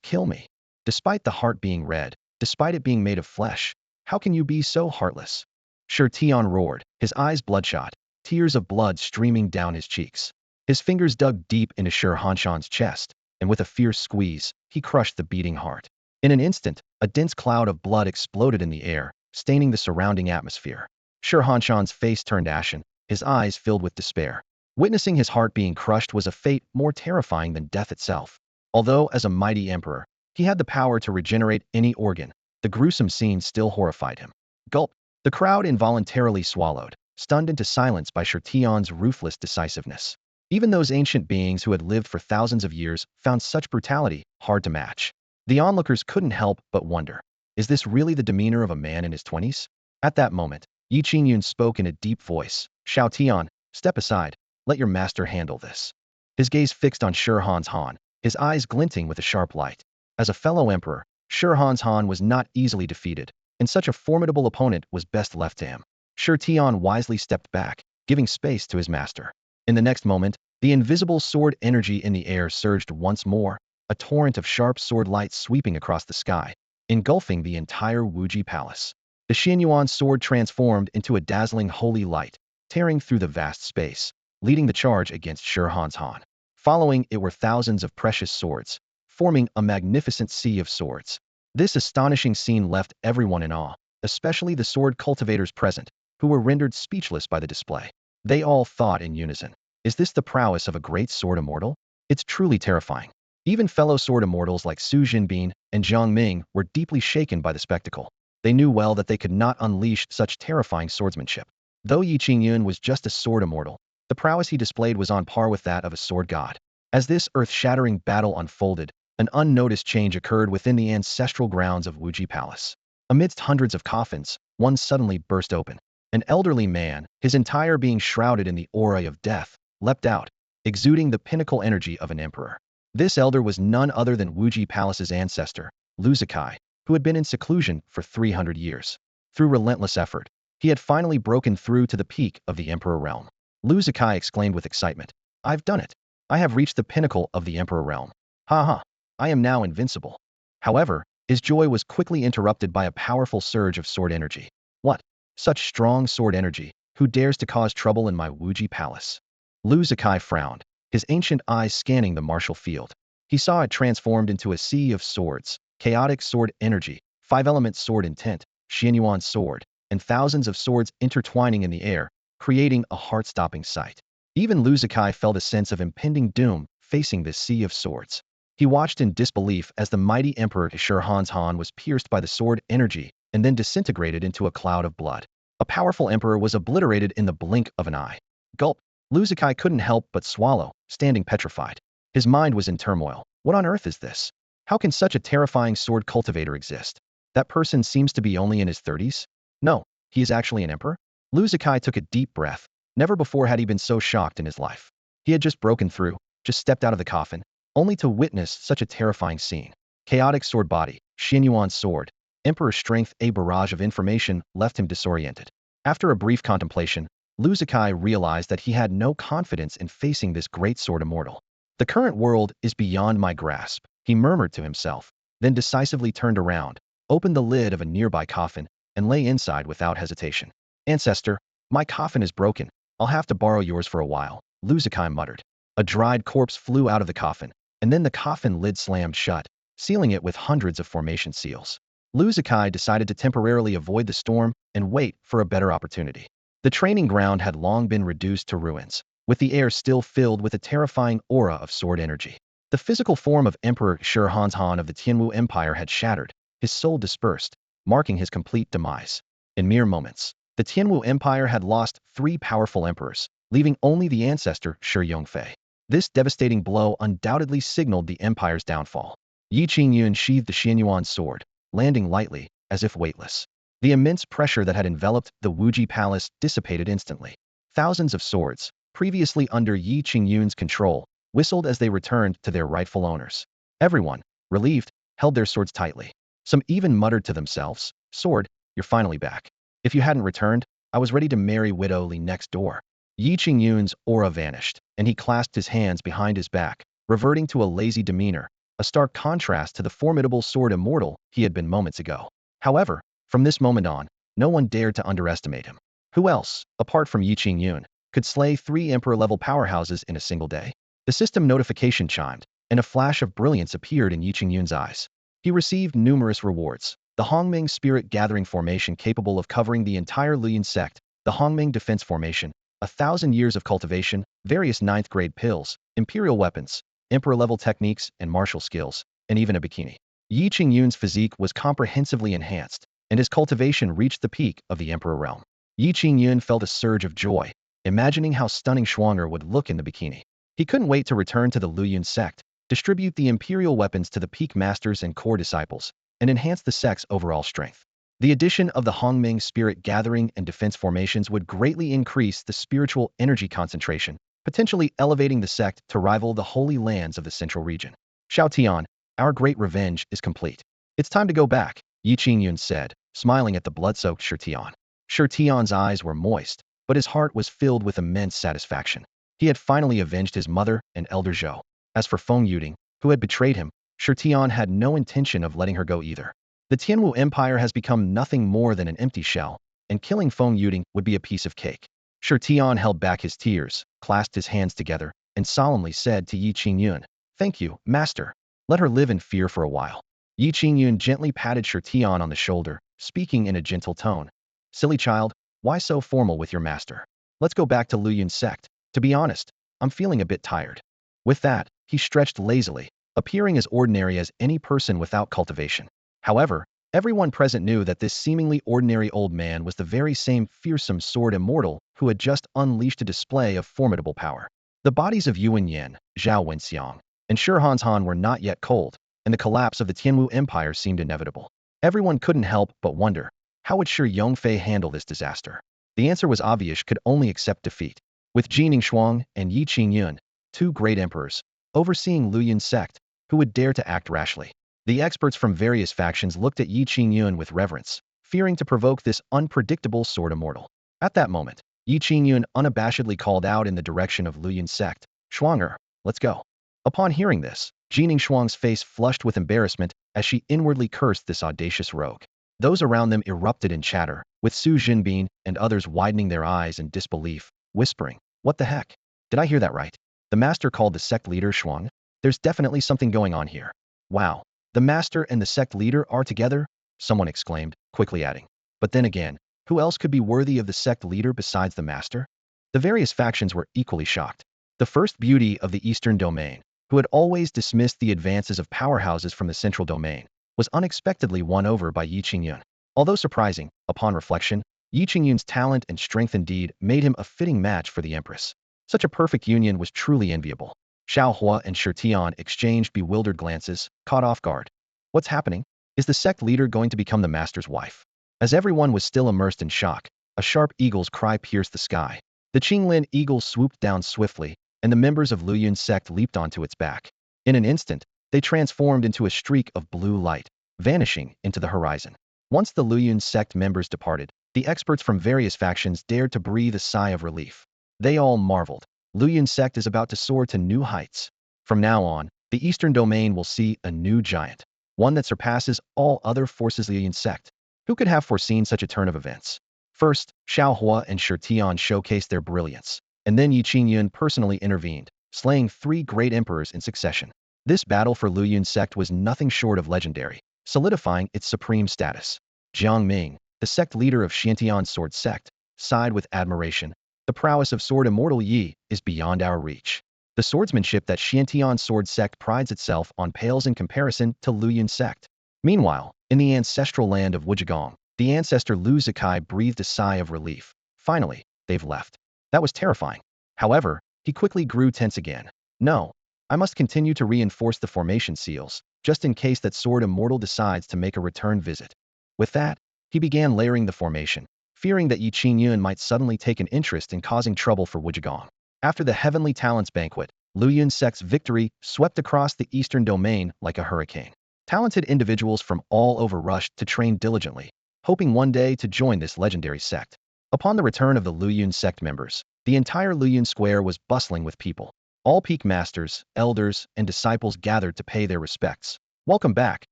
kill me. Despite the heart being red, despite it being made of flesh, how can you be so heartless? Tian roared, his eyes bloodshot, tears of blood streaming down his cheeks. His fingers dug deep into Han's chest, and with a fierce squeeze, he crushed the beating heart. In an instant, a dense cloud of blood exploded in the air, staining the surrounding atmosphere. Han's face turned ashen, his eyes filled with despair. Witnessing his heart being crushed was a fate more terrifying than death itself. Although, as a mighty emperor, he had the power to regenerate any organ, the gruesome scene still horrified him. Gulp! The crowd involuntarily swallowed, stunned into silence by Tian's ruthless decisiveness. Even those ancient beings who had lived for thousands of years found such brutality hard to match. The onlookers couldn't help but wonder, is this really the demeanor of a man in his 20s? At that moment, Ye Qingyun spoke in a deep voice. Shao Tian, step aside, let your master handle this. His gaze fixed on Shirhan's Han, his eyes glinting with a sharp light. As a fellow emperor, Shirhan's Han was not easily defeated, and such a formidable opponent was best left to him. Shir Tian wisely stepped back, giving space to his master. In the next moment, the invisible sword energy in the air surged once more, a torrent of sharp sword light sweeping across the sky, engulfing the entire Wuji palace. The Xuanyuan sword transformed into a dazzling holy light, tearing through the vast space, leading the charge against Shirhan's Han. Following it were thousands of precious swords, forming a magnificent sea of swords. This astonishing scene left everyone in awe, especially the sword cultivators present, who were rendered speechless by the display. They all thought in unison, is this the prowess of a great sword immortal? It's truly terrifying. Even fellow sword immortals like Su Jinbin and Zhang Ming were deeply shaken by the spectacle. They knew well that they could not unleash such terrifying swordsmanship. Though Ye Qingyun was just a sword immortal, the prowess he displayed was on par with that of a sword god. As this earth-shattering battle unfolded, an unnoticed change occurred within the ancestral grounds of Wuji Palace. Amidst hundreds of coffins, one suddenly burst open. An elderly man, his entire being shrouded in the aura of death, leapt out, exuding the pinnacle energy of an emperor. This elder was none other than Wuji Palace's ancestor, Lu Zikai, who had been in seclusion for 300 years. Through relentless effort, he had finally broken through to the peak of the emperor realm. Lu Zikai exclaimed with excitement, I've done it. I have reached the pinnacle of the emperor realm. Ha ha, I am now invincible. However, his joy was quickly interrupted by a powerful surge of sword energy. What? Such strong sword energy, who dares to cause trouble in my Wuji Palace? Lu Zikai frowned, his ancient eyes scanning the martial field. He saw it transformed into a sea of swords, chaotic sword energy, five-element sword intent, Xuanyuan sword, and thousands of swords intertwining in the air, creating a heart-stopping sight. Even Lu Zikai felt a sense of impending doom facing this sea of swords. He watched in disbelief as the mighty emperor Shirhan's Han was pierced by the sword energy and then disintegrated into a cloud of blood. A powerful emperor was obliterated in the blink of an eye. Gulp! Lu Zikai couldn't help but swallow, standing petrified. His mind was in turmoil. What on earth is this? How can such a terrifying sword cultivator exist? That person seems to be only in his 30s? No, he is actually an emperor? Lu Zikai took a deep breath. Never before had he been so shocked in his life. He had just broken through, just stepped out of the coffin, only to witness such a terrifying scene. Chaotic sword body, Xuanyuan sword, emperor strength. A barrage of information left him disoriented. After a brief contemplation, Lu Zikai realized that he had no confidence in facing this great sword immortal. The current world is beyond my grasp, he murmured to himself, then decisively turned around, opened the lid of a nearby coffin, and lay inside without hesitation. Ancestor, my coffin is broken. I'll have to borrow yours for a while, Lu Zikai muttered. A dried corpse flew out of the coffin, and then the coffin lid slammed shut, sealing it with hundreds of formation seals. Lu Zikai decided to temporarily avoid the storm and wait for a better opportunity. The training ground had long been reduced to ruins, with the air still filled with a terrifying aura of sword energy. The physical form of Emperor Shirhan's Han of the Tianwu Empire had shattered, his soul dispersed, marking his complete demise. In mere moments, the Tianwu Empire had lost 3 powerful emperors, leaving only the ancestor Shi Yongfei. This devastating blow undoubtedly signaled the empire's downfall. Ye Qingyun sheathed the Xuanyuan sword, landing lightly, as if weightless. The immense pressure that had enveloped the Wuji Palace dissipated instantly. Thousands of swords, previously under Ye Qingyun's control, whistled as they returned to their rightful owners. Everyone, relieved, held their swords tightly. Some even muttered to themselves, Sword, you're finally back. If you hadn't returned, I was ready to marry Widow Li next door. Ye Qingyun's aura vanished, and he clasped his hands behind his back, reverting to a lazy demeanor, a stark contrast to the formidable sword immortal he had been moments ago. However, from this moment on, no one dared to underestimate him. Who else, apart from Ye Qingyun, could slay 3 emperor-level powerhouses in a single day? The system notification chimed, and a flash of brilliance appeared in Ye Qingyun's eyes. He received numerous rewards. The Hongming Spirit Gathering Formation capable of covering the entire Liyan sect, the Hongming Defense Formation, 1,000 years of cultivation, various 9th-grade pills, imperial weapons, emperor-level techniques and martial skills, and even a bikini. Ye Qingyun's physique was comprehensively enhanced, and his cultivation reached the peak of the emperor realm. Ye Qingyun felt a surge of joy, imagining how stunning Xuanyuan would look in the bikini. He couldn't wait to return to the Liyan sect, distribute the imperial weapons to the peak masters and core disciples, and enhance the sect's overall strength. The addition of the Hongming spirit gathering and defense formations would greatly increase the spiritual energy concentration, potentially elevating the sect to rival the holy lands of the central region. Shao Tian, our great revenge is complete. It's time to go back, Ye Qingyun said, smiling at the blood-soaked Shi Tian. Shi Tian's eyes were moist, but his heart was filled with immense satisfaction. He had finally avenged his mother and elder Zhou. As for Feng Yuding, who had betrayed him, Shi Tian had no intention of letting her go either. The Tianwu Empire has become nothing more than an empty shell, and killing Feng Yuding would be a piece of cake. Shi Tian held back his tears, clasped his hands together, and solemnly said to Ye Qingyun, "Thank you, master. Let her live in fear for a while." Ye Qingyun gently patted Shi Tian on the shoulder, speaking in a gentle tone. "Silly child, why so formal with your master? Let's go back to Luyun's sect. To be honest, I'm feeling a bit tired." With that, he stretched lazily, appearing as ordinary as any person without cultivation. However, everyone present knew that this seemingly ordinary old man was the very same fearsome sword immortal who had just unleashed a display of formidable power. The bodies of Yuan Yin, Zhao Wenxiang, and Shi Hanshan were not yet cold, and the collapse of the Tianwu Empire seemed inevitable. Everyone couldn't help but wonder, how would Shi Yongfei handle this disaster? The answer was obvious: could only accept defeat. With Jin Ningxuang and Ye Qingyun, two great emperors, overseeing Luyun's sect, who would dare to act rashly? The experts from various factions looked at Ye Qingyun with reverence, fearing to provoke this unpredictable sword immortal. At that moment, Ye Qingyun unabashedly called out in the direction of Luyun's sect, "Xuanyuan, let's go." Upon hearing this, Jin Ningxuang's face flushed with embarrassment as she inwardly cursed this audacious rogue. Those around them erupted in chatter, with Su Jinbin and others widening their eyes in disbelief, whispering, "What the heck? Did I hear that right? The master called the sect leader Xuang? There's definitely something going on here. Wow. The master and the sect leader are together?" someone exclaimed, quickly adding. But then again, who else could be worthy of the sect leader besides the master? The various factions were equally shocked. The first beauty of the Eastern Domain, who had always dismissed the advances of powerhouses from the Central Domain, was unexpectedly won over by Ye Qingyun. Although surprising, upon reflection, Ye Qingyun's talent and strength indeed made him a fitting match for the Empress. Such a perfect union was truly enviable. Shao Hua and Shi Tian exchanged bewildered glances, caught off guard. What's happening? Is the sect leader going to become the master's wife? As everyone was still immersed in shock, a sharp eagle's cry pierced the sky. The Qinglin eagle swooped down swiftly, and the members of Luyun's sect leaped onto its back. In an instant, they transformed into a streak of blue light, vanishing into the horizon. Once the Luyun sect members departed, the experts from various factions dared to breathe a sigh of relief. They all marveled. Luyun sect is about to soar to new heights. From now on, the Eastern Domain will see a new giant, one that surpasses all other forces. Luyun sect. Who could have foreseen such a turn of events? First, Shao Hua and Shi Tian showcased their brilliance, and then Ye Qingyun personally intervened, slaying 3 great emperors in succession. This battle for Luyun sect was nothing short of legendary, solidifying its supreme status. Jiang Ming, the sect leader of Xiantian's sword sect, sighed with admiration. "The prowess of sword immortal Yi is beyond our reach. The swordsmanship that Xiantian's sword sect prides itself on pales in comparison to Luyun sect." Meanwhile, in the ancestral land of Wuzhigong, the ancestor Lu Zikai breathed a sigh of relief. Finally, they've left. That was terrifying. However, he quickly grew tense again. No, I must continue to reinforce the formation seals, just in case that sword immortal decides to make a return visit. With that, he began layering the formation, fearing that Ye Qingyun might suddenly take an interest in causing trouble for Wuzhigong. After the Heavenly Talents Banquet, Luyun sect's victory swept across the Eastern Domain like a hurricane. Talented individuals from all over rushed to train diligently, hoping one day to join this legendary sect. Upon the return of the Luyun sect members, the entire Luyun square was bustling with people. All peak masters, elders, and disciples gathered to pay their respects. "Welcome back,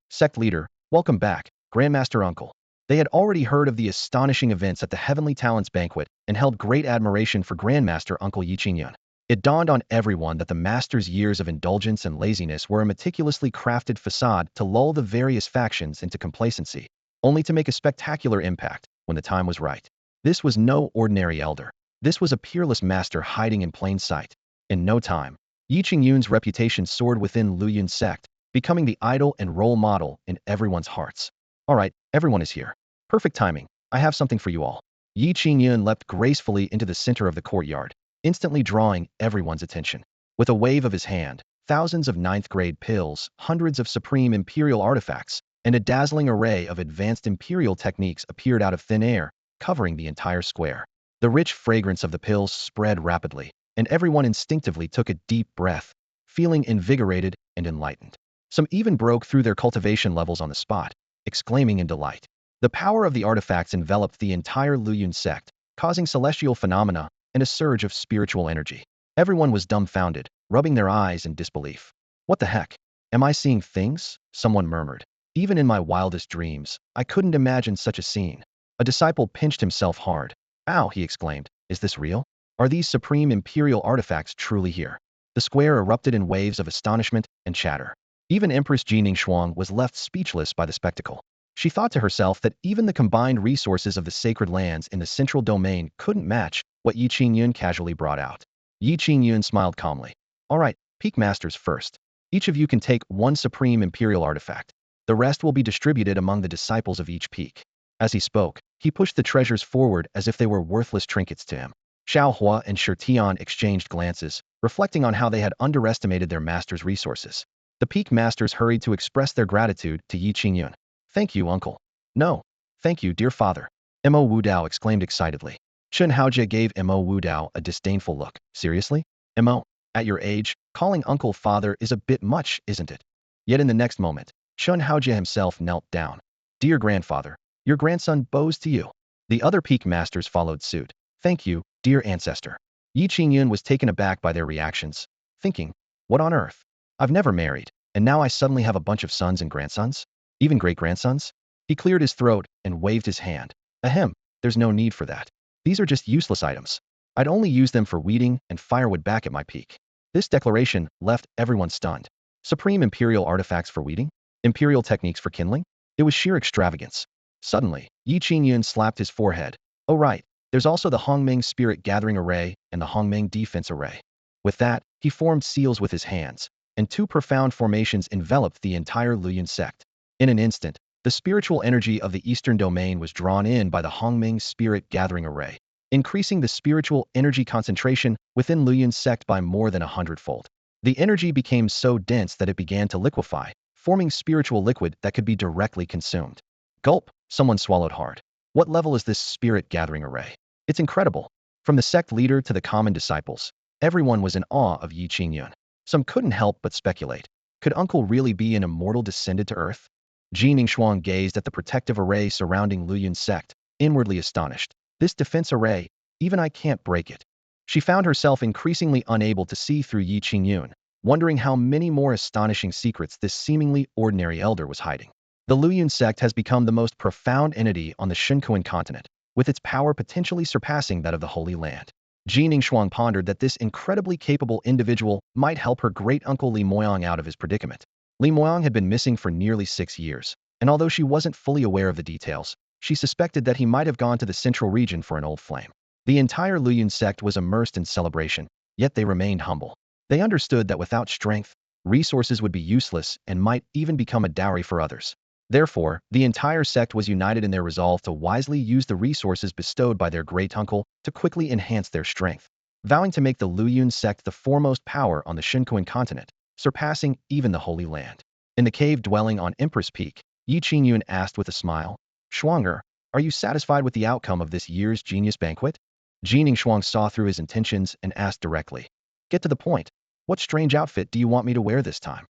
sect leader. Welcome back, Grandmaster Uncle." They had already heard of the astonishing events at the Heavenly Talents Banquet and held great admiration for Grandmaster Uncle Ye Qingyun. It dawned on everyone that the master's years of indulgence and laziness were a meticulously crafted facade to lull the various factions into complacency, only to make a spectacular impact when the time was right. This was no ordinary elder. This was a peerless master hiding in plain sight. In no time, Ye Qingyun's reputation soared within Luyun's sect, becoming the idol and role model in everyone's hearts. "All right, everyone is here. Perfect timing. I have something for you all." Ye Qingyun leapt gracefully into the center of the courtyard, instantly drawing everyone's attention. With a wave of his hand, thousands of ninth-grade pills, hundreds of supreme imperial artifacts, and a dazzling array of advanced imperial techniques appeared out of thin air, covering the entire square. The rich fragrance of the pills spread rapidly, and everyone instinctively took a deep breath, feeling invigorated and enlightened. Some even broke through their cultivation levels on the spot, exclaiming in delight. The power of the artifacts enveloped the entire Luyun sect, causing celestial phenomena and a surge of spiritual energy. Everyone was dumbfounded, rubbing their eyes in disbelief. What the heck? Am I seeing things? Someone murmured. Even in my wildest dreams, I couldn't imagine such a scene. A disciple pinched himself hard. Ow, he exclaimed. Is this real? Are these supreme imperial artifacts truly here? The square erupted in waves of astonishment and chatter. Even Empress Ye Qingyun was left speechless by the spectacle. She thought to herself that even the combined resources of the sacred lands in the central domain couldn't match what Ye Qingyun casually brought out. Ye Qingyun smiled calmly. All right, peak masters first. Each of you can take one supreme imperial artifact. The rest will be distributed among the disciples of each peak. As he spoke, he pushed the treasures forward as if they were worthless trinkets to him. Shao Hua and Tian exchanged glances, reflecting on how they had underestimated their master's resources. The peak masters hurried to express their gratitude to Ye Qingyun. Thank you, uncle. No. Thank you, dear father. Mo Wudao exclaimed excitedly. Chen Haojie gave Mo Wudao a disdainful look. Seriously? Mo, at your age, calling uncle father is a bit much, isn't it? Yet in the next moment, Chen Haojie himself knelt down. Dear grandfather, your grandson bows to you. The other peak masters followed suit. Thank you, dear ancestor. Ye Qingyun was taken aback by their reactions, thinking, what on earth? I've never married, and now I suddenly have a bunch of sons and grandsons? Even great-grandsons? He cleared his throat and waved his hand. Ahem, there's no need for that. These are just useless items. I'd only use them for weeding and firewood back at my peak. This declaration left everyone stunned. Supreme imperial artifacts for weeding? Imperial techniques for kindling? It was sheer extravagance. Suddenly, Ye Qingyun slapped his forehead. Oh right, there's also the Hongming Spirit Gathering Array and the Hongming Defense Array. With that, he formed seals with his hands, and two profound formations enveloped the entire Luyun sect. In an instant, the spiritual energy of the eastern domain was drawn in by the Hongming Spirit Gathering Array, increasing the spiritual energy concentration within Luyun's sect by more than 100-fold. The energy became so dense that it began to liquefy, forming spiritual liquid that could be directly consumed. Gulp, someone swallowed hard. What level is this spirit gathering array? It's incredible. From the sect leader to the common disciples, everyone was in awe of Ye Qingyun. Some couldn't help but speculate. Could uncle really be an immortal descended to earth? Ji Ningshuang gazed at the protective array surrounding Luyun's sect, inwardly astonished. This defense array, even I can't break it. She found herself increasingly unable to see through Ye Qingyun, wondering how many more astonishing secrets this seemingly ordinary elder was hiding. The Luyun sect has become the most profound entity on the Xuanyuan continent, with its power potentially surpassing that of the Holy Land. Ji Ningshuang pondered that this incredibly capable individual might help her great-uncle Li Moyang out of his predicament. Li Moyang had been missing for nearly 6 years, and although she wasn't fully aware of the details, she suspected that he might have gone to the central region for an old flame. The entire Luyun sect was immersed in celebration, yet they remained humble. They understood that without strength, resources would be useless and might even become a dowry for others. Therefore, the entire sect was united in their resolve to wisely use the resources bestowed by their great-uncle to quickly enhance their strength, vowing to make the Luyun sect the foremost power on the Xuanyuan continent, surpassing even the Holy Land. In the cave dwelling on Empress Peak, Ye Qingyun asked with a smile, Shuang'er, are you satisfied with the outcome of this year's genius banquet? Ji Ningshuang saw through his intentions and asked directly, get to the point. What strange outfit do you want me to wear this time?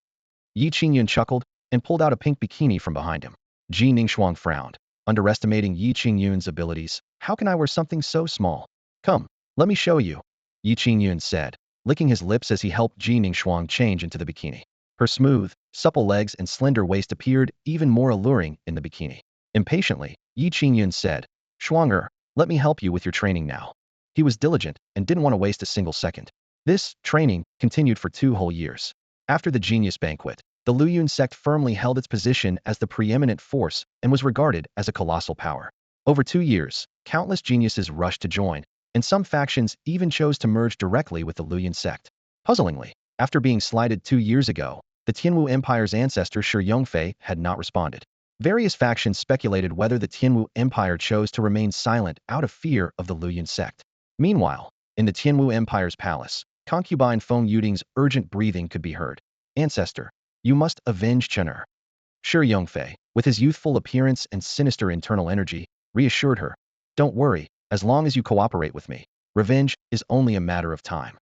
Ye Qingyun chuckled and pulled out a pink bikini from behind him. Ji Ningshuang frowned, underestimating Ye Qingyun's abilities. How can I wear something so small? Come, let me show you, Ye Qingyun said, licking his lips as he helped Ji Ningshuang change into the bikini. Her smooth, supple legs and slender waist appeared even more alluring in the bikini. Impatiently, Ye Qingyun said, Shuang'er, let me help you with your training now. He was diligent and didn't want to waste a single second. This training continued for 2 whole years. After the genius banquet, the Luyun sect firmly held its position as the preeminent force and was regarded as a colossal power. Over 2 years, countless geniuses rushed to join, and some factions even chose to merge directly with the Luyun sect. Puzzlingly, after being slighted 2 years ago, the Tianwu Empire's ancestor Shi Yongfei had not responded. Various factions speculated whether the Tianwu Empire chose to remain silent out of fear of the Luyun sect. Meanwhile, in the Tianwu Empire's palace, concubine Feng Yuding's urgent breathing could be heard. Ancestor, you must avenge Chen. Shi Yongfei, with his youthful appearance and sinister internal energy, reassured her. Don't worry, as long as you cooperate with me. Revenge is only a matter of time.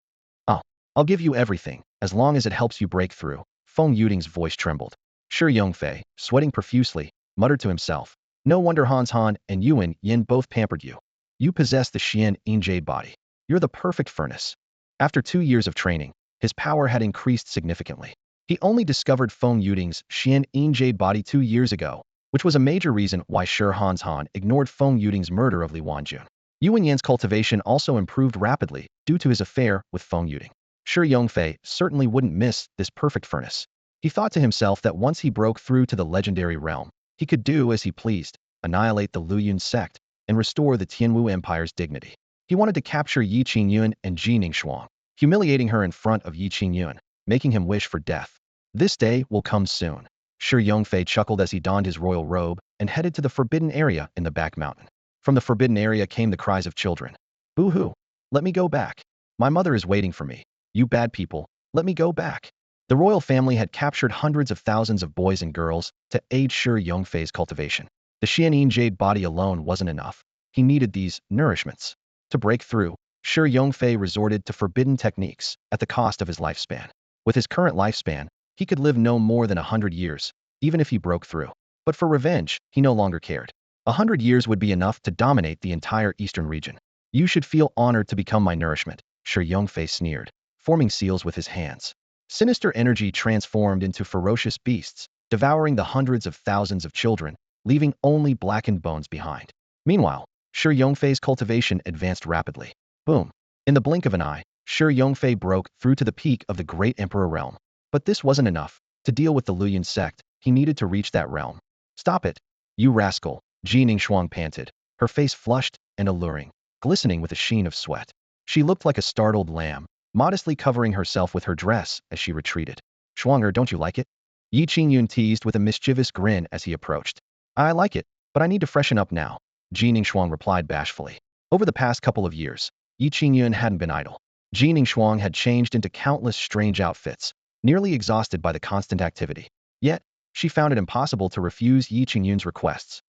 Oh, I'll give you everything, as long as it helps you break through. Feng Yuding's voice trembled. Shi Yongfei, sweating profusely, muttered to himself. No wonder Hans Han and Yuan Yin both pampered you. You possess the Yin Jade body. You're the perfect furnace. After 2 years of training, his power had increased significantly. He only discovered Feng Yuding's Yin Jade body 2 years ago, which was a major reason why Hans Han ignored Feng Yuding's murder of Li Wanjun. Yuan Yan's cultivation also improved rapidly due to his affair with Feng Yuding. Shi Yongfei certainly wouldn't miss this perfect furnace. He thought to himself that once he broke through to the legendary realm, he could do as he pleased, annihilate the Luyun sect, and restore the Tianwu Empire's dignity. He wanted to capture Ye Qingyun and Ji Ningshuang, humiliating her in front of Ye Qingyun, making him wish for death. This day will come soon. Shi Yongfei chuckled as he donned his royal robe and headed to the forbidden area in the back mountain. From the forbidden area came the cries of children. Boo-hoo! Let me go back. My mother is waiting for me. You bad people, let me go back. The royal family had captured hundreds of thousands of boys and girls to aid Shi Yongfei's cultivation. The Yin Jade body alone wasn't enough. He needed these nourishments. To break through, Shi Yongfei resorted to forbidden techniques at the cost of his lifespan. With his current lifespan, he could live no more than 100 years, even if he broke through. But for revenge, he no longer cared. 100 years would be enough to dominate the entire eastern region. You should feel honored to become my nourishment, Shi Yongfei sneered, forming seals with his hands. Sinister energy transformed into ferocious beasts, devouring the hundreds of thousands of children, leaving only blackened bones behind. Meanwhile, Shi Yongfei's cultivation advanced rapidly. Boom! In the blink of an eye, Shi Yongfei broke through to the peak of the Great Emperor realm. But this wasn't enough. To deal with the Luyun sect, he needed to reach that realm. Stop it! You rascal! Ji Ningshuang panted, her face flushed and alluring, glistening with a sheen of sweat. She looked like a startled lamb, modestly covering herself with her dress as she retreated. Shuanger, don't you like it? Ye Qingyun teased with a mischievous grin as he approached. I like it, but I need to freshen up now, Ji Ningshuang replied bashfully. Over the past couple of years, Ye Qingyun hadn't been idle. Ji Ningshuang had changed into countless strange outfits, nearly exhausted by the constant activity. Yet, she found it impossible to refuse Ye Qingyun's requests.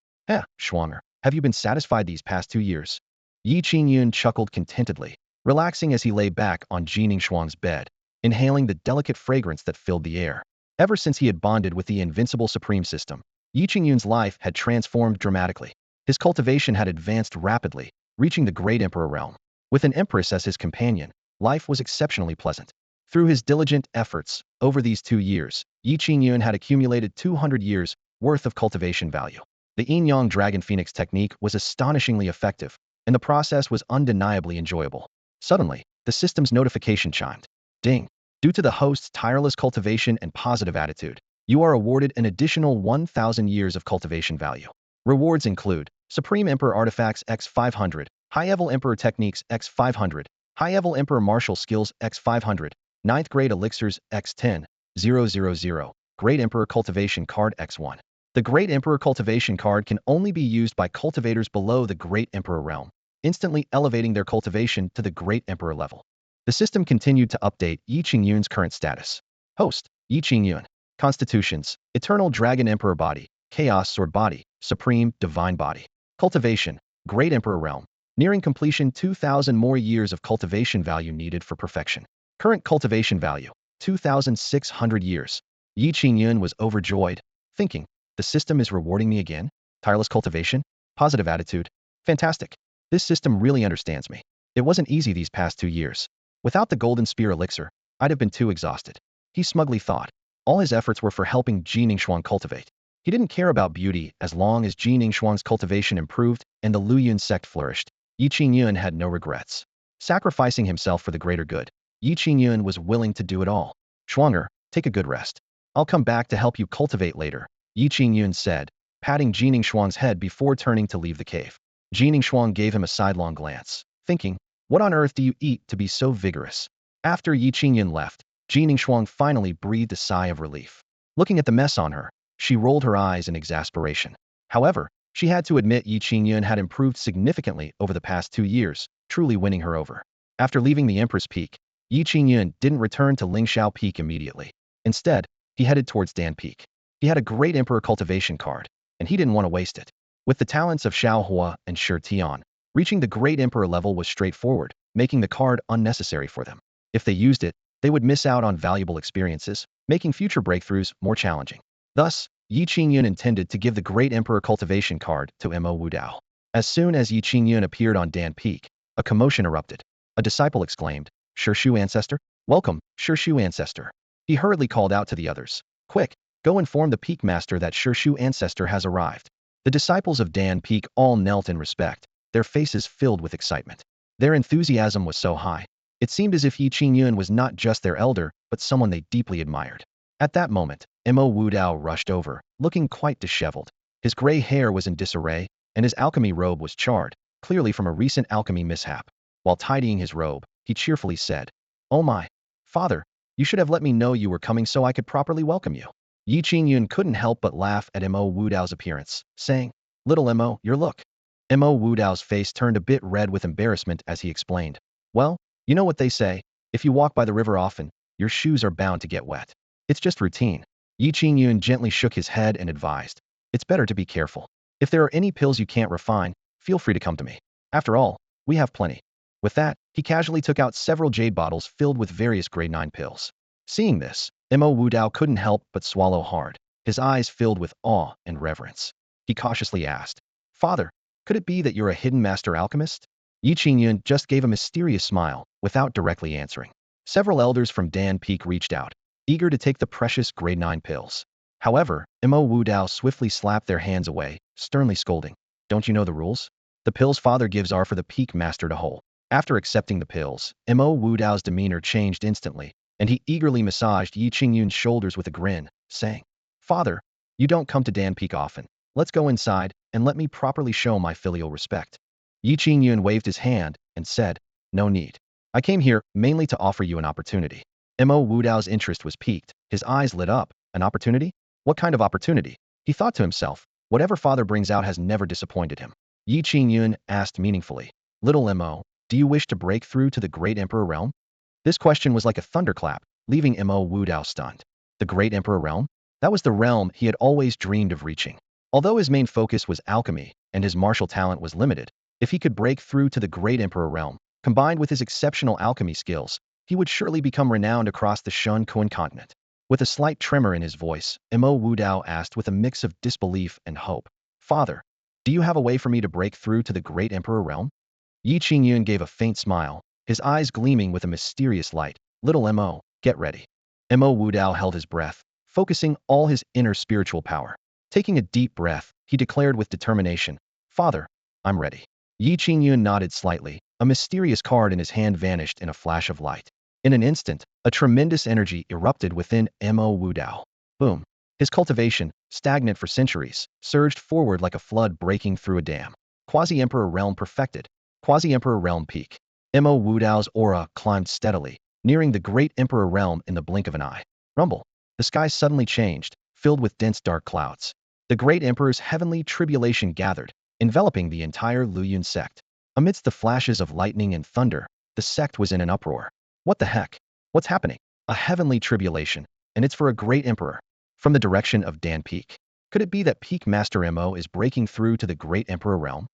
Shuanger, have you been satisfied these past 2 years? Ye Qingyun chuckled contentedly, relaxing as he lay back on Ji Ningshuang's bed, inhaling the delicate fragrance that filled the air. Ever since he had bonded with the invincible supreme system, Ye Qingyun's life had transformed dramatically. His cultivation had advanced rapidly, reaching the Great Emperor realm. With an Empress as his companion, life was exceptionally pleasant. Through his diligent efforts, over these 2 years, Ye Qingyun had accumulated 200 years worth of cultivation value. The Yin-Yang Dragon Phoenix technique was astonishingly effective, and the process was undeniably enjoyable. Suddenly, the system's notification chimed. Ding! Due to the host's tireless cultivation and positive attitude, you are awarded an additional 1,000 years of cultivation value. Rewards include Supreme Emperor Artifacts x 500, High-Level Emperor Techniques x 500, High-Level Emperor Martial Skills x 500, 9th Grade Elixirs x 10,000, Great Emperor Cultivation Card x 1. The Great Emperor Cultivation card can only be used by cultivators below the Great Emperor realm, instantly elevating their cultivation to the Great Emperor level. The system continued to update Ye Qingyun's current status. Host, Ye Qingyun. Constitutions, Eternal Dragon Emperor Body, Chaos Sword Body, Supreme Divine Body. Cultivation, Great Emperor Realm. Nearing completion, 2,000 more years of cultivation value needed for perfection. Current cultivation value, 2,600 years. Ye Qingyun was overjoyed, thinking, the system is rewarding me again? Tireless cultivation? Positive attitude? Fantastic. This system really understands me. It wasn't easy these past 2 years. Without the Golden Spear elixir, I'd have been too exhausted. He smugly thought. All his efforts were for helping Ji Ningshuang cultivate. He didn't care about beauty as long as Ji Ningshuang's cultivation improved and the Luyun sect flourished. Ye Qingyun had no regrets. Sacrificing himself for the greater good, Ye Qingyun was willing to do it all. Shuanger, take a good rest. I'll come back to help you cultivate later, Ye Qingyun said, patting Ji Ningshuang's head before turning to leave the cave. Ji Ningshuang gave him a sidelong glance, thinking, what on earth do you eat to be so vigorous? After Ye Qingyun left, Ji Ningshuang finally breathed a sigh of relief. Looking at the mess on her, she rolled her eyes in exasperation. However, she had to admit Ye Qingyun had improved significantly over the past 2 years, truly winning her over. After leaving the Empress Peak, Ye Qingyun didn't return to Lingshao Peak immediately. Instead, he headed towards Dan Peak. He had a great Emperor cultivation card, and he didn't want to waste it. With the talents of Shao Hua and Shi Tian, reaching the great Emperor level was straightforward, making the card unnecessary for them. If they used it, they would miss out on valuable experiences, making future breakthroughs more challenging. Thus, Ye Qingyun intended to give the great Emperor cultivation card to Mo Wudao. As soon as Ye Qingyun appeared on Dan Peak, a commotion erupted. A disciple exclaimed, "Shu ancestor? Welcome, Shu ancestor." He hurriedly called out to the others, "Quick, go inform the Peak Master that Shu ancestor has arrived." The disciples of Dan Peak all knelt in respect, their faces filled with excitement. Their enthusiasm was so high, it seemed as if Ye Qingyun was not just their elder, but someone they deeply admired. At that moment, Mo Wudao rushed over, looking quite disheveled. His gray hair was in disarray, and his alchemy robe was charred, clearly from a recent alchemy mishap. While tidying his robe, he cheerfully said, "Oh my, father, you should have let me know you were coming so I could properly welcome you." Ye Qingyun couldn't help but laugh at Mo Wudao's appearance, saying, "Little Mo, your look." Mo Wudao's face turned a bit red with embarrassment as he explained, "Well, you know what they say, if you walk by the river often, your shoes are bound to get wet. It's just routine." Ye Qingyun gently shook his head and advised, "It's better to be careful. If there are any pills you can't refine, feel free to come to me. After all, we have plenty." With that, he casually took out several jade bottles filled with various grade 9 pills. Seeing this, Mo Wudao couldn't help but swallow hard, his eyes filled with awe and reverence. He cautiously asked, "Father, could it be that you're a hidden master alchemist?" Ye Qingyun just gave a mysterious smile, without directly answering. Several elders from Dan Peak reached out, eager to take the precious grade 9 pills. However, Mo Wudao swiftly slapped their hands away, sternly scolding, "Don't you know the rules? The pills father gives are for the Peak Master to hold." After accepting the pills, Mo Wudao's demeanor changed instantly, and he eagerly massaged Ye Qingyun's shoulders with a grin, saying, "Father, you don't come to Dan Peak often. Let's go inside, and let me properly show my filial respect." Ye Qingyun waved his hand and said, "No need. I came here mainly to offer you an opportunity." Mo Wudao's interest was piqued, his eyes lit up. An opportunity? What kind of opportunity? He thought to himself, whatever father brings out has never disappointed him. Ye Qingyun asked meaningfully, "Little Mo, do you wish to break through to the Great Emperor realm?" This question was like a thunderclap, leaving Mo Wudao stunned. The Great Emperor realm? That was the realm he had always dreamed of reaching. Although his main focus was alchemy, and his martial talent was limited, if he could break through to the Great Emperor realm, combined with his exceptional alchemy skills, he would surely become renowned across the Xuanyuan continent. With a slight tremor in his voice, Mo Wudao asked with a mix of disbelief and hope, "Father, do you have a way for me to break through to the Great Emperor realm?" Ye Qingyun gave a faint smile, his eyes gleaming with a mysterious light. "Little Mo, get ready." Mo Wudao held his breath, focusing all his inner spiritual power. Taking a deep breath, he declared with determination, "Father, I'm ready." Ye Qingyun nodded slightly. A mysterious card in his hand vanished in a flash of light. In an instant, a tremendous energy erupted within Mo Wudao. Boom. His cultivation, stagnant for centuries, surged forward like a flood breaking through a dam. Quasi-emperor realm perfected. Quasi-emperor realm peak. Mo Wudao's aura climbed steadily, nearing the great emperor realm in the blink of an eye. Rumble. The sky suddenly changed, filled with dense dark clouds. The great emperor's heavenly tribulation gathered, enveloping the entire Luyun sect. Amidst the flashes of lightning and thunder, the sect was in an uproar. What the heck? What's happening? A heavenly tribulation, and it's for a great emperor. From the direction of Dan Peak. Could it be that Peak Master Mo is breaking through to the great emperor realm?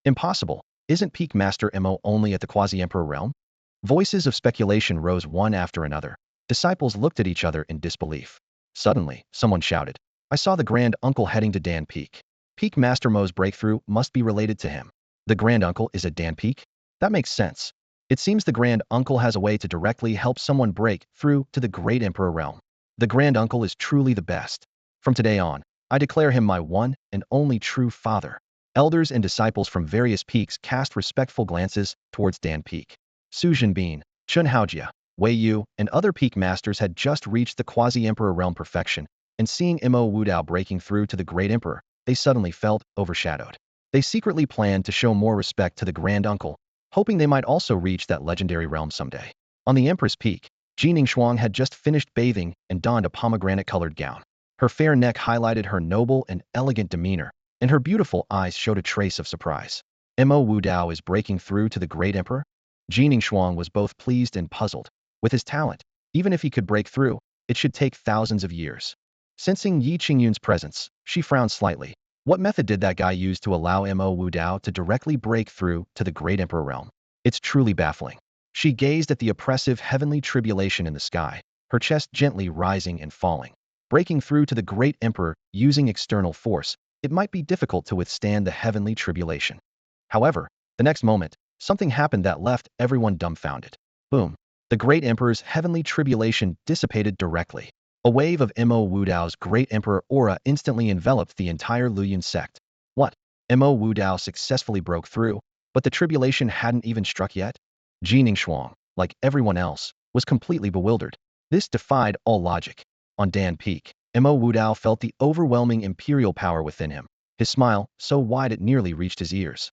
Impossible. Isn't Peak Master Mo only at the quasi-emperor realm? Voices of speculation rose one after another. Disciples looked at each other in disbelief. Suddenly, someone shouted, "I saw the Grand Uncle heading to Dan Peak. Peak Master Mo's breakthrough must be related to him." The Grand Uncle is at Dan Peak? That makes sense. It seems the Grand Uncle has a way to directly help someone break through to the Great Emperor realm. The Grand Uncle is truly the best. From today on, I declare him my one and only true father. Elders and disciples from various peaks cast respectful glances towards Dan Peak. Su Jinbin, Chun Haojia, Wei Yu, and other peak masters had just reached the quasi-emperor realm perfection, and seeing Mo Wudao breaking through to the Great Emperor, they suddenly felt overshadowed. They secretly planned to show more respect to the Grand Uncle, hoping they might also reach that legendary realm someday. On the Empress Peak, Jining Shuang had just finished bathing and donned a pomegranate-colored gown. Her fair neck highlighted her noble and elegant demeanor, and her beautiful eyes showed a trace of surprise. Mo Wudao is breaking through to the Great Emperor? Jining Shuang was both pleased and puzzled. With his talent, even if he could break through, it should take thousands of years. Sensing Ye Qingyun's presence, she frowned slightly. What method did that guy use to allow Mo Wu Dao to directly break through to the Great Emperor realm? It's truly baffling. She gazed at the oppressive heavenly tribulation in the sky, her chest gently rising and falling. Breaking through to the Great Emperor using external force, it might be difficult to withstand the heavenly tribulation. However, the next moment, something happened that left everyone dumbfounded. Boom. The Great Emperor's heavenly tribulation dissipated directly. A wave of Mo Wu Dao's Great Emperor aura instantly enveloped the entire Luyun sect. What? Mo Wu Dao successfully broke through, but the tribulation hadn't even struck yet? Jining Shuang, like everyone else, was completely bewildered. This defied all logic. On Dan Peak, Mo Wu Dao felt the overwhelming imperial power within him, his smile so wide it nearly reached his ears.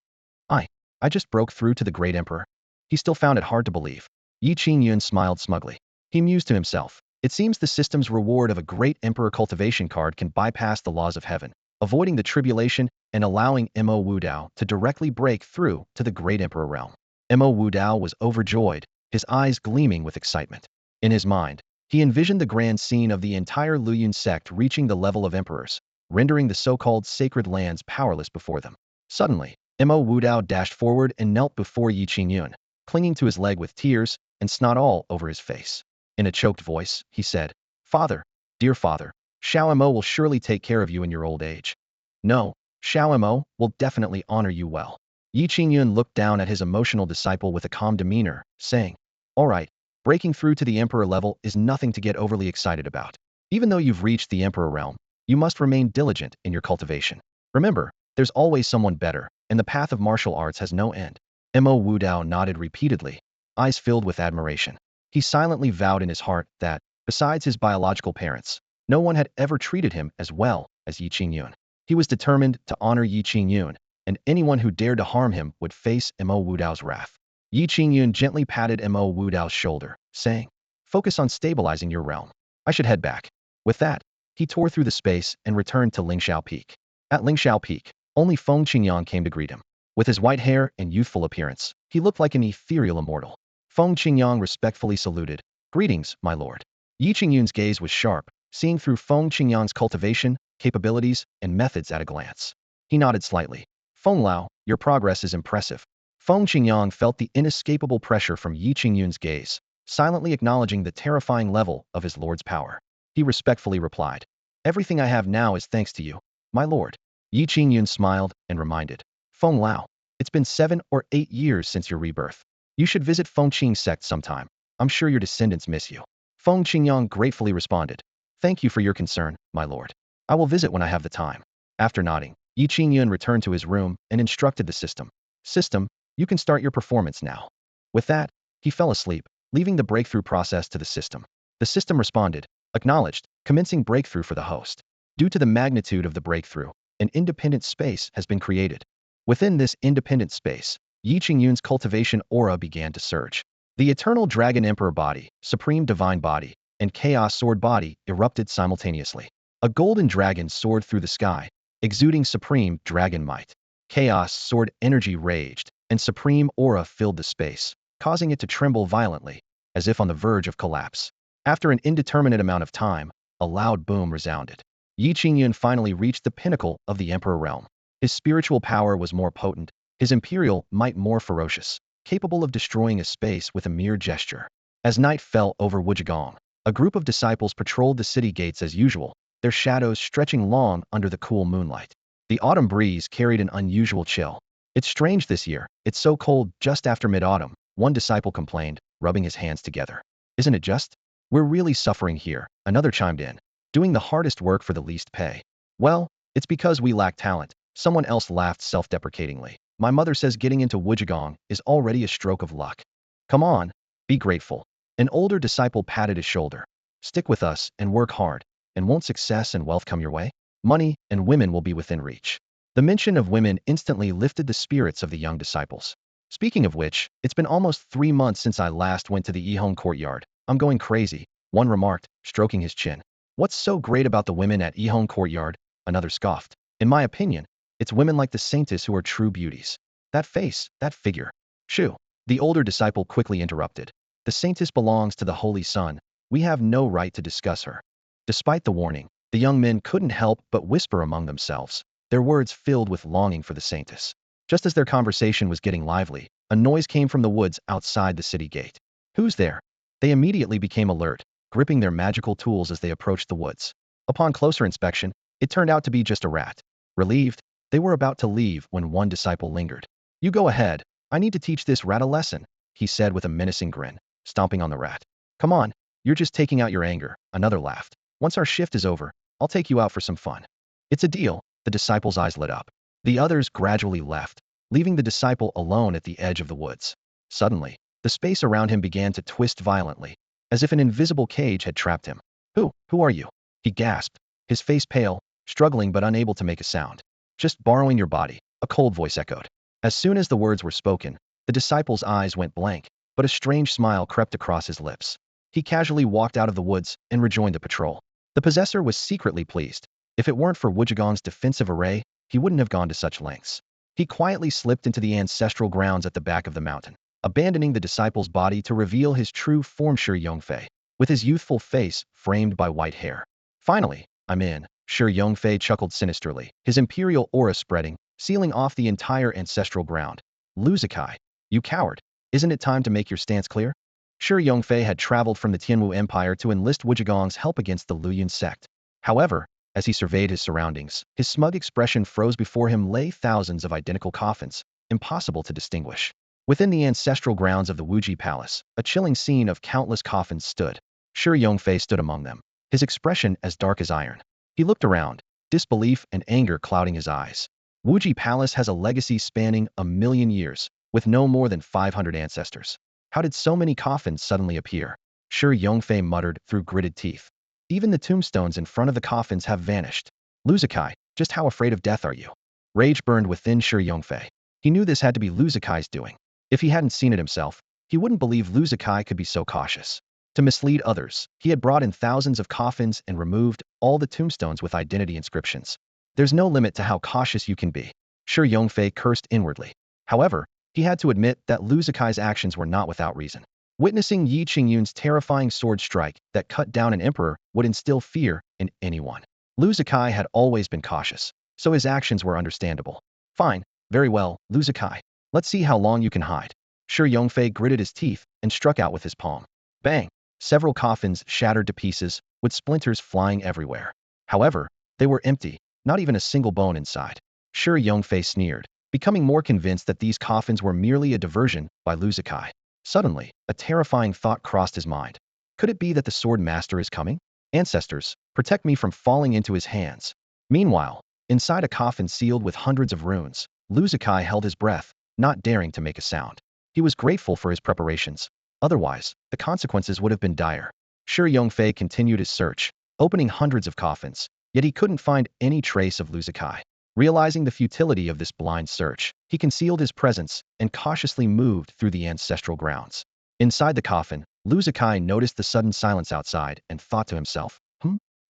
I just broke through to the Great Emperor. He still found it hard to believe. Ye Qingyun smiled smugly. He mused to himself. It seems the system's reward of a Great Emperor cultivation card can bypass the laws of heaven, avoiding the tribulation and allowing Mo Wu Dao to directly break through to the Great Emperor realm. Mo Wu Dao was overjoyed, his eyes gleaming with excitement. In his mind, he envisioned the grand scene of the entire Luyun sect reaching the level of emperors, rendering the so-called sacred lands powerless before them. Suddenly, Mo Wu Dao dashed forward and knelt before Ye Qingyun, clinging to his leg with tears and snot all over his face. In a choked voice, he said, "Father, dear father, Shao Mo will surely take care of you in your old age. No, Shao Mo will definitely honor you well." Ye Qingyun looked down at his emotional disciple with a calm demeanor, saying, "All right, breaking through to the emperor level is nothing to get overly excited about. Even though you've reached the emperor realm, you must remain diligent in your cultivation. Remember, there's always someone better, and the path of martial arts has no end." Mo Wu Dao nodded repeatedly, eyes filled with admiration. He silently vowed in his heart that, besides his biological parents, no one had ever treated him as well as Ye Qingyun. He was determined to honor Ye Qingyun, and anyone who dared to harm him would face Mo Wu Dao's wrath. Ye Qingyun gently patted Mo Wu Dao's shoulder, saying, "Focus on stabilizing your realm. I should head back." With that, he tore through the space and returned to Lingxiao Peak. At Lingxiao Peak, only Feng Qingyang came to greet him. With his white hair and youthful appearance, he looked like an ethereal immortal. Feng Qingyang respectfully saluted. "Greetings, my lord." Ye Qingyun's gaze was sharp, seeing through Feng Qingyang's cultivation, capabilities, and methods at a glance. He nodded slightly. "Feng Lao, your progress is impressive." Feng Qingyang felt the inescapable pressure from Ye Qingyun's gaze, silently acknowledging the terrifying level of his lord's power. He respectfully replied, "Everything I have now is thanks to you, my lord." Ye Qingyun smiled and reminded, "Feng Lao, it's been 7 or 8 years since your rebirth. You should visit Feng Qing's sect sometime. I'm sure your descendants miss you." Feng Qingyang gratefully responded, "Thank you for your concern, my lord. I will visit when I have the time." After nodding, Ye Qingyun returned to his room and instructed the system. "System, you can start your performance now." With that, he fell asleep, leaving the breakthrough process to the system. The system responded, "Acknowledged, commencing breakthrough for the host." Due to the magnitude of the breakthrough, an independent space has been created. Within this independent space, Ye Qingyun's cultivation aura began to surge. The eternal Dragon Emperor body, Supreme Divine body, and Chaos Sword body erupted simultaneously. A golden dragon soared through the sky, exuding supreme dragon might. Chaos Sword energy raged, and supreme aura filled the space, causing it to tremble violently, as if on the verge of collapse. After an indeterminate amount of time, a loud boom resounded. Ye Qingyun finally reached the pinnacle of the Emperor realm. His spiritual power was more potent, his imperial might more ferocious, capable of destroying a space with a mere gesture. As night fell over Wuzhigong, a group of disciples patrolled the city gates as usual, their shadows stretching long under the cool moonlight. The autumn breeze carried an unusual chill. "It's strange this year, it's so cold just after mid-autumn," one disciple complained, rubbing his hands together. "Isn't it just? We're really suffering here," another chimed in, "doing the hardest work for the least pay." "Well, it's because we lack talent," someone else laughed self-deprecatingly. "My mother says getting into Wuzhigong is already a stroke of luck." "Come on, be grateful." An older disciple patted his shoulder. "Stick with us and work hard, and won't success and wealth come your way? Money and women will be within reach." The mention of women instantly lifted the spirits of the young disciples. "Speaking of which, it's been almost 3 months since I last went to the Yihong courtyard. I'm going crazy," one remarked, stroking his chin. "What's so great about the women at Yihong courtyard?" Another scoffed. "In my opinion, it's women like the saintess who are true beauties. That face, that figure." "Shoo!" The older disciple quickly interrupted. "The saintess belongs to the Holy Sun, We have no right to discuss her. Despite the warning, the young men couldn't help but whisper among themselves, their words filled with longing for the saintess. Just as their conversation was getting lively, a noise came from the woods outside the city gate. Who's there? They immediately became alert, gripping their magical tools as they approached the woods. Upon closer inspection, it turned out to be just a rat. Relieved, they were about to leave when one disciple lingered. You go ahead. I need to teach this rat a lesson, he said with a menacing grin, stomping on the rat. Come on, you're just taking out your anger, another laughed. Once our shift is over, I'll take you out for some fun. It's a deal, the disciple's eyes lit up. The others gradually left, leaving the disciple alone at the edge of the woods. Suddenly, the space around him began to twist violently, as if an invisible cage had trapped him. Who are you? He gasped, his face pale, struggling but unable to make a sound. Just borrowing your body, a cold voice echoed. As soon as the words were spoken, the disciple's eyes went blank, but a strange smile crept across his lips. He casually walked out of the woods and rejoined the patrol. The possessor was secretly pleased. If it weren't for Wuzhigong's defensive array, he wouldn't have gone to such lengths. He quietly slipped into the ancestral grounds at the back of the mountain, abandoning the disciple's body to reveal his true form, Shi Yongfei, with his youthful face framed by white hair. Finally, I'm in, Shi Yongfei chuckled sinisterly, his imperial aura spreading, sealing off the entire ancestral ground. Luzakai, you coward, isn't it time to make your stance clear? Shi Yongfei had traveled from the Tianwu Empire to enlist Wuzhigong's help against the Luoyuan sect. However, as he surveyed his surroundings, his smug expression froze. Before him lay thousands of identical coffins, impossible to distinguish. Within the ancestral grounds of the Wuji Palace, a chilling scene of countless coffins stood. Shi Yongfei stood among them, his expression as dark as iron. He looked around, disbelief and anger clouding his eyes. Wuji Palace has a legacy spanning 1,000,000 years, with no more than 500 ancestors. How did so many coffins suddenly appear? Shi Yongfei muttered through gritted teeth. Even the tombstones in front of the coffins have vanished. Luzakai, just how afraid of death are you? Rage burned within Shi Yongfei. He knew this had to be Luzakai's doing. If he hadn't seen it himself, he wouldn't believe Luzakai could be so cautious. To mislead others, he had brought in thousands of coffins and removed all the tombstones with identity inscriptions. There's no limit to how cautious you can be. Shi Yongfei cursed inwardly. However, he had to admit that Luzakai's actions were not without reason. Witnessing Ye Qingyun's terrifying sword strike that cut down an emperor would instill fear in anyone. Luzakai had always been cautious, so his actions were understandable. Fine, very well, Luzakai. Let's see how long you can hide. Shi Yongfei gritted his teeth and struck out with his palm. Bang! Several coffins shattered to pieces, with splinters flying everywhere. However, they were empty, not even a single bone inside. Shi Yongfei sneered, becoming more convinced that these coffins were merely a diversion by Luzakai. Suddenly, a terrifying thought crossed his mind. Could it be that the sword master is coming? Ancestors, protect me from falling into his hands. Meanwhile, inside a coffin sealed with hundreds of runes, Luzakai held his breath, not daring to make a sound. He was grateful for his preparations. Otherwise, the consequences would have been dire. Shi Yongfei continued his search, opening hundreds of coffins, yet he couldn't find any trace of Luzakai. Realizing the futility of this blind search, he concealed his presence and cautiously moved through the ancestral grounds. Inside the coffin, Luzakai noticed the sudden silence outside and thought to himself,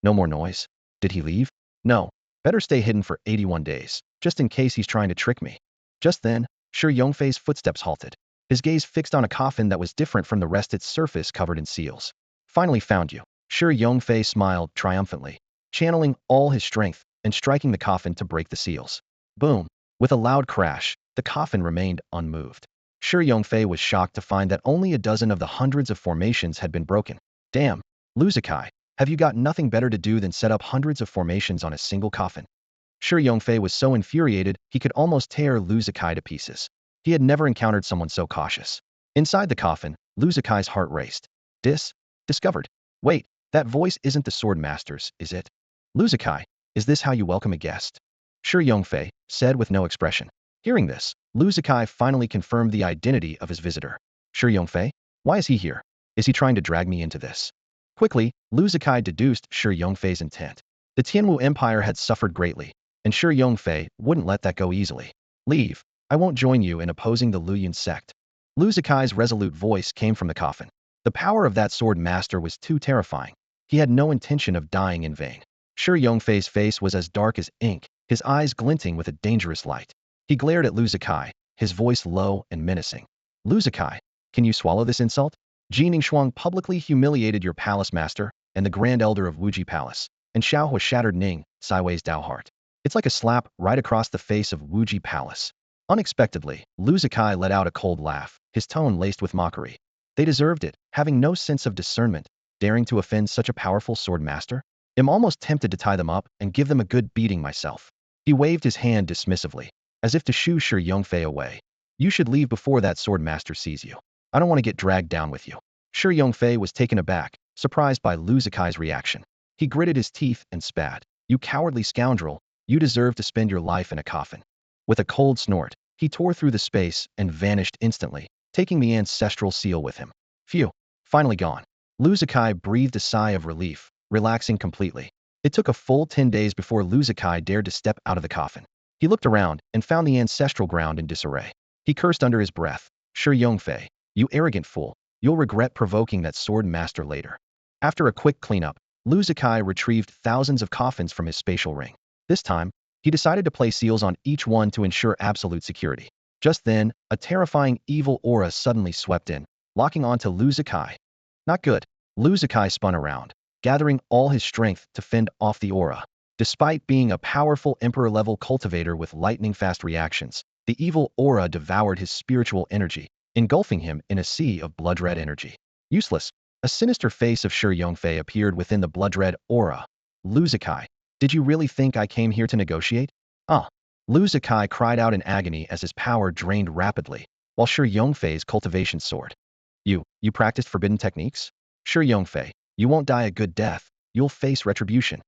no more noise. Did he leave? No. Better stay hidden for 81 days, just in case he's trying to trick me. Just then, Shi Yongfei's footsteps halted, his gaze fixed on a coffin that was different from the rest, its surface covered in seals. Finally found you. Shi Yongfei smiled triumphantly, channeling all his strength and striking the coffin to break the seals. Boom! With a loud crash, the coffin remained unmoved. Shi Yongfei was shocked to find that only a dozen of the hundreds of formations had been broken. Damn! Luzakai, have you got nothing better to do than set up hundreds of formations on a single coffin? Shi Yongfei was so infuriated he could almost tear Luzakai to pieces. He had never encountered someone so cautious. Inside the coffin, Luzakai's heart raced. Discovered. Wait, that voice isn't the sword master's, is it? Luzakai, is this how you welcome a guest? Shi Yongfei said with no expression. Hearing this, Luzakai finally confirmed the identity of his visitor. Shi Yongfei? Why is he here? Is he trying to drag me into this? Quickly, Luzakai deduced Shi Yongfei's intent. The Tianwu Empire had suffered greatly, and Shi Yongfei wouldn't let that go easily. Leave. I won't join you in opposing the Luoyuan sect. Luzakai's resolute voice came from the coffin. The power of that sword master was too terrifying. He had no intention of dying in vain. Shi Yongfei's face was as dark as ink, his eyes glinting with a dangerous light. He glared at Luzakai, his voice low and menacing. Luzakai, can you swallow this insult? Ji Shuang publicly humiliated your palace master and the grand elder of Wuji Palace, and Shao Hua shattered Ning, Siwei's Dao heart. It's like a slap right across the face of Wuji Palace. Unexpectedly, Lu Zikai let out a cold laugh, his tone laced with mockery. They deserved it, having no sense of discernment, daring to offend such a powerful sword master. I'm almost tempted to tie them up and give them a good beating myself. He waved his hand dismissively, as if to shoo Shi Yongfei away. You should leave before that sword master sees you. I don't want to get dragged down with you. Shi Yongfei was taken aback, surprised by Lu Zikai's reaction. He gritted his teeth and spat. You cowardly scoundrel, you deserve to spend your life in a coffin. With a cold snort, he tore through the space and vanished instantly, taking the ancestral seal with him. Phew, finally gone. Lu Zikai breathed a sigh of relief, relaxing completely. It took a full 10 days before Lu Zikai dared to step out of the coffin. He looked around and found the ancestral ground in disarray. He cursed under his breath. Shi Yongfei, you arrogant fool, you'll regret provoking that sword master later. After a quick cleanup, Lu Zikai retrieved thousands of coffins from his spatial ring. This time, he decided to place seals on each one to ensure absolute security. Just then, a terrifying evil aura suddenly swept in, locking onto Lu Zikai. Not good. Lu Zikai spun around, gathering all his strength to fend off the aura. Despite being a powerful emperor-level cultivator with lightning-fast reactions, the evil aura devoured his spiritual energy, engulfing him in a sea of blood-red energy. Useless. A sinister face of Shi Yongfei appeared within the blood-red aura. Lu Zikai, did you really think I came here to negotiate? Ah. Lu Zikai cried out in agony as his power drained rapidly, while Shi Yongfei's cultivation soared. You practiced forbidden techniques? Shi Yongfei, you won't die a good death, you'll face retribution.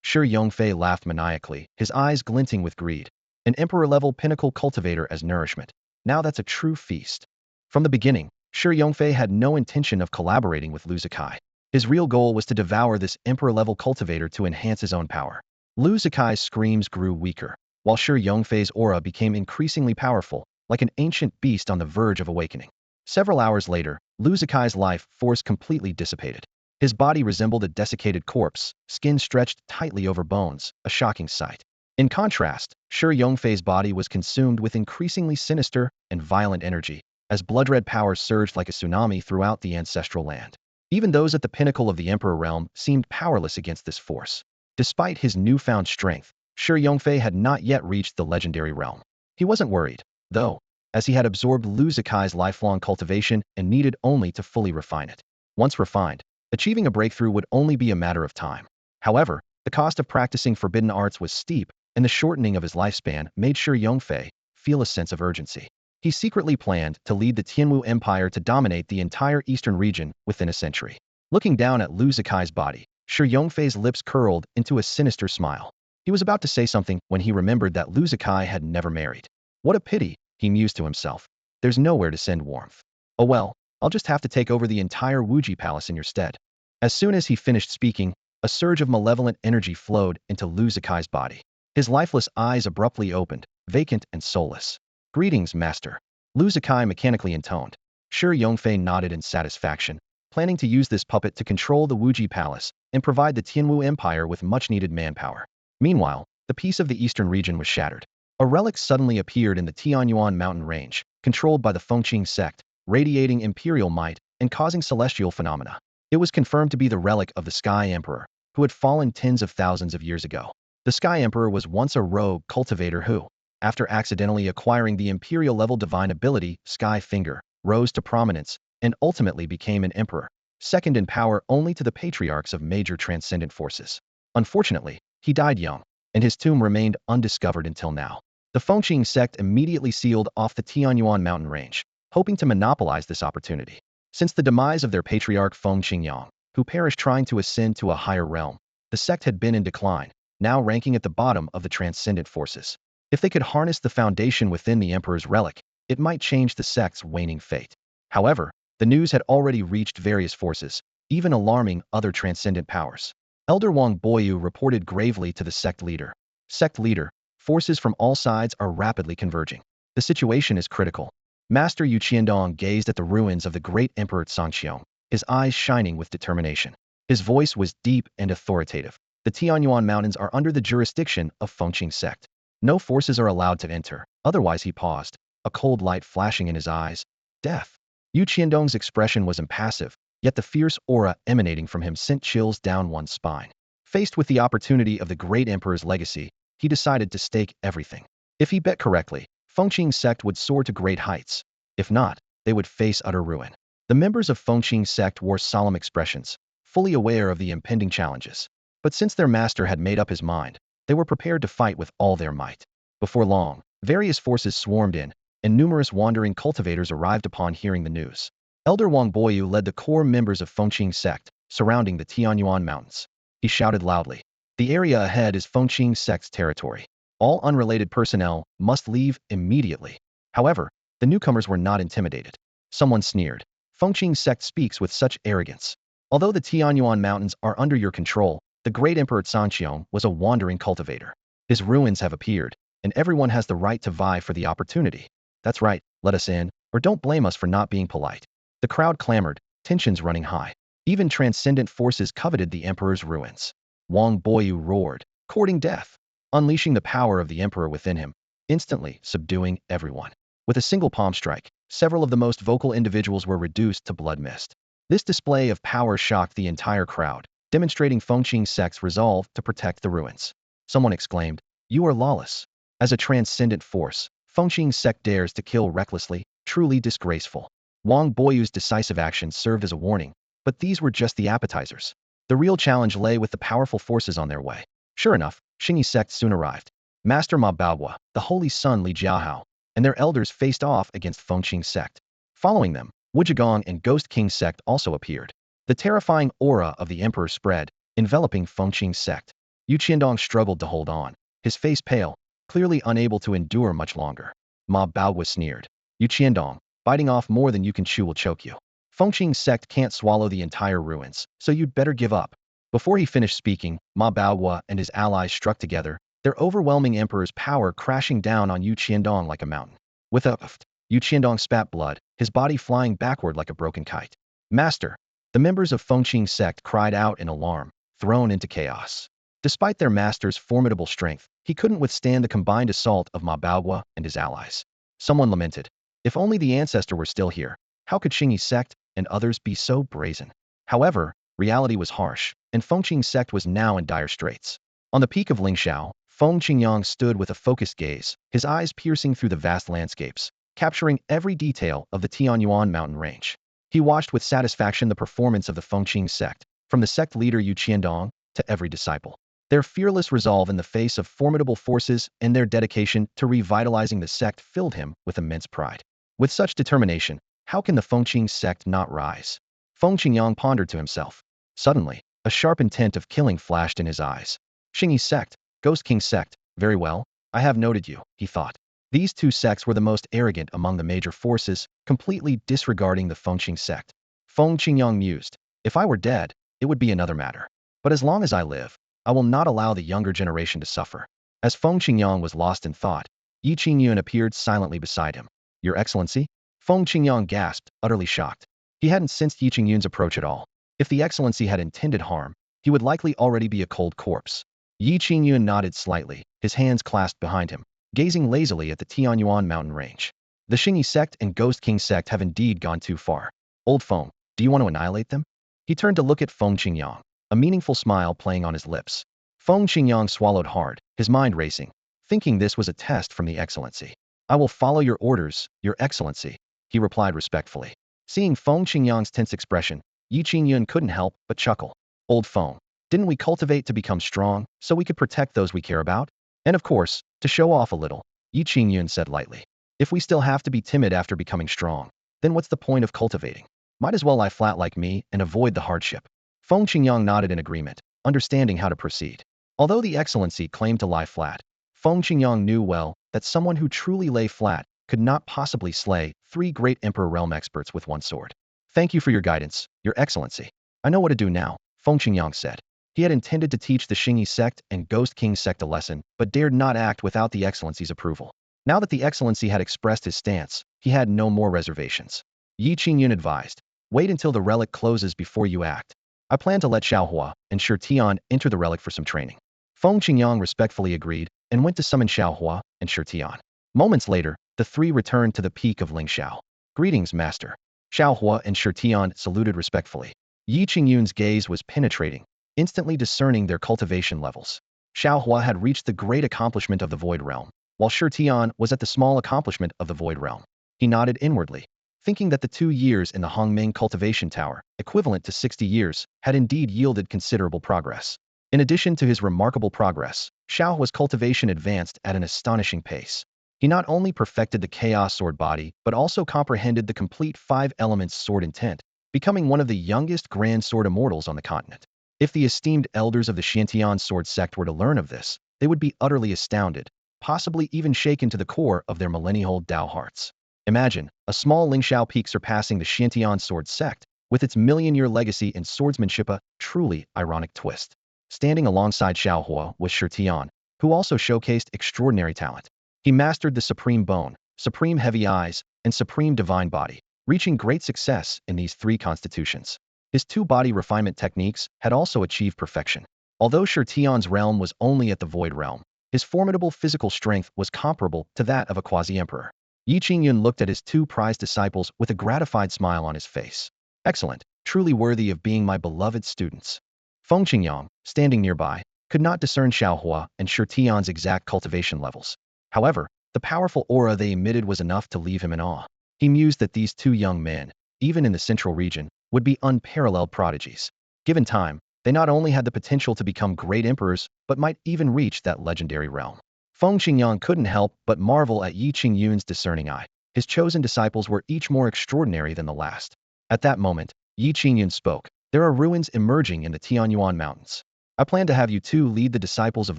Shi Yongfei laughed maniacally, his eyes glinting with greed. An emperor-level pinnacle cultivator as nourishment. Now that's a true feast. From the beginning, Shi Yongfei had no intention of collaborating with Lu Zikai. His real goal was to devour this emperor-level cultivator to enhance his own power. Lu Zikai's screams grew weaker, while Shi Yongfei's aura became increasingly powerful, like an ancient beast on the verge of awakening. Several hours later, Lu Zikai's life force completely dissipated. His body resembled a desiccated corpse, skin stretched tightly over bones, a shocking sight. In contrast, Shi Yongfei's body was consumed with increasingly sinister and violent energy, as blood-red power surged like a tsunami throughout the ancestral land. Even those at the pinnacle of the Emperor realm seemed powerless against this force. Despite his newfound strength, Shi Yongfei had not yet reached the legendary realm. He wasn't worried, though, as he had absorbed Lu Zikai's lifelong cultivation and needed only to fully refine it. Once refined, achieving a breakthrough would only be a matter of time. However, the cost of practicing forbidden arts was steep, and the shortening of his lifespan made Shi Yongfei feel a sense of urgency. He secretly planned to lead the Tianwu Empire to dominate the entire eastern region within a century. Looking down at Lu Zikai's body, Shi Yongfei's lips curled into a sinister smile. He was about to say something when he remembered that Lu Zikai had never married. What a pity, he mused to himself. There's nowhere to send warmth. Oh well, I'll just have to take over the entire Wuji Palace in your stead. As soon as he finished speaking, a surge of malevolent energy flowed into Lu Zikai's body. His lifeless eyes abruptly opened, vacant and soulless. Greetings, master. Lu Zikai mechanically intoned. Shi Yongfei nodded in satisfaction, planning to use this puppet to control the Wuji Palace and provide the Tianwu Empire with much-needed manpower. Meanwhile, the peace of the eastern region was shattered. A relic suddenly appeared in the Xuanyuan mountain range, controlled by the Confronting sect, radiating imperial might and causing celestial phenomena. It was confirmed to be the relic of the Sky Emperor, who had fallen tens of thousands of years ago. The Sky Emperor was once a rogue cultivator who, after accidentally acquiring the imperial-level divine ability, Sky Finger, rose to prominence and ultimately became an emperor, second in power only to the patriarchs of major transcendent forces. Unfortunately, he died young, and his tomb remained undiscovered until now. The Confronting sect immediately sealed off the Xuanyuan mountain range, hoping to monopolize this opportunity. Since the demise of their patriarch Feng Qingyun, who perished trying to ascend to a higher realm, the sect had been in decline, now ranking at the bottom of the transcendent forces. If they could harness the foundation within the Emperor's relic, it might change the sect's waning fate. However, the news had already reached various forces, even alarming other transcendent powers. Elder Wang Boyu reported gravely to the sect leader. Sect leader, forces from all sides are rapidly converging. The situation is critical. Master Ye Qingyun gazed at the ruins of the great Emperor Tsangqiang, his eyes shining with determination. His voice was deep and authoritative. The Tianyuan Mountains are under the jurisdiction of Confronting sect. No forces are allowed to enter, otherwise he paused, a cold light flashing in his eyes. Death. Yu Qiandong's expression was impassive, yet the fierce aura emanating from him sent chills down one's spine. Faced with the opportunity of the great emperor's legacy, he decided to stake everything. If he bet correctly, Fengqing's sect would soar to great heights. If not, they would face utter ruin. The members of Fengqing's sect wore solemn expressions, fully aware of the impending challenges. But since their master had made up his mind, they were prepared to fight with all their might. Before long, various forces swarmed in, and numerous wandering cultivators arrived upon hearing the news. Elder Wang Boyu led the core members of Fengqing's sect, surrounding the Xuanyuan mountains. He shouted loudly, "The area ahead is Fengqing's sect's territory. All unrelated personnel must leave immediately." However, the newcomers were not intimidated. Someone sneered, "Fengqing's sect speaks with such arrogance. Although the Tianyuan mountains are under your control, the great Emperor Zhangqiong was a wandering cultivator. His ruins have appeared, and everyone has the right to vie for the opportunity. That's right, let us in, or don't blame us for not being polite." The crowd clamored, tensions running high. Even transcendent forces coveted the emperor's ruins. Wang Boyu roared, courting death, unleashing the power of the emperor within him, instantly subduing everyone. With a single palm strike, several of the most vocal individuals were reduced to blood mist. This display of power shocked the entire crowd, demonstrating Fengqing's sect's resolve to protect the ruins. Someone exclaimed, "You are lawless." As a transcendent force, Fengqing's sect dares to kill recklessly, truly disgraceful. Wang Boyu's decisive actions served as a warning, but these were just the appetizers. The real challenge lay with the powerful forces on their way. Sure enough, Xingyi's sect soon arrived. Master Ma Baohua, the Holy Sun Li Jiahao, and their elders faced off against Fengqing's sect. Following them, Wu Zhigong and Ghost King's sect also appeared. The terrifying aura of the emperor spread, enveloping Fengqing's sect. Yu Qiandong struggled to hold on, his face pale, clearly unable to endure much longer. Ma Baohua sneered, "Yu Qiandong, biting off more than you can chew will choke you. Fengqing's sect can't swallow the entire ruins, so you'd better give up." Before he finished speaking, Ma Baohua and his allies struck together, their overwhelming emperor's power crashing down on Yu Qiandong like a mountain. With a "uft," Yu Qiandong spat blood, his body flying backward like a broken kite. "Master!" The members of Fengqing's sect cried out in alarm, thrown into chaos. Despite their master's formidable strength, he couldn't withstand the combined assault of Ma Baohua and his allies. Someone lamented, "If only the ancestor were still here, how could Xingyi's sect and others be so brazen?" However, reality was harsh, and Fengqing's sect was now in dire straits. On the peak of Lingxiao, Feng Qingyang stood with a focused gaze, his eyes piercing through the vast landscapes, capturing every detail of the Tianyuan mountain range. He watched with satisfaction the performance of the Fengqing sect, from the sect leader Yu Qiandong to every disciple. Their fearless resolve in the face of formidable forces and their dedication to revitalizing the sect filled him with immense pride. With such determination, how can the Fengqing sect not rise? Feng Qingyang pondered to himself. Suddenly, a sharp intent of killing flashed in his eyes. Xingyi's sect, Ghost King's sect, very well, I have noted you, he thought. These two sects were the most arrogant among the major forces, completely disregarding the Fengqing sect. Feng Qingyang mused, if I were dead, it would be another matter. But as long as I live, I will not allow the younger generation to suffer. As Feng Qingyang was lost in thought, Ye Qingyun appeared silently beside him. Your Excellency? Feng Qingyang gasped, utterly shocked. He hadn't sensed Ye Qingyun's approach at all. If the Excellency had intended harm, he would likely already be a cold corpse. Ye Qingyun nodded slightly, his hands clasped behind him, gazing lazily at the Tianyuan mountain range. The Xingyi sect and Ghost King sect have indeed gone too far. Old Feng, do you want to annihilate them? He turned to look at Feng Qingyang, a meaningful smile playing on his lips. Feng Qingyang swallowed hard, his mind racing, thinking this was a test from the Excellency. I will follow your orders, Your Excellency, he replied respectfully. Seeing Feng Qingyang's tense expression, Ye Qingyun couldn't help but chuckle. Old Feng, didn't we cultivate to become strong, so we could protect those we care about? And of course, to show off a little, Ye Qingyun said lightly. If we still have to be timid after becoming strong, then what's the point of cultivating? Might as well lie flat like me and avoid the hardship. Feng Qingyang nodded in agreement, understanding how to proceed. Although the Excellency claimed to lie flat, Feng Qingyang knew well that someone who truly lay flat could not possibly slay 3 great Emperor realm experts with one sword. Thank you for your guidance, Your Excellency. I know what to do now, Feng Qingyang said. He had intended to teach the Xingyi sect and Ghost King sect a lesson, but dared not act without the Excellency's approval. Now that the Excellency had expressed his stance, he had no more reservations. Ye Qingyun advised, wait until the relic closes before you act. I plan to let Shao Hua and Shi Tian enter the relic for some training. Feng Qingyang respectfully agreed and went to summon Shao Hua and Shi Tian. Moments later, the three returned to the peak of Lingxiao. Greetings, Master. Shao Hua and Shi Tian saluted respectfully. Ye Qingyun's gaze was penetrating, instantly discerning their cultivation levels. Shao Hua had reached the great accomplishment of the Void Realm, while Shi Tian was at the small accomplishment of the Void Realm. He nodded inwardly, thinking that the 2 years in the Hongming cultivation tower, equivalent to 60 years, had indeed yielded considerable progress. In addition to his remarkable progress, Shao Hua's cultivation advanced at an astonishing pace. He not only perfected the Chaos Sword body, but also comprehended the complete 5 elements sword intent, becoming one of the youngest Grand Sword Immortals on the continent. If the esteemed elders of the Xiantian Sword sect were to learn of this, they would be utterly astounded, possibly even shaken to the core of their millennial Dao hearts. Imagine, a small Lingxiao peak surpassing the Xiantian Sword sect, with its million-year legacy in swordsmanship, a truly ironic twist. Standing alongside Shao Hua was Shi Tian, who also showcased extraordinary talent. He mastered the Supreme Bone, Supreme Heavy Eyes, and Supreme Divine Body, reaching great success in these 3 constitutions. His 2 body refinement techniques had also achieved perfection. Although Shi Tian's realm was only at the Void Realm, his formidable physical strength was comparable to that of a quasi-emperor. Ye Qingyun looked at his 2 prized disciples with a gratified smile on his face. Excellent, truly worthy of being my beloved students. Feng Qingyang, standing nearby, could not discern Shao Hua and Shi Tian's exact cultivation levels. However, the powerful aura they emitted was enough to leave him in awe. He mused that these 2 young men, even in the central region, would be unparalleled prodigies. Given time, they not only had the potential to become great emperors, but might even reach that legendary realm. Feng Qingyang couldn't help but marvel at Ye Qingyun's discerning eye. His chosen disciples were each more extraordinary than the last. At that moment, Ye Qingyun spoke. There are ruins emerging in the Tianyuan mountains. I plan to have you 2 lead the disciples of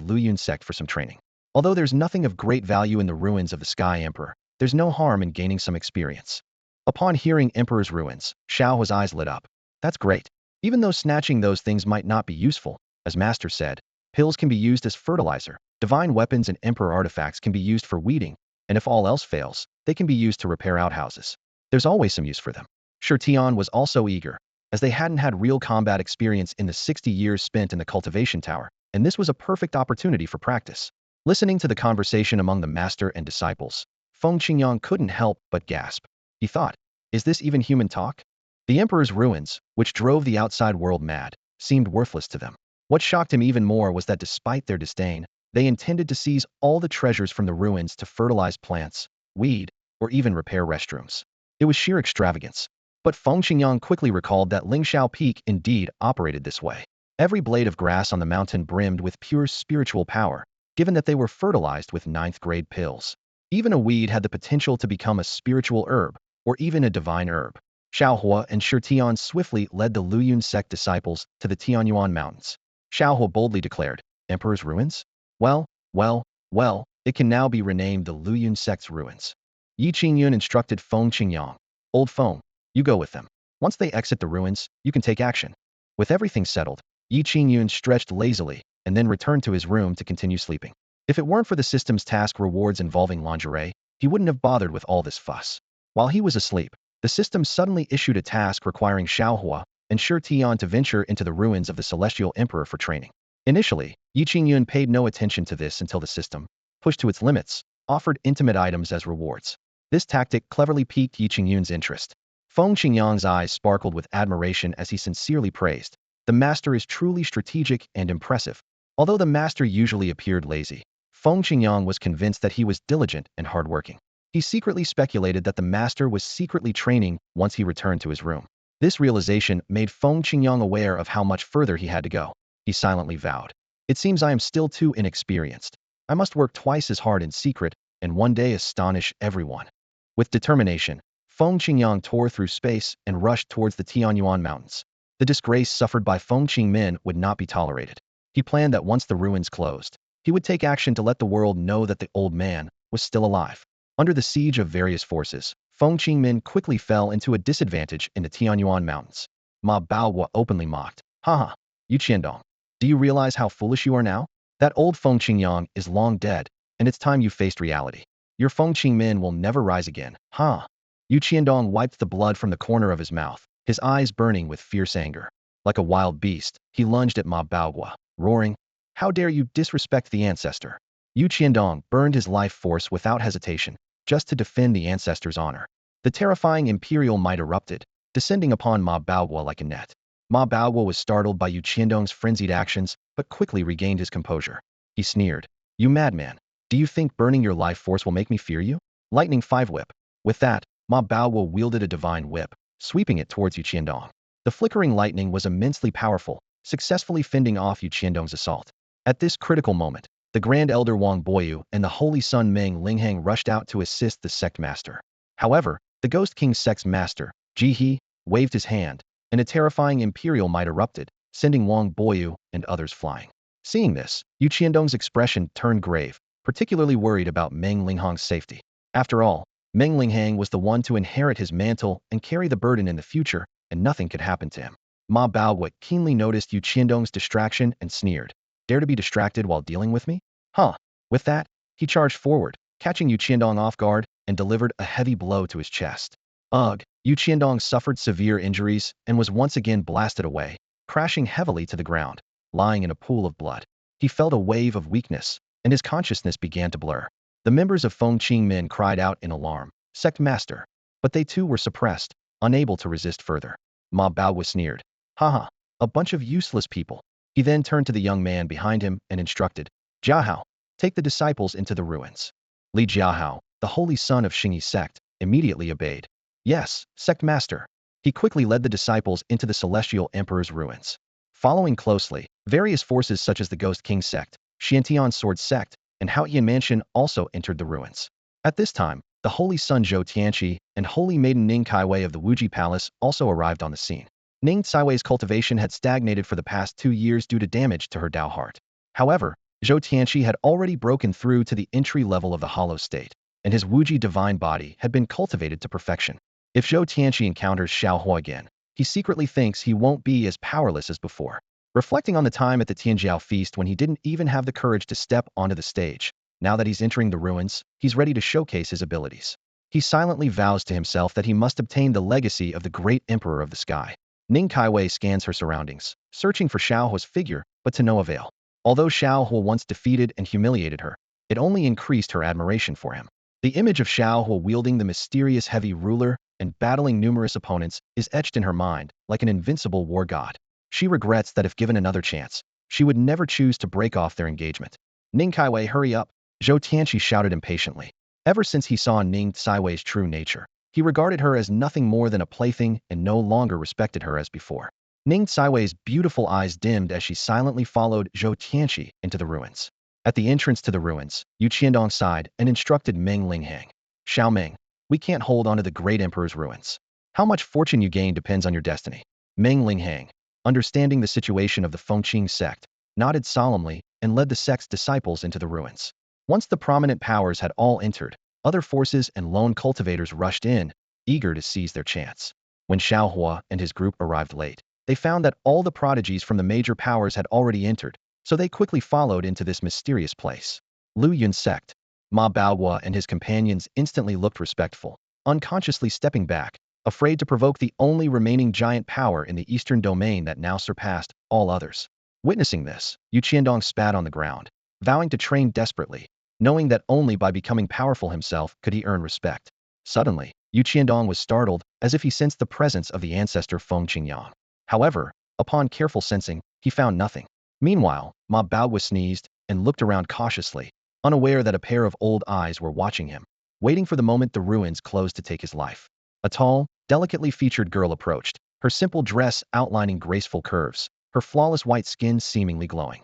Luyun sect for some training. Although there's nothing of great value in the ruins of the Sky Emperor, there's no harm in gaining some experience. Upon hearing Emperor's ruins, Shao Hua's eyes lit up. That's great. Even though snatching those things might not be useful, as Master said, pills can be used as fertilizer, divine weapons and Emperor artifacts can be used for weeding, and if all else fails, they can be used to repair outhouses. There's always some use for them. Shi Tian was also eager, as they hadn't had real combat experience in the 60 years spent in the cultivation tower, and this was a perfect opportunity for practice. Listening to the conversation among the master and disciples, Feng Qingyang couldn't help but gasp. He thought, is this even human talk? The Emperor's ruins, which drove the outside world mad, seemed worthless to them. What shocked him even more was that despite their disdain, they intended to seize all the treasures from the ruins to fertilize plants, weed, or even repair restrooms. It was sheer extravagance. But Feng Qingyang quickly recalled that Lingxiao Peak indeed operated this way. Every blade of grass on the mountain brimmed with pure spiritual power, given that they were fertilized with 9th-grade pills. Even a weed had the potential to become a spiritual herb, or even a divine herb. Shao Hua and Shi Tian swiftly led the Luyun sect disciples to the Tianyuan mountains. Shao Hua boldly declared, Emperor's ruins? Well, it can now be renamed the Luyun sect's ruins. Ye Qingyun instructed Feng Qingyang, Old Feng, you go with them. Once they exit the ruins, you can take action. With everything settled, Ye Qingyun stretched lazily, and then returned to his room to continue sleeping. If it weren't for the system's task rewards involving lingerie, he wouldn't have bothered with all this fuss. While he was asleep, the system suddenly issued a task requiring Shao Hua and Shi Tian to venture into the ruins of the Celestial Emperor for training. Initially, Ye Qingyun paid no attention to this until the system, pushed to its limits, offered intimate items as rewards. This tactic cleverly piqued Ye Qingyun's interest. Feng Qingyang's eyes sparkled with admiration as he sincerely praised. The master is truly strategic and impressive. Although the master usually appeared lazy, Feng Qingyang was convinced that he was diligent and hardworking. He secretly speculated that the master was secretly training once he returned to his room. This realization made Feng Qingyang aware of how much further he had to go. He silently vowed, it seems I am still too inexperienced. I must work twice as hard in secret and one day astonish everyone. With determination, Feng Qingyang tore through space and rushed towards the Tianyuan mountains. The disgrace suffered by Feng Qingmin would not be tolerated. He planned that once the ruins closed, he would take action to let the world know that the old man was still alive. Under the siege of various forces, Feng Qingmin quickly fell into a disadvantage in the Tianyuan mountains. Ma Baohua openly mocked, haha, you Qiandong. Do you realize how foolish you are now? That old Feng Qingyang is long dead, and it's time you faced reality. Your Feng Qingmin will never rise again, huh? Yu Qiandong wiped the blood from the corner of his mouth, his eyes burning with fierce anger. Like a wild beast, he lunged at Ma Baohua, roaring, how dare you disrespect the ancestor? Yu Qiandong burned his life force without hesitation, just to defend the ancestor's honor. The terrifying imperial might erupted, descending upon Ma Baoguo like a net. Ma Baoguo was startled by Ye Qingyun's frenzied actions, but quickly regained his composure. He sneered. You madman. Do you think burning your life force will make me fear you? Lightning 5 whip. With that, Ma Baoguo wielded a divine whip, sweeping it towards Ye Qingyun. The flickering lightning was immensely powerful, successfully fending off Ye Qingyun's assault. At this critical moment, the Grand Elder Wang Boyu and the Holy Son Meng Linghang rushed out to assist the sect master. However, the Ghost King's sect's master, Ji He, waved his hand, and a terrifying imperial might erupted, sending Wang Boyu and others flying. Seeing this, Ye Qingyun's expression turned grave, particularly worried about Meng Linghang's safety. After all, Meng Linghang was the one to inherit his mantle and carry the burden in the future, and nothing could happen to him. Ma Baoguo keenly noticed Ye Qingyun's distraction and sneered. Dare to be distracted while dealing with me? Huh. With that, he charged forward, catching Ye Qingyun off guard, and delivered a heavy blow to his chest. Ugh! Ye Qingyun suffered severe injuries and was once again blasted away, crashing heavily to the ground, lying in a pool of blood. He felt a wave of weakness, and his consciousness began to blur. The members of Feng Qingmen cried out in alarm, Sect Master. But they too were suppressed, unable to resist further. Ma Baoguo sneered. Haha, a bunch of useless people. He then turned to the young man behind him and instructed, Jiahao, take the disciples into the ruins. Li Jiahao, the holy son of Xingyi's sect, immediately obeyed. Yes, sect master. He quickly led the disciples into the celestial emperor's ruins. Following closely, various forces such as the Ghost King sect, Xiantian sword sect, and Haoyan Mansion also entered the ruins. At this time, the holy son Zhou Tianqi and holy maiden Ning Kaiwei of the Wuji Palace also arrived on the scene. Ning Caiwei's cultivation had stagnated for the past 2 years due to damage to her Dao heart. However, Zhou Tianqi had already broken through to the entry level of the hollow state, and his Wuji divine body had been cultivated to perfection. If Zhou Tianqi encounters Shao Hua again, he secretly thinks he won't be as powerless as before. Reflecting on the time at the Tianjiao feast when he didn't even have the courage to step onto the stage, now that he's entering the ruins, he's ready to showcase his abilities. He silently vows to himself that he must obtain the legacy of the great emperor of the sky. Ning Kaiwei scans her surroundings, searching for Shao Hua's figure, but to no avail. Although Shao Hua once defeated and humiliated her, it only increased her admiration for him. The image of Shao Hua wielding the mysterious heavy ruler and battling numerous opponents is etched in her mind like an invincible war god. She regrets that if given another chance, she would never choose to break off their engagement. Ning Kaiwei, hurry up! Zhou Tianqi shouted impatiently. Ever since he saw Ning Caiwei's true nature, he regarded her as nothing more than a plaything and no longer respected her as before. Ning Caiwei's beautiful eyes dimmed as she silently followed Zhou Tianqi into the ruins. At the entrance to the ruins, Ye Qingyun sighed and instructed Meng Linghang. Xiao Meng, we can't hold on to the great emperor's ruins. How much fortune you gain depends on your destiny. Meng Linghang, understanding the situation of the Fengqing sect, nodded solemnly and led the sect's disciples into the ruins. Once the prominent powers had all entered, other forces and lone cultivators rushed in, eager to seize their chance. When Shao Hua and his group arrived late, they found that all the prodigies from the major powers had already entered, so they quickly followed into this mysterious place. Lu Yun sect. Ma Baoguo and his companions instantly looked respectful, unconsciously stepping back, afraid to provoke the only remaining giant power in the eastern domain that now surpassed all others. Witnessing this, Ye Qingyun spat on the ground, vowing to train desperately, knowing that only by becoming powerful himself could he earn respect. Suddenly, Ye Qingyun was startled, as if he sensed the presence of the ancestor Feng Qingyun. However, upon careful sensing, he found nothing. Meanwhile, Ma Baoguo sneezed and looked around cautiously, unaware that a pair of old eyes were watching him, waiting for the moment the ruins closed to take his life. A tall, delicately featured girl approached, her simple dress outlining graceful curves, her flawless white skin seemingly glowing.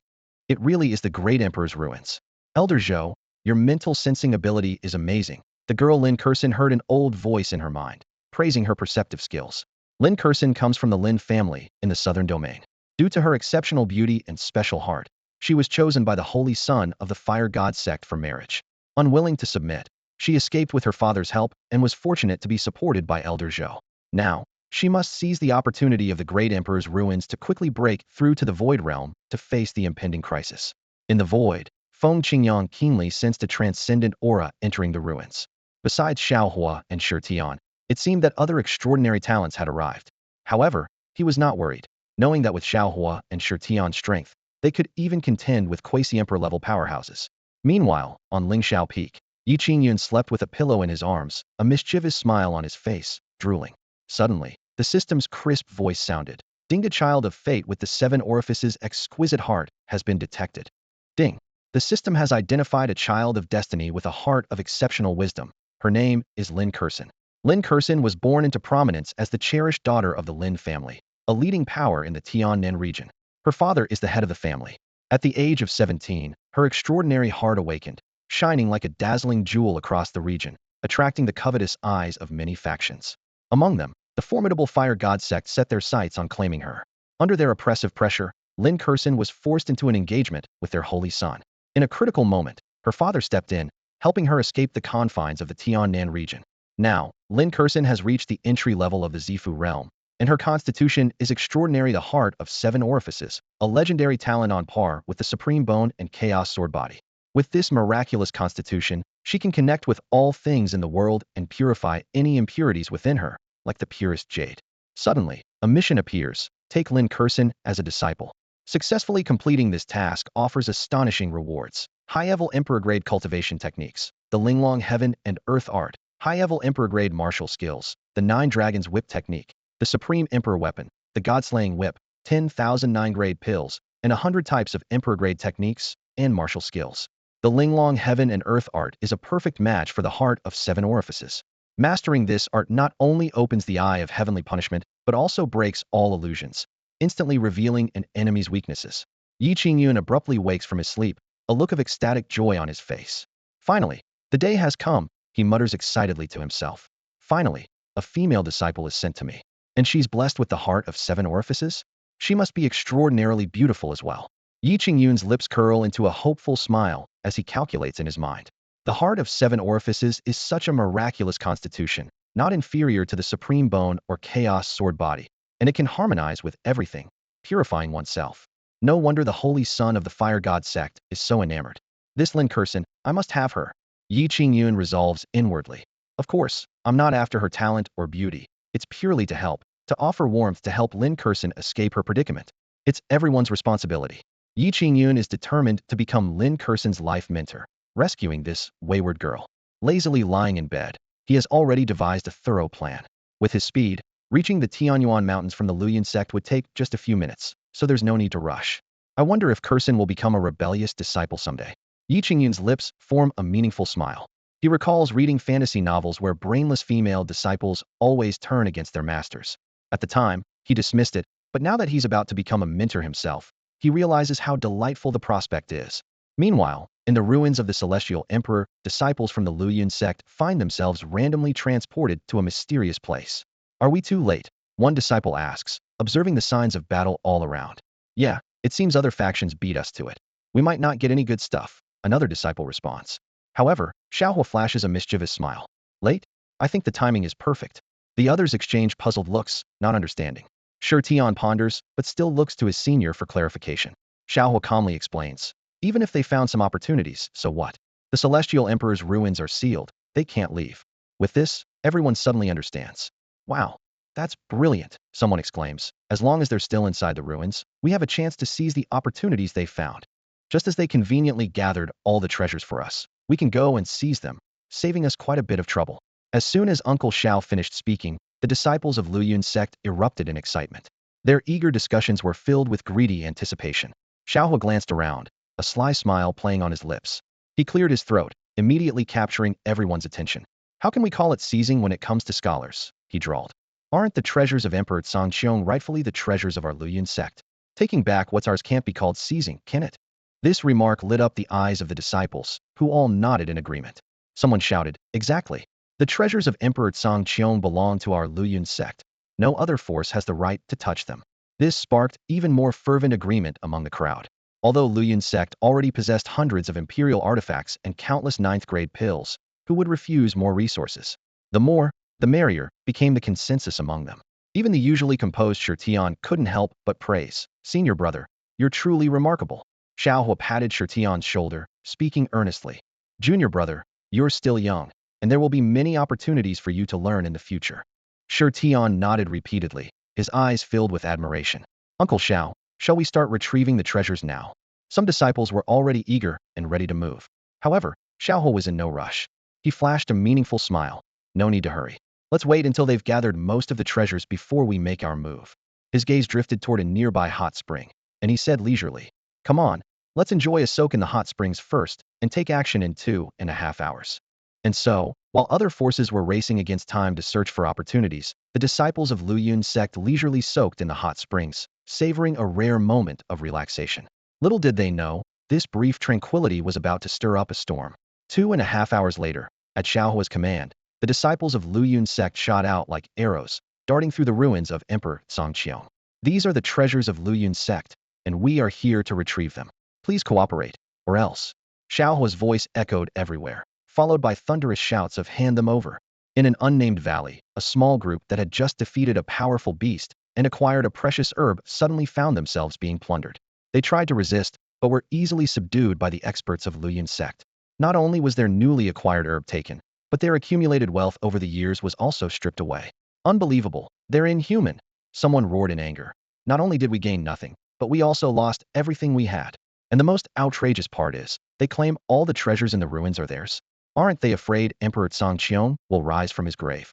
It really is the great emperor's ruins. Elder Zhou, your mental sensing ability is amazing. The girl Lin Kerson heard an old voice in her mind, praising her perceptive skills. Lin Kerson comes from the Lin family in the southern domain. Due to her exceptional beauty and special heart, she was chosen by the holy son of the fire god sect for marriage. Unwilling to submit, she escaped with her father's help and was fortunate to be supported by Elder Zhou. Now, she must seize the opportunity of the great emperor's ruins to quickly break through to the void realm to face the impending crisis. In the void, Feng Qingyun keenly sensed a transcendent aura entering the ruins. Besides Shao Hua and Shi Tian, it seemed that other extraordinary talents had arrived. However, he was not worried, knowing that with Shao Hua and Shi Tian's strength, they could even contend with quasi-emperor level powerhouses. Meanwhile, on Lingxiao Peak, Ye Qingyun slept with a pillow in his arms, a mischievous smile on his face, drooling. Suddenly, the system's crisp voice sounded. Ding, a child of fate with the 7 orifices exquisite heart has been detected. Ding. The system has identified a child of destiny with a heart of exceptional wisdom. Her name is Lin Kursin. Lin Kursin was born into prominence as the cherished daughter of the Lin family, a leading power in the Tiannan region. Her father is the head of the family. At the age of 17, her extraordinary heart awakened, shining like a dazzling jewel across the region, attracting the covetous eyes of many factions. Among them, the formidable fire god sect set their sights on claiming her. Under their oppressive pressure, Lin Kursin was forced into an engagement with their holy son. In a critical moment, her father stepped in, helping her escape the confines of the Tiannan region. Now, Lin Kursin has reached the entry level of the Zifu realm, and her constitution is extraordinary, the heart of 7 orifices, a legendary talent on par with the supreme bone and chaos sword body. With this miraculous constitution, she can connect with all things in the world and purify any impurities within her, like the purest jade. Suddenly, a mission appears. Take Lin Kursin as a disciple. Successfully completing this task offers astonishing rewards. High-level emperor-grade cultivation techniques, the Linglong Heaven and Earth art, high-level emperor-grade martial skills, the 9 Dragons Whip technique, the Supreme Emperor weapon, the God-slaying whip, 10,000 9-grade pills, and 100 types of emperor-grade techniques and martial skills. The Linglong Heaven and Earth art is a perfect match for the heart of 7 orifices. Mastering this art not only opens the eye of heavenly punishment, but also breaks all illusions, instantly revealing an enemy's weaknesses. Ye Qingyun abruptly wakes from his sleep, a look of ecstatic joy on his face. Finally, the day has come, he mutters excitedly to himself. Finally, a female disciple is sent to me. And she's blessed with the heart of 7 orifices? She must be extraordinarily beautiful as well. Ye Qingyun's lips curl into a hopeful smile as he calculates in his mind. The heart of 7 orifices is such a miraculous constitution, not inferior to the supreme bone or chaos sword body, and it can harmonize with everything, purifying oneself. No wonder the holy son of the fire god sect is so enamored. This Lin Kursin, I must have her. Ye Qingyun resolves inwardly. Of course, I'm not after her talent or beauty. It's purely to help, to offer warmth to help Lin Kursin escape her predicament. It's everyone's responsibility. Ye Qingyun is determined to become Lin Kursin's life mentor, rescuing this wayward girl. Lazily lying in bed, he has already devised a thorough plan. With his speed, reaching the Xuanyuan mountains from the Luoyuan sect would take just a few minutes, so there's no need to rush. I wonder if Kursin will become a rebellious disciple someday. Ye Qingyun's lips form a meaningful smile. He recalls reading fantasy novels where brainless female disciples always turn against their masters. At the time, he dismissed it, but now that he's about to become a mentor himself, he realizes how delightful the prospect is. Meanwhile, in the ruins of the Celestial Emperor, disciples from the Luoyuan sect find themselves randomly transported to a mysterious place. Are we too late? One disciple asks, observing the signs of battle all around. Yeah, it seems other factions beat us to it. We might not get any good stuff, another disciple responds. However, Shao Hua flashes a mischievous smile. Late? I think the timing is perfect. The others exchange puzzled looks, not understanding. Shi Tian ponders, but still looks to his senior for clarification. Shao Hua calmly explains. Even if they found some opportunities, so what? The Celestial Emperor's ruins are sealed. They can't leave. With this, everyone suddenly understands. Wow, that's brilliant, someone exclaims. As long as they're still inside the ruins, we have a chance to seize the opportunities they found. Just as they conveniently gathered all the treasures for us, we can go and seize them, saving us quite a bit of trouble. As soon as Uncle Shao finished speaking, the disciples of Luoyuan sect erupted in excitement. Their eager discussions were filled with greedy anticipation. Shao Hua glanced around, a sly smile playing on his lips. He cleared his throat, immediately capturing everyone's attention. How can we call it seizing when it comes to scholars? He drawled. Aren't the treasures of Emperor Songqiong rightfully the treasures of our Luoyuan sect? Taking back what's ours can't be called seizing, can it? This remark lit up the eyes of the disciples, who all nodded in agreement. Someone shouted, exactly. The treasures of Emperor Songqiong belong to our Luoyuan sect. No other force has the right to touch them. This sparked even more fervent agreement among the crowd. Although Luoyuan sect already possessed hundreds of imperial artifacts and countless 9th-grade pills, who would refuse more resources? The more, the merrier, became the consensus among them. Even the usually composed Shi Tian couldn't help but praise. Senior brother, you're truly remarkable. Shao Hua patted Shi Tian's shoulder, speaking earnestly. Junior brother, you're still young, and there will be many opportunities for you to learn in the future. Shi Tian nodded repeatedly, his eyes filled with admiration. Uncle Shao, shall we start retrieving the treasures now? Some disciples were already eager and ready to move. However, Shao Hua was in no rush. He flashed a meaningful smile. No need to hurry. Let's wait until they've gathered most of the treasures before we make our move. His gaze drifted toward a nearby hot spring, and he said leisurely, "Come on, let's enjoy a soak in the hot springs first and take action in 2.5 hours." And so, while other forces were racing against time to search for opportunities, the disciples of Luyun's sect leisurely soaked in the hot springs, savoring a rare moment of relaxation. Little did they know, this brief tranquility was about to stir up a storm. 2.5 hours later, at Shao Hua's command, the disciples of Luyun's sect shot out like arrows, darting through the ruins of Emperor Xuanyuan. "These are the treasures of Luyun's sect, and we are here to retrieve them. Please cooperate, or else." Shao Hua's voice echoed everywhere, followed by thunderous shouts of "hand them over." In an unnamed valley, a small group that had just defeated a powerful beast and acquired a precious herb suddenly found themselves being plundered. They tried to resist, but were easily subdued by the experts of Luyun's sect. Not only was their newly acquired herb taken, but their accumulated wealth over the years was also stripped away. "Unbelievable! They're inhuman!" Someone roared in anger. "Not only did we gain nothing, but we also lost everything we had. And the most outrageous part is, they claim all the treasures in the ruins are theirs. Aren't they afraid Emperor Xuanyuan will rise from his grave?"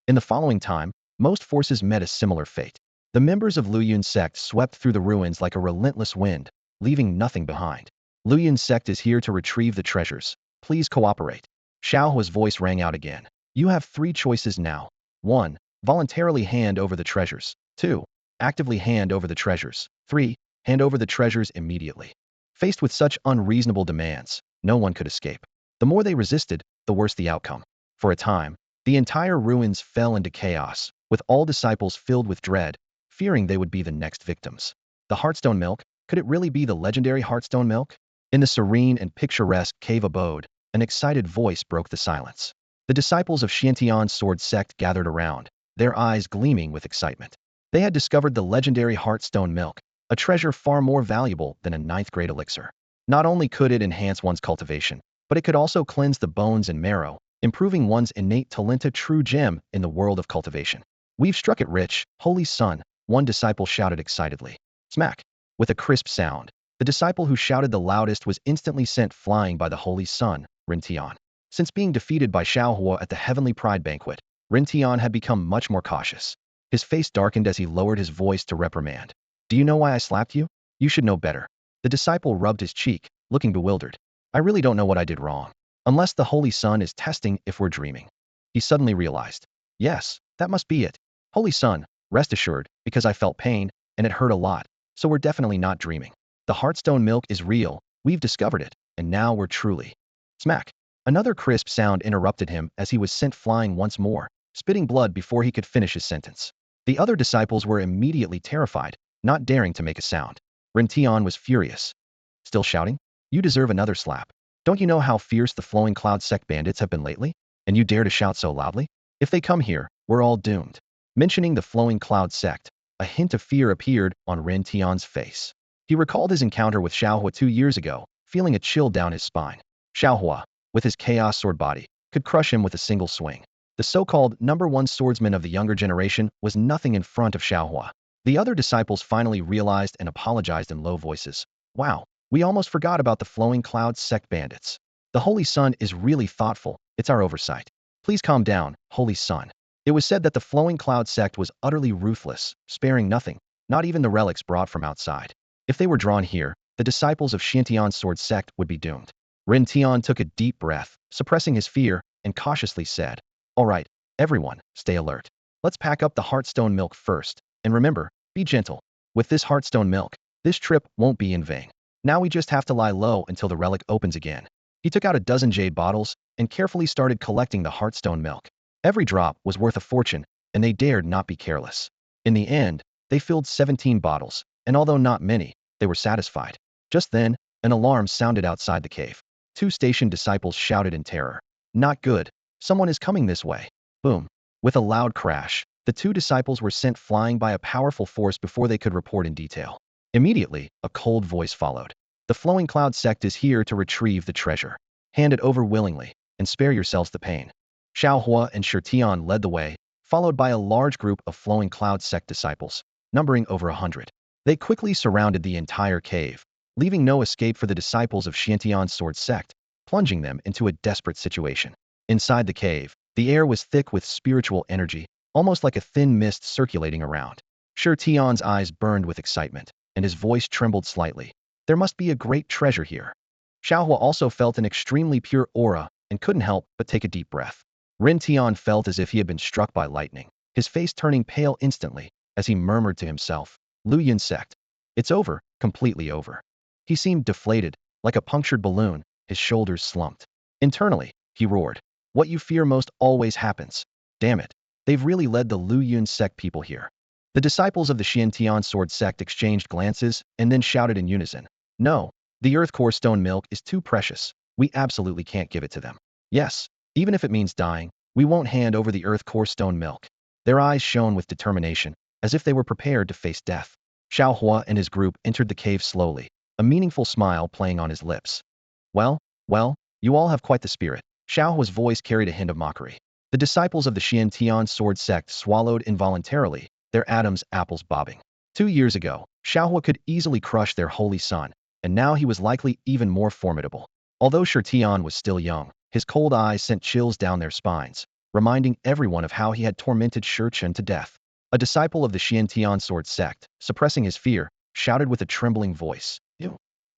In the following time, most forces met a similar fate. The members of Luyun's sect swept through the ruins like a relentless wind, leaving nothing behind. "Luyun's sect is here to retrieve the treasures. Please cooperate." Shao Hua's voice rang out again. "You have 3 choices now. 1. Voluntarily hand over the treasures. 2. Actively hand over the treasures. 3. Hand over the treasures immediately." Faced with such unreasonable demands, no one could escape. The more they resisted, the worse the outcome. For a time, the entire ruins fell into chaos, with all disciples filled with dread, fearing they would be the next victims. The Heartstone Milk? Could it really be the legendary Heartstone Milk? In the serene and picturesque cave abode, an excited voice broke the silence. The disciples of Xiantian's sword sect gathered around, their eyes gleaming with excitement. They had discovered the legendary Heartstone Milk, a treasure far more valuable than a 9th-grade elixir. Not only could it enhance one's cultivation, but it could also cleanse the bones and marrow, improving one's innate talent, a true gem in the world of cultivation. "We've struck it rich, holy sun," one disciple shouted excitedly. Smack! With a crisp sound, the disciple who shouted the loudest was instantly sent flying by the holy sun, Rintian. Since being defeated by Shao Hua at the Heavenly Pride Banquet, Rintian had become much more cautious. His face darkened as he lowered his voice to reprimand. "Do you know why I slapped you? You should know better." The disciple rubbed his cheek, looking bewildered. "I really don't know what I did wrong. Unless the Holy Sun is testing if we're dreaming." He suddenly realized. "Yes, that must be it. Holy Sun, rest assured, because I felt pain, and it hurt a lot, so we're definitely not dreaming. The Heartstone Milk is real, we've discovered it, and now we're truly..." Smack! Another crisp sound interrupted him as he was sent flying once more, spitting blood before he could finish his sentence. The other disciples were immediately terrified, not daring to make a sound. Rintian was furious. "Still shouting? You deserve another slap. Don't you know how fierce the Flowing Cloud sect bandits have been lately? And you dare to shout so loudly? If they come here, we're all doomed." Mentioning the Flowing Cloud sect, a hint of fear appeared on Rintian's face. He recalled his encounter with Shao Hua 2 years ago, feeling a chill down his spine. Shao Hua, with his chaos sword body, could crush him with a single swing. The so-called #1 swordsman of the younger generation was nothing in front of Shao Hua. The other disciples finally realized and apologized in low voices. "Wow, we almost forgot about the Flowing Cloud sect bandits. The Holy Sun is really thoughtful, it's our oversight. Please calm down, Holy Sun." It was said that the Flowing Cloud sect was utterly ruthless, sparing nothing, not even the relics brought from outside. If they were drawn here, the disciples of Xiantian's sword sect would be doomed. Rintian took a deep breath, suppressing his fear, and cautiously said, "All right, everyone, stay alert. Let's pack up the Heartstone Milk first, and remember, be gentle. With this Heartstone Milk, this trip won't be in vain. Now we just have to lie low until the relic opens again." He took out a dozen jade bottles and carefully started collecting the Heartstone Milk. Every drop was worth a fortune, and they dared not be careless. In the end, they filled 17 bottles, and although not many, they were satisfied. Just then, an alarm sounded outside the cave. 2 stationed disciples shouted in terror. "Not good. Someone is coming this way." Boom. With a loud crash, the 2 disciples were sent flying by a powerful force before they could report in detail. Immediately, a cold voice followed. "The Flowing Cloud sect is here to retrieve the treasure. Hand it over willingly, and spare yourselves the pain." Shao Hua and Shirtian led the way, followed by a large group of Flowing Cloud sect disciples, numbering over 100. They quickly surrounded the entire cave, leaving no escape for the disciples of Xiantian's sword sect, plunging them into a desperate situation. Inside the cave, the air was thick with spiritual energy, almost like a thin mist circulating around. Tian's eyes burned with excitement, and his voice trembled slightly. There must be a great treasure here. Shao Hua also felt an extremely pure aura and couldn't help but take a deep breath. Tian felt as if he had been struck by lightning, his face turning pale instantly, as he murmured to himself, Yun sect. It's over, completely over. He seemed deflated, like a punctured balloon, his shoulders slumped. Internally, he roared. What you fear most always happens. Damn it. They've really led the Yun sect people here. The disciples of the Tian sword sect exchanged glances and then shouted in unison. No, the earth core stone milk is too precious. We absolutely can't give it to them. Yes, even if it means dying, we won't hand over the earth core stone milk. Their eyes shone with determination, as if they were prepared to face death. Shao Hua and his group entered the cave slowly, a meaningful smile playing on his lips. Well, you all have quite the spirit. Shao Hua's voice carried a hint of mockery. The disciples of the Tian sword sect swallowed involuntarily, their atoms apples bobbing. 2 years ago, Shao Hua could easily crush their holy son, and now he was likely even more formidable. Although Tian was still young, his cold eyes sent chills down their spines, reminding everyone of how he had tormented Chen to death. A disciple of the Tian sword sect, suppressing his fear, shouted with a trembling voice,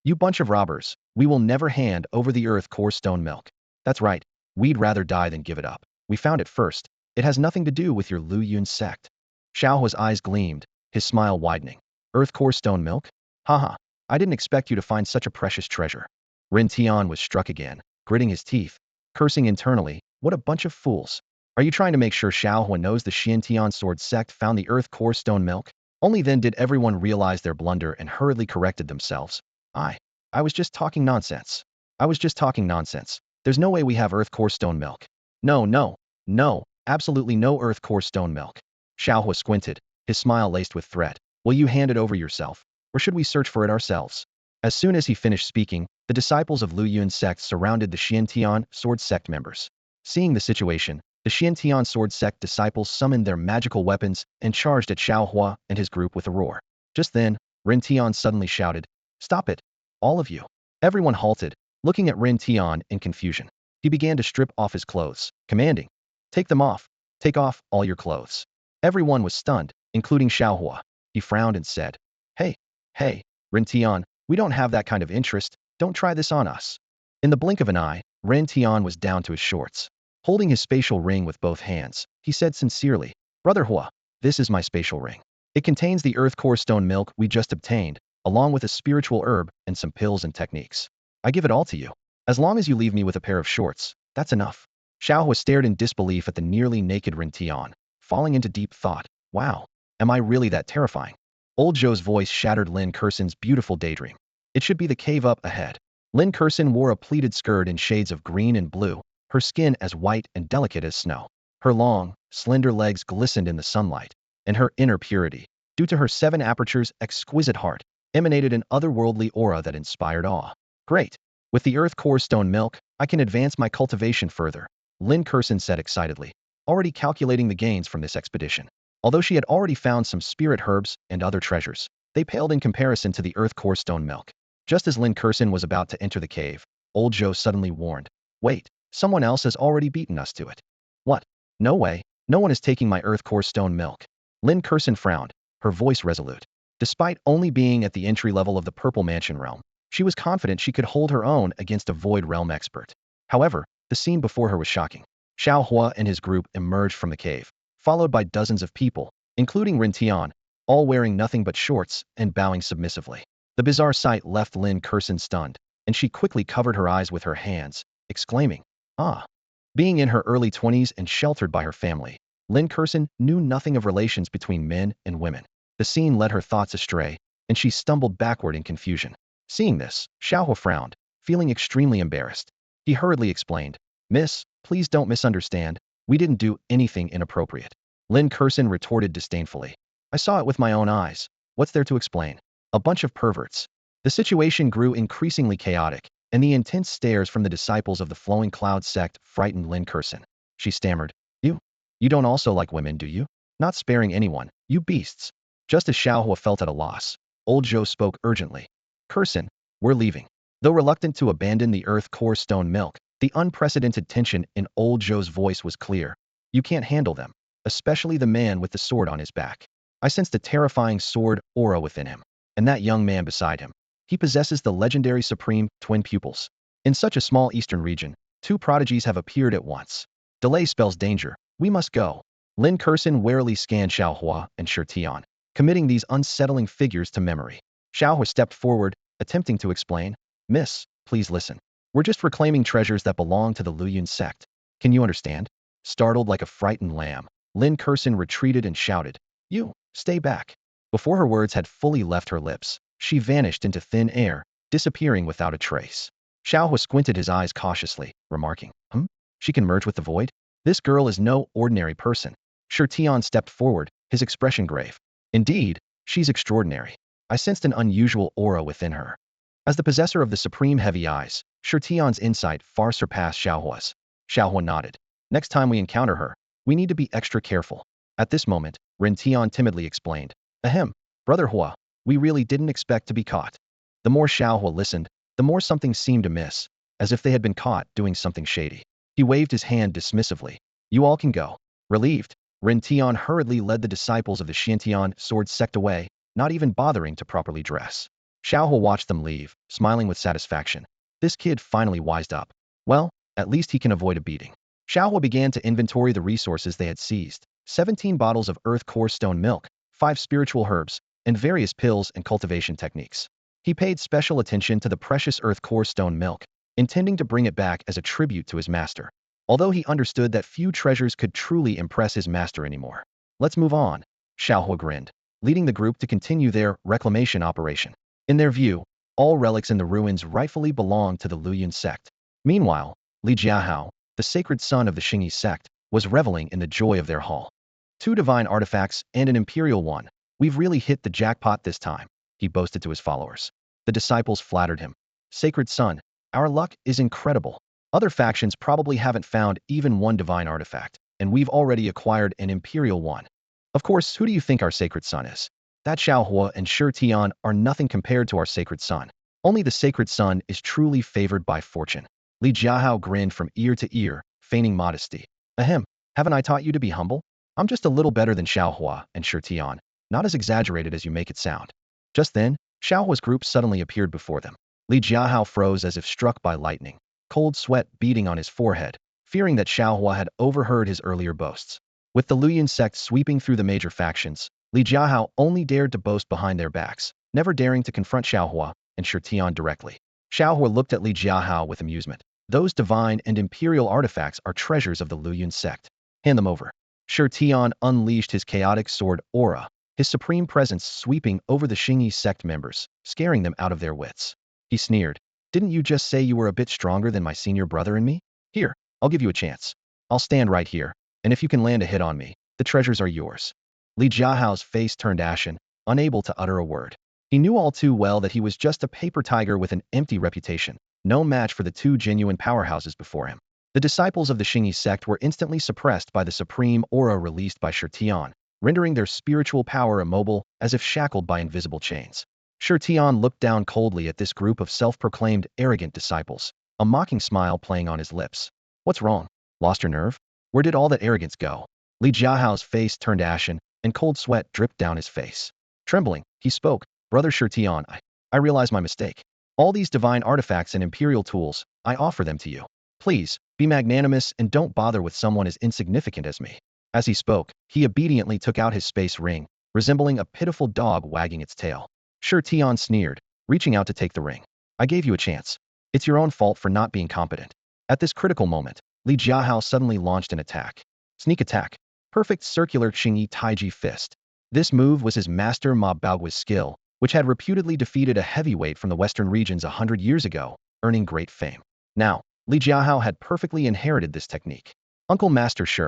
You bunch of robbers, we will never hand over the earth core stone milk. That's right, we'd rather die than give it up. We found it first. It has nothing to do with your Yun sect. Shao Hua's eyes gleamed, his smile widening. Earth core stone milk? Haha, I didn't expect you to find such a precious treasure. Tian was struck again, gritting his teeth, cursing internally, what a bunch of fools. Are you trying to make sure Shao Hua knows the Tian sword sect found the earth core stone milk? Only then did everyone realize their blunder and hurriedly corrected themselves. I was just talking nonsense. There's no way we have earth core stone milk. No, absolutely no earth core stone milk. Shao Hua squinted, his smile laced with threat. Will you hand it over yourself, or should we search for it ourselves? As soon as he finished speaking, the disciples of Yun sect surrounded the Tian sword sect members. Seeing the situation, the Tian sword sect disciples summoned their magical weapons and charged at Shao Hua and his group with a roar. Just then, Tian suddenly shouted, Stop it! All of you. Everyone halted, looking at Tian in confusion. He began to strip off his clothes, commanding, Take them off. Take off all your clothes. Everyone was stunned, including Shao Hua. He frowned and said, Hey, Tian, we don't have that kind of interest. Don't try this on us. In the blink of an eye, Tian was down to his shorts. Holding his spatial ring with both hands, he said sincerely, Brother Hua, this is my spatial ring. It contains the earth core stone milk we just obtained, along with a spiritual herb and some pills and techniques. I give it all to you. As long as you leave me with a pair of shorts, that's enough. Shao Hua stared in disbelief at the nearly naked Tian, falling into deep thought. Wow, am I really that terrifying? Old Zhou's voice shattered Lin Kursan's beautiful daydream. It should be the cave up ahead. Lin Kursan wore a pleated skirt in shades of green and blue, her skin as white and delicate as snow. Her long, slender legs glistened in the sunlight, and her inner purity, due to her 7 apertures exquisite heart, emanated an otherworldly aura that inspired awe. Great! With the earth core stone milk, I can advance my cultivation further, Lin Kursan said excitedly, already calculating the gains from this expedition. Although she had already found some spirit herbs and other treasures, they paled in comparison to the earth core stone milk. Just as Lin Kursan was about to enter the cave, old Zhou suddenly warned, Wait, someone else has already beaten us to it. What? No way, no one is taking my earth core stone milk. Lin Kursan frowned, her voice resolute. Despite only being at the entry level of the Purple Mansion realm, she was confident she could hold her own against a Void Realm expert. However, the scene before her was shocking. Shao Hua and his group emerged from the cave, followed by dozens of people, including Tian, all wearing nothing but shorts and bowing submissively. The bizarre sight left Lin Kursan stunned, and she quickly covered her eyes with her hands, exclaiming, Ah! Being in her early 20s and sheltered by her family, Lin Kursan knew nothing of relations between men and women. The scene led her thoughts astray, and she stumbled backward in confusion. Seeing this, Shao Hua frowned, feeling extremely embarrassed. He hurriedly explained, Miss, please don't misunderstand. We didn't do anything inappropriate. Lin Kursan retorted disdainfully. I saw it with my own eyes. What's there to explain? A bunch of perverts. The situation grew increasingly chaotic, and the intense stares from the disciples of the Flowing Cloud sect frightened Lin Kursan. She stammered, You don't also like women, do you? Not sparing anyone, you beasts. Just as Shao Hua felt at a loss, old Zhou spoke urgently. Kursan, we're leaving. Though reluctant to abandon the earth core stone milk, The unprecedented tension in old Zhou's voice was clear. You can't handle them, especially the man with the sword on his back. I sensed a terrifying sword aura within him, and that young man beside him. He possesses the legendary supreme twin pupils. In such a small eastern region, two prodigies have appeared at once. Delay spells danger. We must go. Lin Kursin warily scanned Shao Hua and Shi Tian, committing these unsettling figures to memory. Shao Hua stepped forward, attempting to explain. Miss, please listen. We're just reclaiming treasures that belong to the Luyun sect. Can you understand? Startled like a frightened lamb, Lin Kursin retreated and shouted, You, stay back. Before her words had fully left her lips, she vanished into thin air, disappearing without a trace. Shao Hua squinted his eyes cautiously, remarking, She can merge with the void? This girl is no ordinary person. Shi Tian stepped forward, his expression grave. Indeed, she's extraordinary. I sensed an unusual aura within her. As the possessor of the supreme heavy eyes, Shi Tian's insight far surpassed Shao Hua's. Shao Hua nodded. Next time we encounter her, we need to be extra careful. At this moment, Ren Tian timidly explained, Ahem, Brother Hua, we really didn't expect to be caught. The more Shao Hua listened, the more something seemed amiss, as if they had been caught doing something shady. He waved his hand dismissively. You all can go. Relieved, Ren Tian hurriedly led the disciples of the Xiantian sword sect away, not even bothering to properly dress. Shao Hua watched them leave, smiling with satisfaction. This kid finally wised up. Well, at least he can avoid a beating. Shao Hua began to inventory the resources they had seized. 17 bottles of earth core stone milk, 5 spiritual herbs, and various pills and cultivation techniques. He paid special attention to the precious earth core stone milk, intending to bring it back as a tribute to his master. Although he understood that few treasures could truly impress his master anymore. Let's move on. Shao Hua grinned, leading the group to continue their reclamation operation. In their view, all relics in the ruins rightfully belonged to the Luyun sect. Meanwhile, Li Jiahao, the sacred son of the Xingyi sect, was reveling in the joy of their haul. 2 divine artifacts and an imperial one. We've really hit the jackpot this time, he boasted to his followers. The disciples flattered him. Sacred son, our luck is incredible. Other factions probably haven't found even one divine artifact, and we've already acquired an imperial one. Of course, who do you think our sacred son is? That Shao Hua and Shi Tian are nothing compared to our sacred son. Only the sacred son is truly favored by fortune. Li Jiahao grinned from ear to ear, feigning modesty. Ahem, haven't I taught you to be humble? I'm just a little better than Shao Hua and Shi Tian, not as exaggerated as you make it sound. Just then, Shao Hua's group suddenly appeared before them. Li Jiahao froze as if struck by lightning, cold sweat beading on his forehead, fearing that Shao Hua had overheard his earlier boasts. With the Luyun sect sweeping through the major factions, Li Jiahao only dared to boast behind their backs, never daring to confront Shao Hua and Shi Tian directly. Shao Hua looked at Li Jiahao with amusement. Those divine and imperial artifacts are treasures of the Luyun sect. Hand them over. Shi Tian unleashed his chaotic sword aura, his supreme presence sweeping over the Xingyi sect members, scaring them out of their wits. He sneered. Didn't you just say you were a bit stronger than my senior brother and me? Here, I'll give you a chance. I'll stand right here, and if you can land a hit on me, the treasures are yours. Li Jiahao's face turned ashen, unable to utter a word. He knew all too well that he was just a paper tiger with an empty reputation, no match for the 2 genuine powerhouses before him. The disciples of the Xingyi sect were instantly suppressed by the supreme aura released by Shi Tian, rendering their spiritual power immobile as if shackled by invisible chains. Shi Tian looked down coldly at this group of self-proclaimed arrogant disciples, a mocking smile playing on his lips. What's wrong? Lost your nerve? Where did all that arrogance go? Li Jiahao's face turned ashen, and cold sweat dripped down his face. Trembling, he spoke, Brother Shi Tian, I realize my mistake. All these divine artifacts and imperial tools, I offer them to you. Please, be magnanimous and don't bother with someone as insignificant as me. As he spoke, he obediently took out his space ring, resembling a pitiful dog wagging its tail. Shi Tian sneered, reaching out to take the ring. I gave you a chance. It's your own fault for not being competent. At this critical moment, Li Jiahao suddenly launched an attack. Sneak attack. Perfect circular Xingyi Taiji fist. This move was his master Ma Baogui's skill, which had reputedly defeated a heavyweight from the western regions 100 years ago, earning great fame. Now, Li Jiahao had perfectly inherited this technique. Uncle Master Shi,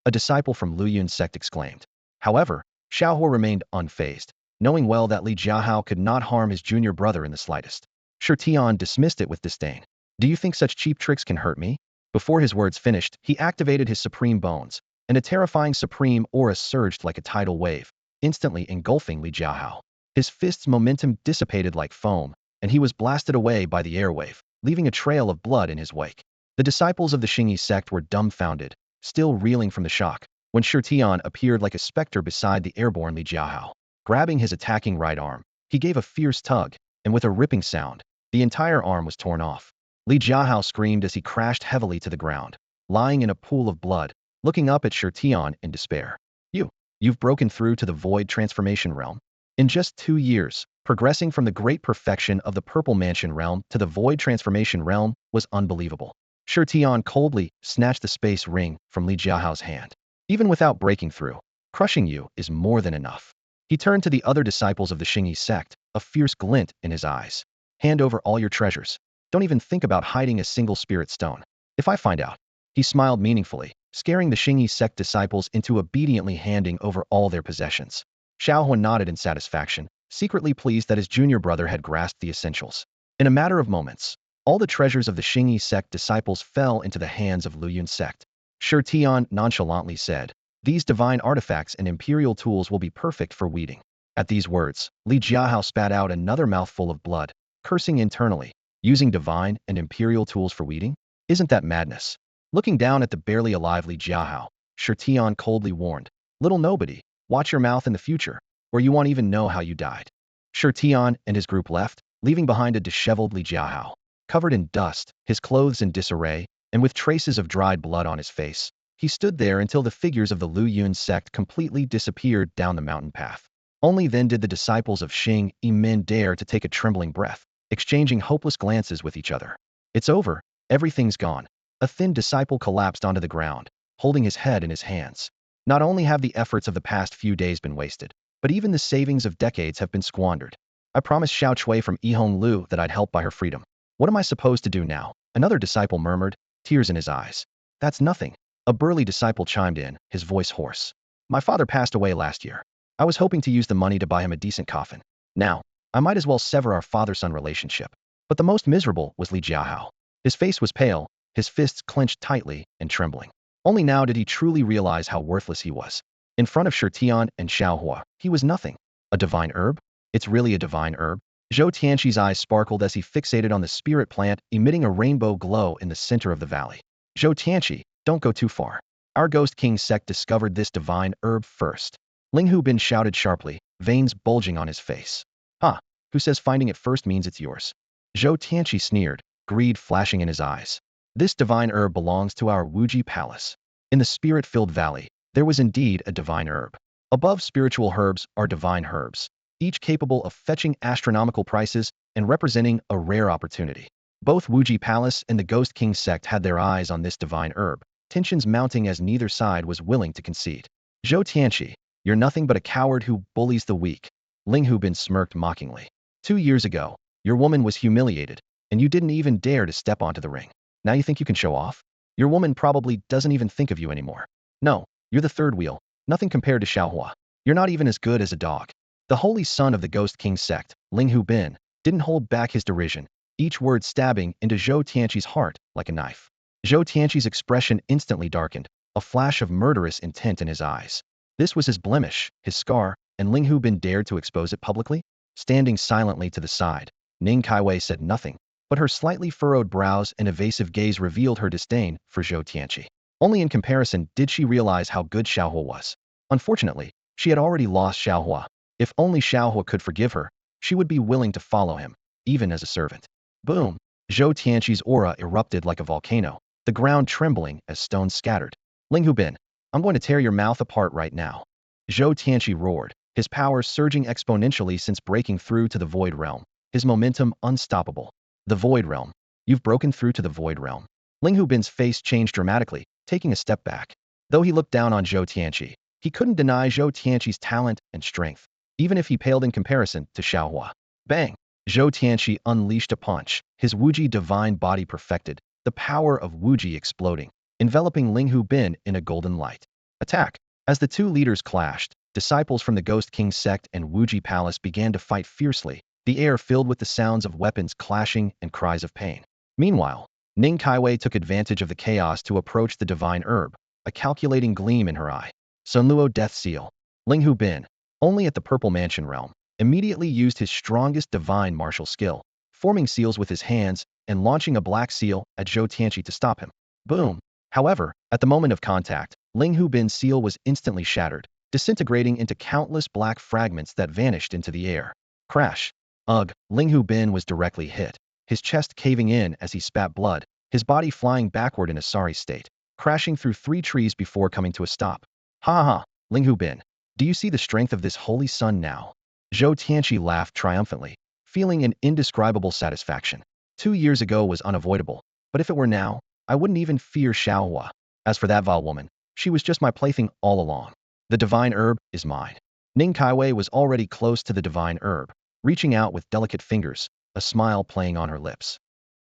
a disciple from Luyun sect exclaimed. However, Shao Hua remained unfazed, knowing well that Li Jiahao could not harm his junior brother in the slightest. Shi Tian dismissed it with disdain. Do you think such cheap tricks can hurt me? Before his words finished, he activated his supreme bones, and a terrifying supreme aura surged like a tidal wave, instantly engulfing Li Jiahao. His fist's momentum dissipated like foam, and he was blasted away by the airwave, leaving a trail of blood in his wake. The disciples of the Xingyi sect were dumbfounded, still reeling from the shock, when Shi Tian appeared like a specter beside the airborne Li Jiahao. Grabbing his attacking right arm, he gave a fierce tug, and with a ripping sound, the entire arm was torn off. Li Jiahao screamed as he crashed heavily to the ground, lying in a pool of blood, looking up at Shi Tian in despair. You've broken through to the void transformation realm. In just 2 years, progressing from the great perfection of the Purple Mansion realm to the void transformation realm was unbelievable. Shi Tian coldly snatched the space ring from Li Jiahao's hand. Even without breaking through, crushing you is more than enough. He turned to the other disciples of the Xingyi sect, a fierce glint in his eyes. Hand over all your treasures. Don't even think about hiding a single spirit stone. If I find out. He smiled meaningfully, scaring the Xingyi sect disciples into obediently handing over all their possessions. Shao Hua nodded in satisfaction, secretly pleased that his junior brother had grasped the essentials. In a matter of moments, all the treasures of the Xingyi sect disciples fell into the hands of Luyun sect. Shi Tian nonchalantly said, "These divine artifacts and imperial tools will be perfect for weeding." At these words, Li Jiahao spat out another mouthful of blood, cursing internally. Using divine and imperial tools for weeding? Isn't that madness? Looking down at the barely alive Li Jiahao, Shi Tian coldly warned, "Little nobody, watch your mouth in the future, or you won't even know how you died." Shi Tian and his group left, leaving behind a disheveled Li Jiahao. Covered in dust, his clothes in disarray, and with traces of dried blood on his face, he stood there until the figures of the Luyun sect completely disappeared down the mountain path. Only then did the disciples of Xing Yimin dare to take a trembling breath, exchanging hopeless glances with each other. It's over, everything's gone. A thin disciple collapsed onto the ground, holding his head in his hands. Not only have the efforts of the past few days been wasted, but even the savings of decades have been squandered. I promised Xiao Chui from Yihong Lu that I'd help by her freedom. What am I supposed to do now? Another disciple murmured, tears in his eyes. That's nothing. A burly disciple chimed in, his voice hoarse. My father passed away last year. I was hoping to use the money to buy him a decent coffin. Now, I might as well sever our father-son relationship. But the most miserable was Li Jiahao. His face was pale, his fists clenched tightly and trembling. Only now did he truly realize how worthless he was. In front of Shi Tian and Shao Hua, he was nothing. A divine herb? It's really a divine herb? Zhou Tianqi's eyes sparkled as he fixated on the spirit plant, emitting a rainbow glow in the center of the valley. Zhou Tianqi, don't go too far. Our Ghost King sect discovered this divine herb first. Ling Hu Bin shouted sharply, veins bulging on his face. Huh, who says finding it first means it's yours? Zhou Tianqi sneered, greed flashing in his eyes. This divine herb belongs to our Wuji Palace. In the spirit-filled valley, there was indeed a divine herb. Above spiritual herbs are divine herbs, each capable of fetching astronomical prices and representing a rare opportunity. Both Wuji Palace and the Ghost King sect had their eyes on this divine herb, tensions mounting as neither side was willing to concede. Zhou Tianqi, you're nothing but a coward who bullies the weak. Ling Hu Bin smirked mockingly. 2 years ago, your woman was humiliated, and you didn't even dare to step onto the ring. Now you think you can show off? Your woman probably doesn't even think of you anymore. No, you're the third wheel, nothing compared to Shao Hua. You're not even as good as a dog. The holy son of the Ghost King sect, Ling Hu Bin, didn't hold back his derision, each word stabbing into Zhou Tianqi's heart like a knife. Zhou Tianqi's expression instantly darkened, a flash of murderous intent in his eyes. This was his blemish, his scar, and Ling Hu Bin dared to expose it publicly? Standing silently to the side, Ning Kaiwei said nothing, but her slightly furrowed brows and evasive gaze revealed her disdain for Zhou Tianqi. Only in comparison did she realize how good Shao Hua was. Unfortunately, she had already lost Shao Hua. If only Shao Hua could forgive her, she would be willing to follow him, even as a servant. Boom! Zhou Tianqi's aura erupted like a volcano, the ground trembling as stones scattered. Ling Hu Bin, I'm going to tear your mouth apart right now. Zhou Tianqi roared, his power surging exponentially since breaking through to the Void Realm, his momentum unstoppable. The Void Realm. You've broken through to the Void Realm. Ling Hu Bin's face changed dramatically, taking a step back. Though he looked down on Zhou Tianqi, he couldn't deny Zhou Tianqi's talent and strength, even if he paled in comparison to Shao Hua. Bang! Zhou Tianqi unleashed a punch, his Wuji divine body perfected, the power of Wuji exploding, enveloping Ling Hu Bin in a golden light. Attack! As the two leaders clashed, disciples from the Ghost King sect and Wuji Palace began to fight fiercely, the air filled with the sounds of weapons clashing and cries of pain. Meanwhile, Ning Kaiwei took advantage of the chaos to approach the divine herb, a calculating gleam in her eye. Sunluo Death Seal. Ling Hu Bin, only at the Purple Mansion realm, immediately used his strongest divine martial skill, forming seals with his hands and launching a black seal at Zhou Tianqi to stop him. Boom! However, at the moment of contact, Ling Hubin's seal was instantly shattered, disintegrating into countless black fragments that vanished into the air. Crash! Ugh! Ling Hubin was directly hit, his chest caving in as he spat blood, his body flying backward in a sorry state, crashing through 3 trees before coming to a stop. Ha ha ha! Ling Hubin, do you see the strength of this holy sun now? Zhou Tianqi laughed triumphantly, feeling an indescribable satisfaction. 2 years ago was unavoidable, but if it were now, I wouldn't even fear Shao Hua. As for that vile woman, she was just my plaything all along. The divine herb is mine. Ning Kaiwei was already close to the divine herb, reaching out with delicate fingers, a smile playing on her lips.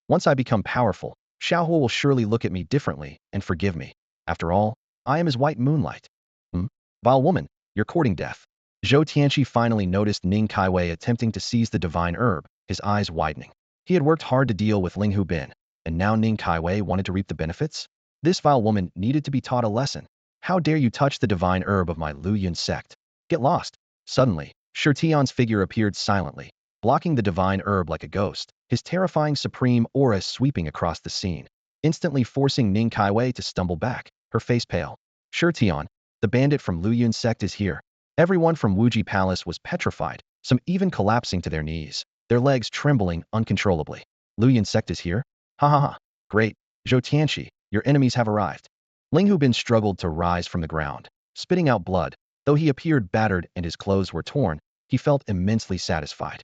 Once I become powerful, Shao Hua will surely look at me differently and forgive me. After all, I am his white moonlight. Vile woman, you're courting death. Zhou Tianqi finally noticed Ning Kaiwei attempting to seize the divine herb, his eyes widening. He had worked hard to deal with Ling Hubin, and now Ning Kaiwei wanted to reap the benefits? This vile woman needed to be taught a lesson. How dare you touch the divine herb of my Luoyuan sect? Get lost. Suddenly, Shirtian's figure appeared silently, blocking the divine herb like a ghost, his terrifying supreme aura sweeping across the scene, instantly forcing Ning Kaiwei to stumble back, her face pale. Shirtian, the bandit from Luoyuan sect is here. Everyone from Wuji Palace was petrified, some even collapsing to their knees, their legs trembling uncontrollably. Luoyuan sect is here? Ha ha ha. Great. Zhou Tianqi, your enemies have arrived. Ling Hubin struggled to rise from the ground, spitting out blood. Though he appeared battered and his clothes were torn, he felt immensely satisfied.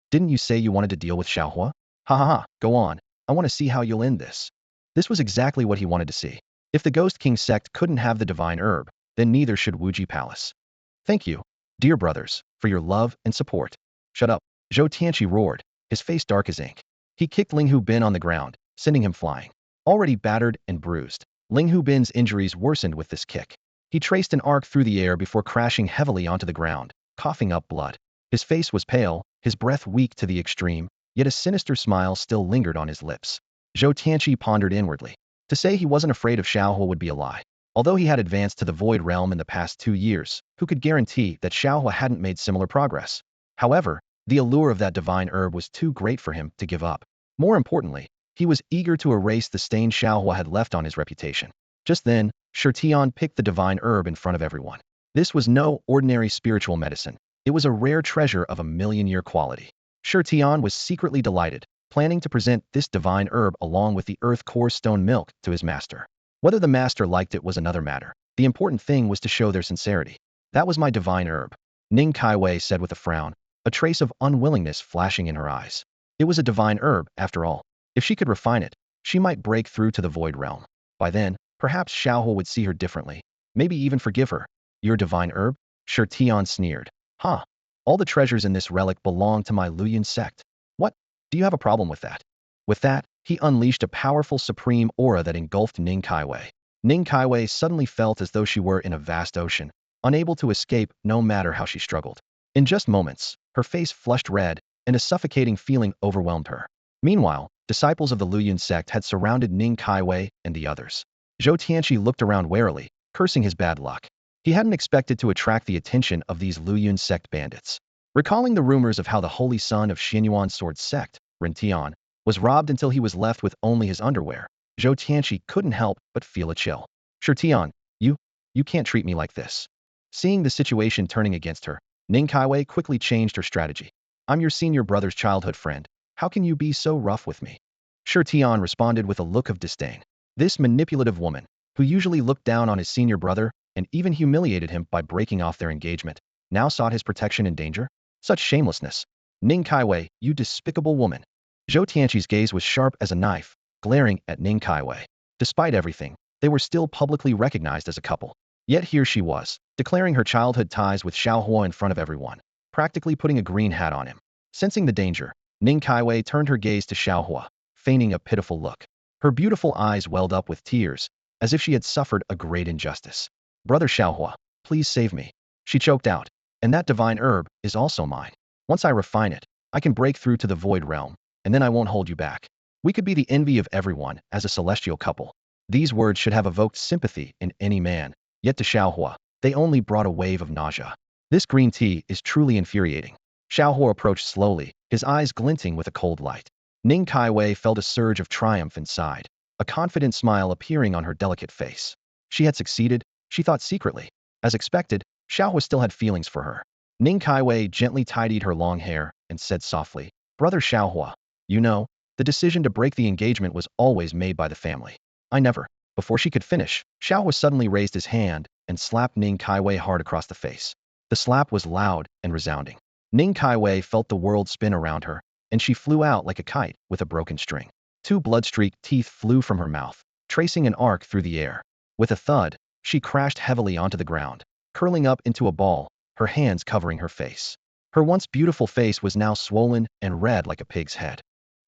Didn't you say you wanted to deal with Shao Hua? Ha ha ha, go on. I want to see how you'll end this. This was exactly what he wanted to see. If the Ghost King sect couldn't have the divine herb, then neither should Wuji Palace. Thank you, dear brothers, for your love and support. Shut up, Zhou Tianqi roared, his face dark as ink. He kicked Ling Hubin on the ground, sending him flying. Already battered and bruised, Ling Hubin's injuries worsened with this kick. He traced an arc through the air before crashing heavily onto the ground, coughing up blood. His face was pale, his breath weak to the extreme, yet a sinister smile still lingered on his lips. Zhou Tianqi pondered inwardly. To say he wasn't afraid of Shao Hua would be a lie. Although he had advanced to the Void Realm in the past 2 years, who could guarantee that Shao Hua hadn't made similar progress? However, the allure of that divine herb was too great for him to give up. More importantly, he was eager to erase the stain Shao Hua had left on his reputation. Just then, Shirtian picked the divine herb in front of everyone. This was no ordinary spiritual medicine. It was a rare treasure of a million-year quality. Shirtian was secretly delighted, planning to present this divine herb along with the earth core stone milk to his master. Whether the master liked it was another matter. The important thing was to show their sincerity. That was my divine herb, Ning Kaiwei said with a frown, a trace of unwillingness flashing in her eyes. It was a divine herb, after all. If she could refine it, she might break through to the Void Realm. By then, perhaps Shao Hua would see her differently, maybe even forgive her. Your divine herb? Shirtian sneered. Huh. All the treasures in this relic belong to my Luoyuan sect. What? Do you have a problem with that? With that, he unleashed a powerful supreme aura that engulfed Ning Kaiwei. Ning Kaiwei suddenly felt as though she were in a vast ocean, unable to escape no matter how she struggled. In just moments, her face flushed red, and a suffocating feeling overwhelmed her. Meanwhile, disciples of the Luoyuan sect had surrounded Ning Kaiwei and the others. Zhou Tianqi looked around warily, cursing his bad luck. He hadn't expected to attract the attention of these Luoyuan sect bandits. Recalling the rumors of how the holy son of Xuanyuan sword sect, Ren was robbed until he was left with only his underwear, Zhou Tianqi couldn't help but feel a chill. Shirtian, you can't treat me like this. Seeing the situation turning against her, Ning Kaiwei quickly changed her strategy. I'm your senior brother's childhood friend. How can you be so rough with me? Shirtian responded with a look of disdain. This manipulative woman, who usually looked down on his senior brother and even humiliated him by breaking off their engagement, now sought his protection and danger? Such shamelessness. Ning Kaiwei, you despicable woman. Zhou Tianqi's gaze was sharp as a knife, glaring at Ning Kaiwei. Despite everything, they were still publicly recognized as a couple. Yet here she was, declaring her childhood ties with Shao Hua in front of everyone, practically putting a green hat on him. Sensing the danger, Ning Kaiwei turned her gaze to Shao Hua, feigning a pitiful look. Her beautiful eyes welled up with tears, as if she had suffered a great injustice. Brother Shao Hua, please save me. She choked out. And that divine herb is also mine. Once I refine it, I can break through to the Void Realm, and then I won't hold you back. We could be the envy of everyone as a celestial couple. These words should have evoked sympathy in any man, yet to Shao Hua, they only brought a wave of nausea. This green tea is truly infuriating. Shao Hua approached slowly, his eyes glinting with a cold light. Ning Kaiwei felt a surge of triumph inside, a confident smile appearing on her delicate face. She had succeeded, she thought secretly. As expected, Shao Hua still had feelings for her. Ning Kaiwei gently tidied her long hair and said softly, "Brother Shao Hua, you know, the decision to break the engagement was always made by the family. I never." Before she could finish, Shao Hua suddenly raised his hand and slapped Ning Kaiwei hard across the face. The slap was loud and resounding. Ning Kaiwei felt the world spin around her, and she flew out like a kite with a broken string. Two blood-streaked teeth flew from her mouth, tracing an arc through the air. With a thud, she crashed heavily onto the ground, curling up into a ball, her hands covering her face. Her once beautiful face was now swollen and red like a pig's head.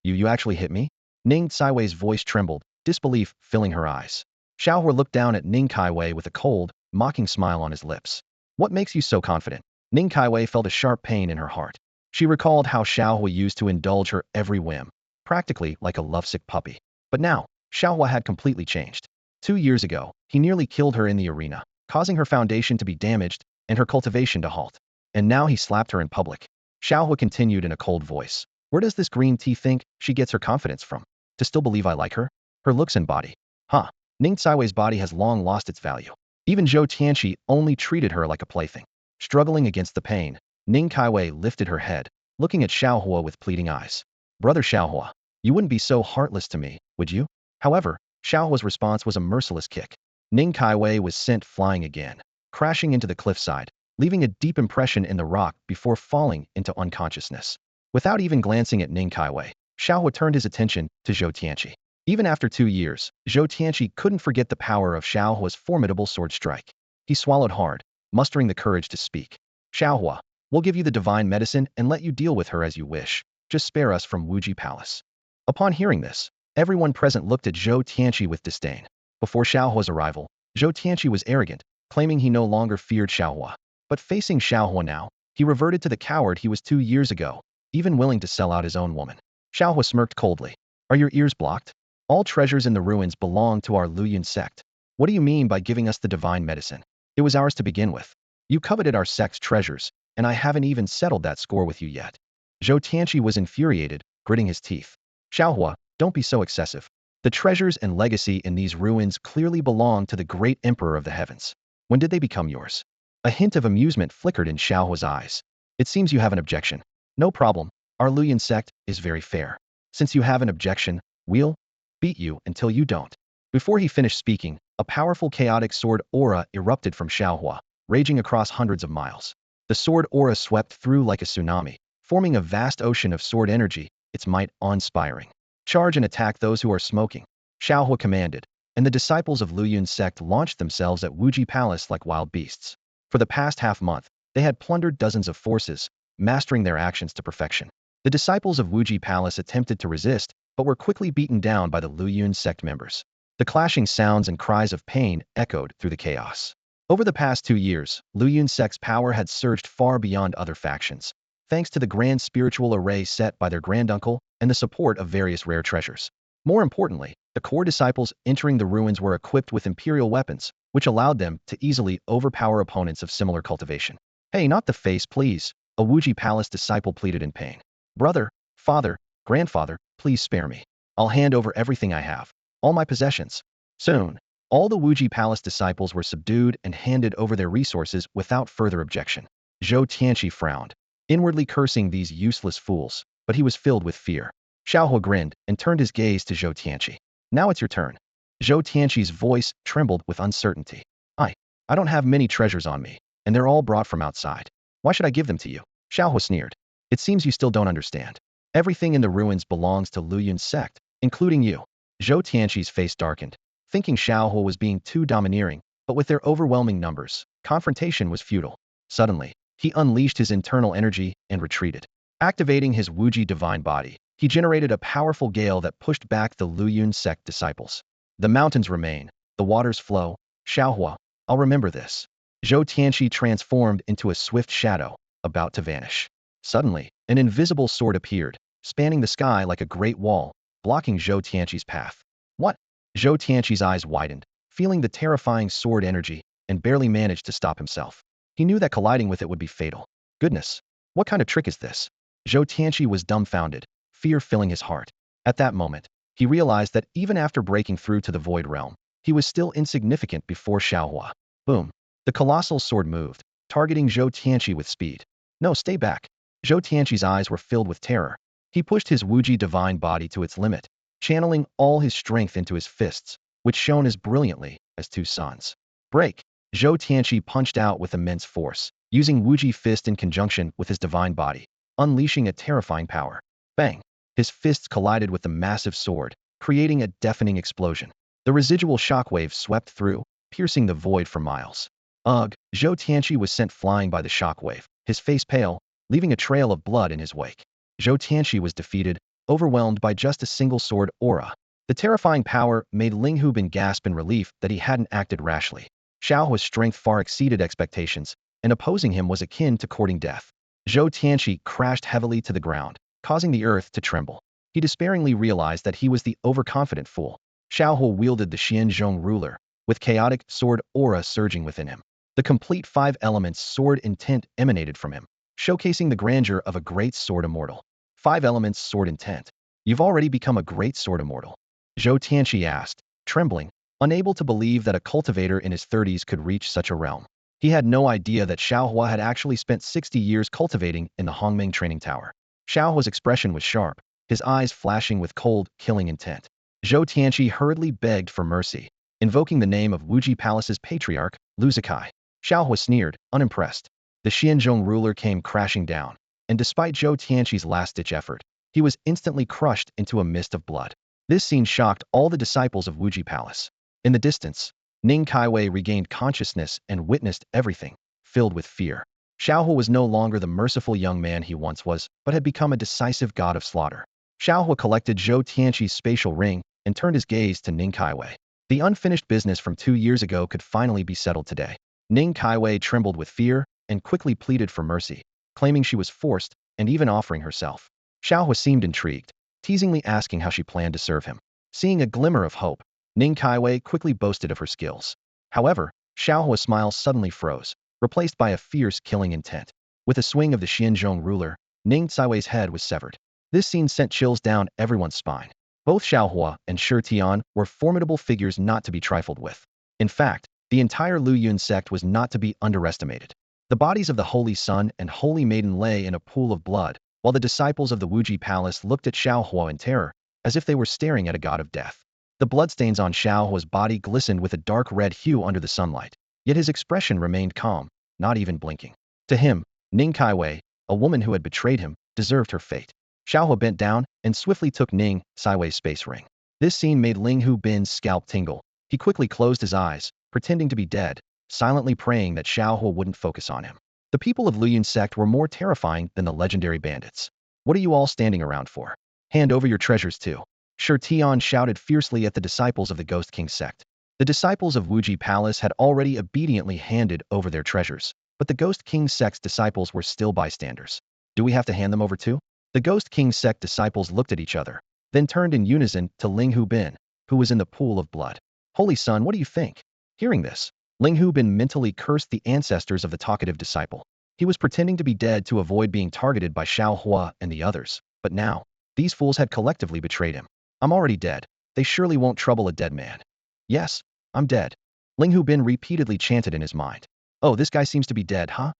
You actually hit me?" Ning Kaiwei's voice trembled, disbelief filling her eyes. Shao Hua looked down at Ning Kaiwei with a cold, mocking smile on his lips. "What makes you so confident?" Ning Kaiwei felt a sharp pain in her heart. She recalled how Shao Hua used to indulge her every whim, practically like a lovesick puppy. But now, Shao Hua had completely changed. 2 years ago, he nearly killed her in the arena, causing her foundation to be damaged and her cultivation to halt. And now he slapped her in public. Shao Hua continued in a cold voice. "Where does this green tea think she gets her confidence from? To still believe I like her? Her looks and body. Huh. Ning Kaiwei's body has long lost its value. Even Zhou Tianqi only treated her like a plaything." Struggling against the pain, Ning Kaiwei lifted her head, looking at Shao Hua with pleading eyes. "Brother Shao Hua, you wouldn't be so heartless to me, would you?" However, Shao Hua's response was a merciless kick. Ning Kaiwei was sent flying again, crashing into the cliffside, leaving a deep impression in the rock before falling into unconsciousness. Without even glancing at Ning Kaiwei, Shao Hua turned his attention to Zhou Tianqi. Even after 2 years, Zhou Tianqi couldn't forget the power of Shao Hua's formidable sword strike. He swallowed hard, mustering the courage to speak. "Shao Hua, we'll give you the divine medicine and let you deal with her as you wish. Just spare us from Wuji Palace." Upon hearing this, everyone present looked at Zhou Tianqi with disdain. Before Shao Hua's arrival, Zhou Tianqi was arrogant, claiming he no longer feared Shao Hua. But facing Shao Hua now, he reverted to the coward he was 2 years ago, even willing to sell out his own woman. Shao Hua smirked coldly. "Are your ears blocked? All treasures in the ruins belong to our Luyun sect. What do you mean by giving us the divine medicine? It was ours to begin with. You coveted our sect's treasures, and I haven't even settled that score with you yet." Zhou Tianqi was infuriated, gritting his teeth. "Shao Hua, don't be so excessive. The treasures and legacy in these ruins clearly belong to the great emperor of the heavens. When did they become yours?" A hint of amusement flickered in Shao Hua's eyes. "It seems you have an objection. No problem. Our Luyun sect is very fair. Since you have an objection, we'll beat you until you don't." Before he finished speaking, a powerful chaotic sword aura erupted from Shao Hua, raging across hundreds of miles. The sword aura swept through like a tsunami, forming a vast ocean of sword energy, its might awe-inspiring. "Charge and attack those who are smoking," Shao Hua commanded, and the disciples of Luyun's sect launched themselves at Wuji Palace like wild beasts. For the past half-month, they had plundered dozens of forces, mastering their actions to perfection. The disciples of Wuji Palace attempted to resist, but were quickly beaten down by the Luyun sect members. The clashing sounds and cries of pain echoed through the chaos. Over the past 2 years, Luyun sect's power had surged far beyond other factions, thanks to the grand spiritual array set by their granduncle and the support of various rare treasures. More importantly, the core disciples entering the ruins were equipped with imperial weapons, which allowed them to easily overpower opponents of similar cultivation. "Hey, not the face, please," a Wuji Palace disciple pleaded in pain. "Brother, father, grandfather, please spare me. I'll hand over everything I have, all my possessions." Soon, all the Wuji Palace disciples were subdued and handed over their resources without further objection. Zhou Tianqi frowned, inwardly cursing these useless fools, but he was filled with fear. Shao Hua grinned and turned his gaze to Zhou Tianqi. "Now it's your turn." Zhou Tianqi's voice trembled with uncertainty. I don't have many treasures on me, and they're all brought from outside. Why should I give them to you?" Shao Hua sneered. "It seems you still don't understand. Everything in the ruins belongs to Luyun's sect, including you." Zhou Tianqi's face darkened, thinking Shao Hua was being too domineering, but with their overwhelming numbers, confrontation was futile. Suddenly, he unleashed his internal energy and retreated. Activating his Wuji divine body, he generated a powerful gale that pushed back the Luyun sect disciples. "The mountains remain, the waters flow. Shao Hua, I'll remember this." Zhou Tianqi transformed into a swift shadow, about to vanish. Suddenly, an invisible sword appeared, spanning the sky like a great wall, blocking Zhou Tianqi's path. "What?" Zhou Tianqi's eyes widened, feeling the terrifying sword energy, and barely managed to stop himself. He knew that colliding with it would be fatal. Goodness, what kind of trick is this? Zhou Tianqi was dumbfounded, fear filling his heart. At that moment, he realized that even after breaking through to the Void Realm, he was still insignificant before Shao Hua. Boom. The colossal sword moved, targeting Zhou Tianqi with speed. No, stay back. Zhou Tianqi's eyes were filled with terror. He pushed his Wuji divine body to its limit, channeling all his strength into his fists, which shone as brilliantly as two suns. Break! Zhou Tianqi punched out with immense force, using Wuji fist in conjunction with his divine body, unleashing a terrifying power. Bang! His fists collided with the massive sword, creating a deafening explosion. The residual shockwave swept through, piercing the void for miles. Ugh! Zhou Tianqi was sent flying by the shockwave, his face pale, leaving a trail of blood in his wake. Zhou Tianqi was defeated, overwhelmed by just a single sword aura. The terrifying power made Ling Hubin gasp in relief that he hadn't acted rashly. Shao Hua's strength far exceeded expectations, and opposing him was akin to courting death. Zhou Tianqi crashed heavily to the ground, causing the earth to tremble. He despairingly realized that he was the overconfident fool. Shao Hua wielded the Xianzhong ruler, with chaotic sword aura surging within him. The complete five elements sword intent emanated from him, showcasing the grandeur of a great sword immortal. Five elements sword intent. You've already become a great sword immortal. Zhou Tianqi asked, trembling, unable to believe that a cultivator in his 30s could reach such a realm. He had no idea that Shao Hua had actually spent 60 years cultivating in the Hongmeng training tower. Shao Hua's expression was sharp, his eyes flashing with cold, killing intent. Zhou Tianqi hurriedly begged for mercy, invoking the name of Wuji Palace's patriarch, Lu Zikai. Shao Hua sneered, unimpressed. The Xianzhong ruler came crashing down, and despite Zhou Tianqi's last-ditch effort, he was instantly crushed into a mist of blood. This scene shocked all the disciples of Wuji Palace. In the distance, Ning Kaiwei regained consciousness and witnessed everything, filled with fear. Shao Hua was no longer the merciful young man he once was, but had become a decisive god of slaughter. Shao Hua collected Zhou Tianqi's spatial ring and turned his gaze to Ning Kaiwei. The unfinished business from 2 years ago could finally be settled today. Ning Kaiwei trembled with fear and quickly pleaded for mercy, claiming she was forced and even offering herself. Shao Hua seemed intrigued, teasingly asking how she planned to serve him. Seeing a glimmer of hope, Ning Kaiwei quickly boasted of her skills. However, Shao Hua's smile suddenly froze, replaced by a fierce killing intent. With a swing of the Xianzhong ruler, Ning Kaiwei's head was severed. This scene sent chills down everyone's spine. Both Shao Hua and Shi Tian were formidable figures not to be trifled with. In fact, the entire Lu Yun sect was not to be underestimated. The bodies of the Holy Sun and Holy Maiden lay in a pool of blood, while the disciples of the Wuji Palace looked at Shao Hua in terror, as if they were staring at a god of death. The bloodstains on Shao Hua's body glistened with a dark red hue under the sunlight, yet his expression remained calm, not even blinking. To him, Ning Kaiwei, a woman who had betrayed him, deserved her fate. Shao Hua bent down and swiftly took Ning Kaiwei's space ring. This scene made Ling Hu Bin's scalp tingle. He quickly closed his eyes, pretending to be dead, silently praying that Shao Hua wouldn't focus on him. The people of Lu Yun sect were more terrifying than the legendary bandits. What are you all standing around for? Hand over your treasures too. Shi Tian shouted fiercely at the disciples of the Ghost King sect. The disciples of Wuji Palace had already obediently handed over their treasures, but the Ghost King sect's disciples were still bystanders. Do we have to hand them over too? The Ghost King sect disciples looked at each other, then turned in unison to Ling Hu Bin, who was in the pool of blood. Holy Son, what do you think? Hearing this, Ling Hu Bin mentally cursed the ancestors of the talkative disciple. He was pretending to be dead to avoid being targeted by Shao Hua and the others, but now, these fools had collectively betrayed him. I'm already dead. They surely won't trouble a dead man. Yes, I'm dead. Ling Hu Bin repeatedly chanted in his mind. Oh, this guy seems to be dead, huh?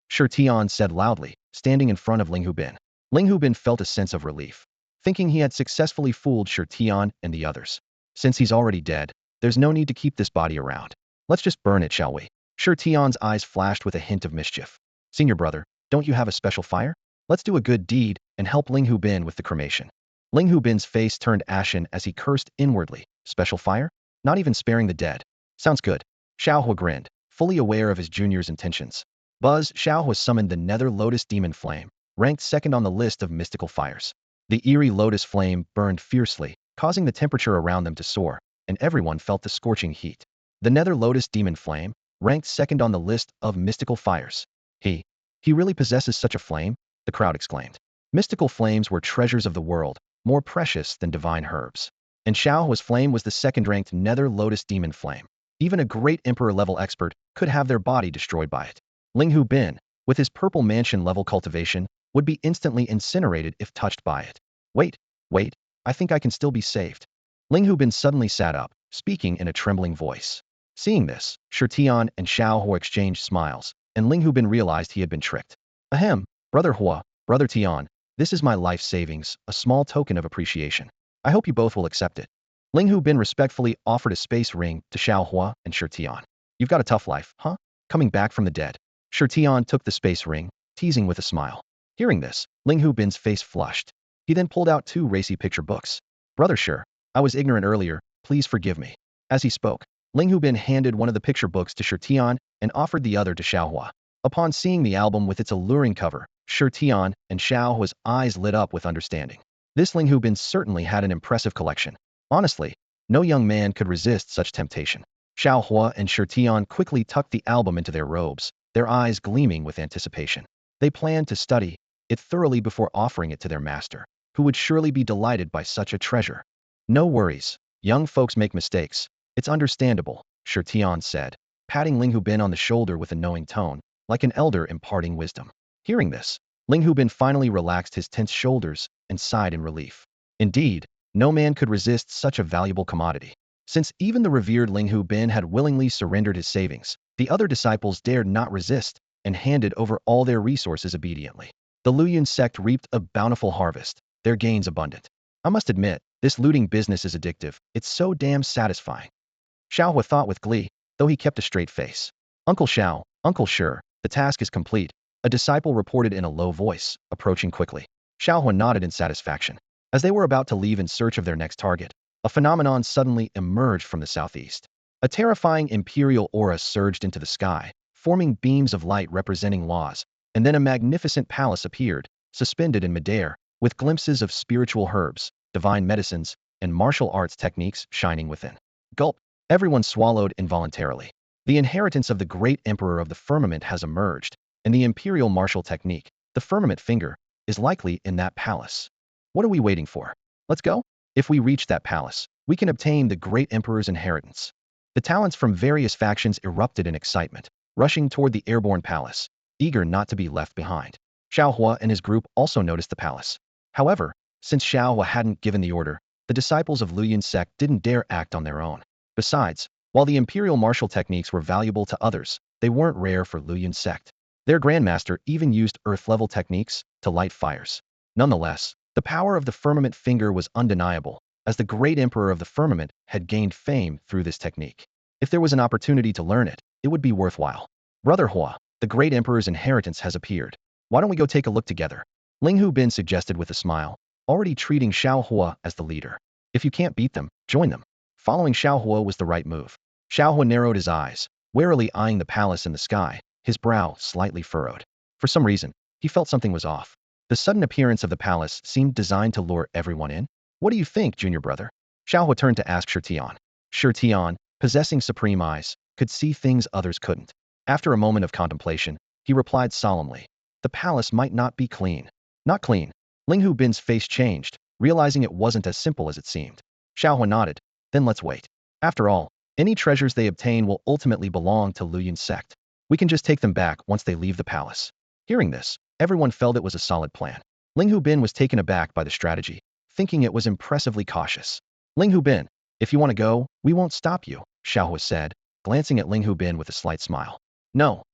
Shi Tian said loudly, standing in front of Ling Hu Bin. Ling Hu Bin felt a sense of relief, thinking he had successfully fooled Shi Tian and the others. Since he's already dead, there's no need to keep this body around. Let's just burn it, shall we? Shi Tian's eyes flashed with a hint of mischief. Senior brother, don't you have a special fire? Let's do a good deed and help Ling Hu Bin with the cremation. Ling Hu Bin's face turned ashen as he cursed inwardly. Special fire? Not even sparing the dead. Sounds good. Shao Hua grinned, fully aware of his junior's intentions. Buzz, Shao Hua summoned the Nether Lotus Demon Flame, ranked second on the list of mystical fires. The eerie lotus flame burned fiercely, causing the temperature around them to soar, and everyone felt the scorching heat. The Nether Lotus Demon Flame, ranked second on the list of mystical fires. He really possesses such a flame? The crowd exclaimed. Mystical flames were treasures of the world, more precious than divine herbs. And Shao Hua's flame was the second-ranked Nether Lotus Demon Flame. Even a great emperor-level expert could have their body destroyed by it. Ling Hu Bin, with his purple mansion-level cultivation, would be instantly incinerated if touched by it. Wait, I think I can still be saved. Ling Hubin suddenly sat up, speaking in a trembling voice. Seeing this, Tian and Shao Hua exchanged smiles, and Ling Hubin realized he had been tricked. Ahem, Brother Hua, Brother Tian, this is my life savings, a small token of appreciation. I hope you both will accept it. Ling Hubin respectfully offered a space ring to Shao Hua and Tian. You've got a tough life, huh? Coming back from the dead. Tian took the space ring, teasing with a smile. Hearing this, Ling Hubin's face flushed. He then pulled out 2 racy picture books. Brother Sure, I was ignorant earlier, please forgive me. As he spoke, Ling Hubin handed one of the picture books to Tian and offered the other to Shao Hua. Upon seeing the album with its alluring cover, Tian and Shao Hua's eyes lit up with understanding. This Ling Hubin certainly had an impressive collection. Honestly, no young man could resist such temptation. Shao Hua and Tian quickly tucked the album into their robes, their eyes gleaming with anticipation. They planned to study it thoroughly before offering it to their master, who would surely be delighted by such a treasure. No worries, young folks make mistakes. It's understandable, Tian said, patting Ling Hubin on the shoulder with a knowing tone, like an elder imparting wisdom. Hearing this, Ling Hubin finally relaxed his tense shoulders and sighed in relief. Indeed, no man could resist such a valuable commodity. Since even the revered Ling Hubin had willingly surrendered his savings, the other disciples dared not resist and handed over all their resources obediently. The Luoyuan sect reaped a bountiful harvest, their gains abundant. I must admit, this looting business is addictive. It's so damn satisfying. Shao Hua thought with glee, though he kept a straight face. Uncle Shao, Uncle Sure, the task is complete, a disciple reported in a low voice, approaching quickly. Shao Hua nodded in satisfaction. As they were about to leave in search of their next target, a phenomenon suddenly emerged from the southeast. A terrifying imperial aura surged into the sky, forming beams of light representing laws, and then a magnificent palace appeared, suspended in midair, with glimpses of spiritual herbs, divine medicines, and martial arts techniques shining within. Gulp! Everyone swallowed involuntarily. The inheritance of the great emperor of the firmament has emerged, and the imperial martial technique, the firmament finger, is likely in that palace. What are we waiting for? Let's go? If we reach that palace, we can obtain the great emperor's inheritance. The talents from various factions erupted in excitement, rushing toward the airborne palace, eager not to be left behind. Shao Hua and his group also noticed the palace. However, since Shao Hua hadn't given the order, the disciples of Luoyuan sect didn't dare act on their own. Besides, while the imperial martial techniques were valuable to others, they weren't rare for Luoyuan sect. Their grandmaster even used earth-level techniques to light fires. Nonetheless, the power of the firmament finger was undeniable, as the great emperor of the firmament had gained fame through this technique. If there was an opportunity to learn it, it would be worthwhile. Brother Hua, the great emperor's inheritance has appeared. Why don't we go take a look together? Ling Hubin suggested with a smile, already treating Shao Hua as the leader. If you can't beat them, join them. Following Shao Hua was the right move. Shao Hua narrowed his eyes, warily eyeing the palace in the sky, his brow slightly furrowed. For some reason, he felt something was off. The sudden appearance of the palace seemed designed to lure everyone in. What do you think, junior brother? Shao Hua turned to ask Tian. Tian, possessing supreme eyes, could see things others couldn't. After a moment of contemplation, he replied solemnly. The palace might not be clean. Not clean. Ling Hubin's face changed, realizing it wasn't as simple as it seemed. Shao Hua nodded. Then let's wait. After all, any treasures they obtain will ultimately belong to Luoyuan sect. We can just take them back once they leave the palace. Hearing this, everyone felt it was a solid plan. Ling Hubin was taken aback by the strategy, thinking it was impressively cautious. Ling Hubin, if you want to go, we won't stop you, Shao Hua said, glancing at Ling Hubin with a slight smile. No,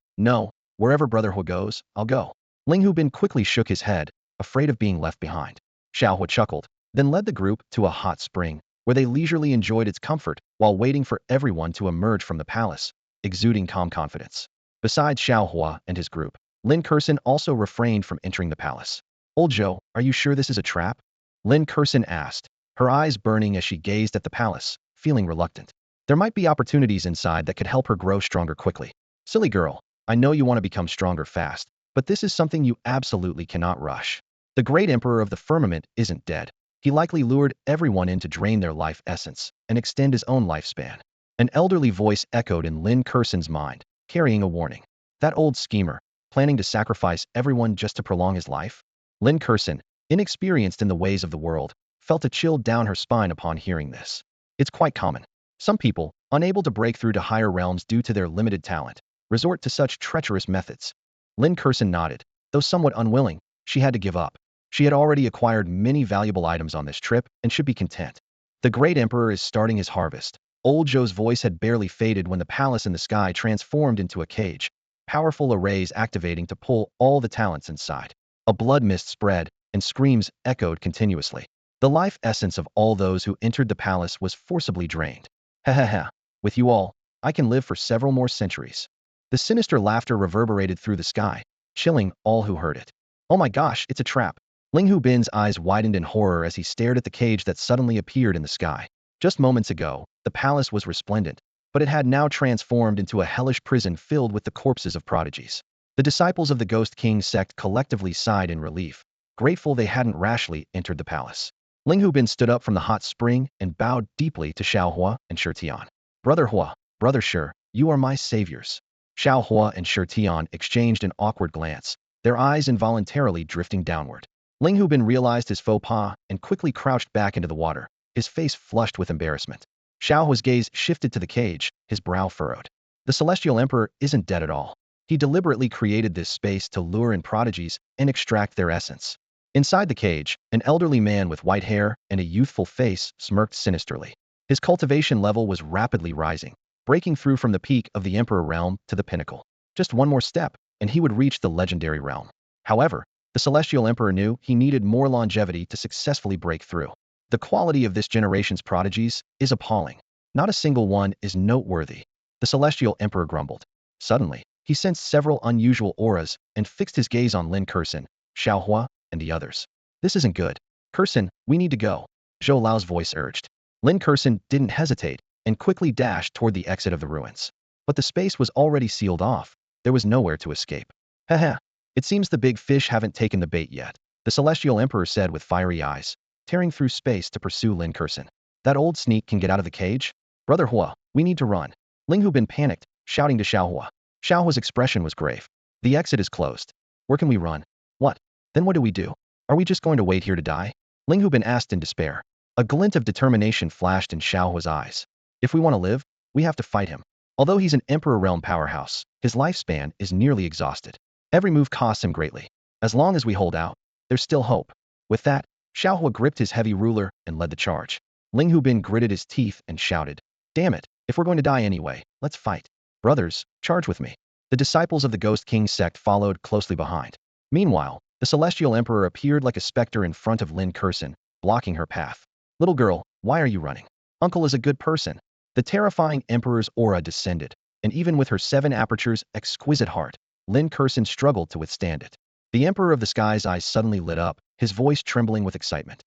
wherever Brother Hua goes, I'll go. Ling Hubin quickly shook his head, afraid of being left behind. Shao Hua chuckled, then led the group to a hot spring, where they leisurely enjoyed its comfort while waiting for everyone to emerge from the palace, exuding calm confidence. Besides Shao Hua and his group, Lin Kursin also refrained from entering the palace. Old Zhou, are you sure this is a trap? Lin Kursin asked, her eyes burning as she gazed at the palace, feeling reluctant. There might be opportunities inside that could help her grow stronger quickly. Silly girl, I know you want to become stronger fast, but this is something you absolutely cannot rush. The great emperor of the firmament isn't dead. He likely lured everyone in to drain their life essence and extend his own lifespan. An elderly voice echoed in Lin Kursin's mind, carrying a warning. That old schemer, planning to sacrifice everyone just to prolong his life? Lin Kursin, inexperienced in the ways of the world, felt a chill down her spine upon hearing this. It's quite common. Some people, unable to break through to higher realms due to their limited talent, resort to such treacherous methods. Lin Kursin nodded. Though somewhat unwilling, she had to give up. She had already acquired many valuable items on this trip and should be content. The great emperor is starting his harvest. Old Zhou's voice had barely faded when the palace in the sky transformed into a cage, powerful arrays activating to pull all the talents inside. A blood mist spread, and screams echoed continuously. The life essence of all those who entered the palace was forcibly drained. Ha ha ha. With you all, I can live for several more centuries. The sinister laughter reverberated through the sky, chilling all who heard it. Oh my gosh, it's a trap. Ling Hubin's eyes widened in horror as he stared at the cage that suddenly appeared in the sky. Just moments ago, the palace was resplendent, but it had now transformed into a hellish prison filled with the corpses of prodigies. The disciples of the Ghost King sect collectively sighed in relief, grateful they hadn't rashly entered the palace. Ling Hubin stood up from the hot spring and bowed deeply to Shao Hua and Shi Tian. Brother Hua, Brother Shi, you are my saviors. Shao Hua and Shi Tian exchanged an awkward glance, their eyes involuntarily drifting downward. Ling Hubin realized his faux pas and quickly crouched back into the water, his face flushed with embarrassment. Shao Hua's gaze shifted to the cage, his brow furrowed. The Celestial Emperor isn't dead at all. He deliberately created this space to lure in prodigies and extract their essence. Inside the cage, an elderly man with white hair and a youthful face smirked sinisterly. His cultivation level was rapidly rising, breaking through from the peak of the Emperor realm to the pinnacle. Just one more step, and he would reach the legendary realm. However, the Celestial Emperor knew he needed more longevity to successfully break through. The quality of this generation's prodigies is appalling. Not a single one is noteworthy. The Celestial Emperor grumbled. Suddenly, he sensed several unusual auras and fixed his gaze on Lin Kursin, Shao Hua, and the others. This isn't good. Kursin, we need to go, Zhou Lao's voice urged. Lin Kursin didn't hesitate and quickly dashed toward the exit of the ruins. But the space was already sealed off. There was nowhere to escape. Haha. It seems the big fish haven't taken the bait yet, the Celestial Emperor said with fiery eyes, tearing through space to pursue Lin Kursin. That old sneak can get out of the cage? Brother Hua, we need to run. Ling Hubin panicked, shouting to Shao Hua. Shao Hua's expression was grave. The exit is closed. Where can we run? What? Then what do we do? Are we just going to wait here to die? Ling Hubin asked in despair. A glint of determination flashed in Shao Hua's eyes. If we want to live, we have to fight him. Although he's an Emperor realm powerhouse, his lifespan is nearly exhausted. Every move costs him greatly. As long as we hold out, there's still hope. With that, Shao Hua gripped his heavy ruler and led the charge. Ling Hubin gritted his teeth and shouted, "Damn it, if we're going to die anyway, let's fight. Brothers, charge with me." The disciples of the Ghost King sect followed closely behind. Meanwhile, the Celestial Emperor appeared like a specter in front of Lin Kursin, blocking her path. "Little girl, why are you running? Uncle is a good person." The terrifying Emperor's aura descended, and even with her 7 apertures exquisite heart, Lin Kursin struggled to withstand it. The Emperor of the Sky's eyes suddenly lit up, his voice trembling with excitement.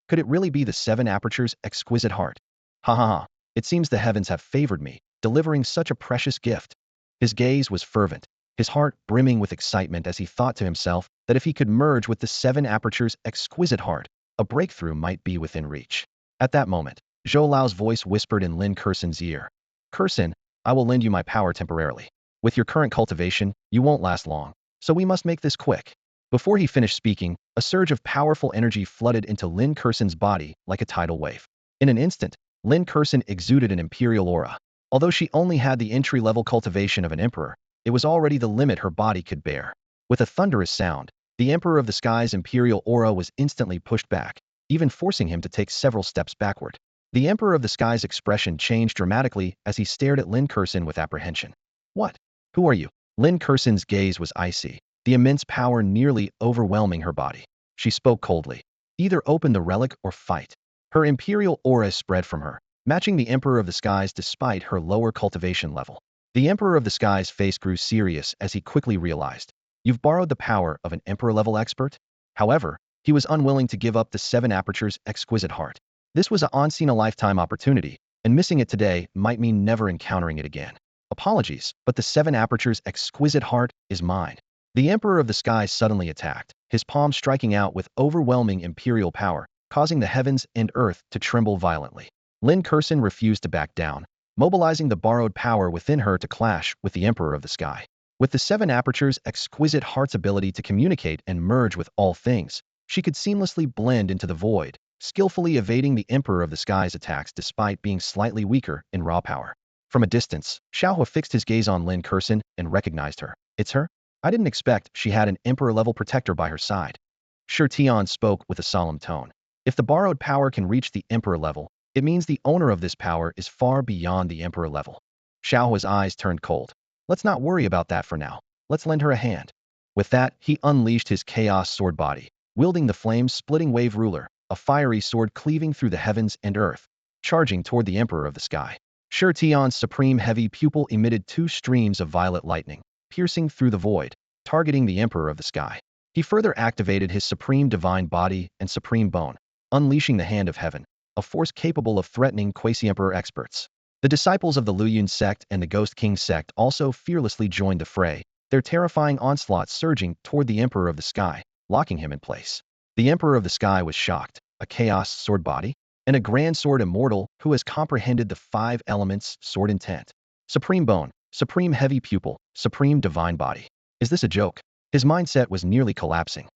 Could it really be the 7 apertures exquisite heart? Ha ha ha. It seems the heavens have favored me, delivering such a precious gift. His gaze was fervent, his heart brimming with excitement as he thought to himself that if he could merge with the 7 apertures exquisite heart, a breakthrough might be within reach. At that moment, Zhou Lao's voice whispered in Lin Kursin's ear. "Kursin, I will lend you my power temporarily. With your current cultivation, you won't last long, so we must make this quick." Before he finished speaking, a surge of powerful energy flooded into Lin Kursin's body like a tidal wave. In an instant, Lin Kursin exuded an imperial aura. Although she only had the entry-level cultivation of an emperor, it was already the limit her body could bear. With a thunderous sound, the Emperor of the Sky's imperial aura was instantly pushed back, even forcing him to take several steps backward. The Emperor of the Sky's expression changed dramatically as he stared at Lin Kursin with apprehension. "What? Who are you?" Lin Kursin's gaze was icy, the immense power nearly overwhelming her body. She spoke coldly. "Either open the relic or fight." Her imperial aura spread from her, matching the Emperor of the Skies despite her lower cultivation level. The Emperor of the Skies' face grew serious as he quickly realized. "You've borrowed the power of an Emperor-level expert?" However, he was unwilling to give up the 7 apertures exquisite heart. This was a once-in-a-lifetime opportunity, and missing it today might mean never encountering it again. "Apologies, but the 7 apertures exquisite heart is mine." The Emperor of the Sky suddenly attacked, his palm striking out with overwhelming imperial power, causing the heavens and earth to tremble violently. Lin Kursin refused to back down, mobilizing the borrowed power within her to clash with the Emperor of the Sky. With the 7 apertures exquisite heart's ability to communicate and merge with all things, she could seamlessly blend into the void, skillfully evading the Emperor of the Sky's attacks despite being slightly weaker in raw power. From a distance, Shao Hua fixed his gaze on Lin Kursin and recognized her. "It's her? I didn't expect she had an Emperor-level protector by her side." Shi Tian spoke with a solemn tone. If the borrowed power can reach the emperor level, it means the owner of this power is far beyond the emperor level. Shao Hua's eyes turned cold. Let's not worry about that for now. Let's lend her a hand. With that, he unleashed his chaos sword body, wielding the flame-splitting wave ruler, a fiery sword cleaving through the heavens and earth, charging toward the emperor of the sky. Shi Tian's supreme heavy pupil emitted two streams of violet lightning, piercing through the void, targeting the emperor of the sky. He further activated his supreme divine body and supreme bone, unleashing the hand of heaven, a force capable of threatening quasi-emperor experts. The disciples of the Luyun sect and the Ghost King sect also fearlessly joined the fray, their terrifying onslaught surging toward the emperor of the sky, locking him in place. The emperor of the sky was shocked. A chaos sword body? And a grand sword immortal who has comprehended the 5 elements sword intent. Supreme bone, supreme heavy pupil, supreme divine body. Is this a joke? His mindset was nearly collapsing.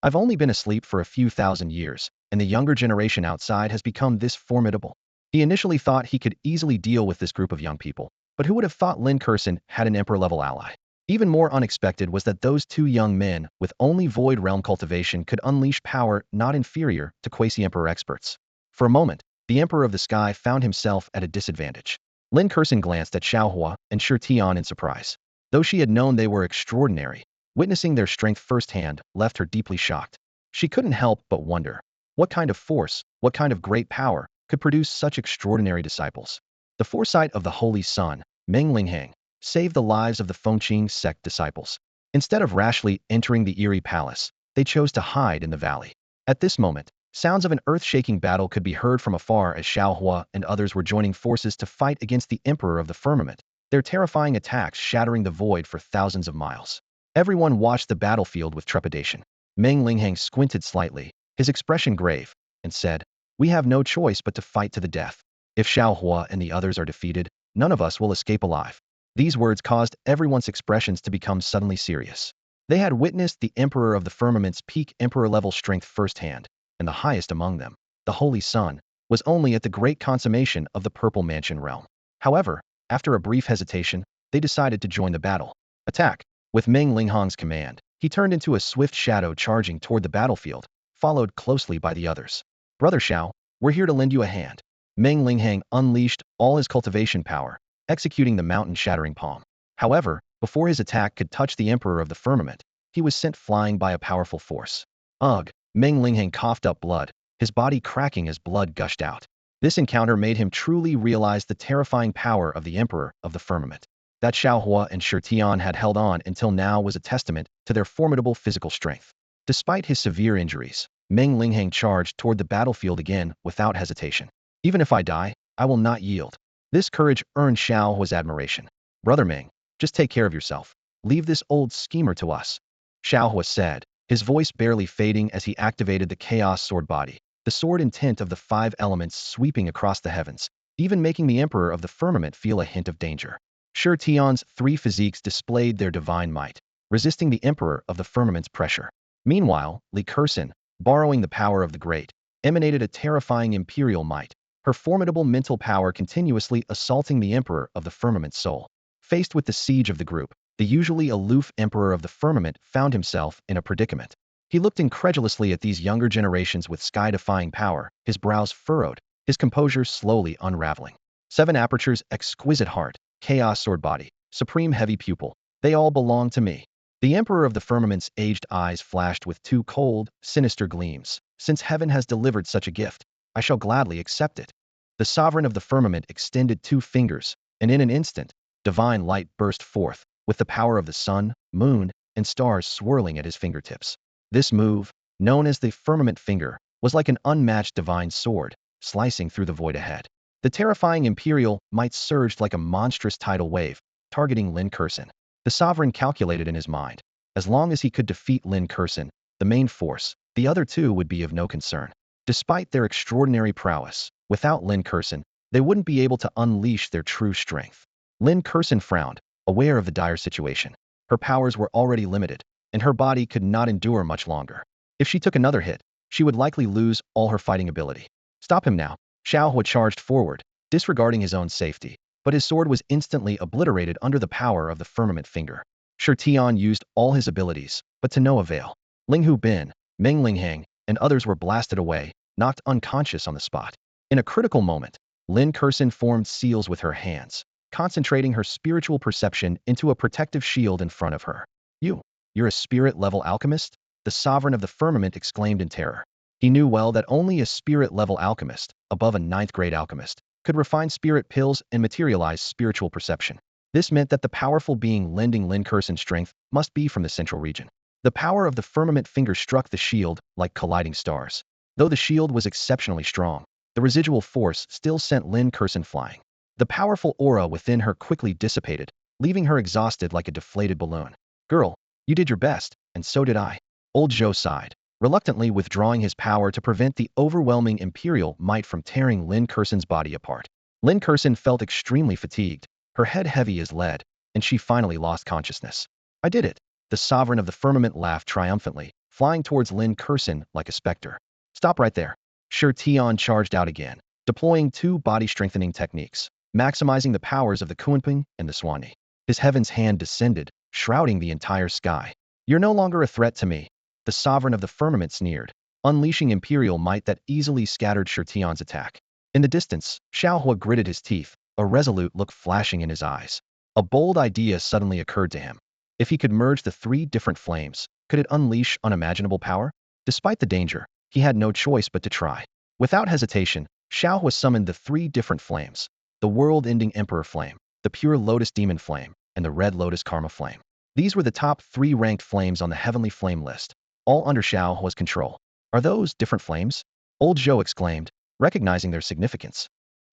I've only been asleep for a few thousand years, and the younger generation outside has become this formidable. He initially thought he could easily deal with this group of young people, but who would have thought Lin Kurson had an emperor-level ally? Even more unexpected was that those 2 young men with only void realm cultivation could unleash power not inferior to quasi-emperor experts. For a moment, the emperor of the sky found himself at a disadvantage. Lin Kurson glanced at Shao Hua and Shi Tian in surprise. Though she had known they were extraordinary, witnessing their strength firsthand left her deeply shocked. She couldn't help but wonder, what kind of force, what kind of great power could produce such extraordinary disciples? The foresight of the Holy Sun, Meng Linghang, saved the lives of the Fengqing sect disciples. Instead of rashly entering the eerie palace, they chose to hide in the valley. At this moment, sounds of an earth-shaking battle could be heard from afar as Shao Hua and others were joining forces to fight against the Emperor of the Firmament, their terrifying attacks shattering the void for thousands of miles. Everyone watched the battlefield with trepidation. Meng Linghang squinted slightly, his expression grave, and said, "We have no choice but to fight to the death. If Shao Hua and the others are defeated, none of us will escape alive." These words caused everyone's expressions to become suddenly serious. They had witnessed the Emperor of the Firmament's peak emperor-level strength firsthand, and the highest among them, the Holy Sun, was only at the great consummation of the Purple Mansion realm. However, after a brief hesitation, they decided to join the battle. Attack! With Meng Linghang's command, he turned into a swift shadow charging toward the battlefield, followed closely by the others. "Brother Shao, we're here to lend you a hand." Meng Linghang unleashed all his cultivation power, executing the mountain-shattering palm. However, before his attack could touch the Emperor of the Firmament, he was sent flying by a powerful force. Ugh! Meng Linghang coughed up blood, his body cracking as blood gushed out. This encounter made him truly realize the terrifying power of the Emperor of the Firmament. That Shao Hua and Shi Tian had held on until now was a testament to their formidable physical strength. Despite his severe injuries, Meng Linghang charged toward the battlefield again without hesitation. "Even if I die, I will not yield." This courage earned Shao Hua's admiration. "Brother Meng, just take care of yourself. Leave this old schemer to us," Shao Hua said, his voice barely fading as he activated the chaos sword body, the sword intent of the 5 elements sweeping across the heavens, even making the Emperor of the Firmament feel a hint of danger. Shi Tian's 3 physiques displayed their divine might, resisting the Emperor of the Firmament's pressure. Meanwhile, Li Kurson, borrowing the power of the Great, emanated a terrifying imperial might, her formidable mental power continuously assaulting the Emperor of the Firmament's soul. Faced with the siege of the group, the usually aloof Emperor of the Firmament found himself in a predicament. He looked incredulously at these younger generations with sky-defying power, his brows furrowed, his composure slowly unraveling. 7 apertures, exquisite heart, chaos sword body, supreme heavy pupil, they all belong to me. The Emperor of the Firmament's aged eyes flashed with 2 cold, sinister gleams. Since heaven has delivered such a gift, I shall gladly accept it. The sovereign of the Firmament extended 2 fingers, and in an instant, divine light burst forth, with the power of the sun, moon, and stars swirling at his fingertips. This move, known as the Firmament Finger, was like an unmatched divine sword, slicing through the void ahead. The terrifying imperial might surged like a monstrous tidal wave, targeting Lin Kurson. The sovereign calculated in his mind. As long as he could defeat Lin Kurson, the main force, the other 2 would be of no concern. Despite their extraordinary prowess, without Lin Kurson, they wouldn't be able to unleash their true strength. Lin Kurson frowned, aware of the dire situation. Her powers were already limited, and her body could not endure much longer. If she took another hit, she would likely lose all her fighting ability. "Stop him now." Shao Hua charged forward, disregarding his own safety, but his sword was instantly obliterated under the power of the Firmament Finger. Shi Tian used all his abilities, but to no avail. Linghu Bin, Meng Linghang, and others were blasted away, knocked unconscious on the spot. In a critical moment, Lin Kursin formed seals with her hands, concentrating her spiritual perception into a protective shield in front of her. You're a spirit-level alchemist? The sovereign of the firmament exclaimed in terror. He knew well that only a spirit-level alchemist, above a ninth-grade alchemist, could refine spirit pills and materialize spiritual perception. This meant that the powerful being lending Lin Kursin strength must be from the central region. The power of the firmament finger struck the shield like colliding stars. Though the shield was exceptionally strong, the residual force still sent Lin Kursin flying. The powerful aura within her quickly dissipated, leaving her exhausted like a deflated balloon. Girl, you did your best, and so did I. Old Zhou sighed, reluctantly withdrawing his power to prevent the overwhelming imperial might from tearing Lin Kursin's body apart. Lin Kursin felt extremely fatigued, her head heavy as lead, and she finally lost consciousness. I did it. The sovereign of the firmament laughed triumphantly, flying towards Lin Kursin like a specter. Stop right there. Shi Tian charged out again, deploying two body-strengthening techniques, maximizing the powers of the Kunping and the Xuanyuan. His heaven's hand descended, shrouding the entire sky. You're no longer a threat to me. The sovereign of the firmament sneered, unleashing imperial might that easily scattered Shi Tian's attack. In the distance, Shao Hua gritted his teeth, a resolute look flashing in his eyes. A bold idea suddenly occurred to him. If he could merge the three different flames, could it unleash unimaginable power? Despite the danger, he had no choice but to try. Without hesitation, Shao Hua summoned the three different flames: the world-ending Emperor Flame, the pure Lotus Demon Flame, and the Red Lotus Karma Flame. These were the top three ranked flames on the Heavenly Flame list, all under Shao Hua's control. Are those different flames? Old Zhou exclaimed, recognizing their significance.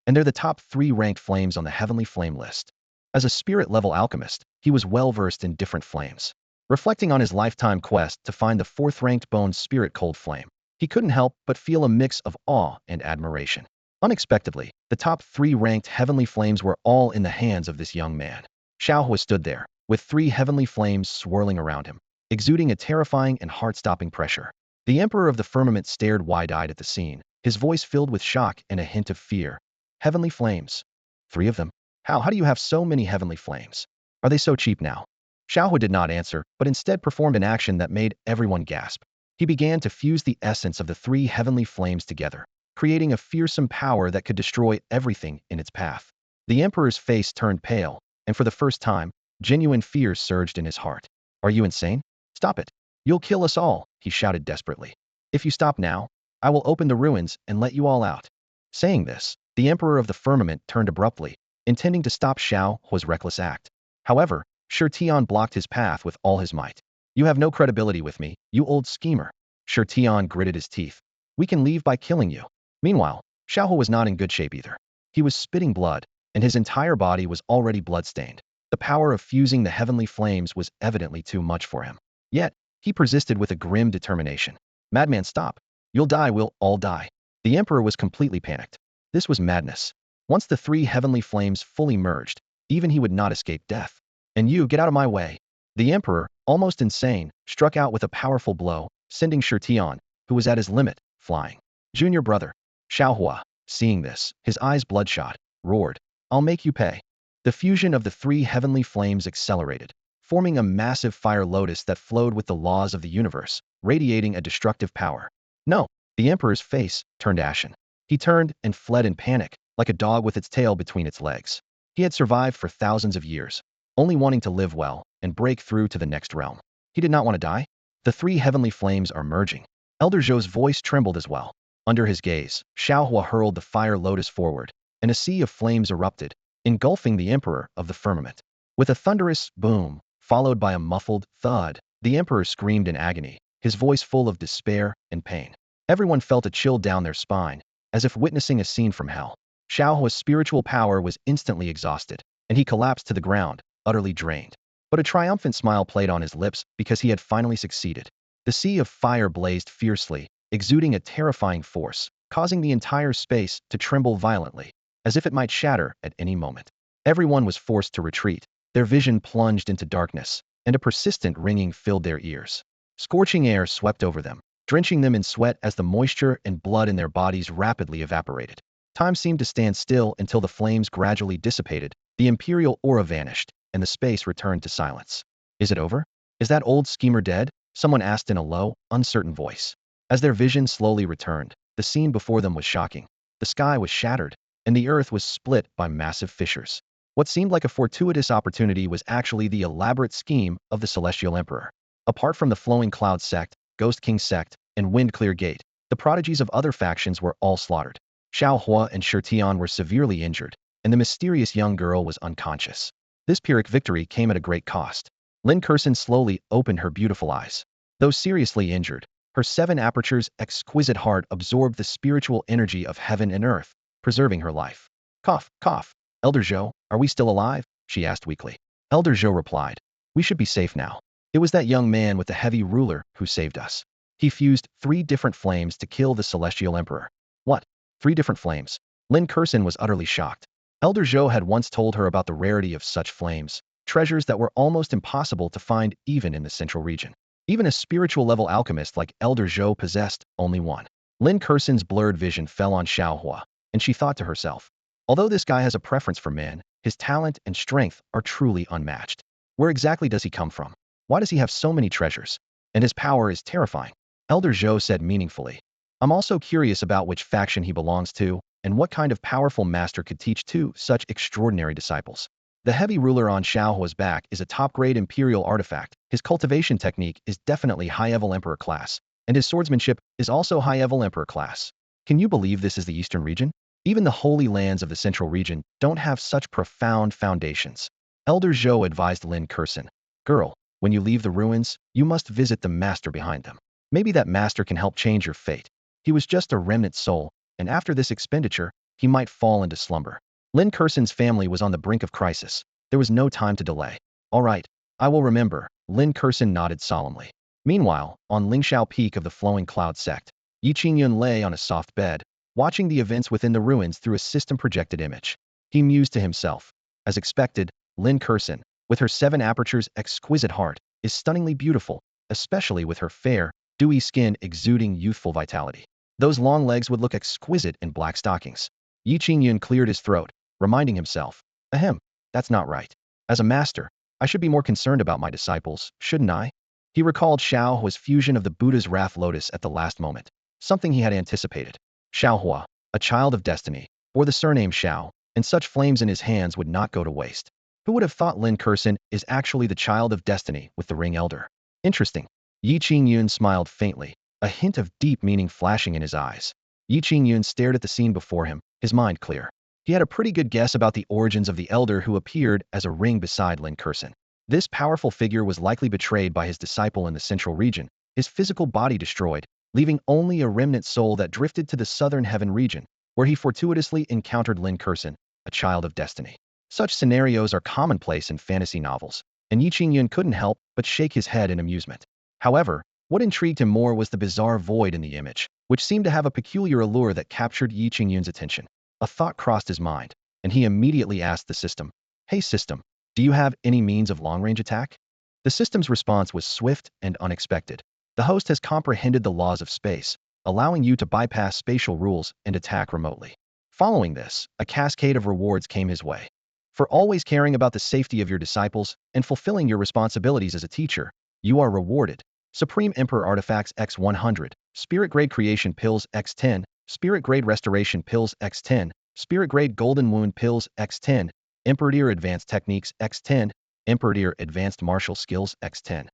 And they're the top three ranked flames on the Heavenly Flame list. As a spirit-level alchemist, he was well-versed in different flames. Reflecting on his lifetime quest to find the fourth-ranked Bone Spirit Cold Flame, he couldn't help but feel a mix of awe and admiration. Unexpectedly, the top three ranked heavenly flames were all in the hands of this young man. Shao Hua stood there, with three heavenly flames swirling around him, exuding a terrifying and heart-stopping pressure. The Emperor of the Firmament stared wide-eyed at the scene, his voice filled with shock and a hint of fear. Heavenly flames? 3 of them? How do you have so many heavenly flames? Are they so cheap now? Shao Hua did not answer, but instead performed an action that made everyone gasp. He began to fuse the essence of the three heavenly flames together, creating a fearsome power that could destroy everything in its path. The Emperor's face turned pale, and for the first time, genuine fear surged in his heart. Are you insane? Stop it. You'll kill us all, he shouted desperately. If you stop now, I will open the ruins and let you all out. Saying this, the Emperor of the Firmament turned abruptly, intending to stop Shao Hua's reckless act. However, Shi Tian blocked his path with all his might. You have no credibility with me, you old schemer. Shi Tian gritted his teeth. We can leave by killing you. Meanwhile, Shao Hua was not in good shape either. He was spitting blood, and his entire body was already bloodstained. The power of fusing the heavenly flames was evidently too much for him. Yet, he persisted with a grim determination. Madman, stop. You'll die, we'll all die. The Emperor was completely panicked. This was madness. Once the three heavenly flames fully merged, even he would not escape death. And you, get out of my way. The Emperor, almost insane, struck out with a powerful blow, sending Shi Tian, who was at his limit, flying. Junior brother. Shao Hua, seeing this, his eyes bloodshot, roared, I'll make you pay. The fusion of the three heavenly flames accelerated, forming a massive fire lotus that flowed with the laws of the universe, radiating a destructive power. No, the Emperor's face turned ashen. He turned and fled in panic, like a dog with its tail between its legs. He had survived for thousands of years, only wanting to live well and break through to the next realm. He did not want to die. The three heavenly flames are merging. Elder Zhou's voice trembled as well. Under his gaze, Shao Hua hurled the fire lotus forward, and a sea of flames erupted, engulfing the Emperor of the Firmament. With a thunderous boom, followed by a muffled thud, the Emperor screamed in agony, his voice full of despair and pain. Everyone felt a chill down their spine, as if witnessing a scene from hell. Shao Hua's spiritual power was instantly exhausted, and he collapsed to the ground, utterly drained. But a triumphant smile played on his lips because he had finally succeeded. The sea of fire blazed fiercely, exuding a terrifying force, causing the entire space to tremble violently, as if it might shatter at any moment. Everyone was forced to retreat, their vision plunged into darkness, and a persistent ringing filled their ears. Scorching air swept over them, drenching them in sweat as the moisture and blood in their bodies rapidly evaporated. Time seemed to stand still until the flames gradually dissipated, the imperial aura vanished, and the space returned to silence. Is it over? Is that old schemer dead? Someone asked in a low, uncertain voice. As their vision slowly returned, the scene before them was shocking. The sky was shattered, and the earth was split by massive fissures. What seemed like a fortuitous opportunity was actually the elaborate scheme of the Celestial Emperor. Apart from the Flowing Cloud sect, Ghost King sect, and Wind Clear Gate, the prodigies of other factions were all slaughtered. Shao Hua and Shirtian were severely injured, and the mysterious young girl was unconscious. This Pyrrhic victory came at a great cost. Lin Kurson slowly opened her beautiful eyes. Though seriously injured, her 7 apertures exquisite heart absorbed the spiritual energy of heaven and earth, preserving her life. Cough, cough. Elder Zhou, are we still alive? She asked weakly. Elder Zhou replied, we should be safe now. It was that young man with the heavy ruler who saved us. He fused 3 different flames to kill the Celestial Emperor. What? 3 different flames? Lin Kurson was utterly shocked. Elder Zhou had once told her about the rarity of such flames, treasures that were almost impossible to find even in the central region. Even a spiritual level alchemist like Elder Zhou possessed only one. Lin Kurson's blurred vision fell on Shao Hua, and she thought to herself, although this guy has a preference for men, his talent and strength are truly unmatched. Where exactly does he come from? Why does he have so many treasures? And his power is terrifying. Elder Zhou said meaningfully, I'm also curious about which faction he belongs to, and what kind of powerful master could teach 2 such extraordinary disciples. The heavy ruler on Shao Hua's back is a top-grade imperial artifact. His cultivation technique is definitely high-level emperor class, and his swordsmanship is also high-level emperor class. Can you believe this is the eastern region? Even the holy lands of the central region don't have such profound foundations. Elder Zhou advised Lin Kurson, girl, when you leave the ruins, you must visit the master behind them. Maybe that master can help change your fate. He was just a remnant soul, and after this expenditure, he might fall into slumber. Lin Kurson's family was on the brink of crisis. There was no time to delay. All right, I will remember, Lin Kurson nodded solemnly. Meanwhile, on Lingshao Peak of the Flowing Cloud sect, Ye Qingyun lay on a soft bed, watching the events within the ruins through a system-projected image. He mused to himself. As expected, Lin Kurson, with her 7 apertures exquisite heart, is stunningly beautiful, especially with her fair, dewy skin exuding youthful vitality. Those long legs would look exquisite in black stockings. Ye Qingyun cleared his throat, reminding himself, ahem, that's not right. As a master, I should be more concerned about my disciples, shouldn't I? He recalled Shao Hua's fusion of the Buddha's wrath lotus at the last moment, something he had anticipated. Shao Hua, a child of destiny, bore the surname Shao, and such flames in his hands would not go to waste. Who would have thought Lin Kurson is actually the child of destiny with the ring elder? Interesting. Ye Qingyun smiled faintly, a hint of deep meaning flashing in his eyes. Ye Qingyun stared at the scene before him, his mind clear. He had a pretty good guess about the origins of the elder who appeared as a ring beside Lin Kurson. This powerful figure was likely betrayed by his disciple in the central region, his physical body destroyed, leaving only a remnant soul that drifted to the southern heaven region, where he fortuitously encountered Lin Kurson, a child of destiny. Such scenarios are commonplace in fantasy novels, and Ye Qingyun couldn't help but shake his head in amusement. However, what intrigued him more was the bizarre void in the image, which seemed to have a peculiar allure that captured Ye Qingyun's attention. A thought crossed his mind, and he immediately asked the system, hey system, do you have any means of long-range attack? The system's response was swift and unexpected. The host has comprehended the laws of space, allowing you to bypass spatial rules and attack remotely. Following this, a cascade of rewards came his way. For always caring about the safety of your disciples and fulfilling your responsibilities as a teacher, you are rewarded. Supreme Emperor Artifacts X100, Spirit Grade Creation Pills X10, Spirit Grade Restoration Pills X10, Spirit Grade Golden Wound Pills X10, Emperor Advanced Techniques X10, Emperor Advanced Martial Skills X10.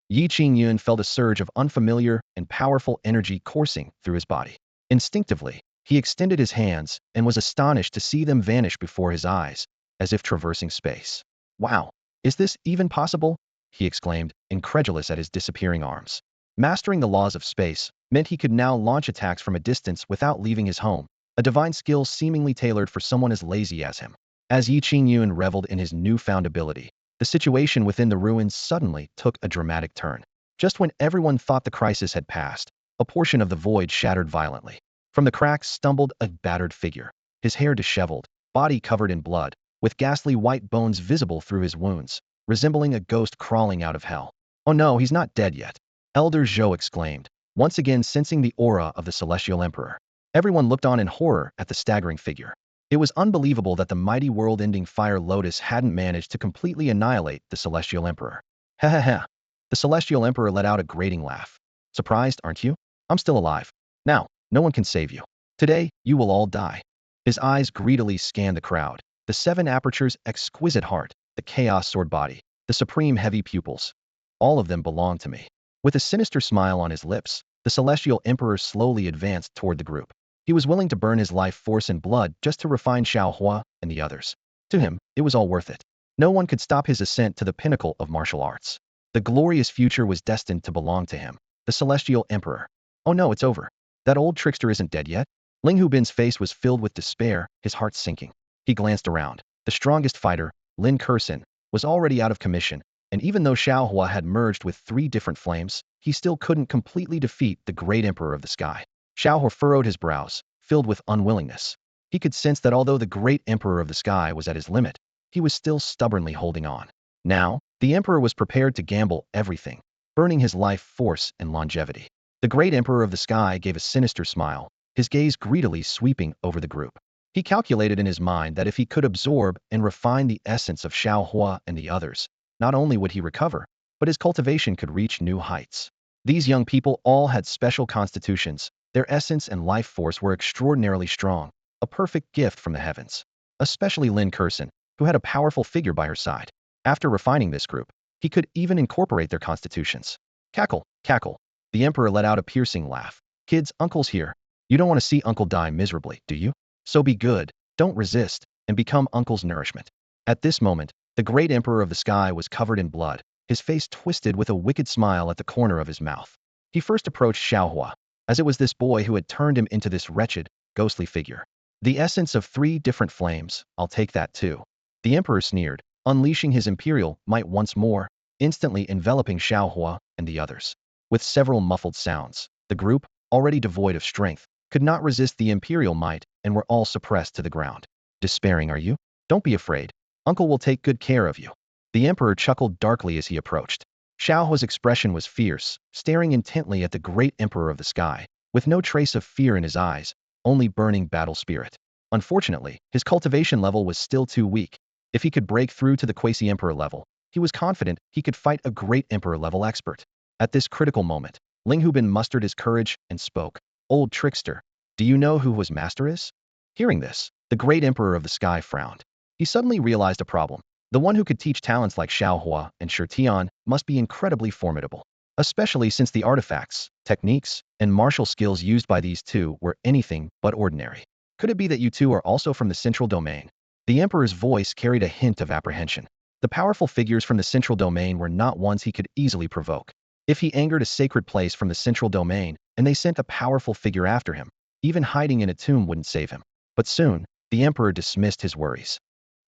Ye Qingyun felt a surge of unfamiliar and powerful energy coursing through his body. Instinctively, he extended his hands and was astonished to see them vanish before his eyes, as if traversing space. Wow, is this even possible? He exclaimed, incredulous at his disappearing arms. Mastering the laws of space meant he could now launch attacks from a distance without leaving his home, a divine skill seemingly tailored for someone as lazy as him. As Ye Qingyun reveled in his newfound ability, the situation within the ruins suddenly took a dramatic turn. Just when everyone thought the crisis had passed, a portion of the void shattered violently. From the cracks stumbled a battered figure, his hair disheveled, body covered in blood, with ghastly white bones visible through his wounds, resembling a ghost crawling out of hell. Oh no, he's not dead yet. Elder Zhou exclaimed, once again sensing the aura of the Celestial Emperor. Everyone looked on in horror at the staggering figure. It was unbelievable that the mighty world-ending Fire Lotus hadn't managed to completely annihilate the Celestial Emperor. Ha ha ha. The celestial emperor let out a grating laugh. Surprised, aren't you? I'm still alive. Now, no one can save you. Today, you will all die. His eyes greedily scanned the crowd. The seven apertures, exquisite heart, the chaos sword body, the supreme heavy pupils. All of them belong to me. With a sinister smile on his lips, the celestial emperor slowly advanced toward the group. He was willing to burn his life force and blood just to refine Shao Hua and the others. To him, it was all worth it. No one could stop his ascent to the pinnacle of martial arts. The glorious future was destined to belong to him, the celestial emperor. Oh no, it's over. That old trickster isn't dead yet? Ling Hubin's face was filled with despair, his heart sinking. He glanced around. The strongest fighter, Lin Kursin, was already out of commission, and even though Shao Hua had merged with 3 different flames, he still couldn't completely defeat the great emperor of the sky. Shao Hua furrowed his brows, filled with unwillingness. He could sense that although the great emperor of the sky was at his limit, he was still stubbornly holding on. Now, the emperor was prepared to gamble everything, burning his life force and longevity. The great emperor of the sky gave a sinister smile, his gaze greedily sweeping over the group. He calculated in his mind that if he could absorb and refine the essence of Shao Hua and the others, not only would he recover, but his cultivation could reach new heights. These young people all had special constitutions. Their essence and life force were extraordinarily strong, a perfect gift from the heavens. Especially Lin Kursin, who had a powerful figure by her side. After refining this group, he could even incorporate their constitutions. Cackle, cackle. The emperor let out a piercing laugh. Kids, uncle's here. You don't want to see uncle die miserably, do you? So be good, don't resist, and become uncle's nourishment. At this moment, the great emperor of the sky was covered in blood, his face twisted with a wicked smile at the corner of his mouth. He first approached Shao Hua, as it was this boy who had turned him into this wretched, ghostly figure. The essence of 3 different flames, I'll take that too. The emperor sneered, unleashing his imperial might once more, instantly enveloping Shao Hua and the others. With several muffled sounds, the group, already devoid of strength, could not resist the imperial might and were all suppressed to the ground. Despairing, are you? Don't be afraid. Uncle will take good care of you. The emperor chuckled darkly as he approached. Shao Hua's expression was fierce, staring intently at the great emperor of the sky, with no trace of fear in his eyes, only burning battle spirit. Unfortunately, his cultivation level was still too weak. If he could break through to the quasi-emperor level, he was confident he could fight a great emperor-level expert. At this critical moment, Ling Hubin mustered his courage and spoke. Old trickster, do you know who Hua's master is? Hearing this, the great emperor of the sky frowned. He suddenly realized a problem. The one who could teach talents like Shao Hua and Shurtian must be incredibly formidable, especially since the artifacts, techniques, and martial skills used by these two were anything but ordinary. Could it be that you two are also from the central domain? The emperor's voice carried a hint of apprehension. The powerful figures from the central domain were not ones he could easily provoke. If he angered a sacred place from the central domain, and they sent a powerful figure after him, even hiding in a tomb wouldn't save him. But soon, the emperor dismissed his worries.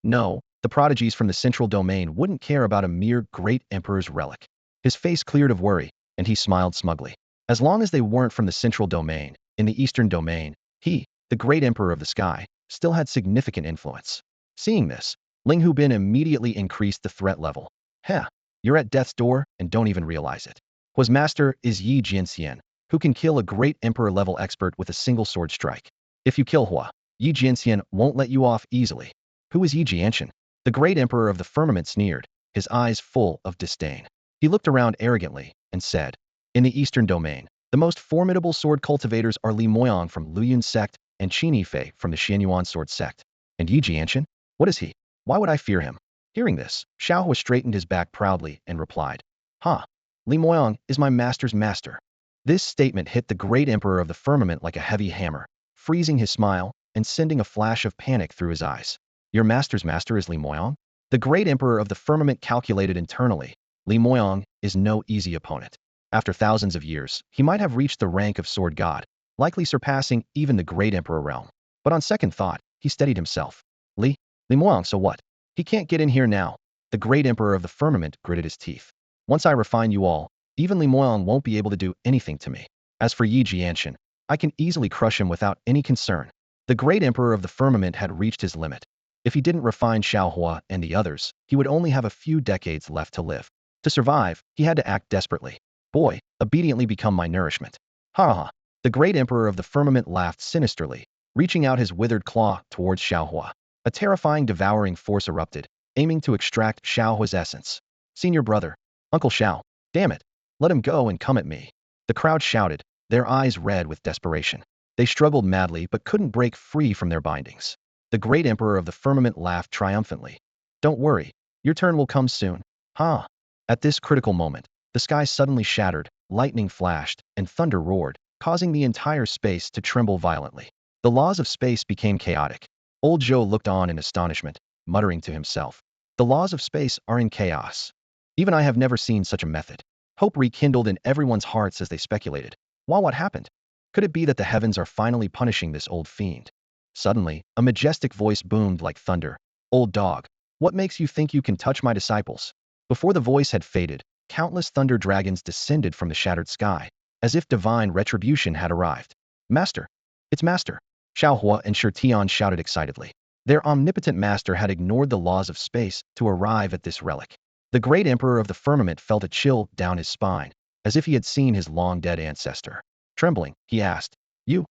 No, the prodigies from the central domain wouldn't care about a mere great emperor's relic. His face cleared of worry, and he smiled smugly. As long as they weren't from the central domain, in the eastern domain, he, the great emperor of the sky, still had significant influence. Seeing this, Ling Hubin immediately increased the threat level. Heh, you're at death's door and don't even realize it. Hua's master is Ye Qingyun, who can kill a great emperor-level expert with a single sword strike. If you kill Hua, Ye Qingyun won't let you off easily. Who is Ye Qingyun? The great emperor of the firmament sneered, his eyes full of disdain. He looked around arrogantly and said, in the eastern domain, the most formidable sword cultivators are Li Moyang from Luyun sect and Qin Yifei from the Xuanyuan sword sect. And Ye Qingyun? What is he? Why would I fear him? Hearing this, Shao Hua straightened his back proudly and replied, Li Moyang is my master's master. This statement hit the great emperor of the firmament like a heavy hammer, freezing his smile and sending a flash of panic through his eyes. Your master's master is Li Moyang? The great emperor of the firmament calculated internally. Li Moyang is no easy opponent. After thousands of years, he might have reached the rank of sword god, likely surpassing even the great emperor realm. But on second thought, he steadied himself. Li Moyang, so what? He can't get in here now. The great emperor of the firmament gritted his teeth. Once I refine you all, even Li Moyang won't be able to do anything to me. As for Ye Qingyun, I can easily crush him without any concern. The great emperor of the firmament had reached his limit. If he didn't refine Shao Hua and the others, he would only have a few decades left to live. To survive, he had to act desperately. Boy, obediently become my nourishment. Ha ha. The great emperor of the firmament laughed sinisterly, reaching out his withered claw towards Shao Hua. A terrifying devouring force erupted, aiming to extract Shao Hua's essence. Senior brother, Uncle Shao. Damn it! Let him go and come at me. The crowd shouted, their eyes red with desperation. They struggled madly but couldn't break free from their bindings. The great emperor of the firmament laughed triumphantly. Don't worry, your turn will come soon. Huh? At this critical moment, the sky suddenly shattered, lightning flashed, and thunder roared, causing the entire space to tremble violently. The laws of space became chaotic. Old Joe looked on in astonishment, muttering to himself. The laws of space are in chaos. Even I have never seen such a method. Hope rekindled in everyone's hearts as they speculated. Well, what happened? Could it be that the heavens are finally punishing this old fiend? Suddenly, a majestic voice boomed like thunder. Old dog, what makes you think you can touch my disciples? Before the voice had faded, countless thunder dragons descended from the shattered sky, as if divine retribution had arrived. Master! It's Master! Shao Hua and Tian shouted excitedly. Their omnipotent master had ignored the laws of space to arrive at this relic. The great emperor of the firmament felt a chill down his spine, as if he had seen his long-dead ancestor. Trembling, he asked, You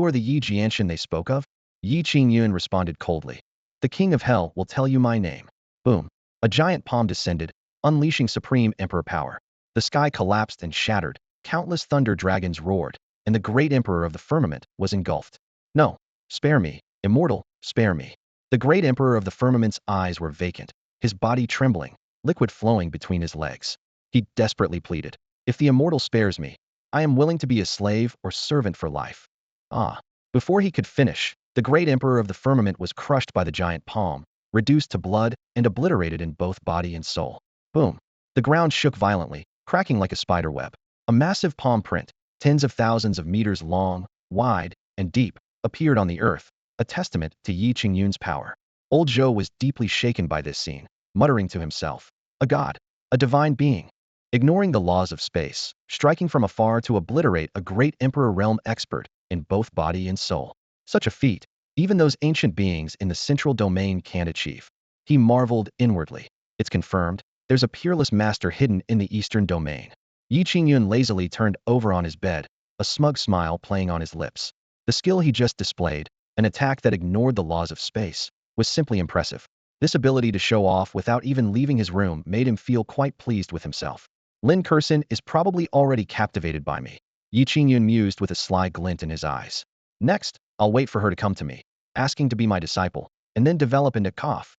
are the Ye Qingyun they spoke of? Ye Qingyun responded coldly. The king of hell will tell you my name. Boom. A giant palm descended, unleashing supreme emperor power. The sky collapsed and shattered, countless thunder dragons roared, and the great emperor of the firmament was engulfed. No, spare me, immortal, spare me. The great emperor of the firmament's eyes were vacant, his body trembling, liquid flowing between his legs. He desperately pleaded, If the immortal spares me, I am willing to be a slave or servant for life. Ah. Before he could finish, the great emperor of the firmament was crushed by the giant palm, reduced to blood, and obliterated in both body and soul. Boom. The ground shook violently, cracking like a spider web. A massive palm print, tens of thousands of meters long, wide, and deep, appeared on the earth, a testament to Ye Qingyun's power. Old Zhou was deeply shaken by this scene, muttering to himself, a god, a divine being. Ignoring the laws of space, striking from afar to obliterate a great emperor realm expert in both body and soul. Such a feat, even those ancient beings in the central domain can't achieve. He marveled inwardly. It's confirmed, there's a peerless master hidden in the eastern domain. Ye Qingyun lazily turned over on his bed, a smug smile playing on his lips. The skill he just displayed, an attack that ignored the laws of space, was simply impressive. This ability to show off without even leaving his room made him feel quite pleased with himself. Lin Kursin is probably already captivated by me. Ye Qingyun mused with a sly glint in his eyes. Next, I'll wait for her to come to me, asking to be my disciple, and then develop into cough.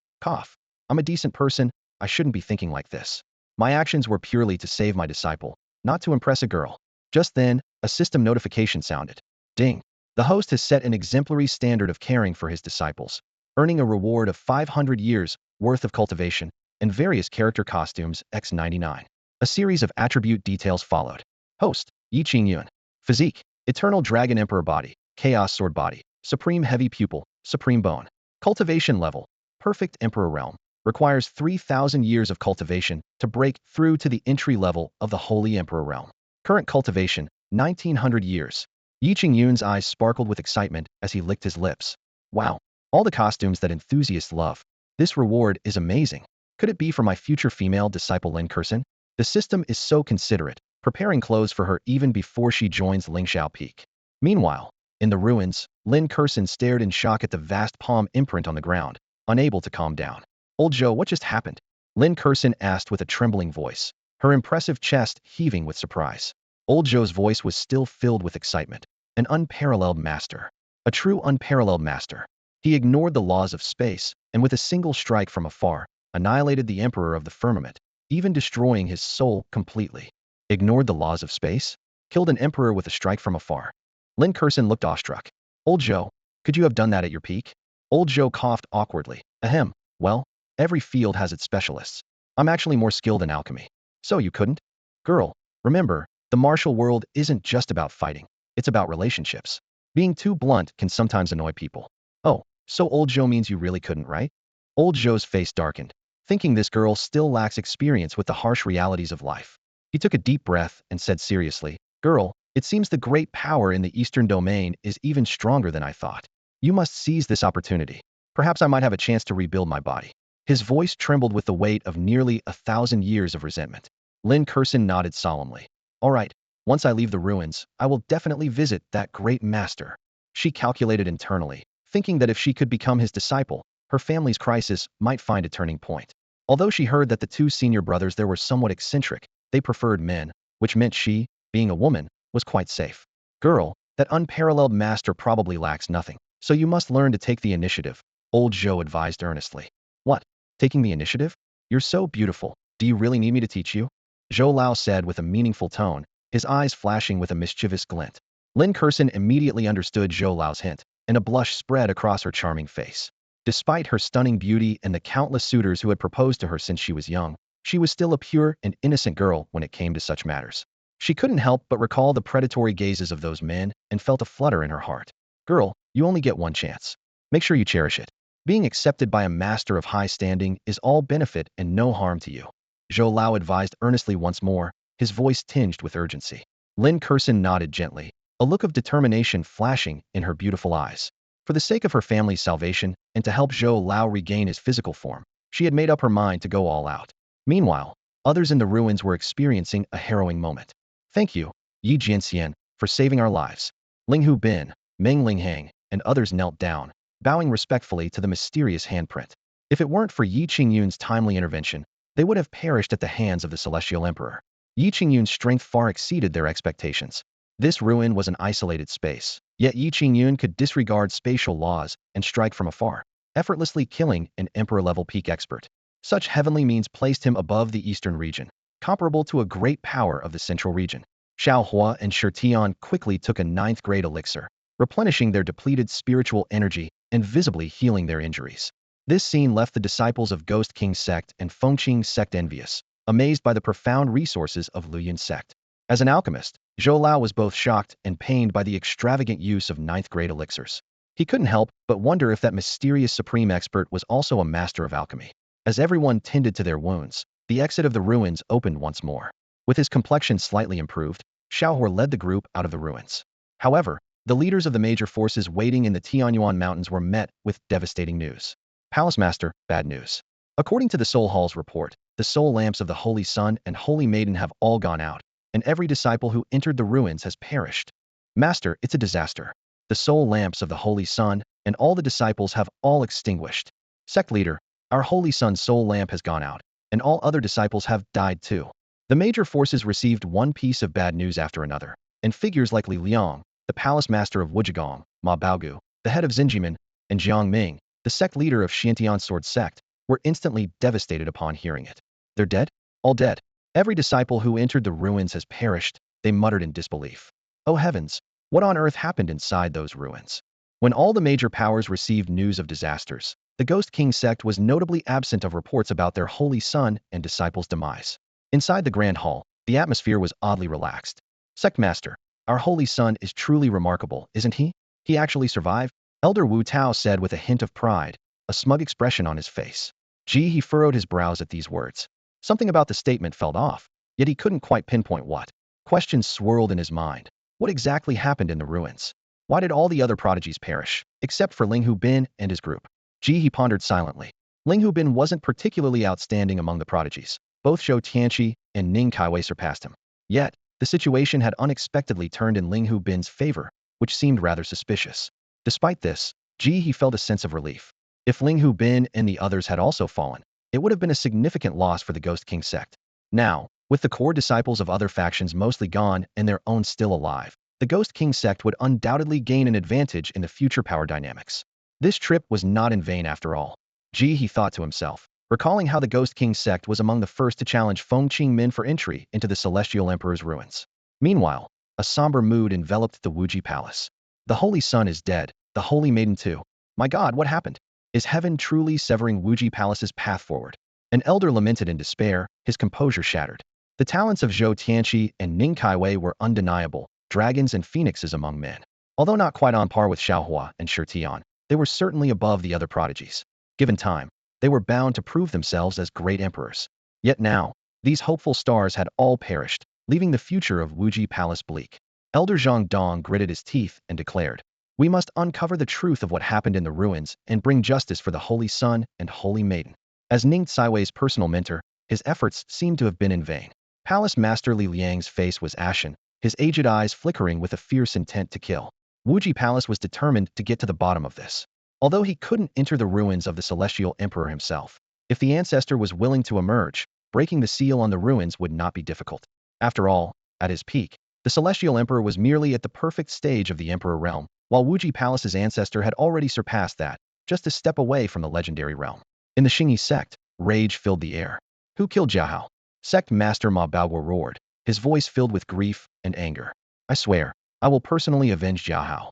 I'm a decent person, I shouldn't be thinking like this. My actions were purely to save my disciple, not to impress a girl. Just then, a system notification sounded. Ding. The host has set an exemplary standard of caring for his disciples, earning a reward of 500 years worth of cultivation and various character costumes X99. A series of attribute details followed. Host, Ye Qingyun. Physique, Eternal Dragon Emperor Body, Chaos Sword Body, Supreme Heavy Pupil, Supreme Bone. Cultivation Level, Perfect Emperor Realm. Requires 3,000 years of cultivation to break through to the entry level of the Holy Emperor Realm. Current cultivation, 1,900 years. Ye Qingyun's eyes sparkled with excitement as he licked his lips. Wow, all the costumes that enthusiasts love. This reward is amazing. Could it be for my future female disciple Lin Kursin? The system is so considerate, preparing clothes for her even before she joins Lingxiao Peak. Meanwhile, in the ruins, Lin Kursin stared in shock at the vast palm imprint on the ground, unable to calm down. Old Zhou, what just happened? Lin Kursin asked with a trembling voice, her impressive chest heaving with surprise. Old Zhou's voice was still filled with excitement. An unparalleled master. A true unparalleled master. He ignored the laws of space, and with a single strike from afar, annihilated the emperor of the firmament, even destroying his soul completely. Ignored the laws of space? Killed an emperor with a strike from afar. Lin Kursin looked awestruck. Old Zhou, could you have done that at your peak? Old Zhou coughed awkwardly. Ahem. Well, every field has its specialists. I'm actually more skilled in alchemy. So you couldn't? Girl, remember, the martial world isn't just about fighting. It's about relationships. Being too blunt can sometimes annoy people. Oh, so Old Zhou means you really couldn't, right? Old Zhou's face darkened, thinking this girl still lacks experience with the harsh realities of life. He took a deep breath and said seriously, Girl, it seems the great power in the Eastern domain is even stronger than I thought. You must seize this opportunity. Perhaps I might have a chance to rebuild my body. His voice trembled with the weight of nearly 1,000 years of resentment. Lin Kursin nodded solemnly. All right, once I leave the ruins, I will definitely visit that great master. She calculated internally, thinking that if she could become his disciple, her family's crisis might find a turning point. Although she heard that the two senior brothers there were somewhat eccentric, they preferred men, which meant she, being a woman, was quite safe. Girl, that unparalleled master probably lacks nothing, so you must learn to take the initiative, old Zhou advised earnestly. What? Taking the initiative? You're so beautiful. Do you really need me to teach you? Zhou Lao said with a meaningful tone, his eyes flashing with a mischievous glint. Lin Kurson immediately understood Zhou Lao's hint, and a blush spread across her charming face. Despite her stunning beauty and the countless suitors who had proposed to her since she was young, she was still a pure and innocent girl when it came to such matters. She couldn't help but recall the predatory gazes of those men and felt a flutter in her heart. Girl, you only get one chance. Make sure you cherish it. Being accepted by a master of high standing is all benefit and no harm to you. Zhou Lao advised earnestly once more, his voice tinged with urgency. Lin Kurson nodded gently, a look of determination flashing in her beautiful eyes. For the sake of her family's salvation and to help Zhou Lao regain his physical form, she had made up her mind to go all out. Meanwhile, others in the ruins were experiencing a harrowing moment. Thank you, Ye Qingyun, for saving our lives. Ling Hu Bin, Meng Linghang, and others knelt down, bowing respectfully to the mysterious handprint. If it weren't for Ye Qingyun's timely intervention, they would have perished at the hands of the Celestial Emperor. Ye Qingyun's strength far exceeded their expectations. This ruin was an isolated space, yet Ye Qingyun could disregard spatial laws and strike from afar, effortlessly killing an emperor-level peak expert. Such heavenly means placed him above the eastern region, comparable to a great power of the central region. Shao Hua and Shao quickly took a 9th-grade elixir, replenishing their depleted spiritual energy and visibly healing their injuries. This scene left the disciples of Ghost King's sect and Fengqing's sect envious, amazed by the profound resources of Luyuan's sect. As an alchemist, Zhou Lao was both shocked and pained by the extravagant use of 9th-grade elixirs. He couldn't help but wonder if that mysterious supreme expert was also a master of alchemy. As everyone tended to their wounds, the exit of the ruins opened once more. With his complexion slightly improved, Shao Hua led the group out of the ruins. However, the leaders of the major forces waiting in the Xuanyuan mountains were met with devastating news. Palace Master, bad news. According to the Soul Hall's report, the soul lamps of the Holy Sun and Holy Maiden have all gone out, and every disciple who entered the ruins has perished. Master, it's a disaster. The soul lamps of the Holy Sun and all the disciples have all extinguished. Sect leader, our Holy Sun's soul lamp has gone out, and all other disciples have died too. The major forces received one piece of bad news after another, and figures like Li Liang, the palace master of Wuzhigong, Ma Baogu, the head of Xinjimen, and Jiang Ming, the sect leader of Xiantian Sword Sect, were instantly devastated upon hearing it. They're dead? All dead. Every disciple who entered the ruins has perished, they muttered in disbelief. Oh heavens, what on earth happened inside those ruins? When all the major powers received news of disasters, the Ghost King sect was notably absent of reports about their Holy Sun and disciples' demise. Inside the Grand Hall, the atmosphere was oddly relaxed. Sect Master, our Holy Sun is truly remarkable, isn't he? He actually survived? Elder Wu Tao said with a hint of pride, a smug expression on his face. He furrowed his brows at these words. Something about the statement felt off, yet he couldn't quite pinpoint what. Questions swirled in his mind. What exactly happened in the ruins? Why did all the other prodigies perish, except for Ling Hu Bin and his group? He pondered silently. Ling Hu Bin wasn't particularly outstanding among the prodigies. Both Zhou Tianqi and Ning Kaiwei surpassed him. Yet, the situation had unexpectedly turned in Ling Hu Bin's favor, which seemed rather suspicious. Despite this, he felt a sense of relief. If Ling Hu Bin and the others had also fallen, it would have been a significant loss for the Ghost King sect. Now, with the core disciples of other factions mostly gone and their own still alive, the Ghost King sect would undoubtedly gain an advantage in the future power dynamics. This trip was not in vain after all. He thought to himself, recalling how the Ghost King sect was among the first to challenge Fengqing Min for entry into the Celestial Emperor's ruins. Meanwhile, a somber mood enveloped the Wuji Palace. The Holy Sun is dead, the Holy Maiden too. My God, what happened? Is heaven truly severing Wuji Palace's path forward? An elder lamented in despair, his composure shattered. The talents of Zhou Tianqi and Ning Kaiwei were undeniable, dragons and phoenixes among men. Although not quite on par with Shao Hua and Shi Tian, they were certainly above the other prodigies. Given time, they were bound to prove themselves as great emperors. Yet now, these hopeful stars had all perished, leaving the future of Wuji Palace bleak. Elder Zhang Dong gritted his teeth and declared, "We must uncover the truth of what happened in the ruins and bring justice for the Holy Sun and Holy Maiden." As Ning Kaiwei's personal mentor, his efforts seemed to have been in vain. Palace Master Li Liang's face was ashen, his aged eyes flickering with a fierce intent to kill. Wuji Palace was determined to get to the bottom of this. Although he couldn't enter the ruins of the Celestial Emperor himself, if the ancestor was willing to emerge, breaking the seal on the ruins would not be difficult. After all, at his peak, the Celestial Emperor was merely at the perfect stage of the Emperor realm, while Wuji Palace's ancestor had already surpassed that, just a step away from the legendary realm. In the Xingyi sect, rage filled the air. Who killed Jiao Hao? Sect Master Ma Baoguo roared, his voice filled with grief and anger. I swear, I will personally avenge Jiao Hao.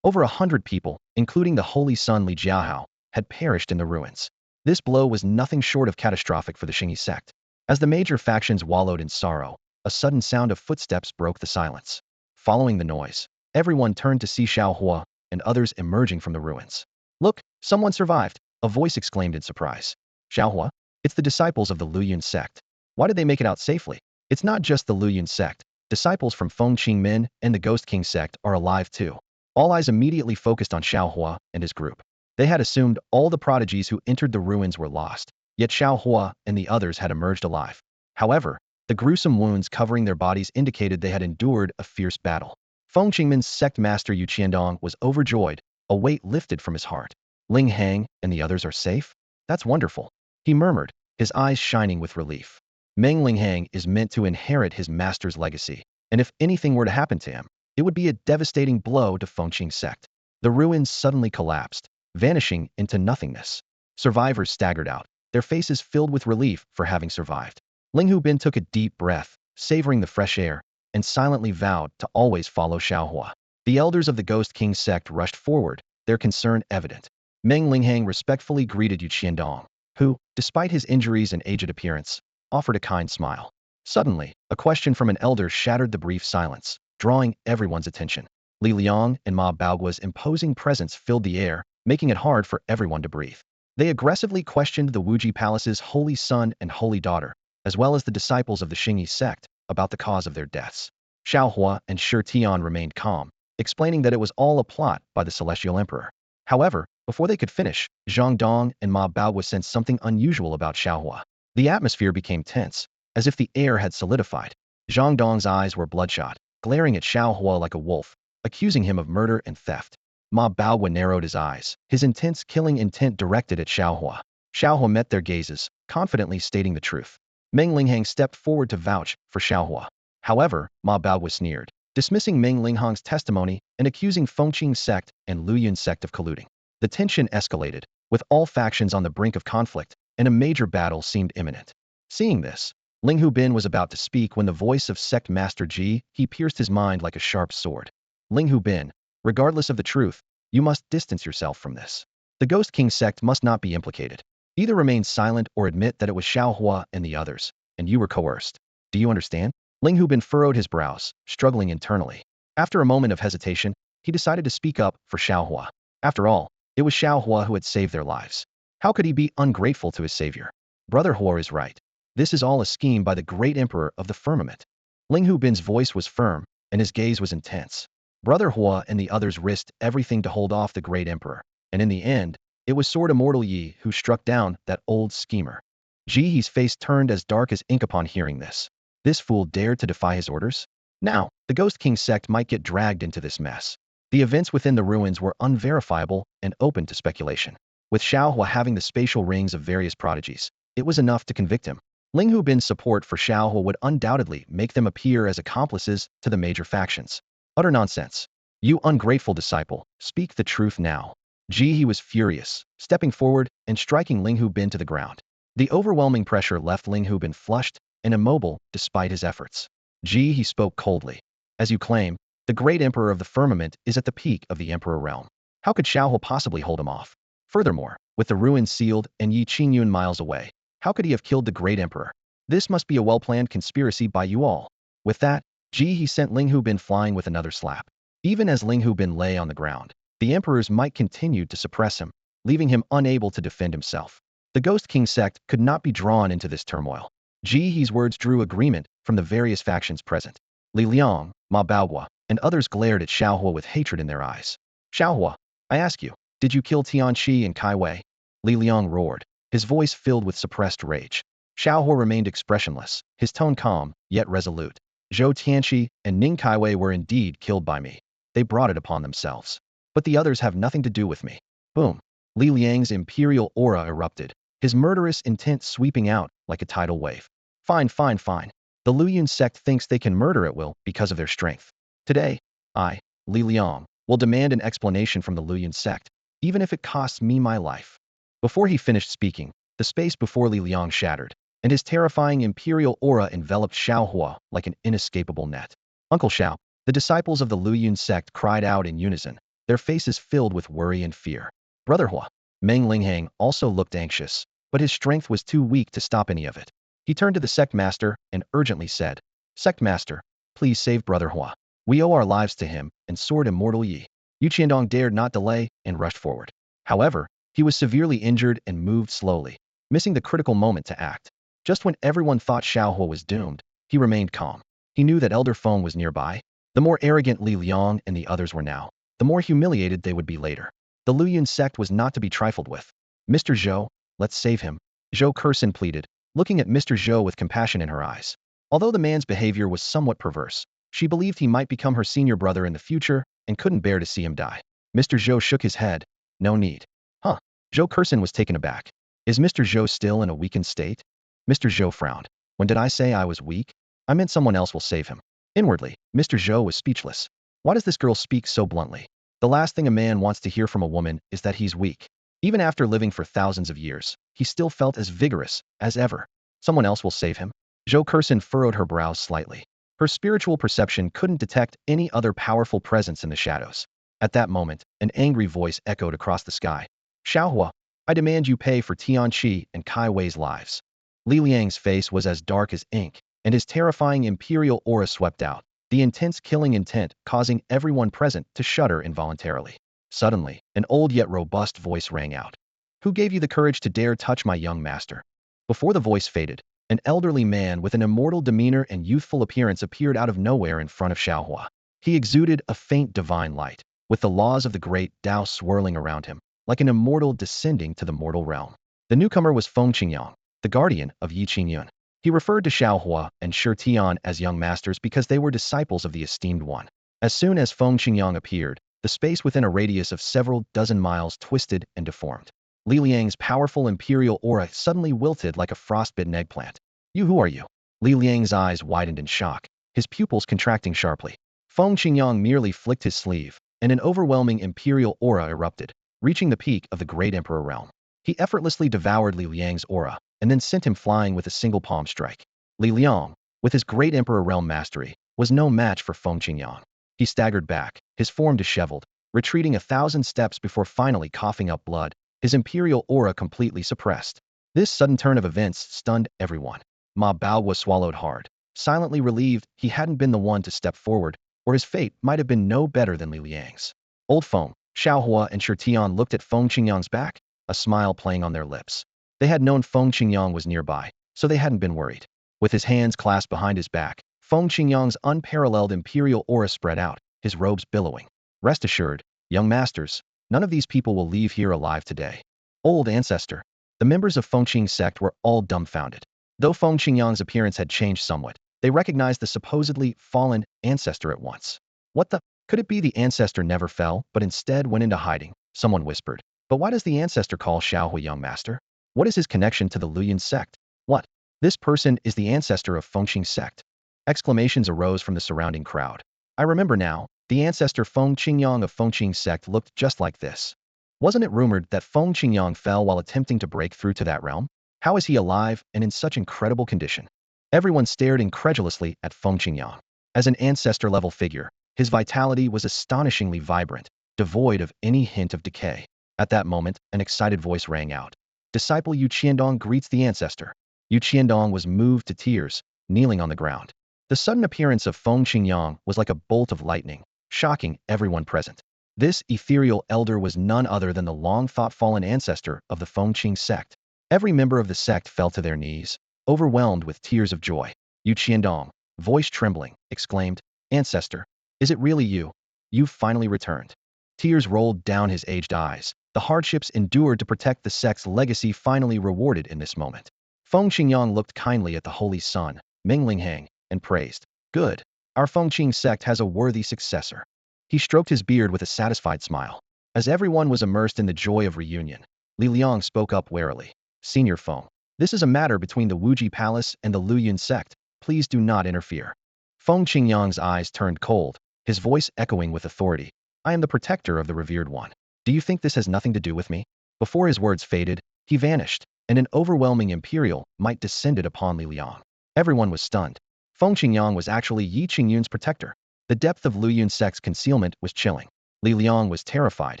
Over 100 people, including the holy son Li Jiahao, had perished in the ruins. This blow was nothing short of catastrophic for the Xingyi sect. As the major factions wallowed in sorrow, a sudden sound of footsteps broke the silence. Following the noise, everyone turned to see Shao Hua and others emerging from the ruins. Look, someone survived, a voice exclaimed in surprise. Shao Hua? It's the disciples of the Luyun sect. Why did they make it out safely? It's not just the Luyun sect. Disciples from Feng Qingmin and the Ghost King sect are alive too. All eyes immediately focused on Shao Hua and his group. They had assumed all the prodigies who entered the ruins were lost, yet Shao Hua and the others had emerged alive. However, the gruesome wounds covering their bodies indicated they had endured a fierce battle. Feng Qingmin's sect master Ye Qingyun was overjoyed, a weight lifted from his heart. Ling Hang and the others are safe? That's wonderful, he murmured, his eyes shining with relief. Meng Linghang is meant to inherit his master's legacy, and if anything were to happen to him, it would be a devastating blow to Fengqing sect. The ruins suddenly collapsed, vanishing into nothingness. Survivors staggered out, their faces filled with relief for having survived. Ling Hubin took a deep breath, savoring the fresh air, and silently vowed to always follow Shao Hua. The elders of the Ghost King sect rushed forward, their concern evident. Meng Linghang respectfully greeted Yu Qiandong, who, despite his injuries and aged appearance, offered a kind smile. Suddenly, a question from an elder shattered the brief silence, drawing everyone's attention. Li Liang and Ma Baoguo's imposing presence filled the air, making it hard for everyone to breathe. They aggressively questioned the Wuji Palace's holy son and holy daughter, as well as the disciples of the Xingyi sect, about the cause of their deaths. Shao Hua and Shi Tian remained calm, explaining that it was all a plot by the Celestial Emperor. However, before they could finish, Zhang Dong and Ma Baoguo sensed something unusual about Shao Hua. The atmosphere became tense, as if the air had solidified. Zhang Dong's eyes were bloodshot, glaring at Shao Hua like a wolf, accusing him of murder and theft. Ma Baoguo narrowed his eyes, his intense killing intent directed at Shao Hua. Shao Hua met their gazes, confidently stating the truth. Meng Linghang stepped forward to vouch for Shao Hua. However, Ma Baoguo sneered, dismissing Meng Linghang's testimony and accusing Fengqing sect and Luyun sect of colluding. The tension escalated, with all factions on the brink of conflict, and a major battle seemed imminent. Seeing this, Ling Hubin was about to speak when the voice of Sect Master Ji he pierced his mind like a sharp sword. Ling Hubin, regardless of the truth, you must distance yourself from this. The Ghost King sect must not be implicated. Either remain silent or admit that it was Shao Hua and the others, and you were coerced. Do you understand? Ling Hubin furrowed his brows, struggling internally. After a moment of hesitation, he decided to speak up for Shao Hua. After all, it was Shao Hua who had saved their lives. How could he be ungrateful to his savior? Brother Hua is right. This is all a scheme by the great emperor of the firmament. Ling Hubin's voice was firm, and his gaze was intense. Brother Hua and the others risked everything to hold off the great emperor, and in the end, it was Sword Immortal Yi who struck down that old schemer. Ji He's face turned as dark as ink upon hearing this. This fool dared to defy his orders? Now, the Ghost King sect might get dragged into this mess. The events within the ruins were unverifiable and open to speculation. With Shao Hua having the spatial rings of various prodigies, it was enough to convict him. Ling Hubin's support for Shao Hua would undoubtedly make them appear as accomplices to the major factions. Utter nonsense. You ungrateful disciple, speak the truth now. Ji He was furious, stepping forward and striking Ling Hubin to the ground. The overwhelming pressure left Ling Hubin flushed and immobile despite his efforts. Ji He spoke coldly. As you claim, the great emperor of the firmament is at the peak of the emperor realm. How could Shao Hua possibly hold him off? Furthermore, with the ruins sealed and Ye Qingyun miles away, how could he have killed the great emperor? This must be a well-planned conspiracy by you all. With that, Ji He sent Ling Hubin flying with another slap. Even as Ling Hubin lay on the ground, the emperor's might continued to suppress him, leaving him unable to defend himself. The Ghost King sect could not be drawn into this turmoil. Ji He's words drew agreement from the various factions present. Li Liang, Ma Baoguo, and others glared at Shao Hua with hatred in their eyes. Shao Hua, I ask you, did you kill Tianqi and Kai Wei? Li Liang roared, his voice filled with suppressed rage. Shao Hua remained expressionless, his tone calm, yet resolute. Zhou Tianqi and Ning Kaiwei were indeed killed by me. They brought it upon themselves. But the others have nothing to do with me. Boom. Li Liang's imperial aura erupted, his murderous intent sweeping out like a tidal wave. Fine, fine, fine. The Luyun sect thinks they can murder at will because of their strength. Today, I, Li Liang, will demand an explanation from the Luyun sect, even if it costs me my life. Before he finished speaking, the space before Li Liang shattered, and his terrifying imperial aura enveloped Shao Hua like an inescapable net. Uncle Shao, the disciples of the Luyun sect cried out in unison, their faces filled with worry and fear. Brother Hua, Meng Linghang also looked anxious, but his strength was too weak to stop any of it. He turned to the sect master and urgently said, Sect master, please save Brother Hua. We owe our lives to him and sword immortal Ye. Qingyun dared not delay and rushed forward. However, he was severely injured and moved slowly, missing the critical moment to act. Just when everyone thought Shao Hua was doomed, he remained calm. He knew that Elder Feng was nearby. The more arrogant Li Liang and the others were now, the more humiliated they would be later. The Luyun sect was not to be trifled with. Mr. Zhou, let's save him, Zhou Curson pleaded, looking at Mr. Zhou with compassion in her eyes. Although the man's behavior was somewhat perverse, she believed he might become her senior brother in the future and couldn't bear to see him die. Mr. Zhou shook his head. No need. Huh. Zhou Curson was taken aback. Is Mr. Zhou still in a weakened state? Mr. Zhou frowned. When did I say I was weak? I meant someone else will save him. Inwardly, Mr. Zhou was speechless. Why does this girl speak so bluntly? The last thing a man wants to hear from a woman is that he's weak. Even after living for thousands of years, he still felt as vigorous as ever. Someone else will save him? Zhou Curson furrowed her brows slightly. Her spiritual perception couldn't detect any other powerful presence in the shadows. At that moment, an angry voice echoed across the sky. Shao Hua, I demand you pay for Tianqi and Kai Wei's lives. Li Liang's face was as dark as ink, and his terrifying imperial aura swept out, the intense killing intent causing everyone present to shudder involuntarily. Suddenly, an old yet robust voice rang out. Who gave you the courage to dare touch my young master? Before the voice faded, an elderly man with an immortal demeanor and youthful appearance appeared out of nowhere in front of Shao Hua. He exuded a faint divine light, with the laws of the great Tao swirling around him, like an immortal descending to the mortal realm. The newcomer was Feng Qingyun, the guardian of Ye Qingyun. He referred to Shao Hua and Shi Tian as young masters because they were disciples of the esteemed one. As soon as Feng Qingyun appeared, the space within a radius of several dozen miles twisted and deformed. Li Liang's powerful imperial aura suddenly wilted like a frostbitten eggplant. Who are you? Li Liang's eyes widened in shock, his pupils contracting sharply. Feng Qingyun merely flicked his sleeve, and an overwhelming imperial aura erupted, reaching the peak of the great emperor realm. He effortlessly devoured Li Liang's aura, and then sent him flying with a single palm strike. Li Liang, with his great emperor realm mastery, was no match for Feng Qingyun. He staggered back, his form disheveled, retreating 1,000 steps before finally coughing up blood, his imperial aura completely suppressed. This sudden turn of events stunned everyone. Ma Bao was swallowed hard, silently relieved he hadn't been the one to step forward, or his fate might have been no better than Li Liang's. Old Feng, Shao Hua and Shi Tian looked at Feng Qingyun's back, a smile playing on their lips. They had known Feng Qingyun was nearby, so they hadn't been worried. With his hands clasped behind his back, Feng Qingyun's unparalleled imperial aura spread out, his robes billowing. Rest assured, young masters, none of these people will leave here alive today. Old ancestor. The members of Fengqing's sect were all dumbfounded. Though Feng Qingyun's appearance had changed somewhat, they recognized the supposedly fallen ancestor at once. What the? Could it be the ancestor never fell, but instead went into hiding? Someone whispered. But why does the ancestor call Shao Hua young master? What is his connection to the Luyun sect? What? This person is the ancestor of Fengqing's sect. Exclamations arose from the surrounding crowd. I remember now, the ancestor Feng Qingyun of Fengqing's sect looked just like this. Wasn't it rumored that Feng Qingyun fell while attempting to break through to that realm? How is he alive and in such incredible condition? Everyone stared incredulously at Feng Qingyun. As an ancestor-level figure, his vitality was astonishingly vibrant, devoid of any hint of decay. At that moment, an excited voice rang out. Disciple Ye Qingyun greets the ancestor. Ye Qingyun was moved to tears, kneeling on the ground. The sudden appearance of Feng Qingyun was like a bolt of lightning, shocking everyone present. This ethereal elder was none other than the long-thought fallen ancestor of the Fengqing sect. Every member of the sect fell to their knees, overwhelmed with tears of joy. Ye Qingyun, voice trembling, exclaimed, Ancestor, is it really you? You've finally returned. Tears rolled down his aged eyes. The hardships endured to protect the sect's legacy finally rewarded in this moment. Feng Qingyun looked kindly at the holy son, Meng Linghang, and praised. Good. Our Fengqing sect has a worthy successor. He stroked his beard with a satisfied smile. As everyone was immersed in the joy of reunion, Li Liang spoke up warily. Senior Feng, This is a matter between the Wuji Palace and the Luyun sect. Please do not interfere. Feng Qingyang's eyes turned cold, his voice echoing with authority. I am the protector of the revered one. Do you think this has nothing to do with me? Before his words faded, he vanished, and an overwhelming imperial might descended upon Li Liang. Everyone was stunned. Feng Qingyang was actually Ye Qingyun's protector. The depth of Luyun sect's concealment was chilling. Li Liang was terrified,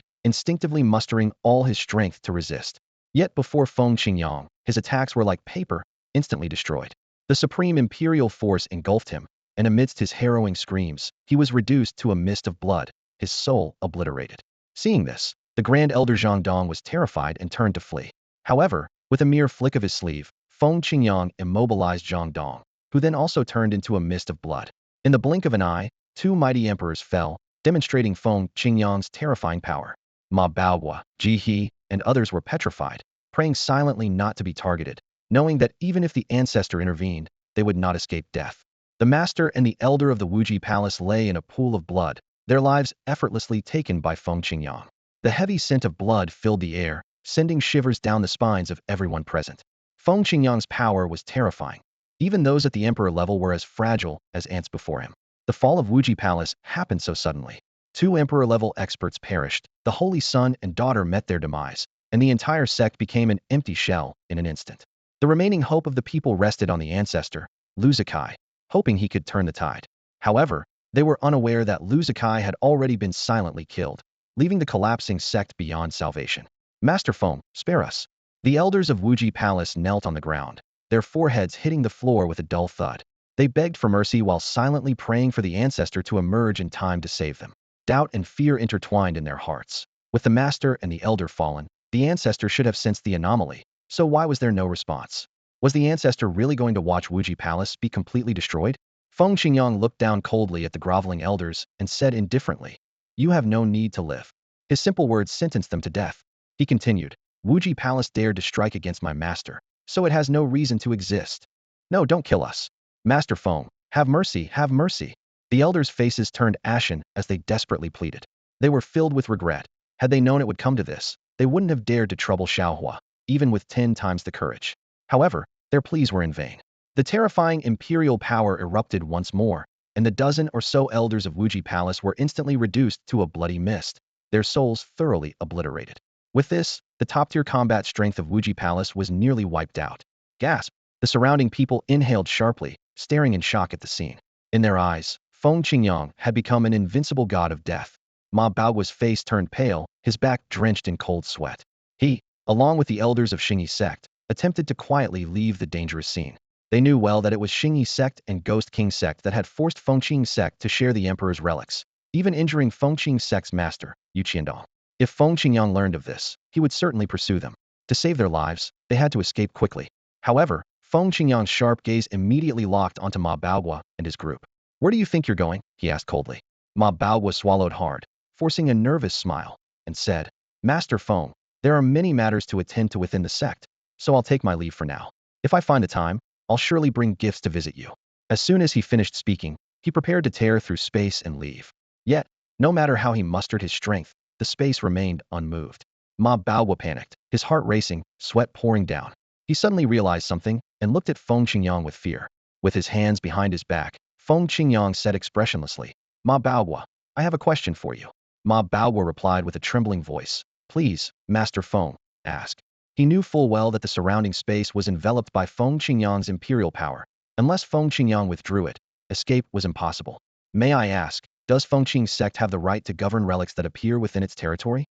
instinctively mustering all his strength to resist. Yet before Feng Qingyang, his attacks were like paper, instantly destroyed. The supreme imperial force engulfed him, and amidst his harrowing screams, he was reduced to a mist of blood, his soul obliterated. Seeing this, the Grand Elder Zhang Dong was terrified and turned to flee. However, with a mere flick of his sleeve, Feng Qingyang immobilized Zhang Dong, who then also turned into a mist of blood. In the blink of an eye, two mighty emperors fell, demonstrating Feng Qingyang's terrifying power. Ma Baohua, Ji He, and others were petrified, praying silently not to be targeted, knowing that even if the ancestor intervened, they would not escape death. The master and the elder of the Wuji Palace lay in a pool of blood, their lives effortlessly taken by Feng Qingyang. The heavy scent of blood filled the air, sending shivers down the spines of everyone present. Feng Qingyang's power was terrifying. Even those at the emperor level were as fragile as ants before him. The fall of Wuji Palace happened so suddenly. Two emperor-level experts perished, the holy son and daughter met their demise, and the entire sect became an empty shell in an instant. The remaining hope of the people rested on the ancestor, Lu Zikai, hoping he could turn the tide. However, they were unaware that Lu Zikai had already been silently killed, leaving the collapsing sect beyond salvation. Master Feng, spare us. The elders of Wuji Palace knelt on the ground, their foreheads hitting the floor with a dull thud. They begged for mercy while silently praying for the ancestor to emerge in time to save them. Doubt and fear intertwined in their hearts. With the master and the elder fallen, the ancestor should have sensed the anomaly, so why was there no response? Was the ancestor really going to watch Wuji Palace be completely destroyed? Feng Qingyang looked down coldly at the groveling elders and said indifferently, "You have no need to live." His simple words sentenced them to death. He continued, "Wuji Palace dared to strike against my master, so it has no reason to exist. No, don't kill us. Master Feng, have mercy, have mercy." The elders' faces turned ashen as they desperately pleaded. They were filled with regret. Had they known it would come to this, they wouldn't have dared to trouble Shao Hua, even with 10 times the courage. However, their pleas were in vain. The terrifying imperial power erupted once more, and the dozen or so elders of Wuji Palace were instantly reduced to a bloody mist, their souls thoroughly obliterated. With this, the top-tier combat strength of Wuji Palace was nearly wiped out. Gasp! The surrounding people inhaled sharply, staring in shock at the scene. In their eyes, Feng Qingyang had become an invincible god of death. Ma Baohua's face turned pale, his back drenched in cold sweat. He, along with the elders of Xingyi sect, attempted to quietly leave the dangerous scene. They knew well that it was Xingyi sect and Ghost King sect that had forced Feng Qing sect to share the emperor's relics, even injuring Feng Qing sect's master, Ye Qingyun. If Feng Qingyang learned of this, he would certainly pursue them. To save their lives, they had to escape quickly. However, Feng Qingyang's sharp gaze immediately locked onto Ma Baohua and his group. "Where do you think you're going?" he asked coldly. Ma Baohua swallowed hard, forcing a nervous smile, and said, "Master Feng, there are many matters to attend to within the sect, so I'll take my leave for now. If I find the time, I'll surely bring gifts to visit you." As soon as he finished speaking, he prepared to tear through space and leave. Yet, no matter how he mustered his strength, the space remained unmoved. Ma Baohua panicked, his heart racing, sweat pouring down. He suddenly realized something and looked at Feng Qingyang with fear. With his hands behind his back, Feng Qingyang said expressionlessly, "Ma Baohua, I have a question for you." Ma Baohua replied with a trembling voice, "Please, Master Feng, ask." He knew full well that the surrounding space was enveloped by Feng Qingyang's imperial power. Unless Feng Qingyang withdrew it, escape was impossible. "May I ask, does Feng Qing sect have the right to govern relics that appear within its territory?"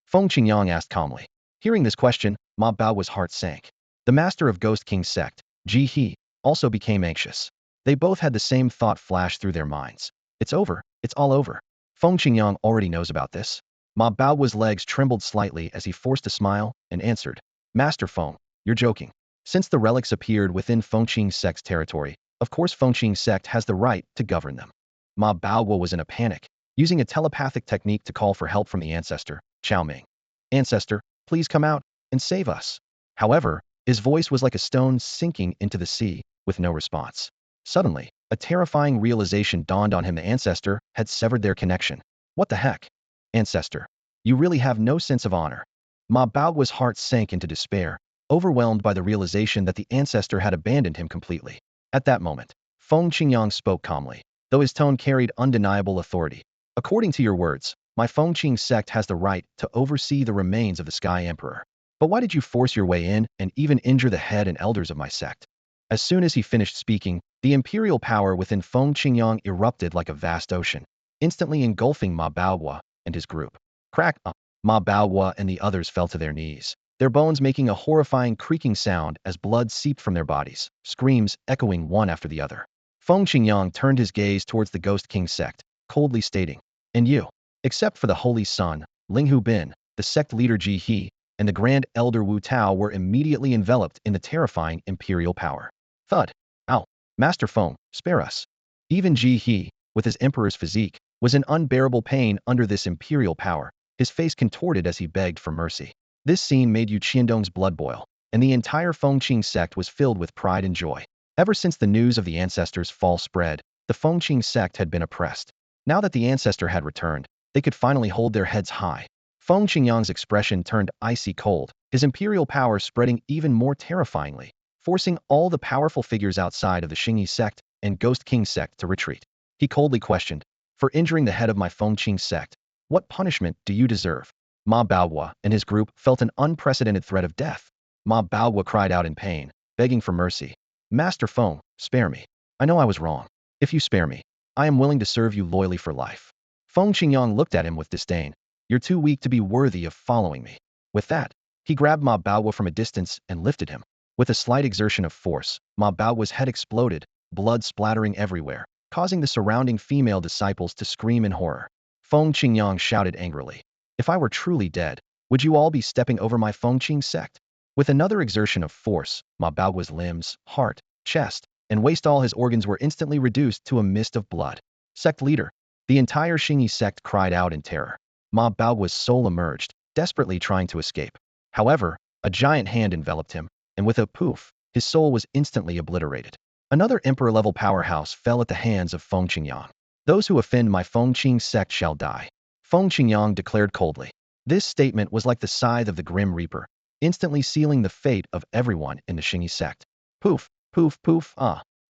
Feng Qingyang asked calmly. Hearing this question, Ma Baohua's heart sank. The master of Ghost King sect, Ji He, also became anxious. They both had the same thought flash through their minds. It's over, it's all over. Feng Qingyang already knows about this. Ma Baohua's legs trembled slightly as he forced a smile and answered, "Master Feng, you're joking. Since the relics appeared within Feng Qing sect's territory, of course Feng Qing sect has the right to govern them." Ma Baohua was in a panic, using a telepathic technique to call for help from the ancestor, Chao Ming. "Ancestor, please come out and save us." However, his voice was like a stone sinking into the sea, with no response. Suddenly, a terrifying realization dawned on him: the ancestor had severed their connection. What the heck? Ancestor, you really have no sense of honor. Ma Baohua's heart sank into despair, overwhelmed by the realization that the ancestor had abandoned him completely. At that moment, Feng Qingyang spoke calmly, though his tone carried undeniable authority. According to your words, my Fengqing sect has the right to oversee the remains of the Sky Emperor. But why did you force your way in and even injure the head and elders of my sect? As soon as he finished speaking, the imperial power within Feng Qingyang erupted like a vast ocean, instantly engulfing Ma Baohua and his group. Crack! Ma Baohua and the others fell to their knees, their bones making a horrifying creaking sound as blood seeped from their bodies, screams echoing one after the other. Feng Qingyang turned his gaze towards the Ghost King sect, coldly stating, "And you, except for the Holy Son, Linghu Bin, the sect leader Ji He, and the Grand Elder Wu Tao were immediately enveloped in the terrifying imperial power." Thud. Ow. Master Feng, spare us. Even Ji He, with his emperor's physique, was in unbearable pain under this imperial power, his face contorted as he begged for mercy. This scene made Ye Qingyun's blood boil, and the entire Fengqing sect was filled with pride and joy. Ever since the news of the ancestor's fall spread, the Fengqing sect had been oppressed. Now that the ancestor had returned, they could finally hold their heads high. Feng Qingyang's expression turned icy cold, his imperial power spreading even more terrifyingly, forcing all the powerful figures outside of the Xingyi sect and Ghost King sect to retreat. He coldly questioned, "For injuring the head of my Fengqing sect, what punishment do you deserve?" Ma Baohua and his group felt an unprecedented threat of death. Ma Baohua cried out in pain, begging for mercy. "Master Feng, spare me. I know I was wrong. If you spare me, I am willing to serve you loyally for life." Feng Qingyang looked at him with disdain. "You're too weak to be worthy of following me." With that, he grabbed Ma Baohua from a distance and lifted him. With a slight exertion of force, Ma Baohua's head exploded, blood splattering everywhere, causing the surrounding female disciples to scream in horror. Feng Qingyang shouted angrily, "If I were truly dead, would you all be stepping over my Fengqing sect?" With another exertion of force, Ma Baohua's limbs, heart, chest, and waist, all his organs were instantly reduced to a mist of blood. Sect leader. The entire Xingyi sect cried out in terror. Ma Baohua's soul emerged, desperately trying to escape. However, a giant hand enveloped him, and with a poof, his soul was instantly obliterated. Another emperor-level powerhouse fell at the hands of Feng Qingyang. "Those who offend my Fengqing sect shall die," Feng Qingyang declared coldly. This statement was like the scythe of the Grim Reaper, instantly sealing the fate of everyone in the Xingyi sect. Poof, poof, poof,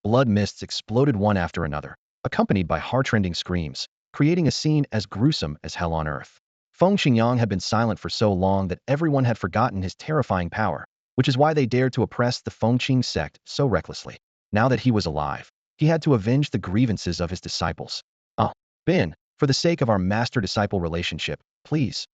blood mists exploded one after another, accompanied by heart-rending screams, creating a scene as gruesome as hell on earth. Feng Qingyang had been silent for so long that everyone had forgotten his terrifying power, which is why they dared to oppress the Fengqing sect so recklessly. Now that he was alive, he had to avenge the grievances of his disciples. Bin, for the sake of our master-disciple relationship, please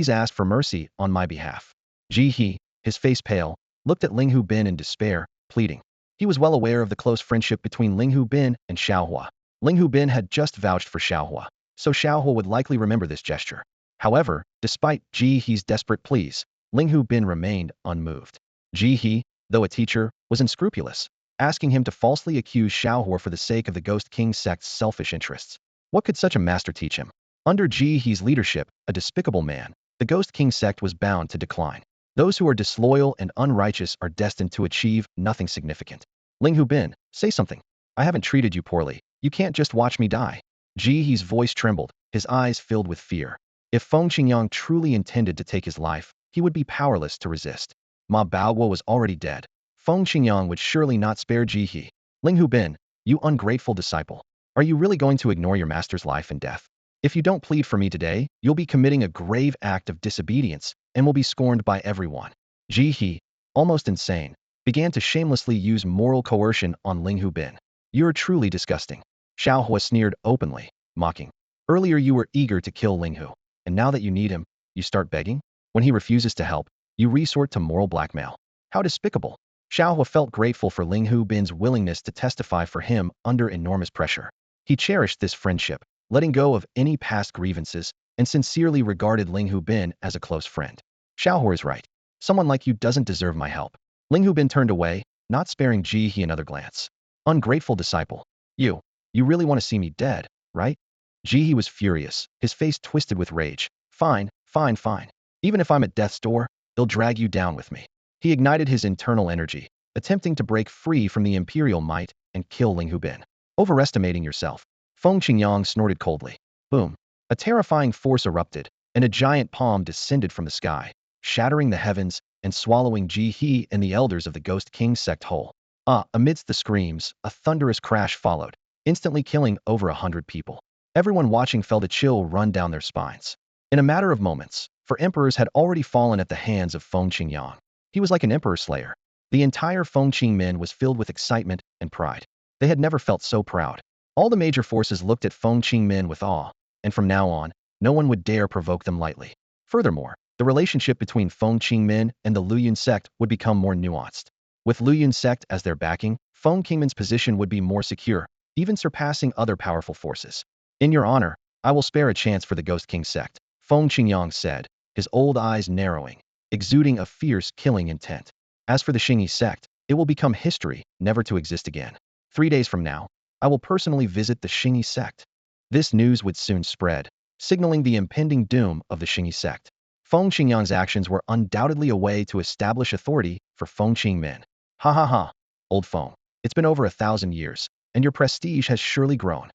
ask for mercy on my behalf." Ji He, his face pale, looked at Linghu Bin in despair, pleading. He was well aware of the close friendship between Linghu Bin and Shao Hua. Linghu Bin had just vouched for Shao Hua, so Shao Hua would likely remember this gesture. However, despite Ji He's desperate pleas, Linghu Bin remained unmoved. Ji He, though a teacher, was unscrupulous, asking him to falsely accuse Shao Hua for the sake of the Ghost King sect's selfish interests. What could such a master teach him? Under Ji He's leadership, a despicable man, the Ghost King sect was bound to decline. Those who are disloyal and unrighteous are destined to achieve nothing significant. Linghu Bin, say something. I haven't treated you poorly. You can't just watch me die. Ji He's voice trembled, his eyes filled with fear. If Feng Qingyang truly intended to take his life, he would be powerless to resist. Ma Baohua was already dead. Feng Qingyang would surely not spare Ji He. Linghu Bin, you ungrateful disciple. Are you really going to ignore your master's life and death? If you don't plead for me today, you'll be committing a grave act of disobedience and will be scorned by everyone. Ji He, almost insane, began to shamelessly use moral coercion on Linghu Bin. You're truly disgusting. Shao Hua sneered openly, mocking. Earlier you were eager to kill Linghu, and now that you need him, you start begging? When he refuses to help, you resort to moral blackmail. How despicable. Shao Hua felt grateful for Linghu Bin's willingness to testify for him under enormous pressure. He cherished this friendship, letting go of any past grievances, and sincerely regarded Linghu Bin as a close friend. Shao Hua is right. Someone like you doesn't deserve my help. Linghu Bin turned away, not sparing Ji He another glance. Ungrateful disciple. You really want to see me dead, right? Ji He was furious, his face twisted with rage. Fine, fine, fine. Even if I'm at death's door, they'll drag you down with me. He ignited his internal energy, attempting to break free from the imperial might and kill Linghu Bin. Overestimating yourself. Feng Qingyang snorted coldly. Boom. A terrifying force erupted, and a giant palm descended from the sky, shattering the heavens and swallowing Ji He and the elders of the Ghost King sect whole. Amidst the screams, a thunderous crash followed, instantly killing over 100 people. Everyone watching felt a chill run down their spines. In a matter of moments, for emperors had already fallen at the hands of Feng Qingyang. He was like an emperor slayer. The entire Feng Qingmen was filled with excitement and pride. They had never felt so proud. All the major forces looked at Feng Qingmen with awe, and from now on, no one would dare provoke them lightly. Furthermore, the relationship between Feng Qingmen and the Luyun sect would become more nuanced. With Luyun sect as their backing, Feng Qingmen's position would be more secure, even surpassing other powerful forces. In your honor, I will spare a chance for the Ghost King sect, Feng Qingyang said, his old eyes narrowing, exuding a fierce killing intent. As for the Xingyi sect, it will become history, never to exist again. 3 days from now, I will personally visit the Xingyi sect. This news would soon spread, signaling the impending doom of the Xingyi sect. Feng Qingyang's actions were undoubtedly a way to establish authority for Feng Qingmen. Ha ha ha, old Feng. It's been over 1,000 years, and your prestige has surely grown.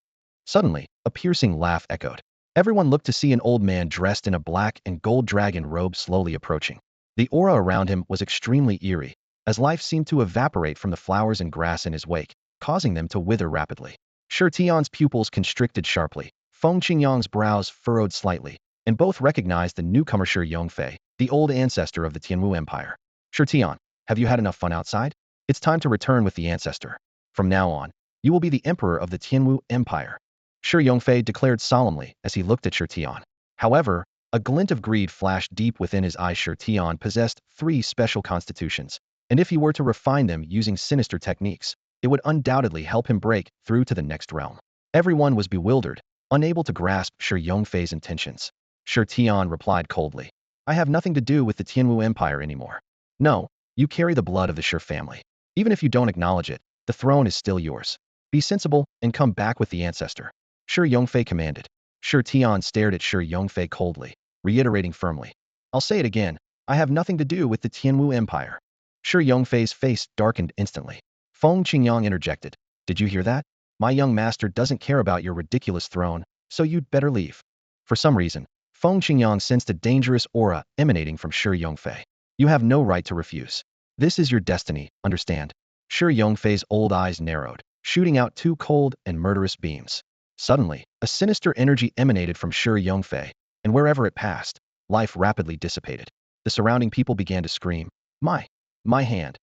Suddenly, a piercing laugh echoed. Everyone looked to see an old man dressed in a black and gold dragon robe slowly approaching. The aura around him was extremely eerie, as life seemed to evaporate from the flowers and grass in his wake, causing them to wither rapidly. Shi Tian's pupils constricted sharply. Feng Qingyang's brows furrowed slightly, and both recognized the newcomer Shi Yongfei, the old ancestor of the Tianwu Empire. Shi Tian, have you had enough fun outside? It's time to return with the ancestor. From now on, you will be the emperor of the Tianwu Empire. Shi Yongfei declared solemnly as he looked at Shi Tian. However, a glint of greed flashed deep within his eyes. Shi Tian possessed 3 special constitutions, and if he were to refine them using sinister techniques, it would undoubtedly help him break through to the next realm. Everyone was bewildered, unable to grasp Shi Yongfei's intentions. Shi Tian replied coldly, I have nothing to do with the Tianwu Empire anymore. No, you carry the blood of the Shi family. Even if you don't acknowledge it, the throne is still yours. Be sensible and come back with the ancestor. Shi Yongfei commanded. Shi Tian stared at Shi Yongfei coldly, reiterating firmly, I'll say it again, I have nothing to do with the Tianwu Empire. Shi Yongfei's face darkened instantly. Feng Qingyang interjected, did you hear that? My young master doesn't care about your ridiculous throne, so you'd better leave. For some reason, Feng Qingyang sensed a dangerous aura emanating from Shi Yongfei. You have no right to refuse. This is your destiny, understand? Shi Yongfei's old eyes narrowed, shooting out 2 cold and murderous beams. Suddenly, a sinister energy emanated from Shi Yongfei, and wherever it passed, life rapidly dissipated. The surrounding people began to scream, my hand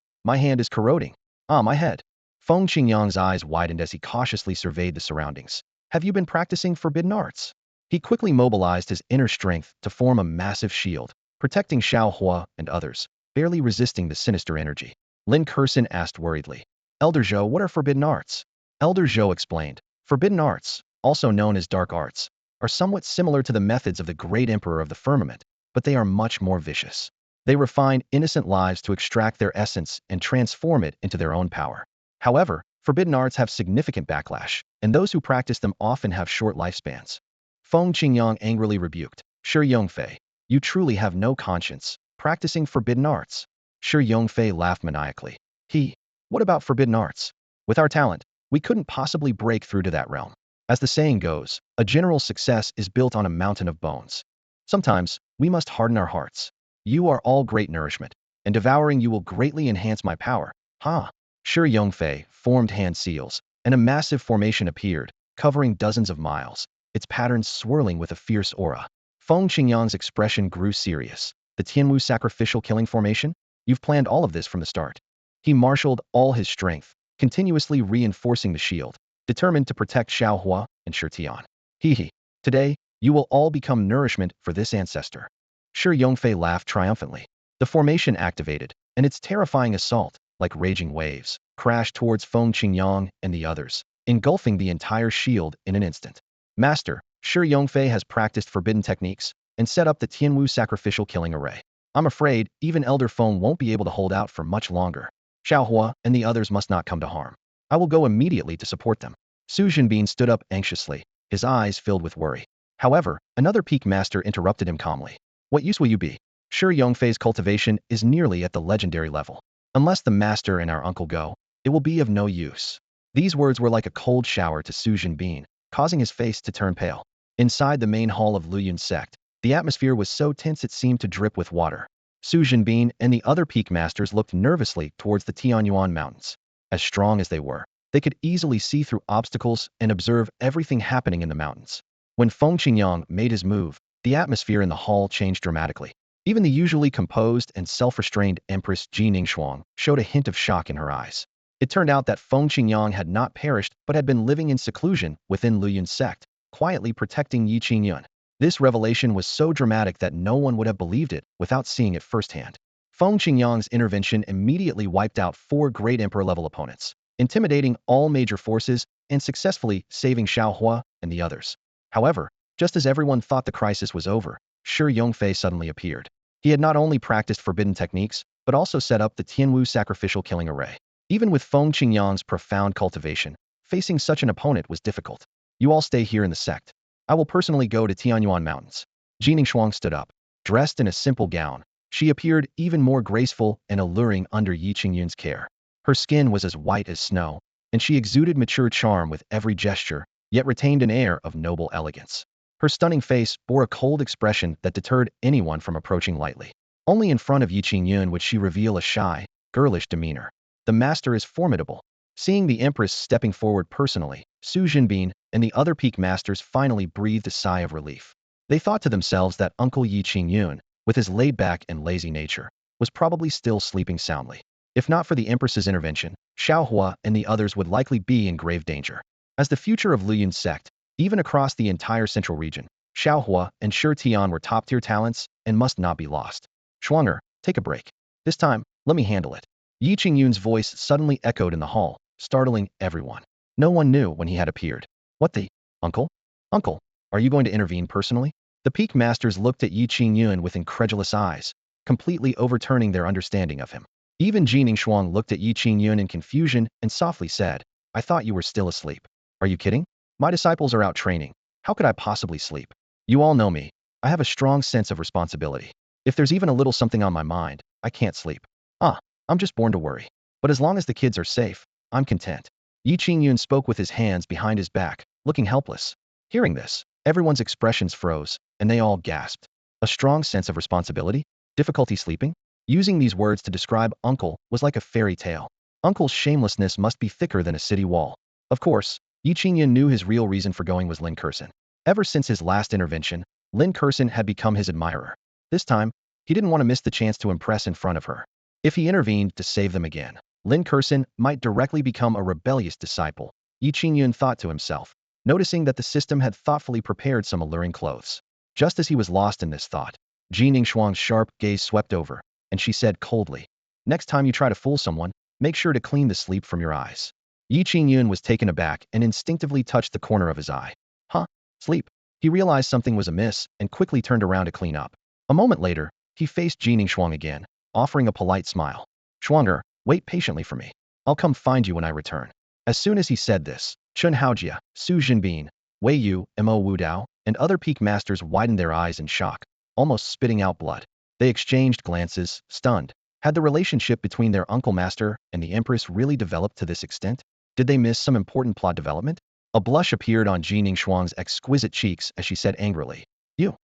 is corroding. My head. Feng Qingyang's eyes widened as he cautiously surveyed the surroundings. Have you been practicing forbidden arts? He quickly mobilized his inner strength to form a massive shield, protecting Shao Hua and others, barely resisting the sinister energy. Lin Kursin asked worriedly, Elder Zhou, what are forbidden arts? Elder Zhou explained, forbidden arts, also known as dark arts, are somewhat similar to the methods of the great emperor of the firmament, but they are much more vicious. They refine innocent lives to extract their essence and transform it into their own power. However, forbidden arts have significant backlash, and those who practice them often have short lifespans. Feng Qingyang angrily rebuked, Shi Yongfei, you truly have no conscience, practicing forbidden arts. Shi Yongfei laughed maniacally. What about forbidden arts? With our talent, we couldn't possibly break through to that realm. As the saying goes, a general's success is built on a mountain of bones. Sometimes, we must harden our hearts. You are all great nourishment, and devouring you will greatly enhance my power. Shi Yongfei formed hand seals, and a massive formation appeared, covering dozens of miles, its patterns swirling with a fierce aura. Feng Qingyang's expression grew serious. The Tianwu sacrificial killing formation? You've planned all of this from the start. He marshaled all his strength, continuously reinforcing the shield, determined to protect Shao Hua and Shi Tian. Today, you will all become nourishment for this ancestor. Shi Yongfei laughed triumphantly. The formation activated, and its terrifying assault, like raging waves, crashed towards Feng Qingyang and the others, engulfing the entire shield in an instant. Master, Shi Yongfei has practiced forbidden techniques and set up the Tianwu sacrificial killing array. I'm afraid even Elder Feng won't be able to hold out for much longer. Shao Hua and the others must not come to harm. I will go immediately to support them. Su Zhenbin stood up anxiously, his eyes filled with worry. However, another peak master interrupted him calmly. What use will you be? Shi Yongfei's cultivation is nearly at the legendary level. Unless the master and our uncle go, it will be of no use. These words were like a cold shower to Su Zhenbin, causing his face to turn pale. Inside the main hall of Luyun sect, the atmosphere was so tense it seemed to drip with water. Su Jinbin and the other peak masters looked nervously towards the Tianyuan mountains. As strong as they were, they could easily see through obstacles and observe everything happening in the mountains. When Feng Qingyang made his move, the atmosphere in the hall changed dramatically. Even the usually composed and self-restrained Empress Ji Ningxuang showed a hint of shock in her eyes. It turned out that Feng Qingyang had not perished but had been living in seclusion within Luyun's sect, quietly protecting Ye Qingyun. This revelation was so dramatic that no one would have believed it without seeing it firsthand. Feng Qingyang's intervention immediately wiped out 4 great emperor-level opponents, intimidating all major forces and successfully saving Shao Hua and the others. However, just as everyone thought the crisis was over, Shi Yongfei suddenly appeared. He had not only practiced forbidden techniques, but also set up the Tianwu sacrificial killing array. Even with Feng Qingyang's profound cultivation, facing such an opponent was difficult. You all stay here in the sect. I will personally go to Tianyuan Mountains. Ji Ningxuang stood up. Dressed in a simple gown, she appeared even more graceful and alluring under Ye Qingyun's care. Her skin was as white as snow, and she exuded mature charm with every gesture, yet retained an air of noble elegance. Her stunning face bore a cold expression that deterred anyone from approaching lightly. Only in front of Ye Qingyun would she reveal a shy, girlish demeanor. The master is formidable. Seeing the Empress stepping forward personally, Su Jinbin and the other peak masters finally breathed a sigh of relief. They thought to themselves that Uncle Ye Qingyun, with his laid-back and lazy nature, was probably still sleeping soundly. If not for the Empress's intervention, Shao Hua and the others would likely be in grave danger. As the future of Luyun's sect, even across the entire central region, Shao Hua and Shi Tian were top-tier talents and must not be lost. Xuanyuan, take a break. This time, let me handle it. Ye Qingyun's voice suddenly echoed in the hall, startling everyone. No one knew when he had appeared. What the? Uncle? Uncle, are you going to intervene personally? The peak masters looked at Ye Qingyun with incredulous eyes, completely overturning their understanding of him. Even Ji Ningxuang looked at Ye Qingyun in confusion and softly said, I thought you were still asleep. Are you kidding? My disciples are out training. How could I possibly sleep? You all know me. I have a strong sense of responsibility. If there's even a little something on my mind, I can't sleep. I'm just born to worry. But as long as the kids are safe, I'm content. Ye Qingyun spoke with his hands behind his back, looking helpless. Hearing this, everyone's expressions froze, and they all gasped. A strong sense of responsibility? Difficulty sleeping? Using these words to describe Uncle was like a fairy tale. Uncle's shamelessness must be thicker than a city wall. Of course, Ye Qingyun knew his real reason for going was Lin Kursin. Ever since his last intervention, Lin Kursin had become his admirer. This time, he didn't want to miss the chance to impress in front of her. If he intervened to save them again, Lin Kursin might directly become a rebellious disciple, Ye Qingyun thought to himself, noticing that the system had thoughtfully prepared some alluring clothes. Just as he was lost in this thought, Ji Ningxuang's sharp gaze swept over, and she said coldly, next time you try to fool someone, make sure to clean the sleep from your eyes. Ye Qingyun was taken aback and instinctively touched the corner of his eye. Huh? Sleep? He realized something was amiss and quickly turned around to clean up. A moment later, he faced Ji Ningxuang again, offering a polite smile. Xuanyuan, wait patiently for me. I'll come find you when I return. As soon as he said this, Chun Haojia, Su Jinbin, Wei Yu, Mo Wudao, and other peak masters widened their eyes in shock, almost spitting out blood. They exchanged glances, stunned. Had the relationship between their uncle master and the Empress really developed to this extent? Did they miss some important plot development? A blush appeared on Ji Ningxuang's exquisite cheeks as she said angrily, You.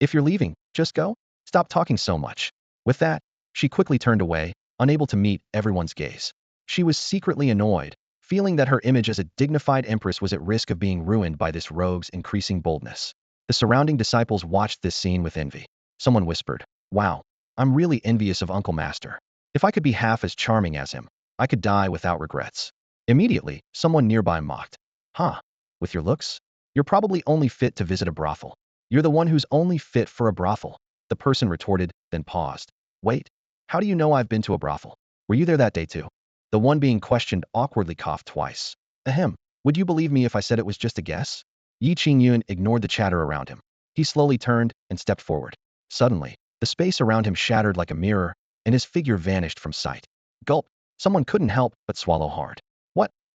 If you're leaving, just go. Stop talking so much. With that, she quickly turned away, unable to meet everyone's gaze. She was secretly annoyed, feeling that her image as a dignified empress was at risk of being ruined by this rogue's increasing boldness. The surrounding disciples watched this scene with envy. Someone whispered, Wow, I'm really envious of Uncle Master. If I could be half as charming as him, I could die without regrets. Immediately, someone nearby mocked. Huh? With your looks? You're probably only fit to visit a brothel. You're the one who's only fit for a brothel. The person retorted, then paused. Wait. How do you know I've been to a brothel? Were you there that day too? The one being questioned awkwardly coughed twice. Ahem. Would you believe me if I said it was just a guess? Ye Qingyun ignored the chatter around him. He slowly turned and stepped forward. Suddenly, the space around him shattered like a mirror, and his figure vanished from sight. Gulp. Someone couldn't help but swallow hard.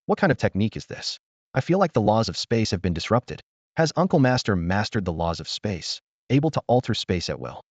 What kind of technique is this? I feel like the laws of space have been disrupted. Has Uncle Master mastered the laws of space, able to alter space at will?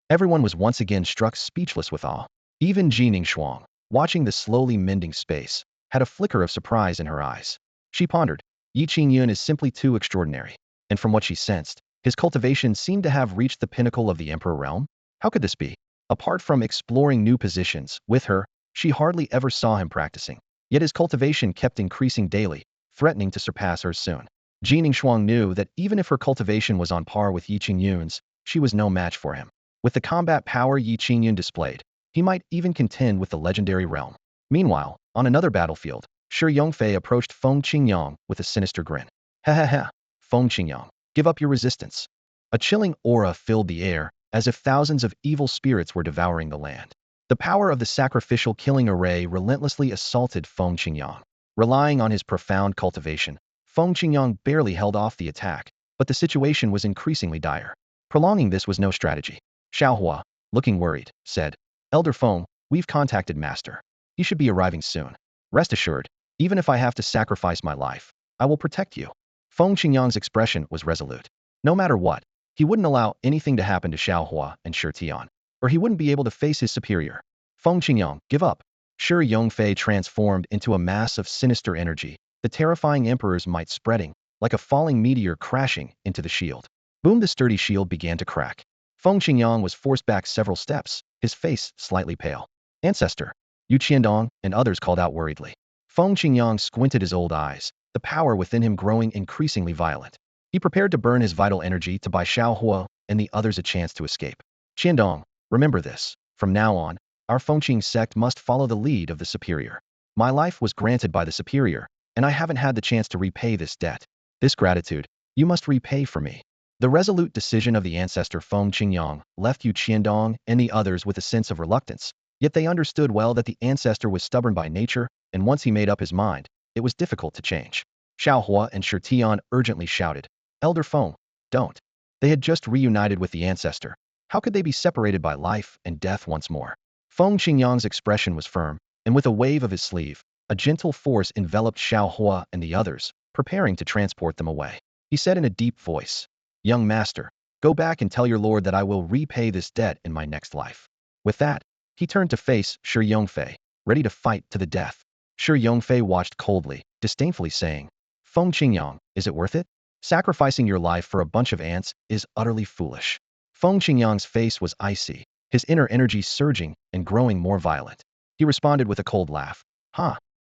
Everyone was once again struck speechless with awe. Even Ji Ningxuang, watching the slowly mending space, had a flicker of surprise in her eyes. She pondered, Ye Qingyun is simply too extraordinary. And from what she sensed, his cultivation seemed to have reached the pinnacle of the emperor realm. How could this be? Apart from exploring new positions with her, she hardly ever saw him practicing. Yet his cultivation kept increasing daily, threatening to surpass hers soon. Jin Shuang knew that even if her cultivation was on par with Ye Qingyun's, she was no match for him. With the combat power Ye Qingyun displayed, he might even contend with the legendary realm. Meanwhile, on another battlefield, Shi Yongfei approached Feng Qingyang with a sinister grin. Ha ha ha, Feng Qingyang, give up your resistance. A chilling aura filled the air, as if thousands of evil spirits were devouring the land. The power of the sacrificial killing array relentlessly assaulted Feng Qingyang. Relying on his profound cultivation, Feng Qingyang barely held off the attack, but the situation was increasingly dire. Prolonging this was no strategy. Shao Hua, looking worried, said, Elder Feng, we've contacted Master. He should be arriving soon. Rest assured, even if I have to sacrifice my life, I will protect you. Feng Qingyang's expression was resolute. No matter what, he wouldn't allow anything to happen to Shao Hua and Shi Tian, or he wouldn't be able to face his superior. Feng Qingyang, give up. Shi Yongfei transformed into a mass of sinister energy, the terrifying emperor's might spreading, like a falling meteor crashing into the shield. Boom! The sturdy shield began to crack. Feng Qingyang was forced back several steps, his face slightly pale. Ancestor! Ye Qingyun and others called out worriedly. Feng Qingyang squinted his old eyes, the power within him growing increasingly violent. He prepared to burn his vital energy to buy Shao Hua and the others a chance to escape. Qiandong, remember this. From now on, our Fengqing sect must follow the lead of the superior. My life was granted by the superior, and I haven't had the chance to repay this debt. This gratitude, you must repay for me. The resolute decision of the ancestor Feng Qingyang left Ye Qiandong and the others with a sense of reluctance, yet they understood well that the ancestor was stubborn by nature, and once he made up his mind, it was difficult to change. Shao Hua and Shi Tian urgently shouted, Elder Feng, don't. They had just reunited with the ancestor. How could they be separated by life and death once more? Feng Qingyang's expression was firm, and with a wave of his sleeve, a gentle force enveloped Shao Hua and the others, preparing to transport them away. He said in a deep voice, Young master, go back and tell your lord that I will repay this debt in my next life. With that, he turned to face Shi Yongfei, ready to fight to the death. Shi Yongfei watched coldly, disdainfully saying, Feng Qingyang, is it worth it? Sacrificing your life for a bunch of ants is utterly foolish. Feng Qingyang's face was icy, his inner energy surging and growing more violent. He responded with a cold laugh.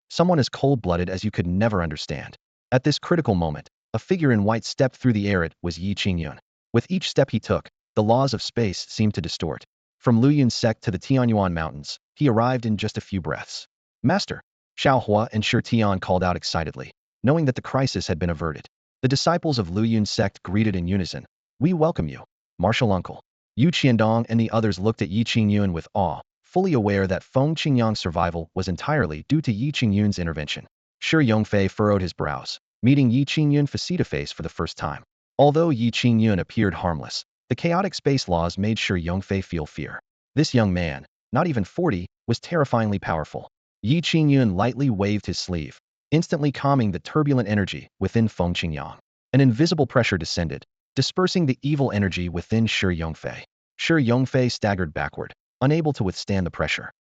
Someone as cold-blooded as you could never understand. At this critical moment, a figure in white stepped through the air. It was Ye Qingyun. With each step he took, the laws of space seemed to distort. From Luyun's sect to the Tianyuan mountains, he arrived in just a few breaths. Master! Shao Hua and Shi Tian called out excitedly, knowing that the crisis had been averted. The disciples of Luyun's sect greeted in unison. We welcome you, martial uncle. Yu Qiandong and the others looked at Ye Qingyun with awe, fully aware that Feng Qingyang's survival was entirely due to Ye Qingyun's intervention. Shi Yongfei furrowed his brows, meeting Ye Qingyun face-to-face for the first time. Although Ye Qingyun appeared harmless, the chaotic space laws made Shi Yongfei feel fear. This young man, not even 40, was terrifyingly powerful. Ye Qingyun lightly waved his sleeve, instantly calming the turbulent energy within Feng Qingyang. An invisible pressure descended, dispersing the evil energy within Shi Yongfei. Shi Yongfei staggered backward, unable to withstand the pressure.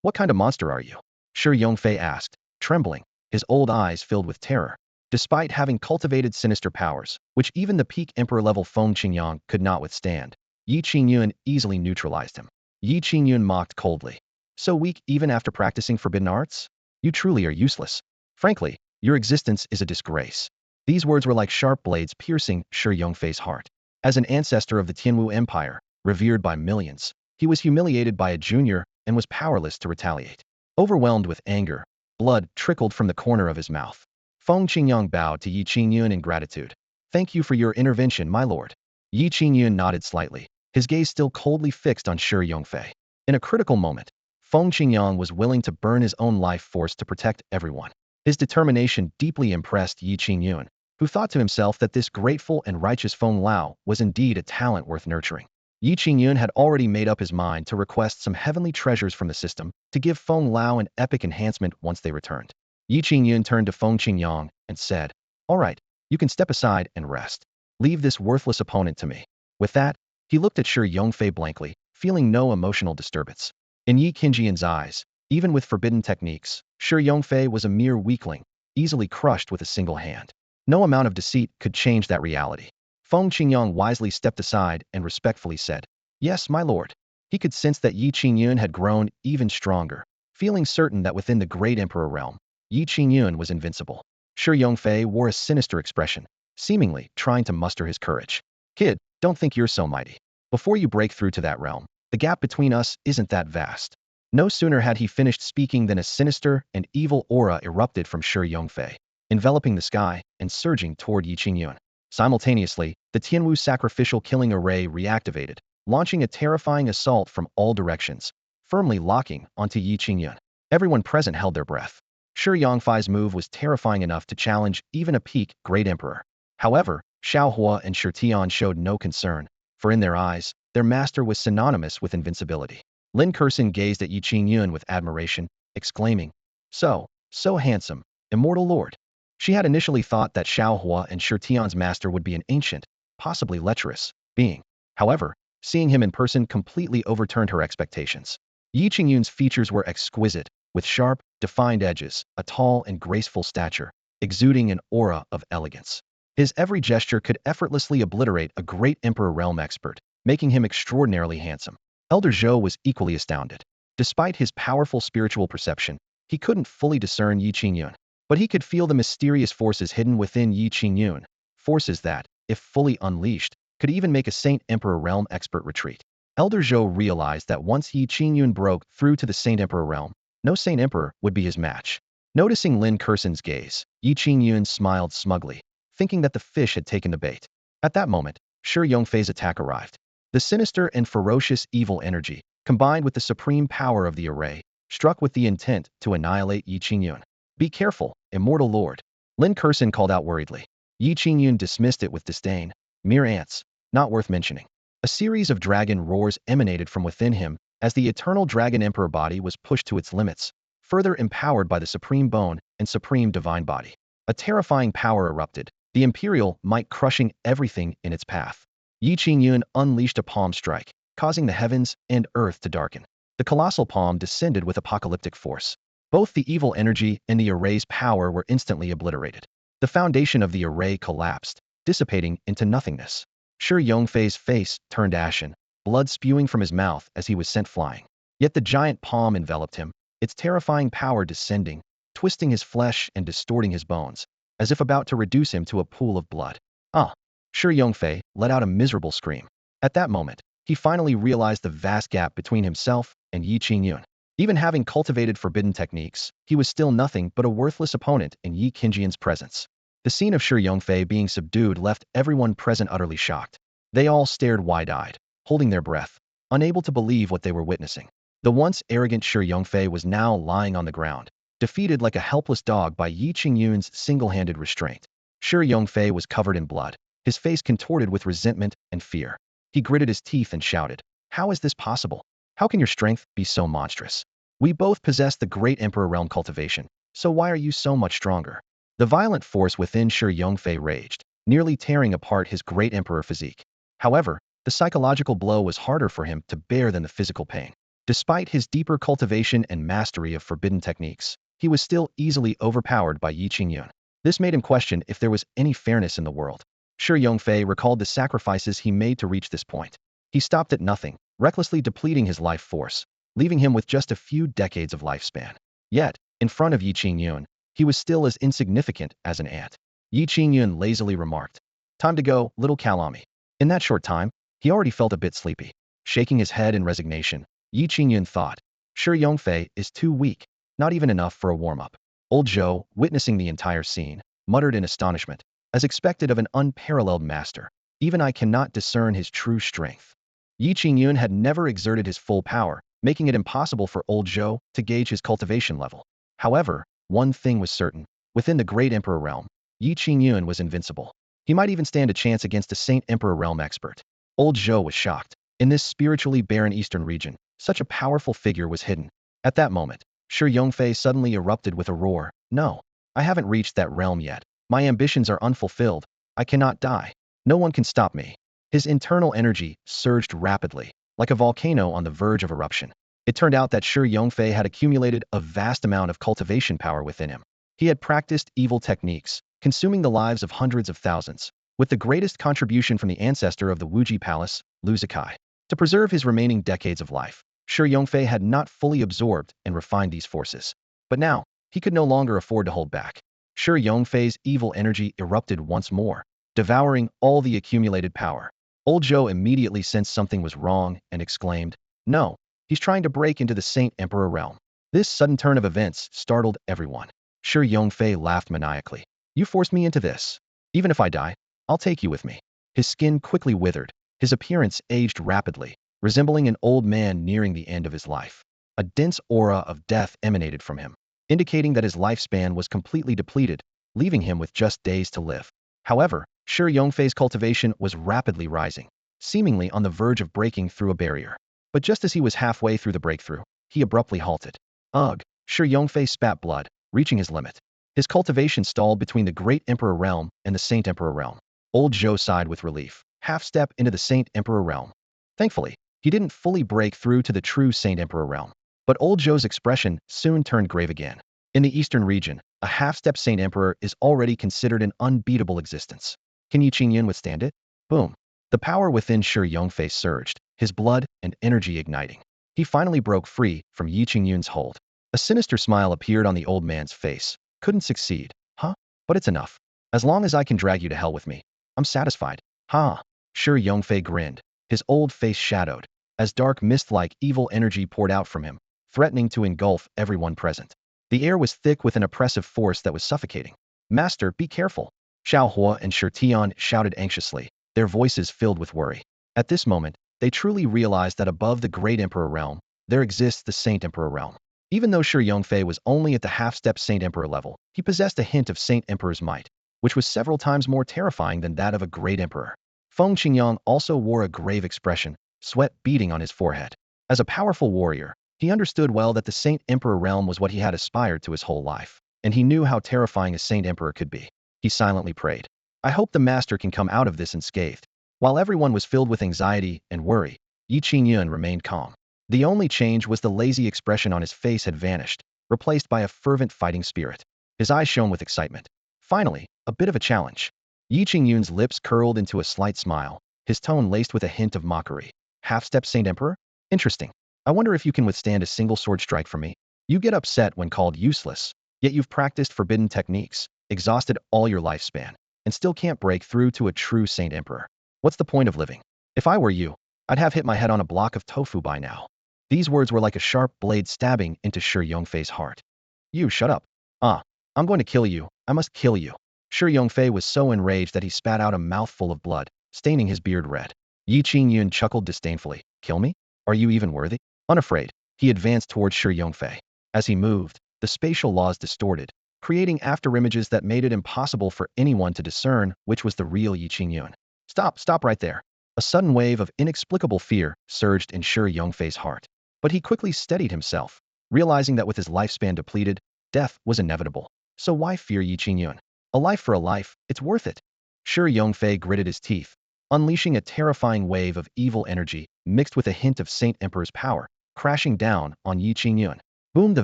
What kind of monster are you? Shi Yongfei asked, trembling, his old eyes filled with terror. Despite having cultivated sinister powers, which even the peak emperor-level Feng Qingyang could not withstand, Ye Qingyun easily neutralized him. Ye Qingyun mocked coldly. So weak even after practicing forbidden arts? You truly are useless. Frankly, your existence is a disgrace. These words were like sharp blades piercing Shi Yongfei's heart. As an ancestor of the Tianwu Empire, revered by millions, he was humiliated by a junior and was powerless to retaliate. Overwhelmed with anger, blood trickled from the corner of his mouth. Feng Qingyang bowed to Ye Qingyun in gratitude. Thank you for your intervention, my lord. Ye Qingyun nodded slightly, his gaze still coldly fixed on Shi Yongfei. In a critical moment, Feng Qingyang was willing to burn his own life force to protect everyone. His determination deeply impressed Ye Qingyun, who thought to himself that this grateful and righteous Feng Lao was indeed a talent worth nurturing. Ye Qingyun had already made up his mind to request some heavenly treasures from the system to give Feng Lao an epic enhancement once they returned. Ye Qingyun turned to Feng Qingyang and said, All right, you can step aside and rest. Leave this worthless opponent to me. With that, he looked at Shi Yongfei blankly, feeling no emotional disturbance. In Ye Qingyun's eyes, even with forbidden techniques, Shi Yongfei was a mere weakling, easily crushed with a single hand. No amount of deceit could change that reality. Feng Qingyang wisely stepped aside and respectfully said, Yes, my lord. He could sense that Ye Qingyun had grown even stronger, feeling certain that within the great emperor realm, Ye Qingyun was invincible. Shi Yongfei wore a sinister expression, seemingly trying to muster his courage. Kid, don't think you're so mighty. Before you break through to that realm, the gap between us isn't that vast. No sooner had he finished speaking than a sinister and evil aura erupted from Shi Yongfei, enveloping the sky and surging toward Ye Qingyun. Simultaneously, the Tianwu sacrificial killing array reactivated, launching a terrifying assault from all directions, firmly locking onto Ye Qingyun. Everyone present held their breath. Shi Yongfei's move was terrifying enough to challenge even a peak great emperor. However, Shao Hua and Shi Tian showed no concern, for in their eyes, their master was synonymous with invincibility. Lin Kursin gazed at Ye Qingyun with admiration, exclaiming, so handsome, immortal lord. She had initially thought that Shao Hua and Shi Tian's master would be an ancient, possibly lecherous, being. However, seeing him in person completely overturned her expectations. Ye Qingyun's features were exquisite, with sharp, defined edges, a tall and graceful stature, exuding an aura of elegance. His every gesture could effortlessly obliterate a great emperor realm expert, making him extraordinarily handsome. Elder Zhou was equally astounded. Despite his powerful spiritual perception, he couldn't fully discern Ye Qingyun, but he could feel the mysterious forces hidden within Ye Qingyun, forces that, if fully unleashed, could even make a Saint Emperor realm expert retreat. Elder Zhou realized that once Ye Qingyun broke through to the Saint Emperor realm, no Saint Emperor would be his match. Noticing Lin Kursin's gaze, Ye Qingyun smiled smugly, thinking that the fish had taken the bait. At that moment, Shi Yongfei's attack arrived. The sinister and ferocious evil energy, combined with the supreme power of the array, struck with the intent to annihilate Ye Qingyun. Be careful, immortal lord. Lin Kursin called out worriedly. Ye Qingyun dismissed it with disdain. Mere ants, not worth mentioning. A series of dragon roars emanated from within him as the eternal dragon emperor body was pushed to its limits, further empowered by the supreme bone and supreme divine body. A terrifying power erupted, the imperial might crushing everything in its path. Ye Qingyun unleashed a palm strike, causing the heavens and earth to darken. The colossal palm descended with apocalyptic force. Both the evil energy and the array's power were instantly obliterated. The foundation of the array collapsed, dissipating into nothingness. Shi Yongfei's face turned ashen, blood spewing from his mouth as he was sent flying. Yet the giant palm enveloped him, its terrifying power descending, twisting his flesh and distorting his bones, as if about to reduce him to a pool of blood. Ah! Shi Yongfei let out a miserable scream. At that moment, he finally realized the vast gap between himself and Ye Qingyun. Even having cultivated forbidden techniques, he was still nothing but a worthless opponent in Ye Qingyun's presence. The scene of Shi Yongfei being subdued left everyone present utterly shocked. They all stared wide-eyed, holding their breath, unable to believe what they were witnessing. The once arrogant Shi Yongfei was now lying on the ground, defeated like a helpless dog by Ye Qingyun's single-handed restraint. Shi Yongfei was covered in blood, his face contorted with resentment and fear. He gritted his teeth and shouted, "How is this possible? How can your strength be so monstrous? We both possess the great emperor realm cultivation, so why are you so much stronger?" The violent force within Shi Yongfei raged, nearly tearing apart his great emperor physique. However, the psychological blow was harder for him to bear than the physical pain. Despite his deeper cultivation and mastery of forbidden techniques, he was still easily overpowered by Ye Qingyun. This made him question if there was any fairness in the world. Shi Yongfei recalled the sacrifices he made to reach this point. He stopped at nothing, recklessly depleting his life force, leaving him with just a few decades of lifespan. Yet, in front of Ye Qingyun, he was still as insignificant as an ant. Ye Qingyun lazily remarked, "Time to go, little Kalami." In that short time, he already felt a bit sleepy. Shaking his head in resignation, Ye Qingyun thought, Shi Yongfei is too weak, not even enough for a warm-up. Old Zhou, witnessing the entire scene, muttered in astonishment, as expected of an unparalleled master. Even I cannot discern his true strength. Ye Qingyun had never exerted his full power, making it impossible for old Zhou to gauge his cultivation level. However, one thing was certain. Within the great emperor realm, Ye Qingyun was invincible. He might even stand a chance against a Saint Emperor realm expert. Old Zhou was shocked. In this spiritually barren eastern region, such a powerful figure was hidden. At that moment, Shi Yongfei suddenly erupted with a roar. "No, I haven't reached that realm yet. My ambitions are unfulfilled. I cannot die. No one can stop me." His internal energy surged rapidly, like a volcano on the verge of eruption. It turned out that Shi Yongfei had accumulated a vast amount of cultivation power within him. He had practiced evil techniques, consuming the lives of hundreds of thousands, with the greatest contribution from the ancestor of the Wuji Palace, Lu Zikai. To preserve his remaining decades of life, Shi Yongfei had not fully absorbed and refined these forces. But now, he could no longer afford to hold back. Shi Yongfei's evil energy erupted once more, devouring all the accumulated power. Old Zhou immediately sensed something was wrong and exclaimed, "No, he's trying to break into the Saint Emperor realm." This sudden turn of events startled everyone. Shi Yongfei laughed maniacally. "You forced me into this. Even if I die, I'll take you with me." His skin quickly withered. His appearance aged rapidly, resembling an old man nearing the end of his life. A dense aura of death emanated from him, indicating that his lifespan was completely depleted, leaving him with just days to live. However, Shi Yongfei's cultivation was rapidly rising, seemingly on the verge of breaking through a barrier. But just as he was halfway through the breakthrough, he abruptly halted. Ugh! Shi Yongfei spat blood, reaching his limit. His cultivation stalled between the Great Emperor realm and the Saint Emperor realm. Old Zhou sighed with relief, half-step into the Saint Emperor realm. Thankfully, he didn't fully break through to the true Saint Emperor realm. But Old Zhou's expression soon turned grave again. In the eastern region, a half-step Saint Emperor is already considered an unbeatable existence. Can Ye Qingyun withstand it? Boom. The power within Shi Yongfei surged, his blood and energy igniting. He finally broke free from Ye Qingyun's hold. A sinister smile appeared on the old man's face. Couldn't succeed, huh? But it's enough. As long as I can drag you to hell with me, I'm satisfied. Ha! Shi Yongfei grinned, his old face shadowed, as dark mist-like evil energy poured out from him, threatening to engulf everyone present. The air was thick with an oppressive force that was suffocating. "Master, be careful!" Shao Hua and Shi Tian shouted anxiously, their voices filled with worry. At this moment, they truly realized that above the Great Emperor realm, there exists the Saint Emperor realm. Even though Shi Yongfei was only at the half-step Saint Emperor level, he possessed a hint of Saint Emperor's might, which was several times more terrifying than that of a great emperor. Feng Qingyang also wore a grave expression, sweat beading on his forehead. As a powerful warrior, he understood well that the Saint Emperor realm was what he had aspired to his whole life, and he knew how terrifying a Saint Emperor could be. He silently prayed, "I hope the master can come out of this unscathed." While everyone was filled with anxiety and worry, Ye Qingyun remained calm. The only change was the lazy expression on his face had vanished, replaced by a fervent fighting spirit. His eyes shone with excitement. Finally, a bit of a challenge. Ye Qingyun's lips curled into a slight smile, his tone laced with a hint of mockery. "Half-step Saint Emperor? Interesting. I wonder if you can withstand a single sword strike from me. You get upset when called useless, yet you've practiced forbidden techniques, exhausted all your lifespan, and still can't break through to a true Saint Emperor. What's the point of living? If I were you, I'd have hit my head on a block of tofu by now." These words were like a sharp blade stabbing into Shi Yongfei's heart. "You shut up. I'm going to kill you. I must kill you." Shi Yongfei was so enraged that he spat out a mouthful of blood, staining his beard red. Ye Qingyun chuckled disdainfully. "Kill me? Are you even worthy?" Unafraid, he advanced towards Shi Yongfei. As he moved, the spatial laws distorted, creating afterimages that made it impossible for anyone to discern which was the real Ye Qingyun. Stop right there." A sudden wave of inexplicable fear surged in Shi Yongfei's heart. But he quickly steadied himself, realizing that with his lifespan depleted, death was inevitable. So why fear Ye Qingyun? A life for a life, it's worth it. Shi Yongfei gritted his teeth, unleashing a terrifying wave of evil energy mixed with a hint of Saint Emperor's power, crashing down on Ye Qingyun. Boom! The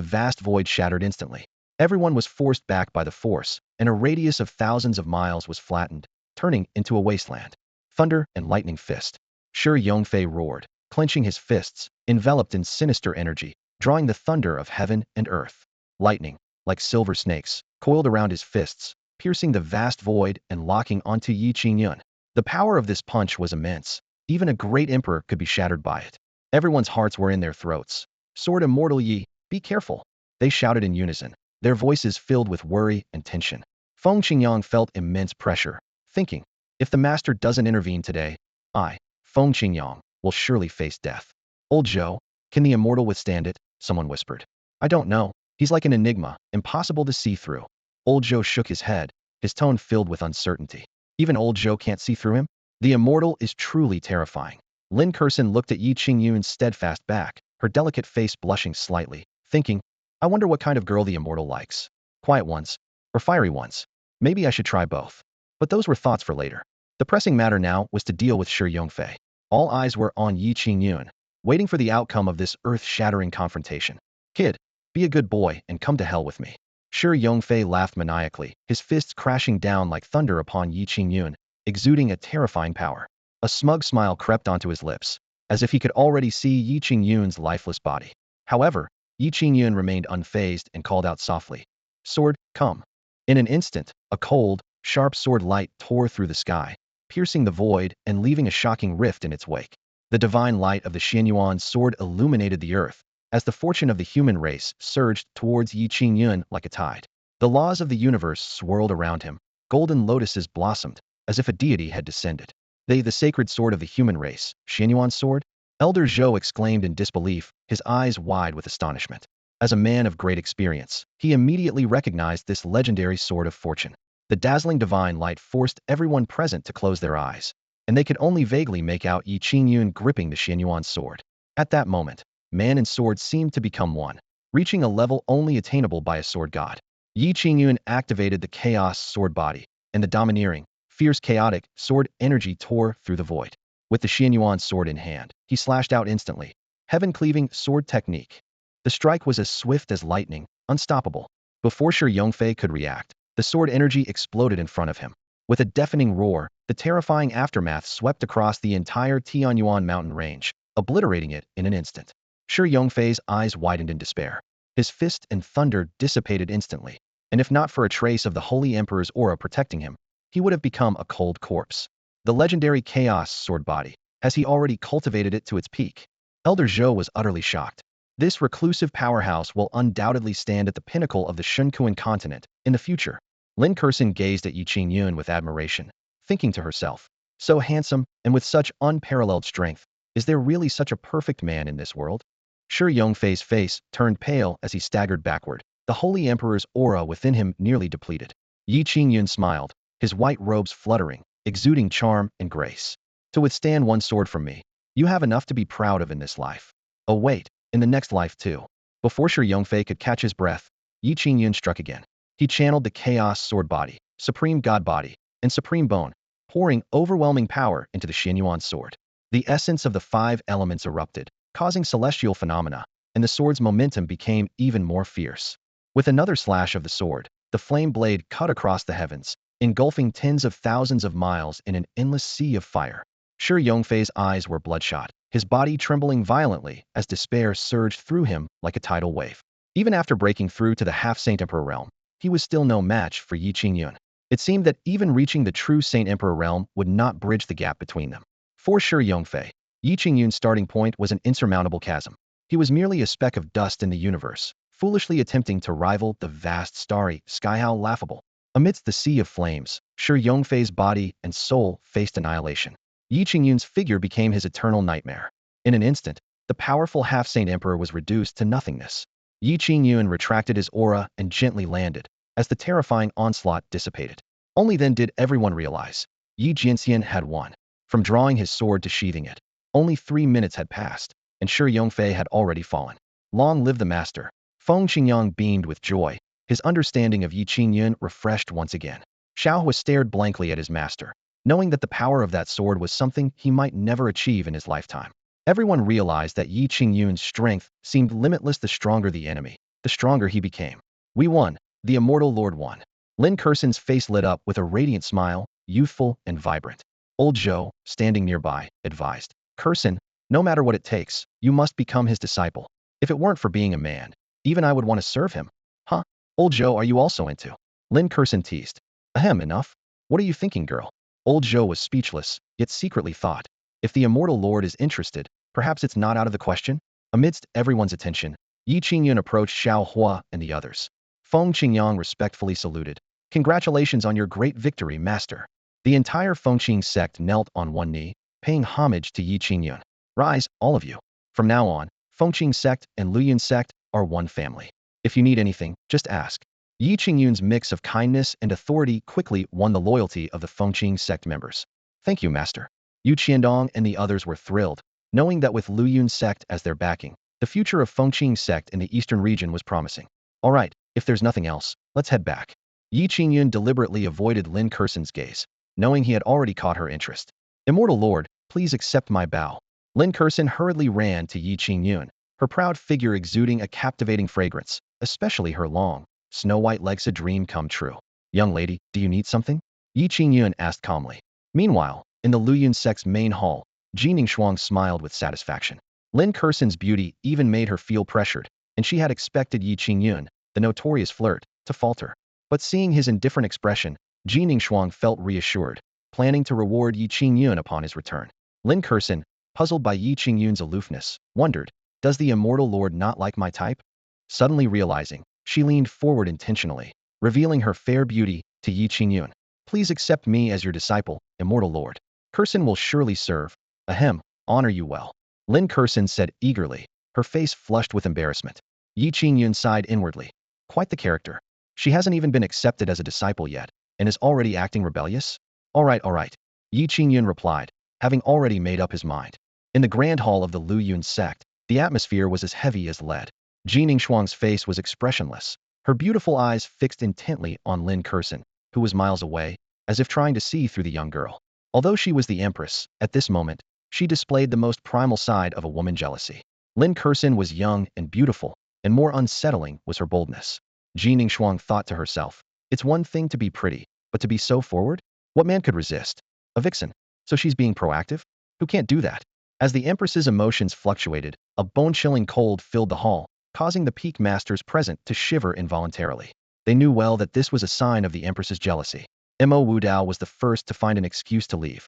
vast void shattered instantly. Everyone was forced back by the force, and a radius of thousands of miles was flattened, turning into a wasteland. Thunder and lightning fist. Shi Yongfei roared, clenching his fists, enveloped in sinister energy, drawing the thunder of heaven and earth. Lightning, like silver snakes, coiled around his fists, piercing the vast void and locking onto Ye Qingyun. The power of this punch was immense. Even a great emperor could be shattered by it. Everyone's hearts were in their throats. "Sword Immortal Yi, be careful!" They shouted in unison, their voices filled with worry and tension. Feng Qingyang felt immense pressure, thinking, if the master doesn't intervene today, Feng Qingyang, will surely face death. "Old Zhou, can the immortal withstand it?" someone whispered. "I don't know. He's like an enigma, impossible to see through." Old Zhou shook his head, his tone filled with uncertainty. "Even Old Zhou can't see through him? The immortal is truly terrifying." Lin Kurson looked at Ye Qingyun's steadfast back, her delicate face blushing slightly, thinking, I wonder what kind of girl the immortal likes. Quiet ones, or fiery ones. Maybe I should try both. But those were thoughts for later. The pressing matter now was to deal with Shi Yongfei. All eyes were on Ye Qingyun, waiting for the outcome of this earth-shattering confrontation. "Kid, be a good boy and come to hell with me." Shi Yongfei laughed maniacally, his fists crashing down like thunder upon Ye Qingyun, exuding a terrifying power. A smug smile crept onto his lips. as if he could already see Ye Qingyun's lifeless body. However, Ye Qingyun remained unfazed and called out softly, "Sword, come." In an instant, a cold, sharp sword light tore through the sky, piercing the void and leaving a shocking rift in its wake. The divine light of the Xuanyuan sword illuminated the earth, as the fortune of the human race surged towards Ye Qingyun like a tide. The laws of the universe swirled around him, golden lotuses blossomed, as if a deity had descended. The sacred sword of the human race, Xuanyuan's sword? Elder Zhou exclaimed in disbelief, his eyes wide with astonishment. As a man of great experience, he immediately recognized this legendary sword of fortune. The dazzling divine light forced everyone present to close their eyes, and they could only vaguely make out Ye Qingyun gripping the Xuanyuan sword. At that moment, man and sword seemed to become one, reaching a level only attainable by a sword god. Ye Qingyun activated the chaos sword body, and the domineering, fierce chaotic sword energy tore through the void. With the Xuanyuan sword in hand, he slashed out instantly. Heaven-cleaving sword technique. The strike was as swift as lightning, unstoppable. Before Shi Yongfei could react, the sword energy exploded in front of him. With a deafening roar, the terrifying aftermath swept across the entire Tianyuan mountain range, obliterating it in an instant. Shi Yongfei's eyes widened in despair. His fist and thunder dissipated instantly, and if not for a trace of the Holy Emperor's aura protecting him, he would have become a cold corpse. The legendary Chaos sword body, has he already cultivated it to its peak? Elder Zhou was utterly shocked. This reclusive powerhouse will undoubtedly stand at the pinnacle of the Shunkuan continent in the future. Lin Kursin gazed at Ye Qingyun with admiration, thinking to herself, so handsome and with such unparalleled strength, is there really such a perfect man in this world? Shi Yongfei's face turned pale as he staggered backward, the Holy Emperor's aura within him nearly depleted. Ye Qingyun smiled, his white robes fluttering, exuding charm and grace. To withstand one sword from me, you have enough to be proud of in this life. Oh wait, in the next life too. Before Shi Yongfei could catch his breath, Ye Qingyun struck again. He channeled the Chaos sword body, Supreme God body, and Supreme Bone, pouring overwhelming power into the Xuanyuan sword. The essence of the 5 elements erupted, causing celestial phenomena, and the sword's momentum became even more fierce. With another slash of the sword, the flame blade cut across the heavens, engulfing tens of thousands of miles in an endless sea of fire. Shi Yongfei's eyes were bloodshot, his body trembling violently as despair surged through him like a tidal wave. Even after breaking through to the half-Saint Emperor realm, he was still no match for Ye Qingyun. It seemed that even reaching the true Saint Emperor realm would not bridge the gap between them. For Shi Yongfei, Ye Qingyun's starting point was an insurmountable chasm. He was merely a speck of dust in the universe, foolishly attempting to rival the vast starry sky. How laughable. Amidst the sea of flames, Shi Yongfei's body and soul faced annihilation. Ye Qingyun's figure became his eternal nightmare. In an instant, the powerful half-Saint Emperor was reduced to nothingness. Ye Qingyun retracted his aura and gently landed, as the terrifying onslaught dissipated. Only then did everyone realize, Ye Qingyun had won. From drawing his sword to sheathing it, only 3 minutes had passed, and Shi Yongfei had already fallen. Long live the master. Feng Qingyang beamed with joy, his understanding of Ye Qingyun refreshed once again. Shao Hua stared blankly at his master, knowing that the power of that sword was something he might never achieve in his lifetime. Everyone realized that Ye Qingyun's strength seemed limitless. The stronger the enemy, the stronger he became. We won. The Immortal Lord won. Lin Kursin's face lit up with a radiant smile, youthful and vibrant. Old Zhou, standing nearby, advised, Kursin, no matter what it takes, you must become his disciple. If it weren't for being a man, even I would want to serve him. Huh? Old Zhou, are you also into? Lin Kursin teased. Ahem, enough. What are you thinking, girl? Old Zhou was speechless, yet secretly thought, if the Immortal Lord is interested, perhaps it's not out of the question? Amidst everyone's attention, Ye Qingyun approached Shao Hua and the others. Feng Qingyang respectfully saluted. Congratulations on your great victory, master. The entire Fengqing sect knelt on one knee, paying homage to Ye Qingyun. Rise, all of you. From now on, Fengqing sect and Luoyun sect are one family. If you need anything, just ask. Ye Qingyun's mix of kindness and authority quickly won the loyalty of the Fengqing sect members. Thank you, master. Yu Qiandong and the others were thrilled, knowing that with Luoyun sect as their backing, the future of Fengqing sect in the eastern region was promising. All right, if there's nothing else, let's head back. Ye Qingyun deliberately avoided Lin Kursin's gaze, knowing he had already caught her interest. Immortal Lord, please accept my bow. Lin Kursin hurriedly ran to Ye Qingyun, her proud figure exuding a captivating fragrance, especially her long, snow-white legs. A dream come true. Young lady, do you need something? Ye Qingyun asked calmly. Meanwhile, in the Luoyun sect's main hall, Jining Shuang smiled with satisfaction. Lin Kursan's beauty even made her feel pressured, and she had expected Ye Qingyun, the notorious flirt, to falter. But seeing his indifferent expression, Jining Shuang felt reassured, planning to reward Ye Qingyun upon his return. Lin Kursan, puzzled by Ye Qingyun's aloofness, wondered, does the immortal lord not like my type? Suddenly realizing, she leaned forward intentionally, revealing her fair beauty to Ye Qingyun. Please accept me as your disciple, immortal lord. Kursan will surely serve. Ahem, honor you well. Lin Kursan said eagerly, her face flushed with embarrassment. Ye Qingyun sighed inwardly. Quite the character. She hasn't even been accepted as a disciple yet, and is already acting rebellious? All right. Ye Qingyun replied, having already made up his mind. In the grand hall of the Lu Yun sect, the atmosphere was as heavy as lead. Jining Shuang's face was expressionless, her beautiful eyes fixed intently on Lin Kursan, who was miles away, as if trying to see through the young girl. Although she was the Empress, at this moment, she displayed the most primal side of a woman jealousy. Lin Kursan was young and beautiful, and more unsettling was her boldness. Jining Shuang thought to herself, it's one thing to be pretty, but to be so forward? What man could resist? A vixen. So she's being proactive? Who can't do that? As the Empress's emotions fluctuated, a bone-chilling cold filled the hall, causing the peak masters present to shiver involuntarily. They knew well that this was a sign of the Empress's jealousy. Mo Wudao was the first to find an excuse to leave.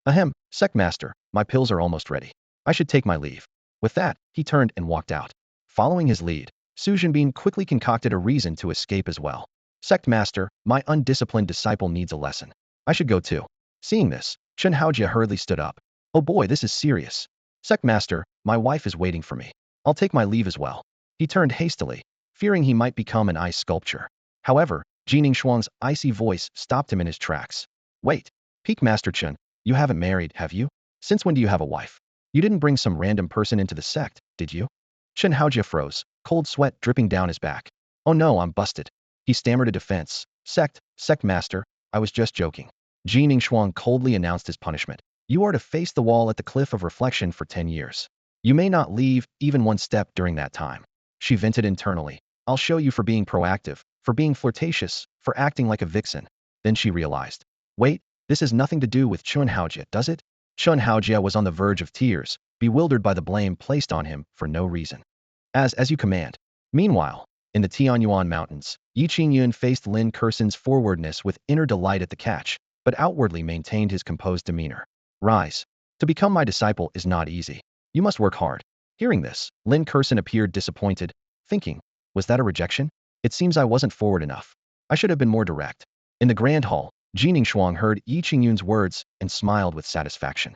Ahem, sect master, my pills are almost ready. I should take my leave. With that, he turned and walked out. Following his lead, Su Zhenbin quickly concocted a reason to escape as well. Sect master, my undisciplined disciple needs a lesson. I should go too. Seeing this, Chen Haojia hurriedly stood up. Oh boy, this is serious. Sect master, my wife is waiting for me. I'll take my leave as well. He turned hastily, fearing he might become an ice sculpture. However, Jining Shuang's icy voice stopped him in his tracks. Wait, Peak Master Chen, you haven't married, have you? Since when do you have a wife? You didn't bring some random person into the sect, did you? Chen Haojia froze, cold sweat dripping down his back. Oh no, I'm busted. He stammered a defense. Sect master, I was just joking. Jining Shuang coldly announced his punishment. You are to face the wall at the cliff of reflection for 10 years. You may not leave even one step during that time. She vented internally. I'll show you for being proactive, for being flirtatious, for acting like a vixen. Then she realized. Wait, this has nothing to do with Chen Haojia, does it? Chen Haojia was on the verge of tears, bewildered by the blame placed on him for no reason. As you command. Meanwhile, in the Xuanyuan mountains, Ye Qingyun faced Lin Kursan's forwardness with inner delight at the catch, but outwardly maintained his composed demeanor. Rise. To become my disciple is not easy. You must work hard. Hearing this, Lin Kursan appeared disappointed, thinking, was that a rejection? It seems I wasn't forward enough. I should have been more direct. In the grand hall, Jining Shuang heard Ye Qingyun's words and smiled with satisfaction.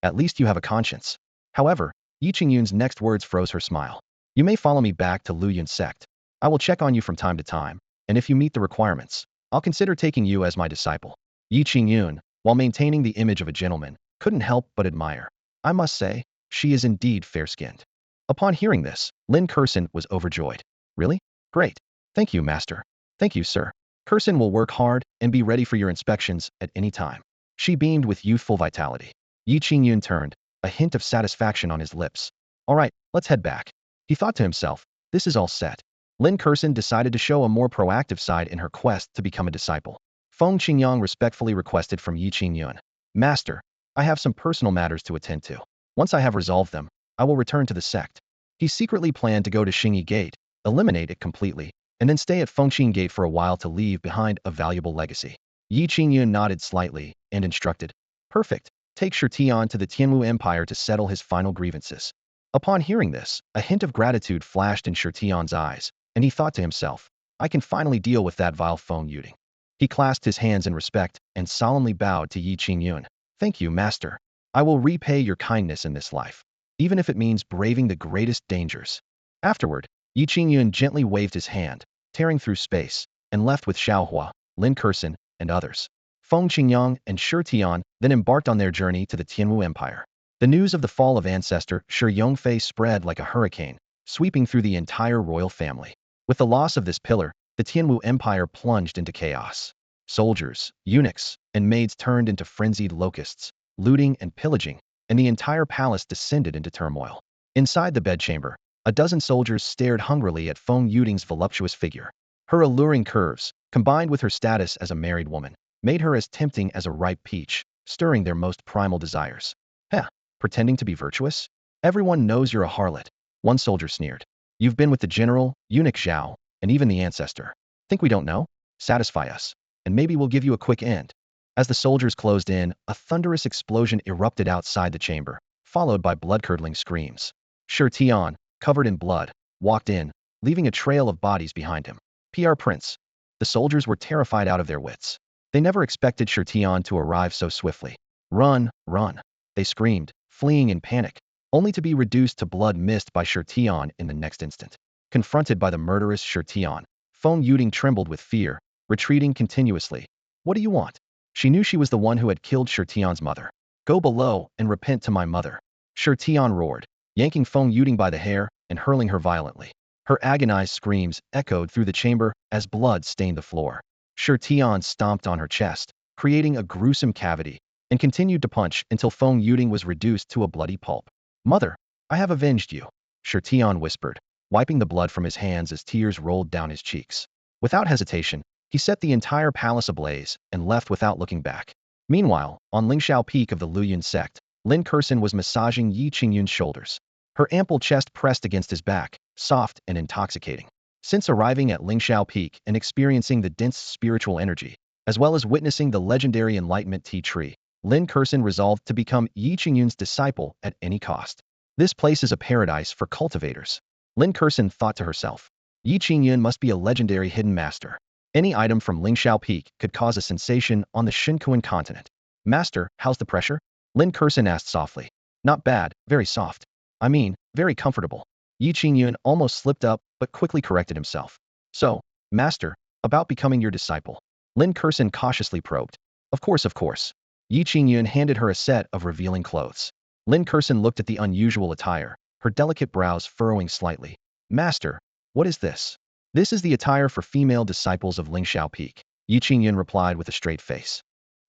At least you have a conscience. However, Ye Qingyun's next words froze her smile. You may follow me back to Lu Yun sect. I will check on you from time to time, and if you meet the requirements, I'll consider taking you as my disciple. Ye Qingyun, while maintaining the image of a gentleman, couldn't help but admire. I must say, she is indeed fair-skinned. Upon hearing this, Lin Kursan was overjoyed. Really? Great. Thank you, master. Thank you, sir. Kursan will work hard and be ready for your inspections at any time. She beamed with youthful vitality. Ye Qingyun turned, a hint of satisfaction on his lips. All right, let's head back. He thought to himself, this is all set. Lin Kursan decided to show a more proactive side in her quest to become a disciple. Feng Qingyang respectfully requested from Ye Qingyun. Master, I have some personal matters to attend to. Once I have resolved them, I will return to the sect. He secretly planned to go to Xingyi Gate, eliminate it completely, and then stay at Fengqin Gate for a while to leave behind a valuable legacy. Ye Qingyun nodded slightly and instructed. Perfect. Take Shirtian to the Tianwu Empire to settle his final grievances. Upon hearing this, a hint of gratitude flashed in Shirtian's eyes, and he thought to himself, I can finally deal with that vile Feng Yuding. He clasped his hands in respect and solemnly bowed to Ye Qingyun. Thank you, master. I will repay your kindness in this life, even if it means braving the greatest dangers. Afterward, Ye Qingyun gently waved his hand, tearing through space, and left with Shao Hua, Lin Kursan, and others. Feng Qingyang and Shi Tian then embarked on their journey to the Tianwu Empire. The news of the fall of ancestor Shi Yongfei spread like a hurricane, sweeping through the entire royal family. With the loss of this pillar, the Tianwu Empire plunged into chaos. Soldiers, eunuchs, and maids turned into frenzied locusts, looting and pillaging, and the entire palace descended into turmoil. Inside the bedchamber, a dozen soldiers stared hungrily at Feng Yuding's voluptuous figure. Her alluring curves, combined with her status as a married woman, made her as tempting as a ripe peach, stirring their most primal desires. Heh, Pretending to be virtuous? Everyone knows you're a harlot. One soldier sneered. You've been with the general, eunuch Zhao, and even the ancestor. Think we don't know? Satisfy us, and maybe we'll give you a quick end. As the soldiers closed in, a thunderous explosion erupted outside the chamber, followed by blood-curdling screams. Tian, covered in blood, walked in, leaving a trail of bodies behind him. PR Prince. The soldiers were terrified out of their wits. They never expected Tian to arrive so swiftly. Run, run, they screamed, fleeing in panic, only to be reduced to blood mist by Tian in the next instant. Confronted by the murderous Tian, Feng Yuding trembled with fear, retreating continuously. What do you want? She knew she was the one who had killed Tian's mother. Go below and repent to my mother. Tian roared, yanking Feng Yuding by the hair and hurling her violently. Her agonized screams echoed through the chamber as blood stained the floor. Tian stomped on her chest, creating a gruesome cavity, and continued to punch until Feng Yuding was reduced to a bloody pulp. Mother, I have avenged you, Tian whispered, wiping the blood from his hands as tears rolled down his cheeks. Without hesitation, he set the entire palace ablaze and left without looking back. Meanwhile, on Lingxiao Peak of the Luyun sect, Lin Kursin was massaging Ye Qingyun's shoulders. Her ample chest pressed against his back, soft and intoxicating. Since arriving at Lingxiao Peak and experiencing the dense spiritual energy, as well as witnessing the legendary enlightenment tea tree, Lin Kursin resolved to become Ye Qingyun's disciple at any cost. This place is a paradise for cultivators. Lin Kursin thought to herself. Ye Qingyun must be a legendary hidden master. Any item from Lingxiao Peak could cause a sensation on the Xinkuan continent. Master, how's the pressure? Lin Kursin asked softly. Not bad, very soft. I mean, very comfortable. Ye Qingyun almost slipped up, but quickly corrected himself. So, Master, about becoming your disciple. Lin Kursin cautiously probed. Of course, of course. Ye Qingyun handed her a set of revealing clothes. Lin Kursin looked at the unusual attire, her delicate brows furrowing slightly. Master, what is this? This is the attire for female disciples of Lingxiao Peak, Ye Qingyun replied with a straight face.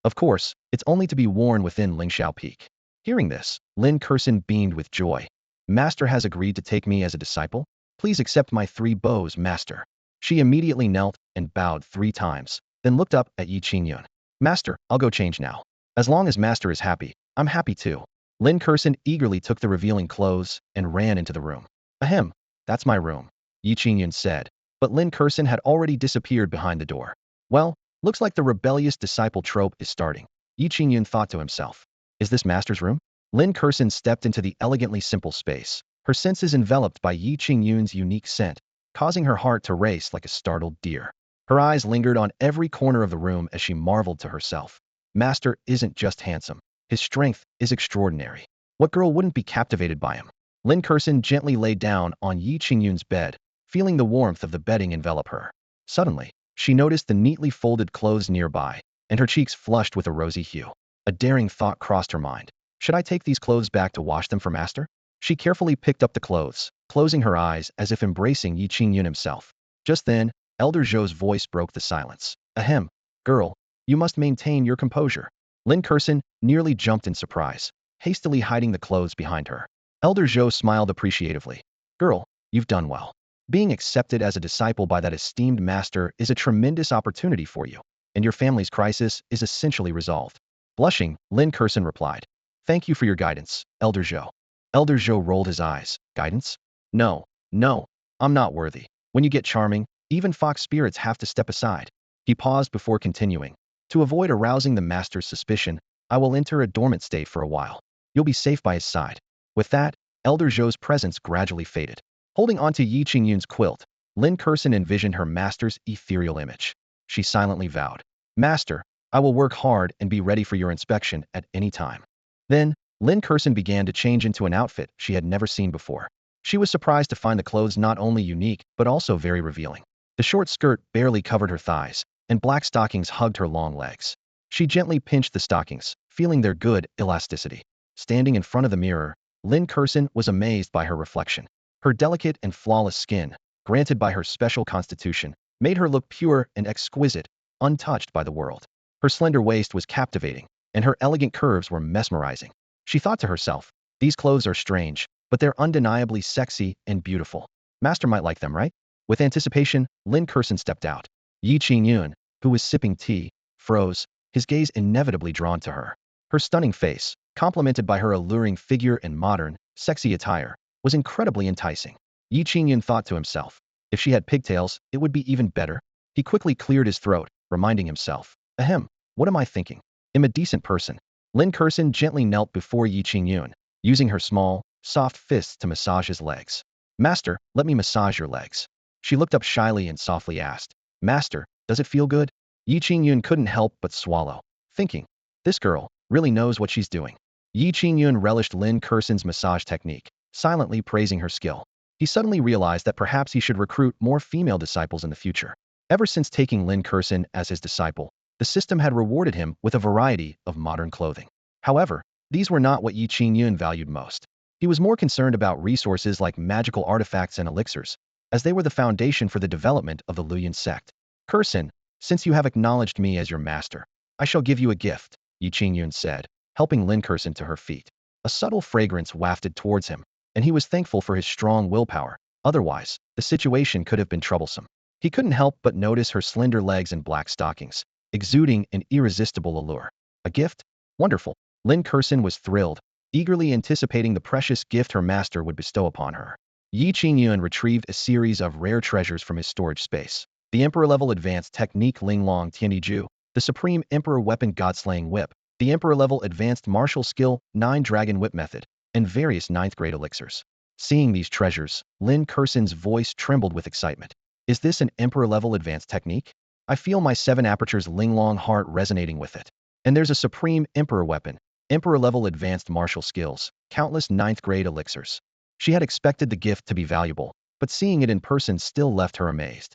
Of course, it's only to be worn within Lingxiao Peak. Hearing this, Lin Kursin beamed with joy. Master has agreed to take me as a disciple? Please accept my 3 bows, Master. She immediately knelt and bowed 3 times, then looked up at Ye Qingyun. Master, I'll go change now. As long as Master is happy, I'm happy too. Lin Kursin eagerly took the revealing clothes and ran into the room. Ahem, that's my room, Ye Qingyun said, but Lin Kursin had already disappeared behind the door. Well, looks like the rebellious disciple trope is starting, Ye Qingyun thought to himself. Is this Master's room? Lin Kursin stepped into the elegantly simple space, her senses enveloped by Ye Qingyun's unique scent, causing her heart to race like a startled deer. Her eyes lingered on every corner of the room as she marveled to herself. Master isn't just handsome. His strength is extraordinary. What girl wouldn't be captivated by him? Lin Kursin gently lay down on Ye Qingyun's bed, feeling the warmth of the bedding envelop her. Suddenly, she noticed the neatly folded clothes nearby, and her cheeks flushed with a rosy hue. A daring thought crossed her mind. Should I take these clothes back to wash them for Master? She carefully picked up the clothes, closing her eyes as if embracing Ye Qingyun himself. Just then, Elder Zhou's voice broke the silence. Ahem, girl, you must maintain your composure. Lin Kursin nearly jumped in surprise, hastily hiding the clothes behind her. Elder Zhou smiled appreciatively. Girl, you've done well. Being accepted as a disciple by that esteemed master is a tremendous opportunity for you, and your family's crisis is essentially resolved. Blushing, Lin Kursin replied. Thank you for your guidance, Elder Zhou. Elder Zhou rolled his eyes. Guidance? No, no, I'm not worthy. When you get charming, even fox spirits have to step aside. He paused before continuing. To avoid arousing the master's suspicion, I will enter a dormant state for a while. You'll be safe by his side. With that, Elder Zhou's presence gradually faded. Holding onto Ye Qingyun's quilt, Lin Kursin envisioned her master's ethereal image. She silently vowed, Master, I will work hard and be ready for your inspection at any time. Then, Lin Kursin began to change into an outfit she had never seen before. She was surprised to find the clothes not only unique, but also very revealing. The short skirt barely covered her thighs, and black stockings hugged her long legs. She gently pinched the stockings, feeling their good elasticity. Standing in front of the mirror, Lin Kursin was amazed by her reflection. Her delicate and flawless skin, granted by her special constitution, made her look pure and exquisite, untouched by the world. Her slender waist was captivating, and her elegant curves were mesmerizing. She thought to herself, these clothes are strange, but they're undeniably sexy and beautiful. Master might like them, right? With anticipation, Lin Kursin stepped out. Ye Qingyun, who was sipping tea, froze, his gaze inevitably drawn to her. Her stunning face, complemented by her alluring figure and modern, sexy attire, was incredibly enticing. Ye Qingyun thought to himself, if she had pigtails, it would be even better. He quickly cleared his throat, reminding himself, ahem, what am I thinking? I'm a decent person. Lin Kurson gently knelt before Ye Qingyun, using her small, soft fists to massage his legs. Master, let me massage your legs. She looked up shyly and softly asked, Master, does it feel good? Ye Qingyun couldn't help but swallow, thinking, this girl really knows what she's doing. Ye Qingyun relished Lin Kurson's massage technique, silently praising her skill. He suddenly realized that perhaps he should recruit more female disciples in the future. Ever since taking Lin Kurson as his disciple, the system had rewarded him with a variety of modern clothing. However, these were not what Ye Qingyun valued most. He was more concerned about resources like magical artifacts and elixirs, as they were the foundation for the development of the Luoyuan sect. Kurson, since you have acknowledged me as your master, I shall give you a gift, Ye Qingyun said, helping Lin Kurson to her feet. A subtle fragrance wafted towards him, and he was thankful for his strong willpower. Otherwise, the situation could have been troublesome. He couldn't help but notice her slender legs and black stockings, exuding an irresistible allure. A gift? Wonderful. Lin Kurson was thrilled, eagerly anticipating the precious gift her master would bestow upon her. Ye Qingyun retrieved a series of rare treasures from his storage space. The Emperor-level advanced technique Linglong Tianiju, the Supreme Emperor weapon God-slaying whip, the Emperor-level advanced martial skill 9 Dragon Whip method, and various 9th-grade elixirs. Seeing these treasures, Lin Kurson's voice trembled with excitement. Is this an Emperor-level advanced technique? I feel my 7 apertures Linglong heart resonating with it. And there's a Supreme Emperor weapon, Emperor-level advanced martial skills, countless 9th-grade elixirs. She had expected the gift to be valuable, but seeing it in person still left her amazed.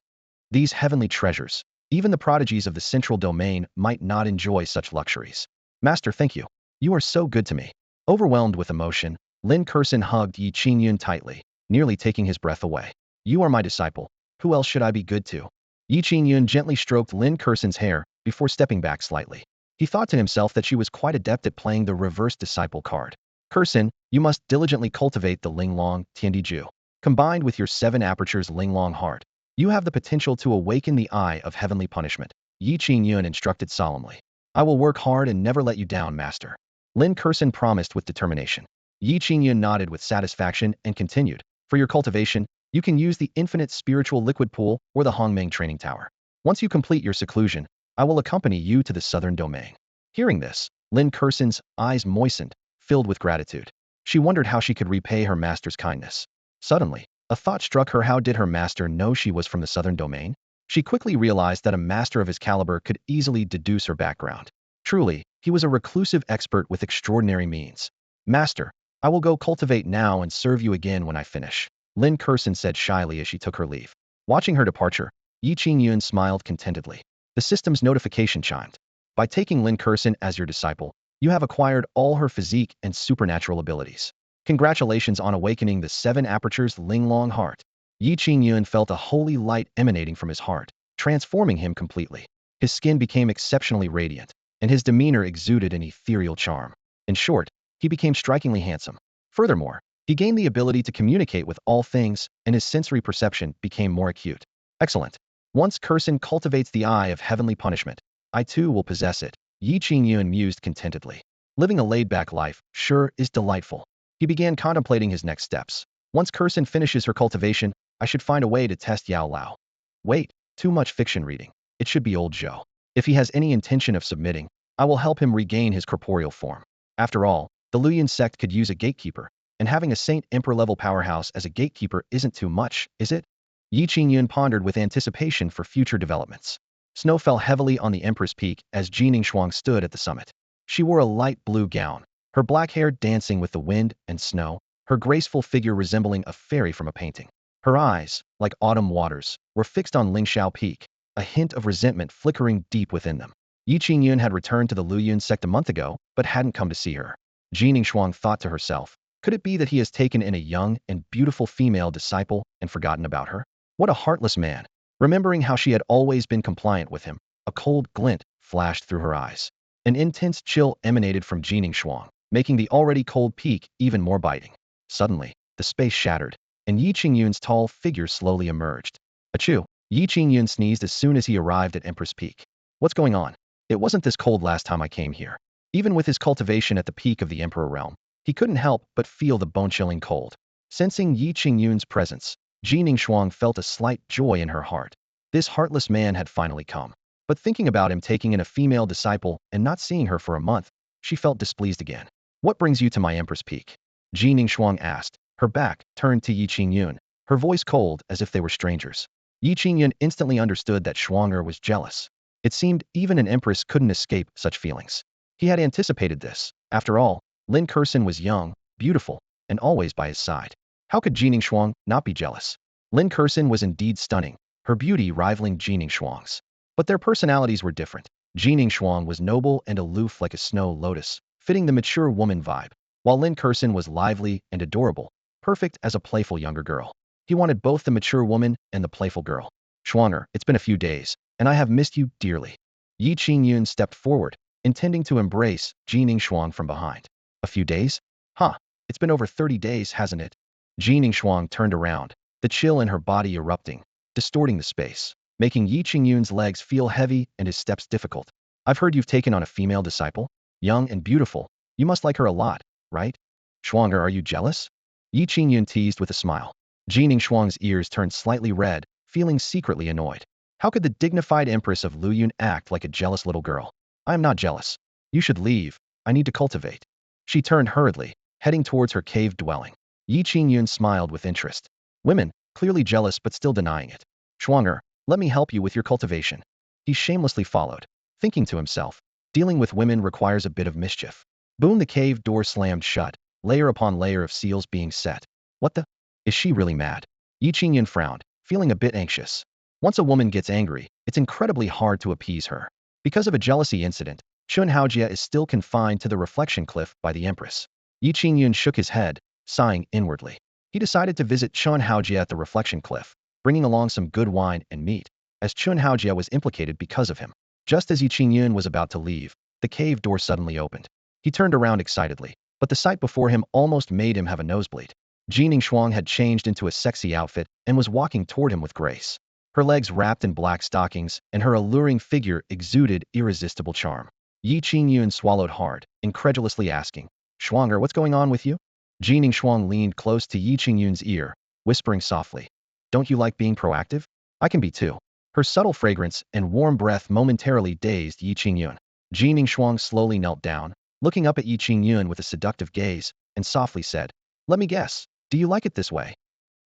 These heavenly treasures, even the prodigies of the central domain might not enjoy such luxuries. Master, thank you. You are so good to me. Overwhelmed with emotion, Lin Kurson hugged Ye Qingyun tightly, nearly taking his breath away. You are my disciple. Who else should I be good to? Ye Qingyun gently stroked Lin Kurson's hair before stepping back slightly. He thought to himself that she was quite adept at playing the reverse disciple card. Kurson, you must diligently cultivate the Linglong Tianiju. Combined with your 7 apertures Linglong heart, you have the potential to awaken the eye of heavenly punishment. Ye Qingyun instructed solemnly. I will work hard and never let you down, master. Lin Kurson promised with determination. Ye Qingyun nodded with satisfaction and continued. For your cultivation, you can use the infinite spiritual liquid pool or the Hongmeng training tower. Once you complete your seclusion, I will accompany you to the southern domain. Hearing this, Lin Kurson's eyes moistened, filled with gratitude. She wondered how she could repay her master's kindness. Suddenly, a thought struck her. How did her master know she was from the southern domain? She quickly realized that a master of his caliber could easily deduce her background. Truly, he was a reclusive expert with extraordinary means. Master, I will go cultivate now and serve you again when I finish, Lin Kurson said shyly as she took her leave. Watching her departure, Ye Qingyun smiled contentedly. The system's notification chimed. By taking Lin Kurson as your disciple, you have acquired all her physique and supernatural abilities. Congratulations on awakening the 7 apertures Linglong heart. Ye Qingyun felt a holy light emanating from his heart, transforming him completely. His skin became exceptionally radiant, and his demeanor exuded an ethereal charm. In short, he became strikingly handsome. Furthermore, he gained the ability to communicate with all things, and his sensory perception became more acute. Excellent. Once Kurson cultivates the eye of heavenly punishment, I too will possess it, Ye Qingyun mused contentedly. Living a laid-back life sure is delightful. He began contemplating his next steps. Once Kurson finishes her cultivation, I should find a way to test Yao Lao. Wait, too much fiction reading. It should be old Zhou. If he has any intention of submitting, I will help him regain his corporeal form. After all, the Luoyuan sect could use a gatekeeper, and having a Saint Emperor-level powerhouse as a gatekeeper isn't too much, is it? Ye Qingyun pondered with anticipation for future developments. Snow fell heavily on the Empress Peak as Jiningshuang stood at the summit. She wore a light blue gown, her black hair dancing with the wind and snow, her graceful figure resembling a fairy from a painting. Her eyes, like autumn waters, were fixed on Lingshao Peak, a hint of resentment flickering deep within them. Ye Qingyun had returned to the Luoyuan sect a month ago, but hadn't come to see her. Jiningshuang thought to herself, could it be that he has taken in a young and beautiful female disciple and forgotten about her? What a heartless man. Remembering how she had always been compliant with him, a cold glint flashed through her eyes. An intense chill emanated from Jiningshuang, making the already cold peak even more biting. Suddenly, the space shattered, and Ye Qingyun's tall figure slowly emerged. Achoo! Ye Qingyun sneezed as soon as he arrived at Empress Peak. What's going on? It wasn't this cold last time I came here. Even with his cultivation at the peak of the Emperor realm, he couldn't help but feel the bone-chilling cold. Sensing Ye Qingyun's presence, Ji Ningxuang felt a slight joy in her heart. This heartless man had finally come. But thinking about him taking in a female disciple and not seeing her for a month, she felt displeased again. What brings you to my Empress Peak? Ji Ningxuang asked, her back turned to Ye Qingyun, her voice cold as if they were strangers. Ye Qingyun instantly understood that Xuanyuan was jealous. It seemed even an empress couldn't escape such feelings. He had anticipated this. After all, Lin Kursin was young, beautiful, and always by his side. How could Ji Ningxuang not be jealous? Lin Kursin was indeed stunning, her beauty rivaling Ji Ningxuang's. But their personalities were different. Ji Ningxuang was noble and aloof like a snow lotus, fitting the mature woman vibe, while Lin Kursin was lively and adorable, perfect as a playful younger girl. He wanted both the mature woman and the playful girl. Xuanyuan, it's been a few days, and I have missed you dearly. Ye Qingyun stepped forward, intending to embrace Ji Ningxuang from behind. A few days? Huh, it's been over 30 days, hasn't it? Ji Ningxuang turned around, the chill in her body erupting, distorting the space, making Ye Qingyun's legs feel heavy and his steps difficult. I've heard you've taken on a female disciple? Young and beautiful. You must like her a lot, right? Xuanyuan, are you jealous? Ye Qingyun teased with a smile. Ji Ningxuang's ears turned slightly red, feeling secretly annoyed. How could the dignified Empress of Luyun act like a jealous little girl? I am not jealous. You should leave. I need to cultivate. She turned hurriedly, heading towards her cave dwelling. Ye Qingyun smiled with interest. Women, clearly jealous but still denying it. Xuanyuan, let me help you with your cultivation. He shamelessly followed, thinking to himself, dealing with women requires a bit of mischief. Boom, the cave door slammed shut, layer upon layer of seals being set. What the? Is she really mad? Ye Qingyun frowned, feeling a bit anxious. Once a woman gets angry, it's incredibly hard to appease her. Because of a jealousy incident, Xuanyuan is still confined to the reflection cliff by the Empress. Ye Qingyun shook his head, sighing inwardly. He decided to visit Xuanyuan at the reflection cliff, bringing along some good wine and meat, as Xuanyuan was implicated because of him. Just as Ye Qingyun was about to leave, the cave door suddenly opened. He turned around excitedly, but the sight before him almost made him have a nosebleed. Ji Ningxuang had changed into a sexy outfit and was walking toward him with grace. Her legs wrapped in black stockings, and her alluring figure exuded irresistible charm. Ye Qingyun swallowed hard, incredulously asking, Xuanyuan, what's going on with you? Ji Ningxuang leaned close to Ye Qingyun's ear, whispering softly, don't you like being proactive? I can be too. Her subtle fragrance and warm breath momentarily dazed Ye Qingyun. Ji Ningxuang slowly knelt down, looking up at Ye Qingyun with a seductive gaze, and softly said, let me guess, do you like it this way?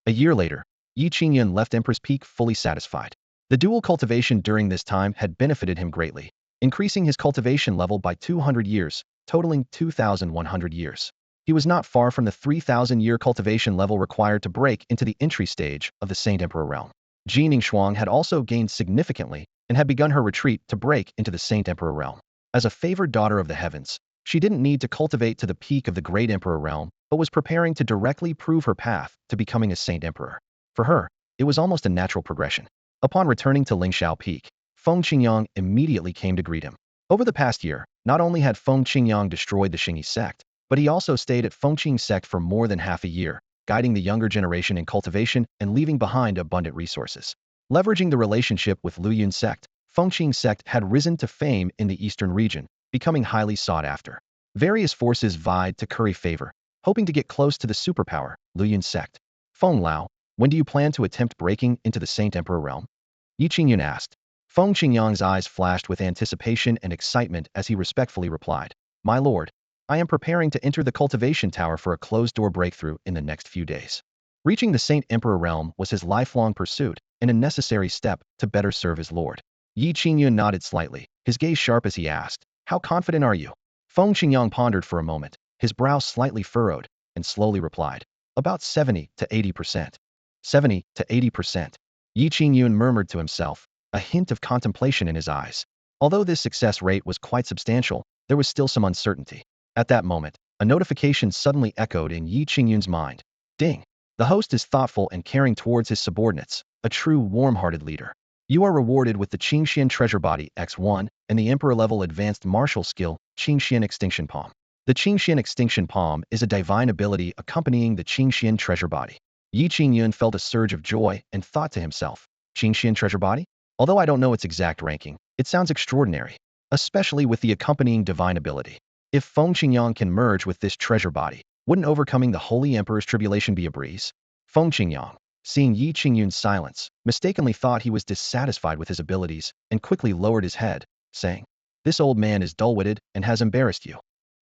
A year later, Ye Qingyun left Empress Peak fully satisfied. The dual cultivation during this time had benefited him greatly, increasing his cultivation level by 200 years, totaling 2,100 years. He was not far from the 3,000-year cultivation level required to break into the entry stage of the Saint Emperor realm. Ji Ningxuang had also gained significantly and had begun her retreat to break into the Saint Emperor realm. As a favored daughter of the heavens, she didn't need to cultivate to the peak of the Great Emperor realm, but was preparing to directly prove her path to becoming a Saint Emperor. For her, it was almost a natural progression. Upon returning to Lingxiao Peak, Feng Qingyang immediately came to greet him. Over the past year, not only had Feng Qingyang destroyed the Xingyi sect, but he also stayed at Fengqing sect for more than half a year, guiding the younger generation in cultivation and leaving behind abundant resources. Leveraging the relationship with Luyun sect, Fengqing sect had risen to fame in the eastern region, becoming highly sought after. Various forces vied to curry favor, hoping to get close to the superpower, Luyun sect. Feng Lao, when do you plan to attempt breaking into the Saint Emperor realm? Ye Qingyun asked. Feng Qingyang's eyes flashed with anticipation and excitement as he respectfully replied, my lord, I am preparing to enter the cultivation tower for a closed-door breakthrough in the next few days. Reaching the Saint Emperor realm was his lifelong pursuit and a necessary step to better serve his lord. Ye Qingyun nodded slightly, his gaze sharp as he asked, how confident are you? Feng Qingyang pondered for a moment, his brow slightly furrowed, and slowly replied, about 70 to 80%. 70 to 80%. Ye Qingyun murmured to himself, a hint of contemplation in his eyes. Although this success rate was quite substantial, there was still some uncertainty. At that moment, a notification suddenly echoed in Ye Qingyun's mind. Ding! The host is thoughtful and caring towards his subordinates, a true warm-hearted leader. You are rewarded with the Qingxian Treasure Body X1 and the Emperor-level advanced martial skill, Qingxian Extinction Palm. The Qingxian Extinction Palm is a divine ability accompanying the Qingxian Treasure Body. Ye Qingyun felt a surge of joy and thought to himself, Qingxian Treasure Body? Although I don't know its exact ranking, it sounds extraordinary, especially with the accompanying divine ability. If Feng Qingyang can merge with this treasure body, wouldn't overcoming the Holy Emperor's tribulation be a breeze? Feng Qingyang, seeing Ye Qingyun's silence, mistakenly thought he was dissatisfied with his abilities and quickly lowered his head, saying, "This old man is dull-witted and has embarrassed you."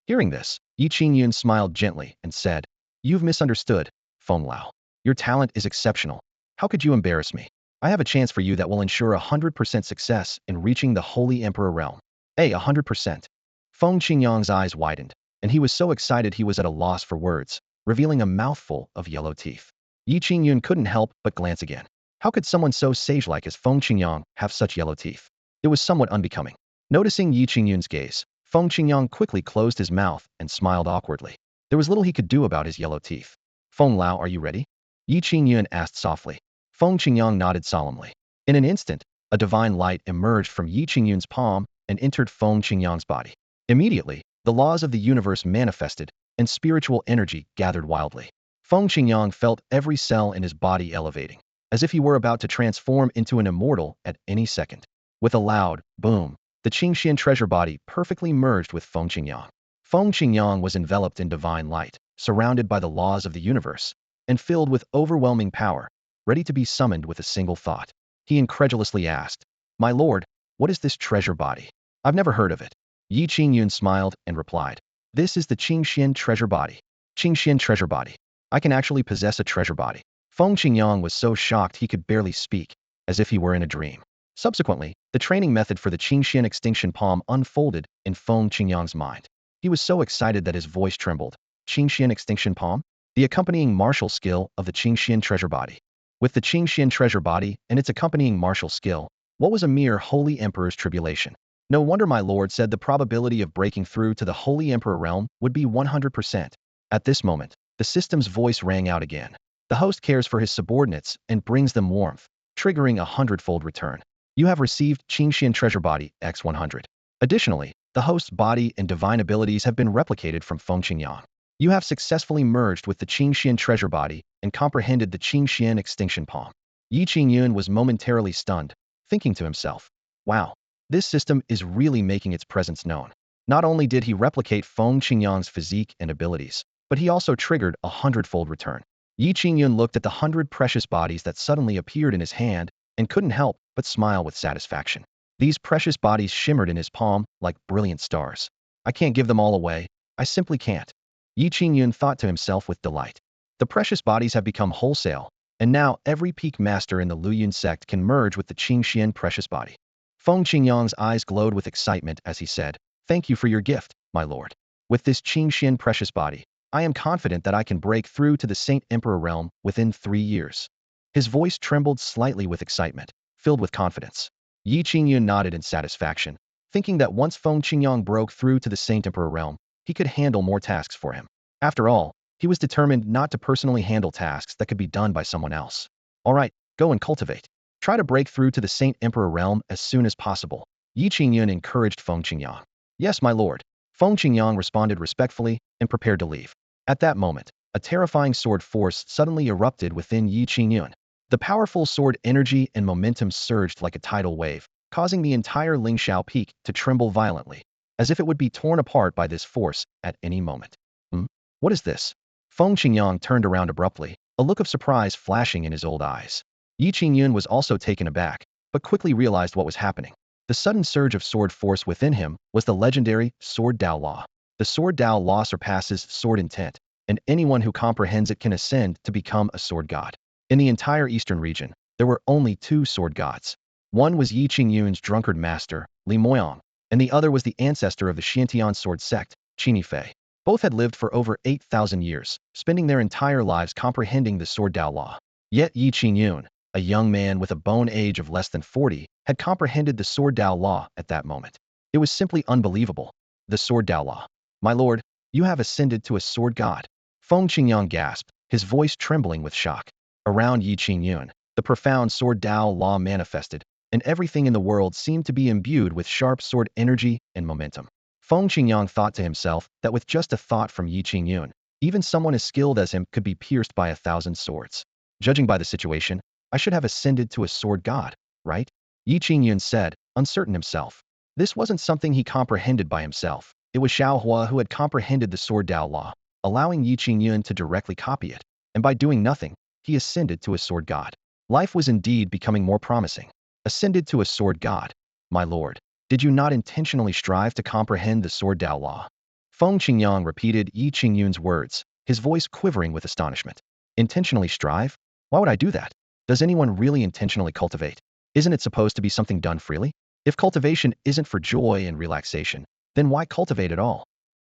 Hearing this, Ye Qingyun smiled gently and said, "You've misunderstood, Feng Lao. Your talent is exceptional. How could you embarrass me? I have a chance for you that will ensure 100% success in reaching the Holy Emperor realm." 100%. Feng Qingyang's eyes widened, and he was so excited he was at a loss for words, revealing a mouthful of yellow teeth. Ye Qingyun couldn't help but glance again. How could someone so sage-like as Feng Qingyang have such yellow teeth? It was somewhat unbecoming. Noticing Ye Qingyun's gaze, Feng Qingyang quickly closed his mouth and smiled awkwardly. There was little he could do about his yellow teeth. "Feng Lao, are you ready?" Ye Qingyun asked softly. Feng Qingyang nodded solemnly. In an instant, a divine light emerged from Ye Qingyun's palm and entered Feng Qingyang's body. Immediately, the laws of the universe manifested, and spiritual energy gathered wildly. Feng Qingyang felt every cell in his body elevating, as if he were about to transform into an immortal at any second. With a loud boom, the Qingxian treasure body perfectly merged with Feng Qingyang. Feng Qingyang was enveloped in divine light, surrounded by the laws of the universe, and filled with overwhelming power, ready to be summoned with a single thought. He incredulously asked, "My lord, what is this treasure body? I've never heard of it." Ye Qingyun smiled and replied, "This is the Qingxian treasure body." Qingxian treasure body. I can actually possess a treasure body. Feng Qingyang was so shocked he could barely speak, as if he were in a dream. Subsequently, the training method for the Qingxian extinction palm unfolded in Feng Qingyang's mind. He was so excited that his voice trembled. Qingxian extinction palm? The accompanying martial skill of the Qingxian treasure body. With the Qingxian treasure body and its accompanying martial skill, what was a mere Holy Emperor's tribulation? No wonder my lord said the probability of breaking through to the Holy Emperor realm would be 100%. At this moment, the system's voice rang out again. The host cares for his subordinates and brings them warmth, triggering a hundredfold return. You have received Qingxian treasure body X100. Additionally, the host's body and divine abilities have been replicated from Feng Qingyang. You have successfully merged with the Qingxian treasure body and comprehended the Qingxian extinction palm. Ye Qingyun was momentarily stunned, thinking to himself, "Wow, this system is really making its presence known." Not only did he replicate Feng Qingyang's physique and abilities, but he also triggered a hundredfold return. Ye Qingyun looked at the 100 precious bodies that suddenly appeared in his hand and couldn't help but smile with satisfaction. These precious bodies shimmered in his palm like brilliant stars. "I can't give them all away. I simply can't." Ye Qingyun thought to himself with delight. The precious bodies have become wholesale, and now every peak master in the Luyun sect can merge with the Qingxian precious body. Feng Qingyang's eyes glowed with excitement as he said, "Thank you for your gift, my lord. With this Qingxian precious body, I am confident that I can break through to the Saint Emperor realm within 3 years." His voice trembled slightly with excitement, filled with confidence. Ye Qingyun nodded in satisfaction, thinking that once Feng Qingyang broke through to the Saint Emperor realm, he could handle more tasks for him. After all, he was determined not to personally handle tasks that could be done by someone else. "All right, go and cultivate. Try to break through to the Saint Emperor realm as soon as possible." Ye Qingyun encouraged Feng Qingyang. "Yes, my lord." Feng Qingyang responded respectfully and prepared to leave. At that moment, a terrifying sword force suddenly erupted within Ye Qingyun. The powerful sword energy and momentum surged like a tidal wave, causing the entire Lingshao Peak to tremble violently, as if it would be torn apart by this force at any moment. What is this?" Feng Qingyang turned around abruptly, a look of surprise flashing in his old eyes. Ye Qingyun was also taken aback, but quickly realized what was happening. The sudden surge of sword force within him was the legendary Sword Dao Law. The Sword Dao Law surpasses sword intent, and anyone who comprehends it can ascend to become a sword god. In the entire eastern region, there were only 2 sword gods. One was Ye Qingyun's drunkard master, Li Moyang, and the other was the ancestor of the Xiantian sword sect, Qini Fei. Both had lived for over 8,000 years, spending their entire lives comprehending the Sword Dao Law. Yet Ye Qingyun, a young man with a bone age of less than 40, had comprehended the Sword Dao Law at that moment. It was simply unbelievable. The Sword Dao Law. "My lord, you have ascended to a sword god." Feng Qingyang gasped, his voice trembling with shock. Around Ye Qingyun, the profound Sword Dao Law manifested, and everything in the world seemed to be imbued with sharp sword energy and momentum. Feng Qingyang thought to himself that with just a thought from Ye Qingyun, even someone as skilled as him could be pierced by 1,000 swords. Judging by the situation, I should have ascended to a sword god, right? Ye Qingyun said, uncertain himself. This wasn't something he comprehended by himself. It was Shao Hua who had comprehended the sword Dao law, allowing Ye Qingyun to directly copy it, and by doing nothing, he ascended to a sword god. Life was indeed becoming more promising. Ascended to a sword god. My lord, did you not intentionally strive to comprehend the sword Dao law? Feng Qingyang repeated Ye Qingyun's words, his voice quivering with astonishment. Intentionally strive? Why would I do that? Does anyone really intentionally cultivate? Isn't it supposed to be something done freely? If cultivation isn't for joy and relaxation, then why cultivate at all?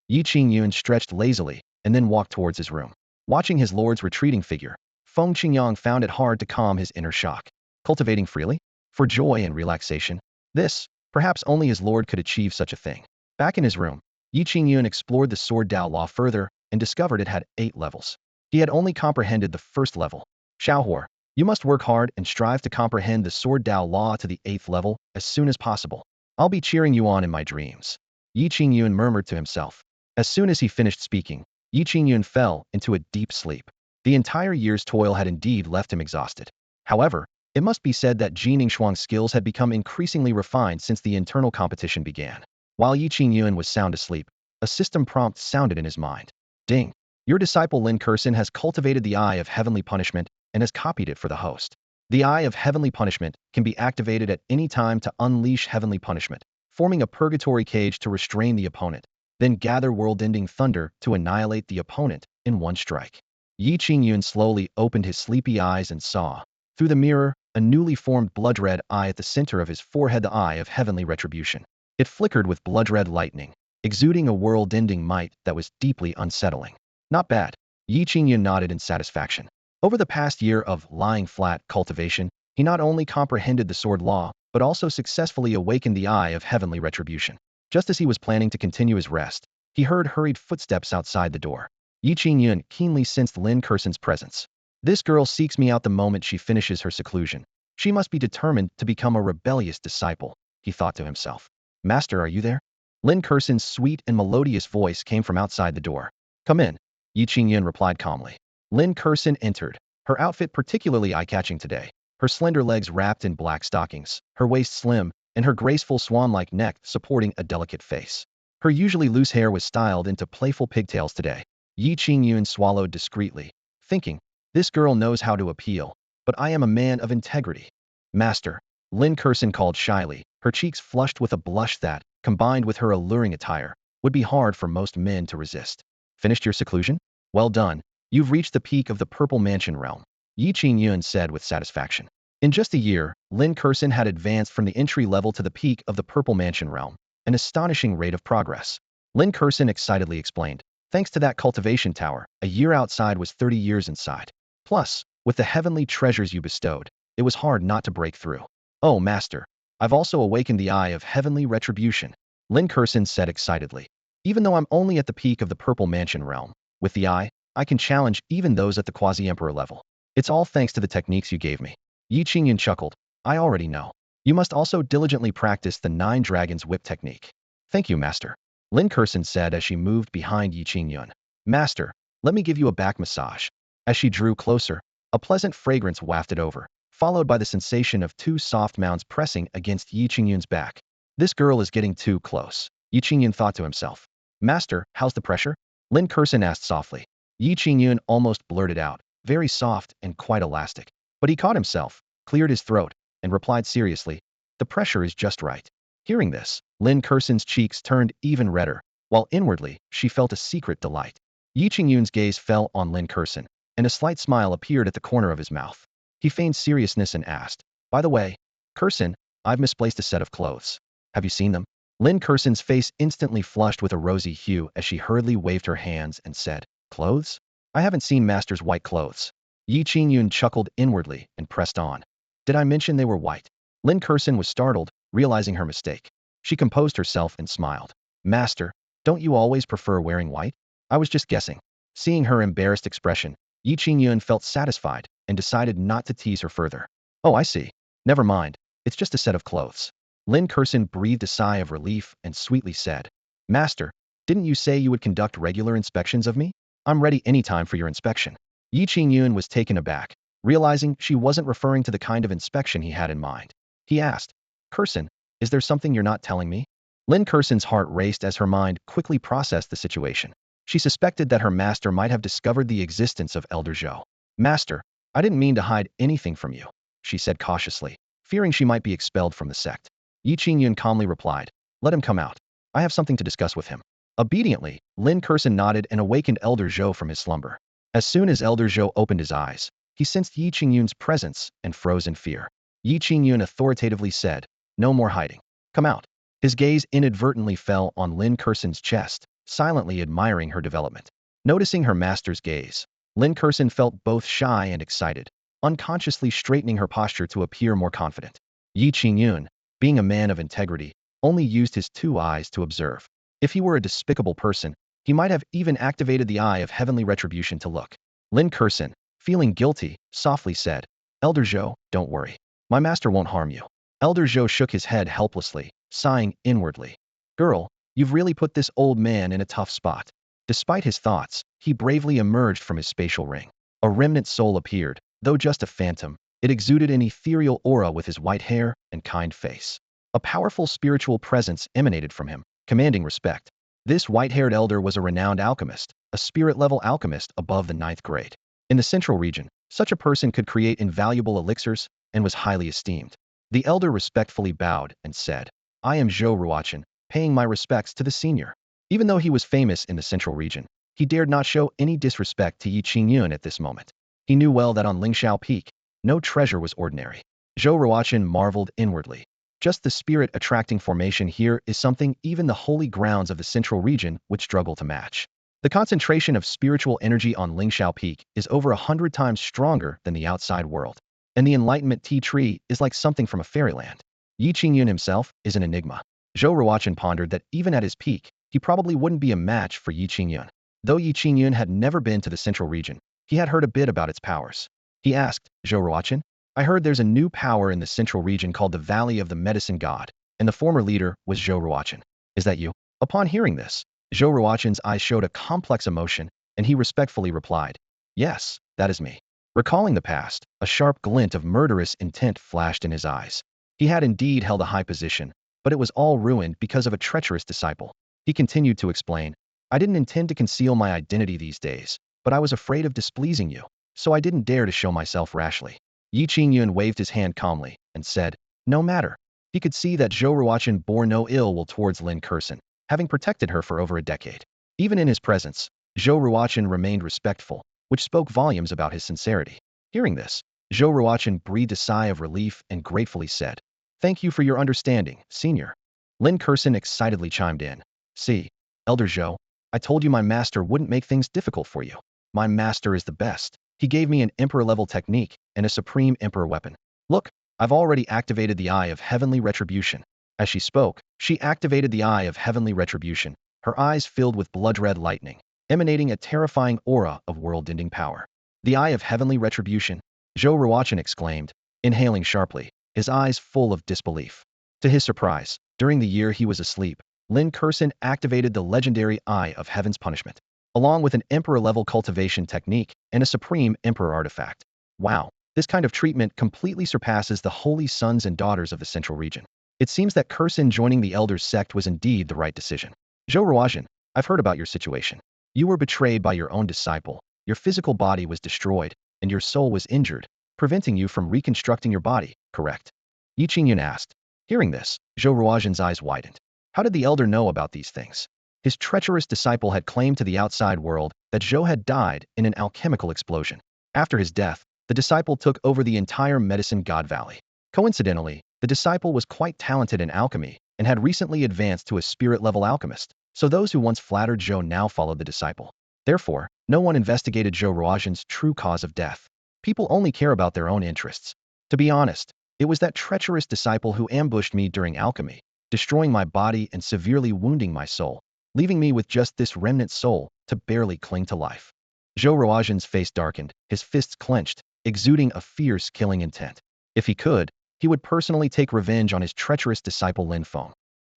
Ye Qingyun stretched lazily and then walked towards his room. Watching his lord's retreating figure, Feng Qingyang found it hard to calm his inner shock. Cultivating freely? For joy and relaxation? This, perhaps only his lord could achieve such a thing. Back in his room, Ye Qingyun explored the sword Dao law further and discovered it had 8 levels. He had only comprehended the first level. Shao Hua, you must work hard and strive to comprehend the sword Dao law to the 8th level as soon as possible. I'll be cheering you on in my dreams. Ye Qingyun murmured to himself. As soon as he finished speaking, Ye Qingyun fell into a deep sleep. The entire year's toil had indeed left him exhausted. However, it must be said that Jin Ningxuang's skills had become increasingly refined since the internal competition began. While Ye Qingyun was sound asleep, a system prompt sounded in his mind. Ding! Your disciple Lin Kursin has cultivated the Eye of Heavenly Punishment and has copied it for the host. The Eye of Heavenly Punishment can be activated at any time to unleash heavenly punishment, forming a purgatory cage to restrain the opponent, then gather world-ending thunder to annihilate the opponent in one strike. Ye Qingyun slowly opened his sleepy eyes and saw, through the mirror, a newly formed blood-red eye at the center of his forehead, the Eye of Heavenly Retribution. It flickered with blood-red lightning, exuding a world-ending might that was deeply unsettling. Not bad. Ye Qingyun nodded in satisfaction. Over the past year of lying flat cultivation, he not only comprehended the sword law, but also successfully awakened the Eye of Heavenly Retribution. Just as he was planning to continue his rest, he heard hurried footsteps outside the door. Ye Qingyun keenly sensed Lin Kursin's presence. This girl seeks me out the moment she finishes her seclusion. She must be determined to become a rebellious disciple, he thought to himself. Master, are you there? Lin Kursin's sweet and melodious voice came from outside the door. Come in, Ye Qingyun replied calmly. Lin Kursin entered, her outfit particularly eye-catching today. Her slender legs wrapped in black stockings, her waist slim, and her graceful swan-like neck supporting a delicate face. Her usually loose hair was styled into playful pigtails today. Ye Qingyun swallowed discreetly, thinking, this girl knows how to appeal, but I am a man of integrity. Master, Lin Kursin called shyly, her cheeks flushed with a blush that, combined with her alluring attire, would be hard for most men to resist. Finished your seclusion? Well done. You've reached the peak of the Purple Mansion realm, Ye Qingyun said with satisfaction. In just a year, Lin Kursin had advanced from the entry level to the peak of the Purple Mansion realm, an astonishing rate of progress. Lin Kursin excitedly explained, thanks to that cultivation tower, a year outside was 30 years inside. Plus, with the heavenly treasures you bestowed, it was hard not to break through. Oh, master, I've also awakened the Eye of Heavenly Retribution, Lin Kursin said excitedly. Even though I'm only at the peak of the Purple Mansion realm, with the Eye, I can challenge even those at the quasi-emperor level. It's all thanks to the techniques you gave me. Ye Qingyun chuckled. I already know. You must also diligently practice the 9 Dragons Whip technique. Thank you, master, Lin Kursin said as she moved behind Ye Qingyun. Master, let me give you a back massage. As she drew closer, a pleasant fragrance wafted over, followed by the sensation of 2 soft mounds pressing against Ye Qingyun's back. This girl is getting too close, Ye Qingyun thought to himself. Master, how's the pressure? Lin Kursin asked softly. Ye Qingyun almost blurted out, very soft and quite elastic. But he caught himself, cleared his throat, and replied seriously, the pressure is just right. Hearing this, Lin Kursin's cheeks turned even redder, while inwardly, she felt a secret delight. Ye Qingyun's gaze fell on Lin Kursin, and a slight smile appeared at the corner of his mouth. He feigned seriousness and asked, by the way, Kursin, I've misplaced a set of clothes. Have you seen them? Lin Kursin's face instantly flushed with a rosy hue as she hurriedly waved her hands and said, clothes? I haven't seen master's white clothes. Ye Qingyun chuckled inwardly and pressed on. Did I mention they were white? Lin Kursin was startled, realizing her mistake. She composed herself and smiled. Master, don't you always prefer wearing white? I was just guessing. Seeing her embarrassed expression, Ye Qingyun felt satisfied and decided not to tease her further. Oh, I see. Never mind. It's just a set of clothes. Lin Kursin breathed a sigh of relief and sweetly said, Master, didn't you say you would conduct regular inspections of me? I'm ready anytime for your inspection. Ye Qingyun was taken aback, realizing she wasn't referring to the kind of inspection he had in mind. He asked, Kursin, is there something you're not telling me? Lin Kurson's heart raced as her mind quickly processed the situation. She suspected that her master might have discovered the existence of Elder Zhou. Master, I didn't mean to hide anything from you, she said cautiously, fearing she might be expelled from the sect. Ye Qingyun calmly replied, let him come out. I have something to discuss with him. Obediently, Lin Kurson nodded and awakened Elder Zhou from his slumber. As soon as Elder Zhou opened his eyes, he sensed Ye Qingyun's presence and froze in fear. Ye Qingyun authoritatively said, no more hiding. Come out. His gaze inadvertently fell on Lin Kurson's chest, silently admiring her development. Noticing her master's gaze, Lin Kurson felt both shy and excited, unconsciously straightening her posture to appear more confident. Ye Qingyun, being a man of integrity, only used his 2 eyes to observe. If he were a despicable person, he might have even activated the Eye of Heavenly Retribution to look. Lin Kurson, feeling guilty, softly said, Elder Zhou, don't worry. My master won't harm you. Elder Zhou shook his head helplessly, sighing inwardly. Girl, you've really put this old man in a tough spot. Despite his thoughts, he bravely emerged from his spatial ring. A remnant soul appeared, though just a phantom. It exuded an ethereal aura with his white hair and kind face. A powerful spiritual presence emanated from him, commanding respect. This white-haired elder was a renowned alchemist, a spirit-level alchemist above the 9th grade. In the central region, such a person could create invaluable elixirs and was highly esteemed. The elder respectfully bowed and said, I am Zhou Ruochen, paying my respects to the senior. Even though he was famous in the central region, he dared not show any disrespect to Ye Qingyun at this moment. He knew well that on Lingxiao Peak, no treasure was ordinary. Zhou Ruochen marveled inwardly. Just the spirit-attracting formation here is something even the holy grounds of the central region would struggle to match. The concentration of spiritual energy on Lingxiao Peak is over 100 times stronger than the outside world. And the enlightenment tea tree is like something from a fairyland. Ye Qingyun himself is an enigma. Zhou Ruochen pondered that even at his peak, he probably wouldn't be a match for Ye Qingyun. Though Ye Qingyun had never been to the central region, he had heard a bit about its powers. He asked, Zhou Ruochen, I heard there's a new power in the central region called the Valley of the Medicine God, and the former leader was Zhou Ruochen. Is that you? Upon hearing this, Zhou Ruochen's eyes showed a complex emotion, and he respectfully replied, yes, that is me. Recalling the past, a sharp glint of murderous intent flashed in his eyes. He had indeed held a high position, but it was all ruined because of a treacherous disciple. He continued to explain, I didn't intend to conceal my identity these days, but I was afraid of displeasing you, so I didn't dare to show myself rashly. Ye Qingyun waved his hand calmly and said, no matter. He could see that Zhou Ruochen bore no ill will towards Lin Kurson, having protected her for over a decade. Even in his presence, Zhou Ruochen remained respectful, which spoke volumes about his sincerity. Hearing this, Zhou Ruochen breathed a sigh of relief and gratefully said, thank you for your understanding, senior. Lin Kurson excitedly chimed in, see, Elder Zhou, I told you my master wouldn't make things difficult for you. My master is the best. He gave me an emperor-level technique and a supreme emperor weapon. Look, I've already activated the Eye of Heavenly Retribution. As she spoke, she activated the Eye of Heavenly Retribution, her eyes filled with blood-red lightning, emanating a terrifying aura of world-ending power. The Eye of Heavenly Retribution, Zhou Ruochen exclaimed, inhaling sharply, his eyes full of disbelief. To his surprise, during the year he was asleep, Lin Kurson activated the legendary Eye of Heaven's Punishment, along with an emperor-level cultivation technique and a supreme emperor artifact. Wow, this kind of treatment completely surpasses the holy sons and daughters of the central region. It seems that Kurson joining the Elder's sect was indeed the right decision. Zhou Ruochen, I've heard about your situation. You were betrayed by your own disciple, your physical body was destroyed, and your soul was injured, preventing you from reconstructing your body, correct? Ye Qingyun asked. Hearing this, Zhou Ruochen's eyes widened. How did the Elder know about these things? His treacherous disciple had claimed to the outside world that Zhou had died in an alchemical explosion. After his death, the disciple took over the entire Medicine God Valley. Coincidentally, the disciple was quite talented in alchemy and had recently advanced to a spirit-level alchemist, so those who once flattered Zhou now followed the disciple. Therefore, no one investigated Zhou Ruochen's true cause of death. People only care about their own interests. To be honest, it was that treacherous disciple who ambushed me during alchemy, destroying my body and severely wounding my soul, leaving me with just this remnant soul to barely cling to life. Zhou Ruochen's face darkened, his fists clenched, exuding a fierce killing intent. If he could, he would personally take revenge on his treacherous disciple Lin Feng.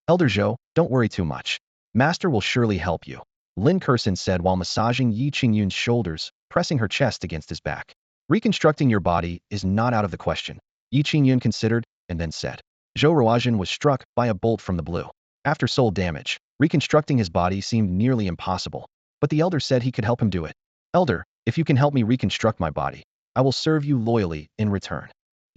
Elder Zhou, don't worry too much. Master will surely help you, Lin Kurson said while massaging Ye Qingyun's shoulders, pressing her chest against his back. Reconstructing your body is not out of the question, Ye Qingyun considered, and then said. Zhou Ruochen was struck by a bolt from the blue. After soul damage, reconstructing his body seemed nearly impossible, but the elder said he could help him do it. Elder, if you can help me reconstruct my body, I will serve you loyally in return.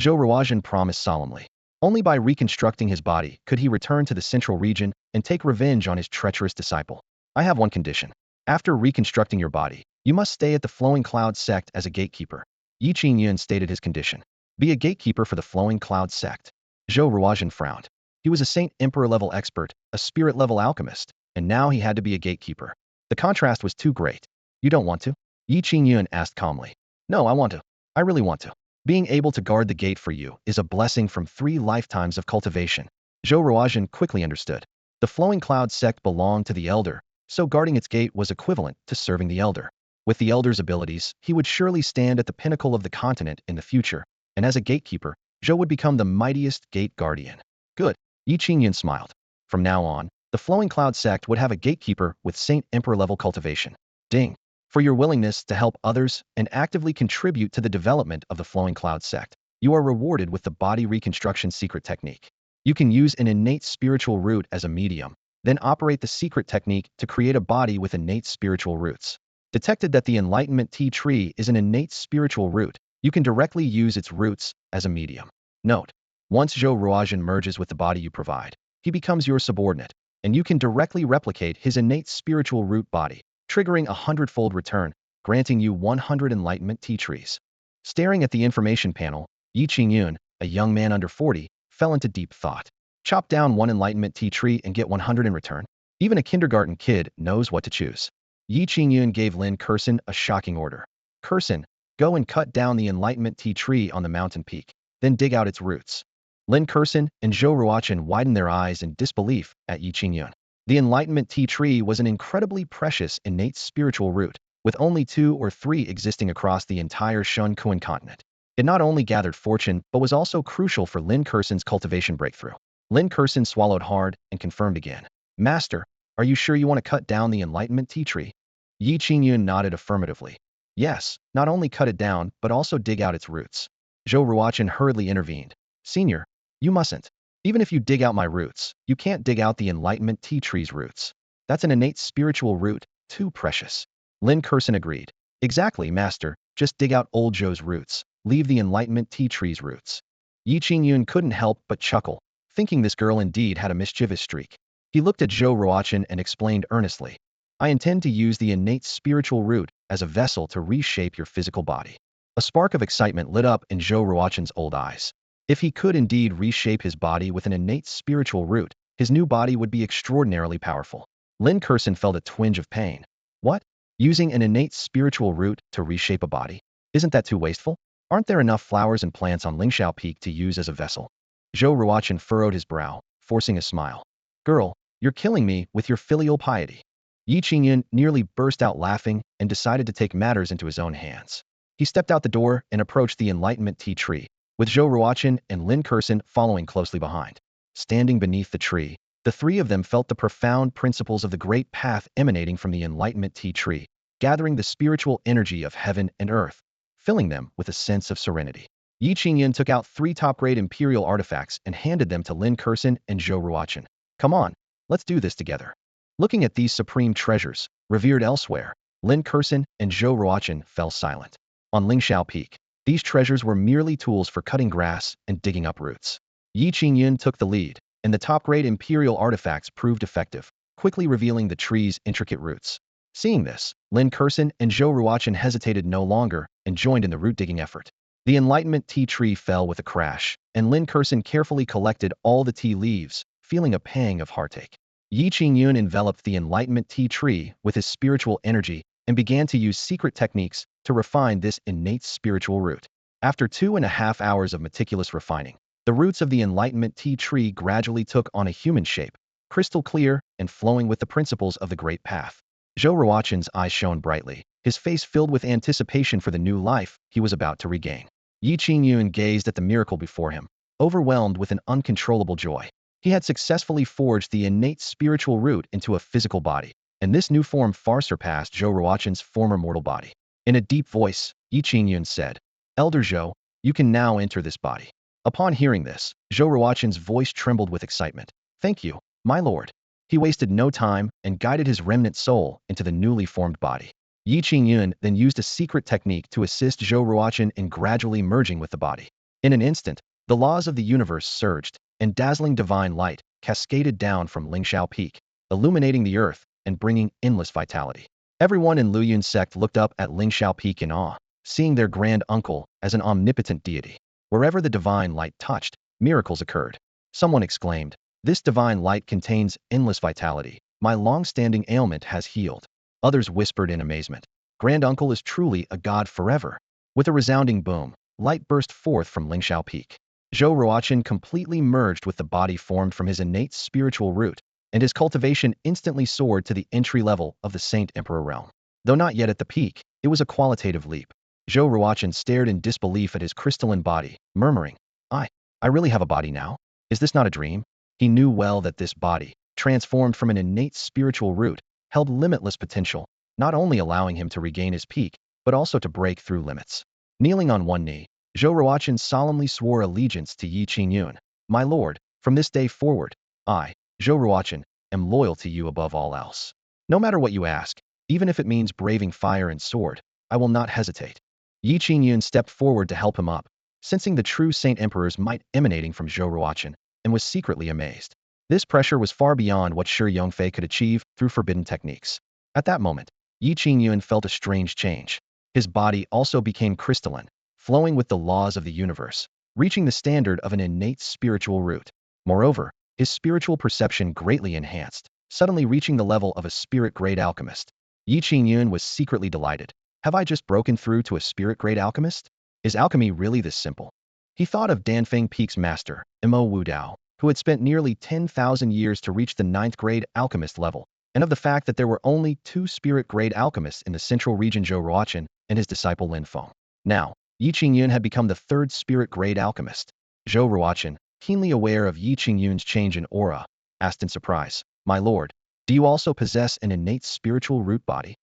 Zhou Ruozhen promised solemnly. Only by reconstructing his body could he return to the central region and take revenge on his treacherous disciple. I have one condition. After reconstructing your body, you must stay at the Flowing Cloud sect as a gatekeeper. Ye Qingyun stated his condition. Be a gatekeeper for the Flowing Cloud sect. Zhou Ruozhen frowned. He was a Saint-Emperor level expert, a spirit level alchemist, and now he had to be a gatekeeper. The contrast was too great. You don't want to? Ye Qingyun asked calmly. No, I want to. I really want to. Being able to guard the gate for you is a blessing from 3 lifetimes of cultivation. Zhou Ruozhen quickly understood. The Flowing Cloud sect belonged to the elder, so guarding its gate was equivalent to serving the elder. With the elder's abilities, he would surely stand at the pinnacle of the continent in the future, and as a gatekeeper, Zhou would become the mightiest gate guardian. Good. Ye Qingyun smiled. From now on, the Flowing Cloud sect would have a gatekeeper with Saint-Emperor level cultivation. Ding. For your willingness to help others and actively contribute to the development of the Flowing Cloud sect, you are rewarded with the body reconstruction secret technique. You can use an innate spiritual root as a medium, then operate the secret technique to create a body with innate spiritual roots. Detected that the enlightenment tea tree is an innate spiritual root, you can directly use its roots as a medium. Note: once Zhou Ruozhen merges with the body you provide, he becomes your subordinate, and you can directly replicate his innate spiritual root body, triggering a 100-fold return, granting you 100 enlightenment tea trees. Staring at the information panel, Ye Qingyun, a young man under 40, fell into deep thought. Chop down 1 enlightenment tea tree and get 100 in return? Even a kindergarten kid knows what to choose. Ye Qingyun gave Lin Kursin a shocking order. Kursin, go and cut down the enlightenment tea tree on the mountain peak, then dig out its roots. Lin Kursin and Zhou Ruozhen widened their eyes in disbelief at Ye Qingyun. The enlightenment tea tree was an incredibly precious innate spiritual root, with only 2 or 3 existing across the entire Xuanyuan continent. It not only gathered fortune, but was also crucial for Lin Kursin's cultivation breakthrough. Lin Kursin swallowed hard and confirmed again. Master, are you sure you want to cut down the enlightenment tea tree? Ye Qingyun nodded affirmatively. Yes, not only cut it down, but also dig out its roots. Zhou Ruozhen hurriedly intervened. Senior, you mustn't. Even if you dig out my roots, you can't dig out the enlightenment tea tree's roots. That's an innate spiritual root, too precious. Lin Kursin agreed. Exactly, master, just dig out old Zhou's roots. Leave the enlightenment tea tree's roots. Ye Qingyun couldn't help but chuckle, thinking this girl indeed had a mischievous streak. He looked at Zhou Ruozhen and explained earnestly. I intend to use the innate spiritual root as a vessel to reshape your physical body. A spark of excitement lit up in Zhou Ruozhen's old eyes. If he could indeed reshape his body with an innate spiritual root, his new body would be extraordinarily powerful. Lin Kursin felt a twinge of pain. What? Using an innate spiritual root to reshape a body? Isn't that too wasteful? Aren't there enough flowers and plants on Lingshao Peak to use as a vessel? Zhou Ruozhen furrowed his brow, forcing a smile. Girl, you're killing me with your filial piety. Ye Qingyun nearly burst out laughing and decided to take matters into his own hands. He stepped out the door and approached the enlightenment tea tree, with Zhou Ruozhen and Lin Kursin following closely behind. Standing beneath the tree, the 3 of them felt the profound principles of the great path emanating from the enlightenment tea tree, gathering the spiritual energy of heaven and earth, filling them with a sense of serenity. Ye Qingyun took out 3 top-grade imperial artifacts and handed them to Lin Kursin and Zhou Ruozhen. Come on, let's do this together. Looking at these supreme treasures, revered elsewhere, Lin Kursin and Zhou Ruozhen fell silent. On Lingshao Peak, these treasures were merely tools for cutting grass and digging up roots. Ye Qingyun took the lead, and the top-grade imperial artifacts proved effective, quickly revealing the tree's intricate roots. Seeing this, Lin Kursin and Zhou Ruozhen hesitated no longer and joined in the root-digging effort. The enlightenment tea tree fell with a crash, and Lin Kursin carefully collected all the tea leaves, feeling a pang of heartache. Ye Qingyun enveloped the enlightenment tea tree with his spiritual energy and began to use secret techniques to refine this innate spiritual root. After 2.5 hours of meticulous refining, the roots of the enlightenment tea tree gradually took on a human shape, crystal clear and flowing with the principles of the great path. Zhou Ruozhen's eyes shone brightly, his face filled with anticipation for the new life he was about to regain. Ye Qingyun gazed at the miracle before him, overwhelmed with an uncontrollable joy. He had successfully forged the innate spiritual root into a physical body, and this new form far surpassed Zhou Ruozhen's former mortal body. In a deep voice, Ye Qingyun said, Elder Zhou, you can now enter this body. Upon hearing this, Zhou Ruozhen's voice trembled with excitement. Thank you. My lord. He wasted no time and guided his remnant soul into the newly formed body. Ye Qingyun then used a secret technique to assist Zhou Ruochen in gradually merging with the body. In an instant, the laws of the universe surged, and dazzling divine light cascaded down from Lingshao Peak, illuminating the earth and bringing endless vitality. Everyone in Luyun's sect looked up at Lingshao Peak in awe, seeing their grand uncle as an omnipotent deity. Wherever the divine light touched, miracles occurred. Someone exclaimed, "This divine light contains endless vitality. My long-standing ailment has healed." Others whispered in amazement, "Grand uncle is truly a god forever." With a resounding boom, light burst forth from Lingshao Peak. Zhou Ruochen completely merged with the body formed from his innate spiritual root, and his cultivation instantly soared to the entry level of the Saint Emperor realm. Though not yet at the peak, it was a qualitative leap. Zhou Ruochen stared in disbelief at his crystalline body, murmuring, I really have a body now? Is this not a dream?" He knew well that this body, transformed from an innate spiritual root, held limitless potential, not only allowing him to regain his peak, but also to break through limits. Kneeling on one knee, Zhou Ruochen solemnly swore allegiance to Ye Qingyun. "My lord, from this day forward, I, Zhou Ruochen, am loyal to you above all else. No matter what you ask, even if it means braving fire and sword, I will not hesitate." Ye Qingyun stepped forward to help him up, sensing the true Saint Emperor's might emanating from Zhou Ruochen, and was secretly amazed. This pressure was far beyond what Shi Yongfei could achieve through forbidden techniques. At that moment, Ye Qingyun felt a strange change. His body also became crystalline, flowing with the laws of the universe, reaching the standard of an innate spiritual root. Moreover, his spiritual perception greatly enhanced, suddenly reaching the level of a spirit-grade alchemist. Ye Qingyun was secretly delighted. Have I just broken through to a spirit-grade alchemist? Is alchemy really this simple? He thought of Danfeng Peak's master, Imo Wudao, who had spent nearly 10,000 years to reach the 9th-grade alchemist level, and of the fact that there were only 2 spirit-grade alchemists in the central region, Zhou Ruochen and his disciple Lin Feng. Now, Ye Qingyun had become the 3rd spirit-grade alchemist. Zhou Ruochen, keenly aware of Ye Qingyun's change in aura, asked in surprise, "My lord, do you also possess an innate spiritual root body?"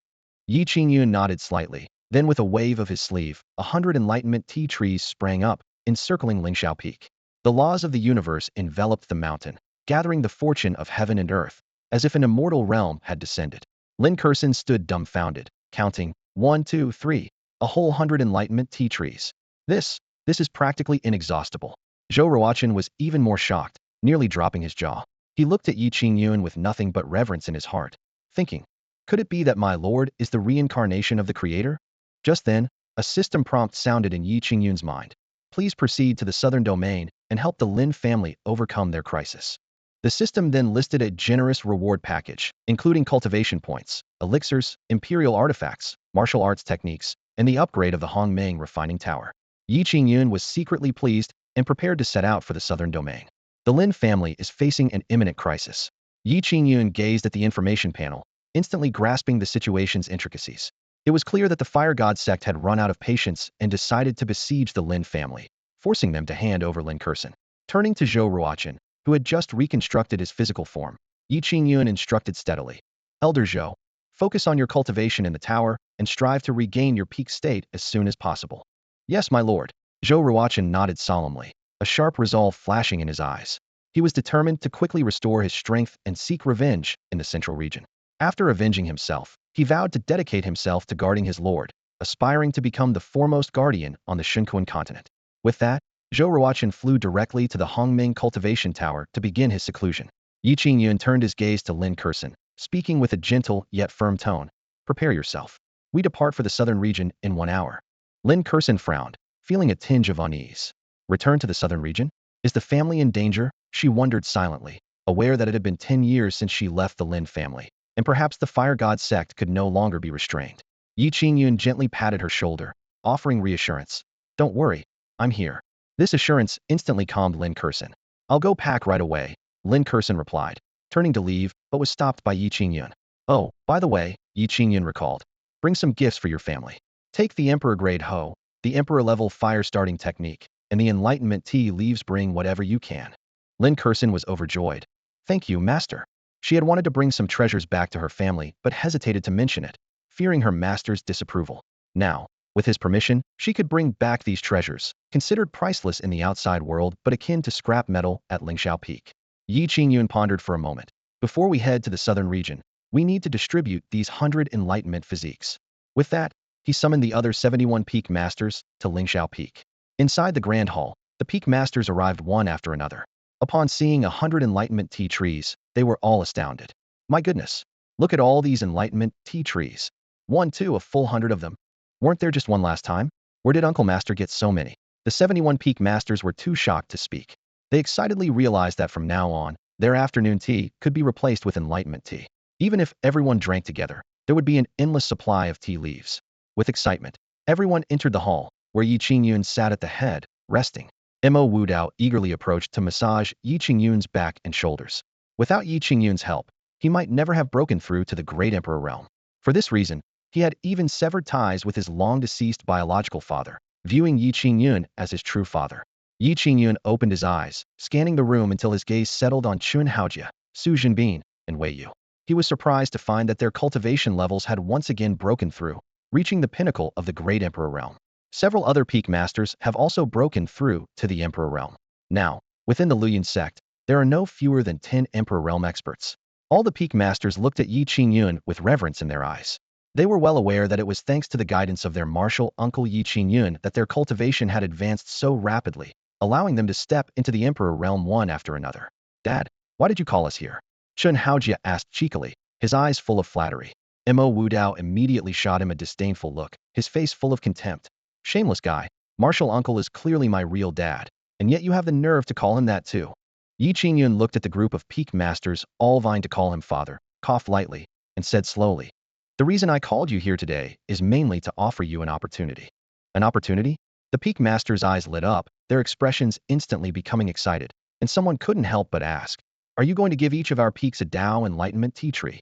Ye Qingyun nodded slightly. Then with a wave of his sleeve, 100 enlightenment tea trees sprang up, encircling Lingshao Peak. The laws of the universe enveloped the mountain, gathering the fortune of heaven and earth, as if an immortal realm had descended. Lin Kurson stood dumbfounded, counting 1, 2, 3, a whole 100 enlightenment tea trees. This is practically inexhaustible. Zhou Ruochen was even more shocked, nearly dropping his jaw. He looked at Ye Qingyun with nothing but reverence in his heart, thinking, could it be that my lord is the reincarnation of the creator? Just then, a system prompt sounded in Ye Qingyun's mind. Please proceed to the southern domain and help the Lin family overcome their crisis. The system then listed a generous reward package, including cultivation points, elixirs, imperial artifacts, martial arts techniques, and the upgrade of the Hongmeng refining tower. Ye Qingyun was secretly pleased and prepared to set out for the southern domain. The Lin family is facing an imminent crisis. Ye Qingyun gazed at the information panel, instantly grasping the situation's intricacies. It was clear that the Fire God sect had run out of patience and decided to besiege the Lin family, forcing them to hand over Lin Kurson. Turning to Zhou Ruochen, who had just reconstructed his physical form, Ye Qingyun instructed steadily, "Elder Zhou, focus on your cultivation in the tower and strive to regain your peak state as soon as possible." "Yes, my lord." Zhou Ruochen nodded solemnly, a sharp resolve flashing in his eyes. He was determined to quickly restore his strength and seek revenge in the central region. After avenging himself, he vowed to dedicate himself to guarding his lord, aspiring to become the foremost guardian on the Shunquan continent. With that, Zhou Ruochen flew directly to the Hongmeng cultivation tower to begin his seclusion. Ye Qingyun turned his gaze to Lin Kurson, speaking with a gentle yet firm tone. "Prepare yourself. We depart for the southern region in 1 hour." Lin Kurson frowned, feeling a tinge of unease. Return to the southern region? Is the family in danger? She wondered silently, aware that it had been 10 years since she left the Lin family, and perhaps the Fire God sect could no longer be restrained. Ye Qingyun gently patted her shoulder, offering reassurance. "Don't worry, I'm here." This assurance instantly calmed Lin Kurson. "I'll go pack right away," Lin Kurson replied, turning to leave, but was stopped by Ye Qingyun. "Oh, by the way," Ye Qingyun recalled, "bring some gifts for your family. Take the Emperor-grade hoe, the Emperor-level fire-starting technique, and the Enlightenment tea leaves. Bring whatever you can." Lin Kurson was overjoyed. "Thank you, master." She had wanted to bring some treasures back to her family but hesitated to mention it, fearing her master's disapproval. Now, with his permission, she could bring back these treasures, considered priceless in the outside world but akin to scrap metal at Lingshao Peak. Ye Qingyun pondered for a moment. Before we head to the southern region, we need to distribute these 100 enlightenment physiques. With that, he summoned the other 71 peak masters to Lingxiao Peak. Inside the grand hall, the peak masters arrived one after another. Upon seeing 100 enlightenment tea trees, they were all astounded. My goodness, look at all these enlightenment tea trees. A full 100 of them. Weren't there just one last time? Where did Uncle Master get so many? The 71 peak masters were too shocked to speak. They excitedly realized that from now on, their afternoon tea could be replaced with enlightenment tea. Even if everyone drank together, there would be an endless supply of tea leaves. With excitement, everyone entered the hall, where Ye Qingyun sat at the head, resting. Mo Wudao eagerly approached to massage Ye Qingyun's back and shoulders. Without Ye Qingyun's help, he might never have broken through to the great emperor realm. For this reason, he had even severed ties with his long-deceased biological father, viewing Ye Qingyun as his true father. Ye Qingyun opened his eyes, scanning the room until his gaze settled on Chun Haojia, Su Jinbin, and Wei Yu. He was surprised to find that their cultivation levels had once again broken through, reaching the pinnacle of the great emperor realm. Several other peak masters have also broken through to the emperor realm. Now, within the Luoyuan sect, there are no fewer than 10 emperor realm experts. All the peak masters looked at Ye Qingyun with reverence in their eyes. They were well aware that it was thanks to the guidance of their martial uncle Ye Qingyun that their cultivation had advanced so rapidly, allowing them to step into the emperor realm one after another. Dad, why did you call us here? Chun Haojia asked cheekily, his eyes full of flattery. Mo Wudao immediately shot him a disdainful look, his face full of contempt. Shameless guy, martial uncle is clearly my real dad, and yet you have the nerve to call him that too. Ye Qingyun looked at the group of peak masters, all vying to call him father, coughed lightly, and said slowly, the reason I called you here today is mainly to offer you an opportunity. An opportunity? The peak masters' eyes lit up, their expressions instantly becoming excited, and someone couldn't help but ask, are you going to give each of our peaks a Tao enlightenment tea tree?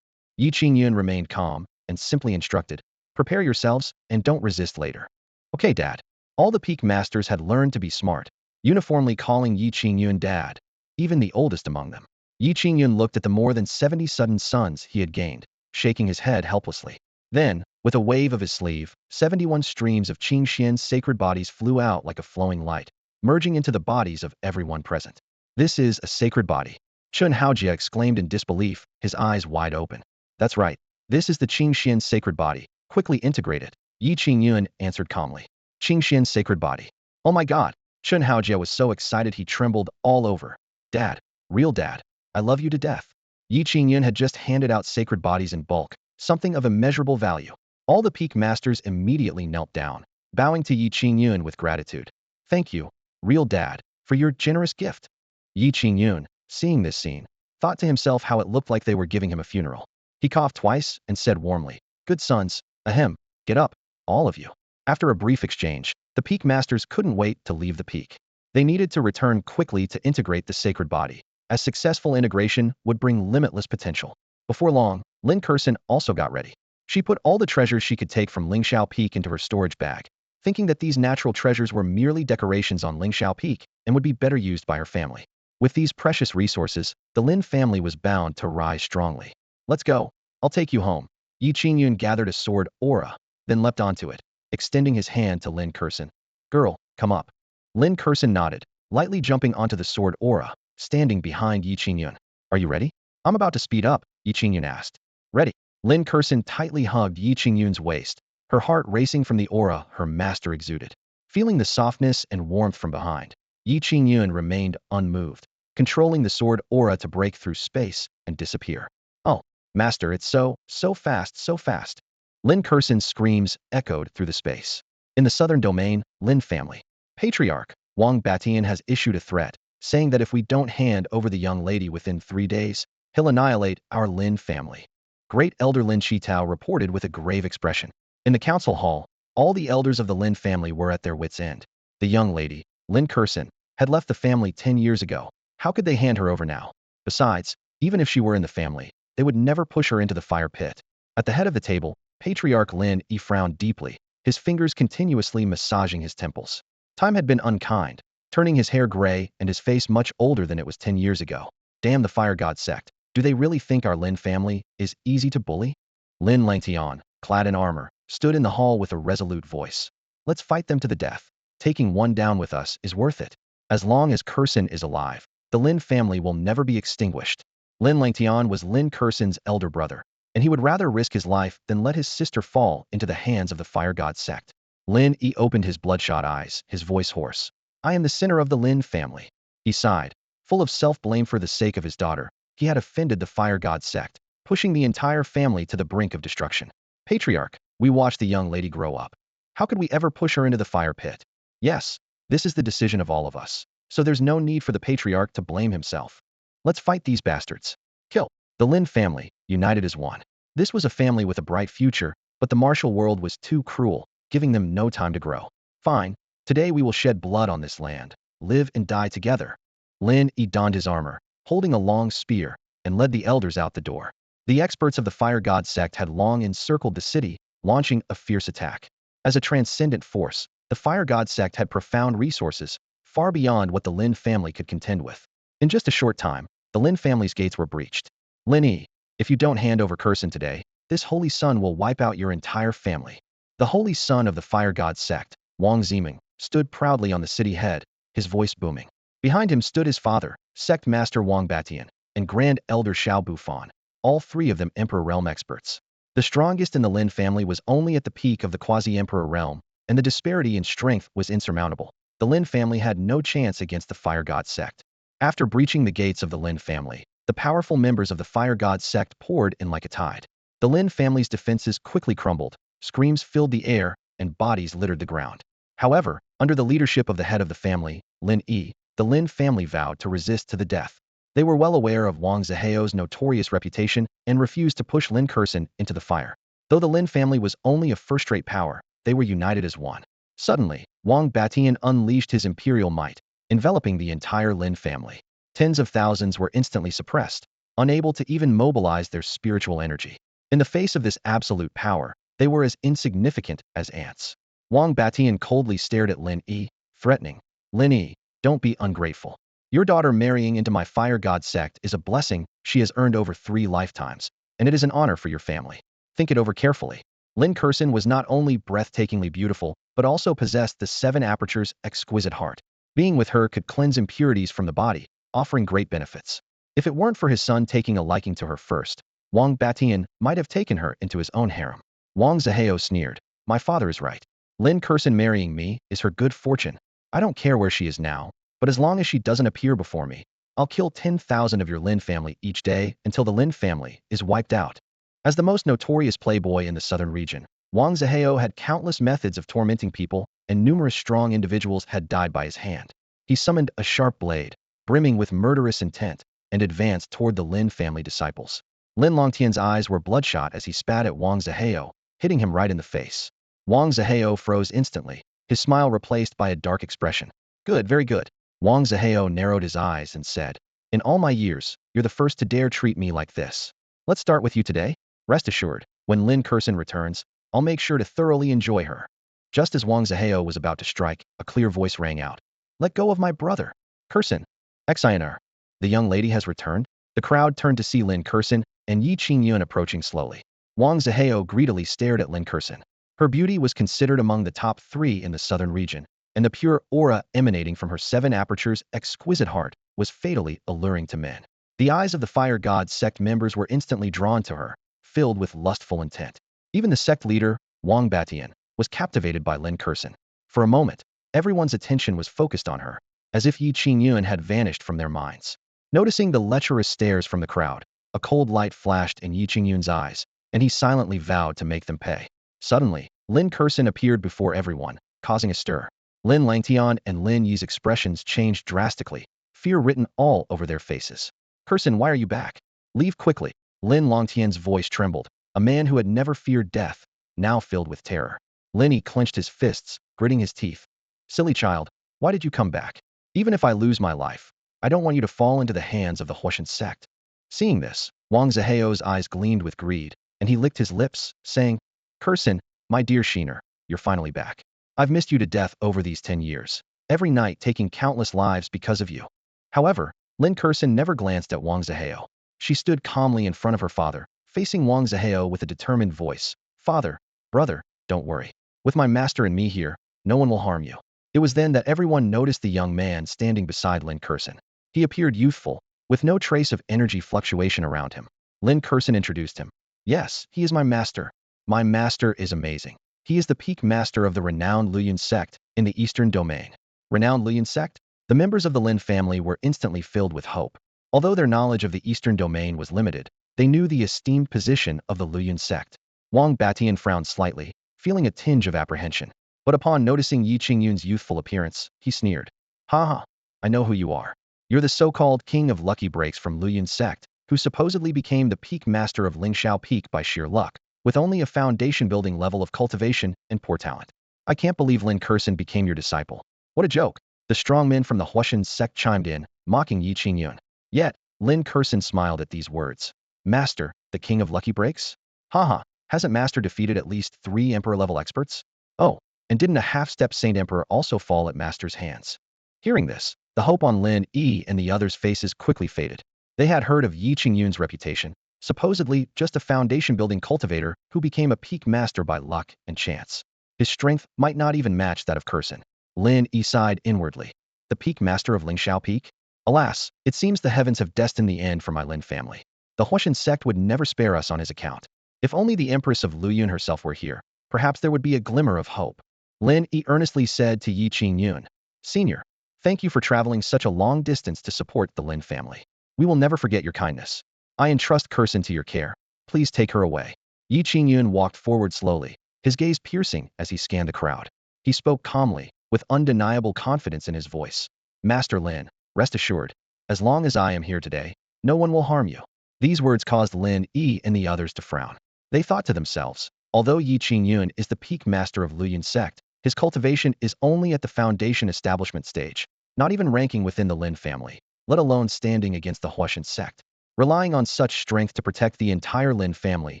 Ye Qingyun remained calm and simply instructed, prepare yourselves and don't resist later. Okay, Dad. All the peak masters had learned to be smart, uniformly calling Ye Qingyun Dad, even the oldest among them. Ye Qingyun looked at the more than 70 sudden sons he had gained, shaking his head helplessly. Then, with a wave of his sleeve, 71 streams of Qingxian's sacred bodies flew out like a flowing light, merging into the bodies of everyone present. This is a sacred body. Chun Haojia exclaimed in disbelief, his eyes wide open. That's right. This is the Qingxian sacred body. Quickly integrate it. Ye Qingyun answered calmly. Qingxian's sacred body. Oh my god. Chun Haojia was so excited he trembled all over. Dad. Real dad. I love you to death. Ye Qingyun had just handed out sacred bodies in bulk, something of immeasurable value. All the peak masters immediately knelt down, bowing to Ye Qingyun with gratitude. Thank you, real dad, for your generous gift. Ye Qingyun, seeing this scene, thought to himself how it looked like they were giving him a funeral. He coughed twice and said warmly, good sons, ahem, get up, all of you. After a brief exchange, the peak masters couldn't wait to leave the peak. They needed to return quickly to integrate the sacred body, as successful integration would bring limitless potential. Before long, Lin Kursin also got ready. She put all the treasures she could take from Lingxiao Peak into her storage bag, thinking that these natural treasures were merely decorations on Lingxiao Peak and would be better used by her family. With these precious resources, the Lin family was bound to rise strongly. Let's go. I'll take you home. Ye Qingyun gathered a sword aura, then leapt onto it, extending his hand to Lin Kursin. Girl, come up. Lin Kursin nodded, lightly jumping onto the sword aura, standing behind Ye Qingyun. Are you ready? I'm about to speed up, Ye Qingyun asked. Ready. Lin Kursin tightly hugged Ye Qingyun's waist, her heart racing from the aura her master exuded. Feeling the softness and warmth from behind, Ye Qingyun remained unmoved, controlling the sword aura to break through space and disappear. Oh, master, it's so fast, so fast. Lin Kursin's screams echoed through the space. In the southern domain, Lin family. Patriarch Wang Batian has issued a threat, saying that if we don't hand over the young lady within 3 days, he'll annihilate our Lin family. Great Elder Lin Chitao reported with a grave expression. In the council hall, all the elders of the Lin family were at their wits' end. The young lady, Lin Kursin, had left the family 10 years ago. How could they hand her over now? Besides, even if she were in the family, they would never push her into the fire pit. At the head of the table, Patriarch Lin Yi frowned deeply, his fingers continuously massaging his temples. Time had been unkind, turning his hair gray and his face much older than it was 10 years ago. Damn the fire god sect. Do they really think our Lin family is easy to bully? Lin Langtian, clad in armor, stood in the hall with a resolute voice. Let's fight them to the death. Taking one down with us is worth it. As long as Kursin is alive, the Lin family will never be extinguished. Lin Langtian was Lin Kursan's elder brother, and he would rather risk his life than let his sister fall into the hands of the fire god sect. Lin Yi opened his bloodshot eyes, his voice hoarse. I am the sinner of the Lin family. He sighed, full of self-blame for the sake of his daughter. He had offended the fire god sect, pushing the entire family to the brink of destruction. Patriarch, we watched the young lady grow up. How could we ever push her into the fire pit? Yes, this is the decision of all of us. So there's no need for the patriarch to blame himself. Let's fight these bastards. Kill. The Lin family, united as one. This was a family with a bright future, but the martial world was too cruel, giving them no time to grow. Fine, today we will shed blood on this land, live and die together. Lin Yi donned his armor, holding a long spear, and led the elders out the door. The experts of the fire god sect had long encircled the city, launching a fierce attack. As a transcendent force, the fire god sect had profound resources, far beyond what the Lin family could contend with. In just a short time, the Lin family's gates were breached. Lin Yi, if you don't hand over Kursan today, this holy sun will wipe out your entire family. The holy son of the fire god sect, Wang Ziming, stood proudly on the city head, his voice booming. Behind him stood his father, sect master Wang Batian, and grand elder Shao Bufan, all three of them emperor realm experts. The strongest in the Lin family was only at the peak of the quasi-emperor realm, and the disparity in strength was insurmountable. The Lin family had no chance against the fire god sect. After breaching the gates of the Lin family, the powerful members of the fire god sect poured in like a tide. The Lin family's defenses quickly crumbled, screams filled the air, and bodies littered the ground. However, under the leadership of the head of the family, Lin Yi, the Lin family vowed to resist to the death. They were well aware of Wang Ziheo's notorious reputation and refused to push Lin Kursan into the fire. Though the Lin family was only a first-rate power, they were united as one. Suddenly, Wang Batian unleashed his imperial might, enveloping the entire Lin family. Tens of thousands were instantly suppressed, unable to even mobilize their spiritual energy. In the face of this absolute power, they were as insignificant as ants. Wang Batian coldly stared at Lin Yi, threatening. Lin Yi, don't be ungrateful. Your daughter marrying into my fire god sect is a blessing she has earned over 3 lifetimes, and it is an honor for your family. Think it over carefully. Lin Kursan was not only breathtakingly beautiful, but also possessed the 7 apertures exquisite heart. Being with her could cleanse impurities from the body, offering great benefits. If it weren't for his son taking a liking to her first, Wang Batian might have taken her into his own harem. Wang Ziheo sneered. My father is right. Lin Kursan marrying me is her good fortune. I don't care where she is now, but as long as she doesn't appear before me, I'll kill 10,000 of your Lin family each day until the Lin family is wiped out. As the most notorious playboy in the southern region, Wang Ziheo had countless methods of tormenting people, and numerous strong individuals had died by his hand. He summoned a sharp blade, brimming with murderous intent, and advanced toward the Lin family disciples. Lin Longtian's eyes were bloodshot as he spat at Wang Ziheo, hitting him right in the face. Wang Ziheo froze instantly, his smile replaced by a dark expression. Good, very good. Wang Ziheo narrowed his eyes and said, in all my years, you're the first to dare treat me like this. Let's start with you today. Rest assured, when Lin Kursan returns, I'll make sure to thoroughly enjoy her. Just as Wang Ziheo was about to strike, a clear voice rang out. Let go of my brother. Kursan. Xuanyuan. The young lady has returned? The crowd turned to see Lin Kursan and Ye Qingyun approaching slowly. Wang Ziheo greedily stared at Lin Kursan. Her beauty was considered among the top 3 in the southern region, and the pure aura emanating from her 7 apertures exquisite heart was fatally alluring to men. The eyes of the fire god sect members were instantly drawn to her, filled with lustful intent. Even the sect leader, Wang Batian, was captivated by Lin Kursan. For a moment, everyone's attention was focused on her, as if Ye Qingyun had vanished from their minds. Noticing the lecherous stares from the crowd, a cold light flashed in Ye Qingyun's eyes, and he silently vowed to make them pay. Suddenly, Lin Kursan appeared before everyone, causing a stir. Lin Langtian and Lin Yi's expressions changed drastically, fear written all over their faces. Kursan, why are you back? Leave quickly. Lin Longtian's voice trembled, a man who had never feared death, now filled with terror. Lin Yi clenched his fists, gritting his teeth. Silly child, why did you come back? Even if I lose my life, I don't want you to fall into the hands of the Huashan sect. Seeing this, Wang Ziheo's eyes gleamed with greed, and he licked his lips, saying, Kursan, my dear Sheener, you're finally back. I've missed you to death over these 10 years, every night taking countless lives because of you. However, Lin Kursan never glanced at Wang Ziheo. She stood calmly in front of her father, facing Wang Ziheo with a determined voice. Father, brother, don't worry. With my master and me here, no one will harm you. It was then that everyone noticed the young man standing beside Lin Kursan. He appeared youthful, with no trace of energy fluctuation around him. Lin Kurson introduced him. Yes, he is my master. My master is amazing. He is the peak master of the renowned Luoyuan sect in the Eastern Domain. Renowned Luoyuan sect? The members of the Lin family were instantly filled with hope. Although their knowledge of the Eastern Domain was limited, they knew the esteemed position of the Luoyuan sect. Wang Batian frowned slightly, feeling a tinge of apprehension. But upon noticing Ye Qingyun's youthful appearance, he sneered. Ha ha, I know who you are. You're the so-called king of lucky breaks from Luoyuan sect, who supposedly became the peak master of Lingshao Peak by sheer luck, with only a foundation-building level of cultivation and poor talent. I can't believe Lin Kurson became your disciple. What a joke. The strong men from the Huashan sect chimed in, mocking Ye Qingyun. Yet, Lin Kurson smiled at these words. Master, the king of lucky breaks? Haha, hasn't Master defeated at least 3 Emperor-level experts? Oh, and didn't a half-step Saint Emperor also fall at Master's hands? Hearing this, the hope on Lin Yi and the others' faces quickly faded. They had heard of Ye Qingyun's reputation, supposedly just a foundation-building cultivator who became a peak master by luck and chance. His strength might not even match that of Kurson. Lin Yi sighed inwardly. The peak master of Lingshao Peak? Alas, it seems the heavens have destined the end for my Lin family. The Huashan sect would never spare us on his account. If only the Empress of Luoyuan herself were here, perhaps there would be a glimmer of hope. Lin Yi earnestly said to Ye Qingyun, Senior, thank you for traveling such a long distance to support the Lin family. We will never forget your kindness. I entrust Kurson to your care. Please take her away. Ye Qingyun walked forward slowly, his gaze piercing as he scanned the crowd. He spoke calmly, with undeniable confidence in his voice. Master Lin, rest assured, as long as I am here today, no one will harm you. These words caused Lin Yi and the others to frown. They thought to themselves, although Ye Qingyun is the peak master of Luoyuan sect, his cultivation is only at the foundation establishment stage, not even ranking within the Lin family, let alone standing against the Huashan sect. Relying on such strength to protect the entire Lin family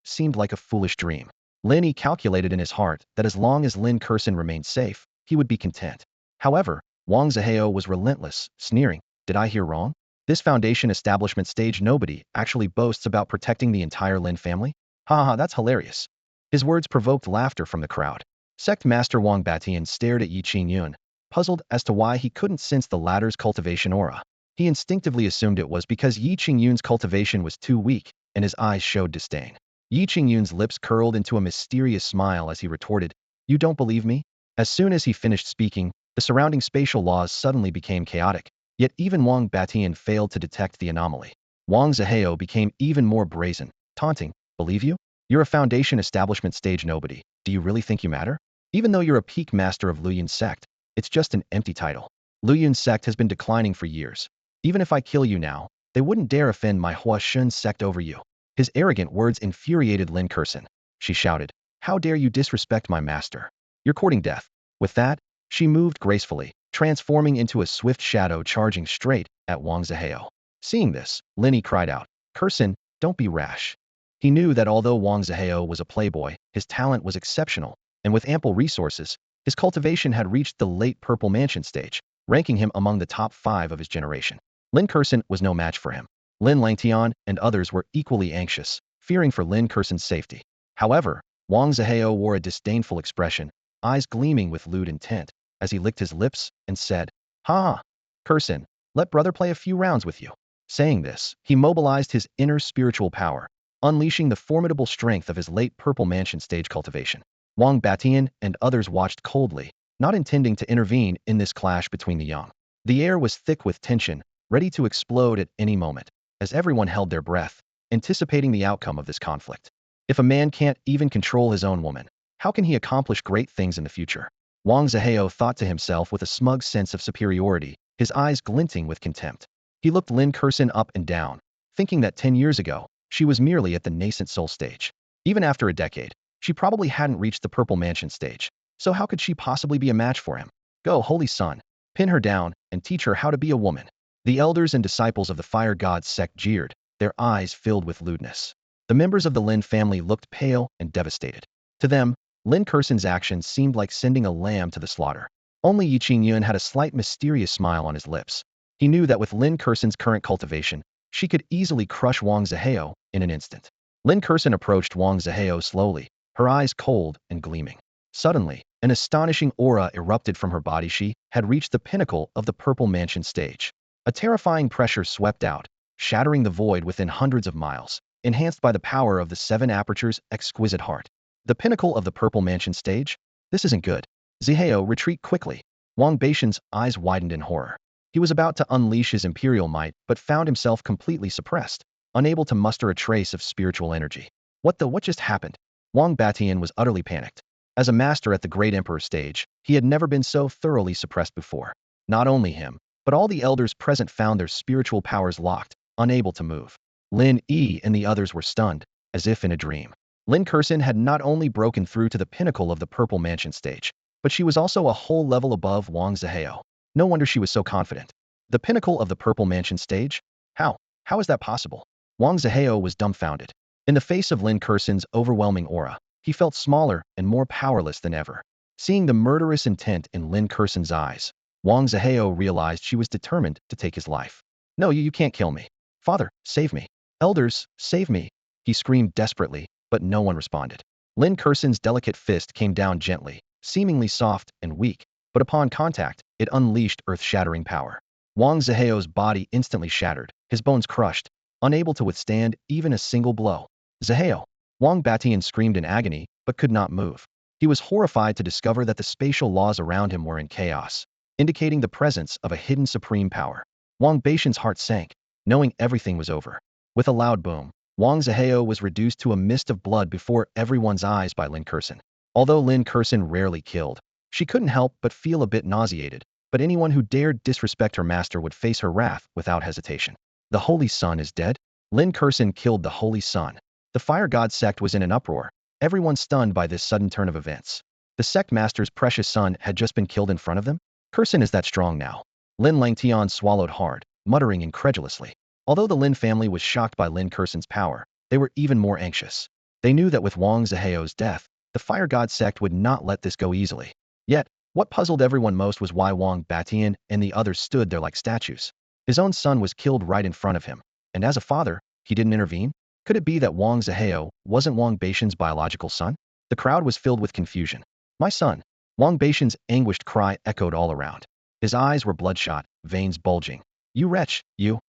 seemed like a foolish dream. Lin Yi calculated in his heart that as long as Lin Kurson remained safe, he would be content. However, Wang Zihao was relentless, sneering, did I hear wrong? This foundation establishment stage nobody actually boasts about protecting the entire Lin family? Haha, that's hilarious. His words provoked laughter from the crowd. Sect Master Wang Batian stared at Ye Qingyun, puzzled as to why he couldn't sense the latter's cultivation aura. He instinctively assumed it was because Ye Qingyun's cultivation was too weak, and his eyes showed disdain. Ye Qingyun's lips curled into a mysterious smile as he retorted, You don't believe me? As soon as he finished speaking, the surrounding spatial laws suddenly became chaotic, yet even Wang Batian failed to detect the anomaly. Wang Zihao became even more brazen, taunting, Believe you? You're a foundation establishment stage nobody. Do you really think you matter? Even though you're a peak master of Luoyuan sect, it's just an empty title. Luoyuan sect has been declining for years. Even if I kill you now, they wouldn't dare offend my Huashan sect over you. His arrogant words infuriated Lin Kurson. She shouted, How dare you disrespect my master? You're courting death. With that, she moved gracefully, transforming into a swift shadow charging straight at Wang Zihao. Seeing this, Lin Yi cried out, Kurson, don't be rash. He knew that although Wang Zihao was a playboy, his talent was exceptional, and with ample resources, his cultivation had reached the late Purple Mansion stage, ranking him among the top 5 of his generation. Lin Kurson was no match for him. Lin Langtian and others were equally anxious, fearing for Lin Kurson's safety. However, Wang Zihao wore a disdainful expression, eyes gleaming with lewd intent, as he licked his lips and said, Ha! Kurson, let brother play a few rounds with you. Saying this, he mobilized his inner spiritual power, unleashing the formidable strength of his late Purple Mansion stage cultivation. Wang Batian and others watched coldly, not intending to intervene in this clash between the young. The air was thick with tension, ready to explode at any moment, as everyone held their breath, anticipating the outcome of this conflict. If a man can't even control his own woman, how can he accomplish great things in the future? Wang Zihao thought to himself with a smug sense of superiority, his eyes glinting with contempt. He looked Lin Kurson up and down, thinking that 10 years ago, she was merely at the nascent soul stage. Even after a decade, she probably hadn't reached the Purple Mansion stage, so how could she possibly be a match for him? Go, Holy Son, pin her down and teach her how to be a woman. The elders and disciples of the Fire God's sect jeered, their eyes filled with lewdness. The members of the Lin family looked pale and devastated. To them, Lin Kurson's actions seemed like sending a lamb to the slaughter. Only Ye Qingyun had a slight mysterious smile on his lips. He knew that with Lin Kurson's current cultivation, she could easily crush Wang Zihao in an instant. Lin Kurson approached Wang Zihao slowly, her eyes cold and gleaming. Suddenly, an astonishing aura erupted from her body. She had reached the pinnacle of the Purple Mansion stage. A terrifying pressure swept out, shattering the void within hundreds of miles, enhanced by the power of the seven apertures' exquisite heart. The pinnacle of the Purple Mansion stage? This isn't good. Zihao, retreat quickly. Wang Beishan's eyes widened in horror. He was about to unleash his imperial might, but found himself completely suppressed, unable to muster a trace of spiritual energy. What just happened? Wang Batian was utterly panicked. As a master at the Great Emperor stage, he had never been so thoroughly suppressed before. Not only him, but all the elders present found their spiritual powers locked, unable to move. Lin Yi and the others were stunned, as if in a dream. Lin Kursin had not only broken through to the pinnacle of the Purple Mansion stage, but she was also a whole level above Wang Zihao. No wonder she was so confident. The pinnacle of the Purple Mansion stage? How? How is that possible? Wang Zihao was dumbfounded. In the face of Lin Kursin's overwhelming aura, he felt smaller and more powerless than ever. Seeing the murderous intent in Lin Kursin's eyes, Wang Zihao realized she was determined to take his life. No, you can't kill me. Father, save me. Elders, save me. He screamed desperately, but no one responded. Lin Kursin's delicate fist came down gently, seemingly soft and weak, but upon contact, it unleashed earth-shattering power. Wang Zihao's body instantly shattered, his bones crushed, unable to withstand even a single blow. Zihao! Wang Batian screamed in agony, but could not move. He was horrified to discover that the spatial laws around him were in chaos, indicating the presence of a hidden supreme power. Wang Beishan's heart sank, knowing everything was over. With a loud boom, Wang Zihao was reduced to a mist of blood before everyone's eyes by Lin Kursin. Although Lin Kursin rarely killed, she couldn't help but feel a bit nauseated, but anyone who dared disrespect her master would face her wrath without hesitation. The Holy Sun is dead? Lin Kursin killed the Holy Sun. The Fire God sect was in an uproar, everyone stunned by this sudden turn of events. The sect master's precious son had just been killed in front of them? Kursin is that strong now. Lin Langtian swallowed hard, muttering incredulously. Although the Lin family was shocked by Lin Kursin's power, they were even more anxious. They knew that with Wang Zihao's death, the Fire God sect would not let this go easily. Yet, what puzzled everyone most was why Wang Batian and the others stood there like statues. His own son was killed right in front of him, and as a father, he didn't intervene? Could it be that Wang Zihao wasn't Wang Beishan's biological son? The crowd was filled with confusion. My son! Wang Beishan's anguished cry echoed all around. His eyes were bloodshot, veins bulging. You wretch, you'll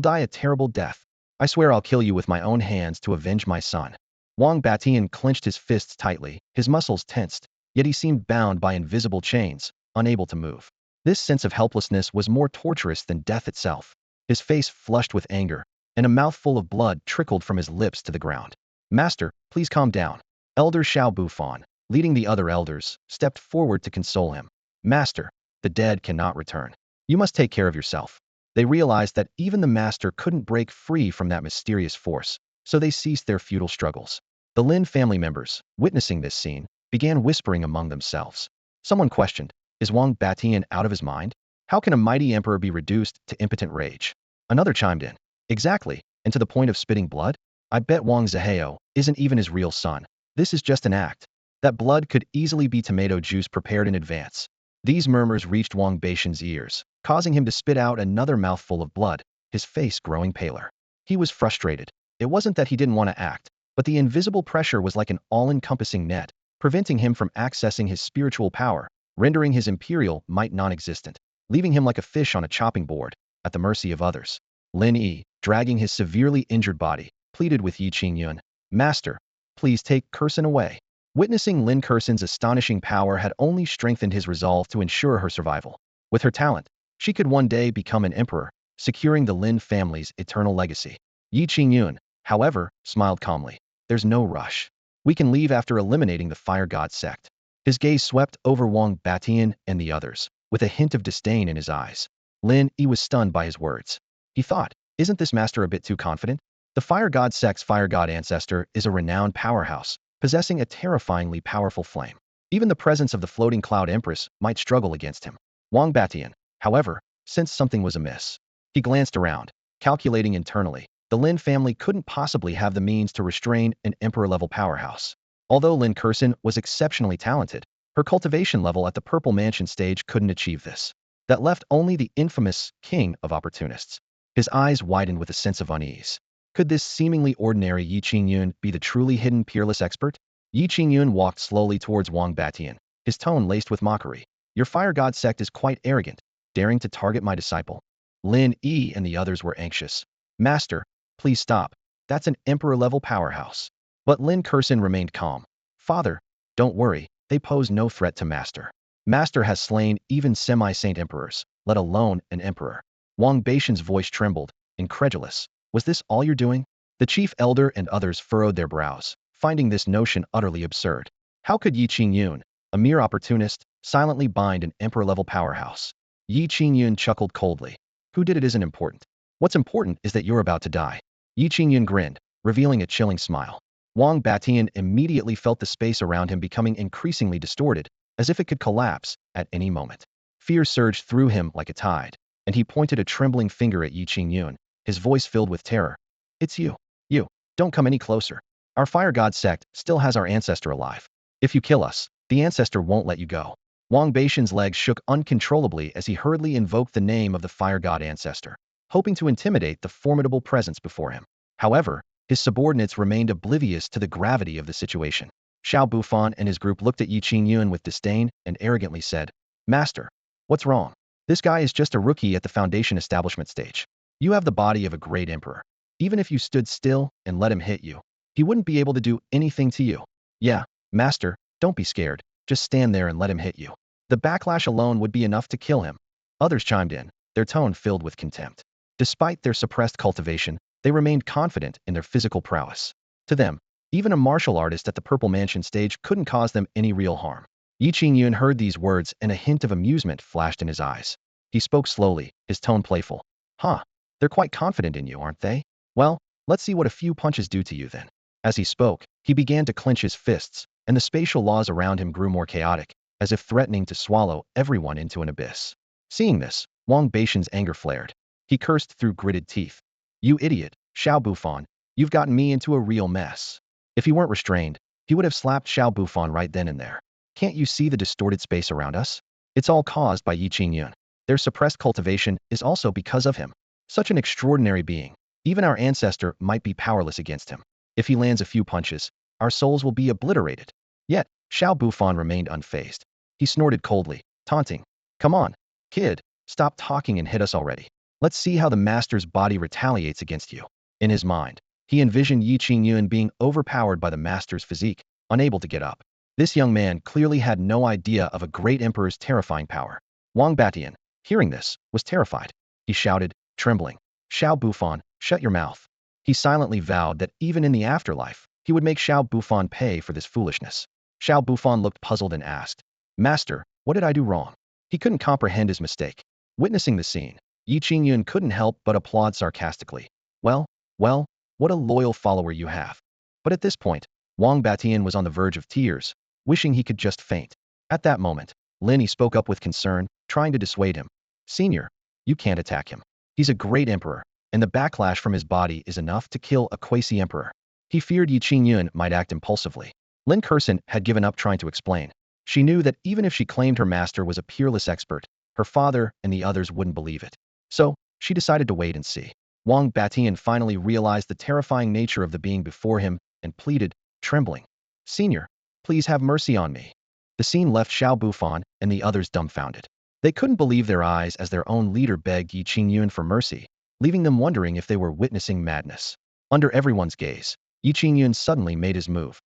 die a terrible death. I swear I'll kill you with my own hands to avenge my son. Wang Batian clenched his fists tightly, his muscles tensed, yet he seemed bound by invisible chains, unable to move. This sense of helplessness was more torturous than death itself. His face flushed with anger, and a mouthful of blood trickled from his lips to the ground. Master, please calm down. Elder Shao Bufan, leading the other elders, stepped forward to console him. Master, the dead cannot return. You must take care of yourself. They realized that even the master couldn't break free from that mysterious force, so they ceased their futile struggles. The Lin family members, witnessing this scene, began whispering among themselves. Someone questioned, is Wang Batian out of his mind? How can a mighty emperor be reduced to impotent rage? Another chimed in. Exactly, and to the point of spitting blood? I bet Wang Zihao isn't even his real son. This is just an act. That blood could easily be tomato juice prepared in advance. These murmurs reached Wang Beishan's ears, causing him to spit out another mouthful of blood, his face growing paler. He was frustrated. It wasn't that he didn't want to act, but the invisible pressure was like an all-encompassing net, preventing him from accessing his spiritual power, rendering his imperial might non-existent, leaving him like a fish on a chopping board, at the mercy of others. Lin Yi, dragging his severely injured body, pleaded with Ye Qingyun, Master, please take Kursin away. Witnessing Lin Kursin's astonishing power had only strengthened his resolve to ensure her survival. With her talent, she could one day become an emperor, securing the Lin family's eternal legacy. Ye Qingyun, however, smiled calmly. There's no rush. We can leave after eliminating the Fire God sect. His gaze swept over Wang Batian and the others, with a hint of disdain in his eyes. Lin Yi was stunned by his words. He thought, isn't this master a bit too confident? The Fire God sect's Fire God ancestor is a renowned powerhouse, possessing a terrifyingly powerful flame. Even the presence of the floating cloud Empress might struggle against him. Wang Batian, however, sensed something was amiss. He glanced around, calculating internally. The Lin family couldn't possibly have the means to restrain an emperor-level powerhouse. Although Lin Kursin was exceptionally talented, her cultivation level at the Purple Mansion stage couldn't achieve this. That left only the infamous king of opportunists. His eyes widened with a sense of unease. Could this seemingly ordinary Ye Qingyun be the truly hidden peerless expert? Ye Qingyun walked slowly towards Wang Batian, his tone laced with mockery. Your Fire God sect is quite arrogant, daring to target my disciple. Lin Yi and the others were anxious. Master, please stop. That's an emperor-level powerhouse. But Lin Kursin remained calm. Father, don't worry, they pose no threat to Master. Master has slain even semi-saint emperors, let alone an emperor. Wang Beishan's voice trembled, incredulous. Was this all you're doing? The chief elder and others furrowed their brows, finding this notion utterly absurd. How could Ye Qingyun, a mere opportunist, silently bind an emperor-level powerhouse? Ye Qingyun chuckled coldly. Who did it isn't important. What's important is that you're about to die. Ye Qingyun grinned, revealing a chilling smile. Wang Batian immediately felt the space around him becoming increasingly distorted, as if it could collapse at any moment. Fear surged through him like a tide, and he pointed a trembling finger at Ye Qingyun, his voice filled with terror. It's you. You. Don't come any closer. Our fire god sect still has our ancestor alive. If you kill us, the ancestor won't let you go. Wang Beishan's legs shook uncontrollably as he hurriedly invoked the name of the fire god ancestor, hoping to intimidate the formidable presence before him. However, his subordinates remained oblivious to the gravity of the situation. Shao Bufan and his group looked at Ye Qingyun with disdain and arrogantly said, Master, what's wrong? This guy is just a rookie at the foundation establishment stage. You have the body of a great emperor. Even if you stood still and let him hit you, he wouldn't be able to do anything to you. Yeah, Master, don't be scared. Just stand there and let him hit you. The backlash alone would be enough to kill him. Others chimed in, their tone filled with contempt. Despite their suppressed cultivation, they remained confident in their physical prowess. To them, even a martial artist at the Purple Mansion stage couldn't cause them any real harm. Ye Qingyun heard these words and a hint of amusement flashed in his eyes. He spoke slowly, his tone playful. Huh, they're quite confident in you, aren't they? Well, let's see what a few punches do to you then. As he spoke, he began to clench his fists, and the spatial laws around him grew more chaotic, as if threatening to swallow everyone into an abyss. Seeing this, Wang Beishan's anger flared. He cursed through gritted teeth. You idiot, Shao Bufan, you've gotten me into a real mess. If he weren't restrained, he would have slapped Shao Bufan right then and there. Can't you see the distorted space around us? It's all caused by Ye Qingyun. Their suppressed cultivation is also because of him. Such an extraordinary being. Even our ancestor might be powerless against him. If he lands a few punches, our souls will be obliterated. Yet, Shao Bufan remained unfazed. He snorted coldly, taunting. Come on, kid, stop talking and hit us already. Let's see how the master's body retaliates against you. In his mind, he envisioned Ye Qingyun being overpowered by the master's physique, unable to get up. This young man clearly had no idea of a great emperor's terrifying power. Wang Batian, hearing this, was terrified. He shouted, trembling. Shao Bufan, shut your mouth. He silently vowed that even in the afterlife, he would make Shao Bufan pay for this foolishness. Shao Bufan looked puzzled and asked, Master, what did I do wrong? He couldn't comprehend his mistake. Witnessing the scene, Ye Qingyun couldn't help but applaud sarcastically. Well, what a loyal follower you have. But at this point, Wang Batian was on the verge of tears, wishing he could just faint. At that moment, Lin Yi spoke up with concern, trying to dissuade him. Senior, you can't attack him. He's a great emperor, and the backlash from his body is enough to kill a quasi-emperor. He feared Ye Qingyun might act impulsively. Lin Kursin had given up trying to explain. She knew that even if she claimed her master was a peerless expert, her father and the others wouldn't believe it. So, she decided to wait and see. Wang Batian finally realized the terrifying nature of the being before him and pleaded, trembling. Senior, please have mercy on me. The scene left Shao Bufan and the others dumbfounded. They couldn't believe their eyes as their own leader begged Ye Qingyun for mercy, leaving them wondering if they were witnessing madness. Under everyone's gaze, Ye Qingyun suddenly made his move.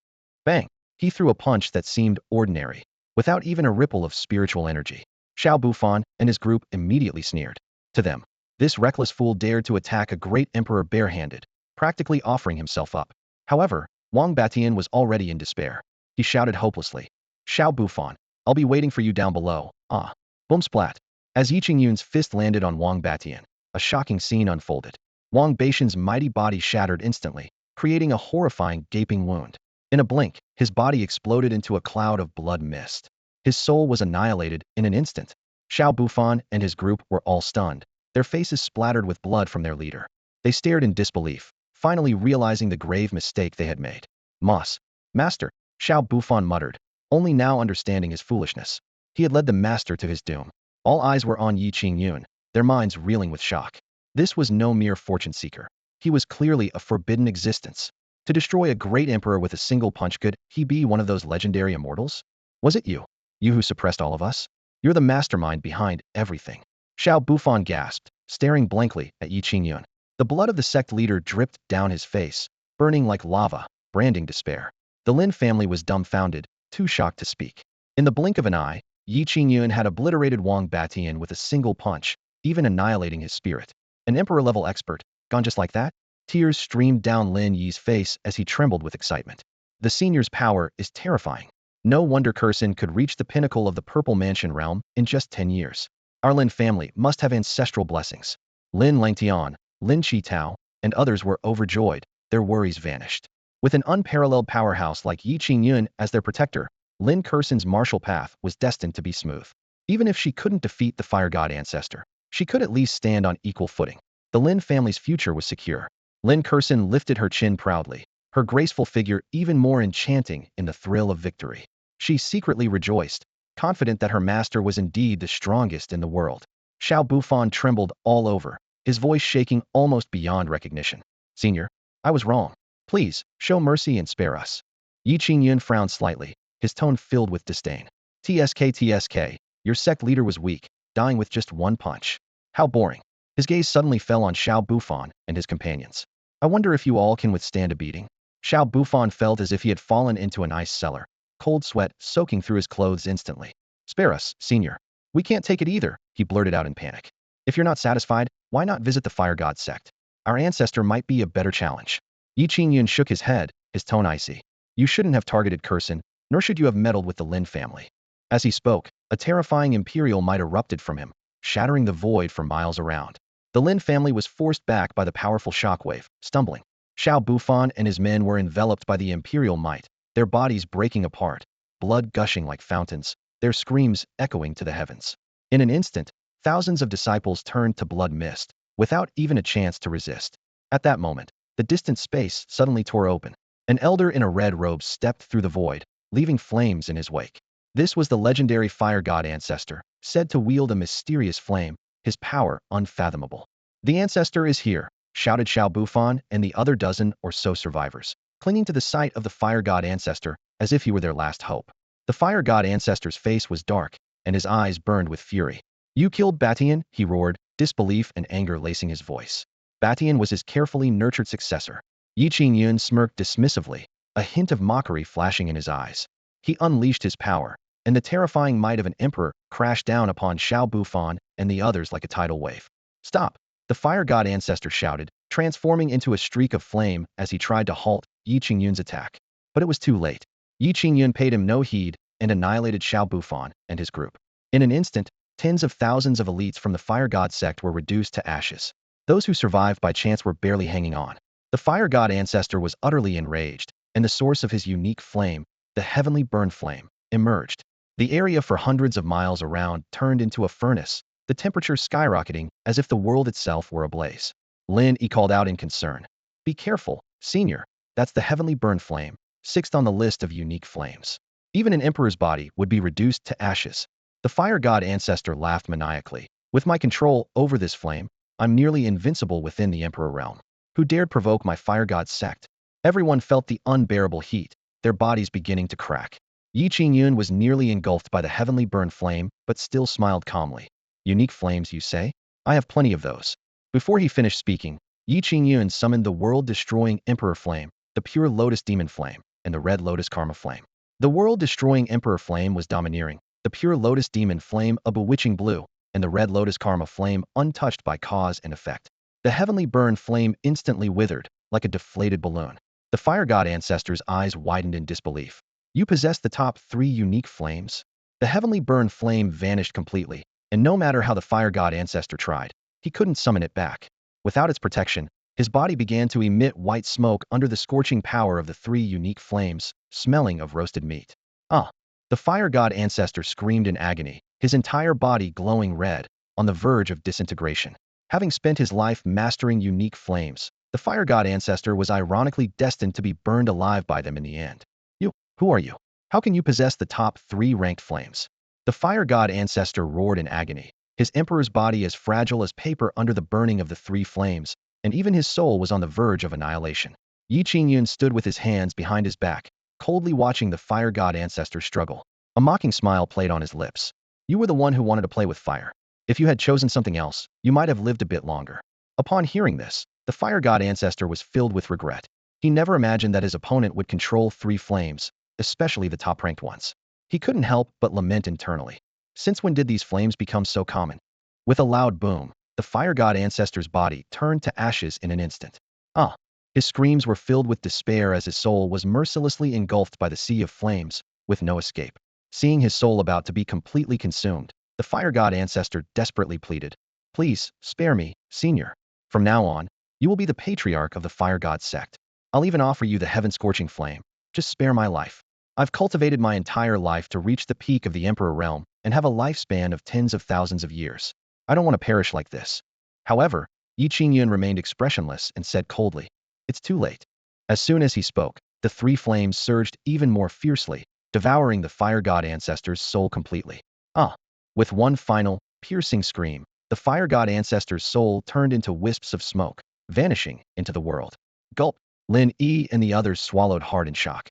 Bang! He threw a punch that seemed ordinary, without even a ripple of spiritual energy. Shao Bufan and his group immediately sneered. To them, this reckless fool dared to attack a great emperor barehanded, practically offering himself up. However, Wang Batian was already in despair. He shouted hopelessly. Shao Bufan, I'll be waiting for you down below. Ah. Boom splat. As Ye Qingyun's fist landed on Wang Batian, a shocking scene unfolded. Wang Beishan's mighty body shattered instantly, creating a horrifying gaping wound. In a blink, his body exploded into a cloud of blood mist. His soul was annihilated in an instant. Shao Bufan and his group were all stunned, their faces splattered with blood from their leader. They stared in disbelief, finally realizing the grave mistake they had made. Master, Shao Bufan muttered, only now understanding his foolishness. He had led the master to his doom. All eyes were on Ye Qingyun, their minds reeling with shock. This was no mere fortune seeker. He was clearly a forbidden existence. To destroy a great emperor with a single punch, could he be one of those legendary immortals? Was it you? You who suppressed all of us? You're the mastermind behind everything. Shao Bufan gasped, staring blankly at Ye Qingyun. The blood of the sect leader dripped down his face, burning like lava, branding despair. The Lin family was dumbfounded, too shocked to speak. In the blink of an eye, Ye Qingyun had obliterated Wang Batian with a single punch, even annihilating his spirit. An emperor-level expert, gone just like that? Tears streamed down Lin Yi's face as he trembled with excitement. The senior's power is terrifying. No wonder Curson could reach the pinnacle of the Purple Mansion realm in just 10 years. Our Lin family must have ancestral blessings. Lin Langtian, Lin Qitao, and others were overjoyed, their worries vanished. With an unparalleled powerhouse like Ye Qingyun as their protector, Lin Curson's martial path was destined to be smooth. Even if she couldn't defeat the fire god ancestor, she could at least stand on equal footing. The Lin family's future was secure. Lin Curson lifted her chin proudly, her graceful figure even more enchanting in the thrill of victory. She secretly rejoiced, confident that her master was indeed the strongest in the world. Xiao Bufan trembled all over, his voice shaking almost beyond recognition. Senior, I was wrong. Please, show mercy and spare us. Ye Qingyun frowned slightly, his tone filled with disdain. TSK, your sect leader was weak, dying with just one punch. How boring. His gaze suddenly fell on Xiao Bufan and his companions. I wonder if you all can withstand a beating. Xiao Bufan felt as if he had fallen into an ice cellar, cold sweat soaking through his clothes instantly. Spare us, senior. We can't take it either, he blurted out in panic. If you're not satisfied, why not visit the fire god sect? Our ancestor might be a better challenge. Ye Qingyun shook his head, his tone icy. You shouldn't have targeted Curson, nor should you have meddled with the Lin family. As he spoke, a terrifying imperial might erupted from him, shattering the void for miles around. The Lin family was forced back by the powerful shockwave, stumbling. Xiao Bufan and his men were enveloped by the imperial might, their bodies breaking apart, blood gushing like fountains, their screams echoing to the heavens. In an instant, thousands of disciples turned to blood mist, without even a chance to resist. At that moment, the distant space suddenly tore open. An elder in a red robe stepped through the void, leaving flames in his wake. This was the legendary fire god ancestor, said to wield a mysterious flame, his power unfathomable. The ancestor is here, shouted Xiao Bufan and the other dozen or so survivors, clinging to the sight of the fire god ancestor as if he were their last hope. The fire god ancestor's face was dark, and his eyes burned with fury. You killed Batian, he roared, disbelief and anger lacing his voice. Batian was his carefully nurtured successor. Ye Qingyun smirked dismissively, a hint of mockery flashing in his eyes. He unleashed his power, and the terrifying might of an emperor crashed down upon Xiao Bufan and the others like a tidal wave. Stop! The fire god ancestor shouted, transforming into a streak of flame as he tried to halt Ye Qingyun's attack. But it was too late. Ye Qingyun paid him no heed and annihilated Xiao Bufan and his group. In an instant, tens of thousands of elites from the fire god sect were reduced to ashes. Those who survived by chance were barely hanging on. The fire god ancestor was utterly enraged, and the source of his unique flame, the heavenly burn flame, emerged. The area for hundreds of miles around turned into a furnace, the temperature skyrocketing as if the world itself were ablaze. Lin Yi called out in concern. Be careful, senior. That's the heavenly burn flame, sixth on the list of unique flames. Even an emperor's body would be reduced to ashes. The fire god ancestor laughed maniacally. With my control over this flame, I'm nearly invincible within the emperor realm. Who dared provoke my fire god sect? Everyone felt the unbearable heat, their bodies beginning to crack. Ye Qingyun was nearly engulfed by the heavenly burn flame, but still smiled calmly. Unique flames, you say? I have plenty of those. Before he finished speaking, Ye Qingyun summoned the world-destroying emperor flame, the pure lotus demon flame, and the red lotus karma flame. The world-destroying emperor flame was domineering, the pure lotus demon flame a bewitching blue, and the red lotus karma flame untouched by cause and effect. The heavenly burn flame instantly withered, like a deflated balloon. The fire god ancestor's eyes widened in disbelief. You possess the top 3 unique flames? The heavenly burn flame vanished completely, and no matter how the fire god ancestor tried, he couldn't summon it back. Without its protection, his body began to emit white smoke under the scorching power of the 3 unique flames, smelling of roasted meat. Ah! The fire god ancestor screamed in agony, his entire body glowing red, on the verge of disintegration. Having spent his life mastering unique flames, the fire god ancestor was ironically destined to be burned alive by them in the end. You, who are you? How can you possess the top 3 ranked flames? The fire god ancestor roared in agony, his emperor's body as fragile as paper under the burning of the 3 flames, and even his soul was on the verge of annihilation. Ye Qingyun stood with his hands behind his back, coldly watching the fire god ancestor struggle. A mocking smile played on his lips. You were the one who wanted to play with fire. If you had chosen something else, you might have lived a bit longer. Upon hearing this, the fire god ancestor was filled with regret. He never imagined that his opponent would control 3 flames, especially the top-ranked ones. He couldn't help but lament internally. Since when did these flames become so common? With a loud boom, the fire god ancestor's body turned to ashes in an instant. Ah! His screams were filled with despair as his soul was mercilessly engulfed by the sea of flames, with no escape. Seeing his soul about to be completely consumed, the fire god ancestor desperately pleaded, "Please, spare me, senior. From now on, you will be the patriarch of the fire god sect. I'll even offer you the heaven-scorching flame. Just spare my life. I've cultivated my entire life to reach the peak of the emperor realm and have a lifespan of tens of thousands of years. I don't want to perish like this." However, Ye Qingyun remained expressionless and said coldly, "It's too late." As soon as he spoke, the 3 flames surged even more fiercely, devouring the fire god ancestor's soul completely. Ah! With one final, piercing scream, the fire god ancestor's soul turned into wisps of smoke, vanishing into the world. Gulp! Lin Yi and the others swallowed hard in shock.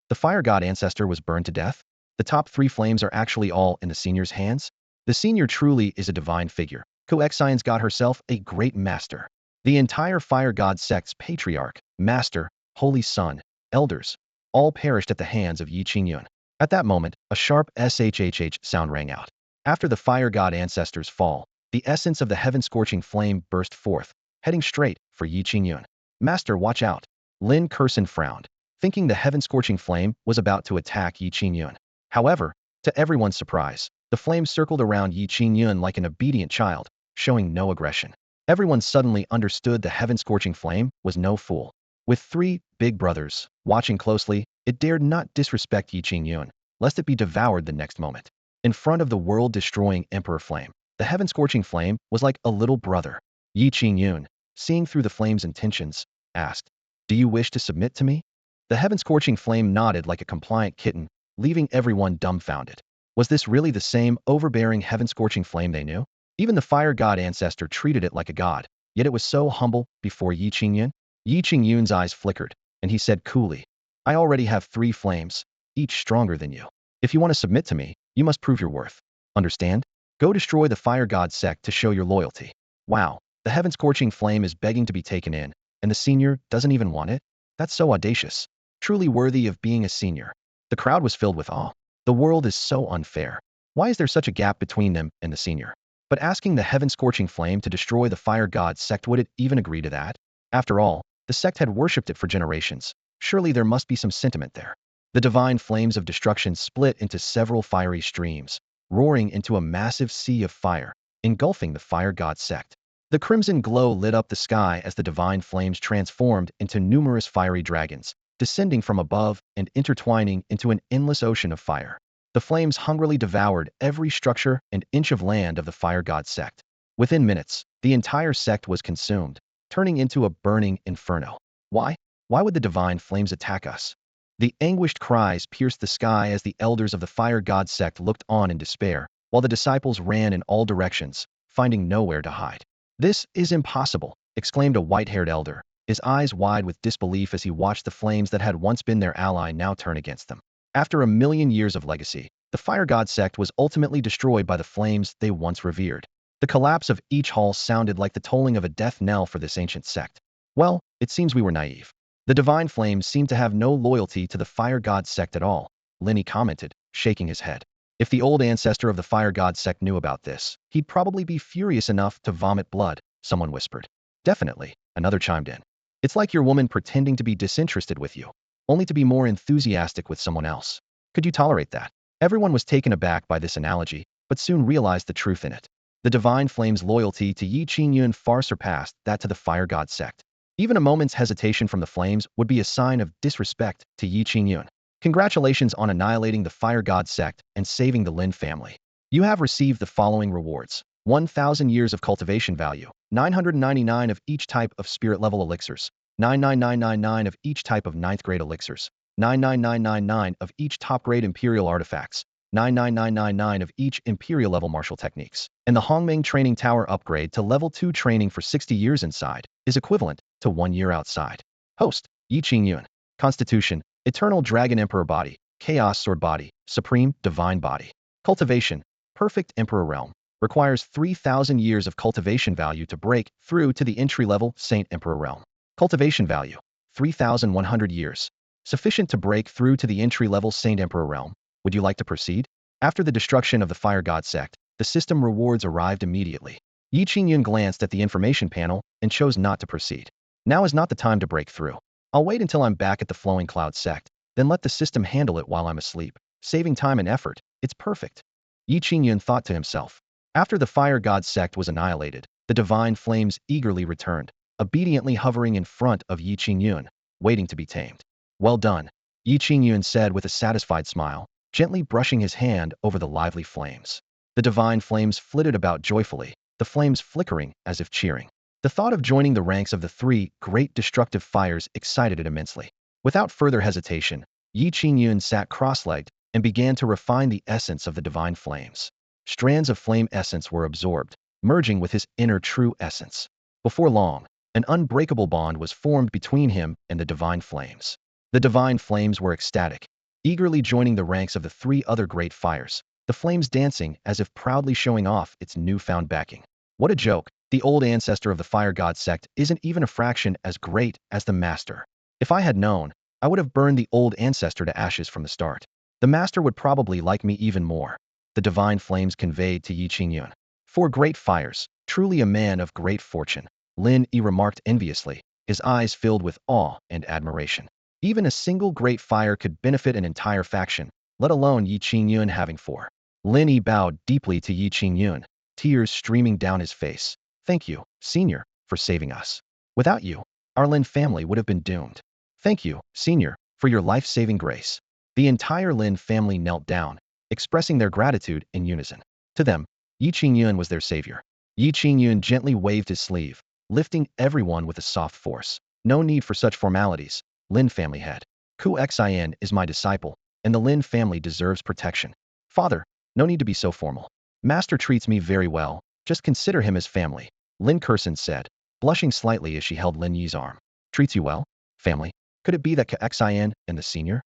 The fire god ancestor was burned to death? The top 3 flames are actually all in the senior's hands? The senior truly is a divine figure. Xuanyuan's got herself a great master. The entire fire god sect's patriarch, master, holy son, elders, all perished at the hands of Ye Qingyun. At that moment, a sharp shhh sound rang out. After the fire god ancestor's fall, the essence of the heaven-scorching flame burst forth, heading straight for Ye Qingyun. "Master, watch out." Lin Kurson frowned, thinking the heaven-scorching flame was about to attack Ye Qingyun. However, to everyone's surprise, the flame circled around Ye Qingyun like an obedient child, showing no aggression. Everyone suddenly understood the heaven-scorching flame was no fool. With 3 big brothers watching closely, it dared not disrespect Ye Qingyun, lest it be devoured the next moment. In front of the world-destroying emperor flame, the heaven-scorching flame was like a little brother. Ye Qingyun, seeing through the flame's intentions, asked, "Do you wish to submit to me?" The heaven-scorching flame nodded like a compliant kitten, leaving everyone dumbfounded. Was this really the same overbearing heaven-scorching flame they knew? Even the fire god ancestor treated it like a god, yet it was so humble before Ye Qingyun. Ye Qingyun's eyes flickered, and he said coolly, "I already have 3 flames, each stronger than you. If you want to submit to me, you must prove your worth. Understand? Go destroy the fire god sect to show your loyalty." Wow, the heaven-scorching flame is begging to be taken in, and the senior doesn't even want it? That's so audacious. Truly worthy of being a senior. The crowd was filled with awe. The world is so unfair. Why is there such a gap between them and the senior? But asking the heaven-scorching flame to destroy the fire god sect, would it even agree to that? After all, the sect had worshipped it for generations. Surely there must be some sentiment there. The divine flames of destruction split into several fiery streams, roaring into a massive sea of fire, engulfing the fire god sect. The crimson glow lit up the sky as the divine flames transformed into numerous fiery dragons, descending from above and intertwining into an endless ocean of fire. The flames hungrily devoured every structure and inch of land of the fire god sect. Within minutes, the entire sect was consumed, turning into a burning inferno. Why? Why would the divine flames attack us? The anguished cries pierced the sky as the elders of the fire god sect looked on in despair, while the disciples ran in all directions, finding nowhere to hide. "This is impossible," exclaimed a white-haired elder, his eyes wide with disbelief as he watched the flames that had once been their ally now turn against them. After a million years of legacy, the fire god sect was ultimately destroyed by the flames they once revered. The collapse of each hall sounded like the tolling of a death knell for this ancient sect. Well, it seems we were naive. The divine flames seemed to have no loyalty to the fire god sect at all, Lenny commented, shaking his head. If the old ancestor of the fire god sect knew about this, he'd probably be furious enough to vomit blood, someone whispered. Definitely, another chimed in. It's like your woman pretending to be disinterested with you, only to be more enthusiastic with someone else. Could you tolerate that? Everyone was taken aback by this analogy, but soon realized the truth in it. The divine flame's loyalty to Ye Qingyun far surpassed that to the fire god sect. Even a moment's hesitation from the flames would be a sign of disrespect to Ye Qingyun. Congratulations on annihilating the fire god sect and saving the Lin family. You have received the following rewards. 1,000 years of cultivation value, 999 of each type of spirit level elixirs, 99999 of each type of 9th grade elixirs, 99999 of each top grade imperial artifacts, 99999 of each imperial level martial techniques. And the Hongming training tower upgrade to level 2 training for 60 years inside is equivalent to 1 year outside. Host, Ye Qingyun. Constitution, Eternal Dragon Emperor Body, Chaos Sword Body, Supreme Divine Body. Cultivation, Perfect Emperor Realm. Requires 3,000 years of cultivation value to break through to the entry-level Saint Emperor realm. Cultivation value, 3,100 years. Sufficient to break through to the entry-level Saint Emperor realm. Would you like to proceed? After the destruction of the Fire God sect, the system rewards arrived immediately. Ye Qingyun glanced at the information panel and chose not to proceed. Now is not the time to break through. I'll wait until I'm back at the Flowing Cloud sect, then let the system handle it while I'm asleep. Saving time and effort, it's perfect. Ye Qingyun thought to himself. After the Fire God sect was annihilated, the divine flames eagerly returned, obediently hovering in front of Ye Qingyun, waiting to be tamed. Well done, Ye Qingyun said with a satisfied smile, gently brushing his hand over the lively flames. The divine flames flitted about joyfully, the flames flickering as if cheering. The thought of joining the ranks of the three great destructive fires excited it immensely. Without further hesitation, Ye Qingyun sat cross-legged and began to refine the essence of the divine flames. Strands of flame essence were absorbed, merging with his inner true essence. Before long, an unbreakable bond was formed between him and the divine flames. The divine flames were ecstatic, eagerly joining the ranks of the three other great fires, the flames dancing as if proudly showing off its newfound backing. What a joke! The old ancestor of the Fire God sect isn't even a fraction as great as the master. If I had known, I would have burned the old ancestor to ashes from the start. The master would probably like me even more. The divine flames conveyed to Ye Qingyun. Four great fires, truly a man of great fortune, Lin Yi remarked enviously, his eyes filled with awe and admiration. Even a single great fire could benefit an entire faction, let alone Ye Qingyun having four. Lin Yi bowed deeply to Ye Qingyun, tears streaming down his face. Thank you, Senior, for saving us. Without you, our Lin family would have been doomed. Thank you, Senior, for your life-saving grace. The entire Lin family knelt down, expressing their gratitude in unison. To them, Ye Qingyun was their savior. Ye Qingyun gently waved his sleeve, lifting everyone with a soft force. No need for such formalities, Lin family head. Quasi-emperor is my disciple, and the Lin family deserves protection. Father, no need to be so formal. Master treats me very well, just consider him as family, Lin Qingyun said, blushing slightly as she held Lin Yi's arm. Treats you well? Family? Could it be that Quasi-emperor and the senior?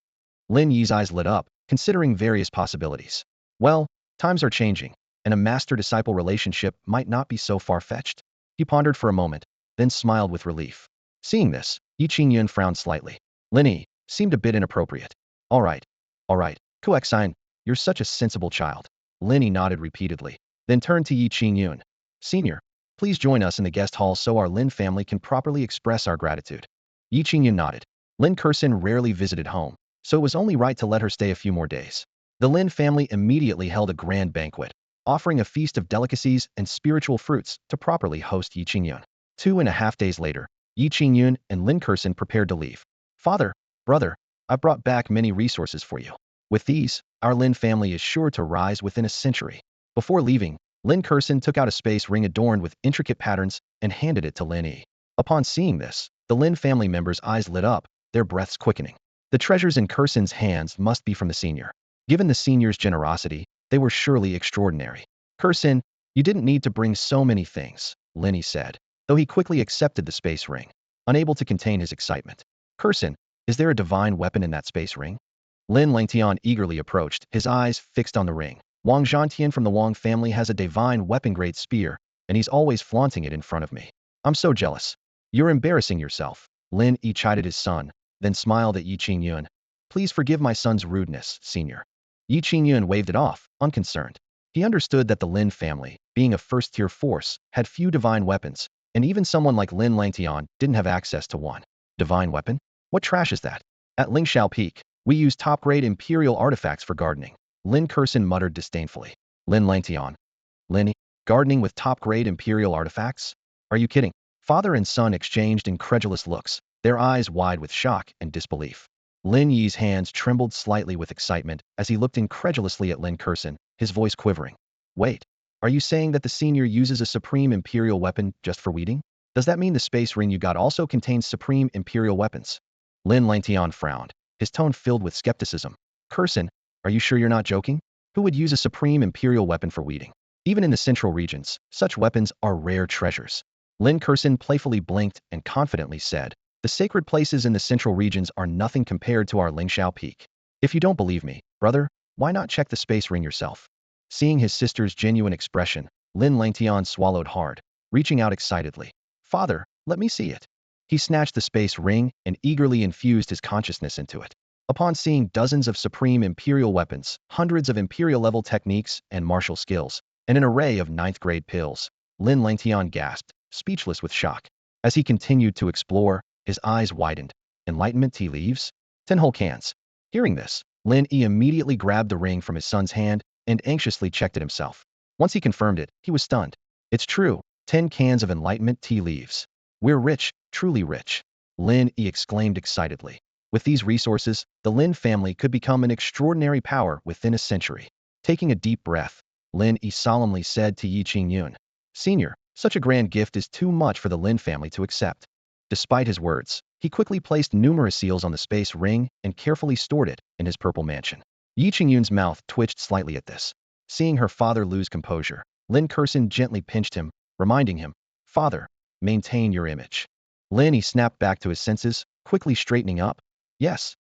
Lin Yi's eyes lit up, considering various possibilities. Well, times are changing, and a master-disciple relationship might not be so far-fetched. He pondered for a moment, then smiled with relief. Seeing this, Ye Qingyun frowned slightly. Lin Yi seemed a bit inappropriate. All right, Quexine, you're such a sensible child. Lin Yi nodded repeatedly, then turned to Ye Qingyun. Senior, please join us in the guest hall so our Lin family can properly express our gratitude. Ye Qingyun nodded. Lin Qingyun rarely visited home, so it was only right to let her stay a few more days. The Lin family immediately held a grand banquet, offering a feast of delicacies and spiritual fruits to properly host Ye Qingyun. 2.5 days later, Ye Qingyun and Lin Qingyun prepared to leave. Father, brother, I've brought back many resources for you. With these, our Lin family is sure to rise within a century. Before leaving, Lin Qingyun took out a space ring adorned with intricate patterns and handed it to Lin Yi. Upon seeing this, the Lin family members' eyes lit up, their breaths quickening. The treasures in Qingyun's hands must be from the senior. Given the senior's generosity, they were surely extraordinary. Qingyun, you didn't need to bring so many things, Lin Yi said, though he quickly accepted the space ring, unable to contain his excitement. Qingyun, is there a divine weapon in that space ring? Lin Langtian eagerly approached, his eyes fixed on the ring. Wang Zhantian from the Wang family has a divine weapon-grade spear, and he's always flaunting it in front of me. I'm so jealous. You're embarrassing yourself, Lin Yi chided his son, then smiled at Ye Qingyun. Please forgive my son's rudeness, Senior. Ye Qingyun waved it off, unconcerned. He understood that the Lin family, being a first-tier force, had few divine weapons, and even someone like Lin Langtian didn't have access to one. Divine weapon? What trash is that? At Lingshao Peak, we use top-grade imperial artifacts for gardening, Lin Qingyun muttered disdainfully. Lin Langtian. Lin, gardening with top-grade imperial artifacts? Are you kidding? Father and son exchanged incredulous looks, their eyes wide with shock and disbelief. Lin Yi's hands trembled slightly with excitement as he looked incredulously at Lin Qingyun, his voice quivering. Wait, are you saying that the senior uses a supreme imperial weapon just for weeding? Does that mean the space ring you got also contains supreme imperial weapons? Lin Langtian frowned, his tone filled with skepticism. Qingyun, are you sure you're not joking? Who would use a supreme imperial weapon for weeding? Even in the central regions, such weapons are rare treasures. Lin Qingyun playfully blinked and confidently said, the sacred places in the central regions are nothing compared to our Lingshao Peak. If you don't believe me, brother, why not check the space ring yourself? Seeing his sister's genuine expression, Lin Langtian swallowed hard, reaching out excitedly. Father, let me see it. He snatched the space ring and eagerly infused his consciousness into it. Upon seeing dozens of supreme imperial weapons, hundreds of imperial-level techniques and martial skills, and an array of ninth-grade pills, Lin Langtian gasped, speechless with shock. As he continued to explore, his eyes widened. Enlightenment tea leaves? 10 whole cans. Hearing this, Lin Yi immediately grabbed the ring from his son's hand and anxiously checked it himself. Once he confirmed it, he was stunned. It's true, 10 cans of enlightenment tea leaves. We're rich, truly rich. Lin Yi exclaimed excitedly. With these resources, the Lin family could become an extraordinary power within a century. Taking a deep breath, Lin Yi solemnly said to Ye Qingyun, Senior, such a grand gift is too much for the Lin family to accept. Despite his words, he quickly placed numerous seals on the space ring and carefully stored it in his purple mansion. Ye Qingyun's mouth twitched slightly at this. Seeing her father lose composure, Lin Kursin gently pinched him, reminding him, Father, maintain your image. Lin Yi snapped back to his senses, quickly straightening up. Yes,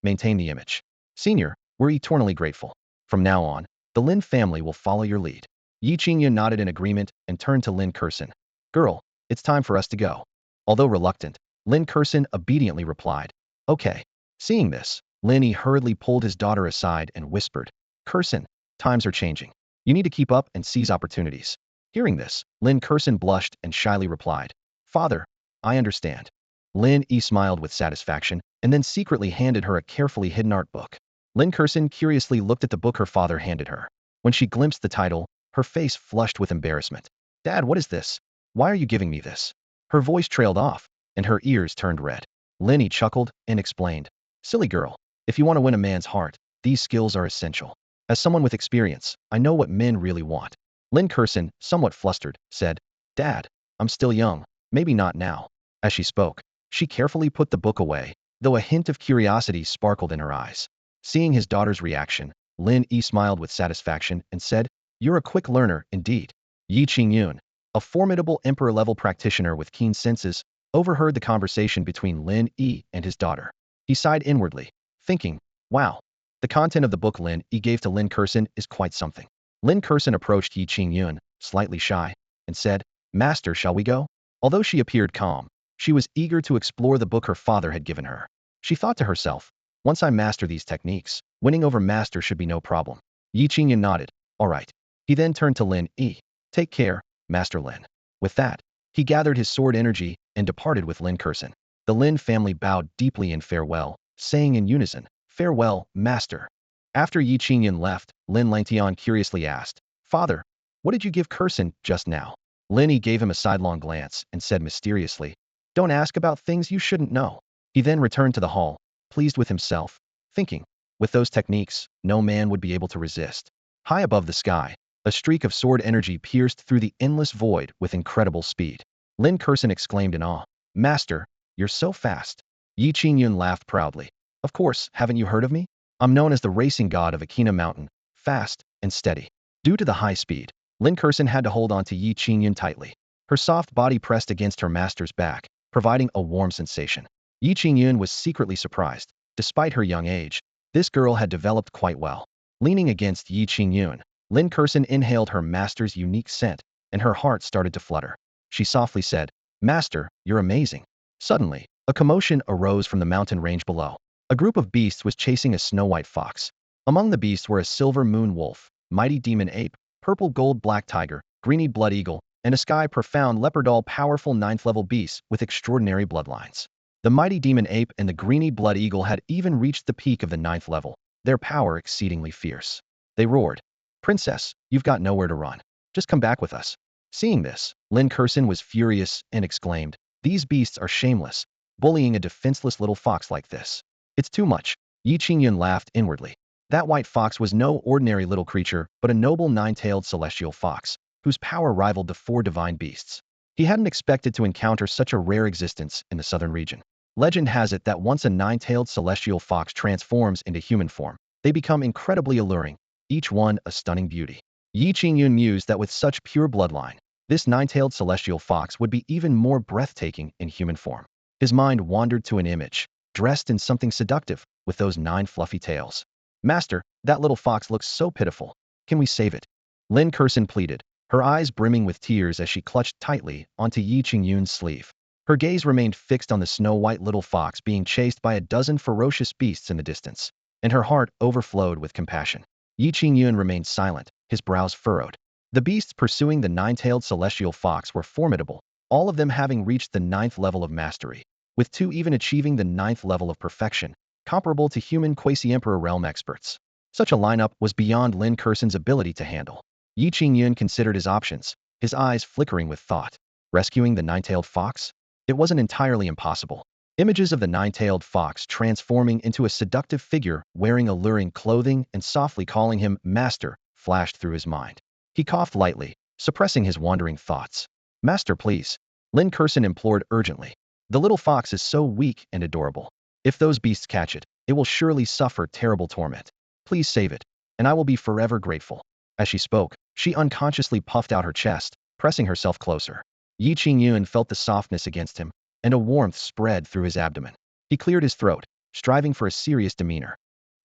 maintain the image. Senior, we're eternally grateful. From now on, the Lin family will follow your lead. Ye Qingyun nodded in agreement and turned to Lin Kursin. Girl, it's time for us to go. Although reluctant, Lin Kursin obediently replied, Okay. Seeing this, Lin Yi hurriedly pulled his daughter aside and whispered, Kursin, times are changing. You need to keep up and seize opportunities. Hearing this, Lin Kursin blushed and shyly replied, Father, I understand. Lin Yi smiled with satisfaction and then secretly handed her a carefully hidden art book. Lin Kursin curiously looked at the book her father handed her. When she glimpsed the title, her face flushed with embarrassment. Dad, what is this? Why are you giving me this? Her voice trailed off, and her ears turned red. Lin Yi chuckled and explained, Silly girl, if you want to win a man's heart, these skills are essential. As someone with experience, I know what men really want. Lin Kursin, somewhat flustered, said, Dad, I'm still young, maybe not now. As she spoke, she carefully put the book away, though a hint of curiosity sparkled in her eyes. Seeing his daughter's reaction, Lin Yi smiled with satisfaction and said, You're a quick learner, indeed. Ye Qingyun, a formidable emperor-level practitioner with keen senses, overheard the conversation between Lin Yi and his daughter. He sighed inwardly, thinking, Wow, the content of the book Lin Yi gave to Lin Kursin is quite something. Lin Kursin approached Ye Qingyun, slightly shy, and said, Master, shall we go? Although she appeared calm, she was eager to explore the book her father had given her. She thought to herself, Once I master these techniques, winning over Master should be no problem. Ye Qingyun nodded, All right. He then turned to Lin Yi. Take care, Master Lin. With that, he gathered his sword energy and departed with Lin Kursin. The Lin family bowed deeply in farewell, saying in unison, Farewell, Master. After Ye Qingyun left, Lin Langtian curiously asked, Father, what did you give Kursin just now? Lin Yi gave him a sidelong glance and said mysteriously, Don't ask about things you shouldn't know. He then returned to the hall, pleased with himself, thinking, with those techniques, no man would be able to resist. High above the sky, a streak of sword energy pierced through the endless void with incredible speed. Lin Kursin exclaimed in awe, Master, you're so fast. Ye Qingyun laughed proudly. Of course, haven't you heard of me? I'm known as the racing god of Akina Mountain, fast and steady. Due to the high speed, Lin Kursin had to hold on to Ye Qingyun tightly. Her soft body pressed against her master's back, providing a warm sensation. Ye Qingyun was secretly surprised. Despite her young age, this girl had developed quite well. Leaning against Ye Qingyun, Lin Kursin inhaled her master's unique scent, and her heart started to flutter. She softly said, Master, you're amazing. Suddenly, a commotion arose from the mountain range below. A group of beasts was chasing a snow-white fox. Among the beasts were a silver moon wolf, mighty demon ape, purple gold black tiger, greeny blood eagle, and a sky profound leopard, all powerful 9th-level beasts with extraordinary bloodlines. The mighty demon ape and the greeny blood eagle had even reached the peak of the 9th level, their power exceedingly fierce. They roared, Princess, you've got nowhere to run. Just come back with us. Seeing this, Lin Kursin was furious and exclaimed, These beasts are shameless, bullying a defenseless little fox like this. It's too much. Ye Qingyun laughed inwardly. That white fox was no ordinary little creature, but a noble 9-tailed celestial fox, whose power rivaled the 4 divine beasts. He hadn't expected to encounter such a rare existence in the southern region. Legend has it that once a 9-tailed celestial fox transforms into human form, they become incredibly alluring, each one a stunning beauty. Ye Qingyun mused that with such pure bloodline, this 9-tailed celestial fox would be even more breathtaking in human form. His mind wandered to an image, dressed in something seductive, with those 9 fluffy tails. Master, that little fox looks so pitiful. Can we save it? Lin Kursin pleaded, her eyes brimming with tears as she clutched tightly onto Ye Qingyun's sleeve. Her gaze remained fixed on the snow-white little fox being chased by a dozen ferocious beasts in the distance, and her heart overflowed with compassion. Ye Qingyun remained silent, his brows furrowed. The beasts pursuing the nine-tailed celestial fox were formidable, all of them having reached the 9th level of mastery, with 2 even achieving the 9th level of perfection, comparable to human quasi-emperor realm experts. Such a lineup was beyond Lin Kursan's ability to handle. Ye Qingyun considered his options, his eyes flickering with thought. Rescuing the nine-tailed fox? It wasn't entirely impossible. Images of the nine-tailed fox transforming into a seductive figure wearing alluring clothing and softly calling him master flashed through his mind. He coughed lightly, suppressing his wandering thoughts. Master, please. Lin Kursan implored urgently. The little fox is so weak and adorable. If those beasts catch it, it will surely suffer terrible torment. Please save it, and I will be forever grateful. As she spoke, she unconsciously puffed out her chest, pressing herself closer. Ye Qingyun felt the softness against him, and a warmth spread through his abdomen. He cleared his throat, striving for a serious demeanor.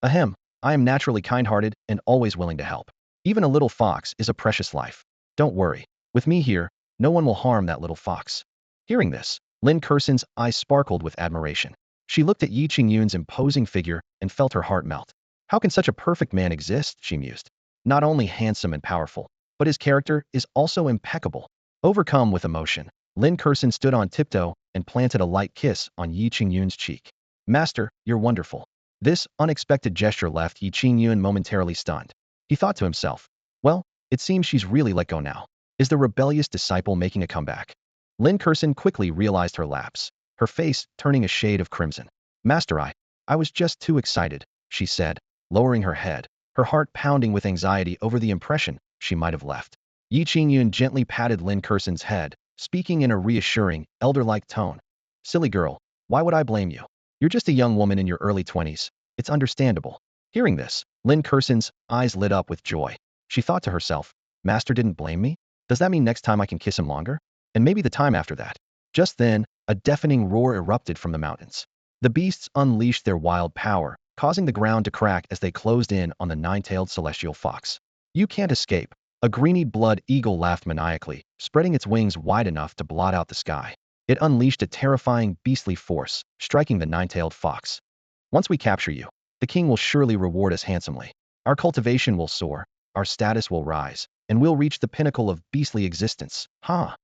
Ahem, I am naturally kind-hearted and always willing to help. Even a little fox is a precious life. Don't worry. With me here, no one will harm that little fox. Hearing this, Lin Kursan's eyes sparkled with admiration. She looked at Ye Qingyun's imposing figure and felt her heart melt. How can such a perfect man exist, she mused. Not only handsome and powerful, but his character is also impeccable. Overcome with emotion, Lin Kursan stood on tiptoe and planted a light kiss on Ye Qingyun's cheek. Master, you're wonderful. This unexpected gesture left Ye Qingyun momentarily stunned. He thought to himself, well, it seems she's really let go now. Is the rebellious disciple making a comeback? Lin Kursan quickly realized her lapse, her face turning a shade of crimson. Master, I was just too excited, she said, lowering her head, her heart pounding with anxiety over the impression she might have left. Ye Qingyun gently patted Lin Kursan's head, speaking in a reassuring, elder-like tone. Silly girl, why would I blame you? You're just a young woman in your early 20s. It's understandable. Hearing this, Lin Kursan's eyes lit up with joy. She thought to herself, Master didn't blame me? Does that mean next time I can kiss him longer? And maybe the time after that. Just then, a deafening roar erupted from the mountains. The beasts unleashed their wild power, causing the ground to crack as they closed in on the nine-tailed celestial fox. You can't escape. A greeny blood eagle laughed maniacally, spreading its wings wide enough to blot out the sky. It unleashed a terrifying beastly force, striking the nine-tailed fox. Once we capture you, the king will surely reward us handsomely. Our cultivation will soar, our status will rise, and we'll reach the pinnacle of beastly existence. Ha!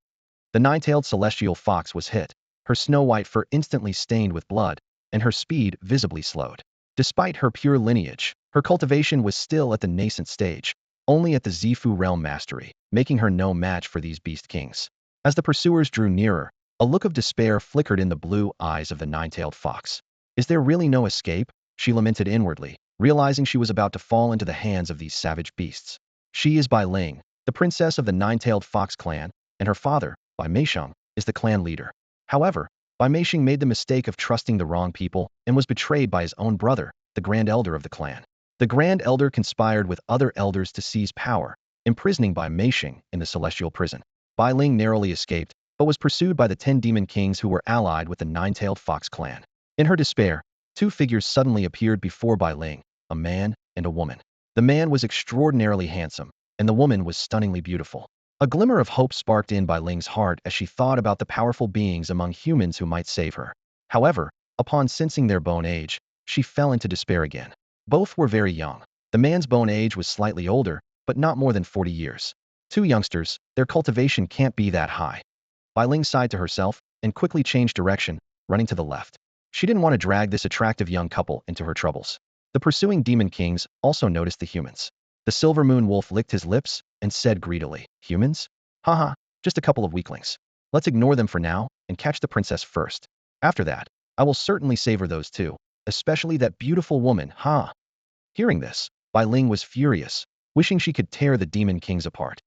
The nine-tailed celestial fox was hit, her snow-white fur instantly stained with blood, and her speed visibly slowed. Despite her pure lineage, her cultivation was still at the nascent stage, only at the Zifu realm mastery, making her no match for these beast kings. As the pursuers drew nearer, a look of despair flickered in the blue eyes of the nine-tailed fox. Is there really no escape? She lamented inwardly, realizing she was about to fall into the hands of these savage beasts. She is Bai Ling, the princess of the nine-tailed fox clan, and her father, Bai Meisheng, is the clan leader. However, Bai Meisheng made the mistake of trusting the wrong people and was betrayed by his own brother, the Grand Elder of the clan. The Grand Elder conspired with other elders to seize power, imprisoning Bai Meisheng in the celestial prison. Bai Ling narrowly escaped, but was pursued by the 10 demon kings who were allied with the nine-tailed fox clan. In her despair, 2 figures suddenly appeared before Bai Ling, a man and a woman. The man was extraordinarily handsome, and the woman was stunningly beautiful. A glimmer of hope sparked in Bai Ling's heart as she thought about the powerful beings among humans who might save her. However, upon sensing their bone age, she fell into despair again. Both were very young. The man's bone age was slightly older, but not more than 40 years. 2 youngsters, their cultivation can't be that high. Bai Ling sighed to herself and quickly changed direction, running to the left. She didn't want to drag this attractive young couple into her troubles. The pursuing demon kings also noticed the humans. The silver moon wolf licked his lips and said greedily, Humans? Haha, just a couple of weaklings. Let's ignore them for now and catch the princess first. After that, I will certainly savor those 2, especially that beautiful woman, ha! Hearing this, Bai Ling was furious, wishing she could tear the demon kings apart.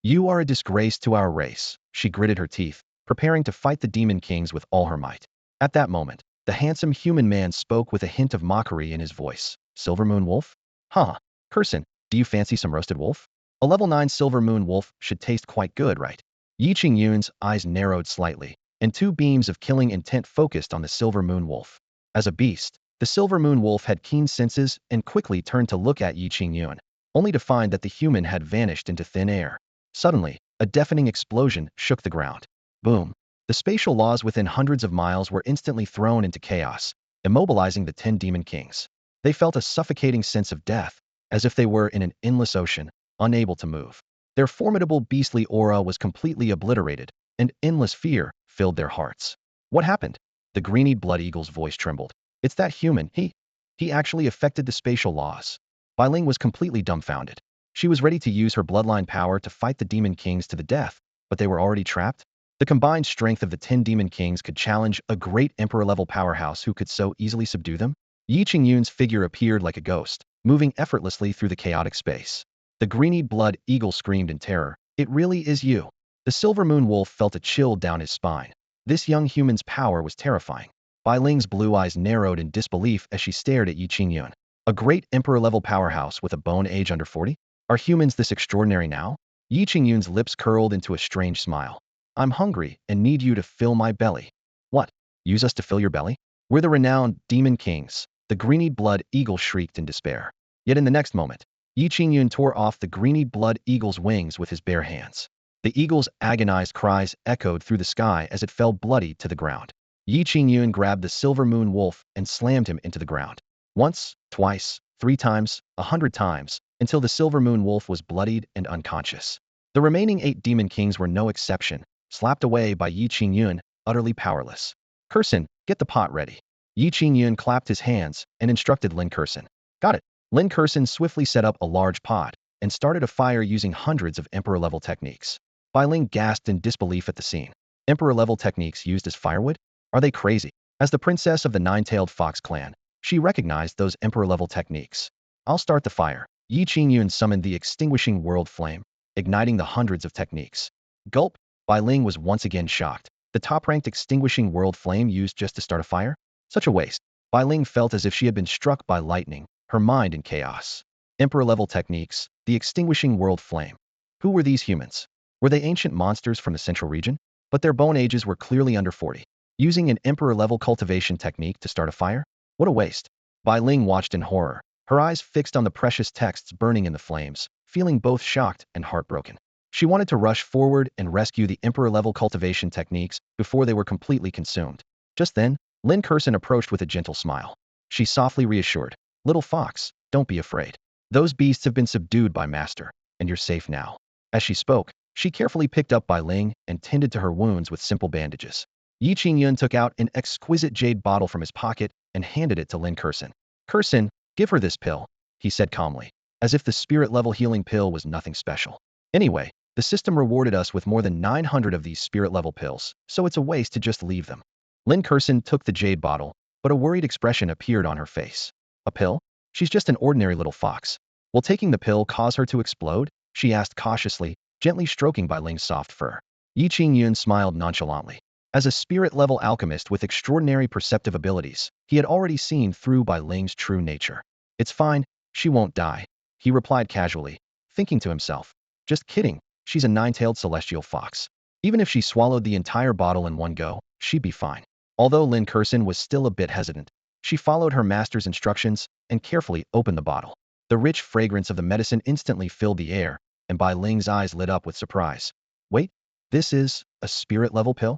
You are a disgrace to our race, she gritted her teeth, preparing to fight the demon kings with all her might. At that moment, the handsome human man spoke with a hint of mockery in his voice. Silver Moon Wolf? Huh, Kursan, do you fancy some roasted wolf? A level 9 Silver Moon Wolf should taste quite good, right? Ye Qingyun's eyes narrowed slightly, and 2 beams of killing intent focused on the Silver Moon Wolf. As a beast, the Silver Moon Wolf had keen senses and quickly turned to look at Ye Qingyun, only to find that the human had vanished into thin air. Suddenly, a deafening explosion shook the ground. Boom! The spatial laws within hundreds of miles were instantly thrown into chaos, immobilizing the 10 demon kings. They felt a suffocating sense of death, as if they were in an endless ocean, unable to move. Their formidable beastly aura was completely obliterated, and endless fear filled their hearts. What happened? The greenied blood eagle's voice trembled. It's that human, he actually affected the spatial laws. Bai Ling was completely dumbfounded. She was ready to use her bloodline power to fight the demon kings to the death, but they were already trapped? The combined strength of the 10 demon kings could challenge a great emperor-level powerhouse who could so easily subdue them? Ye Qingyun's figure appeared like a ghost, moving effortlessly through the chaotic space. The greeny blood eagle screamed in terror. It really is you. The silver moon wolf felt a chill down his spine. This young human's power was terrifying. Bai Ling's blue eyes narrowed in disbelief as she stared at Ye Qingyun. A great emperor-level powerhouse with a bone age under 40? Are humans this extraordinary now? Ye Qingyun's lips curled into a strange smile. I'm hungry and need you to fill my belly. What? Use us to fill your belly? We're the renowned demon kings. The greeny blood eagle shrieked in despair. Yet in the next moment, Ye Qingyun tore off the greeny blood eagle's wings with his bare hands. The eagle's agonized cries echoed through the sky as it fell bloody to the ground. Ye Qingyun grabbed the silver moon wolf and slammed him into the ground. Once, twice, 3 times, 100 times, until the silver moon wolf was bloodied and unconscious. The remaining 8 demon kings were no exception, slapped away by Ye Qingyun, utterly powerless. Curson, get the pot ready. Ye Qingyun clapped his hands and instructed Lin Curson. Got it. Lin Curson swiftly set up a large pot and started a fire using hundreds of emperor-level techniques. Bai Ling gasped in disbelief at the scene. Emperor-level techniques used as firewood? Are they crazy? As the princess of the nine-tailed fox clan, she recognized those emperor-level techniques. I'll start the fire. Ye Qingyun summoned the extinguishing world flame, igniting the hundreds of techniques. Gulp! Bai Ling was once again shocked. The top-ranked extinguishing world flame used just to start a fire? Such a waste. Bai Ling felt as if she had been struck by lightning, her mind in chaos. Emperor-level techniques, the extinguishing world flame. Who were these humans? Were they ancient monsters from the central region? But their bone ages were clearly under 40. Using an emperor-level cultivation technique to start a fire? What a waste. Bai Ling watched in horror, her eyes fixed on the precious texts burning in the flames, feeling both shocked and heartbroken. She wanted to rush forward and rescue the emperor-level cultivation techniques before they were completely consumed. Just then, Lin Curson approached with a gentle smile. She softly reassured, "Little fox, don't be afraid. Those beasts have been subdued by Master, and you're safe now." As she spoke, she carefully picked up Bai Ling and tended to her wounds with simple bandages. Ye Qingyun took out an exquisite jade bottle from his pocket and handed it to Lin Curson. "Curson, give her this pill," he said calmly, as if the spirit-level healing pill was nothing special. Anyway, the system rewarded us with more than 900 of these spirit-level pills, so it's a waste to just leave them. Lin Curson took the jade bottle, but a worried expression appeared on her face. A pill? She's just an ordinary little fox. Will taking the pill cause her to explode? She asked cautiously, gently stroking Bai Ling's soft fur. Ye Qingyun smiled nonchalantly. As a spirit-level alchemist with extraordinary perceptive abilities, he had already seen through Bai Ling's true nature. It's fine, she won't die, he replied casually, thinking to himself. Just kidding, she's a nine-tailed celestial fox. Even if she swallowed the entire bottle in one go, she'd be fine. Although Lin Curson was still a bit hesitant, she followed her master's instructions and carefully opened the bottle. The rich fragrance of the medicine instantly filled the air, and Bai Ling's eyes lit up with surprise. Wait, this is a spirit-level pill?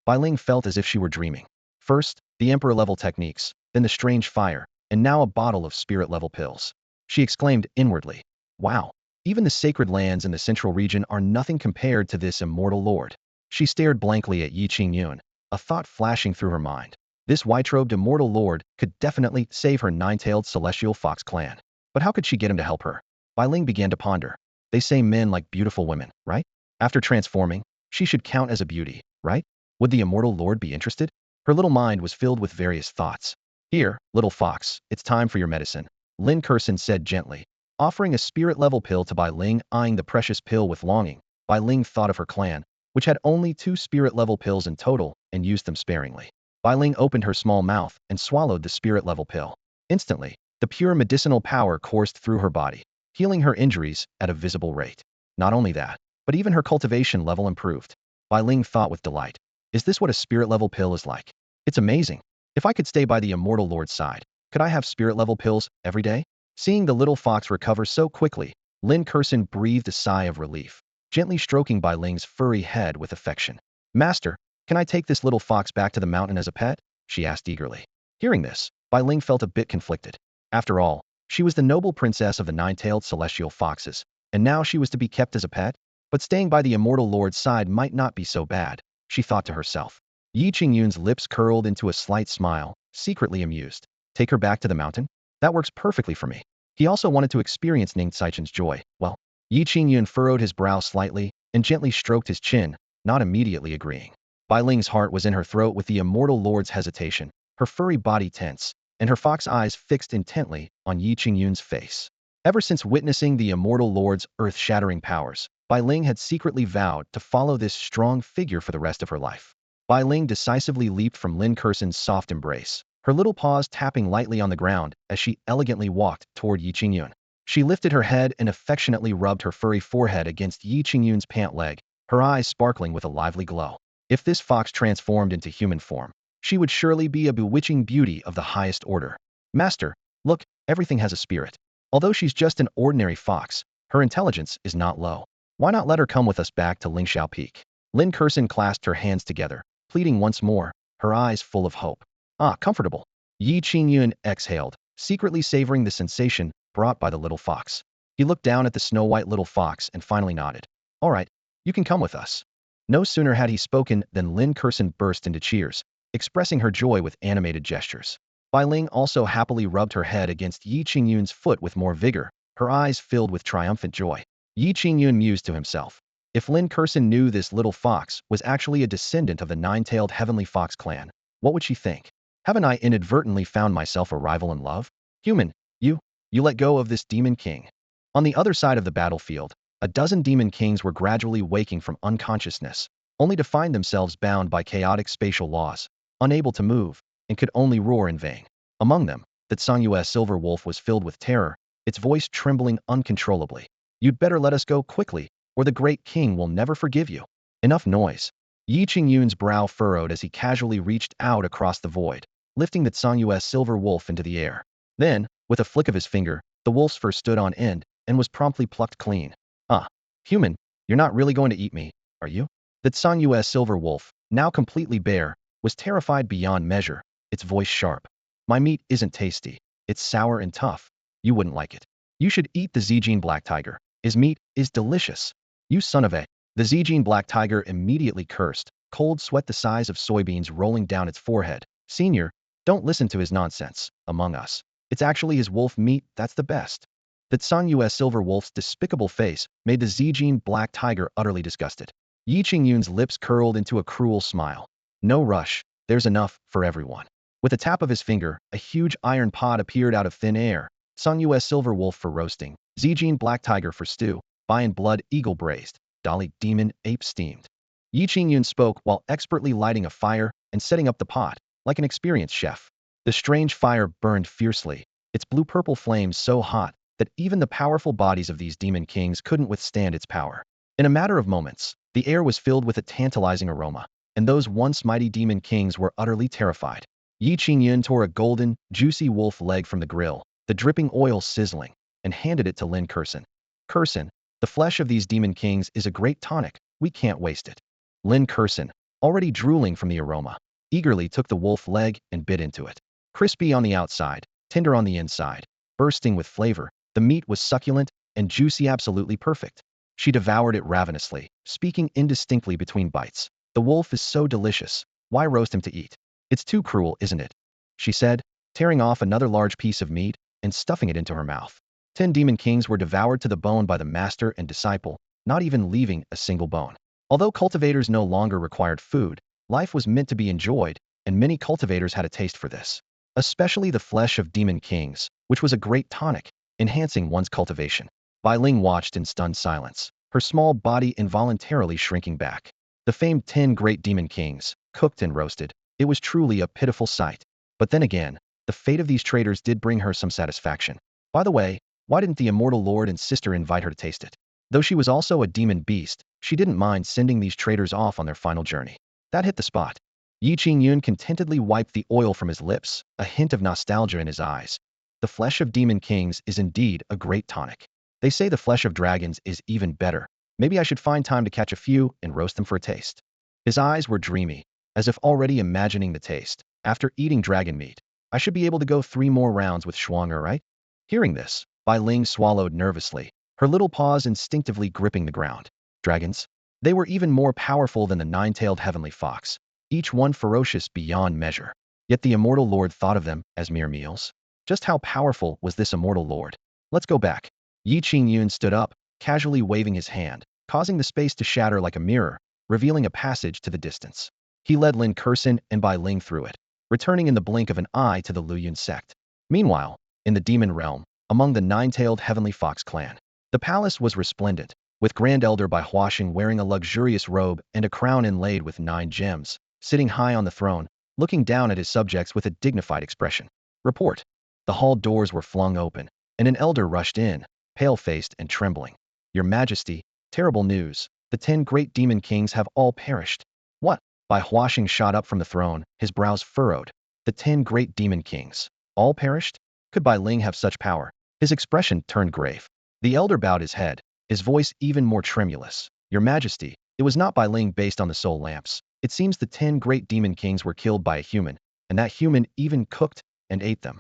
Bai Ling felt as if she were dreaming. First, the emperor-level techniques, then the strange fire, and now a bottle of spirit-level pills. She exclaimed inwardly, "Wow, even the sacred lands in the central region are nothing compared to this immortal lord." She stared blankly at Ye Qingyun, a thought flashing through her mind. This white-robed immortal lord could definitely save her nine-tailed celestial fox clan. But how could she get him to help her? Bai Ling began to ponder. They say men like beautiful women, right? After transforming, she should count as a beauty, right? Would the immortal lord be interested? Her little mind was filled with various thoughts. "Here, little fox, it's time for your medicine," Lin Curson said gently, offering a spirit-level pill to Bai Ling. Eyeing the precious pill with longing, Bai Ling thought of her clan, which had only 2 spirit-level pills in total, and used them sparingly. Bai Ling opened her small mouth and swallowed the spirit-level pill. Instantly, the pure medicinal power coursed through her body, healing her injuries at a visible rate. Not only that, but even her cultivation level improved. Bai Ling thought with delight. Is this what a spirit-level pill is like? It's amazing. If I could stay by the immortal lord's side, could I have spirit-level pills every day? Seeing the little fox recover so quickly, Lin Curson breathed a sigh of relief. gently stroking Bai Ling's furry head with affection. Master, can I take this little fox back to the mountain as a pet? She asked eagerly. Hearing this, Bai Ling felt a bit conflicted. After all, she was the noble princess of the nine-tailed celestial foxes, and now she was to be kept as a pet? But staying by the immortal lord's side might not be so bad, she thought to herself. Ye Qingyun's lips curled into a slight smile, secretly amused. Take her back to the mountain? That works perfectly for me. He also wanted to experience Ning Caichen's joy. Well, Ye Qingyun furrowed his brow slightly and gently stroked his chin, not immediately agreeing. Bai Ling's heart was in her throat with the immortal lord's hesitation, her furry body tense, and her fox eyes fixed intently on Ye Qingyun's face. Ever since witnessing the immortal lord's earth-shattering powers, Bai Ling had secretly vowed to follow this strong figure for the rest of her life. Bai Ling decisively leaped from Lin Kursan's soft embrace, her little paws tapping lightly on the ground as she elegantly walked toward Ye Qingyun. She lifted her head and affectionately rubbed her furry forehead against Ye Qingyun's pant leg, her eyes sparkling with a lively glow. If this fox transformed into human form, she would surely be a bewitching beauty of the highest order. Master, look, everything has a spirit. Although she's just an ordinary fox, her intelligence is not low. Why not let her come with us back to Lingxiao Peak? Lin Kursan clasped her hands together, pleading once more, her eyes full of hope. Ah, comfortable. Ye Qingyun exhaled, secretly savoring the sensation brought by the little fox. He looked down at the snow-white little fox and finally nodded. All right, you can come with us. No sooner had he spoken than Lin Kursan burst into cheers, expressing her joy with animated gestures. Bai Ling also happily rubbed her head against Ye Qingyun's foot with more vigor, her eyes filled with triumphant joy. Ye Qingyun mused to himself. If Lin Kursan knew this little fox was actually a descendant of the nine-tailed heavenly fox clan, what would she think? Haven't I inadvertently found myself a rival in love? Human, you let go of this demon king. On the other side of the battlefield, a dozen demon kings were gradually waking from unconsciousness, only to find themselves bound by chaotic spatial laws, unable to move, and could only roar in vain. Among them, the Xuanyuan silver wolf was filled with terror, its voice trembling uncontrollably. You'd better let us go quickly, or the great king will never forgive you. Enough noise. Ye Qingyun's brow furrowed as he casually reached out across the void, lifting the Xuanyuan silver wolf into the air. Then, with a flick of his finger, the wolf's fur stood on end and was promptly plucked clean. Ah, human, you're not really going to eat me, are you? The Xuanyuan silver wolf, now completely bare, was terrified beyond measure, its voice sharp. My meat isn't tasty. It's sour and tough. You wouldn't like it. You should eat the Zijin black tiger. His meat is delicious. You son of a... The Zijin black tiger immediately cursed, cold sweat the size of soybeans rolling down its forehead. Senior, don't listen to his nonsense. Among us, it's actually his wolf meat that's the best. The Xuanyuan silver wolf's despicable face made the Zijin black tiger utterly disgusted. Ye Qingyun's lips curled into a cruel smile. No rush, there's enough for everyone. With a tap of his finger, a huge iron pot appeared out of thin air. Xuanyuan silver wolf for roasting, Zijin black tiger for stew, Bai and blood eagle braised, Dali demon ape steamed. Ye Qingyun spoke while expertly lighting a fire and setting up the pot, like an experienced chef. The strange fire burned fiercely, its blue-purple flames so hot that even the powerful bodies of these demon kings couldn't withstand its power. In a matter of moments, the air was filled with a tantalizing aroma, and those once mighty demon kings were utterly terrified. Ye Qingyun tore a golden, juicy wolf leg from the grill, the dripping oil sizzling, and handed it to Lin Kursan. Kursan, the flesh of these demon kings is a great tonic, we can't waste it. Lin Kursan, already drooling from the aroma, eagerly took the wolf leg and bit into it. Crispy on the outside, tender on the inside, bursting with flavor, the meat was succulent and juicy, absolutely perfect. She devoured it ravenously, speaking indistinctly between bites. The wolf is so delicious, why roast him to eat? It's too cruel, isn't it? She said, tearing off another large piece of meat and stuffing it into her mouth. 10 demon kings were devoured to the bone by the master and disciple, not even leaving a single bone. Although cultivators no longer required food, life was meant to be enjoyed, and many cultivators had a taste for this. Especially the flesh of demon kings, which was a great tonic, enhancing one's cultivation. Bai Ling watched in stunned silence, her small body involuntarily shrinking back. The famed 10 great demon kings, cooked and roasted, it was truly a pitiful sight. But then again, the fate of these traitors did bring her some satisfaction. By the way, why didn't the immortal lord and sister invite her to taste it? Though she was also a demon beast, she didn't mind sending these traitors off on their final journey. That hit the spot. Ye Qingyun contentedly wiped the oil from his lips, a hint of nostalgia in his eyes. The flesh of demon kings is indeed a great tonic. They say the flesh of dragons is even better. Maybe I should find time to catch a few and roast them for a taste. His eyes were dreamy, as if already imagining the taste. After eating dragon meat, I should be able to go 3 more rounds with Xuanyuan, right? Hearing this, Bai Ling swallowed nervously, her little paws instinctively gripping the ground. Dragons? They were even more powerful than the nine-tailed heavenly fox, each one ferocious beyond measure. Yet the immortal lord thought of them as mere meals. Just how powerful was this immortal lord? Let's go back. Ye Qingyun stood up, casually waving his hand, causing the space to shatter like a mirror, revealing a passage to the distance. He led Lin Kursin and Bai Ling through it, returning in the blink of an eye to the Luyun sect. Meanwhile, in the demon realm, among the nine-tailed heavenly fox clan, the palace was resplendent, with Grand Elder Bai Huasheng wearing a luxurious robe and a crown inlaid with 9 gems, sitting high on the throne, looking down at his subjects with a dignified expression. Report. The hall doors were flung open, and an elder rushed in, pale-faced and trembling. Your Majesty, terrible news. The 10 great demon kings have all perished. What? Bai Huasheng shot up from the throne, his brows furrowed. The 10 great demon kings. All perished? Could Bai Ling have such power? His expression turned grave. The elder bowed his head, his voice even more tremulous. Your Majesty, it was not Bai Ling based on the soul lamps. It seems the 10 great demon kings were killed by a human, and that human even cooked and ate them.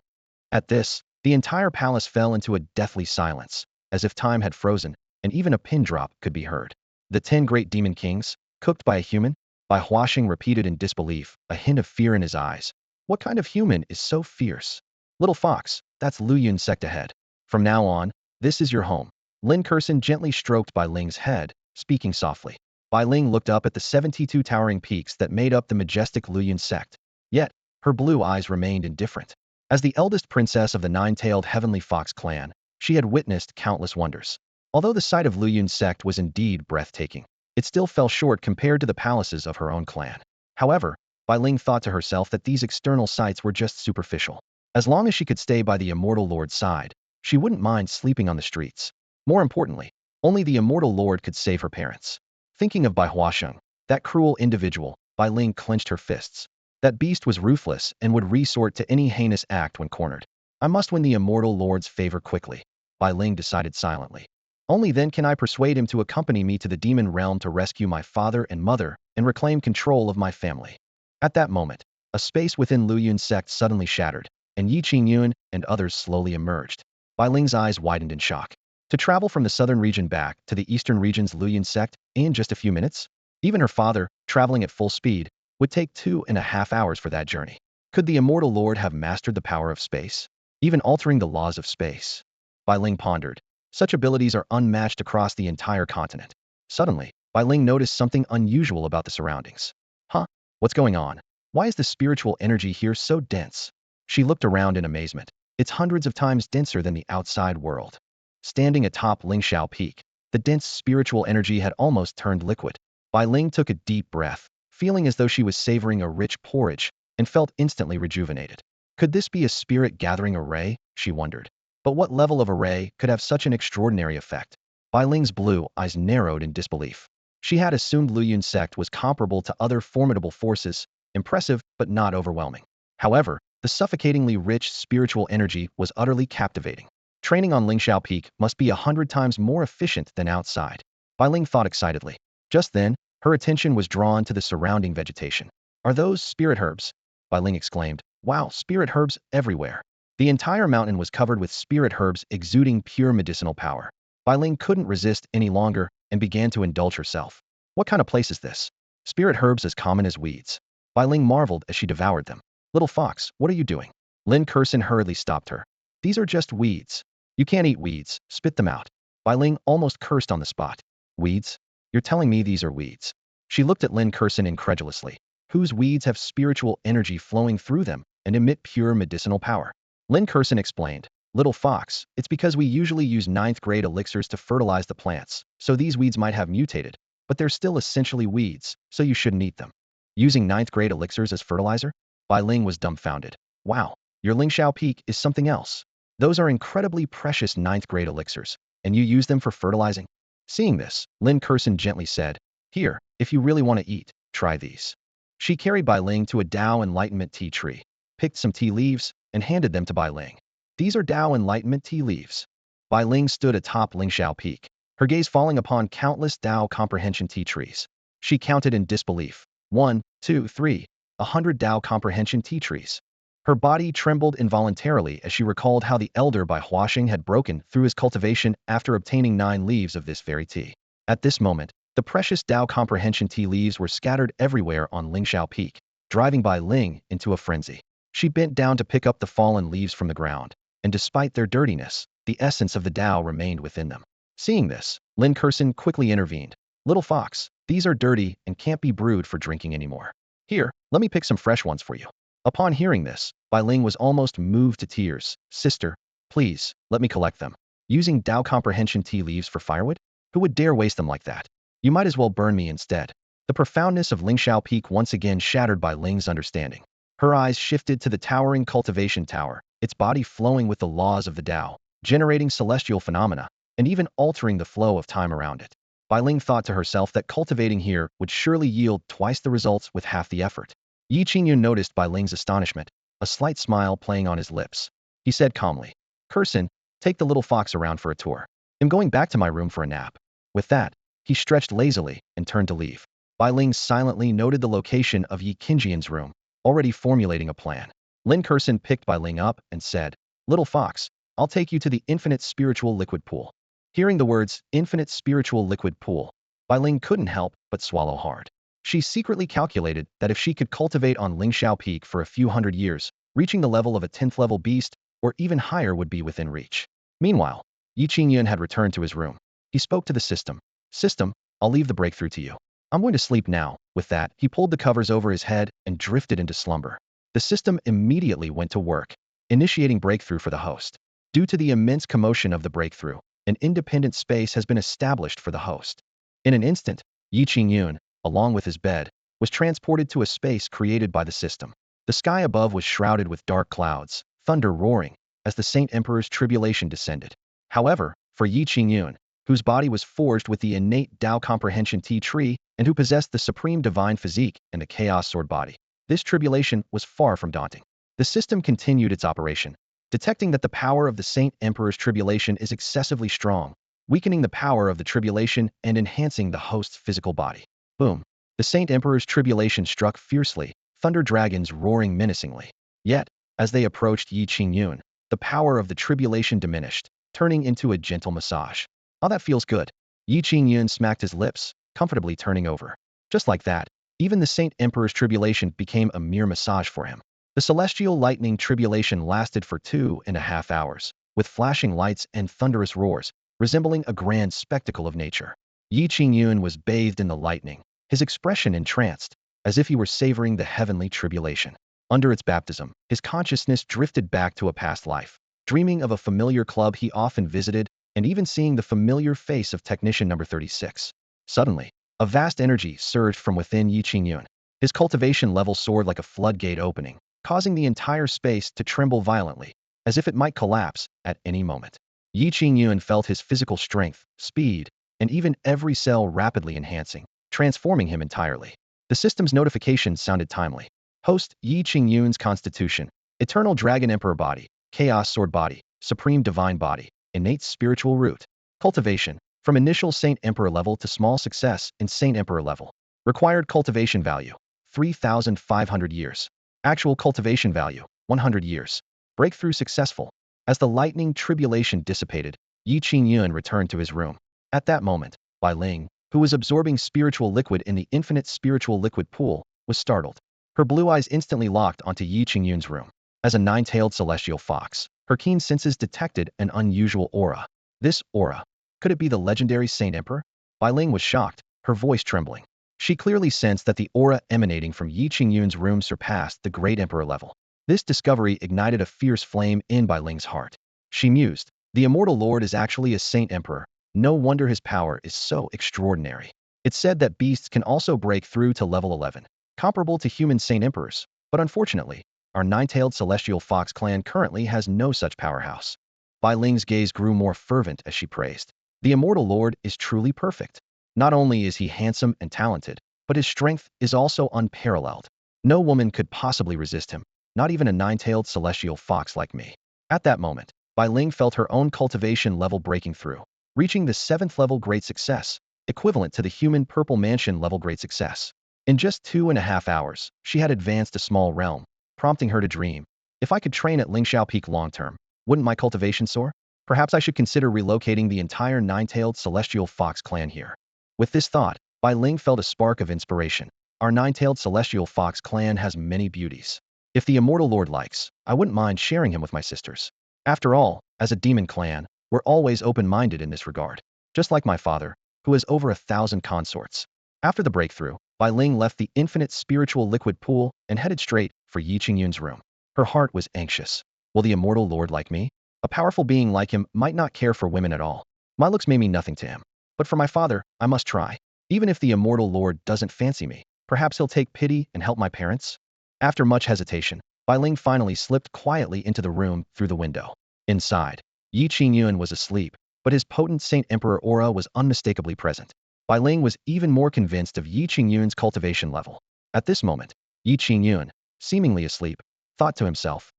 At this, the entire palace fell into a deathly silence, as if time had frozen, and even a pin drop could be heard. The 10 great demon kings, cooked by a human? Bai Huasheng repeated in disbelief, a hint of fear in his eyes. What kind of human is so fierce? Little fox, that's Luyun sect ahead. From now on, this is your home. Lin Kursin gently stroked Bai Ling's head, speaking softly. Bai Ling looked up at the 72 towering peaks that made up the majestic Luyun sect. Yet, her blue eyes remained indifferent. As the eldest princess of the nine-tailed heavenly fox clan, she had witnessed countless wonders. Although the sight of Luyun sect was indeed breathtaking, it still fell short compared to the palaces of her own clan. However, Bai Ling thought to herself that these external sights were just superficial. As long as she could stay by the immortal lord's side, she wouldn't mind sleeping on the streets. More importantly, only the immortal lord could save her parents. Thinking of Bai Huasheng, that cruel individual, Bai Ling clenched her fists. That beast was ruthless and would resort to any heinous act when cornered. I must win the immortal lord's favor quickly, Bai Ling decided silently. Only then can I persuade him to accompany me to the demon realm to rescue my father and mother and reclaim control of my family. At that moment, a space within Luyun sect suddenly shattered, and Ye Qingyun and others slowly emerged. Bai Ling's eyes widened in shock. To travel from the southern region back to the eastern region's Luyun sect in just a few minutes? Even her father, traveling at full speed, would take 2.5 hours for that journey. Could the immortal lord have mastered the power of space, even altering the laws of space? Bai Ling pondered. Such abilities are unmatched across the entire continent. Suddenly, Bai Ling noticed something unusual about the surroundings. Huh? What's going on? Why is the spiritual energy here so dense? She looked around in amazement. It's hundreds of times denser than the outside world. Standing atop Lingshao Peak, the dense spiritual energy had almost turned liquid. Bai Ling took a deep breath, feeling as though she was savoring a rich porridge, and felt instantly rejuvenated. Could this be a spirit-gathering array? She wondered. But what level of array could have such an extraordinary effect? Bai Ling's blue eyes narrowed in disbelief. She had assumed Luyun sect was comparable to other formidable forces, impressive but not overwhelming. However, the suffocatingly rich spiritual energy was utterly captivating. Training on Lingshao Peak must be 100 times more efficient than outside. Bai Ling thought excitedly. Just then, her attention was drawn to the surrounding vegetation. Are those spirit herbs? Bai Ling exclaimed. Wow, spirit herbs everywhere. The entire mountain was covered with spirit herbs exuding pure medicinal power. Bai Ling couldn't resist any longer and began to indulge herself. What kind of place is this? Spirit herbs as common as weeds. Bai Ling marveled as she devoured them. Little fox, what are you doing? Lin Kursin hurriedly stopped her. These are just weeds. You can't eat weeds, spit them out. Bai Ling almost cursed on the spot. Weeds? You're telling me these are weeds? She looked at Lin Kursin incredulously. Whose weeds have spiritual energy flowing through them and emit pure medicinal power? Lin Kursin explained. Little fox, it's because we usually use 9th grade elixirs to fertilize the plants, so these weeds might have mutated, but they're still essentially weeds, so you shouldn't eat them. Using 9th grade elixirs as fertilizer? Bai Ling was dumbfounded. Wow, your Lingshao Peak is something else. Those are incredibly precious 9th grade elixirs, and you use them for fertilizing? Seeing this, Lin Kursin gently said, Here, if you really want to eat, try these. She carried Bai Ling to a Tao Enlightenment tea tree, picked some tea leaves, and handed them to Bai Ling. These are Tao Enlightenment tea leaves. Bai Ling stood atop Lingshao Peak, her gaze falling upon countless Tao comprehension tea trees. She counted in disbelief. 1, 2, 3, 100 Tao comprehension tea trees. Her body trembled involuntarily as she recalled how the elder by Huaxing had broken through his cultivation after obtaining 9 leaves of this very tea. At this moment, the precious Tao comprehension tea leaves were scattered everywhere on Lingshao Peak, driving Bai Ling into a frenzy. She bent down to pick up the fallen leaves from the ground, and despite their dirtiness, the essence of the Tao remained within them. Seeing this, Lin Kurson quickly intervened. Little fox, these are dirty and can't be brewed for drinking anymore. Here, let me pick some fresh ones for you. Upon hearing this, Bai Ling was almost moved to tears. Sister, please, let me collect them. Using Tao comprehension tea leaves for firewood? Who would dare waste them like that? You might as well burn me instead. The profoundness of Lingshao Peak once again shattered Bai Ling's understanding. Her eyes shifted to the towering cultivation tower, its body flowing with the laws of the Tao, generating celestial phenomena, and even altering the flow of time around it. Bai Ling thought to herself that cultivating here would surely yield twice the results with half the effort. Ye Qingyun noticed Bai Ling's astonishment, a slight smile playing on his lips. He said calmly, Kurson, take the little fox around for a tour. I'm going back to my room for a nap. With that, he stretched lazily and turned to leave. Bai Ling silently noted the location of Ye Qingyun's room, already formulating a plan. Lin Kurson picked Bai Ling up and said, Little fox, I'll take you to the infinite spiritual liquid pool. Hearing the words, infinite spiritual liquid pool, Bai Ling couldn't help but swallow hard. She secretly calculated that if she could cultivate on Lingshao Peak for a few hundred years, reaching the level of a 10th level beast, or even higher would be within reach. Meanwhile, Ye Qingyun had returned to his room. He spoke to the system. System, I'll leave the breakthrough to you. I'm going to sleep now. With that, he pulled the covers over his head and drifted into slumber. The system immediately went to work, initiating breakthrough for the host. Due to the immense commotion of the breakthrough, an independent space has been established for the host. In an instant, Ye Qingyun, along with his bed, was transported to a space created by the system. The sky above was shrouded with dark clouds, thunder roaring, as the Saint Emperor's tribulation descended. However, for Ye Qingyun, whose body was forged with the innate Tao comprehension tea tree and who possessed the supreme divine physique and the chaos sword body, this tribulation was far from daunting. The system continued its operation, detecting that the power of the Saint Emperor's tribulation is excessively strong, weakening the power of the tribulation and enhancing the host's physical body. Boom. The Saint Emperor's tribulation struck fiercely, thunder dragons roaring menacingly. Yet, as they approached Ye Qingyun, the power of the tribulation diminished, turning into a gentle massage. Oh, that feels good. Ye Qingyun smacked his lips, comfortably turning over. Just like that, even the Saint Emperor's tribulation became a mere massage for him. The celestial lightning tribulation lasted for 2.5 hours, with flashing lights and thunderous roars, resembling a grand spectacle of nature. Ye Qingyun was bathed in the lightning, his expression entranced, as if he were savoring the heavenly tribulation. Under its baptism, his consciousness drifted back to a past life, dreaming of a familiar club he often visited, and even seeing the familiar face of technician number 36. Suddenly, a vast energy surged from within Ye Qingyun. His cultivation level soared like a floodgate opening, causing the entire space to tremble violently, as if it might collapse at any moment. Ye Qingyun felt his physical strength, speed, and even every cell rapidly enhancing, transforming him entirely. The system's notification sounded timely. Host Ye Qingyun's constitution, eternal dragon emperor body, chaos sword body, supreme divine body, innate spiritual root. Cultivation, from initial Saint Emperor level to small success in Saint Emperor level. Required cultivation value, 3,500 years. Actual cultivation value, 100 years. Breakthrough successful. As the lightning tribulation dissipated, Ye Qingyun returned to his room. At that moment, Bai Ling, who was absorbing spiritual liquid in the infinite spiritual liquid pool, was startled. Her blue eyes instantly locked onto Ye Qingyun's room. As a nine-tailed celestial fox, her keen senses detected an unusual aura. This aura, could it be the legendary Saint Emperor? Bai Ling was shocked, her voice trembling. She clearly sensed that the aura emanating from Ye Qingyun's room surpassed the great emperor level. This discovery ignited a fierce flame in Bai Ling's heart. She mused, the immortal lord is actually a Saint Emperor. No wonder his power is so extraordinary. It's said that beasts can also break through to level 11, comparable to human Saint Emperors, but unfortunately, our nine-tailed celestial fox clan currently has no such powerhouse. Bai Ling's gaze grew more fervent as she praised. The immortal lord is truly perfect. Not only is he handsome and talented, but his strength is also unparalleled. No woman could possibly resist him, not even a nine-tailed celestial fox like me. At that moment, Bai Ling felt her own cultivation level breaking through. reaching the 7th level Great Success, equivalent to the human Purple Mansion level Great Success. In just 2.5 hours, she had advanced a small realm, prompting her to dream. If I could train at Lingxiao Peak long-term, wouldn't my cultivation soar? Perhaps I should consider relocating the entire nine-tailed celestial fox clan here. With this thought, Bai Ling felt a spark of inspiration. Our nine-tailed celestial fox clan has many beauties. If the Immortal Lord likes, I wouldn't mind sharing him with my sisters. After all, as a demon clan, we're always open-minded in this regard. Just like my father, who has over 1,000 consorts. After the breakthrough, Bai Ling left the infinite spiritual liquid pool and headed straight for Ye Qingyun's room. Her heart was anxious. Will the Immortal Lord like me? A powerful being like him might not care for women at all. My looks may mean nothing to him. But for my father, I must try. Even if the Immortal Lord doesn't fancy me, perhaps he'll take pity and help my parents? After much hesitation, Bai Ling finally slipped quietly into the room through the window. Inside, Ye Qingyun was asleep, but his potent Saint Emperor aura was unmistakably present. Bai Ling was even more convinced of Ye Qingyun's cultivation level. At this moment, Ye Qingyun, seemingly asleep, thought to himself,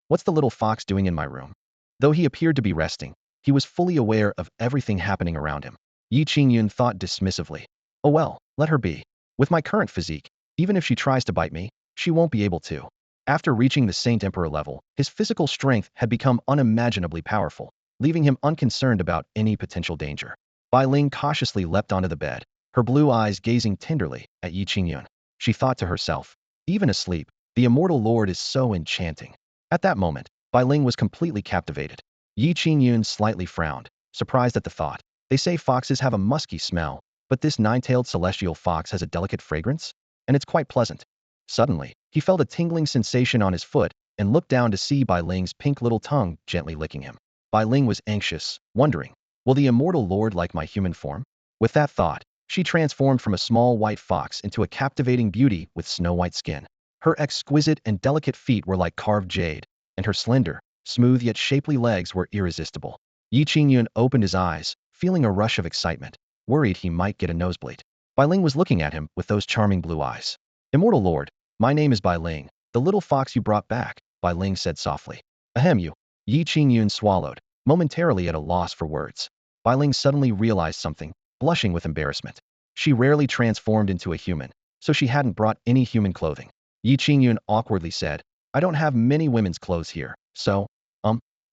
what's the little fox doing in my room? Though he appeared to be resting, he was fully aware of everything happening around him. Ye Qingyun thought dismissively, oh well, let her be. With my current physique, even if she tries to bite me, she won't be able to. After reaching the Saint Emperor level, his physical strength had become unimaginably powerful, leaving him unconcerned about any potential danger. Bai Ling cautiously leapt onto the bed, her blue eyes gazing tenderly at Ye Qingyun. She thought to herself, even asleep, the Immortal Lord is so enchanting. At that moment, Bai Ling was completely captivated. Ye Qingyun slightly frowned, surprised at the thought. They say foxes have a musky smell, but this nine-tailed celestial fox has a delicate fragrance, and it's quite pleasant. Suddenly, he felt a tingling sensation on his foot and looked down to see Bai Ling's pink little tongue gently licking him. Bai Ling was anxious, wondering, will the Immortal Lord like my human form? With that thought, she transformed from a small white fox into a captivating beauty with snow-white skin. Her exquisite and delicate feet were like carved jade, and her slender, smooth yet shapely legs were irresistible. Ye Qingyun opened his eyes, feeling a rush of excitement, worried he might get a nosebleed. Bai Ling was looking at him with those charming blue eyes. Immortal Lord, my name is Bai Ling, the little fox you brought back, Bai Ling said softly. Ahem you. Ye Qingyun swallowed, momentarily at a loss for words. Bai Ling suddenly realized something, blushing with embarrassment. She rarely transformed into a human, so she hadn't brought any human clothing. Ye Qingyun awkwardly said, I don't have many women's clothes here, so,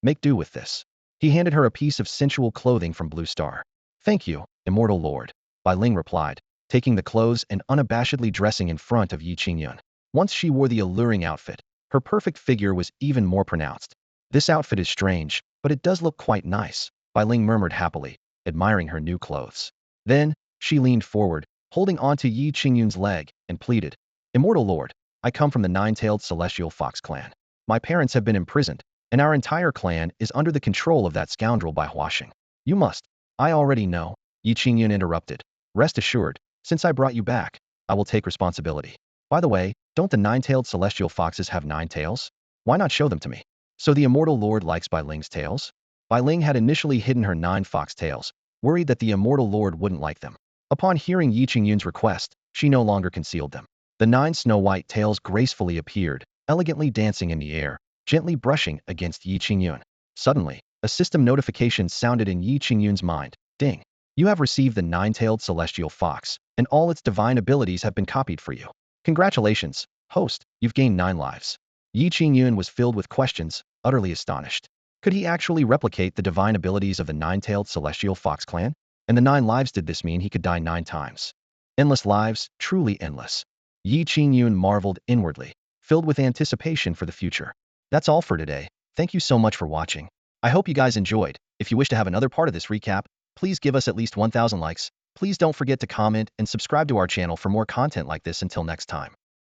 make do with this. He handed her a piece of sensual clothing from Blue Star. Thank you, Immortal Lord, Bai Ling replied, taking the clothes and unabashedly dressing in front of Ye Qingyun. Once she wore the alluring outfit, her perfect figure was even more pronounced. This outfit is strange, but it does look quite nice, Bai Ling murmured happily, admiring her new clothes. Then, she leaned forward, holding onto Ye Qingyun's leg, and pleaded, Immortal Lord, I come from the nine-tailed celestial fox clan. My parents have been imprisoned, and our entire clan is under the control of that scoundrel Bai Huaxing. You must. I already know, Ye Qingyun interrupted. Rest assured, since I brought you back, I will take responsibility. By the way, don't the nine-tailed celestial foxes have 9 tails? Why not show them to me? So the Immortal Lord likes Bai Ling's tails? Bai Ling had initially hidden her 9 fox tails, worried that the Immortal Lord wouldn't like them. Upon hearing Ye Qingyun's request, she no longer concealed them. The 9 snow-white tails gracefully appeared, elegantly dancing in the air, gently brushing against Ye Qingyun. Suddenly, a system notification sounded in Ye Qingyun's mind. Ding! You have received the 9-tailed celestial fox, and all its divine abilities have been copied for you. Congratulations, host, you've gained 9 lives. Ye Qingyun was filled with questions, utterly astonished. Could he actually replicate the divine abilities of the 9-tailed celestial fox clan? And the 9 lives, did this mean he could die 9 times? Endless lives, truly endless. Ye Qingyun marveled inwardly, filled with anticipation for the future. That's all for today. Thank you so much for watching. I hope you guys enjoyed. If you wish to have another part of this recap, please give us at least 1,000 likes. Please don't forget to comment and subscribe to our channel for more content like this. Until next time.